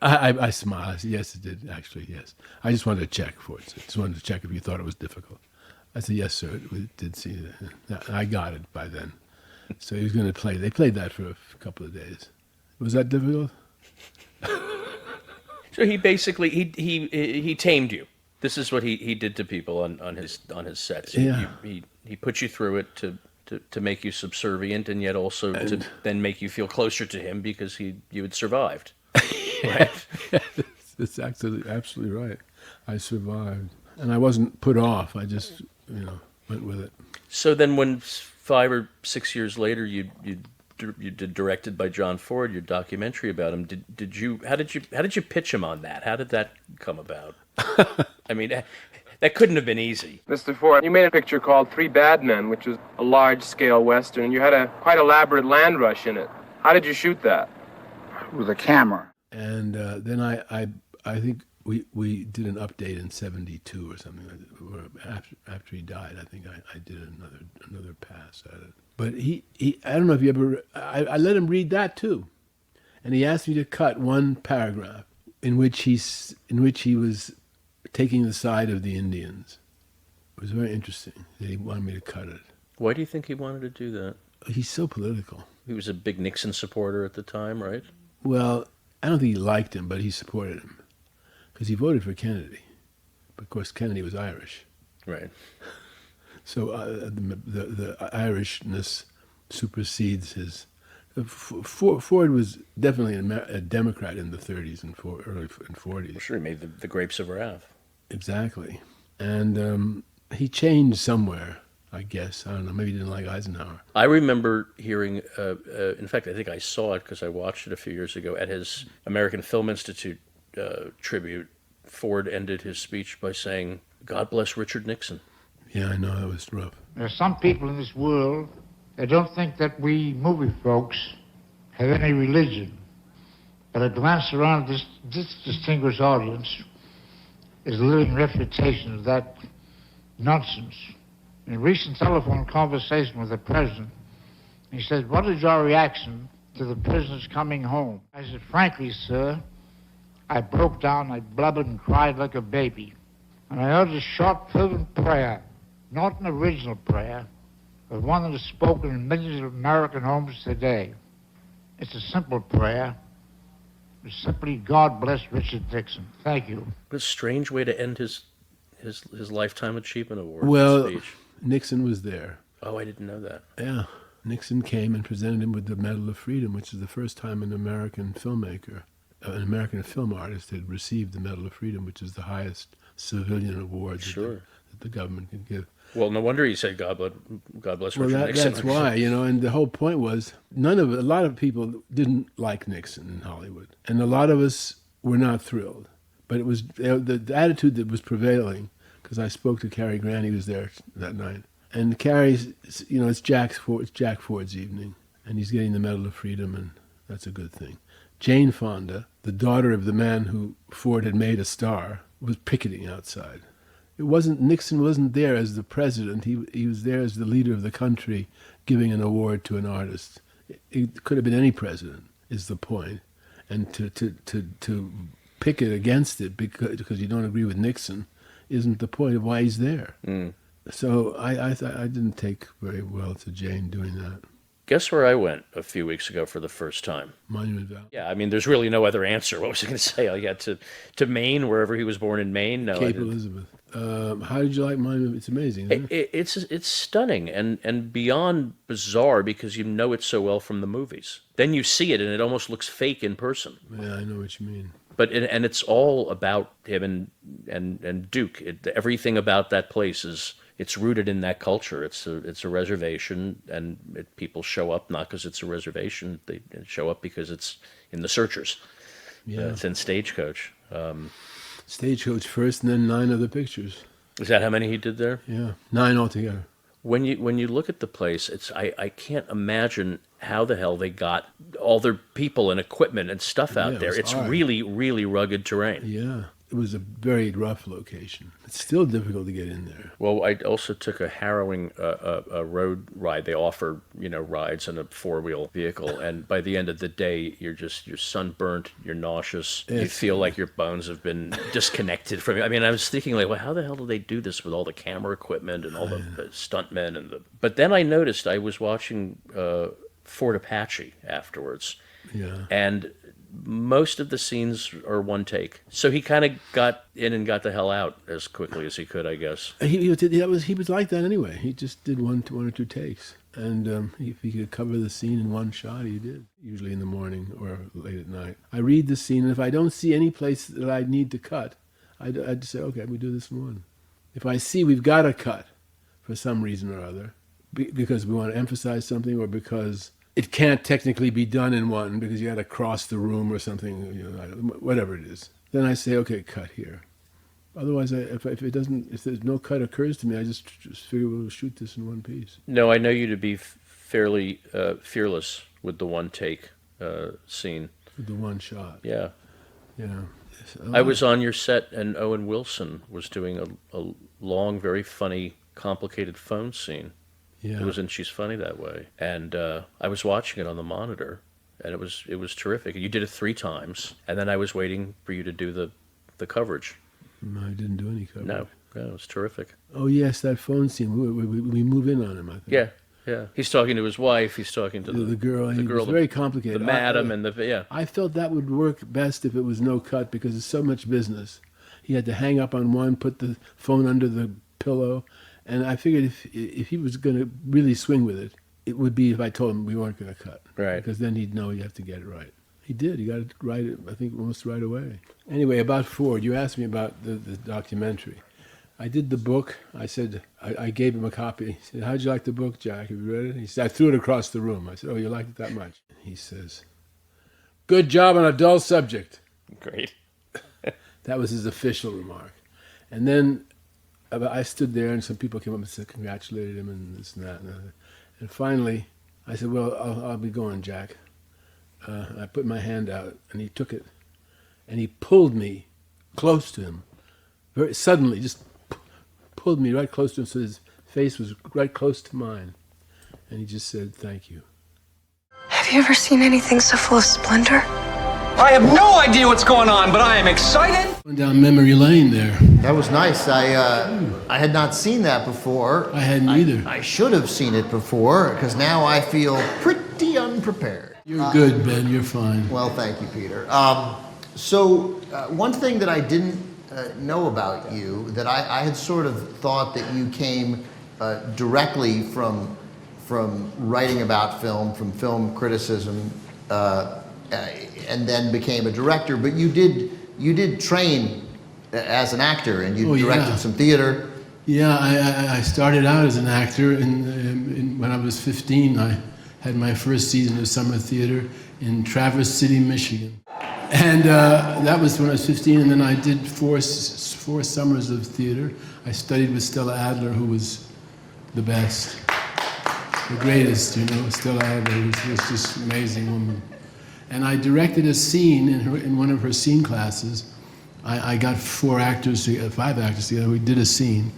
I smiled. I said, yes, it did, actually, yes. I just wanted to check, Ford said. Just wanted to check if you thought it was difficult. I said, yes, sir, it did see that. I got it by then. So he was going to play. They played that for a couple of days. Was that difficult? So he basically he tamed you. This is what he did to people on his sets. Yeah. He put you through it to make you subservient, and yet also to then make you feel closer to him because you had survived. Right? That's absolutely right. I survived, and I wasn't put off. I just went with it. So then, when 5 or 6 years later, you did directed by John Ford, your documentary about him. How did you pitch him on that? How did that come about? I mean, that couldn't have been easy. Mr. Ford, you made a picture called 3 Bad Men, which was a large-scale Western, and you had a quite elaborate land rush in it. How did you shoot that? With a camera. And then I think we did an update in '72 or something like that. After he died, I think I did another pass at it. But he I don't know if you ever, I let him read that too, and he asked me to cut one paragraph in which he was taking the side of the Indians. It was very interesting that he wanted me to cut it. Why do you think he wanted to do that? He's so political. He was a big Nixon supporter at the time, right? Well, I don't think he liked him, but he supported him because he voted for Kennedy. But of course, Kennedy was Irish. Right. So the Irishness supersedes his. Ford was definitely a Democrat in the 30s and early 40s. Well, sure, he made the Grapes of Wrath. Exactly. And he changed somewhere, I guess. I don't know. Maybe he didn't like Eisenhower. I remember hearing, in fact, I think I saw it because I watched it a few years ago at his American Film Institute tribute. Ford ended his speech by saying, "God bless Richard Nixon." Yeah, I know, that was rough. There are some people in this world that don't think that we movie folks have any religion. But a glance around this distinguished audience is a living refutation of that nonsense. In a recent telephone conversation with the president, he said, "What is your reaction to the prisoners coming home?" I said, "Frankly, sir, I broke down, I blubbered and cried like a baby. And I uttered a short, fervent prayer, not an original prayer, but one that is spoken in millions of American homes today. It's a simple prayer. It's simply, God bless Richard Nixon. Thank you." What a strange way to end his Lifetime Achievement Award Well, speech. Nixon was there. Oh, I didn't know that. Yeah. Nixon came and presented him with the Medal of Freedom, which is the first time an American filmmaker, an American film artist had received the Medal of Freedom, which is the highest civilian award that the government can give. Well, no wonder he said, God bless Richard Nixon. That's why, and the whole point was, a lot of people didn't like Nixon in Hollywood. And a lot of us were not thrilled. But it was the attitude that was prevailing, because I spoke to Cary Grant, he was there that night. And Cary's, it's Jack Ford's evening, and he's getting the Medal of Freedom, and that's a good thing. Jane Fonda, the daughter of the man who Ford had made a star, was picketing outside. Nixon wasn't there as the president. He was there as the leader of the country, giving an award to an artist. It could have been any president, is the point. And to picket against it because you don't agree with Nixon isn't the point of why he's there. So I didn't take very well to Jane doing that. Guess where I went a few weeks ago for the first time? Monument Valley. Yeah, I mean, there's really no other answer. What was I going to say? I got to Maine, wherever he was born in Maine. No, Cape Elizabeth. How did you like Monument? It's amazing, isn't it? It's stunning and beyond bizarre because you know it so well from the movies. Then you see it and it almost looks fake in person. Yeah, I know what you mean. But it's all about him and Duke. Everything about that place it's rooted in that culture. It's a reservation, and people show up not because it's a reservation. They show up because it's in the Searchers. Yeah, it's in Stagecoach. Stagecoach first, and then 9 other pictures. Is that how many he did there? Yeah, 9 altogether. When you look at the place, I can't imagine how the hell they got all their people and equipment and stuff out there. It's hard. really, really rugged terrain. Yeah. It was a very rough location. It's still difficult to get in there. Well, I also took a harrowing a road ride. They offer, rides in a 4-wheel vehicle, and by the end of the day, you're sunburnt, you're nauseous, you feel like your bones have been disconnected from you. I mean, I was thinking, like, well, how the hell do they do this with all the camera equipment and all the stuntmen But then I noticed I was watching Fort Apache afterwards, and most of the scenes are one take. So he kind of got in and got the hell out as quickly as he could, I guess. He was like that anyway. He just did one or two takes. And if he could cover the scene in one shot, he did, usually in the morning or late at night. I read the scene, and if I don't see any place that I need to cut, I'd just say, okay, we do this in one. If I see we've got to cut for some reason or other, because we want to emphasize something or because it can't technically be done in one because you got to cross the room or something, whatever it is. Then I say, okay, cut here. Otherwise, if there's no cut occurs to me, I just figure we'll shoot this in one piece. No, I know you to be fairly fearless with the one take scene. With the one shot. Yeah. Yeah. I was on your set, and Owen Wilson was doing a long, very funny, complicated phone scene. Yeah. It was in She's Funny That Way. And I was watching it on the monitor, and it was terrific. You did it 3 times, and then I was waiting for you to do the coverage. No, I didn't do any coverage. No, it was terrific. Oh, yes, that phone scene. We move in on him, I think. Yeah. Yeah, he's talking to his wife. He's talking to the girl. The It girl. was very complicated. The madam and the yeah. I felt that would work best if it was no cut because it's so much business. He had to hang up on one, put the phone under the pillow, and I figured if he was going to really swing with it, it would be if I told him we weren't going to cut. Right. Because then he'd know he'd have to get it right. He did. He got it right, I think, almost right away. Anyway, about Ford, you asked me about the documentary. I did the book. I said, I gave him a copy. He said, how'd you like the book, Jack? Have you read it? He said, I threw it across the room. I said, oh, you liked it that much? He says, good job on a dull subject. Great. That was his official remark. And then I stood there and some people came up and said, congratulated him and this and that. And finally, I said, well, I'll be going, Jack. I put my hand out and he took it and he pulled me close to him. Very suddenly, just pulled me right close to him so his face was right close to mine. And he just said, thank you. Have you ever seen anything so full of splendor? I have no idea what's going on, but I am excited. Went down memory lane there. That was nice. I had not seen that before. I hadn't either. I should have seen it before, because now I feel pretty unprepared. You're good, Ben. You're fine. Well, thank you, Peter. So one thing that I didn't know about you, that I had sort of thought that you came directly from writing about film, from film criticism, and then became a director. But you did train as an actor, and you directed some theater. Yeah, I started out as an actor, and when I was 15, I had my first season of summer theater in Traverse City, Michigan. And that was when I was 15, and then I did four summers of theater. I studied with Stella Adler, who was the best, the greatest, you know. Stella Adler was just an amazing woman. And I directed a scene in one of her scene classes. I got 5 actors together. We did a scene.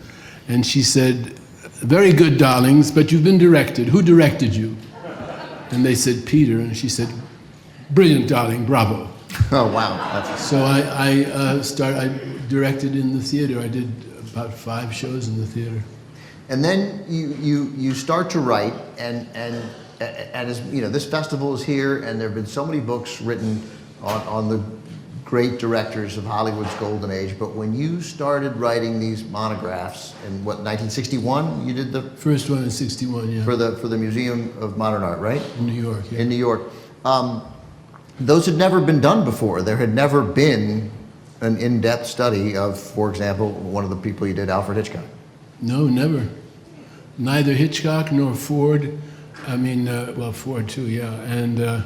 And she said, very good, darlings, but you've been directed. Who directed you? And they said, Peter. And she said, brilliant, darling, bravo. Oh, wow. So I directed in the theater. I did about 5 shows in the theater. And then you start to write, and as you know, this festival is here, and there have been so many books written on the great directors of Hollywood's golden age. But when you started writing these monographs in 1961, you did the first one in '61, yeah, for the Museum of Modern Art, right? In New York. Yeah. In New York, those had never been done before. There had never been an in-depth study of, for example, one of the people you did, Alfred Hitchcock. No, never. Neither Hitchcock nor Ford. I mean, well, Ford too, yeah, and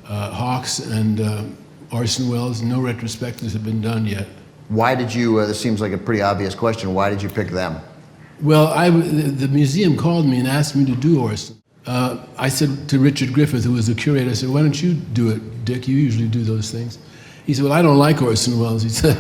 Hawks and Orson Welles. No retrospectives have been done yet. Why did you? This seems like a pretty obvious question. Why did you pick them? Well, the museum called me and asked me to do Orson. I said to Richard Griffith, who was the curator, I said, "Why don't you do it, Dick? You usually do those things." He said, "Well, I don't like Orson Welles," he said.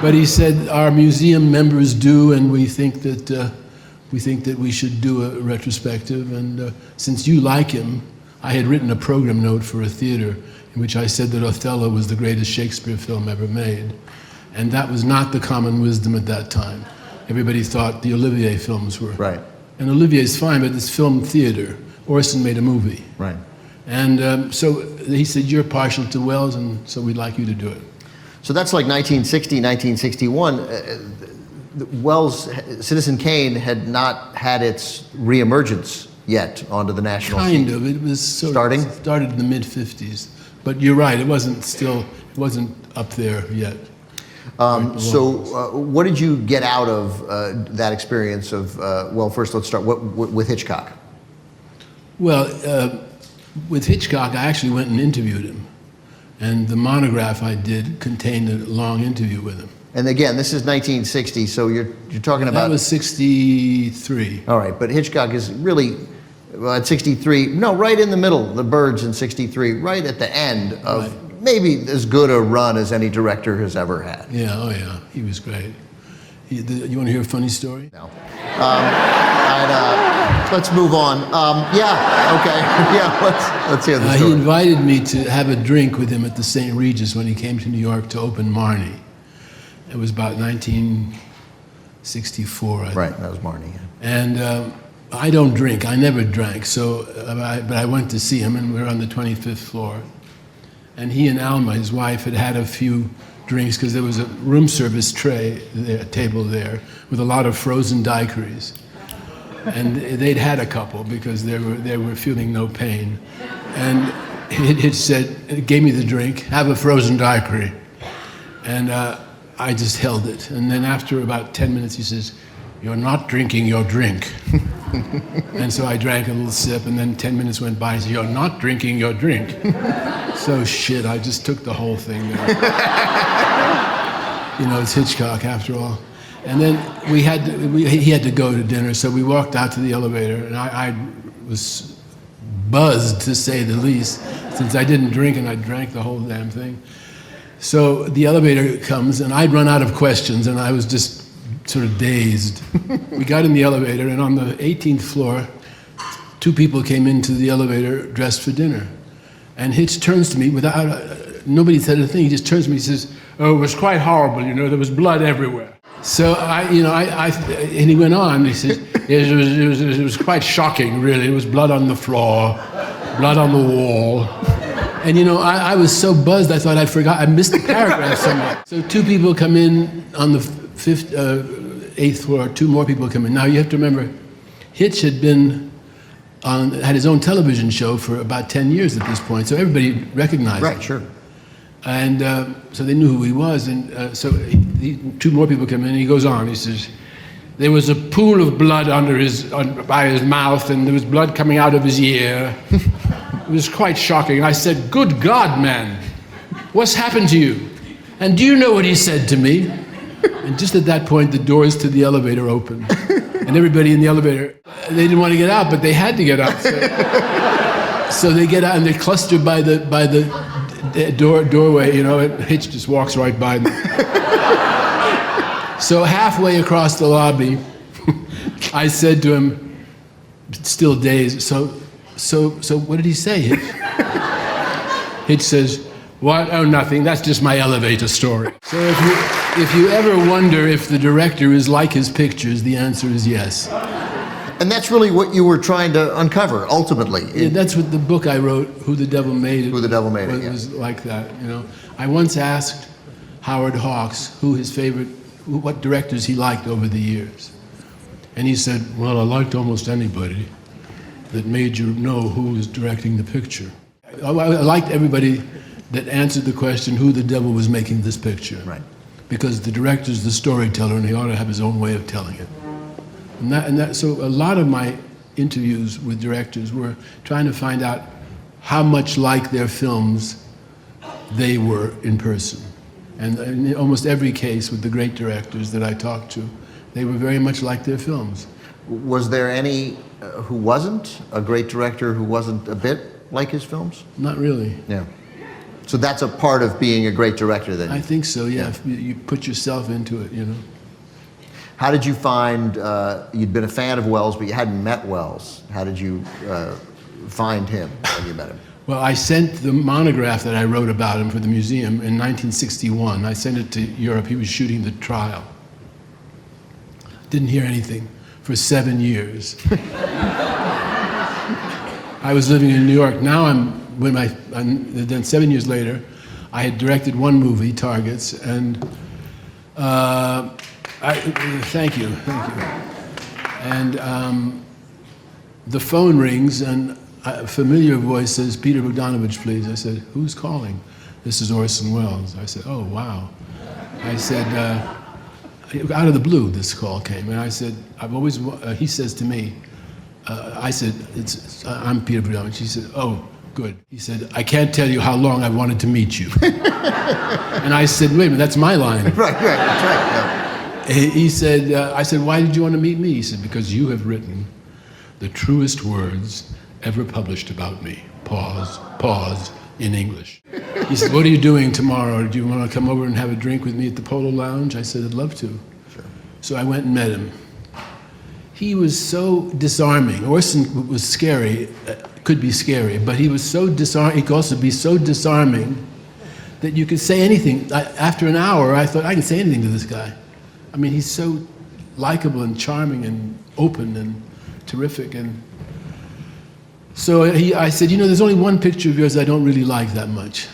But he said, "Our museum members do, and we think that we should do a retrospective. And since you like him," I had written a program note for a theater in which I said that Othello was the greatest Shakespeare film ever made. And that was not the common wisdom at that time. Everybody thought the Olivier films were. Right. And Olivier's fine, but it's film theater. Orson made a movie. Right. And so he said, "You're partial to Welles, and so we'd like you to do it." So that's like 1960, 1961. Welles' Citizen Kane had not had its reemergence yet onto the national scene. Kind of. It was started in the mid-50s. But you're right, it wasn't up there yet. So what did you get out of that experience of, well, first let's start with Hitchcock. Well, with Hitchcock, I actually went and interviewed him. And the monograph I did contained a long interview with him. And again, this is 1960, so you're talking about... That was 63. All right, but Hitchcock is really, well, at 63, no, right in the middle, The Birds in 63, right at the end of maybe as good a run as any director has ever had. Yeah, oh yeah, he was great. You want to hear a funny story? No. Let's move on. Yeah, okay. Yeah, let's hear the story. He invited me to have a drink with him at the St. Regis when he came to New York to open Marnie. It was about 1964, I think. Right, that was Marnie. Yeah. And I don't drink. I never drank. So, but I went to see him, and we were on the 25th floor. And he and Alma, his wife, had had a few drinks because there was a room service table there with a lot of frozen daiquiris. And they'd had a couple because they were feeling no pain. And it gave me the drink, have a frozen daiquiri. And I just held it. And then after about 10 minutes, he says, "You're not drinking your drink." And so I drank a little sip, and then 10 minutes went by, and he said, "You're not drinking your drink." So shit, I just took the whole thing there. You know, it's Hitchcock after all. And then he had to go to dinner, so we walked out to the elevator, and I was buzzed, to say the least, since I didn't drink and I drank the whole damn thing. So the elevator comes, and I'd run out of questions, and I was just sort of dazed. We got in the elevator, and on the 18th floor, two people came into the elevator dressed for dinner. And Hitch turns to me without, nobody said a thing, he just turns to me, he says, "Oh, it was quite horrible, you know, there was blood everywhere." So and he went on, he says, it was quite shocking, really. It was blood on the floor, blood on the wall. And you know, I was so buzzed, I thought I missed the paragraph somewhere. So two people come in on the 8th floor, two more people come in. Now you have to remember, Hitch had had his own television show for about 10 years at this point, so everybody recognized him. Right, sure. And so they knew who he was, and so two more people come in, and he goes on, he says, "There was a pool of blood by his mouth, and there was blood coming out of his ear. It was quite shocking." I said, "Good God, man, what's happened to you? And do you know what he said to me?" And just at that point, the doors to the elevator opened. And everybody in the elevator, they didn't want to get out, but they had to get out. So they get out, and they cluster by the doorway, you know, and Hitch just walks right by them. So halfway across the lobby, I said to him, still dazed, so what did he say, Hitch? Hitch says, "What? Oh, nothing. That's just my elevator story." So if you ever wonder if the director is like his pictures, the answer is yes. And that's really what you were trying to uncover, ultimately. Yeah, that's what the book I wrote, Who the Devil Made It. Who the Devil Made It, yeah. Was like that, you know. I once asked Howard Hawks what directors he liked over the years. And he said, "Well, I liked almost anybody that made you know who was directing the picture." I liked everybody that answered the question, who the devil was making this picture. Right. Because the director's the storyteller, and he ought to have his own way of telling it. So a lot of my interviews with directors were trying to find out how much like their films they were in person. And in almost every case with the great directors that I talked to, they were very much like their films. Was there any who wasn't a great director, who wasn't a bit like his films? Not really. Yeah. So that's a part of being a great director, then? I think so, yeah. You put yourself into it, you know. How did you find, you'd been a fan of Wells, but you hadn't met Wells. How did you find him when you met him? Well, I sent the monograph that I wrote about him for the museum in 1961. I sent it to Europe. He was shooting the trial. Didn't hear anything for 7 years. I was living in New York. Now then 7 years later, I had directed one movie, Targets, and thank you. And the phone rings, and a familiar voice says, "Peter Bogdanovich, please." I said, "Who's calling?" "This is Orson Welles." I said, "Oh, wow." I said, out of the blue, this call came, and I said, he says to me, I said, "I'm Peter Bogdanovich." He said, "Oh, good." He said, "I can't tell you how long I've wanted to meet you." And I said, "Wait a minute, that's my line." Right, that's right. Yeah. He said, I said, "Why did you want to meet me?" He said, "Because you have written the truest words ever published about me." Pause, in English. He said, "What are you doing tomorrow? Do you want to come over and have a drink with me at the Polo Lounge?" I said, "I'd love to." Sure. So I went and met him. He was so disarming. Orson was scary, could be scary, but he was so disarming. He could also be so disarming that you could say anything. After an hour, I thought, I can say anything to this guy. I mean, he's so likable and charming and open and terrific. And so I said, there's only one picture of yours I don't really like that much.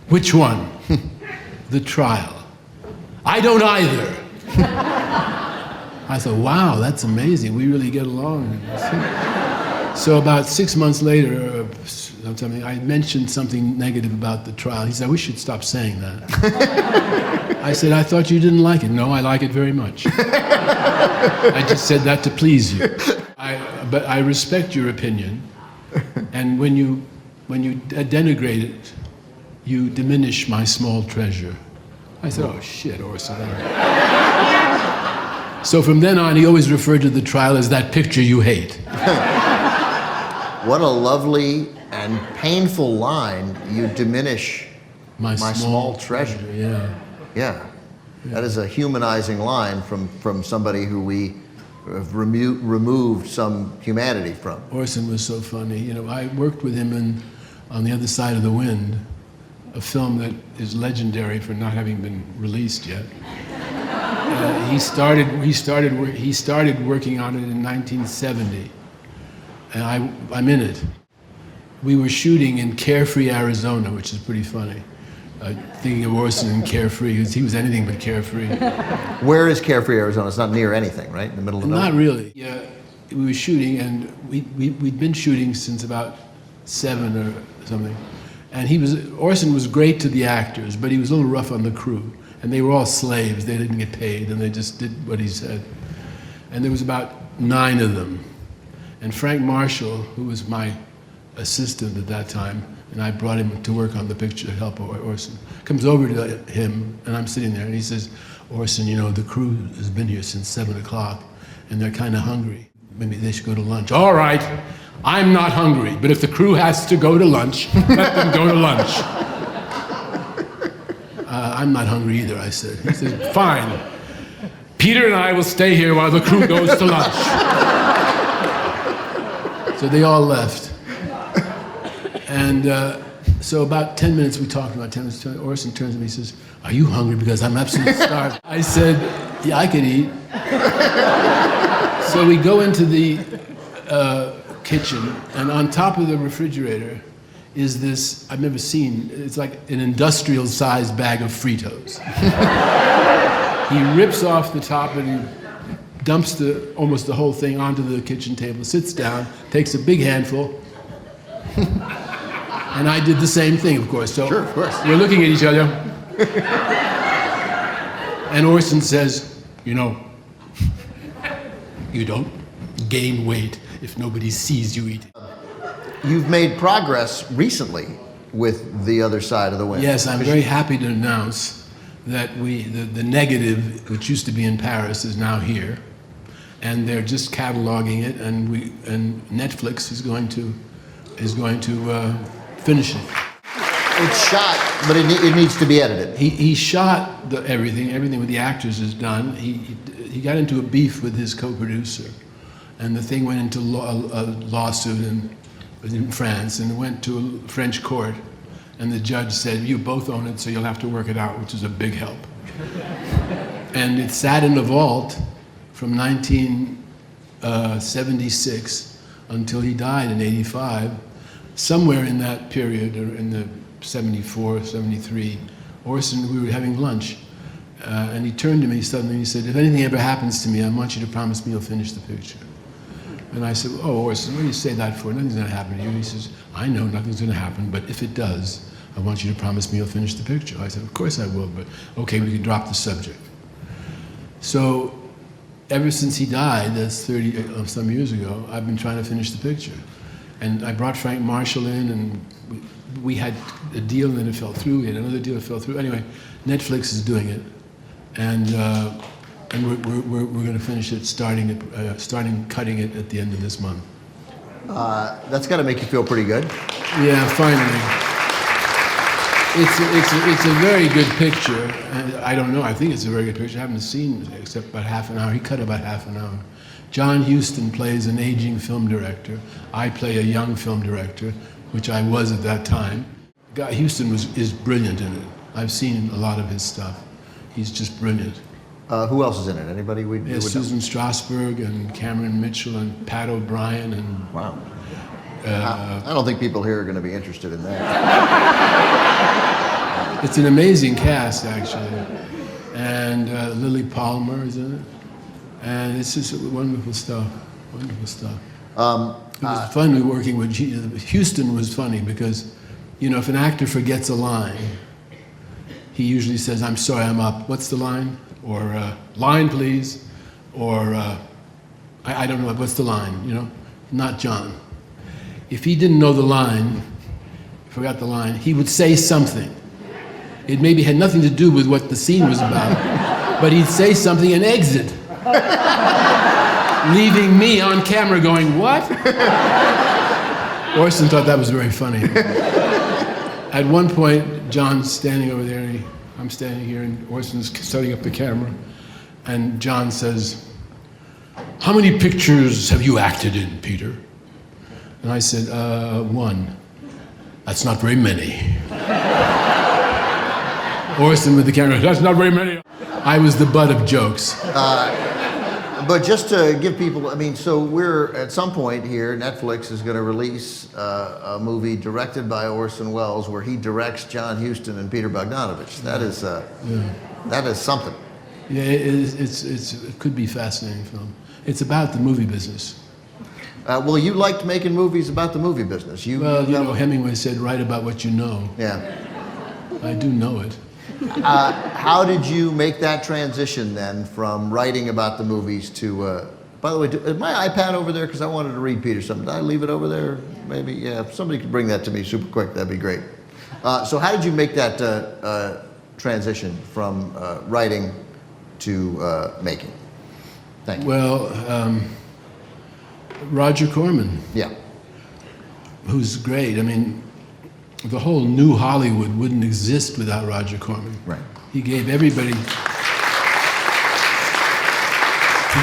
Which one? The Trial. I don't either. I thought, wow, that's amazing. We really get along. So about 6 months later, I mentioned something negative about The Trial. He said, we should stop saying that. I said, I thought you didn't like it. No, I like it very much. I just said that to please you. But I respect your opinion. And when you denigrate it, you diminish my small treasure. I said, oh shit, Orson. So from then on, he always referred to The Trial as that picture you hate. What a lovely and painful line. You diminish my small treasure. Yeah. That is a humanizing line from somebody who we have removed some humanity from. Orson was so funny. I worked with him On the Other Side of the Wind, a film that is legendary for not having been released yet. He started working on it in 1970, and I'm in it. We were shooting in Carefree, Arizona, which is pretty funny. Thinking of Orson and Carefree, because he was anything but carefree. Where is Carefree, Arizona? It's not near anything, right? In the middle of nowhere? Not really. Yeah, we were shooting, and we'd been shooting since about 7 or something. And Orson was great to the actors, but he was a little rough on the crew. And they were all slaves. They didn't get paid, and they just did what he said. And there was about 9 of them. And Frank Marshall, who was my assistant at that time, and I brought him to work on the picture to help Orson, comes over to him, and I'm sitting there, and he says, Orson, the crew has been here since 7 o'clock, and they're kind of hungry. Maybe they should go to lunch. All right, I'm not hungry, but if the crew has to go to lunch, let them go to lunch. I'm not hungry either, I said. He said, fine. Peter and I will stay here while the crew goes to lunch. So they all left. And so about 10 minutes, we talked about 10 minutes. Orson turns to me and says, are you hungry? Because I'm absolutely starved. I said, yeah, I could eat. So we go into the kitchen, and on top of the refrigerator is this, I've never seen, it's like an industrial-sized bag of Fritos. He rips off the top and he dumps almost the whole thing onto the kitchen table, sits down, takes a big handful, and I did the same thing, of course. So sure, of course. We're looking at each other, and Orson says, you don't gain weight if nobody sees you eat. You've made progress recently with The Other Side of the Wind. Yes, I'm very happy to announce that the negative, which used to be in Paris, is now here, and they're just cataloging it, and Netflix is going to finish it. It's shot, but it needs to be edited. He shot everything with the actors is done. He got into a beef with his co-producer, and the thing went into a lawsuit in France, and it went to a French court, and the judge said, you both own it, so you'll have to work it out, which is a big help. And it sat in a vault from 1976 until he died in 85. Somewhere in that period, or in the 74, 73, Orson, we were having lunch, and he turned to me suddenly and he said, if anything ever happens to me, I want you to promise me you'll finish the picture. And I said, oh, Orson, what do you say that for? Nothing's going to happen to you. He says, I know nothing's going to happen, but if it does, I want you to promise me you'll finish the picture. I said, of course I will, but okay, we can drop the subject. So ever since he died, that's 30 some years ago, I've been trying to finish the picture. And I brought Frank Marshall in, and we had a deal, and then it fell through. We had another deal that fell through. Anyway, Netflix is doing it, and we're going to finish it, starting cutting it at the end of this month. That's got to make you feel pretty good. Yeah, finally. It's a very good picture. I don't know. I think it's a very good picture. I haven't seen it except about half an hour. He cut about half an hour. John Huston plays an aging film director. I play a young film director, which I was at that time. Huston is brilliant in it. I've seen a lot of his stuff. He's just brilliant. Who else is in it? Anybody we Yeah, would Susan know? Strasberg and Cameron Mitchell and Pat O'Brien and wow. I don't think people here are going to be interested in that. It's an amazing cast, actually. And Lily Palmer is in it. And it's just wonderful stuff. Wonderful stuff. It was fun working with Houston. Was funny because, you know, if an actor forgets a line, he usually says, "I'm sorry, I'm up. What's the line?" Or "Line, please." Or I don't know, what's the line? You know, not John. If he didn't know the line, forgot the line, he would say something. It maybe had nothing to do with what the scene was about, but he'd say something and exit, leaving me on camera going, "What?" Orson thought that was very funny. At one point, John's standing over there, and I'm standing here, and Orson's setting up the camera, and John says, "How many pictures have you acted in, Peter?" And I said, "One." "That's not very many." Orson with the camera, "That's not very many." I was the butt of jokes. But just to give people, I mean, so we're, at some point here, Netflix is going to release a movie directed by Orson Welles where he directs John Huston and Peter Bogdanovich. That is, that is something. Yeah, it could be a fascinating film. It's about the movie business. Well, you liked making movies about the movie business. Well, you know, Hemingway said, "Write about what you know." Yeah. I do know it. How did you make that transition then from writing about the movies to, by the way, is my iPad over there? Because I wanted to read Peter something. Did I leave it over there? Maybe, yeah. If somebody could bring that to me super quick, that'd be great. So how did you make that transition from writing to making? Thank you. Well, Roger Corman. Yeah. Who's great. I mean, the whole new Hollywood wouldn't exist without Roger Corman. Right. He gave everybody.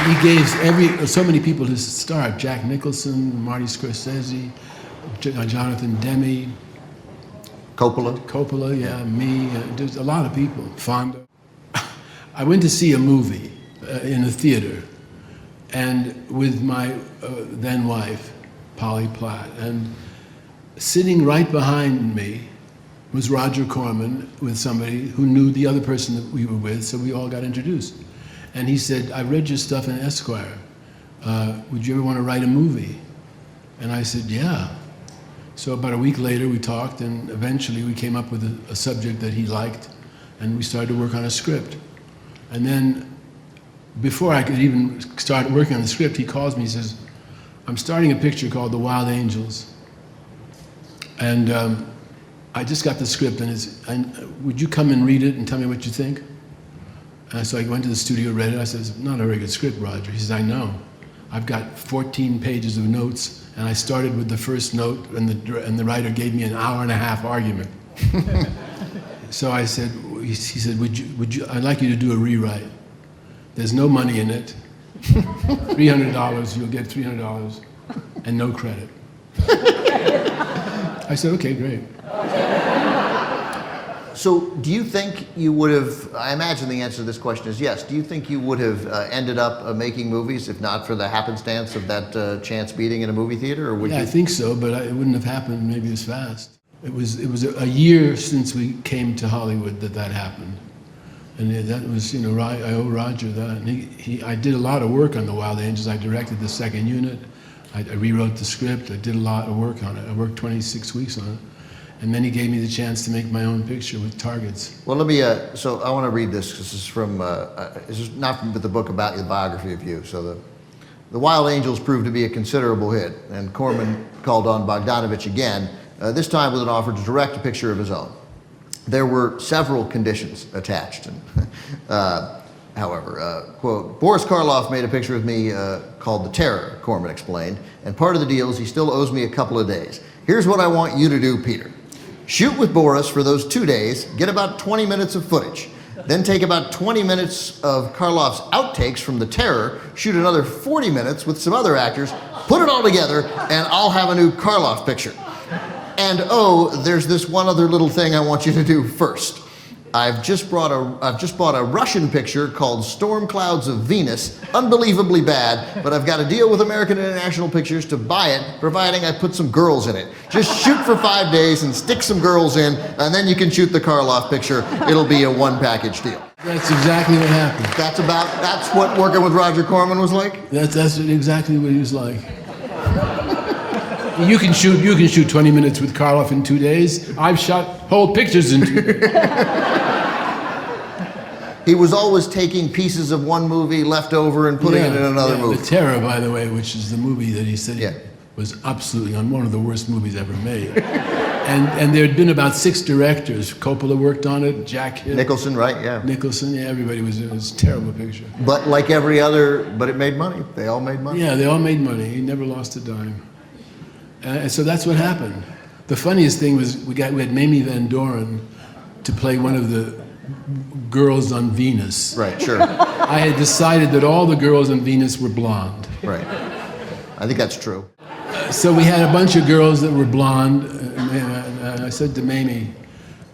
He gave so many people to start. Jack Nicholson, Marty Scorsese, Jonathan Demme. Coppola, yeah, me. There's a lot of people. Fonda. I went to see a movie in a theater, and with my then wife, Polly Platt, and sitting right behind me was Roger Corman with somebody who knew the other person that we were with, so we all got introduced. And he said, "I read your stuff in Esquire. Would you ever want to write a movie?" And I said, "Yeah." So about a week later, we talked, and eventually we came up with a subject that he liked, and we started to work on a script. And then, before I could even start working on the script, he calls me, he says, "I'm starting a picture called The Wild Angels. And I just got the script, and would you come and read it and tell me what you think?" So I went to the studio, read it. I said, "It's not a very good script, Roger." He says, "I know. I've got 14 pages of notes, and I started with the first note, and the writer gave me an hour-and-a-half argument." So I said, he said, would you? I'd like you to do a rewrite. There's no money in it. $300, you'll get $300, and no credit." I said, "Okay, great." So do you think you would have, I imagine the answer to this question is yes, do you think you would have ended up making movies if not for the happenstance of that chance meeting in a movie theater? Or would Yeah, you? I think so, but it wouldn't have happened maybe as fast. It was a year since we came to Hollywood that happened. And that was, you know, I owe Roger that. And I did a lot of work on The Wild Angels. I directed the second unit. I rewrote the script. I did a lot of work on it. I worked 26 weeks on it. And then he gave me the chance to make my own picture with targets. Well, let me, so I want to read this. This is from, this is not from the book about the biography of you. So the Wild Angels proved to be a considerable hit, and Corman called on Bogdanovich again, this time with an offer to direct a picture of his own. There were several conditions attached. However, quote, "Boris Karloff made a picture of me called The Terror," Corman explained, "and part of the deal is he still owes me a couple of days. Here's what I want you to do, Peter. Shoot with Boris for those 2 days, get about 20 minutes of footage. Then take about 20 minutes of Karloff's outtakes from The Terror, shoot another 40 minutes with some other actors, put it all together, and I'll have a new Karloff picture. And oh, there's this one other little thing I want you to do first. I've just bought a Russian picture called Storm Clouds of Venus, unbelievably bad, but I've got a deal with American International Pictures to buy it, providing I put some girls in it. Just shoot for 5 days and stick some girls in, and then you can shoot the Karloff picture. It'll be a one-package deal. That's exactly what happened. That's what working with Roger Corman was like? That's exactly what he was like. You can shoot 20 minutes with Karloff in 2 days. I've shot whole pictures in 2 days. He was always taking pieces of one movie left over and putting it in another movie. The Terror, by the way, which is the movie that he said was absolutely one of the worst movies ever made. And there had been about 6 directors. Coppola worked on it, Jack Hill. Nicholson, right, yeah. Nicholson, yeah, everybody was, it was a terrible picture. But like every other, but it made money. They all made money. Yeah, they all made money. He never lost a dime. And so that's what happened. The funniest thing was we had Mamie Van Doren to play one of the girls on Venus. Right, sure. I had decided that all the girls on Venus were blonde. Right. I think that's true. So we had a bunch of girls that were blonde, and I said to Mamie,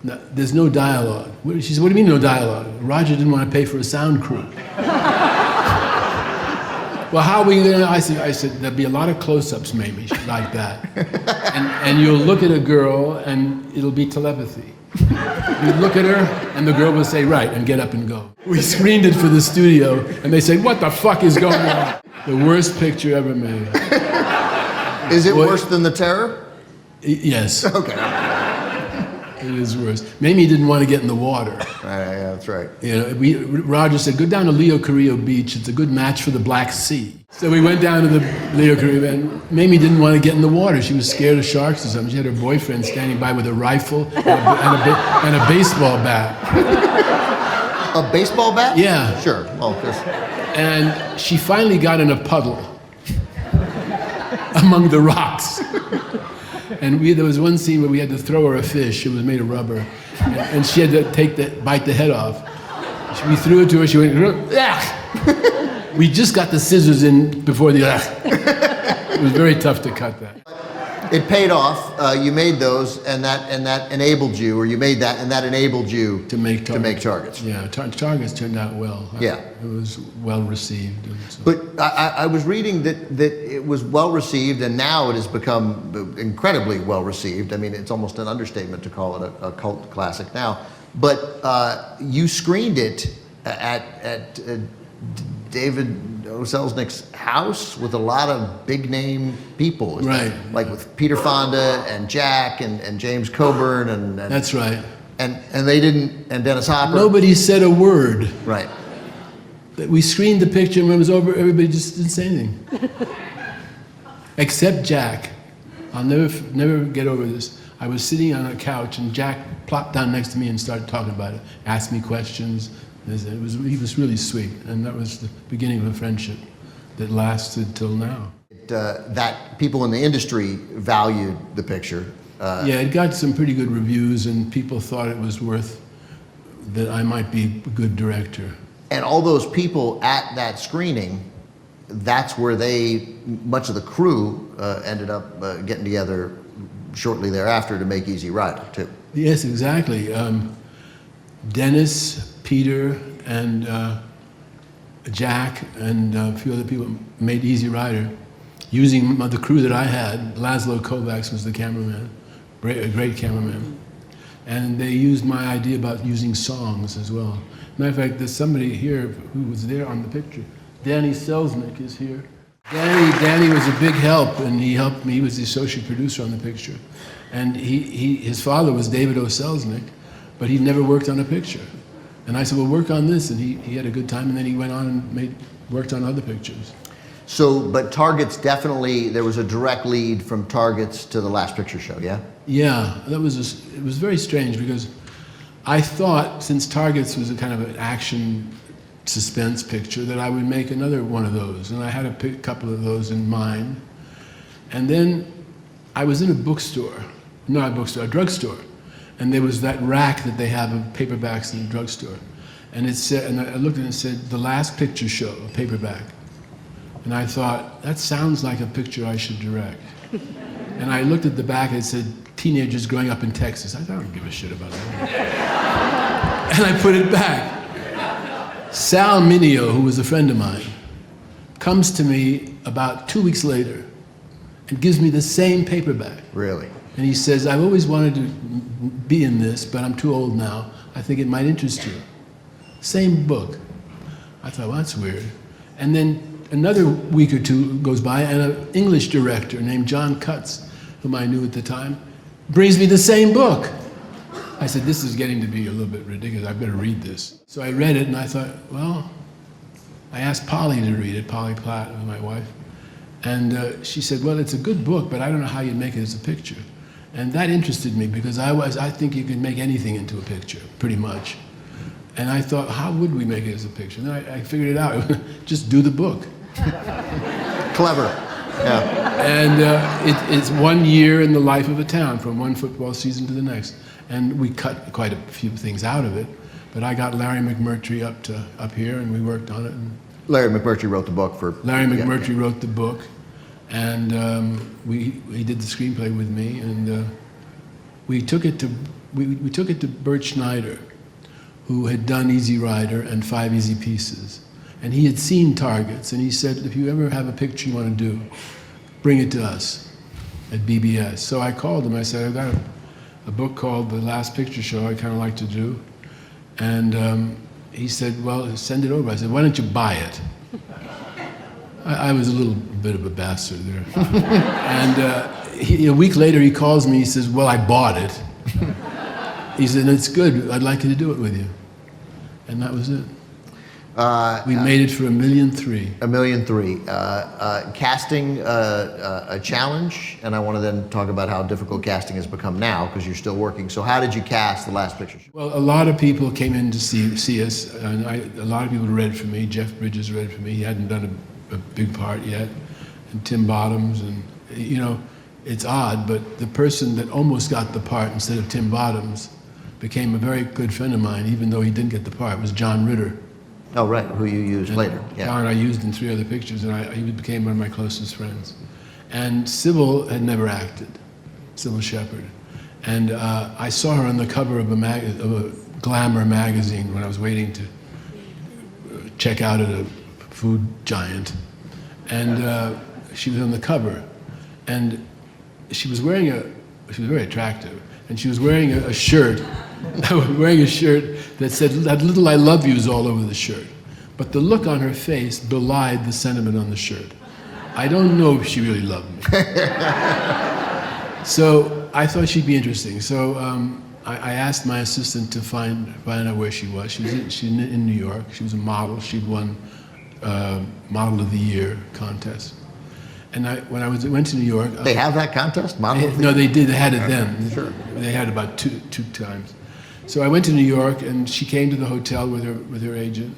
there's no dialogue. She said, what do you mean no dialogue? Roger didn't want to pay for a sound crew. Well, how are we going to, I said, there'll be a lot of close-ups, Mamie, like that. And you'll look at a girl, and it'll be telepathy. You look at her, and the girl will say, right, and get up and go. We screened it for the studio, and they said, what the fuck is going on? The worst picture ever made. Is it worse than The Terror? Yes. Okay. It is worse. Mamie didn't want to get in the water. Yeah, that's right. You know, Roger said, go down to Leo Carrillo Beach. It's a good match for the Black Sea. So we went down to the Leo Carrillo, and Mamie didn't want to get in the water. She was scared of sharks or something. She had her boyfriend standing by with a rifle and a baseball bat. A baseball bat? Yeah. Sure. Well, and she finally got in a puddle among the rocks. And there was one scene where we had to throw her a fish. It was made of rubber. And she had to bite the head off. We threw it to her. She went, ugh! We just got the scissors in before the ugh. It was very tough to cut that. It paid off. You made those, and that enabled you, or you made that, and that enabled you to make targets. Yeah, targets turned out well. Yeah, it was well received. So. But I was reading that it was well received, and now it has become incredibly well received. I mean, it's almost an understatement to call it a cult classic now. But you screened it at David O. Selznick's house with a lot of big name people. Right. Like with Peter Fonda and Jack and James Coburn and that's right. And they didn't, and Dennis Hopper. Nobody said a word. Right. We screened the picture, and when it was over, everybody just didn't say anything. Except Jack. I'll never get over this. I was sitting on a couch, and Jack plopped down next to me and started talking about it, asked me questions. He was really sweet, and that was the beginning of a friendship that lasted till now. That people in the industry valued the picture. Yeah, it got some pretty good reviews, and people thought it was worth that I might be a good director. And all those people at that screening, that's where much of the crew ended up getting together shortly thereafter to make Easy Rider, too. Yes, exactly. Dennis, Peter, and Jack, and a few other people made Easy Rider using the crew that I had. Laszlo Kovacs was the cameraman, a great cameraman. And they used my idea about using songs as well. Matter of fact, there's somebody here who was there on the picture. Danny Selznick is here. Danny was a big help, and he helped me. He was the associate producer on the picture. And his father was David O. Selznick, but he'd never worked on a picture. And I said, well, work on this, and he had a good time, and then he went on and worked on other pictures. So, but Targets definitely, there was a direct lead from Targets to the Last Picture Show, yeah? Yeah, it was very strange, because I thought, since Targets was a kind of an action suspense picture, that I would make another one of those, and I had a couple of those in mind. And then I was in a drugstore, and there was that rack that they have of paperbacks in the drugstore. And it said, and I looked at it and it said, The Last Picture Show, a paperback. And I thought, that sounds like a picture I should direct. And I looked at the back and it said, teenagers growing up in Texas. I don't give a shit about that. And I put it back. Sal Mineo, who was a friend of mine, comes to me about 2 weeks later and gives me the same paperback. Really? And he says, I've always wanted to be in this, but I'm too old now. I think it might interest you. Same book. I thought, well, that's weird. And then another week or two goes by, and an English director named John Cutts, whom I knew at the time, brings me the same book. I said, this is getting to be a little bit ridiculous. I better read this. So I read it, and I thought, well, I asked Polly to read it, Polly Platt, my wife. And she said, well, it's a good book, but I don't know how you'd make it as a picture. And that interested me, because I think you can make anything into a picture, pretty much. And I thought, how would we make it as a picture? And then I figured it out. Just do the book. Clever. Yeah. And it's 1 year in the life of a town, from one football season to the next. And we cut quite a few things out of it. But I got Larry McMurtry up here, and we worked on it. And Larry McMurtry wrote the book for... Larry McMurtry wrote the book. And he did the screenplay with me. And we took it to Bert Schneider, who had done Easy Rider and 5 Easy Pieces. And he had seen targets, and he said, if you ever have a picture you want to do, bring it to us at BBS. So I called him. I said, I've got a book called The Last Picture Show I'd kind of like to do. And he said, well, send it over. I said, why don't you buy it? I was a little bit of a bastard there. And a week later, he calls me. He says, well, I bought it. He said, it's good. I'd like you to do it with you. And that was it. We made it for $1.3 million. $1.3 million. Casting a challenge, and I want to then talk about how difficult casting has become now, because you're still working. So how did you cast The Last Picture Show? Well, a lot of people came in to see us, and a lot of people read for me. Jeff Bridges read for me. He hadn't done a big part yet. And Tim Bottoms, and you know, it's odd, but the person that almost got the part instead of Tim Bottoms became a very good friend of mine, even though he didn't get the part, was John Ritter. Oh, right, who you used later. Yeah. John I used in 3 other pictures, and he became one of my closest friends. And Sybil had never acted, Sybil Shepherd. And I saw her on the cover of a Glamour magazine when I was waiting to check out at a food giant. And she was on the cover. And she was very attractive, and she was wearing a shirt, that said, that little I love you's all over the shirt. But the look on her face belied the sentiment on the shirt. I don't know if she really loved me. So I thought she'd be interesting. So I asked my assistant to find out where she was. She's in New York. She was a model. She'd won Model of the Year contest. And when I went to New York... They have that contest? Model of the Year? No, they did. They had it then. Sure. They had it about two times. So I went to New York, and she came to the hotel with her agent,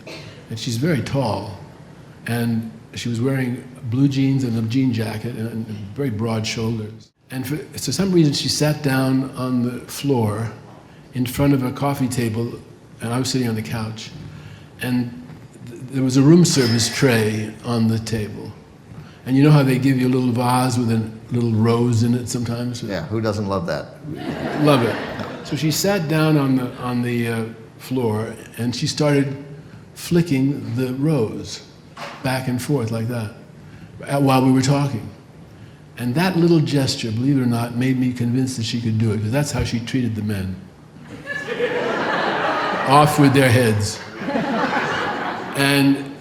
and she's very tall, and she was wearing blue jeans and a jean jacket and very broad shoulders. And for some reason, she sat down on the floor in front of a coffee table, and I was sitting on the couch, and there was a room service tray on the table. And you know how they give you a little vase with a little rose in it sometimes? Yeah, who doesn't love that? Love it. So she sat down on the floor, and she started flicking the rose back and forth like that while we were talking. And that little gesture, believe it or not, made me convinced that she could do it, because that's how she treated the men. Off with their heads. And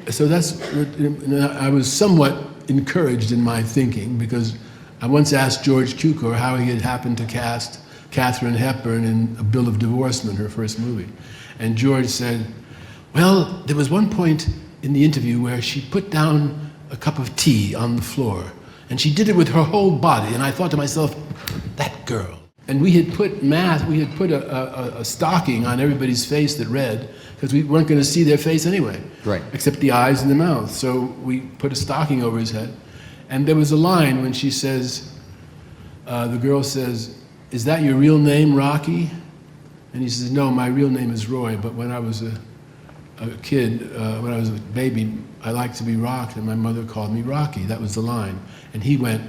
so I was somewhat encouraged in my thinking, because I once asked George Cukor how he had happened to cast Katharine Hepburn in A Bill of Divorcement, her first movie. And George said, well, there was one point in the interview where she put down a cup of tea on the floor, and she did it with her whole body, and I thought to myself, that girl. And we had put a stocking on everybody's face that read, because we weren't going to see their face anyway, right? Except the eyes and the mouth. So we put a stocking over his head. And there was a line when she says, the girl says, is that your real name, Rocky? And he says, no, my real name is Roy, but when I was a kid, when I was a baby, I liked to be rocked, and my mother called me Rocky. That was the line. And he went,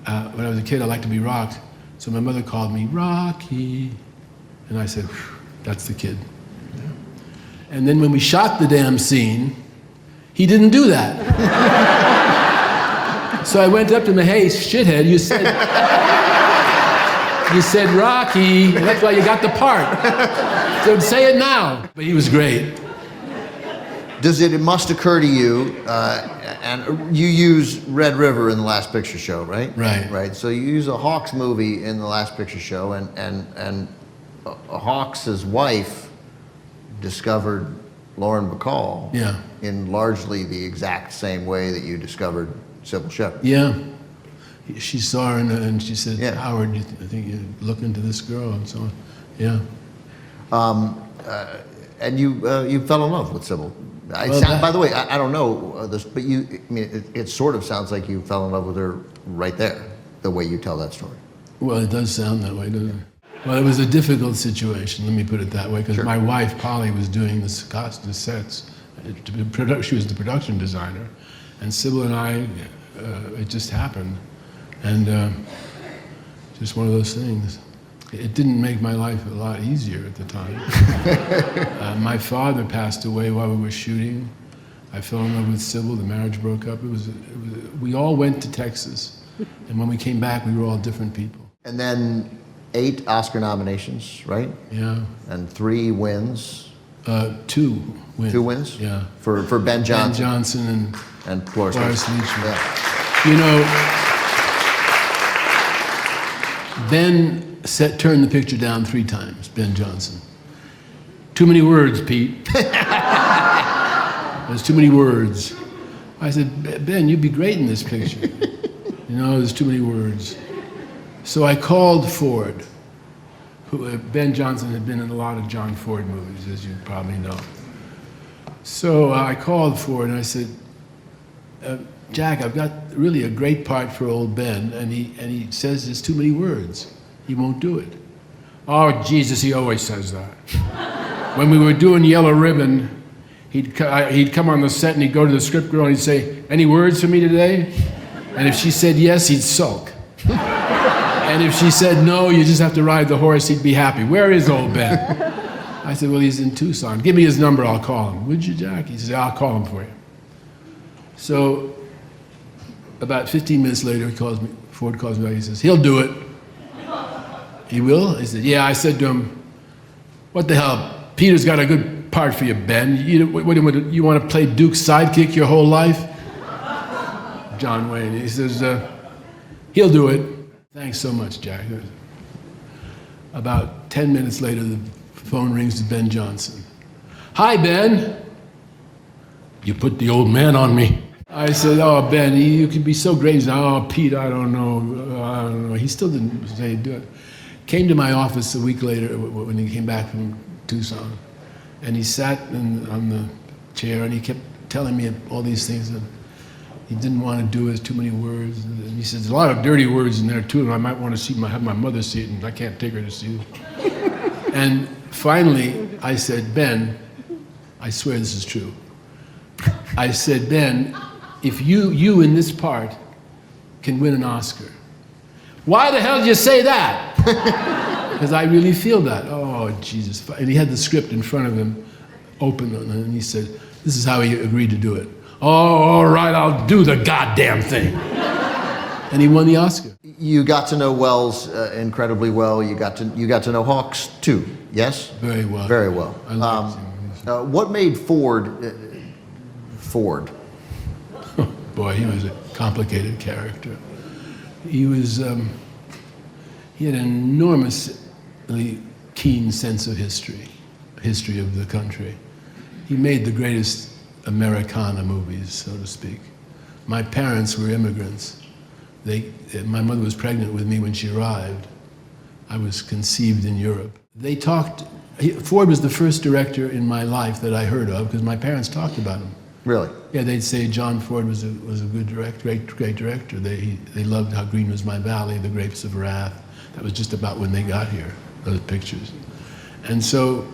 when I was a kid, I liked to be rocked, so my mother called me Rocky. And I said, That's the kid. And then when we shot the damn scene, he didn't do that. So I went up to him, hey, shithead, you said Rocky, and that's why you got the part. So say it now. But he was great. It must occur to you, and you use Red River in The Last Picture Show, right? Right. Right. So you use a Hawks movie in The Last Picture Show, and Hawks' wife discovered Lauren Bacall in largely the exact same way that you discovered Sybil Shepherd. Yeah. She saw her and she said, Howard, I think you look into this girl and so on. Yeah. And you fell in love with Sybil. By the way, I don't know this, but it sort of sounds like you fell in love with her right there, the way you tell that story. Well, it does sound that way, doesn't it? Well, it was a difficult situation, let me put it that way, because my wife, Polly, was doing the sets. She was the production designer. And Sybil and I, it just happened. And just one of those things. It didn't make my life a lot easier at the time. My father passed away while we were shooting. I fell in love with Sybil, the marriage broke up. We all went to Texas. And when we came back, we were all different people. And then 8 Oscar nominations, right? Yeah. And 3 wins. 2 wins. 2 wins? Yeah. For Ben Johnson. Ben Johnson and Florence Leachman. Yeah. You know, Ben turned the picture down 3 times, Ben Johnson. Too many words, Pete. There's too many words. I said, Ben, you'd be great in this picture. You know, there's too many words. So I called Ford. Ben Johnson had been in a lot of John Ford movies, as you probably know. So I called Ford and I said, Jack, I've got really a great part for old Ben, and he says there's too many words. He won't do it. Oh, Jesus, he always says that. When we were doing Yellow Ribbon, he'd come on the set and he'd go to the script girl and he'd say, any words for me today? And if she said yes, he'd sulk. And if she said no, you just have to ride the horse, he'd be happy. Where is old Ben? I said, well, he's in Tucson. Give me his number, I'll call him. Would you, Jack? He said, I'll call him for you. So about 15 minutes later, Ford calls me back, he says, he'll do it. He will? He said, yeah. I said to him, what the hell? Peter's got a good part for you, Ben. You want to play Duke's sidekick your whole life? John Wayne. He says, he'll do it. Thanks so much, Jack. About 10 minutes later, the phone rings to Ben Johnson. Hi, Ben. You put the old man on me. I said, oh, Ben, you could be so great. He said, oh, Pete, I don't know. He still didn't say do it. Came to my office a week later when he came back from Tucson. And he sat on the chair and he kept telling me all these things that he didn't want to do. It, too many words. And he said, there's a lot of dirty words in there too, and I might want to have my mother see it, and I can't take her to see it. And finally, I said, Ben, I swear this is true. I said, Ben, if you in this part can win an Oscar, why the hell did you say that? Because I really feel that. Oh, Jesus. And he had the script in front of him, open, and he said, this is how he agreed to do it. Oh, all right, I'll do the goddamn thing. And he won the Oscar. You got to know Wells incredibly well. You got to know Hawks too, yes? Very well. Very well. I liked him. What made Ford? Boy, he was a complicated character. He was, he had an enormously keen sense of history of the country. He made the greatest Americana movies, so to speak. My parents were immigrants. My mother was pregnant with me when she arrived. I was conceived in Europe. Ford was the first director in my life that I heard of because my parents talked about him. Really? Yeah, they'd say John Ford was a good director, great director. They loved How Green Was My Valley, The Grapes of Wrath. That was just about when they got here, those pictures. And so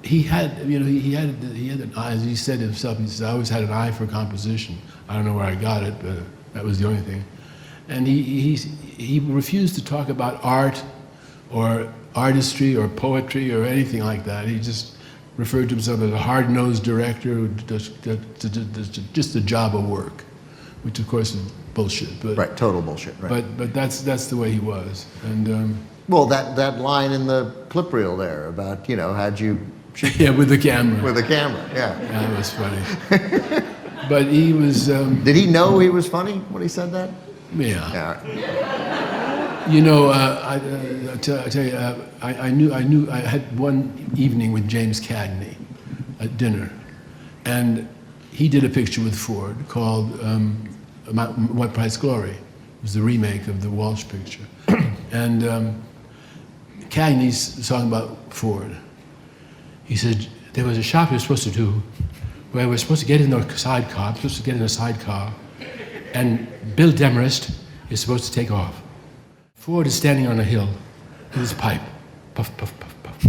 he had an eye, as he said himself. He said, I always had an eye for composition. I don't know where I got it, but that was the only thing. And he refused to talk about art or artistry or poetry or anything like that. He just referred to himself as a hard-nosed director who does just a job of work, which of course is bullshit. But, right, total bullshit. Right. But that's the way he was. And well, that line in the clip reel there about how'd you shoot yeah, with the camera. With the camera, yeah. Yeah, that was funny. But he was. Did he know he was funny when he said that? Yeah. You know, I tell you, I knew I had one evening with James Cagney at dinner, and he did a picture with Ford called What Price Glory. It was the remake of the Walsh picture. And Cagney's talking about Ford. He said, there was a shot we were supposed to do where we're supposed to get in a sidecar, and Bill Demarest is supposed to take off. Ford is standing on a hill with his pipe, puff, puff, puff, puff.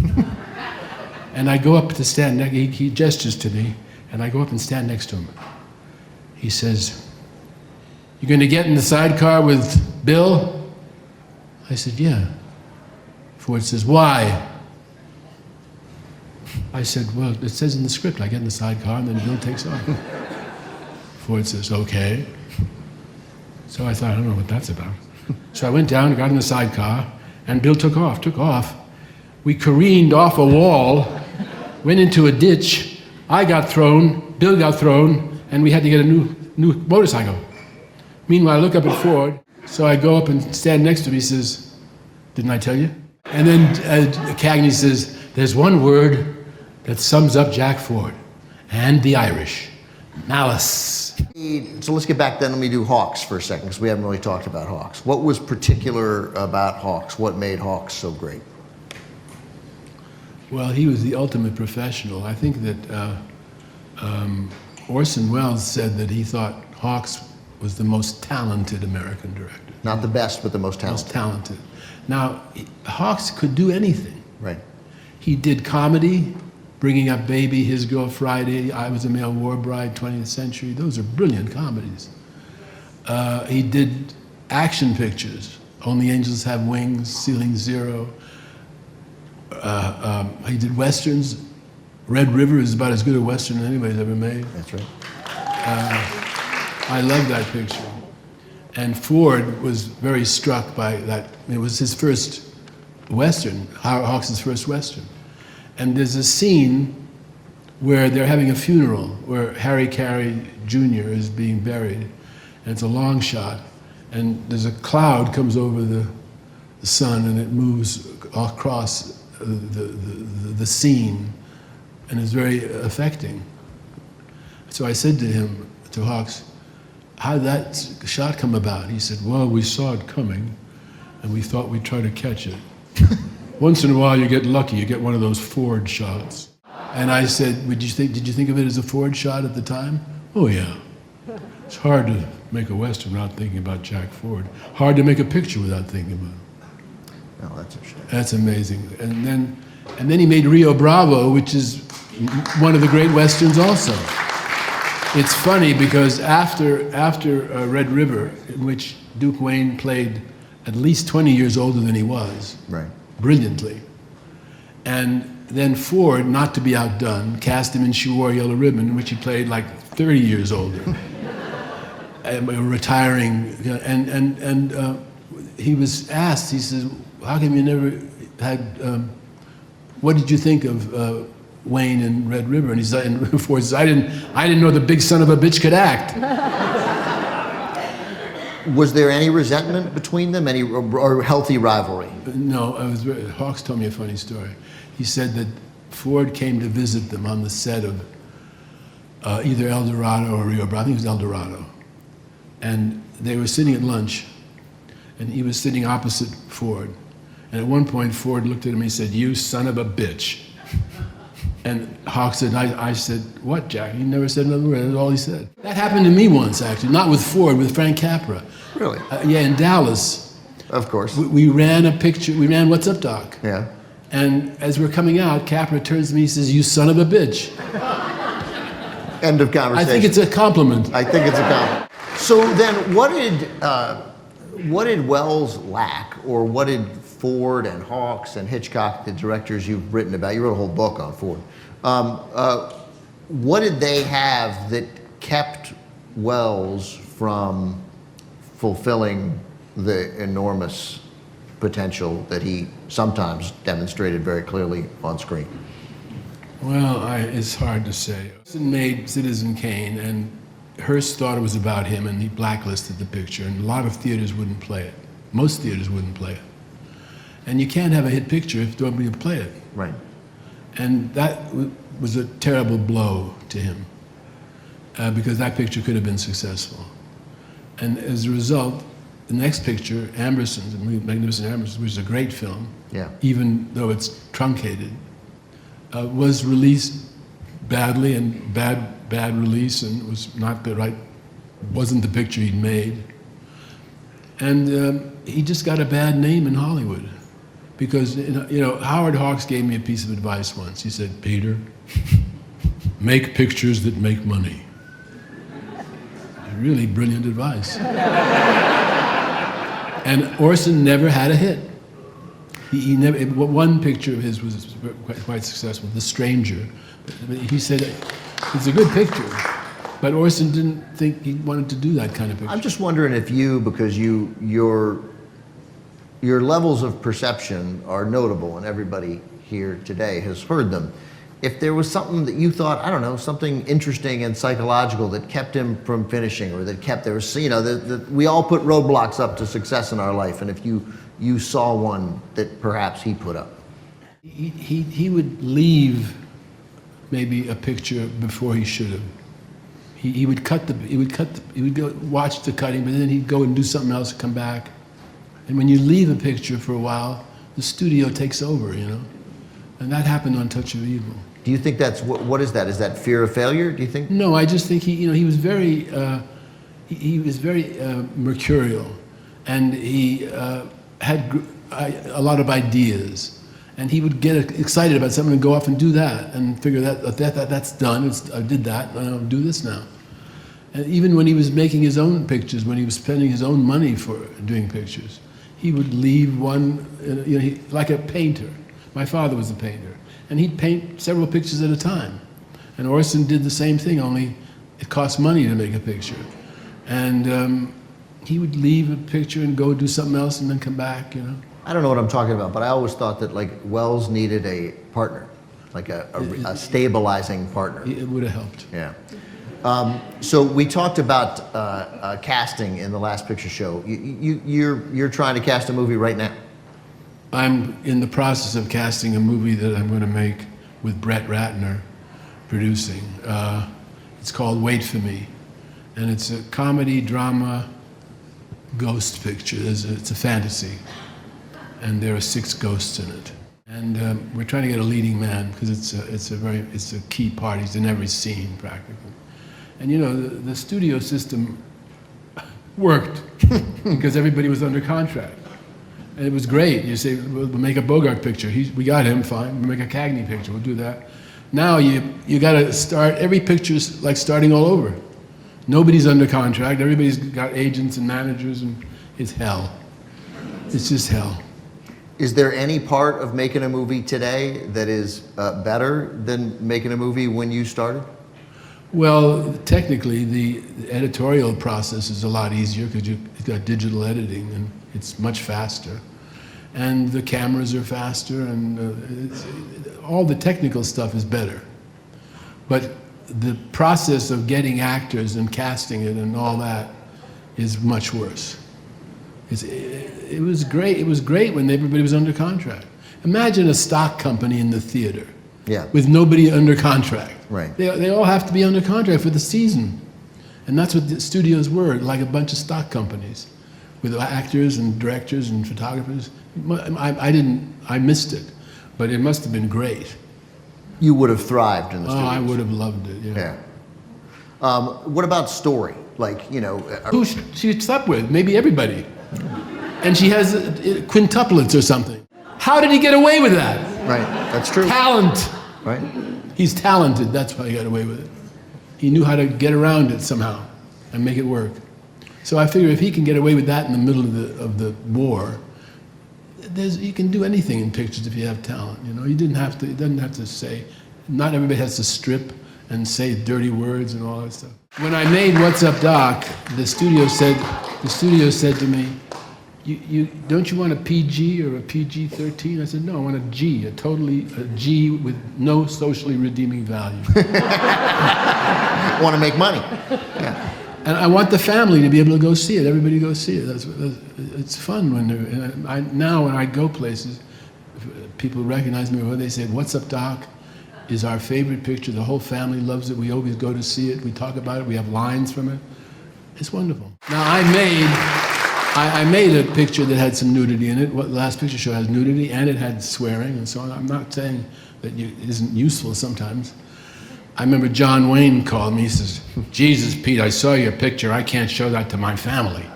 And I go up to stand, he gestures to me, and I go up and stand next to him. He says, "You going to get in the sidecar with Bill?" I said, "Yeah." Ford says, "Why?" I said, "Well, it says in the script, I get in the sidecar and then Bill takes off." Ford says, "Okay." So I thought, I don't know what that's about. So I went down, got in the sidecar, and Bill took off. We careened off a wall, went into a ditch. I got thrown, Bill got thrown, and we had to get a new motorcycle. Meanwhile, I look up at Ford, so I go up and stand next to him. He says, "Didn't I tell you?" And then Cagney says, "There's one word that sums up Jack Ford and the Irish: malice." So let's get back then. Let me do Hawks for a second, because we haven't really talked about Hawks. What was particular about Hawks? What made Hawks so great? Well, he was the ultimate professional. I think that Orson Welles said that he thought Hawks was the most talented American director. Not the best, but the most talented. Most talented. Now, Hawks could do anything. Right. He did comedy, Bringing Up Baby, His Girl Friday, I Was a Male War Bride, 20th Century. Those are brilliant comedies. He did action pictures, Only Angels Have Wings, Ceiling Zero. He did westerns. Red River is about as good a western as anybody's ever made. That's right. I love that picture. And Ford was very struck by that. It was his first western, Hawks' first western. And there's a scene where they're having a funeral, where Harry Carey Jr. is being buried, and it's a long shot, and there's a cloud comes over the sun, and it moves across the scene, and it's very affecting. So I said to him, to Hawks, "How did that shot come about?" He said, "Well, we saw it coming, and we thought we'd try to catch it." Once in a while, you get lucky. You get one of those Ford shots. And I said, did you think of it as a Ford shot at the time? "Oh, yeah. It's hard to make a Western without thinking about Jack Ford. Hard to make a picture without thinking about him." Oh, that's a shame. That's amazing. And then he made Rio Bravo, which is one of the great Westerns also. It's funny because after Red River, in which Duke Wayne played at least 20 years older than he was, right, brilliantly, and then Ford, not to be outdone, cast him in She Wore a Yellow Ribbon, in which he played like 30 years older, retiring, and he was asked, he says, "How come you never had, what did you think of Wayne and Red River?" And he said, and Ford says, I didn't know the big son of a bitch could act." Was there any resentment between them, or healthy rivalry? No, Hawks told me a funny story. He said that Ford came to visit them on the set of either El Dorado or Rio Bravo. I think it was El Dorado. And they were sitting at lunch, and he was sitting opposite Ford. And at one point, Ford looked at him and he said, "You son of a bitch." And Hawks said, I said, "What, Jack?" He never said another word. That's all he said. That happened to me once, actually. Not with Ford, with Frank Capra. Really? Yeah, in Dallas. Of course. We ran a picture. We ran What's Up, Doc? Yeah. And as we're coming out, Capra turns to me and says, "You son of a bitch." End of conversation. I think it's a compliment. I think it's a compliment. So then, what did Wells lack, or what did Ford and Hawks and Hitchcock, the directors you've written about. You wrote a whole book on Ford. What did they have that kept Wells from fulfilling the enormous potential that he sometimes demonstrated very clearly on screen? Well, it's hard to say. He made Citizen Kane, and Hearst thought it was about him, and he blacklisted the picture, and a lot of theaters wouldn't play it. Most theaters wouldn't play it. And you can't have a hit picture if nobody would play it. Right. And that was a terrible blow to him, because that picture could have been successful. And as a result, the next picture, Amberson's, Magnificent Ambersons, which is a great film, even though it's truncated, was released badly, and bad release, and was not the right, wasn't the picture he'd made. And he just got a bad name in Hollywood. Because, Howard Hawks gave me a piece of advice once. He said, Peter, make pictures that make money. Really brilliant advice. And Orson never had a hit. He never. One picture of his was quite successful, The Stranger. He said it's a good picture, but Orson didn't think he wanted to do that kind of picture. I'm just wondering if because your levels of perception are notable, and everybody here today has heard them. If there was something that you thought, I don't know, something interesting and psychological that kept him from finishing, or that kept we all put roadblocks up to success in our life, and if you saw one that perhaps he put up. He would leave maybe a picture before he should have. He would go watch the cutting, but then he'd go and do something else and come back. And when you leave a picture for a while, the studio takes over, And that happened on Touch of Evil. Do you think that's, what is that? Is that fear of failure, do you think? No, I just think he was very, mercurial, and he had a lot of ideas. And he would get excited about something and go off and do that, and figure that's done, I did that, I'll do this now. And even when he was making his own pictures, when he was spending his own money for doing pictures, he would leave one, like a painter. My father was a painter, and he'd paint several pictures at a time. And Orson did the same thing, only it cost money to make a picture. And he would leave a picture and go do something else and then come back, I don't know what I'm talking about, but I always thought that Wells needed a partner, like a stabilizing partner. It would have helped. Yeah. So we talked about casting in the last picture show. You're trying to cast a movie right now. I'm in the process of casting a movie that I'm going to make with Brett Ratner producing. It's called Wait For Me, and it's a comedy, drama, ghost picture. It's a fantasy, and there are 6 ghosts in it. And we're trying to get a leading man because it's a key part. He's in every scene practically. And the studio system worked because everybody was under contract. And it was great. You say, we'll make a Bogart picture. We got him, fine. We'll make a Cagney picture. We'll do that. Now you got to start. Every picture's like starting all over. Nobody's under contract. Everybody's got agents and managers, and it's hell. It's just hell. Is there any part of making a movie today that is better than making a movie when you started? Well, technically, the editorial process is a lot easier because you've got digital editing, and it's much faster. And the cameras are faster, and all the technical stuff is better. But the process of getting actors and casting it and all that is much worse. It was great. It was great when everybody was under contract. Imagine a stock company in the theater with nobody under contract. Right. They all have to be under contract for the season. And that's what the studios were, like a bunch of stock companies with actors and directors and photographers. I missed it, but it must have been great. You would have thrived in the studios. Oh, I would have loved it, yeah. What about story? Who she slept with? Maybe everybody. And she has quintuplets or something. How did he get away with that? Right, that's true. Talent. Right. He's talented, that's why he got away with it. He knew how to get around it somehow and make it work. So I figure if he can get away with that in the middle of the war, you can do anything in pictures if you have talent. You know, you didn't have to. It doesn't have to say. Not everybody has to strip and say dirty words and all that stuff. When I made What's Up, Doc, the studio said to me, "You don't you want a PG or a PG-13?" I said, "No, I want a G, a G with no socially redeeming value." Want to make money? Yeah. And I want the family to be able to go see it. Everybody go see it. It's fun when they're. Now when I go places, people recognize me. Or they say, "What's Up, Doc?" is our favorite picture. The whole family loves it. We always go to see it. We talk about it. We have lines from it. It's wonderful. Now I made a picture that had some nudity in it. The last picture show has nudity and it had swearing and so on. I'm not saying that it isn't useful sometimes. I remember John Wayne called me. He says, "Jesus, Pete, I saw your picture. I can't show that to my family."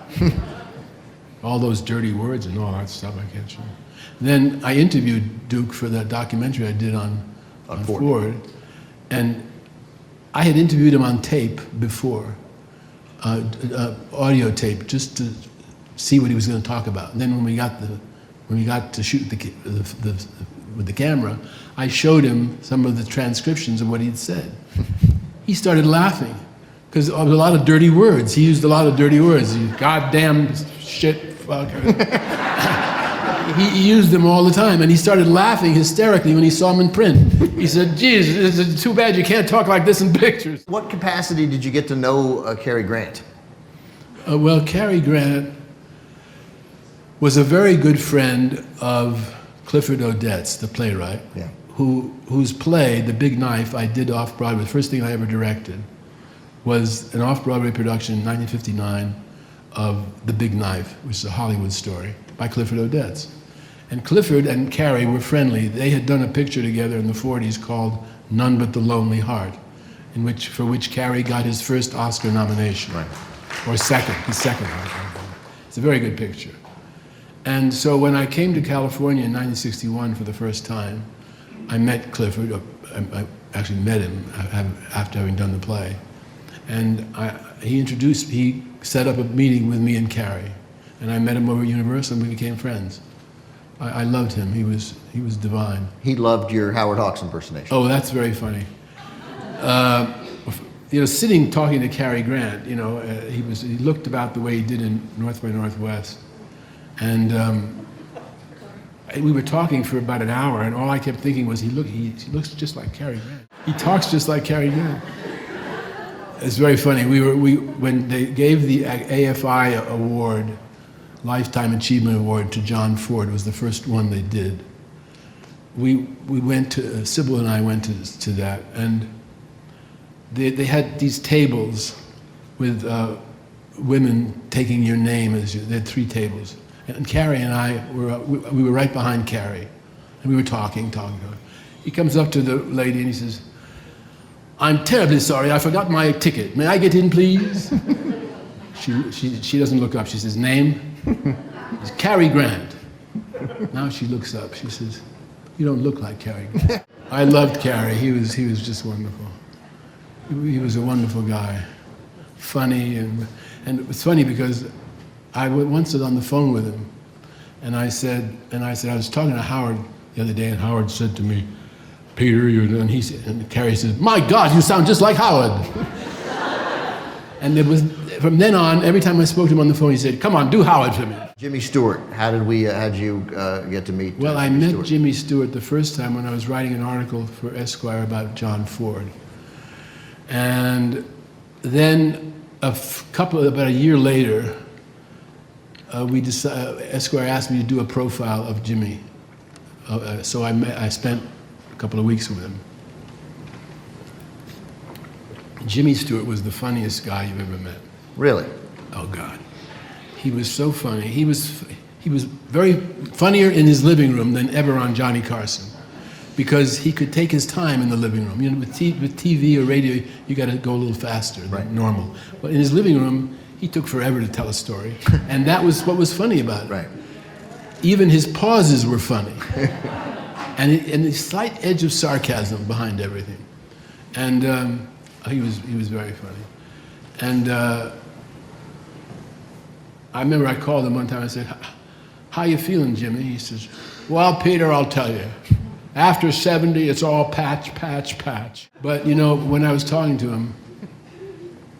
All those dirty words and all that stuff I can't show. Then I interviewed Duke for that documentary I did on Ford. And I had interviewed him on tape before, audio tape, just to see what he was going to talk about. And then when we got to shoot with the camera, I showed him some of the transcriptions of what he'd said. He started laughing because there was a lot of dirty words. He used a lot of dirty words. Goddamn shit, fuck. He used them all the time, and he started laughing hysterically when he saw them in print. He said, "Geez, it's too bad you can't talk like this in pictures." What capacity did you get to know Cary Grant? Well, Cary Grant was a very good friend of Clifford Odets, the playwright, whose play, The Big Knife, I did off-Broadway. The first thing I ever directed was an off-Broadway production in 1959 of The Big Knife, which is a Hollywood story, by Clifford Odets. And Clifford and Cary were friendly. They had done a picture together in the 40s called None But the Lonely Heart, for which Cary got his first Oscar nomination. Right. Or his second Oscar. It's a very good picture. And so when I came to California in 1961 for the first time, I met Clifford. I actually met him after having done the play. And he set up a meeting with me and Cary. And I met him over at Universal and we became friends. I loved him. He was divine. He loved your Howard Hawks impersonation. Oh, that's very funny. Sitting talking to Cary Grant, he looked about the way he did in North by Northwest. And we were talking for about an hour, and all I kept thinking was, he looks just like Cary Grant. He talks just like Cary Grant. It's very funny. When they gave the AFI award, Lifetime Achievement Award, to John Ford, it was the first one they did. We went to, Sybil and I went to that, and they had these tables with women taking your name. They had 3 tables. And Cary and I we were right behind Cary, and we were talking. He comes up to the lady and he says, "I'm terribly sorry, I forgot my ticket. May I get in, please?" She doesn't look up. She says, "Name?" It's Cary Grant. Now she looks up. She says, "You don't look like Cary Grant." I loved Cary. He was just wonderful. He was a wonderful guy, funny, and it was funny because I once was on the phone with him, and I said, I was talking to Howard the other day, and Howard said to me, "Peter, and Cary said, 'My God, you sound just like Howard.'" And it was, from then on, every time I spoke to him on the phone, he said, "Come on, do Howard for me." Jimmy Stewart, how did you get to meet? Well, I met Jimmy Stewart the first time when I was writing an article for Esquire about John Ford. And then about a year later, Esquire asked me to do a profile of Jimmy. So I spent a couple of weeks with him. Jimmy Stewart was the funniest guy you've ever met. Really? Oh God, he was so funny. He was very funnier in his living room than ever on Johnny Carson, because he could take his time in the living room. With TV or radio, you got to go a little faster than normal. But in his living room, he took forever to tell a story, and that was what was funny about it. Right. Even his pauses were funny, and the slight edge of sarcasm behind everything. And he was very funny. And I remember I called him one time. I said, "How you feeling, Jimmy?" He says, "Well, Peter, I'll tell you. After 70, it's all patch, patch, patch." But you know, when I was talking to him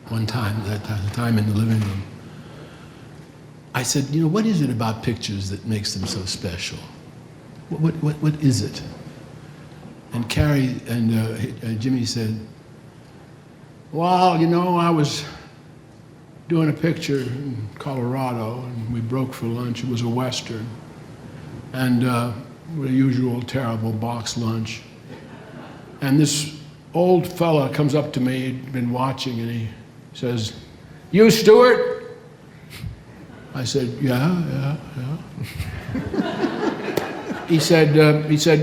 one time, that time in the living room, I said, "You know, what is it about pictures that makes them so special? What is it?" And Carrie and Jimmy said, "Well, you know, I was doing a picture in Colorado, and we broke for lunch. It was a Western, and the usual terrible box lunch. And this old fella comes up to me, he'd been watching, and he says, 'You, Stuart?' I said, 'Yeah. He said,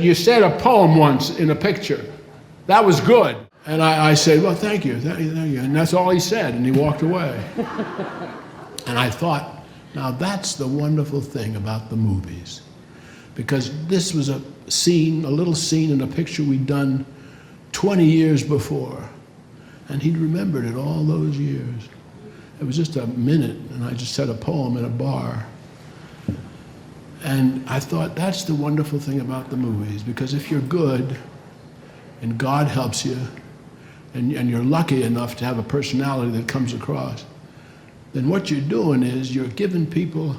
"You said a poem once in a picture. That was good." And I said, "Well, thank you. And that's all he said, and he walked away. And I thought, now that's the wonderful thing about the movies. Because this was a little scene in a picture we'd done 20 years before. And he'd remembered it all those years. It was just a minute, and I just said a poem in a bar. And I thought, that's the wonderful thing about the movies, because if you're good, and God helps you, and you're lucky enough to have a personality that comes across, then what you're doing is you're giving people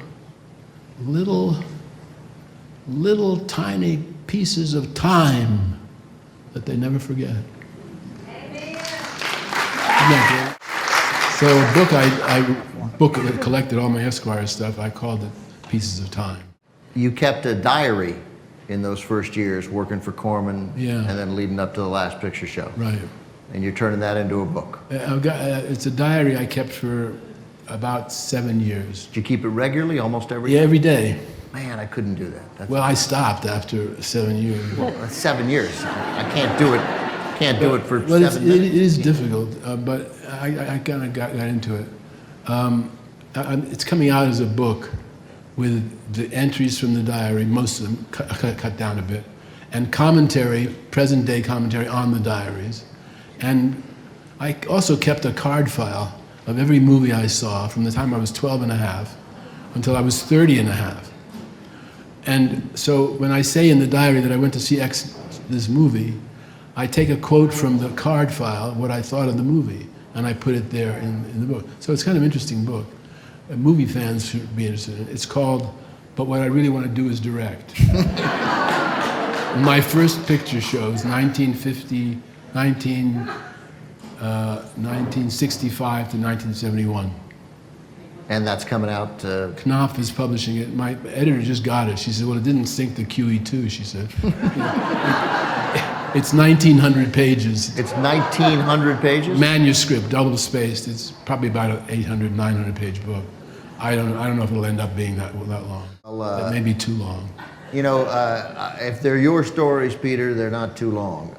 little tiny pieces of time that they never forget. So a book that collected all my Esquire stuff, I called it Pieces of Time. You kept a diary in those first years working for Corman, Yeah. and then leading up to the last picture show. Right. And you're turning that into a book. It's a diary I kept for about 7 years. Did you keep it regularly, almost every Yeah, day? every day. Man, I couldn't do that. Well, I stopped after 7 years. Well, that's 7 years. I can't do it. Can't do it for Well, 7 minutes. it is difficult, but I kind of got into it. It's coming out as a book with the entries from the diary, most of them cut down a bit, and commentary, present-day commentary on the diaries. And I also kept a card file of every movie I saw from the time I was 12 and a half until I was 30 and a half. And so when I say in the diary that I went to see this movie, I take a quote from the card file, what I thought of the movie, and I put it there in the book. So it's kind of an interesting book. Movie fans should be interested in it. It's called But What I Really Want to Do Is Direct. My first picture show is 1965 to 1971. And that's coming out... Knopf is publishing it. My editor just got it. She said, well, it didn't sync to QE2, she said. It's 1,900 pages. It's 1,900 pages? Manuscript, double-spaced. It's probably about an 800, 900-page book. I don't know if it'll end up being that long. It may be too long. You know, if they're your stories, Peter, they're not too long.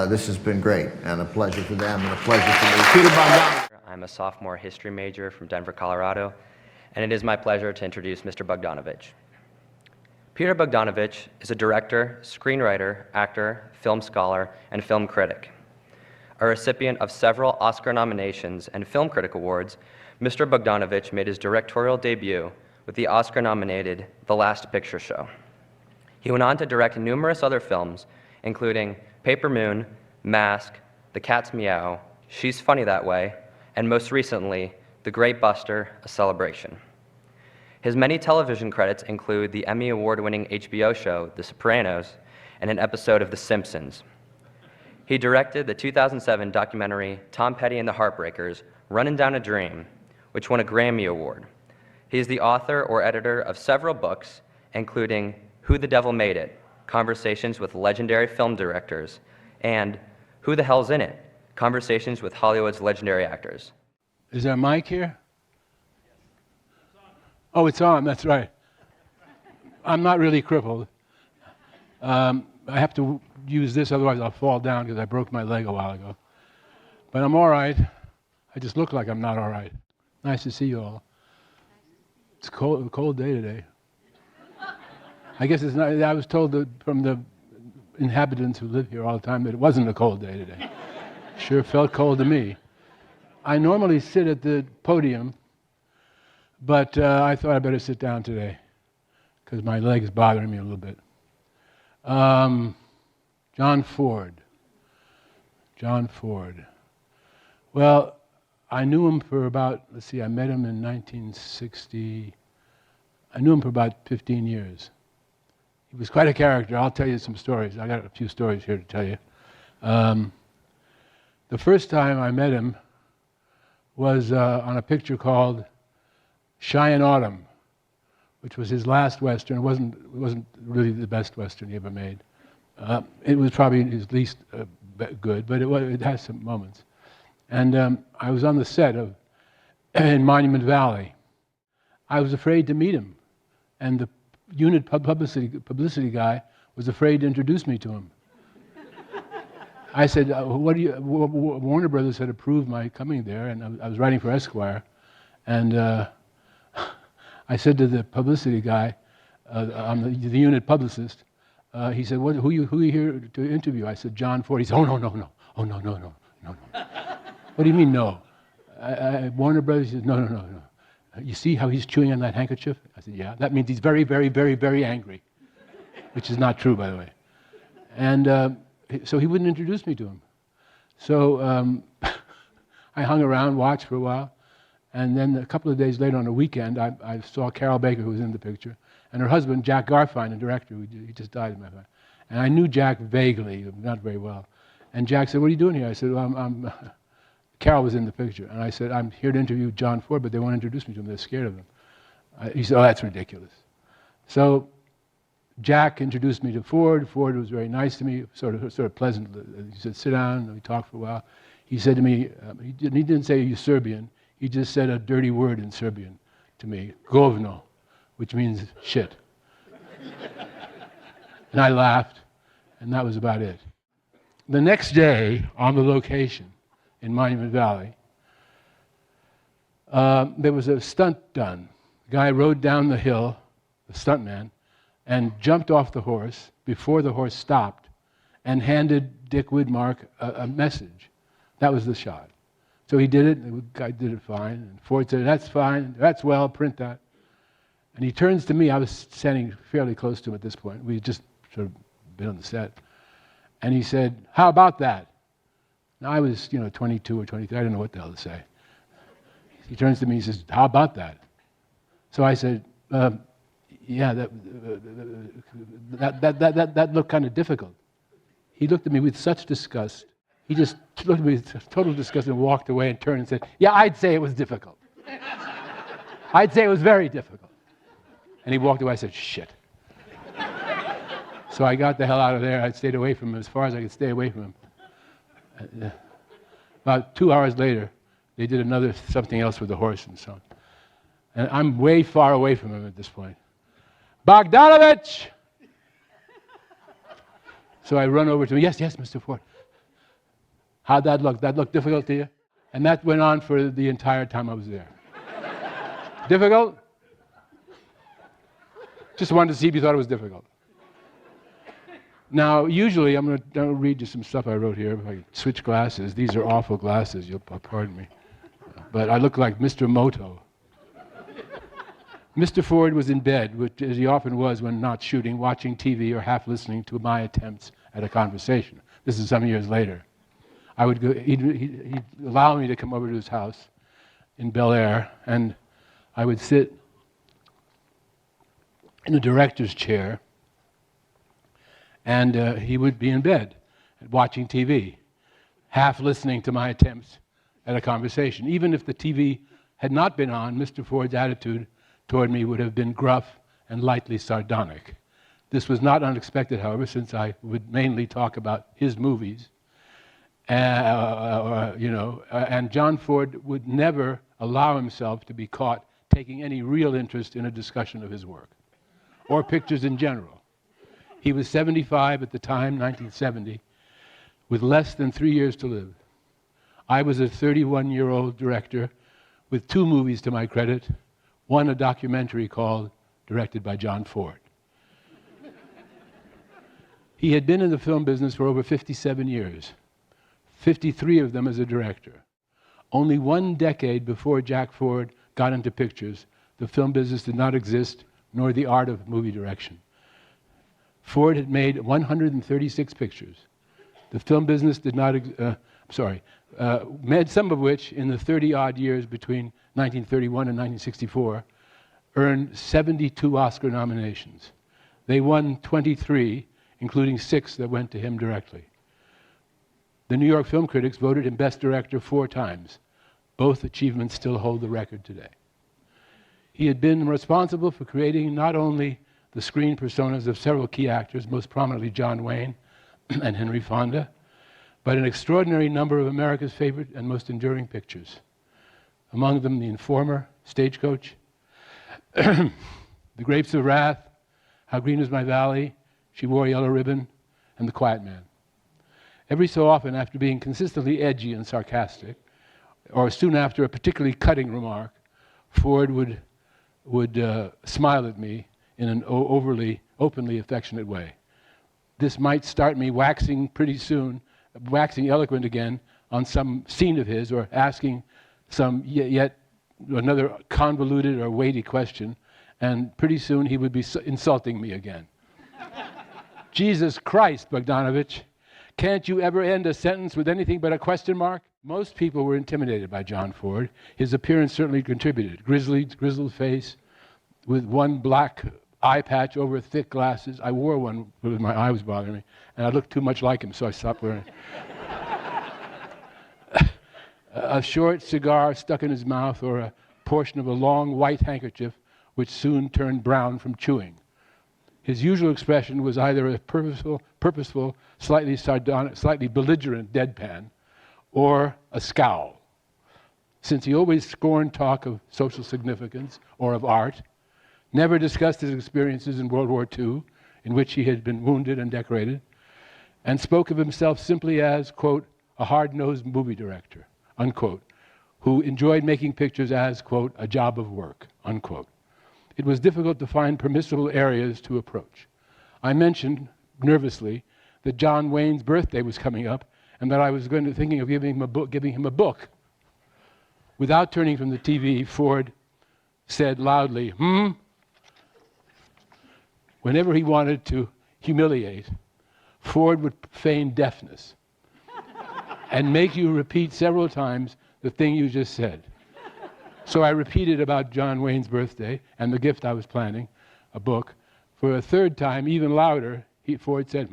This has been great, and a pleasure for them, and a pleasure for me. Peter Bogdanovich. I'm a sophomore history major from Denver, Colorado, and it is my pleasure to introduce Mr. Bogdanovich. Peter Bogdanovich is a director, screenwriter, actor, film scholar, and film critic. A recipient of several Oscar nominations and Film Critic Awards, Mr. Bogdanovich made his directorial debut with the Oscar-nominated The Last Picture Show. He went on to direct numerous other films, including Paper Moon, Mask, The Cat's Meow, She's Funny That Way, and most recently, The Great Buster, A Celebration. His many television credits include the Emmy Award-winning HBO show, The Sopranos, and an episode of The Simpsons. He directed the 2007 documentary Tom Petty and the Heartbreakers, Runnin' Down a Dream, which won a Grammy Award. He is the author or editor of several books, including Who the Devil Made It? Conversations with Legendary Film Directors, and Who the Hell's in It? Conversations with Hollywood's legendary actors. Is there a mic here? Oh, it's on, that's right. I'm not really crippled. I have to use this, otherwise I'll fall down because I broke my leg a while ago. But I'm all right. I just look like I'm not all right. Nice to see you all. It's a cold day today. I guess it's not, I was told from the inhabitants who live here all the time that it wasn't a cold day today. Sure felt cold to me. I normally sit at the podium, but I thought I'd better sit down today. because my leg is bothering me a little bit. John Ford. John Ford. Well, I knew him for about, let's see, I met him in 1960. I knew him for about 15 years. He was quite a character. I'll tell you some stories. I got a few stories here to tell you. The first time I met him was on a picture called Cheyenne Autumn, which was his last Western. It wasn't really the best Western he ever made. It was probably his least good, but it has some moments. And I was on the set in Monument Valley. I was afraid to meet him, and the unit publicity guy was afraid to introduce me to him. I said, Warner Brothers had approved my coming there, and I was writing for Esquire, and I said to the publicity guy, I'm the unit publicist, he said, who are you here to interview? I said, John Ford. He said, oh, no. What do you mean, no? Warner Brothers said, no. You see how he's chewing on that handkerchief? I said, yeah. That means he's very, very, very, very angry, which is not true, by the way. And so he wouldn't introduce me to him. So I hung around, watched for a while, and then a couple of days later on a weekend, I saw Carol Baker, who was in the picture, and her husband, Jack Garfine, a director, he just died in my life. And I knew Jack vaguely, not very well. And Jack said, what are you doing here? I said, well, Carol was in the picture. And I said, I'm here to interview John Ford, but they won't introduce me to him. They're scared of him. He said, oh, that's ridiculous. So Jack introduced me to Ford. Ford was very nice to me, sort of pleasant. He said, sit down, and we talked for a while. He said to me, he didn't say, are you Serbian? He just said a dirty word in Serbian to me, govno, which means shit. And I laughed, and that was about it. The next day, on the location in Monument Valley, there was a stunt done. The guy rode down the hill, the stuntman, and jumped off the horse before the horse stopped and handed Dick Widmark a message. That was the shot. So he did it, the guy did it fine, and Ford said, that's fine, that's well, print that. And he turns to me, I was standing fairly close to him at this point, we had just sort of been on the set, and he said, how about that? Now I was, 22 or 23, I didn't know what the hell to say. He turns to me, he says, how about that? So I said, yeah, that looked kind of difficult. He looked at me with such disgust. He just looked at me with total disgust and walked away and turned and said, yeah, I'd say it was difficult. I'd say it was very difficult. And he walked away. I said, shit. So I got the hell out of there. I stayed away from him as far as I could stay away from him. About 2 hours later, they did another something else with the horse and so on. And I'm way far away from him at this point. Bogdanovich! So I run over to him. Yes, Mr. Ford. How'd that look? That look difficult to you? And that went on for the entire time I was there. Difficult? Just wanted to see if you thought it was difficult. Now, usually, I'm going to read you some stuff I wrote here. If I switch glasses. These are awful glasses. You'll pardon me. But I look like Mr. Moto. Mr. Ford was in bed, which, as he often was when not shooting, watching TV or half listening to my attempts at a conversation. This is some years later. I would go. He'd allow me to come over to his house in Bel Air, and I would sit in the director's chair, and he would be in bed watching TV, half listening to my attempts at a conversation. Even if the TV had not been on, Mr. Ford's attitude toward me would have been gruff and lightly sardonic. This was not unexpected, however, since I would mainly talk about his movies. And John Ford would never allow himself to be caught taking any real interest in a discussion of his work, or pictures in general. He was 75 at the time, 1970, with less than 3 years to live. I was a 31-year-old director with 2 movies to my credit, one a documentary directed by John Ford. He had been in the film business for over 57 years, 53 of them as a director. Only 1 decade before Jack Ford got into pictures, the film business did not exist nor the art of movie direction. Ford had made 136 pictures. The film business did not, made some of which in the 30-odd years between 1931 and 1964 earned 72 Oscar nominations. They won 23, including 6 that went to him directly. The New York Film Critics voted him Best Director 4 times. Both achievements still hold the record today. He had been responsible for creating not only the screen personas of several key actors, most prominently John Wayne and Henry Fonda, but an extraordinary number of America's favorite and most enduring pictures. Among them, The Informer, Stagecoach, The Grapes of Wrath, How Green Was My Valley, She Wore a Yellow Ribbon, and The Quiet Man. Every so often, after being consistently edgy and sarcastic, or soon after a particularly cutting remark, Ford would smile at me in an openly affectionate way. This might start me waxing eloquent again on some scene of his, or asking some yet another convoluted or weighty question, and pretty soon he would be insulting me again. Jesus Christ, Bogdanovich, can't you ever end a sentence with anything but a question mark? Most people were intimidated by John Ford. His appearance certainly contributed. Grizzled face, with one black eye patch over thick glasses. I wore one because my eye was bothering me, and I looked too much like him, so I stopped wearing it. A short cigar stuck in his mouth, or a portion of a long white handkerchief which soon turned brown from chewing. His usual expression was either a purposeful, slightly sardonic, slightly belligerent deadpan, or a scowl. Since he always scorned talk of social significance or of art, never discussed his experiences in World War II, in which he had been wounded and decorated, and spoke of himself simply as, quote, a hard-nosed movie director, unquote, who enjoyed making pictures as, quote, a job of work, unquote. It was difficult to find permissible areas to approach. I mentioned, nervously, that John Wayne's birthday was coming up, and that I was thinking of giving him a book. Without turning from the TV, Ford said loudly, Whenever he wanted to humiliate, Ford would feign deafness and make you repeat several times the thing you just said. So I repeated about John Wayne's birthday and the gift I was planning, a book. For a third time, even louder, Ford said,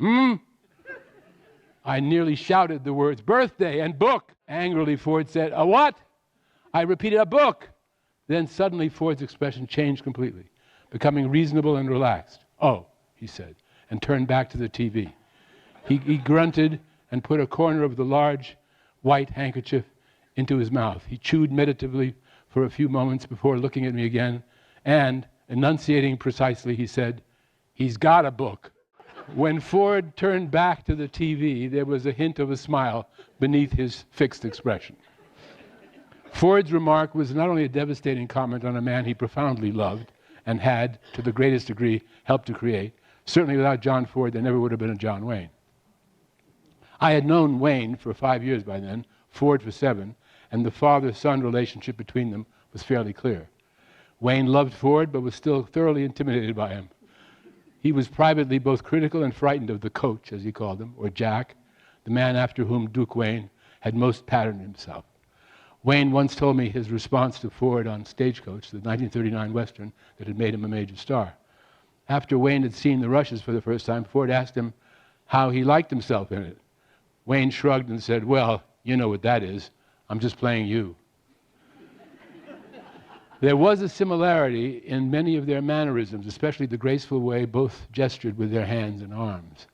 I nearly shouted the words, birthday and book. Angrily, Ford said, a what? I repeated, a book. Then suddenly Ford's expression changed completely, becoming reasonable and relaxed. Oh, he said, and turned back to the TV. He grunted and put a corner of the large white handkerchief into his mouth. He chewed meditatively for a few moments before looking at me again, and, enunciating precisely, he said, he's got a book. When Ford turned back to the TV, there was a hint of a smile beneath his fixed expression. Ford's remark was not only a devastating comment on a man he profoundly loved and had, to the greatest degree, helped to create. Certainly without John Ford, there never would have been a John Wayne. I had known Wayne for 5 years by then, Ford for 7, and the father-son relationship between them was fairly clear. Wayne loved Ford, but was still thoroughly intimidated by him. He was privately both critical and frightened of the coach, as he called him, or Jack, the man after whom Duke Wayne had most patterned himself. Wayne once told me his response to Ford on Stagecoach, the 1939 Western that had made him a major star. After Wayne had seen the Rushes for the first time, Ford asked him how he liked himself in it. Wayne shrugged and said, well, you know what that is. I'm just playing you. There was a similarity in many of their mannerisms, especially the graceful way both gestured with their hands and arms.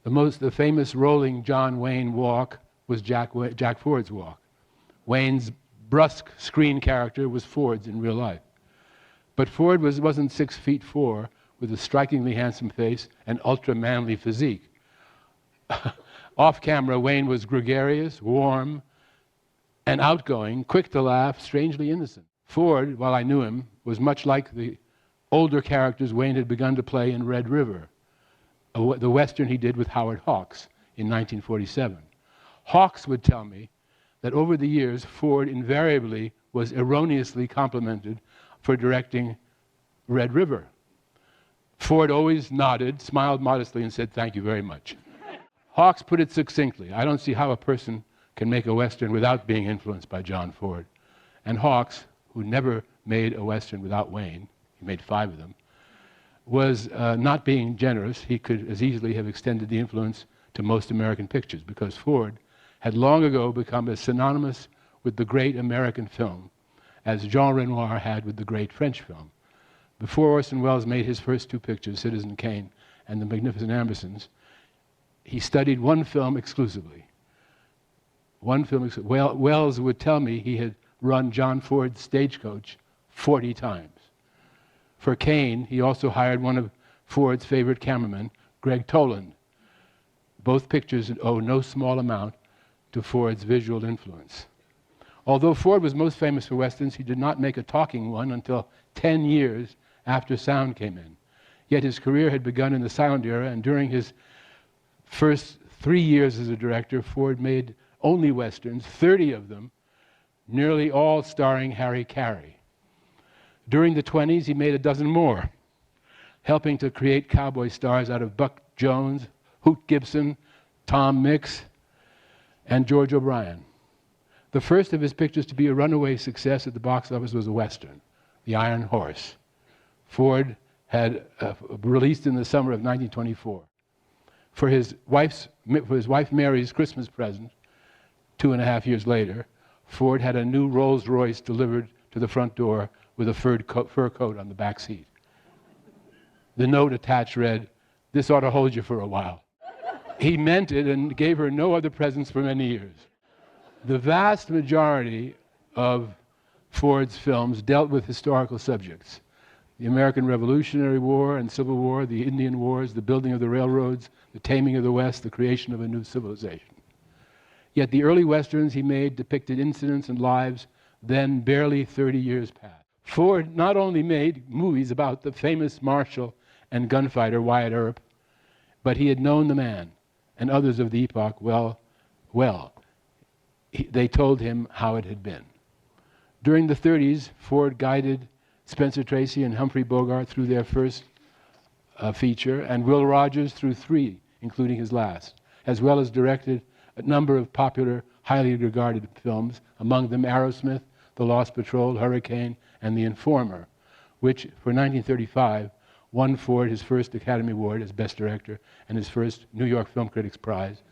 The famous rolling John Wayne walk was Jack Ford's walk. Wayne's brusque screen character was Ford's in real life. But Ford wasn't 6'4", with a strikingly handsome face and ultra-manly physique. Off camera, Wayne was gregarious, warm, and outgoing, quick to laugh, strangely innocent. Ford, while I knew him, was much like the older characters Wayne had begun to play in Red River, the Western he did with Howard Hawks in 1947. Hawks would tell me that over the years, Ford invariably was erroneously complimented for directing Red River. Ford always nodded, smiled modestly, and said, "Thank you very much." Hawks put it succinctly: I don't see how a person can make a Western without being influenced by John Ford. And Hawks, who never made a Western without Wayne, he made 5 of them, was not being generous. He could as easily have extended the influence to most American pictures, because Ford had long ago become as synonymous with the great American film as Jean Renoir had with the great French film. Before Orson Welles made his first 2 pictures, Citizen Kane and The Magnificent Ambersons, he studied one film exclusively. Wells would tell me he had run John Ford's Stagecoach 40 times. For Kane, he also hired one of Ford's favorite cameramen, Greg Toland. Both pictures owe no small amount to Ford's visual influence. Although Ford was most famous for Westerns, he did not make a talking one until 10 years after sound came in. Yet his career had begun in the silent era, and during his first 3 years as a director, Ford made only Westerns, 30 of them, nearly all starring Harry Carey. During the 20s, he made a dozen more, helping to create cowboy stars out of Buck Jones, Hoot Gibson, Tom Mix, and George O'Brien. The first of his pictures to be a runaway success at the box office was a Western, The Iron Horse. Ford had released in the summer of 1924. For his wife Mary's Christmas present, 2.5 years later, Ford had a new Rolls Royce delivered to the front door with a fur coat on the back seat. The note attached read, "This ought to hold you for a while." He meant it and gave her no other presents for many years. The vast majority of Ford's films dealt with historical subjects: the American Revolutionary War and Civil War, the Indian Wars, the building of the railroads, the taming of the West, the creation of a new civilization. Yet the early Westerns he made depicted incidents and lives then barely 30 years past. Ford not only made movies about the famous marshal and gunfighter Wyatt Earp, but he had known the man and others of the epoch well. They told him how it had been. During the 30s, Ford guided Spencer Tracy and Humphrey Bogart through their first feature, and Will Rogers through 3, including his last, as well as directed a number of popular, highly regarded films, among them Aerosmith, The Lost Patrol, Hurricane, and The Informer, which, for 1935, won Ford his first Academy Award as Best Director and his first New York Film Critics Prize.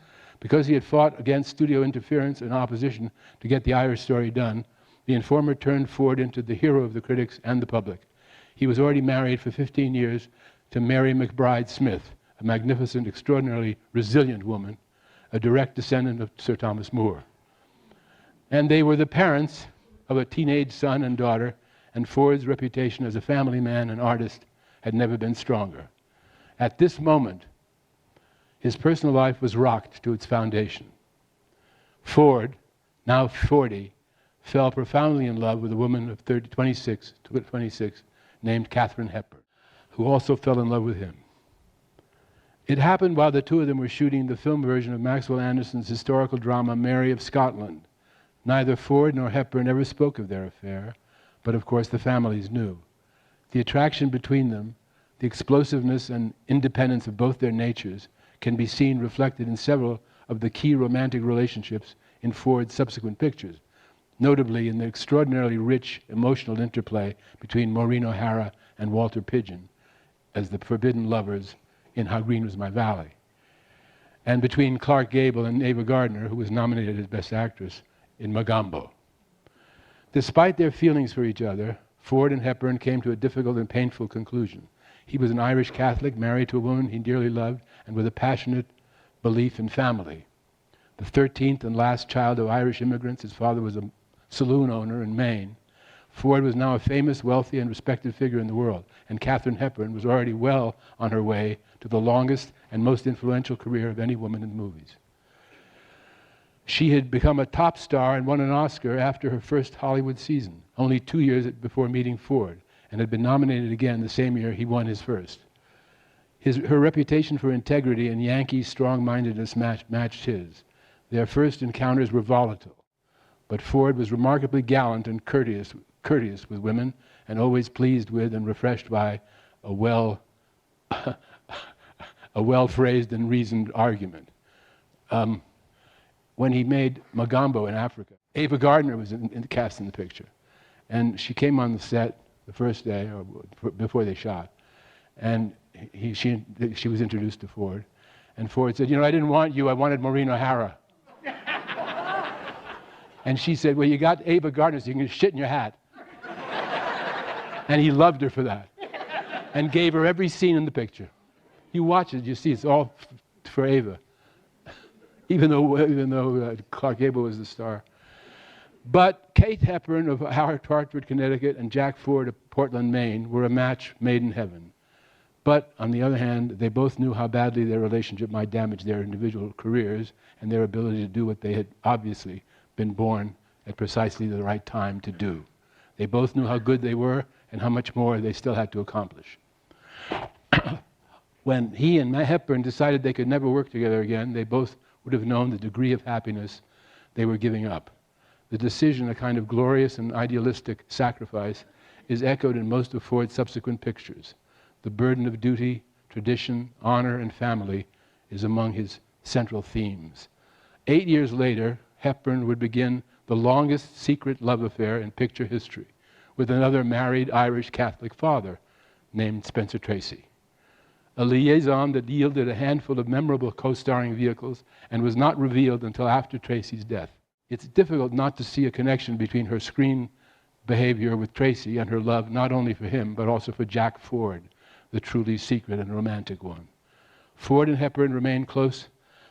Because he had fought against studio interference and opposition to get the Irish Story done, The Informer turned Ford into the hero of the critics and the public. He was already married for 15 years to Mary McBride Smith, a magnificent, extraordinarily resilient woman, a direct descendant of Sir Thomas More. And they were the parents of a teenage son and daughter, and Ford's reputation as a family man and artist had never been stronger. At this moment, his personal life was rocked to its foundation. Ford, now 40, fell profoundly in love with a woman of 26 named Katharine Hepburn, who also fell in love with him. It happened while the two of them were shooting the film version of Maxwell Anderson's historical drama Mary of Scotland. Neither Ford nor Hepburn ever spoke of their affair, but of course the families knew. The attraction between them, the explosiveness and independence of both their natures, can be seen reflected in several of the key romantic relationships in Ford's subsequent pictures, notably in the extraordinarily rich emotional interplay between Maureen O'Hara and Walter Pidgeon as the forbidden lovers in How Green Was My Valley, and between Clark Gable and Ava Gardner, who was nominated as Best Actress in Magambo. Despite their feelings for each other, Ford and Hepburn came to a difficult and painful conclusion. He was an Irish Catholic, married to a woman he dearly loved, and with a passionate belief in family. The 13th and last child of Irish immigrants, his father was a saloon owner in Maine. Ford was now a famous, wealthy, and respected figure in the world, and Katharine Hepburn was already well on her way to the longest and most influential career of any woman in movies. She had become a top star and won an Oscar after her first Hollywood season, only 2 years before meeting Ford, and had been nominated again the same year he won his first. Her reputation for integrity and Yankee strong-mindedness matched his. Their first encounters were volatile, but Ford was remarkably gallant and courteous with women, and always pleased with and refreshed by a well a well-phrased and reasoned argument. When he made Magambo in Africa, Ava Gardner was cast in the picture. And she came on the set the first day, or before they shot, and she was introduced to Ford. And Ford said, I didn't want you, I wanted Maureen O'Hara. And she said, well, you got Ava Gardner, so you can shit in your hat. And he loved her for that. And gave her every scene in the picture. You watch it, you see it's all for Ava. Even though Clark Gable was the star. But Kate Hepburn of Hartford, Connecticut, and Jack Ford of Portland, Maine were a match made in heaven. But on the other hand, they both knew how badly their relationship might damage their individual careers and their ability to do what they had obviously been born at precisely the right time to do. They both knew how good they were and how much more they still had to accomplish. When he and Hepburn decided they could never work together again, they both would have known the degree of happiness they were giving up. The decision, a kind of glorious and idealistic sacrifice, is echoed in most of Ford's subsequent pictures. The burden of duty, tradition, honor, and family is among his central themes. 8 years later, Hepburn would begin the longest secret love affair in picture history with another married Irish Catholic father named Spencer Tracy. A liaison that yielded a handful of memorable co-starring vehicles and was not revealed until after Tracy's death. It's difficult not to see a connection between her screen behavior with Tracy and her love not only for him, but also for Jack Ford, the truly secret and romantic one. Ford and Hepburn remained close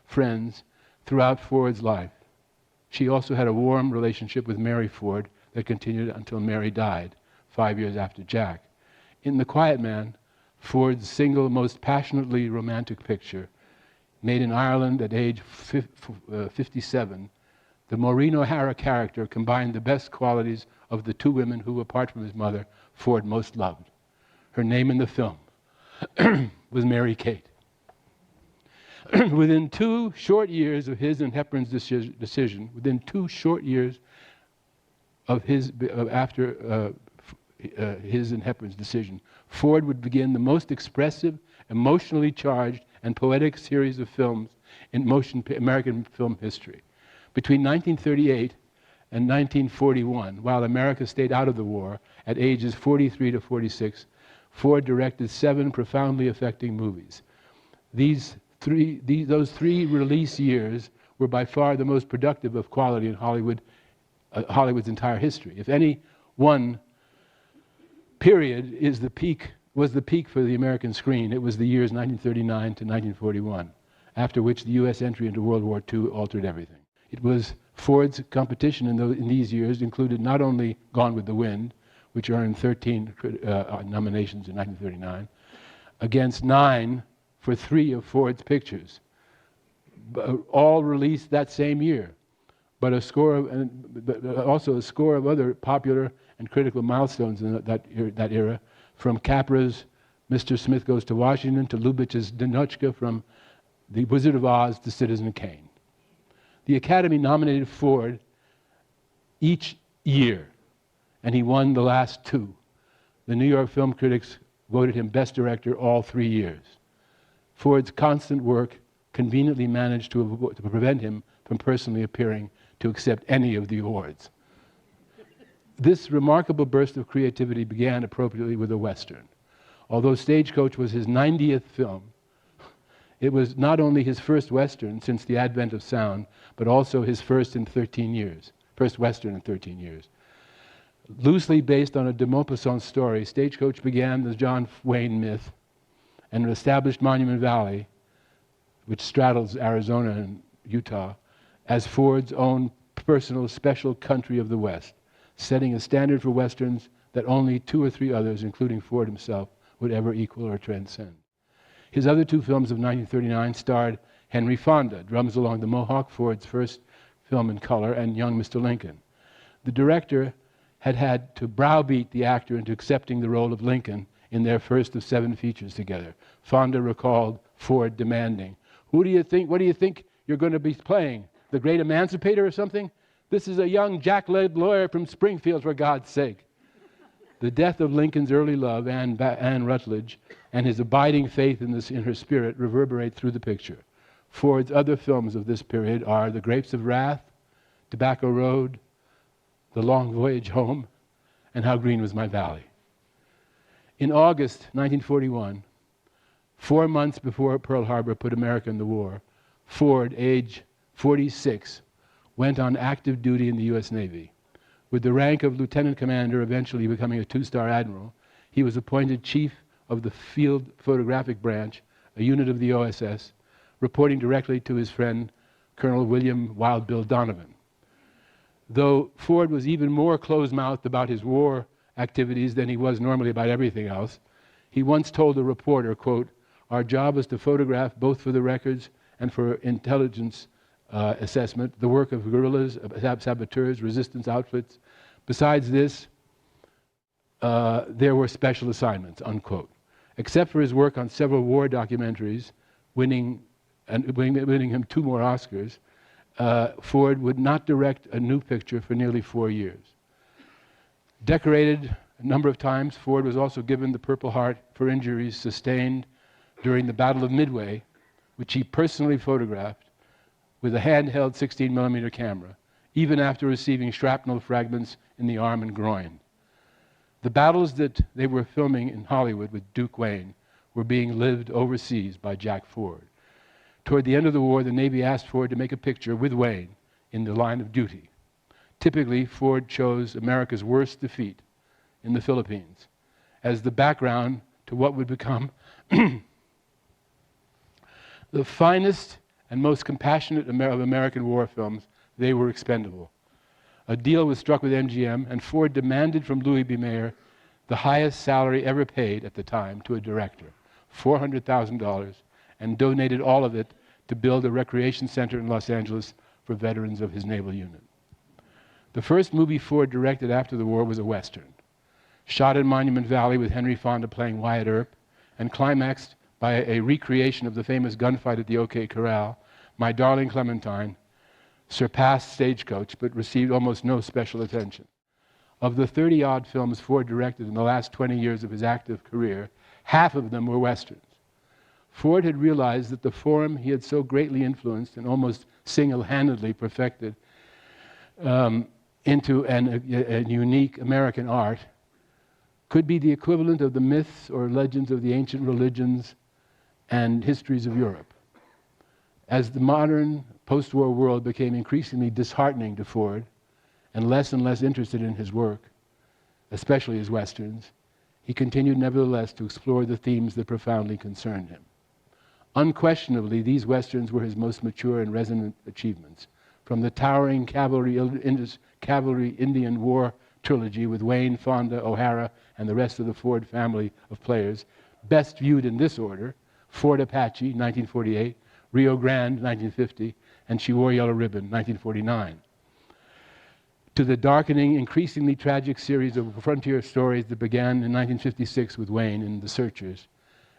friends throughout Ford's life. She also had a warm relationship with Mary Ford that continued until Mary died, 5 years after Jack. In The Quiet Man, Ford's single most passionately romantic picture, made in Ireland at age 57, the Maureen O'Hara character combined the best qualities of the two women who, apart from his mother, Ford most loved. Her name in the film was Mary Kate. Within 2 short years of his and Hepburn's decision, within 2 short years of his and Hepburn's decision, Ford would begin the most expressive, emotionally charged, and poetic series of films in American film history. Between 1938 and 1941, while America stayed out of the war, at ages 43 to 46, Ford directed 7 profoundly affecting movies. Those 3 release years were by far the most productive of quality in Hollywood's entire history. If any one period was the peak for the American screen, it was the years 1939 to 1941, after which the U.S. entry into World War II altered everything. It was Ford's competition in these years included not only Gone with the Wind, which earned 13 nominations in 1939, against 9 for 3 of Ford's pictures, all released that same year, but also a score of other popular and critical milestones in that era, from Capra's Mr. Smith Goes to Washington to Lubitsch's Dinochka, from The Wizard of Oz to Citizen Kane. The Academy nominated Ford each year, and he won the last 2. The New York film critics voted him Best Director all 3 years. Ford's constant work conveniently managed to prevent him from personally appearing to accept any of the awards. This remarkable burst of creativity began appropriately with a Western. Although Stagecoach was his 90th film, it was not only his first Western since the advent of sound, but also his first Western in 13 years. Loosely based on a de Maupassant story, Stagecoach began the John Wayne myth and established Monument Valley, which straddles Arizona and Utah, as Ford's own personal special country of the West, setting a standard for Westerns that only 2 or 3 others, including Ford himself, would ever equal or transcend. His other 2 films of 1939 starred Henry Fonda, Drums Along the Mohawk, Ford's first film in color, and Young Mr. Lincoln. The director had to browbeat the actor into accepting the role of Lincoln in their first of 7 features together. Fonda recalled Ford demanding, what do you think you're going to be playing? The Great Emancipator or something? This is a young jack-legged lawyer from Springfield, for God's sake. The death of Lincoln's early love, Anne Rutledge, and his abiding faith in her spirit reverberate through the picture. Ford's other films of this period are The Grapes of Wrath, Tobacco Road, The Long Voyage Home, and How Green Was My Valley. In August 1941, 4 months before Pearl Harbor put America in the war, Ford, age 46, went on active duty in the U.S. Navy. With the rank of lieutenant commander, eventually becoming a 2-star admiral, he was appointed chief of the Field Photographic Branch, a unit of the OSS, reporting directly to his friend, Colonel William Wild Bill Donovan. Though Ford was even more closed-mouthed about his war activities than he was normally about everything else, he once told a reporter, quote, "Our job is to photograph, both for the records and for intelligence assessment, the work of guerrillas, saboteurs, resistance outfits. Besides this, there were special assignments," unquote. Except for his work on several war documentaries, winning him 2 more Oscars, Ford would not direct a new picture for nearly 4 years. Decorated a number of times, Ford was also given the Purple Heart for injuries sustained during the Battle of Midway, which he personally photographed with a handheld 16mm camera, even after receiving shrapnel fragments in the arm and groin. The battles that they were filming in Hollywood with Duke Wayne were being lived overseas by Jack Ford. Toward the end of the war, the Navy asked Ford to make a picture with Wayne in the line of duty. Typically, Ford chose America's worst defeat in the Philippines as the background to what would become the finest and most compassionate of American war films. They Were Expendable. A deal was struck with MGM, and Ford demanded from Louis B. Mayer the highest salary ever paid at the time to a director, $400,000, and donated all of it to build a recreation center in Los Angeles for veterans of his naval unit. The first movie Ford directed after the war was a Western, shot in Monument Valley with Henry Fonda playing Wyatt Earp, and climaxed by a recreation of the famous gunfight at the OK Corral. My Darling Clementine surpassed Stagecoach, but received almost no special attention. Of the 30-odd films Ford directed in the last 20 years of his active career, half of them were Westerns. Ford had realized that the form he had so greatly influenced and almost single-handedly perfected into a unique American art could be the equivalent of the myths or legends of the ancient religions and histories of Europe. As the modern post-war world became increasingly disheartening to Ford and less interested in his work, especially his Westerns, he continued nevertheless to explore the themes that profoundly concerned him. Unquestionably, these Westerns were his most mature and resonant achievements. From the towering Cavalry Indian War trilogy with Wayne, Fonda, O'Hara, and the rest of the Ford family of players, best viewed in this order: Fort Apache, 1948, Rio Grande, 1950, and She Wore Yellow Ribbon, 1949. To the darkening, increasingly tragic series of frontier stories that began in 1956 with Wayne in The Searchers,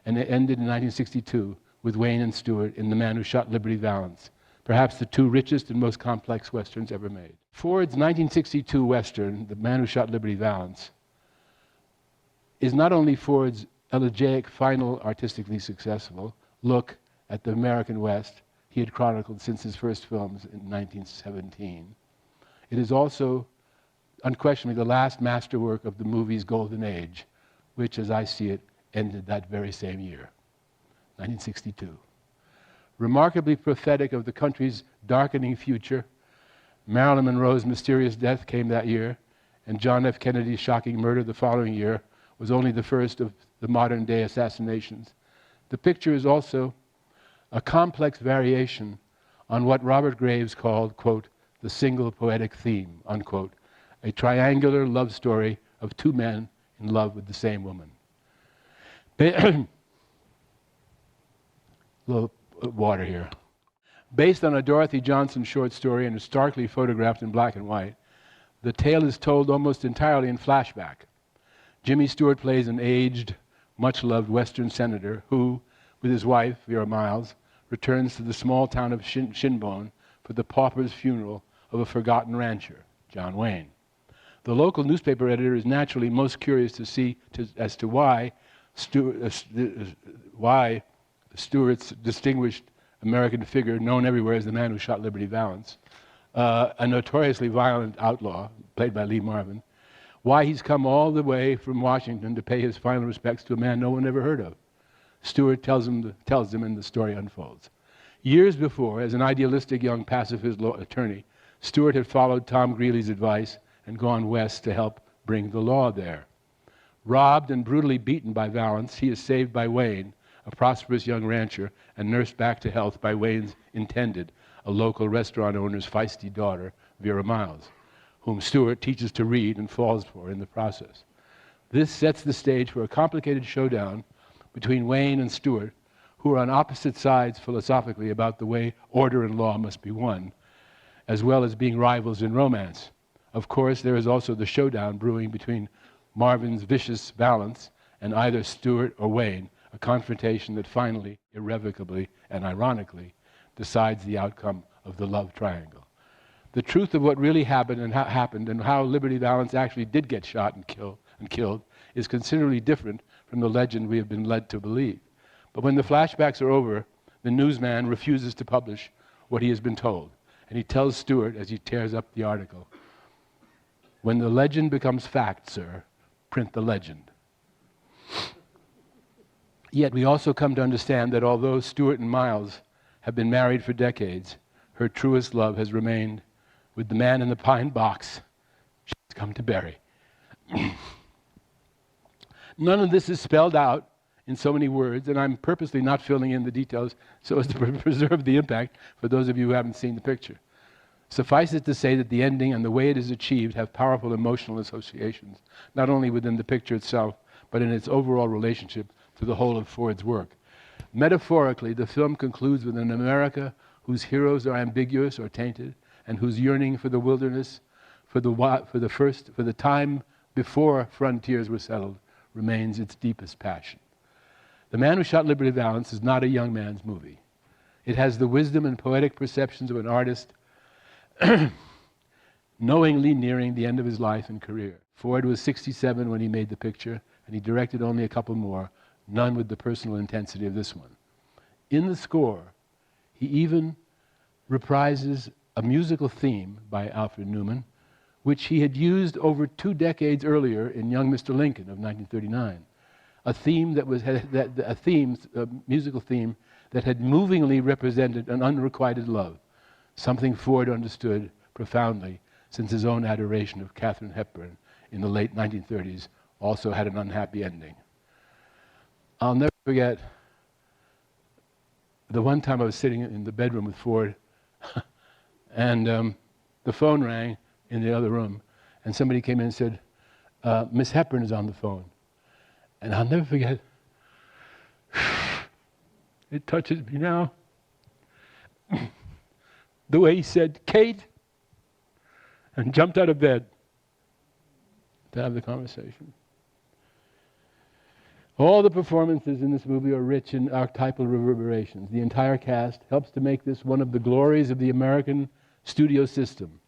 and it ended in 1962 with Wayne and Stewart in The Man Who Shot Liberty Valance, perhaps the 2 richest and most complex Westerns ever made. Ford's 1962 Western, The Man Who Shot Liberty Valance, is not only Ford's elegiac, final, artistically successful look at the American West he had chronicled since his first films in 1917. It is also, unquestionably, the last masterwork of the movie's golden age, which, as I see it, ended that very same year, 1962. Remarkably prophetic of the country's darkening future, Marilyn Monroe's mysterious death came that year, and John F. Kennedy's shocking murder the following year was only the first of the modern-day assassinations. The picture is also a complex variation on what Robert Graves called, quote, the single poetic theme, unquote, a triangular love story of 2 men in love with the same woman. Little water here. Based on a Dorothy Johnson short story and is starkly photographed in black and white, the tale is told almost entirely in flashback. Jimmy Stewart plays an aged, much-loved Western senator who, with his wife, Vera Miles, returns to the small town of Shinbone for the pauper's funeral of a forgotten rancher, John Wayne. The local newspaper editor is naturally most curious to see as to why Stewart's distinguished American figure, known everywhere as the man who shot Liberty Valance, a notoriously violent outlaw, played by Lee Marvin, why he's come all the way from Washington to pay his final respects to a man no one ever heard of. Stewart tells him, and the story unfolds. Years before, as an idealistic young pacifist law attorney, Stewart had followed Tom Greeley's advice and gone west to help bring the law there. Robbed and brutally beaten by Valance, he is saved by Wayne, a prosperous young rancher, and nursed back to health by Wayne's intended, a local restaurant owner's feisty daughter, Vera Miles, whom Stewart teaches to read and falls for in the process. This sets the stage for a complicated showdown between Wayne and Stewart, who are on opposite sides philosophically about the way order and law must be won, as well as being rivals in romance. Of course, there is also the showdown brewing between Marvin's vicious Valance and either Stewart or Wayne, a confrontation that finally, irrevocably, and ironically, decides the outcome of the love triangle. The truth of what really happened and how Liberty Valance actually did get shot and killed is considerably different from the legend we have been led to believe. But when the flashbacks are over, the newsman refuses to publish what he has been told, and he tells Stewart as he tears up the article, "When the legend becomes fact, sir, print the legend." Yet we also come to understand that although Stewart and Miles have been married for decades, her truest love has remained with the man in the pine box she's come to bury. None of this is spelled out in so many words, and I'm purposely not filling in the details so as to preserve the impact for those of you who haven't seen the picture. Suffice it to say that the ending and the way it is achieved have powerful emotional associations, not only within the picture itself, but in its overall relationship to the whole of Ford's work. Metaphorically, the film concludes with an America whose heroes are ambiguous or tainted, and whose yearning for the wilderness, for the time before frontiers were settled, remains its deepest passion. The Man Who Shot Liberty Valance is not a young man's movie. It has the wisdom and poetic perceptions of an artist knowingly nearing the end of his life and career. Ford was 67 when he made the picture, and he directed only a couple more, none with the personal intensity of this one. In the score, he even reprises a musical theme by Alfred Newman, which he had used over 2 decades earlier in Young Mr. Lincoln of 1939. A theme a musical theme that had movingly represented an unrequited love, something Ford understood profoundly since his own adoration of Katharine Hepburn in the late 1930s also had an unhappy ending. I'll never forget the one time I was sitting in the bedroom with Ford and the phone rang in the other room, and somebody came in and said, Miss Hepburn is on the phone. And I'll never forget, it touches me now, the way he said, "Kate," and jumped out of bed to have the conversation. All the performances in this movie are rich in archetypal reverberations. The entire cast helps to make this one of the glories of the American studio system,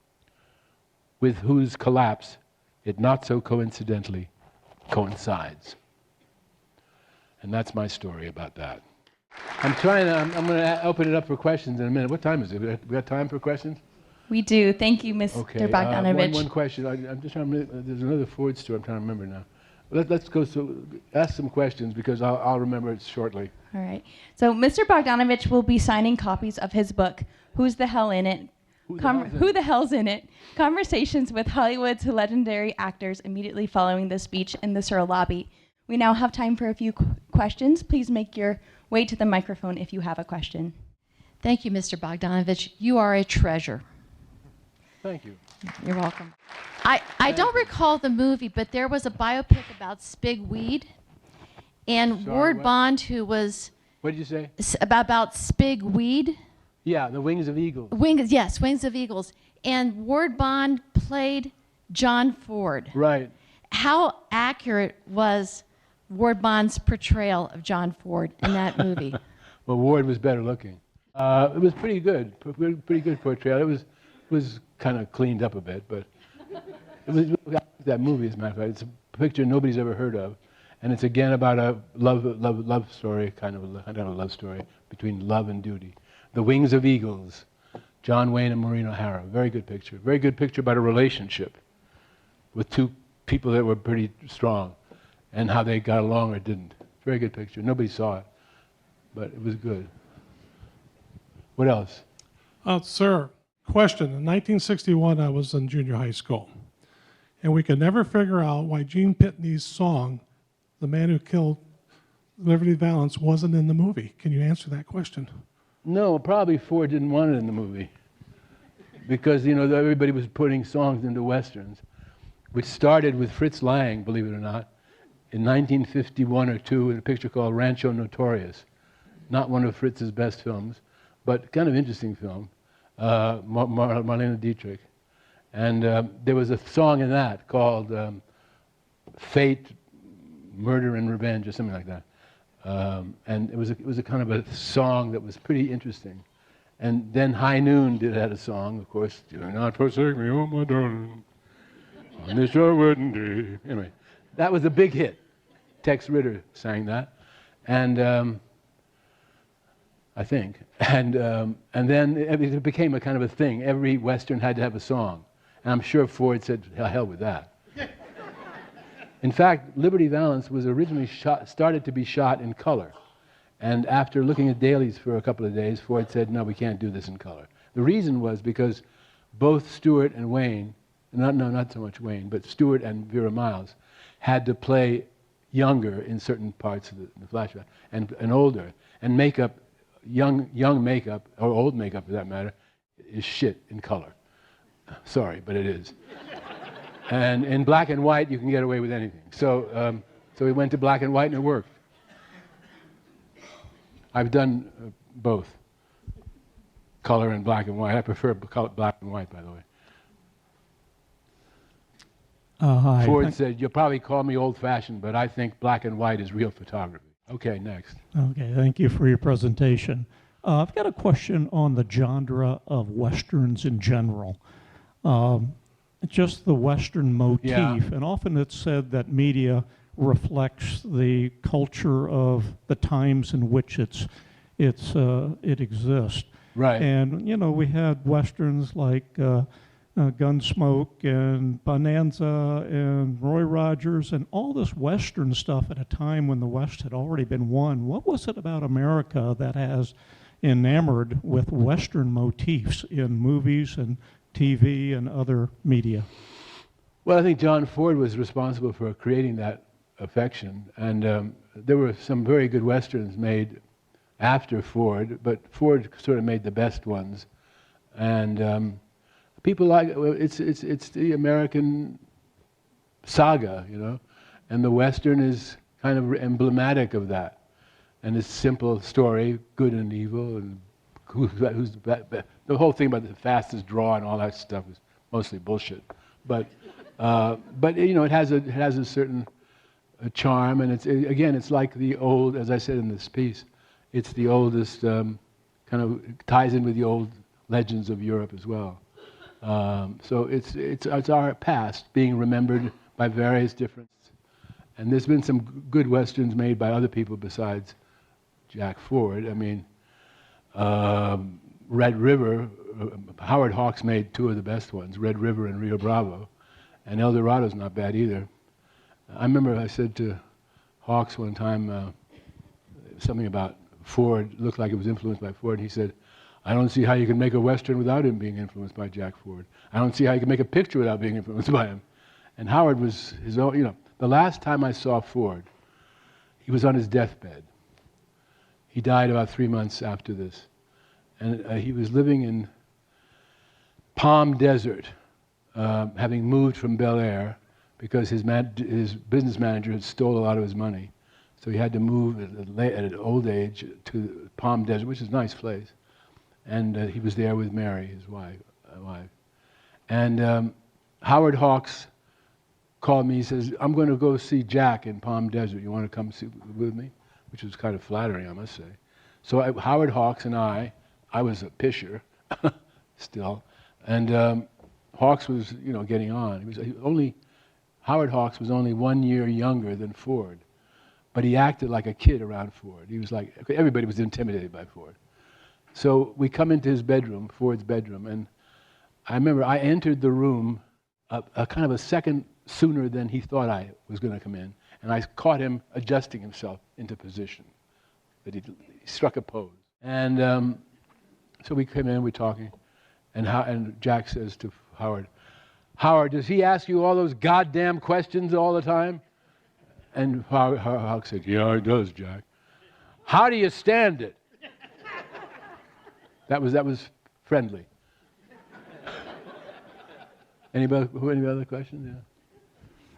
with whose collapse it not so coincidentally coincides. And that's my story about that. I'm going to open it up for questions in a minute. What time is it? We got time for questions? We do. Thank you, Mr. Bogdanovich. One question. I'm just trying to remember. There's another Ford story I'm trying to remember now. Let's go ask some questions because I'll remember it shortly. All right. So Mr. Bogdanovich will be signing copies of his book, Who's the Hell in It? Who the Hell's in It? Conversations with Hollywood's legendary actors immediately following the speech in the Searle lobby. We now have time for a few questions. Please make your way to the microphone if you have a question. Thank you, Mr. Bogdanovich. You are a treasure. Thank you. You're welcome. I don't recall the movie, but there was a biopic about Spig Weed, and Ward Bond, who was... What did you say? About Spig Weed. Yeah, the Wings of Eagles. Wings of Eagles. And Ward Bond played John Ford. Right. How accurate was Ward Bond's portrayal of John Ford in that movie? Well, Ward was better looking. It was pretty good. Pretty good portrayal. It was kind of cleaned up a bit, but it was that movie, as a matter of fact. It's a picture nobody's ever heard of. And it's again about a love story, kind of a love story between love and duty. The Wings of Eagles, John Wayne and Maureen O'Hara. Very good picture. Very good picture about a relationship with two people that were pretty strong and how they got along or didn't. Very good picture. Nobody saw it, but it was good. What else? Sir, question. In 1961, I was in junior high school, and we could never figure out why Gene Pitney's song, "The Man Who Killed Liberty Valance," wasn't in the movie. Can you answer that question? No, probably Ford didn't want it in the movie because, you know, everybody was putting songs into Westerns, which started with Fritz Lang, believe it or not, in 1951 or 2 in a picture called Rancho Notorious. Not one of Fritz's best films, but kind of interesting film, Marlene Dietrich. And there was a song in that called Fate, Murder and Revenge, or something like that. And it was a kind of a song that was pretty interesting. And then High Noon had a song, of course, "Do Not Forsake Me, Oh My Darling, on this your wedding day." Anyway, that was a big hit. Tex Ritter sang that, and I think, and then it became a kind of a thing. Every Western had to have a song, and I'm sure Ford said, "Hell with that." In fact, Liberty Valance was originally started to be shot in color. And after looking at dailies for a couple of days, Ford said, "No, we can't do this in color." The reason was because both Stewart and Wayne, not so much Wayne, but Stewart and Vera Miles, had to play younger in certain parts of the flashback, and older. And makeup, young makeup, or old makeup for that matter, is shit in color. Sorry, but it is. And in black and white, you can get away with anything. So we went to black and white, and it worked. I've done both, color and black and white. I prefer black and white, by the way. Hi. Ford said, "You'll probably call me old-fashioned, but I think black and white is real photography." Okay, next. Okay, thank you for your presentation. I've got a question on the genre of Westerns in general. Just the Western motif, Yeah. and often it's said that media reflects the culture of the times in which it exists. Right. And, you know, we had Westerns like Gunsmoke and Bonanza and Roy Rogers and all this Western stuff at a time when the West had already been won. What was it about America that has enamored with Western motifs in movies and TV and other media? Well, I think John Ford was responsible for creating that affection, and there were some very good Westerns made after Ford, but Ford sort of made the best ones, and people like it's the American saga, you know, and the Western is kind of emblematic of that, and it's simple story, good and evil, and who's the whole thing about the fastest draw and all that stuff is mostly bullshit, but you know, it has a certain charm, and it's like the old, as I said in this piece, it's the oldest kind of ties in with the old legends of Europe as well. So it's our past being remembered by various different, and there's been some good Westerns made by other people besides Jack Ford. I mean, Red River, Howard Hawks made two of the best ones, Red River and Rio Bravo, and El Dorado's not bad either. I remember I said to Hawks one time something about Ford, looked like it was influenced by Ford, and he said, "I don't see how you can make a Western without him being influenced by Jack Ford. I don't see how you can make a picture without being influenced by him." And Howard was his own, you know, the last time I saw Ford, he was on his deathbed. He died about 3 months after this. And he was living in Palm Desert, having moved from Bel Air because his business manager had stole a lot of his money. So he had to move at an old age to Palm Desert, which is a nice place. And he was there with Mary, his wife. And Howard Hawks called me. He says, "I'm going to go see Jack in Palm Desert. You want to come see with me?" Which was kind of flattering, I must say. So Howard Hawks and I was a pisher still, and Hawks was, you know, getting on. He was only Howard Hawks was only 1 year younger than Ford, but he acted like a kid around Ford. He was like, everybody was intimidated by Ford. So we come into his bedroom, Ford's bedroom, and I remember I entered the room a kind of a second sooner than he thought I was going to come in, and I caught him adjusting himself into position, that he struck a pose. And so we came in, we're talking, and Jack says to Howard, Howard, does he ask you all those goddamn questions all the time? And Howard said, yeah, he does, Jack. How do you stand it? That was friendly. Any other questions? Yeah.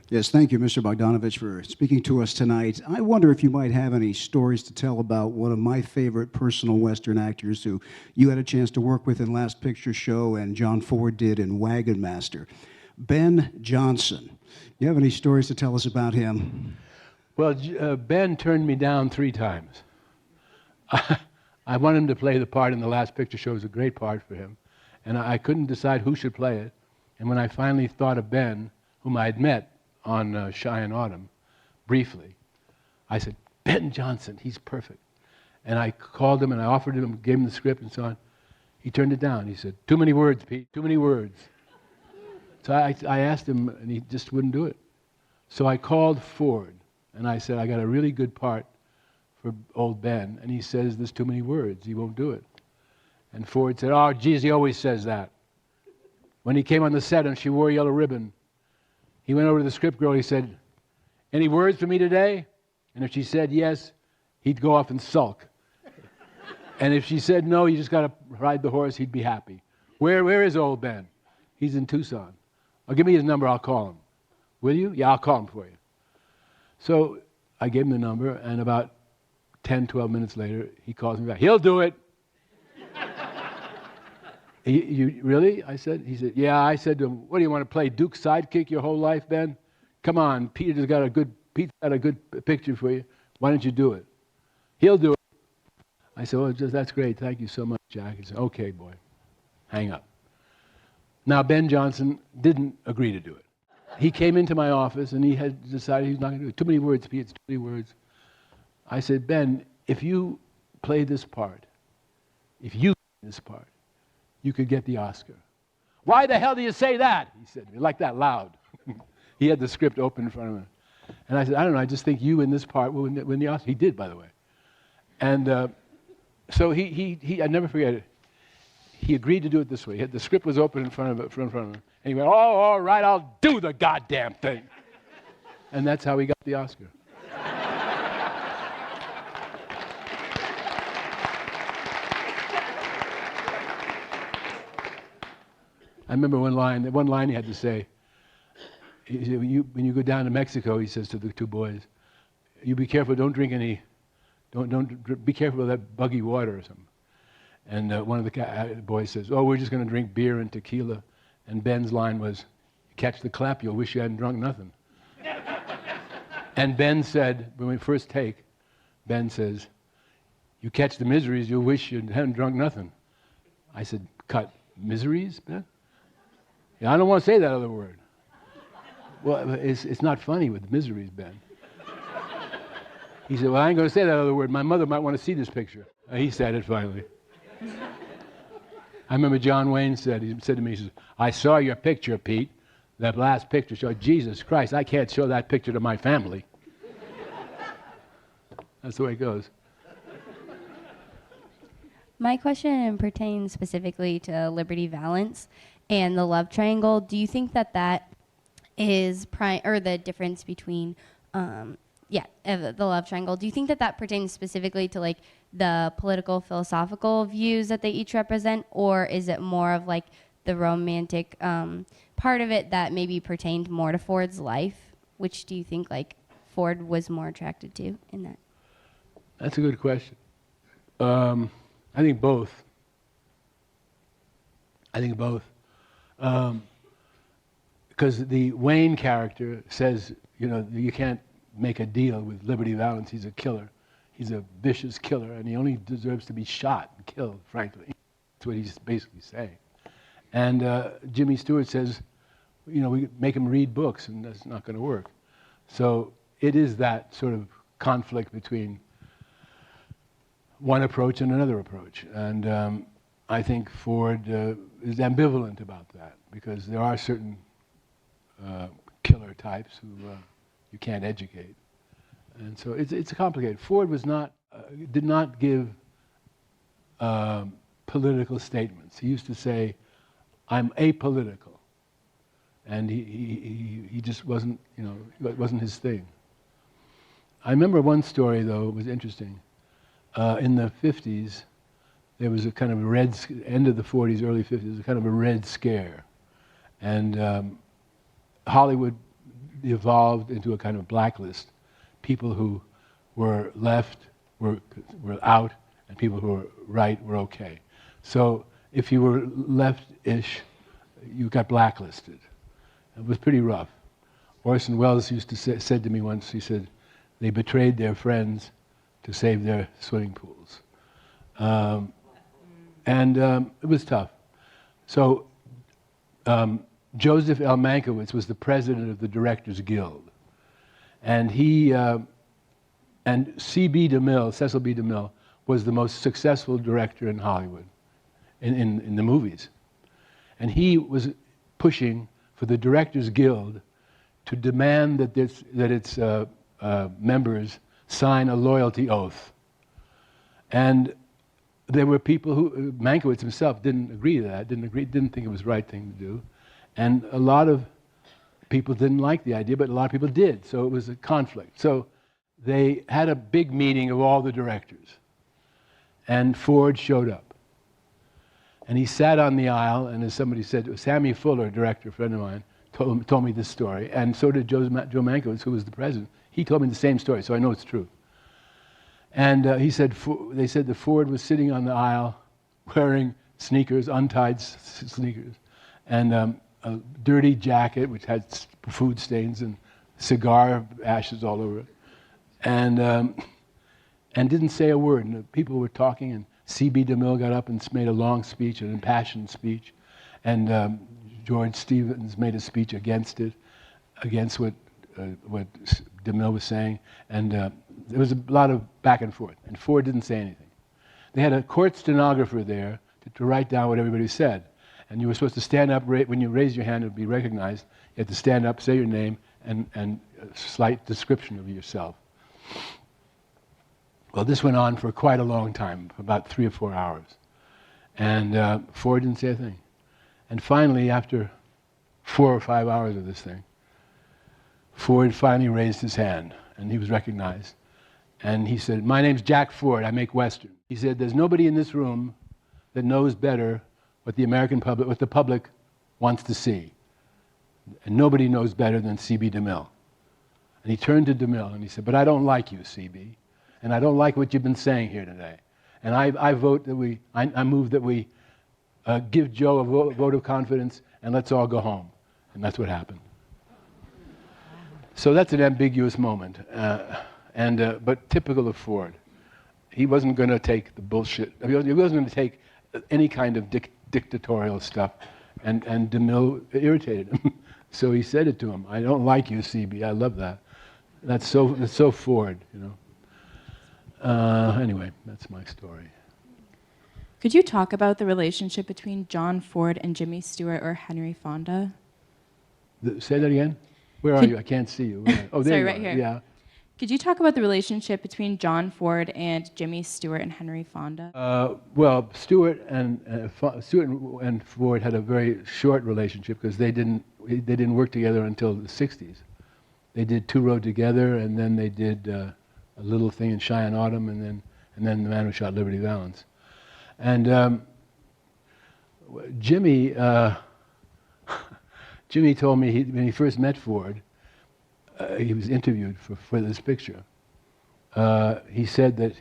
Yes, thank you, Mr. Bogdanovich, for speaking to us tonight. I wonder if you might have any stories to tell about one of my favorite personal Western actors who you had a chance to work with in Last Picture Show and John Ford did in Wagon Master, Ben Johnson. You have any stories to tell us about him? Well, Ben turned me down 3 times. I wanted him to play the part in the Last Picture Show. It was a great part for him. And I couldn't decide who should play it. And when I finally thought of Ben, whom I had met on Cheyenne Autumn, briefly, I said, Ben Johnson, he's perfect. And I called him and I offered him, gave him the script and so on. He turned it down. He said, too many words, Pete, too many words. So I asked him and he just wouldn't do it. So I called Ford and I said, I got a really good part for old Ben. And he says, there's too many words, he won't do it. And Ford said, oh, geez, he always says that. When he came on the set and she wore a yellow ribbon, he went over to the script girl, he said, any words for me today? And if she said yes, he'd go off and sulk. And if she said no, you just got to ride the horse, he'd be happy. Where is old Ben? He's in Tucson. Oh, give me his number, I'll call him. Will you? Yeah, I'll call him for you. So I gave him the number, and about 10, 12 minutes later, he calls me back. He'll do it. You really? I said. He said, yeah. I said to him, what do you want to play Duke's sidekick your whole life, Ben? Come on, Pete's got a good picture for you. Why don't you do it? He'll do it. I said, oh, that's great. Thank you so much, Jack. He said, okay, boy. Hang up. Now, Ben Johnson didn't agree to do it. He came into my office and he had decided he was not going to do it. Too many words, Pete. It's too many words. I said, Ben, if you play this part, you could get the Oscar. Why the hell do you say that? He said, like that, loud. He had the script open in front of him. And I said, I don't know, I just think you in this part will win the Oscar. He did, by the way. And so I never forget it. He agreed to do it this way. The script was open in front of him. And he went, oh, all right, I'll do the goddamn thing. And that's how he got the Oscar. I remember one line he had to say. He said, when you go down to Mexico, he says to the 2 boys, you be careful, don't drink any, be careful of that buggy water or something. And one of the boys says, oh, we're just going to drink beer and tequila. And Ben's line was, catch the clap, you'll wish you hadn't drunk nothing. And Ben said, when we first take, Ben says, you catch the miseries, you'll wish you hadn't drunk nothing. I said, cut miseries, Ben? Yeah, I don't want to say that other word. Well, it's not funny with miseries, Ben. He said, well, I ain't going to say that other word. My mother might want to see this picture. He said it finally. I remember John Wayne said to me, he says, I saw your picture, Pete. That last picture showed, Jesus Christ, I can't show that picture to my family. That's the way it goes. My question pertains specifically to Liberty Valance and the love triangle. Do you think that is the difference between the love triangle? Do you think that pertains specifically to like the political philosophical views that they each represent, or is it more of like the romantic part of it that maybe pertained more to Ford's life? Which do you think like Ford was more attracted to in that? That's a good question. I think both. Because the Wayne character says, you can't make a deal with Liberty Valance. He's a killer. He's a vicious killer, and he only deserves to be shot and killed, frankly. That's what he's basically saying. And Jimmy Stewart says, we make them read books, and that's not going to work. So it is that sort of conflict between one approach and another approach. And I think Ford is ambivalent about that, because there are certain killer types who you can't educate. And so it's complicated. Ford was not, did not give political statements. He used to say, I'm apolitical. And he just wasn't, it wasn't his thing. I remember one story, though, it was interesting. In the 50s, there was a kind of a end of the 40s, early 50s, there was a kind of a Red Scare. And Hollywood evolved into a kind of blacklist. People who were left were out, and people who were right were okay. So if you were left-ish, you got blacklisted. It was pretty rough. Orson Welles used to said to me once, he said, they betrayed their friends to save their swimming pools. It was tough. So Joseph L. Mankiewicz was the president of the Directors Guild. And C.B. DeMille, Cecil B. DeMille, was the most successful director in Hollywood, in the movies. And he was pushing for the Directors Guild to demand that its members sign a loyalty oath. And there were people who, Mankiewicz himself didn't agree to that, didn't think it was the right thing to do. And a lot of people didn't like the idea, but a lot of people did, so it was a conflict. So they had a big meeting of all the directors, and Ford showed up. And he sat on the aisle, and as somebody said, Sammy Fuller, a director, a friend of mine, told me this story, and so did Joe Mankiewicz, who was the president. He told me the same story, so I know it's true. And they said that Ford was sitting on the aisle wearing sneakers, untied sneakers, and a dirty jacket which had food stains and cigar ashes all over it, and didn't say a word. And the people were talking, and C.B. DeMille got up and made a long speech, an impassioned speech, and George Stevens made a speech against it, against what DeMille was saying, and there was a lot of back and forth, and Ford didn't say anything. They had a court stenographer there to write down what everybody said, and you were supposed to stand up, when you raised your hand, it would be recognized. You had to stand up, say your name, and a slight description of yourself. Well, this went on for quite a long time, about 3 or 4 hours, and Ford didn't say a thing. And finally, after 4 or 5 hours of this thing, Ford finally raised his hand, and he was recognized. And he said, my name's Jack Ford, I make Westerns. He said, there's nobody in this room that knows better what the American public, what the public wants to see. And nobody knows better than C.B. DeMille. And he turned to DeMille and he said, but I don't like you, C.B., and I don't like what you've been saying here today. And I vote that I move that we give Joe a vote of confidence and let's all go home. And that's what happened. So that's an ambiguous moment, but typical of Ford. He wasn't going to take the bullshit. He wasn't going to take any kind of dictatorial stuff, and DeMille irritated him. So he said it to him. I don't like you, CB. I love that. That's so Ford, Anyway, that's my story. Could you talk about the relationship between John Ford and Jimmy Stewart or Henry Fonda? Say that again? Where are you? I can't see you. Oh, there Sorry, you right are. here. Yeah. Could you talk about the relationship between John Ford and Jimmy Stewart and Henry Fonda? Well, Stewart and Ford had a very short relationship because they didn't work together until the 60s. They did Two Rode Together, and then they did a little thing in Cheyenne Autumn, and then The Man Who Shot Liberty Valance. And Jimmy told me when he first met Ford, he was interviewed for this picture. He said that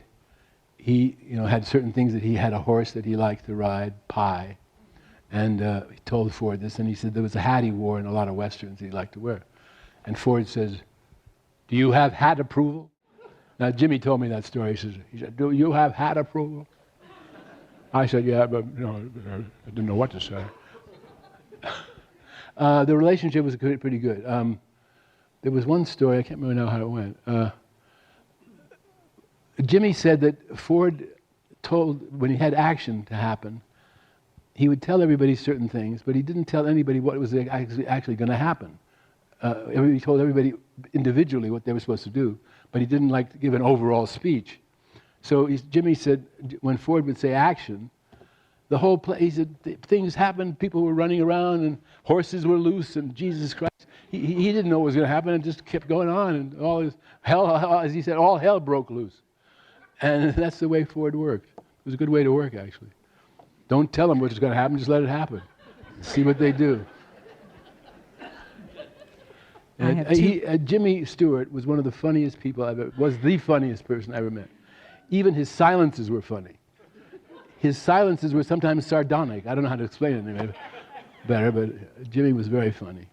he had certain things, that he had a horse that he liked to ride, Pie, and he told Ford this, and he said there was a hat he wore in a lot of westerns he liked to wear. And Ford says, do you have hat approval? Now Jimmy told me that story. He said, do you have hat approval? I said, yeah, but I didn't know what to say. The relationship was pretty good. There was one story, I can't remember now how it went. Jimmy said that Ford told, when he had action to happen, he would tell everybody certain things, but he didn't tell anybody what was actually going to happen. He told everybody individually what they were supposed to do, but he didn't like to give an overall speech. So Jimmy said, when Ford would say action, the whole place, he said, things happened, people were running around, and horses were loose, and Jesus Christ. He didn't know what was going to happen, and just kept going on, and all his hell, as he said, all hell broke loose. And that's the way Ford worked. It was a good way to work, actually. Don't tell them what's going to happen, just let it happen. See what they do. And Jimmy Stewart was one of the funniest people was the funniest person I ever met. Even his silences were funny. His silences were sometimes sardonic. I don't know how to explain it any better, but Jimmy was very funny.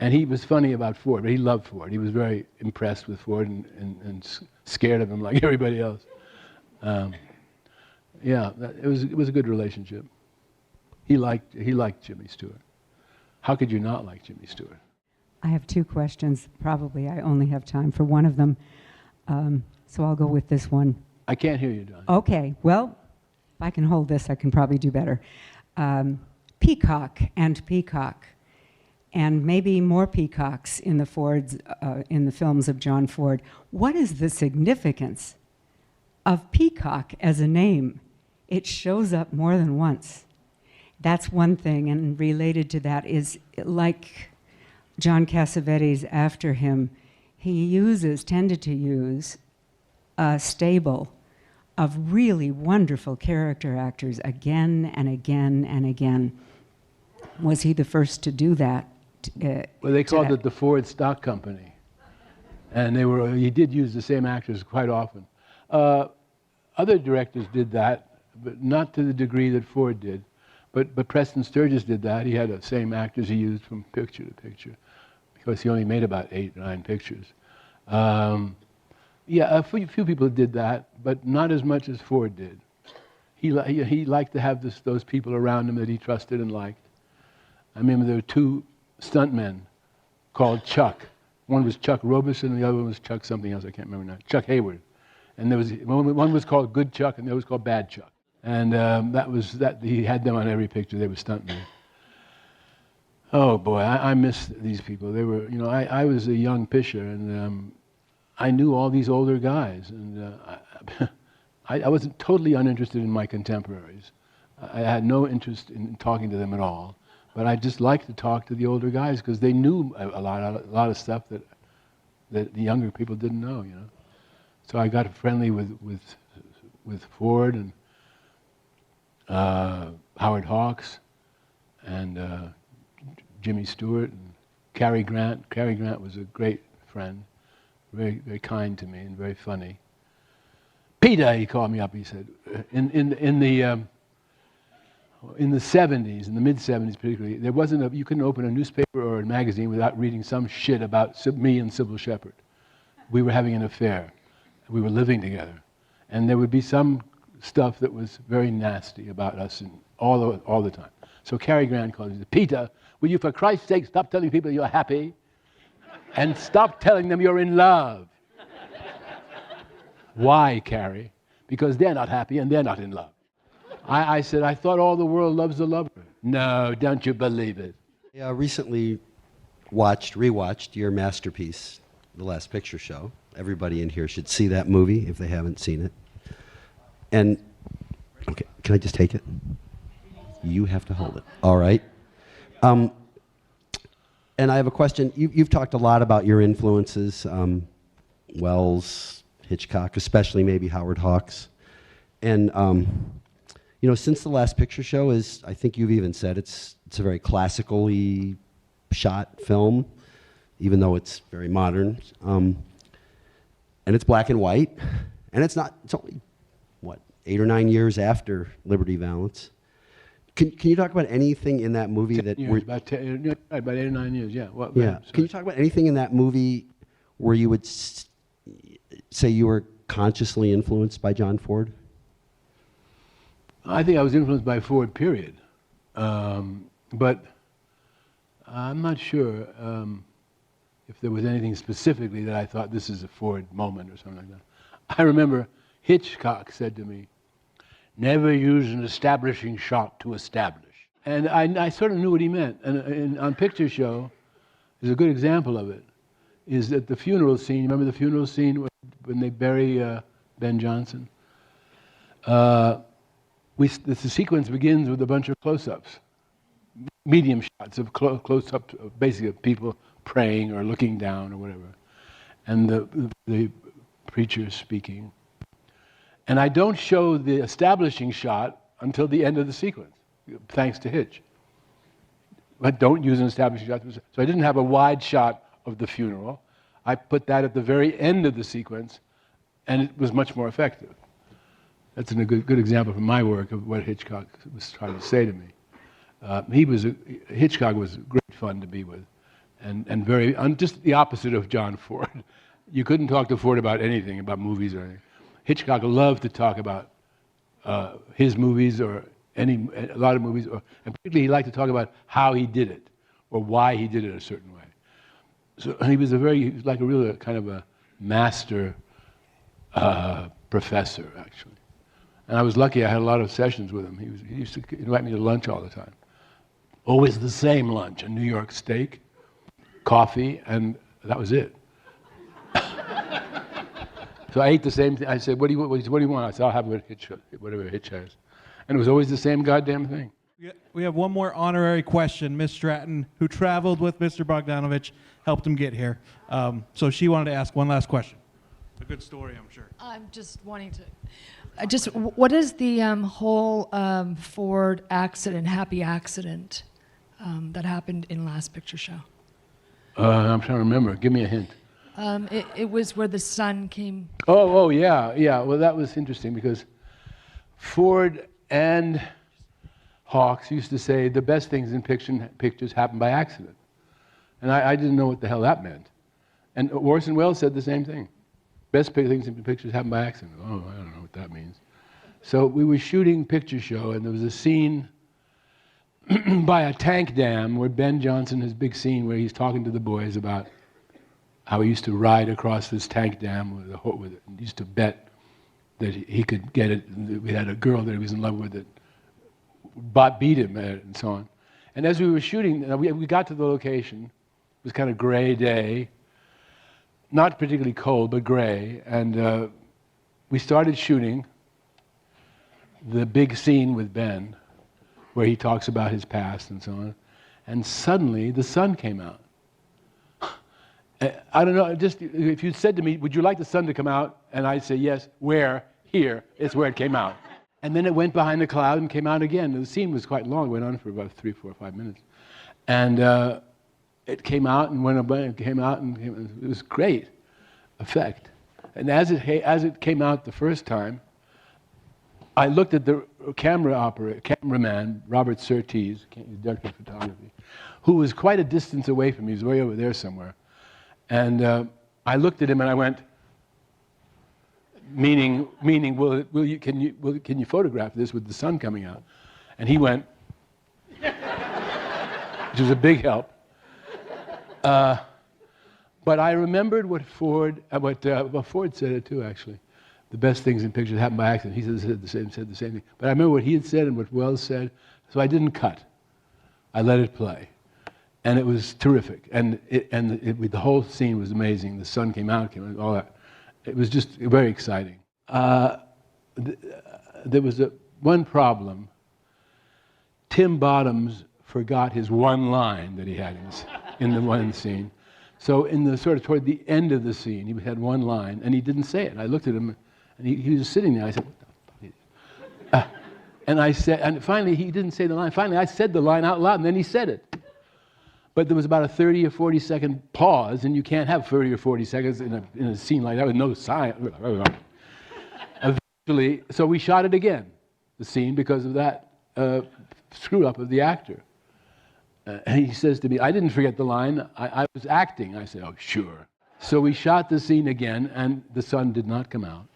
And he was funny about Ford, but he loved Ford. He was very impressed with Ford and scared of him like everybody else. It was a good relationship. He liked Jimmy Stewart. How could you not like Jimmy Stewart? I have two questions. Probably I only have time for one of them, so I'll go with this one. I can't hear you, Don. Okay, well, if I can hold this, I can probably do better. Peacock and Peacock, and maybe more peacocks in the in the films of John Ford. What is the significance of Peacock as a name? It shows up more than once. That's one thing, and related to that is, like John Cassavetes after him, he tended to use a stable of really wonderful character actors again and again and again. Was he the first to do that? Well, they called it the Ford Stock Company. And he did use the same actors quite often. Other directors did that, but not to the degree that Ford did. But Preston Sturges did that. He had the same actors he used from picture to picture, because he only made about 8 or 9 pictures. A few people did that, but not as much as Ford did. He liked to have those people around him that he trusted and liked. I remember there were 2 stuntmen called Chuck. One was Chuck Robeson, and the other one was Chuck something else, I can't remember now. Chuck Hayward. And there was one was called Good Chuck, and the other was called Bad Chuck. And he had them on every picture. They were stuntmen. Oh boy, I miss these people. They were, I was a young pisher, and I knew all these older guys, and I wasn't totally uninterested in my contemporaries. I had no interest in talking to them at all, but I just liked to talk to the older guys because they knew a lot of stuff that the younger people didn't know, So I got friendly with Ford and Howard Hawks and Jimmy Stewart and Cary Grant. Cary Grant was a great friend, very, very kind to me and very funny. Peter, he called me up. He said, in the 70s, in the mid-70s particularly, you couldn't open a newspaper or a magazine without reading some shit about me and Sybil Shepherd. We were having an affair. We were living together, and there would be some stuff that was very nasty about us and all the time. So Cary Grant called me and said, Peter, will you for Christ's sake stop telling people you're happy and stop telling them you're in love? Why, Cary? Because they're not happy and they're not in love. I said, I thought all the world loves a lover. No, don't you believe it? I recently rewatched your masterpiece, The Last Picture Show. Everybody in here should see that movie if they haven't seen it. And, okay, can I just take it? You have to hold it. All right. And I have a question. You've talked a lot about your influences, Wells, Hitchcock, especially maybe Howard Hawks. And, since The Last Picture Show is, I think you've even said it's a very classically shot film, even though it's very modern. And it's black and white. And it's only, 8 or 9 years after Liberty Valance. Can you talk about anything in that movie about 8 or 9 years, yeah. Can you talk about anything in that movie where you would say you were consciously influenced by John Ford? I think I was influenced by Ford, period. But I'm not sure if there was anything specifically that I thought this is a Ford moment or something like that. I remember Hitchcock said to me, "Never use an establishing shot to establish." And I sort of knew what he meant. And on Picture Show, is a good example of it, is that the funeral scene, remember the funeral scene when they bury Ben Jonson? The sequence begins with a bunch of close-ups, medium shots of close-ups, basically of people praying or looking down or whatever, and the preacher speaking. And I don't show the establishing shot until the end of the sequence, thanks to Hitch. But don't use an establishing shot. So I didn't have a wide shot of the funeral. I put that at the very end of the sequence, and it was much more effective. That's a good example from my work of what Hitchcock was trying to say to me. Hitchcock was great fun to be with, and very just the opposite of John Ford. You couldn't talk to Ford about anything, about movies or anything. Hitchcock loved to talk about his movies or a lot of movies, and particularly he liked to talk about how he did it or why he did it a certain way. So he was like a real kind of a master professor, actually. And I was lucky I had a lot of sessions with him. He used to invite me to lunch all the time. Always the same lunch, a New York steak, coffee, and that was it. So I ate the same thing. I said, what do you want? I said, I'll have whatever Hitch has. And it was always the same goddamn thing. We have one more honorary question. Miss Stratton, who traveled with Mr. Bogdanovich, helped him get here. So she wanted to ask one last question. A good story, I'm sure. I'm just wanting to... what is the whole Ford accident, happy accident that happened in Last Picture Show? I'm trying to remember. Give me a hint. It was where the sun came... Oh, yeah. Well, that was interesting because Ford and Hawks used to say the best things in pictures happen by accident. And I didn't know what the hell that meant. And Orson Welles said the same thing. Best things in pictures happen by accident. Oh, I don't know what that means. So we were shooting Picture Show, and there was a scene by a tank dam where Ben Jonson, his big scene where he's talking to the boys about how he used to ride across this tank dam with it, and used to bet that he could get it. We had a girl that he was in love with that beat him at it and so on. And as we were shooting, we got to the location. It was kind of gray day, not particularly cold, but gray. And we started shooting the big scene with Ben, where he talks about his past and so on. And suddenly the sun came out. I don't know, just if you said to me, would you like the sun to come out? And I'd say, yes. Where? Here. It's where it came out. And then it went behind the cloud and came out again. The scene was quite long. It went on for about 3, 4, 5 minutes. And it came out and went away, and came out, and it was great effect. And as it came out the first time, I looked at the cameraman, Robert Surtees, director of photography, who was quite a distance away from me. He was way over there somewhere. And I looked at him and I went, meaning, can you photograph this with the sun coming out? And he went, which was a big help. But I remembered what Ford said it too, actually. The best things in pictures happen by accident. He said the same thing. But I remember what he had said and what Wells said, so I didn't cut. I let it play. And it was terrific. And the whole scene was amazing. The sun came out, all that. It was just very exciting. There was one problem. Tim Bottoms forgot his one line that he had in the one scene. So in the sort of toward the end of the scene, he had one line, and he didn't say it. I looked at him, and he was sitting there. I said, what the fuck? And finally, he didn't say the line. Finally, I said the line out loud, and then he said it. But there was about a 30 or 40 second pause, and you can't have 30 or 40 seconds in a scene like that with no sign. Eventually, so we shot it again, the scene, because of that screw up of the actor. And he says to me, I didn't forget the line, I was acting. I said, oh, sure. So we shot the scene again, and the sun did not come out.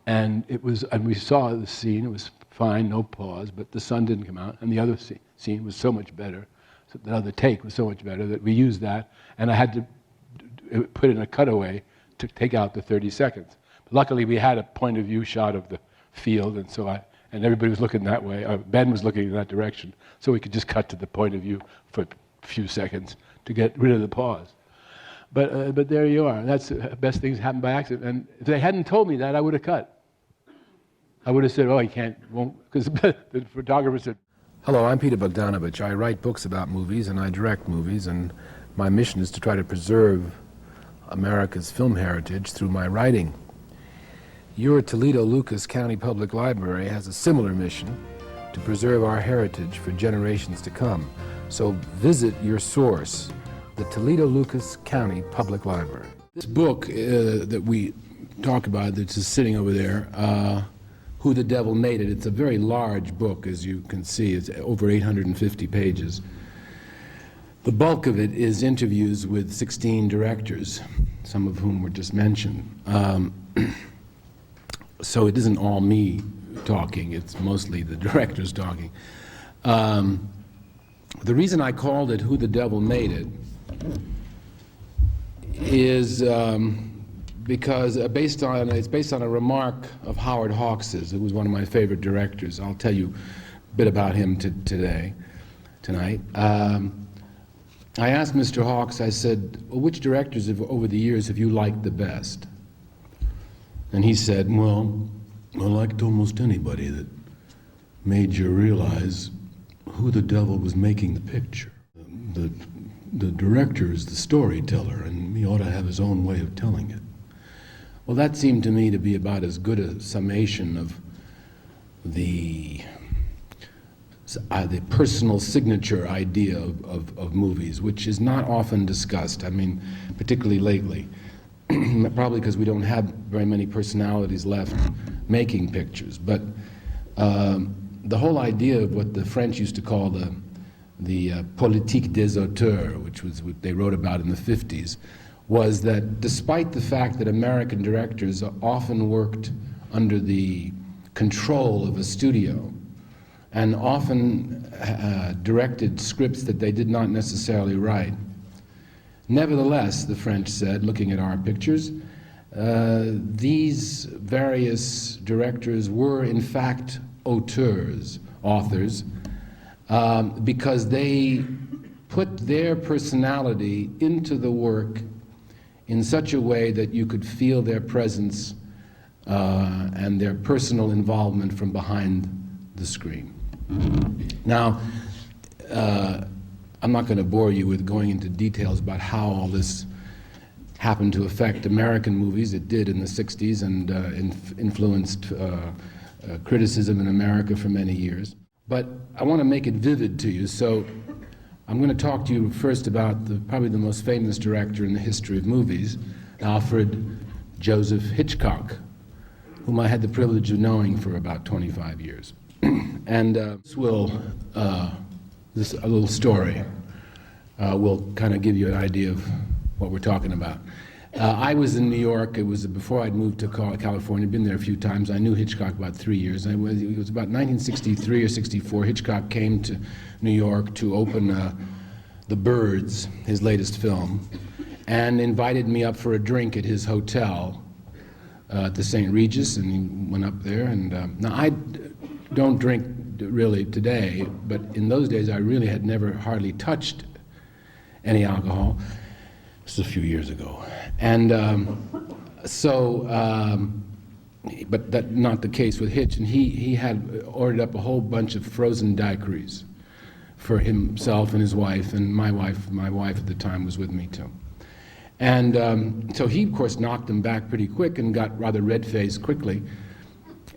And we saw the scene, it was fine, no pause, but the sun didn't come out, and the other scene was so much better. So the other take was so much better that we used that, and I had to put in a cutaway to take out the 30 seconds. But luckily, we had a point of view shot of the field, and and everybody was looking that way. Ben was looking in that direction, so we could just cut to the point of view for a few seconds to get rid of the pause. But there you are. That's the best things happen by accident. And if they hadn't told me that, I would have cut. I would have said, "Oh, you won't," because the photographer said, "Hello, I'm Peter Bogdanovich. I write books about movies and I direct movies, and my mission is to try to preserve America's film heritage through my writing. Your Toledo-Lucas County Public Library has a similar mission to preserve our heritage for generations to come. So visit your source, the Toledo-Lucas County Public Library." This book that we talk about, that's just sitting over there, Who the Devil Made It, it's a very large book, as you can see. It's over 850 pages. The bulk of it is interviews with 16 directors, some of whom were just mentioned. So it isn't all me talking, it's mostly the directors talking. The reason I called it Who the Devil Made It is because it's based on a remark of Howard Hawks's, who was one of my favorite directors. I'll tell you a bit about him tonight. I asked Mr. Hawks, I said, "Well, which directors over the years have you liked the best?" And he said, "Well, I liked almost anybody that made you realize who the devil was making the picture. The director is the storyteller, and he ought to have his own way of telling it." Well, that seemed to me to be about as good a summation of the personal signature idea of movies, which is not often discussed, I mean, particularly lately. Probably because we don't have very many personalities left making pictures. But the whole idea of what the French used to call the politique des auteurs, which was what they wrote about in the 50s, was that despite the fact that American directors often worked under the control of a studio and often directed scripts that they did not necessarily write, nevertheless, the French said, looking at our pictures, these various directors were in fact auteurs, authors, because they put their personality into the work in such a way that you could feel their presence and their personal involvement from behind the screen. Now, I'm not going to bore you with going into details about how all this happened to affect American movies. It did in the 60s and influenced criticism in America for many years. But I want to make it vivid to you, so I'm going to talk to you first about probably the most famous director in the history of movies, Alfred Joseph Hitchcock, whom I had the privilege of knowing for about 25 years. And a little story will kind of give you an idea of what we're talking about. I was in New York. It was before I'd moved to California. Been there a few times. I knew Hitchcock about 3 years. It was about 1963 or 64. Hitchcock came to New York to open The Birds, his latest film, and invited me up for a drink at his hotel at the St. Regis, and he went up there. And now I don't drink really today, but in those days I really had never hardly touched any alcohol. This was a few years ago. And but that's not the case with Hitch. And he had ordered up a whole bunch of frozen daiquiris for himself and his wife, and my wife at the time was with me too. And so he, of course, knocked them back pretty quick and got rather red-faced quickly.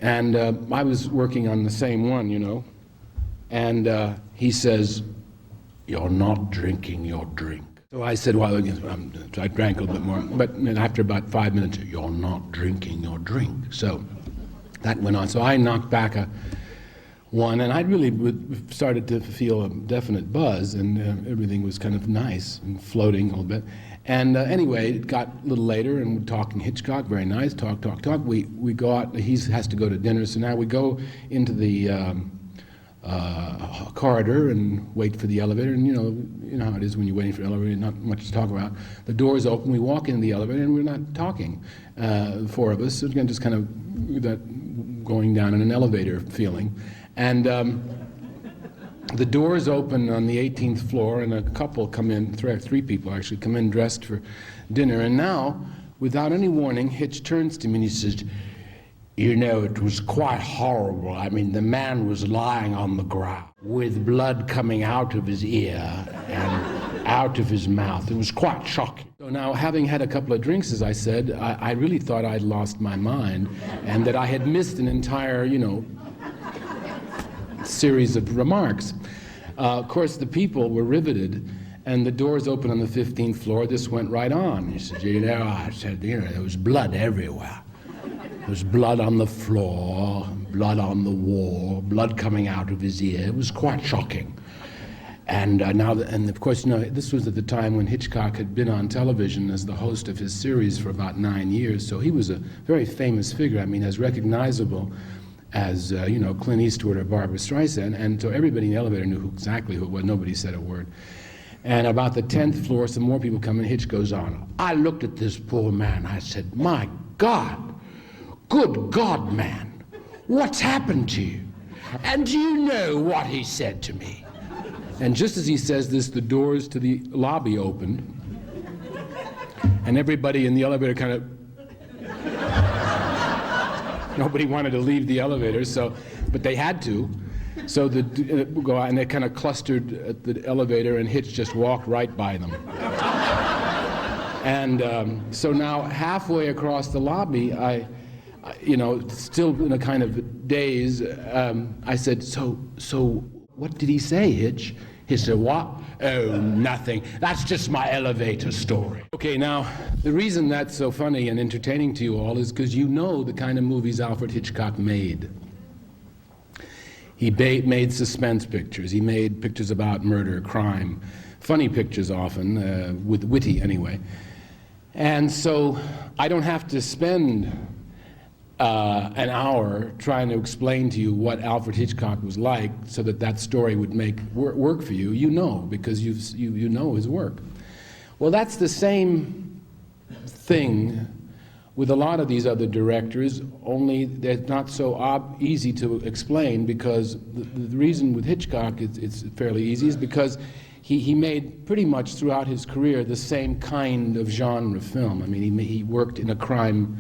And I was working on the same one, you know. And he says, "You're not drinking your drink." So I said, well, so I drank a little bit more. But after about 5 minutes, "You're not drinking your drink." So that went on. So I knocked back one, and I really started to feel a definite buzz, and everything was kind of nice and floating a little bit. And anyway, it got a little later, and we're talking Hitchcock, very nice, talk. We go out, he has to go to dinner, so now we go into the corridor and wait for the elevator. And you know how it is when you're waiting for the elevator, not much to talk about. The doors open, we walk into the elevator, and we're not talking. The four of us, again, just kind of that going down in an elevator feeling. And the doors open on the 18th floor, and a couple come in, three people actually, come in dressed for dinner. And now, without any warning, Hitch turns to me and he says, "You know, it was quite horrible. I mean, the man was lying on the ground with blood coming out of his ear and out of his mouth. It was quite shocking." So now, having had a couple of drinks, as I said, I really thought I'd lost my mind and that I had missed an entire, series of remarks. Of course, the people were riveted, and the doors opened on the 15th floor. This went right on. He said, I said, there was blood everywhere. There was blood on the floor, blood on the wall, blood coming out of his ear. It was quite shocking. And and of course, this was at the time when Hitchcock had been on television as the host of his series for about 9 years. So he was a very famous figure. I mean, as recognizable as Clint Eastwood or Barbra Streisand, and so everybody in the elevator knew exactly who it was. Nobody said a word. And about the 10th floor, some more people come in. Hitch goes on. I looked at this poor man. I said, "My God, good God, man, what's happened to you?" And do you know what he said to me? And just as he says this, the doors to the lobby opened, and everybody in the elevator kind of nobody wanted to leave the elevator, but they had to. So go out, and they kind of clustered at the elevator, and Hitch just walked right by them. And so now, halfway across the lobby, I still in a kind of daze, I said, so what did he say, Hitch? He said, "What? Oh, nothing. That's just my elevator story." Okay, now, the reason that's so funny and entertaining to you all is because you know the kind of movies Alfred Hitchcock made. He made suspense pictures. He made pictures about murder, crime, funny pictures often, witty anyway. And so I don't have to spend an hour trying to explain to you what Alfred Hitchcock was like so that story would make work for you. You know, because you know his work. Well, that's the same thing with a lot of these other directors, only they're not so easy to explain, because the reason with Hitchcock it's fairly easy is because he made pretty much throughout his career the same kind of genre film. I mean, he worked in the crime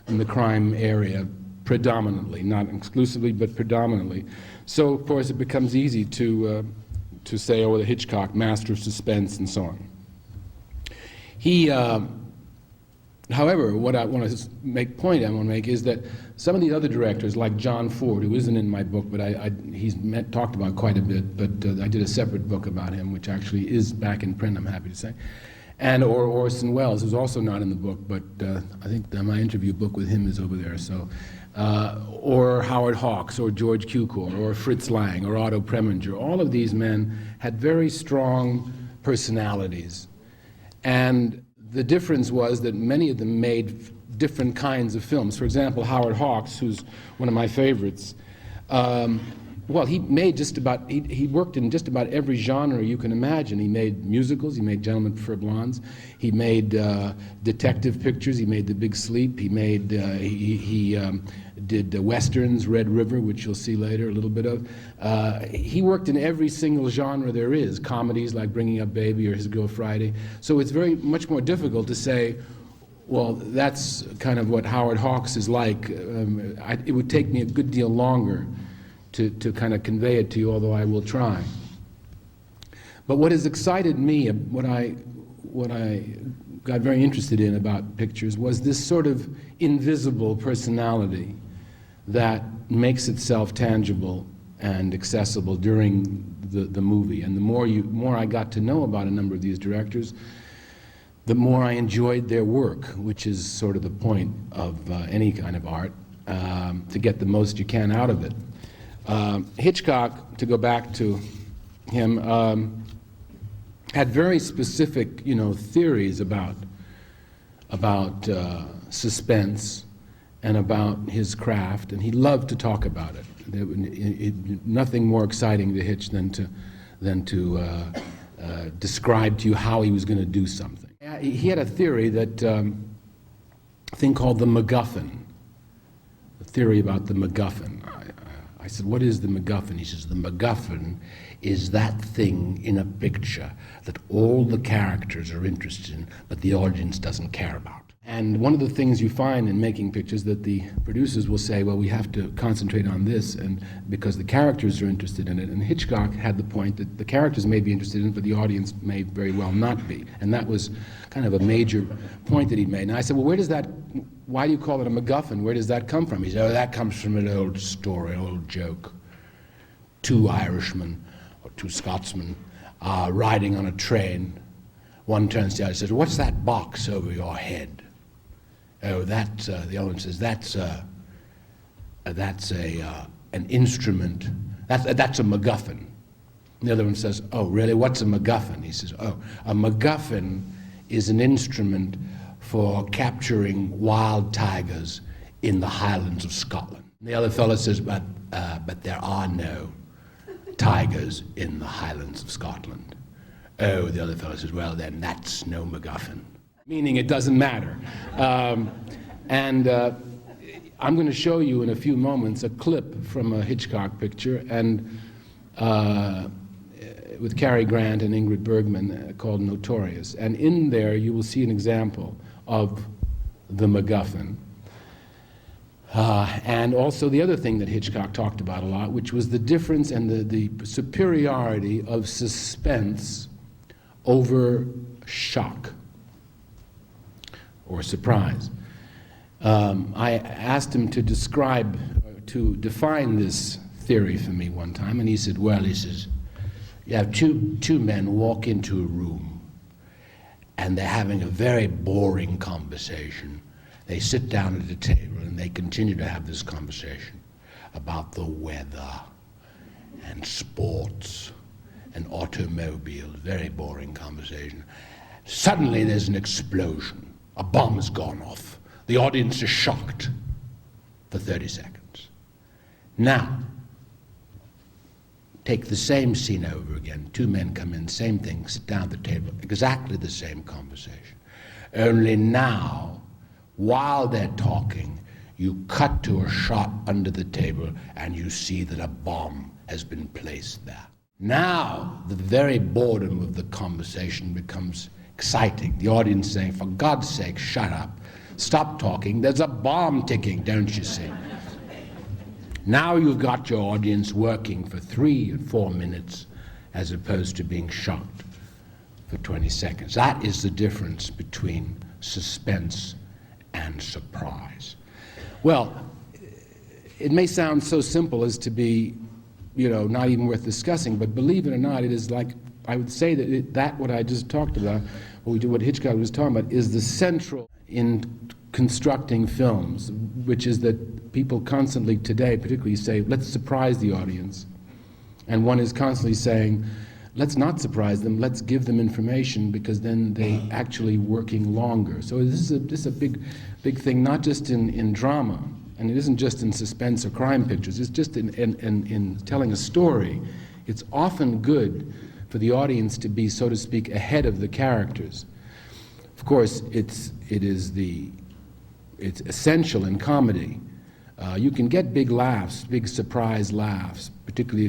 area predominantly, not exclusively, but predominantly. So, of course, it becomes easy to say, oh, the Hitchcock, master of suspense, and so on. However, what I want to make is that some of the other directors, like John Ford, who isn't in my book, but he's talked about quite a bit, but I did a separate book about him, which actually is back in print, I'm happy to say, or Orson Welles, who's also not in the book, but I think my interview book with him is over there, so, or Howard Hawks, or George Cukor, or Fritz Lang, or Otto Preminger. All of these men had very strong personalities, and the difference was that many of them made different kinds of films. For example, Howard Hawks, who's one of my favorites, he made he worked in just about every genre you can imagine. He made musicals, he made Gentlemen Prefer Blondes, he made detective pictures, he made The Big Sleep, he made, he did westerns, Red River, which you'll see later a little bit of. He worked in every single genre there is, comedies like Bringing Up Baby or His Girl Friday. So it's much more difficult to say, well, that's kind of what Howard Hawks is like. It would take me a good deal longer to kind of convey it to you, although I will try. But what has excited me, what I got very interested in about pictures, was this sort of invisible personality that makes itself tangible and accessible during the movie. And the more I got to know about a number of these directors, the more I enjoyed their work, which is sort of the point of any kind of art, to get the most you can out of it. Hitchcock, to go back to him, had very specific, theories about suspense and about his craft, and he loved to talk about it. Nothing more exciting to Hitch than to describe to you how he was going to do something. He had a theory that a thing called the MacGuffin. A theory about the MacGuffin. I said, what is the MacGuffin? He says, the MacGuffin is that thing in a picture that all the characters are interested in, but the audience doesn't care about. And one of the things you find in making pictures that the producers will say, well, we have to concentrate on this, and because the characters are interested in it. And Hitchcock had the point that the characters may be interested in it, but the audience may very well not be. And that was kind of a major point that he made. And I said, well, why do you call it a MacGuffin? Where does that come from? He said, oh, that comes from an old story, an old joke. Two Irishmen or two Scotsmen riding on a train. One turns to the other and says, what's that box over your head? Oh, that's, the other one says, that's an instrument. That's a MacGuffin. And the other one says, oh, really, what's a MacGuffin? He says, oh, a MacGuffin is an instrument for capturing wild tigers in the Highlands of Scotland. And the other fellow says, but there are no tigers in the Highlands of Scotland. Oh, the other fellow says, well, then that's no MacGuffin. Meaning it doesn't matter. I'm going to show you in a few moments a clip from a Hitchcock picture and with Cary Grant and Ingrid Bergman called Notorious. And in there you will see an example of the MacGuffin. And also the other thing that Hitchcock talked about a lot, which was the difference and the superiority of suspense over shock or surprise. I asked him to define this theory for me one time, and he said, well, he says, you have two men walk into a room, and they're having a very boring conversation. They sit down at a table, and they continue to have this conversation about the weather and sports and automobiles, very boring conversation. Suddenly there's an explosion. A bomb has gone off. The audience is shocked for 30 seconds. Now, take the same scene over again. Two men come in, same thing, sit down at the table, exactly the same conversation. Only now, while they're talking, you cut to a shot under the table and you see that a bomb has been placed there. Now, the very boredom of the conversation becomes exciting. The audience saying, for God's sake, shut up. Stop talking. There's a bomb ticking, don't you see? Now you've got your audience working for 3 and 4 minutes as opposed to being shocked for 20 seconds. That is the difference between suspense and surprise. Well, it may sound so simple as to be, not even worth discussing, but believe it or not, it is like, I would say that what I just talked about, what Hitchcock was talking about, is the central in constructing films, which is that people constantly today particularly say, let's surprise the audience. And one is constantly saying, let's not surprise them, let's give them information, because then they actually working longer. So this is a big thing, not just in drama, and it isn't just in suspense or crime pictures, it's just in telling a story. It's often good for the audience to be, so to speak, ahead of the characters. Of course, it's essential in comedy. You can get big laughs, big surprise laughs, particularly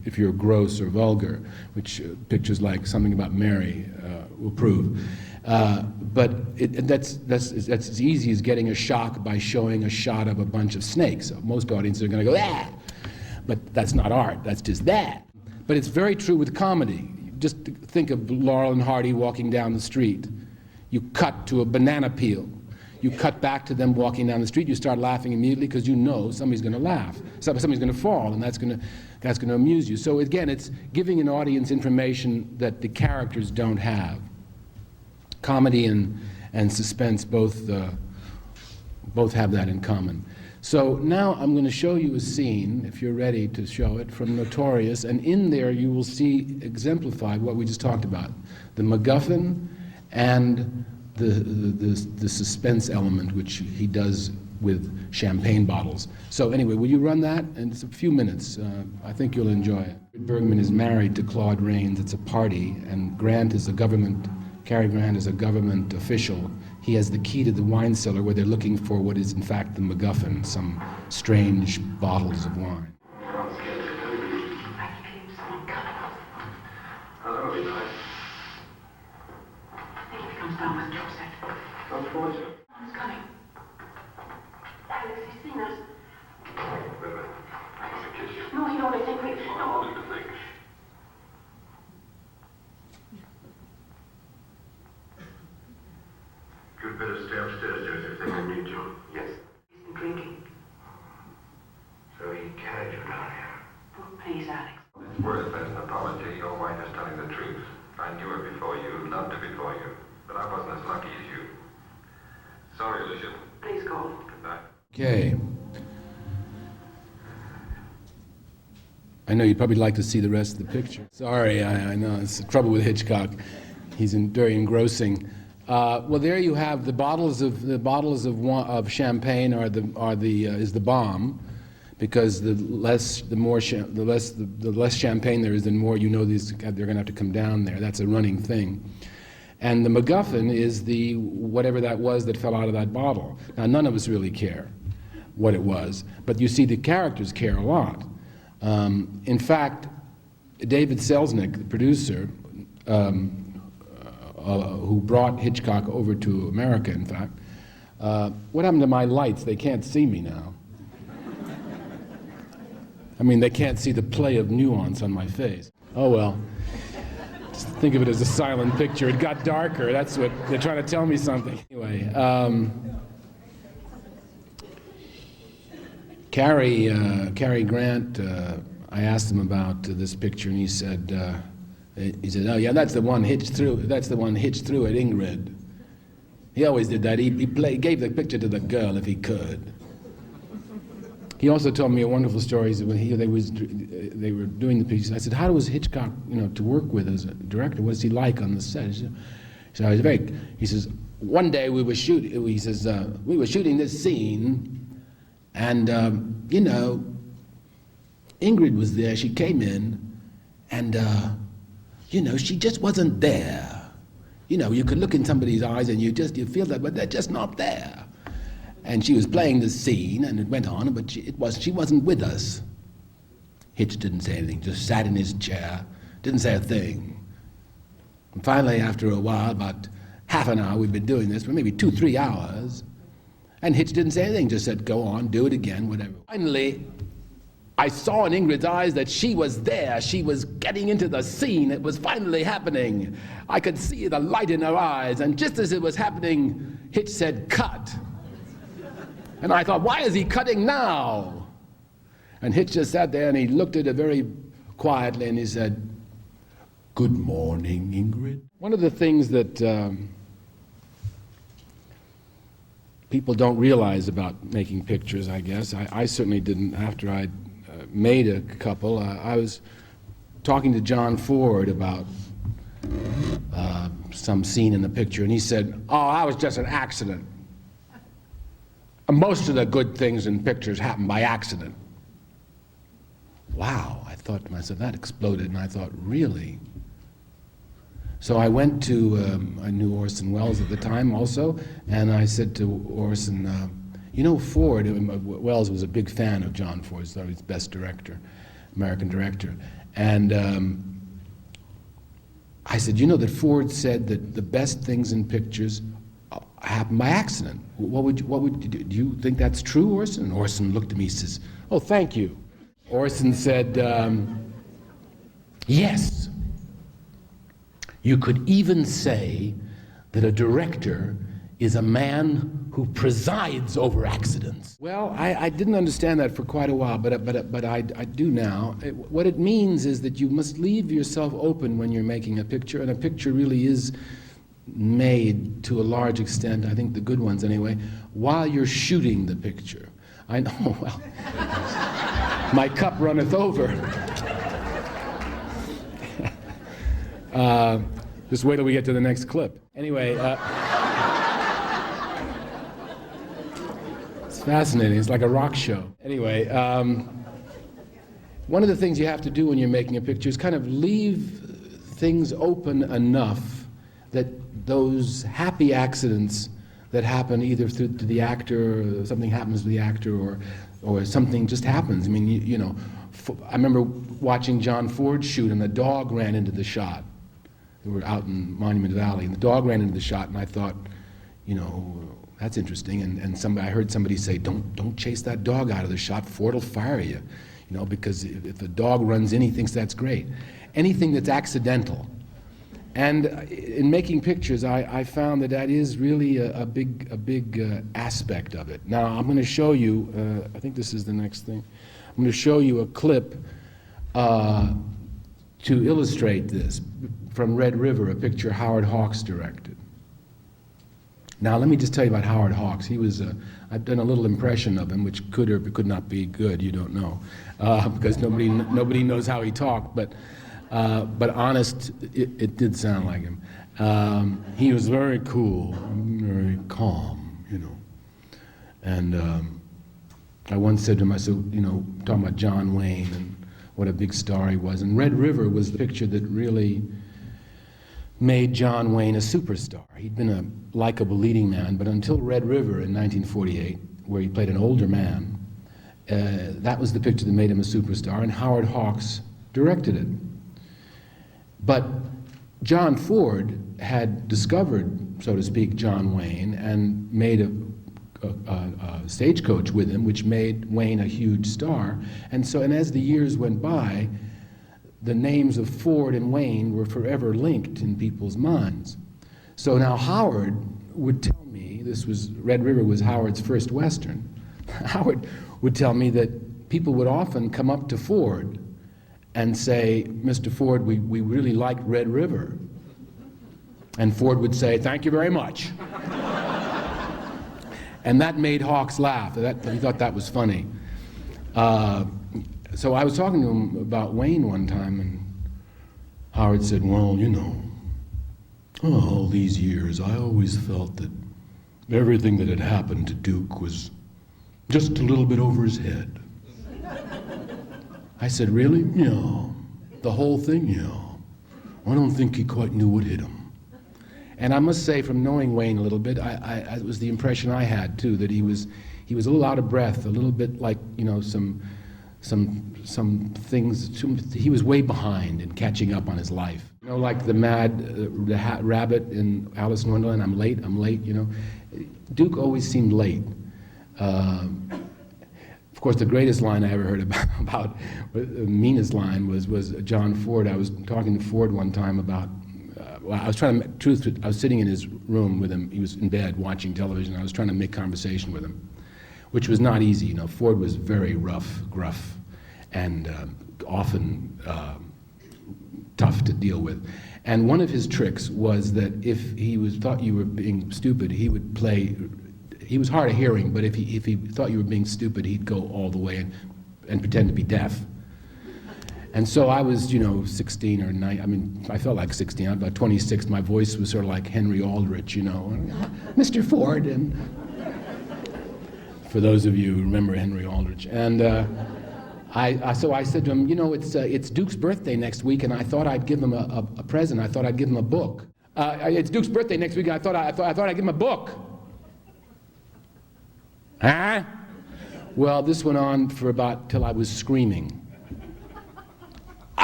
if you're gross or vulgar, which pictures like Something About Mary will prove. But that's as easy as getting a shock by showing a shot of a bunch of snakes. So most audiences are going to go, ah! But that's not art, that's just that. But it's very true with comedy. Just think of Laurel and Hardy walking down the street. You cut to a banana peel. You cut back to them walking down the street. You start laughing immediately because you know somebody's going to laugh. Somebody's going to fall, and that's going to amuse you. So again, it's giving an audience information that the characters don't have. Comedy and suspense both have that in common. So now I'm going to show you a scene, if you're ready to show it, from Notorious, and in there you will see exemplified what we just talked about, the MacGuffin and the suspense element, which he does with champagne bottles. So anyway, will you run that? And it's a few minutes. I think you'll enjoy it. Bergman is married to Claude Rains. It's a party, and Cary Grant is a government official. He has the key to the wine cellar where they're looking for what is in fact the MacGuffin, some strange bottles of wine. No, he only think we... No. You'd better stay upstairs, Joseph. They can need you. Yes. He's been drinking. So he carried you down here. Oh, please, Alex. It's worth as an apology. Your wife is telling the truth. I knew her before you, loved her before you, but I wasn't as lucky as you. Sorry, Lucian. Please go. Good night. Okay. I know you'd probably like to see the rest of the picture. Sorry, I know, it's the trouble with Hitchcock. He's very engrossing. Well, there you have the bottles of champagne is the bomb, because the less champagne there is, the more you know they're going to have to come down there. That's a running thing. And the MacGuffin is the whatever that was that fell out of that bottle. Now, none of us really care what it was, but you see the characters care a lot. In fact, David Selznick, the producer, who brought Hitchcock over to America, in fact, what happened to my lights? They can't see me now. I mean, they can't see the play of nuance on my face. Oh well. Just think of it as a silent picture. It got darker. That's what they're trying to tell me something. Anyway, Cary Grant, I asked him about this picture, and he said, "Oh yeah, that's the one hitched through. That's the one hitched through at Ingrid." He always did that. He gave the picture to the girl if he could. He also told me a wonderful story. When they were doing the piece, I said, "How was Hitchcock, to work with as a director? What is he like on the set?" He said, He says, "One day we were shooting. He says we were shooting this scene, and Ingrid was there. She came in, and she just wasn't there. You could look in somebody's eyes and you feel that, but they're just not there. And she was playing the scene, and it went on, but she wasn't with us." Hitch didn't say anything, just sat in his chair, didn't say a thing. And finally, after a while, about half an hour, we'd been doing this for maybe 2-3 hours, and Hitch didn't say anything, just said, "Go on, do it again, whatever." Finally, I saw in Ingrid's eyes that she was there. She was getting into the scene. It was finally happening. I could see the light in her eyes, and just as it was happening, Hitch said, "Cut." And I thought, why is he cutting now? And Hitch just sat there and he looked at her very quietly and he said, "Good morning, Ingrid." One of the things that people don't realize about making pictures, I guess, I certainly didn't after I'd made a couple. I was talking to John Ford about some scene in the picture, and he said, "Oh, that was just an accident. Most of the good things in pictures happen by accident." Wow, I thought to myself, that exploded, and I thought, really? So I went to, I knew Orson Welles at the time also, and I said to Orson, Ford, Welles was a big fan of John Ford, thought he was the best director, American director. And I said, that Ford said that the best things in pictures happen by accident. Do you think that's true, Orson? And Orson looked at me and says, "Oh, thank you." Orson said, "Yes. You could even say that a director is a man who presides over accidents." Well, I didn't understand that for quite a while, but I do now. What it means is that you must leave yourself open when you're making a picture, and a picture really is made to a large extent, I think the good ones anyway, while you're shooting the picture. I know, well, my cup runneth over. Just wait till we get to the next clip. Anyway, it's fascinating. It's like a rock show. Anyway, one of the things you have to do when you're making a picture is kind of leave things open enough that those happy accidents that happen either to the actor, or something happens to the actor, or something just happens. I mean, you know, I remember watching John Ford shoot, and the dog ran into the shot. We were out in Monument Valley, and the dog ran into the shot, and I thought, you know, that's interesting. And I heard somebody say, don't chase that dog out of the shot. Ford will fire you, you know, because if the dog runs in, he thinks that's great. Anything that's accidental. And in making pictures, I found that is really a big aspect of it. Now, I'm going to show you, I think this is the next thing. I'm going to show you a clip to illustrate this from Red River, a picture Howard Hawks directed. Now, let me just tell you about Howard Hawks. He was, I've done a little impression of him, which could or could not be good, you don't know, because nobody knows how he talked, but honest, it did sound like him. He was very cool, very calm, you know. And I once said to him, I said, you know, talking about John Wayne and what a big star he was. And Red River was the picture that really made John Wayne a superstar. He'd been a likable leading man, but until Red River in 1948, where he played an older man, that was the picture that made him a superstar, and Howard Hawks directed it. But John Ford had discovered, so to speak, John Wayne and made a Stagecoach with him, which made Wayne a huge star. And as the years went by, the names of Ford and Wayne were forever linked in people's minds. So now Howard would tell me, Red River was Howard's first Western. Howard would tell me that people would often come up to Ford and say, Mr. Ford, we really liked Red River. And Ford would say, thank you very much. And that made Hawks laugh. He thought that was funny. So I was talking to him about Wayne one time, and Howard said, well, you know, all these years I always felt that everything that had happened to Duke was just a little bit over his head. I said, really? Yeah. The whole thing? Yeah. I don't think he quite knew what hit him. And I must say, from knowing Wayne a little bit, it was the impression I had too, that he was a little out of breath, a little bit like, you know, some things. He was way behind in catching up on his life. You know, like the rabbit in Alice in Wonderland. I'm late. You know, Duke always seemed late. Of course, the greatest line I ever heard about the meanest line was John Ford. I was talking to Ford one time about. I was sitting in his room with him. He was in bed watching television. I was trying to make conversation with him, which was not easy. You know, Ford was very rough, gruff, and often tough to deal with. And one of his tricks was that if he thought you were being stupid, he would play. He was hard of hearing, but if he thought you were being stupid, he'd go all the way and pretend to be deaf. And so I was, you know, 16 or 9. I mean, I felt like 16. I'm about 26. My voice was sort of like Henry Aldrich, you know, Mr. Ford. And for those of you who remember Henry Aldrich, and so I said to him, you know, it's Duke's birthday next week, and I thought I'd give him a present. I thought I'd give him a book. It's Duke's birthday next week. And I thought I'd give him a book. Huh? Well, this went on for till I was screaming.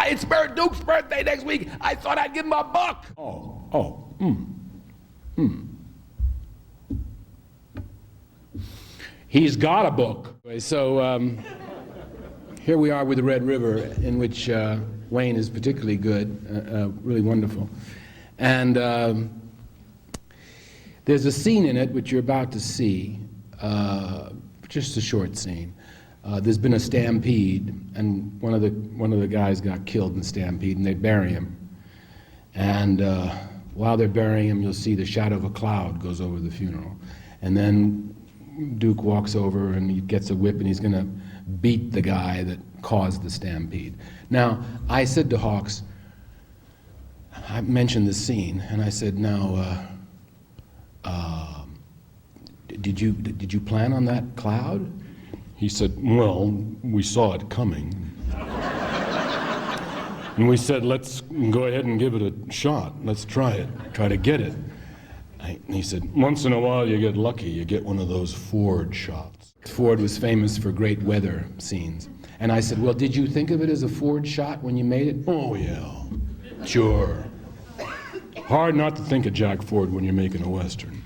It's Duke's birthday next week. I thought I'd give him a book. He's got a book. So here we are with the Red River, in which Wayne is particularly good, really wonderful. And there's a scene in it which you're about to see, just a short scene. There's been a stampede, and one of the guys got killed in the stampede, and they bury him. And while they're burying him, you'll see the shadow of a cloud goes over the funeral. And then Duke walks over and he gets a whip, and he's going to beat the guy that caused the stampede. Now, I said to Hawks, I mentioned this scene, and I said, now, did you plan on that cloud? He said, well, we saw it coming. And we said, let's go ahead and give it a shot. Let's try it, try to get it. And he said, once in a while you get lucky, you get one of those Ford shots. Ford was famous for great weather scenes. And I said, well, did you think of it as a Ford shot when you made it? Oh, yeah, sure. Hard not to think of Jack Ford when you're making a Western.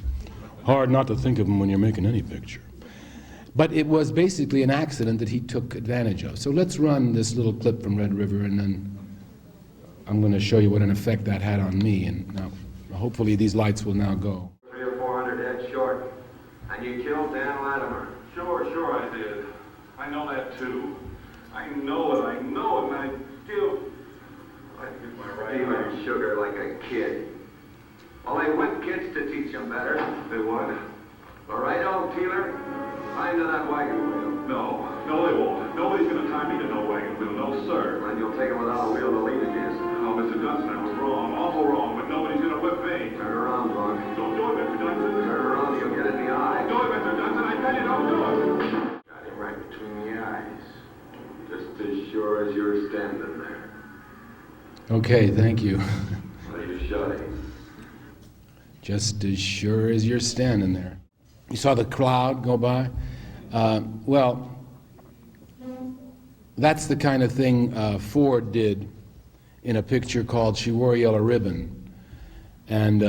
Hard not to think of him when you're making any picture. But it was basically an accident that he took advantage of. So let's run this little clip from Red River, and then I'm going to show you what an effect that had on me. And now, hopefully these lights will now go. 300 or 400 heads short. And you killed Dan Latimer. Sure, I did. I know that too. I know it, and I still... I get my right Stealing sugar like a kid. Well, they want kids to teach them better. They would. All right, old Keeler, climb to that wagon wheel. No, they won't. Nobody's gonna tie me to no wagon wheel, no sir. And you'll take it without a wheel to lead it is. Oh, Mr. Johnson, I was wrong, awful wrong, but nobody's gonna whip me. Turn around, Bug. Don't do it, Mr. Johnson. Turn around, you'll get it in the eye. Don't do it, Mr. Johnson, I tell you, don't do it. Got him right between the eyes. Just as sure as you're standing there. Okay, thank you. Well, you shot him. Just as sure as you're standing there. You saw the cloud go by? Well, that's the kind of thing Ford did in a picture called She Wore a Yellow Ribbon. And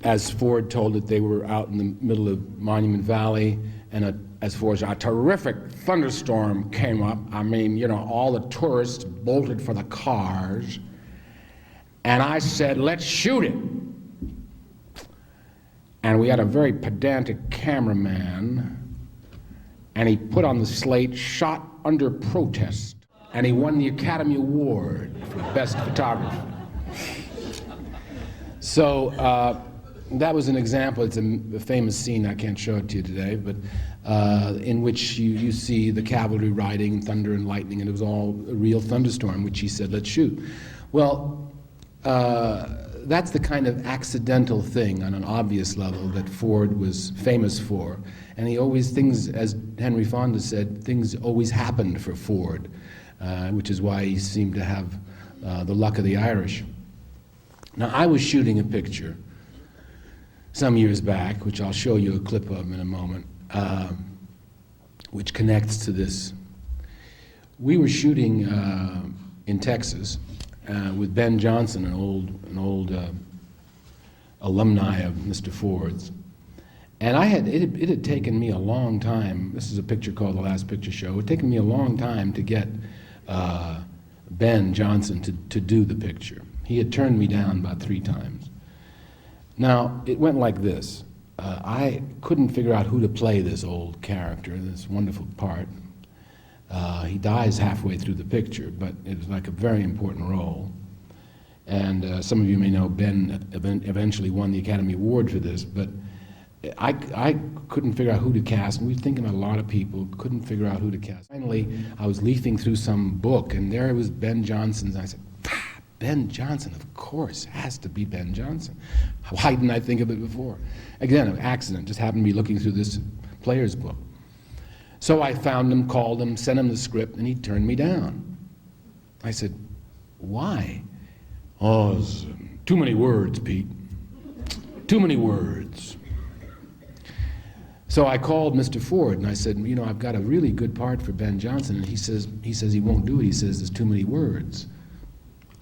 as Ford told it, they were out in the middle of Monument Valley, and as Ford said, a terrific thunderstorm came up. I mean, you know, all the tourists bolted for the cars. And I said, let's shoot it. And we had a very pedantic cameraman, and he put on the slate, shot under protest, and he won the Academy Award for Best Photography. So that was an example. It's a famous scene, I can't show it to you today, but in which you see the cavalry riding, thunder and lightning, and it was all a real thunderstorm, which he said, let's shoot. Well, that's the kind of accidental thing on an obvious level that Ford was famous for. And he always, things, as Henry Fonda said, things always happened for Ford, which is why he seemed to have the luck of the Irish. Now, I was shooting a picture some years back, which I'll show you a clip of in a moment, which connects to this. We were shooting in Texas, with Ben Johnson, an old alumni of Mr. Ford's. And it had taken me a long time, this is a picture called The Last Picture Show, it had taken me a long time to get Ben Johnson to do the picture. He had turned me down about 3 times. Now, it went like this. I couldn't figure out who to play this old character, this wonderful part. He dies halfway through the picture, but it was like a very important role. And some of you may know Ben eventually won the Academy Award for this, but I couldn't figure out who to cast, and we were thinking about a lot of people, couldn't figure out who to cast. Finally, I was leafing through some book, and there was Ben Johnson, and I said, Ben Johnson, of course, has to be Ben Johnson. Why didn't I think of it before? Again, an accident, just happened to be looking through this player's book. So I found him, called him, sent him the script, and he turned me down. I said, why? Oh, it's too many words, Pete. Too many words. So I called Mr. Ford, and I said, you know, I've got a really good part for Ben Johnson, and he says he won't do it. He says there's too many words.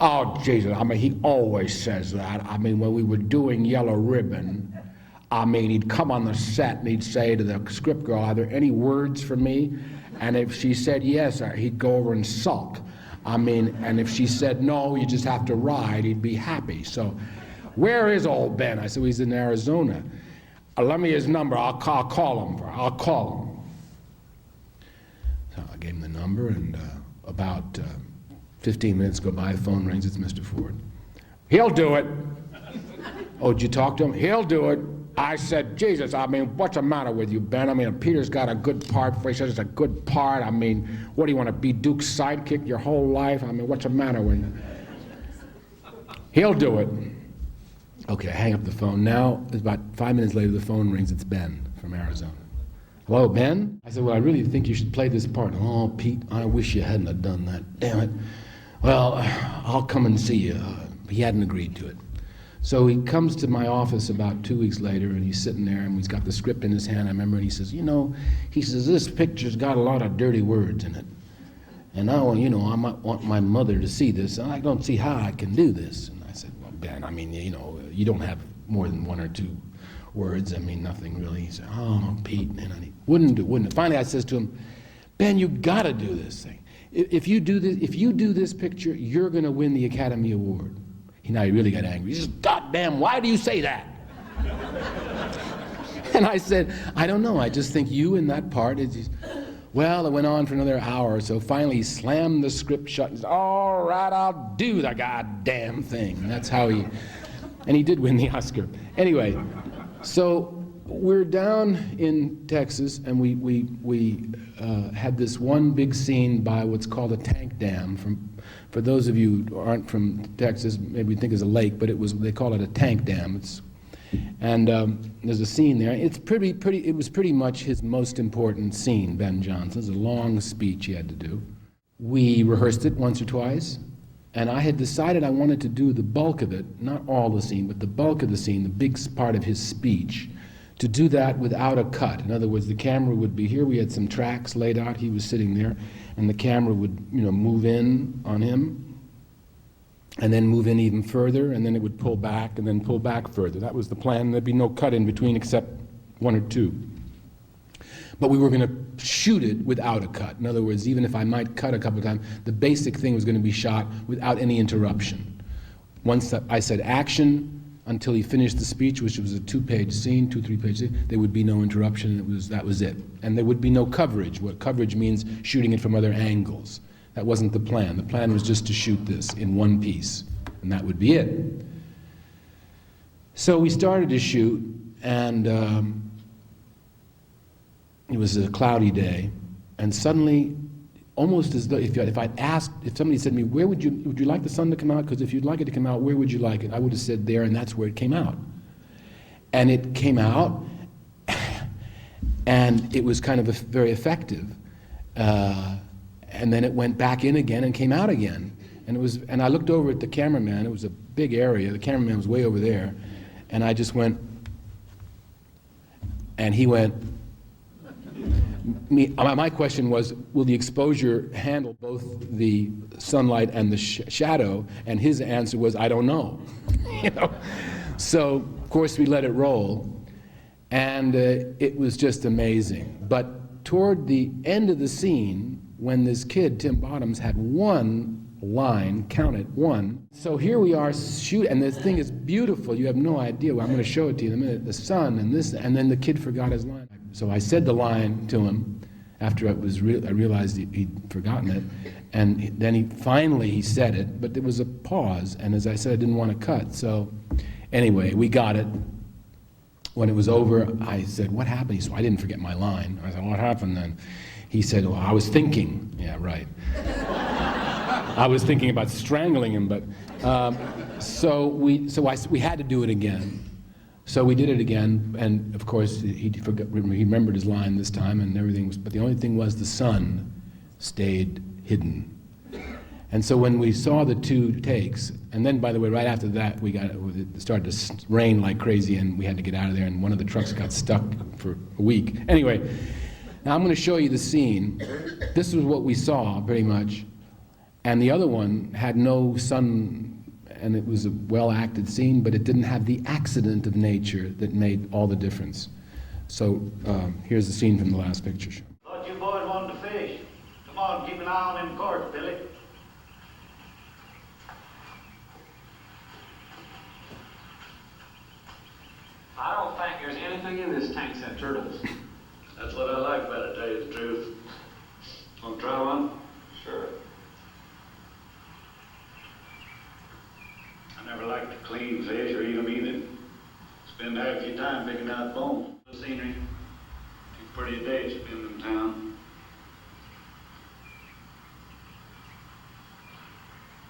Oh, Jesus, I mean, he always says that. I mean, when we were doing Yellow Ribbon, I mean, he'd come on the set and he'd say to the script girl, are there any words for me? And if she said yes, he'd go over and sulk. I mean, and if she said no, you just have to ride, he'd be happy. So, where is old Ben? I said, well, he's in Arizona. Let me his number, I'll call him. I'll call him. So I gave him the number, and about 15 minutes go by, the phone rings, it's Mr. Ford. He'll do it. Oh, did you talk to him? He'll do it. I said, Jesus, I mean, what's the matter with you, Ben? I mean, Peter's got a good part for you. He says it's a good part. I mean, what do you want to be, Duke's sidekick your whole life? I mean, what's the matter with you? He'll do it. Okay, I hang up the phone. Now, it's about 5 minutes later, the phone rings. It's Ben from Arizona. Hello, Ben? I said, well, I really think you should play this part. Oh, Pete, I wish you hadn't have done that. Damn it. Well, I'll come and see you. He hadn't agreed to it. So he comes to my office about 2 weeks later, and he's sitting there, and he's got the script in his hand, I remember, and he says, this picture's got a lot of dirty words in it. And I might want my mother to see this, and I don't see how I can do this. And I said, well, Ben, you don't have more than 1 or 2 words. Nothing really. He said, oh, Pete, and he wouldn't. Finally, I says to him, Ben, you gotta do this thing. If you do this picture, you're gonna win the Academy Award. He really got angry. He says, God damn, why do you say that? And I said, I don't know, I just think you in that part is. Well, it went on for another hour or so. Finally, he slammed the script shut and said, all right, I'll do the goddamn thing. And that's how and he did win the Oscar. Anyway, so we're down in Texas, and we had this one big scene by what's called a tank dam. For those of you who aren't from Texas, maybe you think it's a lake, but they call it a tank dam. There's a scene there. It was pretty much his most important scene, Ben Johnson's, a long speech he had to do. We rehearsed it once or twice, and I had decided I wanted to do the bulk of it, not all the scene, but the bulk of the scene, the big part of his speech, to do that without a cut. In other words, the camera would be here. We had some tracks laid out. He was sitting there, and the camera would, move in on him, and then move in even further, and then it would pull back, and then pull back further. That was the plan. There'd be no cut in between except 1 or 2. But we were going to shoot it without a cut. In other words, even if I might cut a couple of times, the basic thing was going to be shot without any interruption. Once I said action, until he finished the speech, which was a 2-page scene, 2-3-page scene, there would be no interruption, that was it. And there would be no coverage. What coverage means, shooting it from other angles. That wasn't the plan. The plan was just to shoot this in one piece, and that would be it. So we started to shoot, and it was a cloudy day, and suddenly, almost as though if somebody said to me, would you like the sun to come out? Because if you'd like it to come out, where would you like it? I would have said there, and that's where it came out. And it came out, and it was kind of very effective. And then it went back in again and came out again. And I looked over at the cameraman. It was a big area. The cameraman was way over there. And I just went, and he went, my question was, will the exposure handle both the sunlight and the shadow? And his answer was, I don't know. So, of course, we let it roll. And it was just amazing. But toward the end of the scene, when this kid, Tim Bottoms, had 1 line, count it, 1. So here we are shooting, and this thing is beautiful. You have no idea. Well, I'm going to show it to you in a minute. The sun and this, and then the kid forgot his line. So I said the line to him after I realized he'd forgotten it, and then he said it, but there was a pause, and as I said, I didn't want to cut. So anyway, we got it. When it was over, I said, what happened? He said, I didn't forget my line. I said, what happened then? He said, well, I was thinking. Yeah, right. I was thinking about strangling him, but so we had to do it again. So we did it again, and of course he remembered his line this time, and everything was. But the only thing was the sun stayed hidden. And so when we saw the 2 takes, and then by the way, right after that it started to rain like crazy, and we had to get out of there, and one of the trucks got stuck for a week. Anyway. Now I'm going to show you the scene. This was what we saw, pretty much. And the other one had no sun, and it was a well-acted scene, but it didn't have the accident of nature that made all the difference. So here's the scene from the last picture show. Thought you boys wanted to fish. Come on, keep an eye on them corks, Billy. I don't think there's anything in this tank except turtles. That's what I like about it, to tell you the truth. Want to try one? Sure. I never liked to clean fish or eat them either. Spend half your time picking out bones. The scenery. Too pretty a day to spend in town.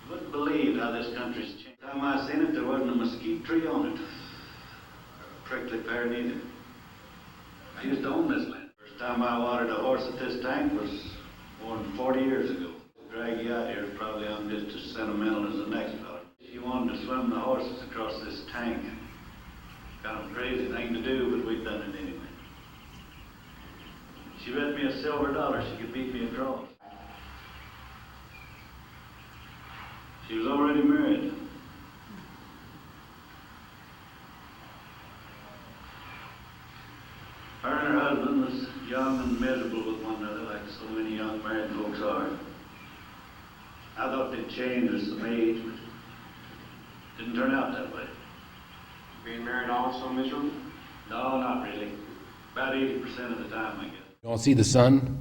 You wouldn't believe how this country's changed. The time I seen it, there wasn't a mesquite tree on it. Or a prickly pear neither. I used to own this land. First time I watered a horse at this tank was more than 40 years ago. Drag you out here, probably I'm just as sentimental as the next fella. She wanted to swim the horses across this tank. Kind of a crazy thing to do, but we've done it anyway. She bet me a silver dollar she could beat me across. She was already married. Her and her husband was young and miserable with one another, like so many young married folks are. I thought they'd change as some age, but it didn't turn out that way. Being married also miserable? No, not really. About 80% of the time, I guess. You all see the sun?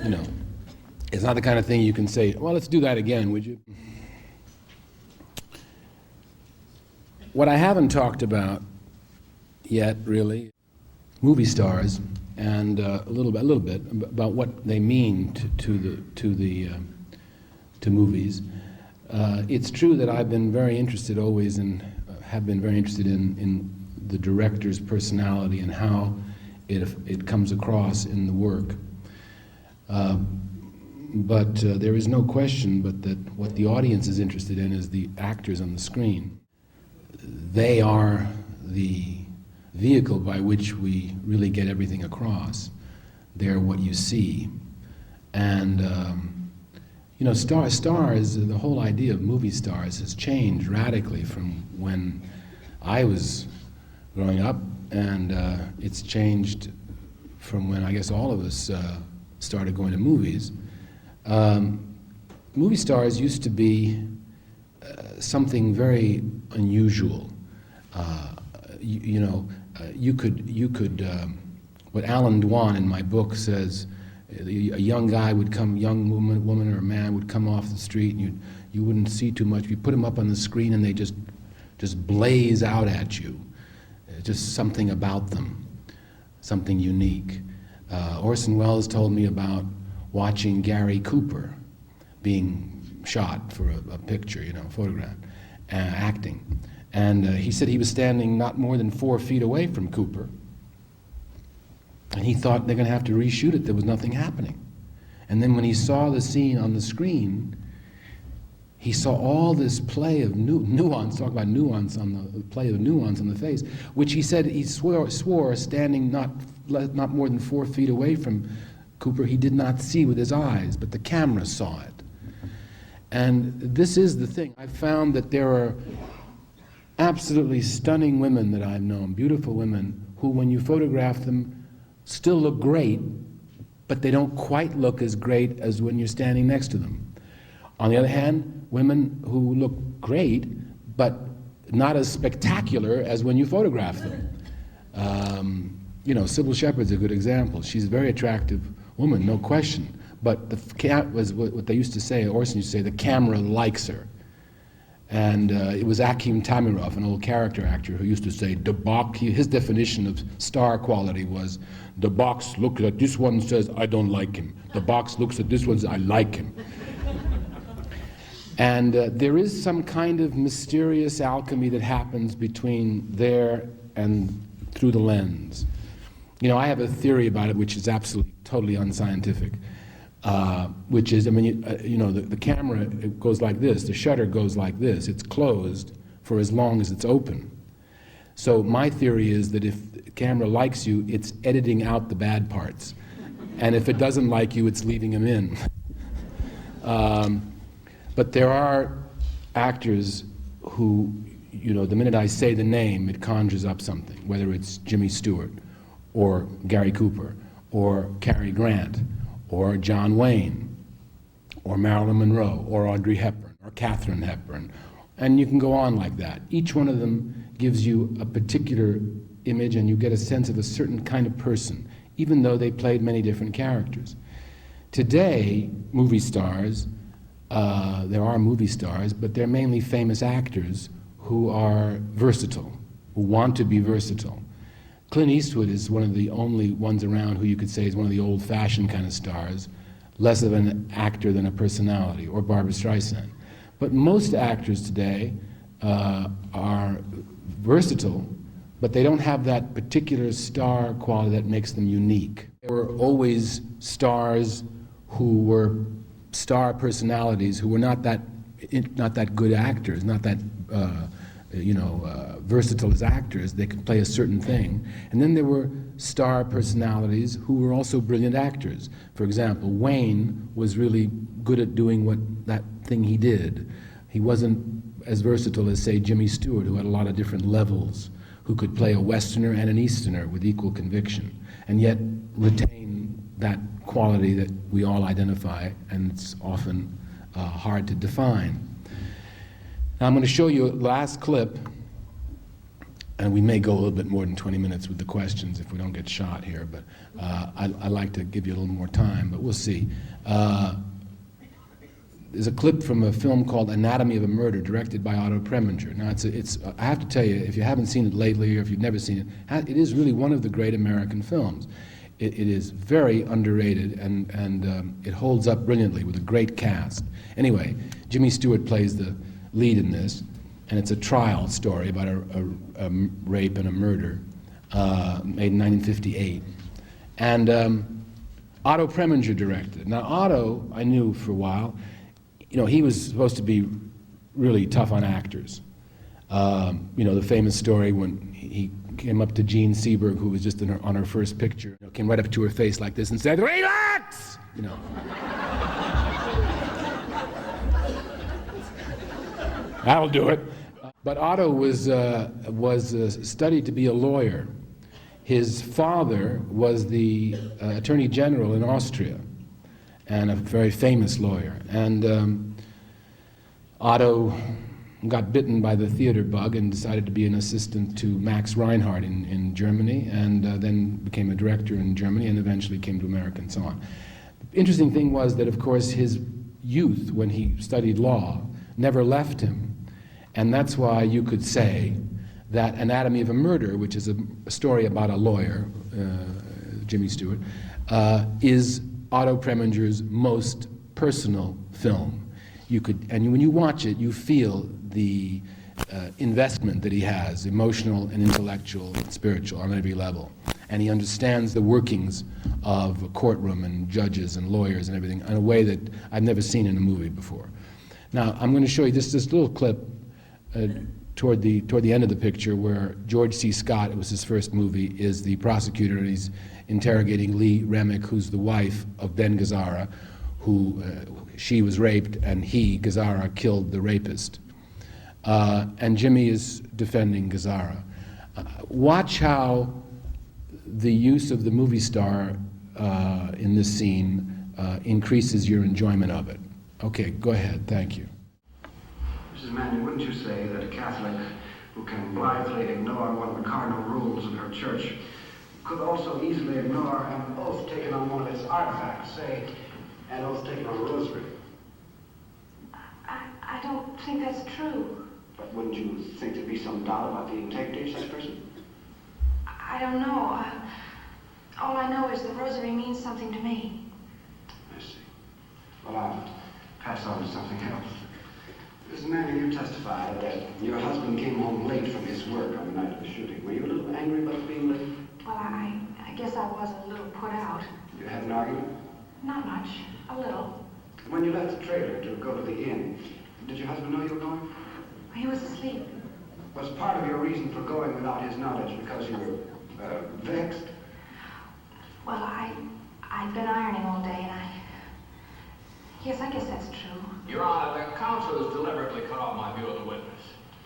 You know, it's not the kind of thing you can say, well, let's do that again, would you? What I haven't talked about yet, really, movie stars, and a little bit about what they mean to movies. It's true that I've been very interested always have been very interested in the director's personality and how it comes across in the work. But there is no question but that what the audience is interested in is the actors on the screen. They are the vehicle by which we really get everything across. They're what you see. And you know, stars, the whole idea of movie stars has changed radically from when I was growing up, and it's changed from when I guess all of us started going to movies. Movie stars used to be something very unusual. You could what Alan Dwan in my book says, a young guy would come, young woman or a man would come off the street, and you wouldn't see too much. You put them up on the screen and they just blaze out at you. Just something about them, something unique. Orson Welles told me about watching Gary Cooper being shot for a picture, photograph, acting. And he said he was standing not more than 4 feet away from Cooper. And he thought they're going to have to reshoot it. There was nothing happening. And then when he saw the scene on the screen, he saw all this play of nuance, talk about nuance on the play of nuance on the face, which he said he swore standing not more than 4 feet away from Cooper, he did not see with his eyes, but the camera saw it. And this is the thing. I found that there are absolutely stunning women that I've known, beautiful women, who when you photograph them still look great, but they don't quite look as great as when you're standing next to them. On the other hand, women who look great, but not as spectacular as when you photograph them. Sybil Shepherd's a good example. She's a very attractive woman, no question. But was what they used to say, Orson used to say, the camera likes her. And it was Akim Tamirov, an old character actor, who used to say, his definition of star quality was, the box looks at this one and says, I don't like him. The box looks at this one and says, I like him. And there is some kind of mysterious alchemy that happens between there and through the lens. I have a theory about it which is absolutely, totally unscientific. Which is, the camera, it goes like this, the shutter goes like this, it's closed for as long as it's open. So my theory is that if the camera likes you, it's editing out the bad parts. And if it doesn't like you, it's leaving them in. But there are actors who, the minute I say the name, it conjures up something, whether it's Jimmy Stewart, or Gary Cooper, or Cary Grant, or John Wayne, or Marilyn Monroe, or Audrey Hepburn, or Katharine Hepburn. And you can go on like that. Each one of them gives you a particular image, and you get a sense of a certain kind of person, even though they played many different characters. Today, movie stars, there are movie stars, but they're mainly famous actors who are versatile, who want to be versatile. Clint Eastwood is one of the only ones around who you could say is one of the old-fashioned kind of stars, less of an actor than a personality, or Barbra Streisand. But most actors today are versatile, but they don't have that particular star quality that makes them unique. There were always stars who were star personalities who were not that good actors, not that versatile as actors. They could play a certain thing. And then there were star personalities who were also brilliant actors. For example, Wayne was really good at doing that thing he did. He wasn't as versatile as, say, Jimmy Stewart, who had a lot of different levels, who could play a Westerner and an Easterner with equal conviction, and yet retain that quality that we all identify, and it's often hard to define. Now I'm going to show you a last clip, and we may go a little bit more than 20 minutes with the questions if we don't get shot here, but I like to give you a little more time, but we'll see. There's a clip from a film called Anatomy of a Murder, directed by Otto Preminger. Now, I have to tell you, if you haven't seen it lately, or if you've never seen it, it is really one of the great American films. It is very underrated, and it holds up brilliantly with a great cast. Anyway, Jimmy Stewart plays the lead in this, and it's a trial story about a rape and a murder made in 1958. And Otto Preminger directed it. Now, Otto, I knew for a while, he was supposed to be really tough on actors. The famous story when he came up to Jean Seberg, who was just on her first picture, came right up to her face like this and said, "Relax!" That'll do it. But Otto was studied to be a lawyer. His father was the Attorney General in Austria, and a very famous lawyer. And Otto got bitten by the theater bug and decided to be an assistant to Max Reinhardt in Germany, and then became a director in Germany, and eventually came to America and so on. The interesting thing was that, of course, his youth, when he studied law, never left him. And that's why you could say that Anatomy of a Murder, which is a story about a lawyer, Jimmy Stewart, is Otto Preminger's most personal film. And when you watch it, you feel the investment that he has, emotional and intellectual and spiritual, on every level. And he understands the workings of a courtroom and judges and lawyers and everything in a way that I've never seen in a movie before. Now, I'm going to show you this little clip toward the end of the picture where George C. Scott, it was his first movie, is the prosecutor, and he's interrogating Lee Remick, who's the wife of Ben Gazzara, who she was raped, and he, Gazzara, killed the rapist. And Jimmy is defending Gazzara. Watch how the use of the movie star in this scene increases your enjoyment of it. Okay, go ahead, thank you. Mrs. Manning, wouldn't you say that a Catholic who can blithely ignore one of the cardinal rules of her church could also easily ignore an oath taken on one of its artifacts, say, an oath taken on a rosary? I don't think that's true. But wouldn't you think there'd be some doubt about the integrity of such a person? I don't know. All I know is the rosary means something to me. I see. Well, I'll pass on to something else. Mrs. Manning, you testified that your husband came home late from his work on the night of the shooting. Were you a little angry about being late? Well, I guess I was a little put out. You had an argument? Not much. A little. When you left the trailer to go to the inn, did your husband know you were going? He was asleep. Was part of your reason for going without his knowledge because you were vexed? Well, I'd been ironing all day, and yes, I guess that's true. Your Honor, the counsel has deliberately cut off my view of the witness.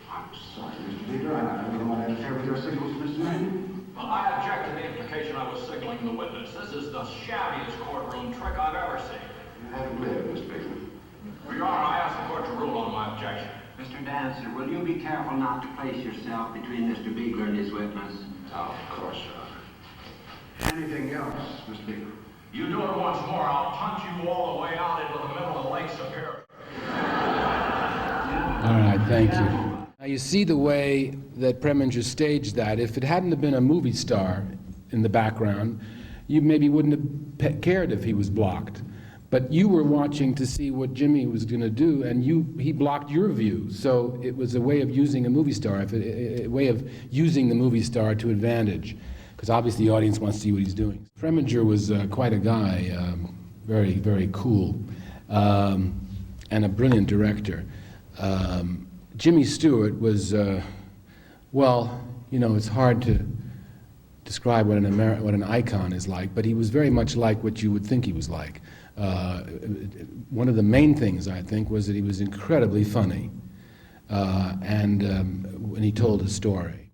I'm sorry, Mr. Beaker. I don't want to interfere with your signals, Mr. Manning. Well, I object to the implication I was signaling the witness. This is the shabbiest courtroom trick I've ever seen. You haven't lived, Mr. Baker. Your Honor, I ask the court to rule on my objection. Mr. Dancer, will you be careful not to place yourself between Mr. Beagler and his witness? Oh, of course, Your Honor. Anything else, Mr. Beaker? You do it once more, I'll punch you all the way out into the middle of the Lake Superior. All right, thank you. Now you see the way that Preminger staged that. If it hadn't have been a movie star in the background, you maybe wouldn't have cared if he was blocked. But you were watching to see what Jimmy was going to do, and he blocked your view. So it was a way of using a movie star, a way of using the movie star to advantage, because obviously the audience wants to see what he's doing. Preminger was quite a guy, very, very cool, and a brilliant director. Jimmy Stewart was, well, you know, it's hard to describe what an icon is like, but he was very much like what you would think he was like. One of the main things, I think, was that he was incredibly funny, and when he told a story.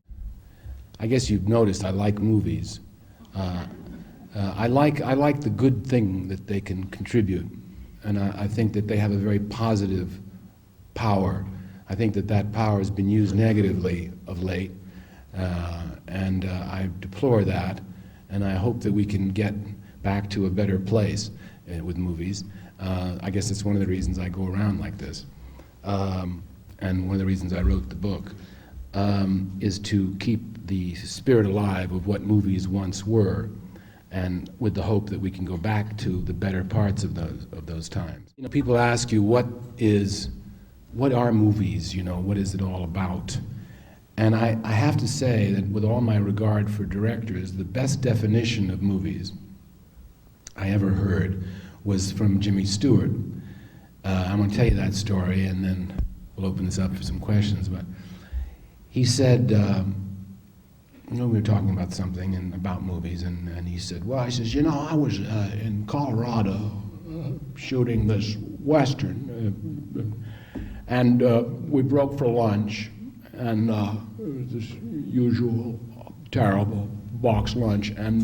I guess you've noticed I like movies. I like the good thing that they can contribute, and I think that they have a very positive power. I think that power has been used negatively of late, and I deplore that, and I hope that we can get back to a better place with movies. I guess it's one of the reasons I go around like this, and one of the reasons I wrote the book, is to keep the spirit alive of what movies once were, and with the hope that we can go back to the better parts of those times. You know, people ask you, what are movies, you know, what is it all about? And I have to say that with all my regard for directors, the best definition of movies I ever heard was from Jimmy Stewart. I'm going to tell you that story, and then we'll open this up for some questions. But he said, you know, we were talking about something and about movies, and he said, well, he says, you know, I was in Colorado shooting this Western, and we broke for lunch, and it was this usual terrible box lunch, and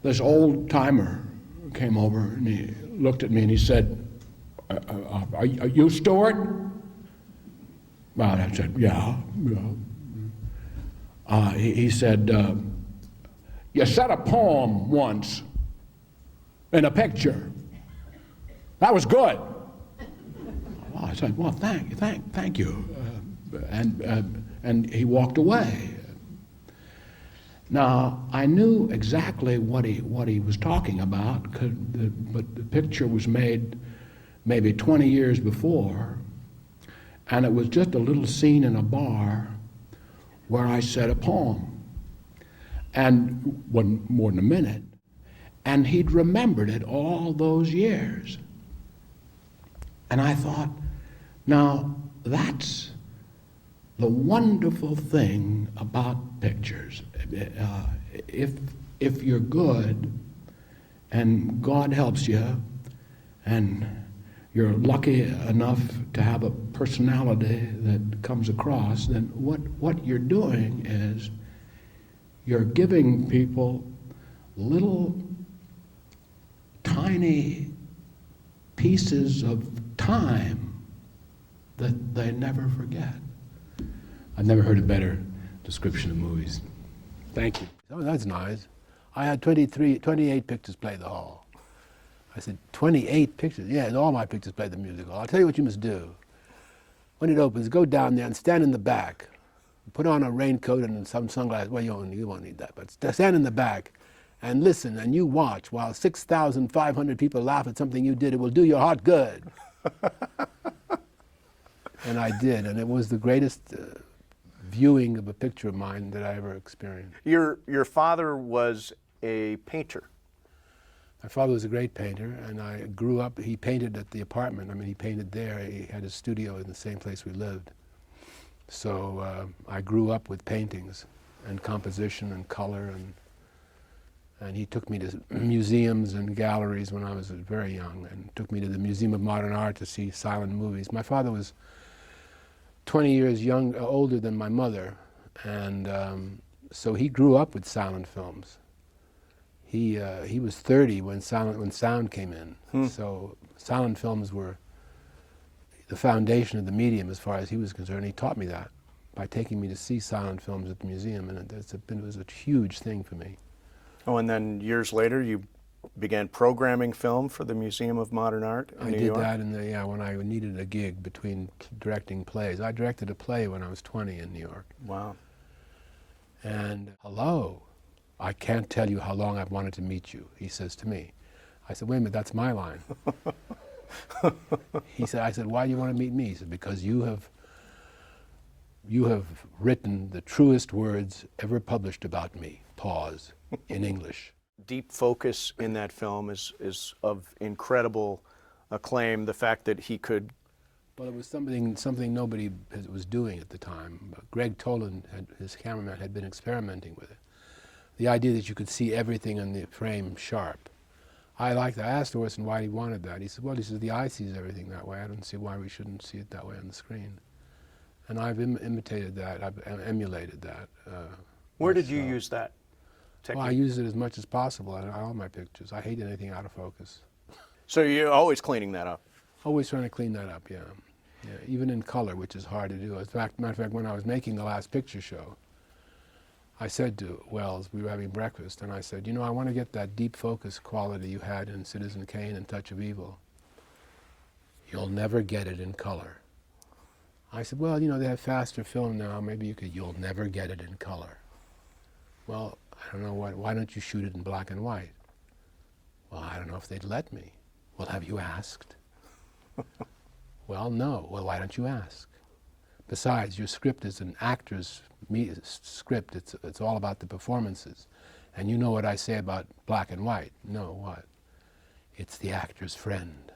this old timer came over and he looked at me and he said, are you Stewart? Well, I said, yeah. He said, you said a poem once in a picture. That was good. Well, I said, well, thank you. And he walked away. Now, I knew exactly what he was talking about, but the picture was made maybe 20 years before, and it was just a little scene in a bar where I said a poem, and wasn't more than a minute, and he'd remembered it all those years. And I thought, now that's the wonderful thing about pictures. If you're good and God helps you and you're lucky enough to have a personality that comes across, then what you're doing is you're giving people little tiny pieces of time that they never forget. I've never heard a better description of movies. Thank you. Oh, that's nice. I had 28 pictures play the hall. I said, 28 pictures? Yeah, and all my pictures play the music hall. I'll tell you what you must do. When it opens, go down there and stand in the back. Put on a raincoat and some sunglasses. Well, you won't need that, but stand in the back and listen, and you watch while 6,500 people laugh at something you did. It will do your heart good. And I did, and it was the greatest viewing of a picture of mine that I ever experienced. Your father was a painter. My father was a great painter, and I grew up, he painted at the apartment. I mean, he painted there. He had a studio in the same place we lived. So I grew up with paintings and composition and color, and he took me to museums and galleries when I was very young, and took me to the Museum of Modern Art to see silent movies. My father was 20 years older than my mother, and so he grew up with silent films. He was 30 when sound came in. So silent films were the foundation of the medium as far as he was concerned. He taught me that by taking me to see silent films at the museum, and it was a huge thing for me. Oh, and then years later you began programming film for the Museum of Modern Art in New York? I did that when I needed a gig between directing plays. I directed a play when I was 20 in New York. Wow. And, hello, I can't tell you how long I've wanted to meet you, he says to me. I said, wait a minute, that's my line. I said, why do you want to meet me? He said, because you have written the truest words ever published about me, pause, in English. Deep focus in that film is of incredible acclaim. The fact that he could... Well, it was something nobody was doing at the time. Greg Toland, his cameraman, had been experimenting with it. The idea that you could see everything in the frame sharp. I asked Orson why he wanted that. He said, well, the eye sees everything that way. I don't see why we shouldn't see it that way on the screen. And I've imitated that, I've emulated that. Where did you use that technique? Well, I use it as much as possible in all my pictures. I hate anything out of focus. So you're always cleaning that up? Always trying to clean that up, yeah. Even in color, which is hard to do. Matter of fact, when I was making the last picture show, I said to Wells, we were having breakfast, and I said, you know, I want to get that deep focus quality you had in Citizen Kane and Touch of Evil. You'll never get it in color. I said, well, you know, they have faster film now, maybe you'll never get it in color. Well, I don't know, why don't you shoot it in black and white? Well, I don't know if they'd let me. Well, have you asked? Well, no. Well, why don't you ask? Besides, your script is an actor's script. It's all about the performances. And you know what I say about black and white. No, what? It's the actor's friend.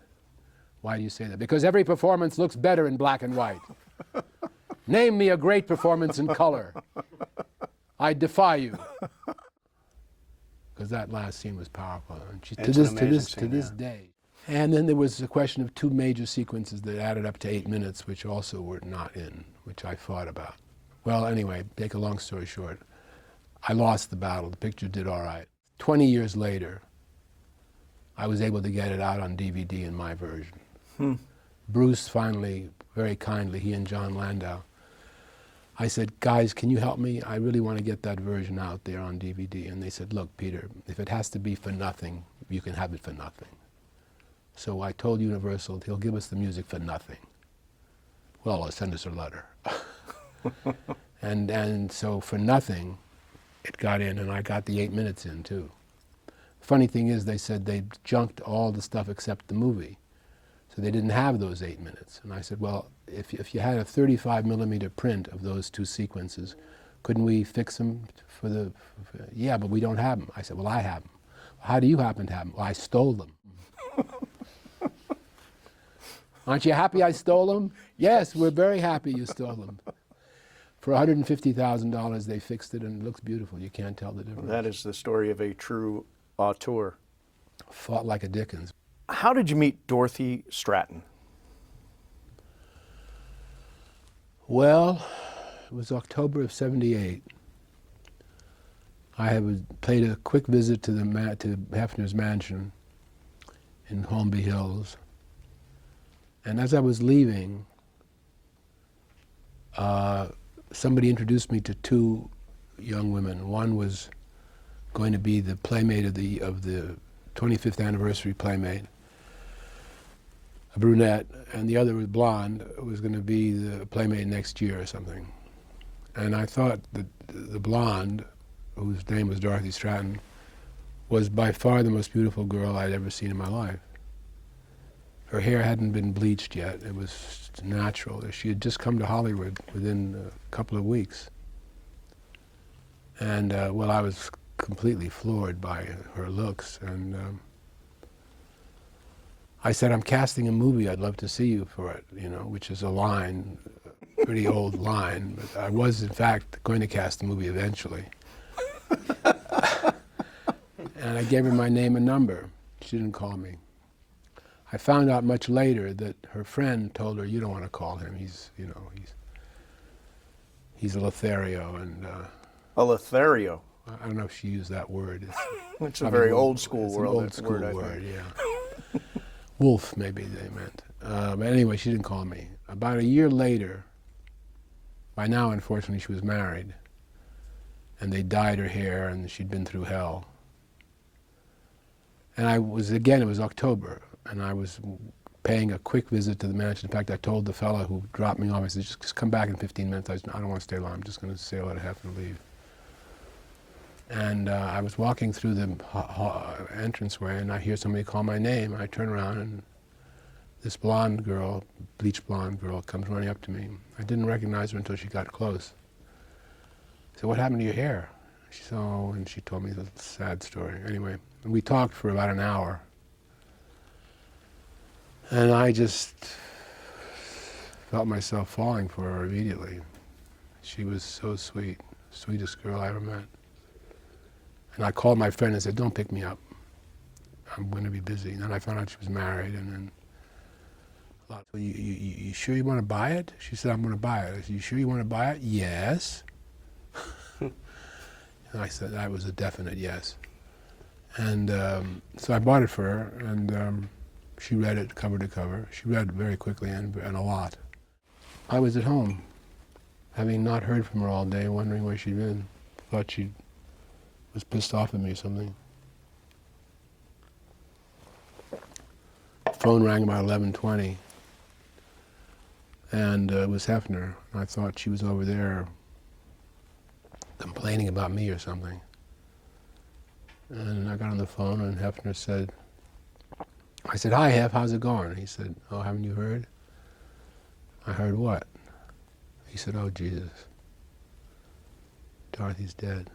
Why do you say that? Because every performance looks better in black and white. Name me a great performance in color. I defy you. Because that last scene was powerful. And to this day. And then there was a question of two major sequences that added up to 8 minutes, which also were not in, which I thought about. Well, anyway, make a long story short, I lost the battle. The picture did all right. 20 years later, I was able to get it out on DVD in my version. Bruce finally, very kindly, he and John Landau, I said, guys, can you help me? I really want to get that version out there on DVD. And they said, look, Peter, if it has to be for nothing, you can have it for nothing. So I told Universal he'll give us the music for nothing. Well, he'll send us a letter. and so for nothing, it got in, and I got the 8 minutes in, too. Funny thing is, they said they junked all the stuff except the movie. So they didn't have those 8 minutes. And I said, well, if you had a 35mm print of those two sequences, couldn't we fix them yeah, but we don't have them. I said, well, I have them. How do you happen to have them? Well, I stole them. Aren't you happy I stole them? Yes, we're very happy you stole them. For $150,000, they fixed it, and it looks beautiful. You can't tell the difference. That is the story of a true auteur. Fought like a Dickens. How did you meet Dorothy Stratton? Well, it was October of '78. I had paid a quick visit to Hefner's mansion in Holmby Hills. And as I was leaving, somebody introduced me to two young women. One was going to be the playmate of the 25th anniversary playmate, a brunette, and the other was blonde, was going to be the playmate next year or something. And I thought that the blonde, whose name was Dorothy Stratton, was by far the most beautiful girl I'd ever seen in my life. Her hair hadn't been bleached yet. It was natural. She had just come to Hollywood within a couple of weeks. And, well, I was completely floored by her looks. And I said, I'm casting a movie. I'd love to see you for it, you know, which is a line, a pretty old line. But I was, in fact, going to cast the movie eventually. And I gave her my name and number. She didn't call me. I found out much later that her friend told her, you don't want to call him. He's a Lothario. And, a Lothario? I don't know if she used that word. It's a very old school word. Old school word, yeah. Wolf, maybe they meant. But anyway, she didn't call me. About a year later, by now, unfortunately, she was married. And they dyed her hair, and she'd been through hell. And it was October, and I was paying a quick visit to the mansion. In fact, I told the fellow who dropped me off, I said, just come back in 15 minutes. I don't want to stay long. I'm just going to say hello to Hefner and leave. And I was walking through the entranceway, and I hear somebody call my name. I turn around, and this blonde girl, bleach blonde girl, comes running up to me. I didn't recognize her until she got close. I said, "What happened to your hair?" She said, "Oh," and she told me the sad story. Anyway, we talked for about an hour. And I just felt myself falling for her immediately. She was so sweet, sweetest girl I ever met. And I called my friend and said, "Don't pick me up. I'm going to be busy." And then I found out she was married, and then you sure you want to buy it? She said, "I'm going to buy it." I said, "You sure you want to buy it?" "Yes." And I said, that was a definite yes. And so I bought it for her, and she read it cover to cover. She read very quickly and a lot. I was at home, having not heard from her all day, wondering where she'd been. Thought she was pissed off at me or something. Phone rang about 11:20, and it was Hefner. I thought she was over there complaining about me or something. And I got on the phone, and Hefner said, I said, "Hi, Hef, how's it going?" He said, "Oh, haven't you heard?" I heard what? He said, "Oh, Jesus, Dorothy's dead."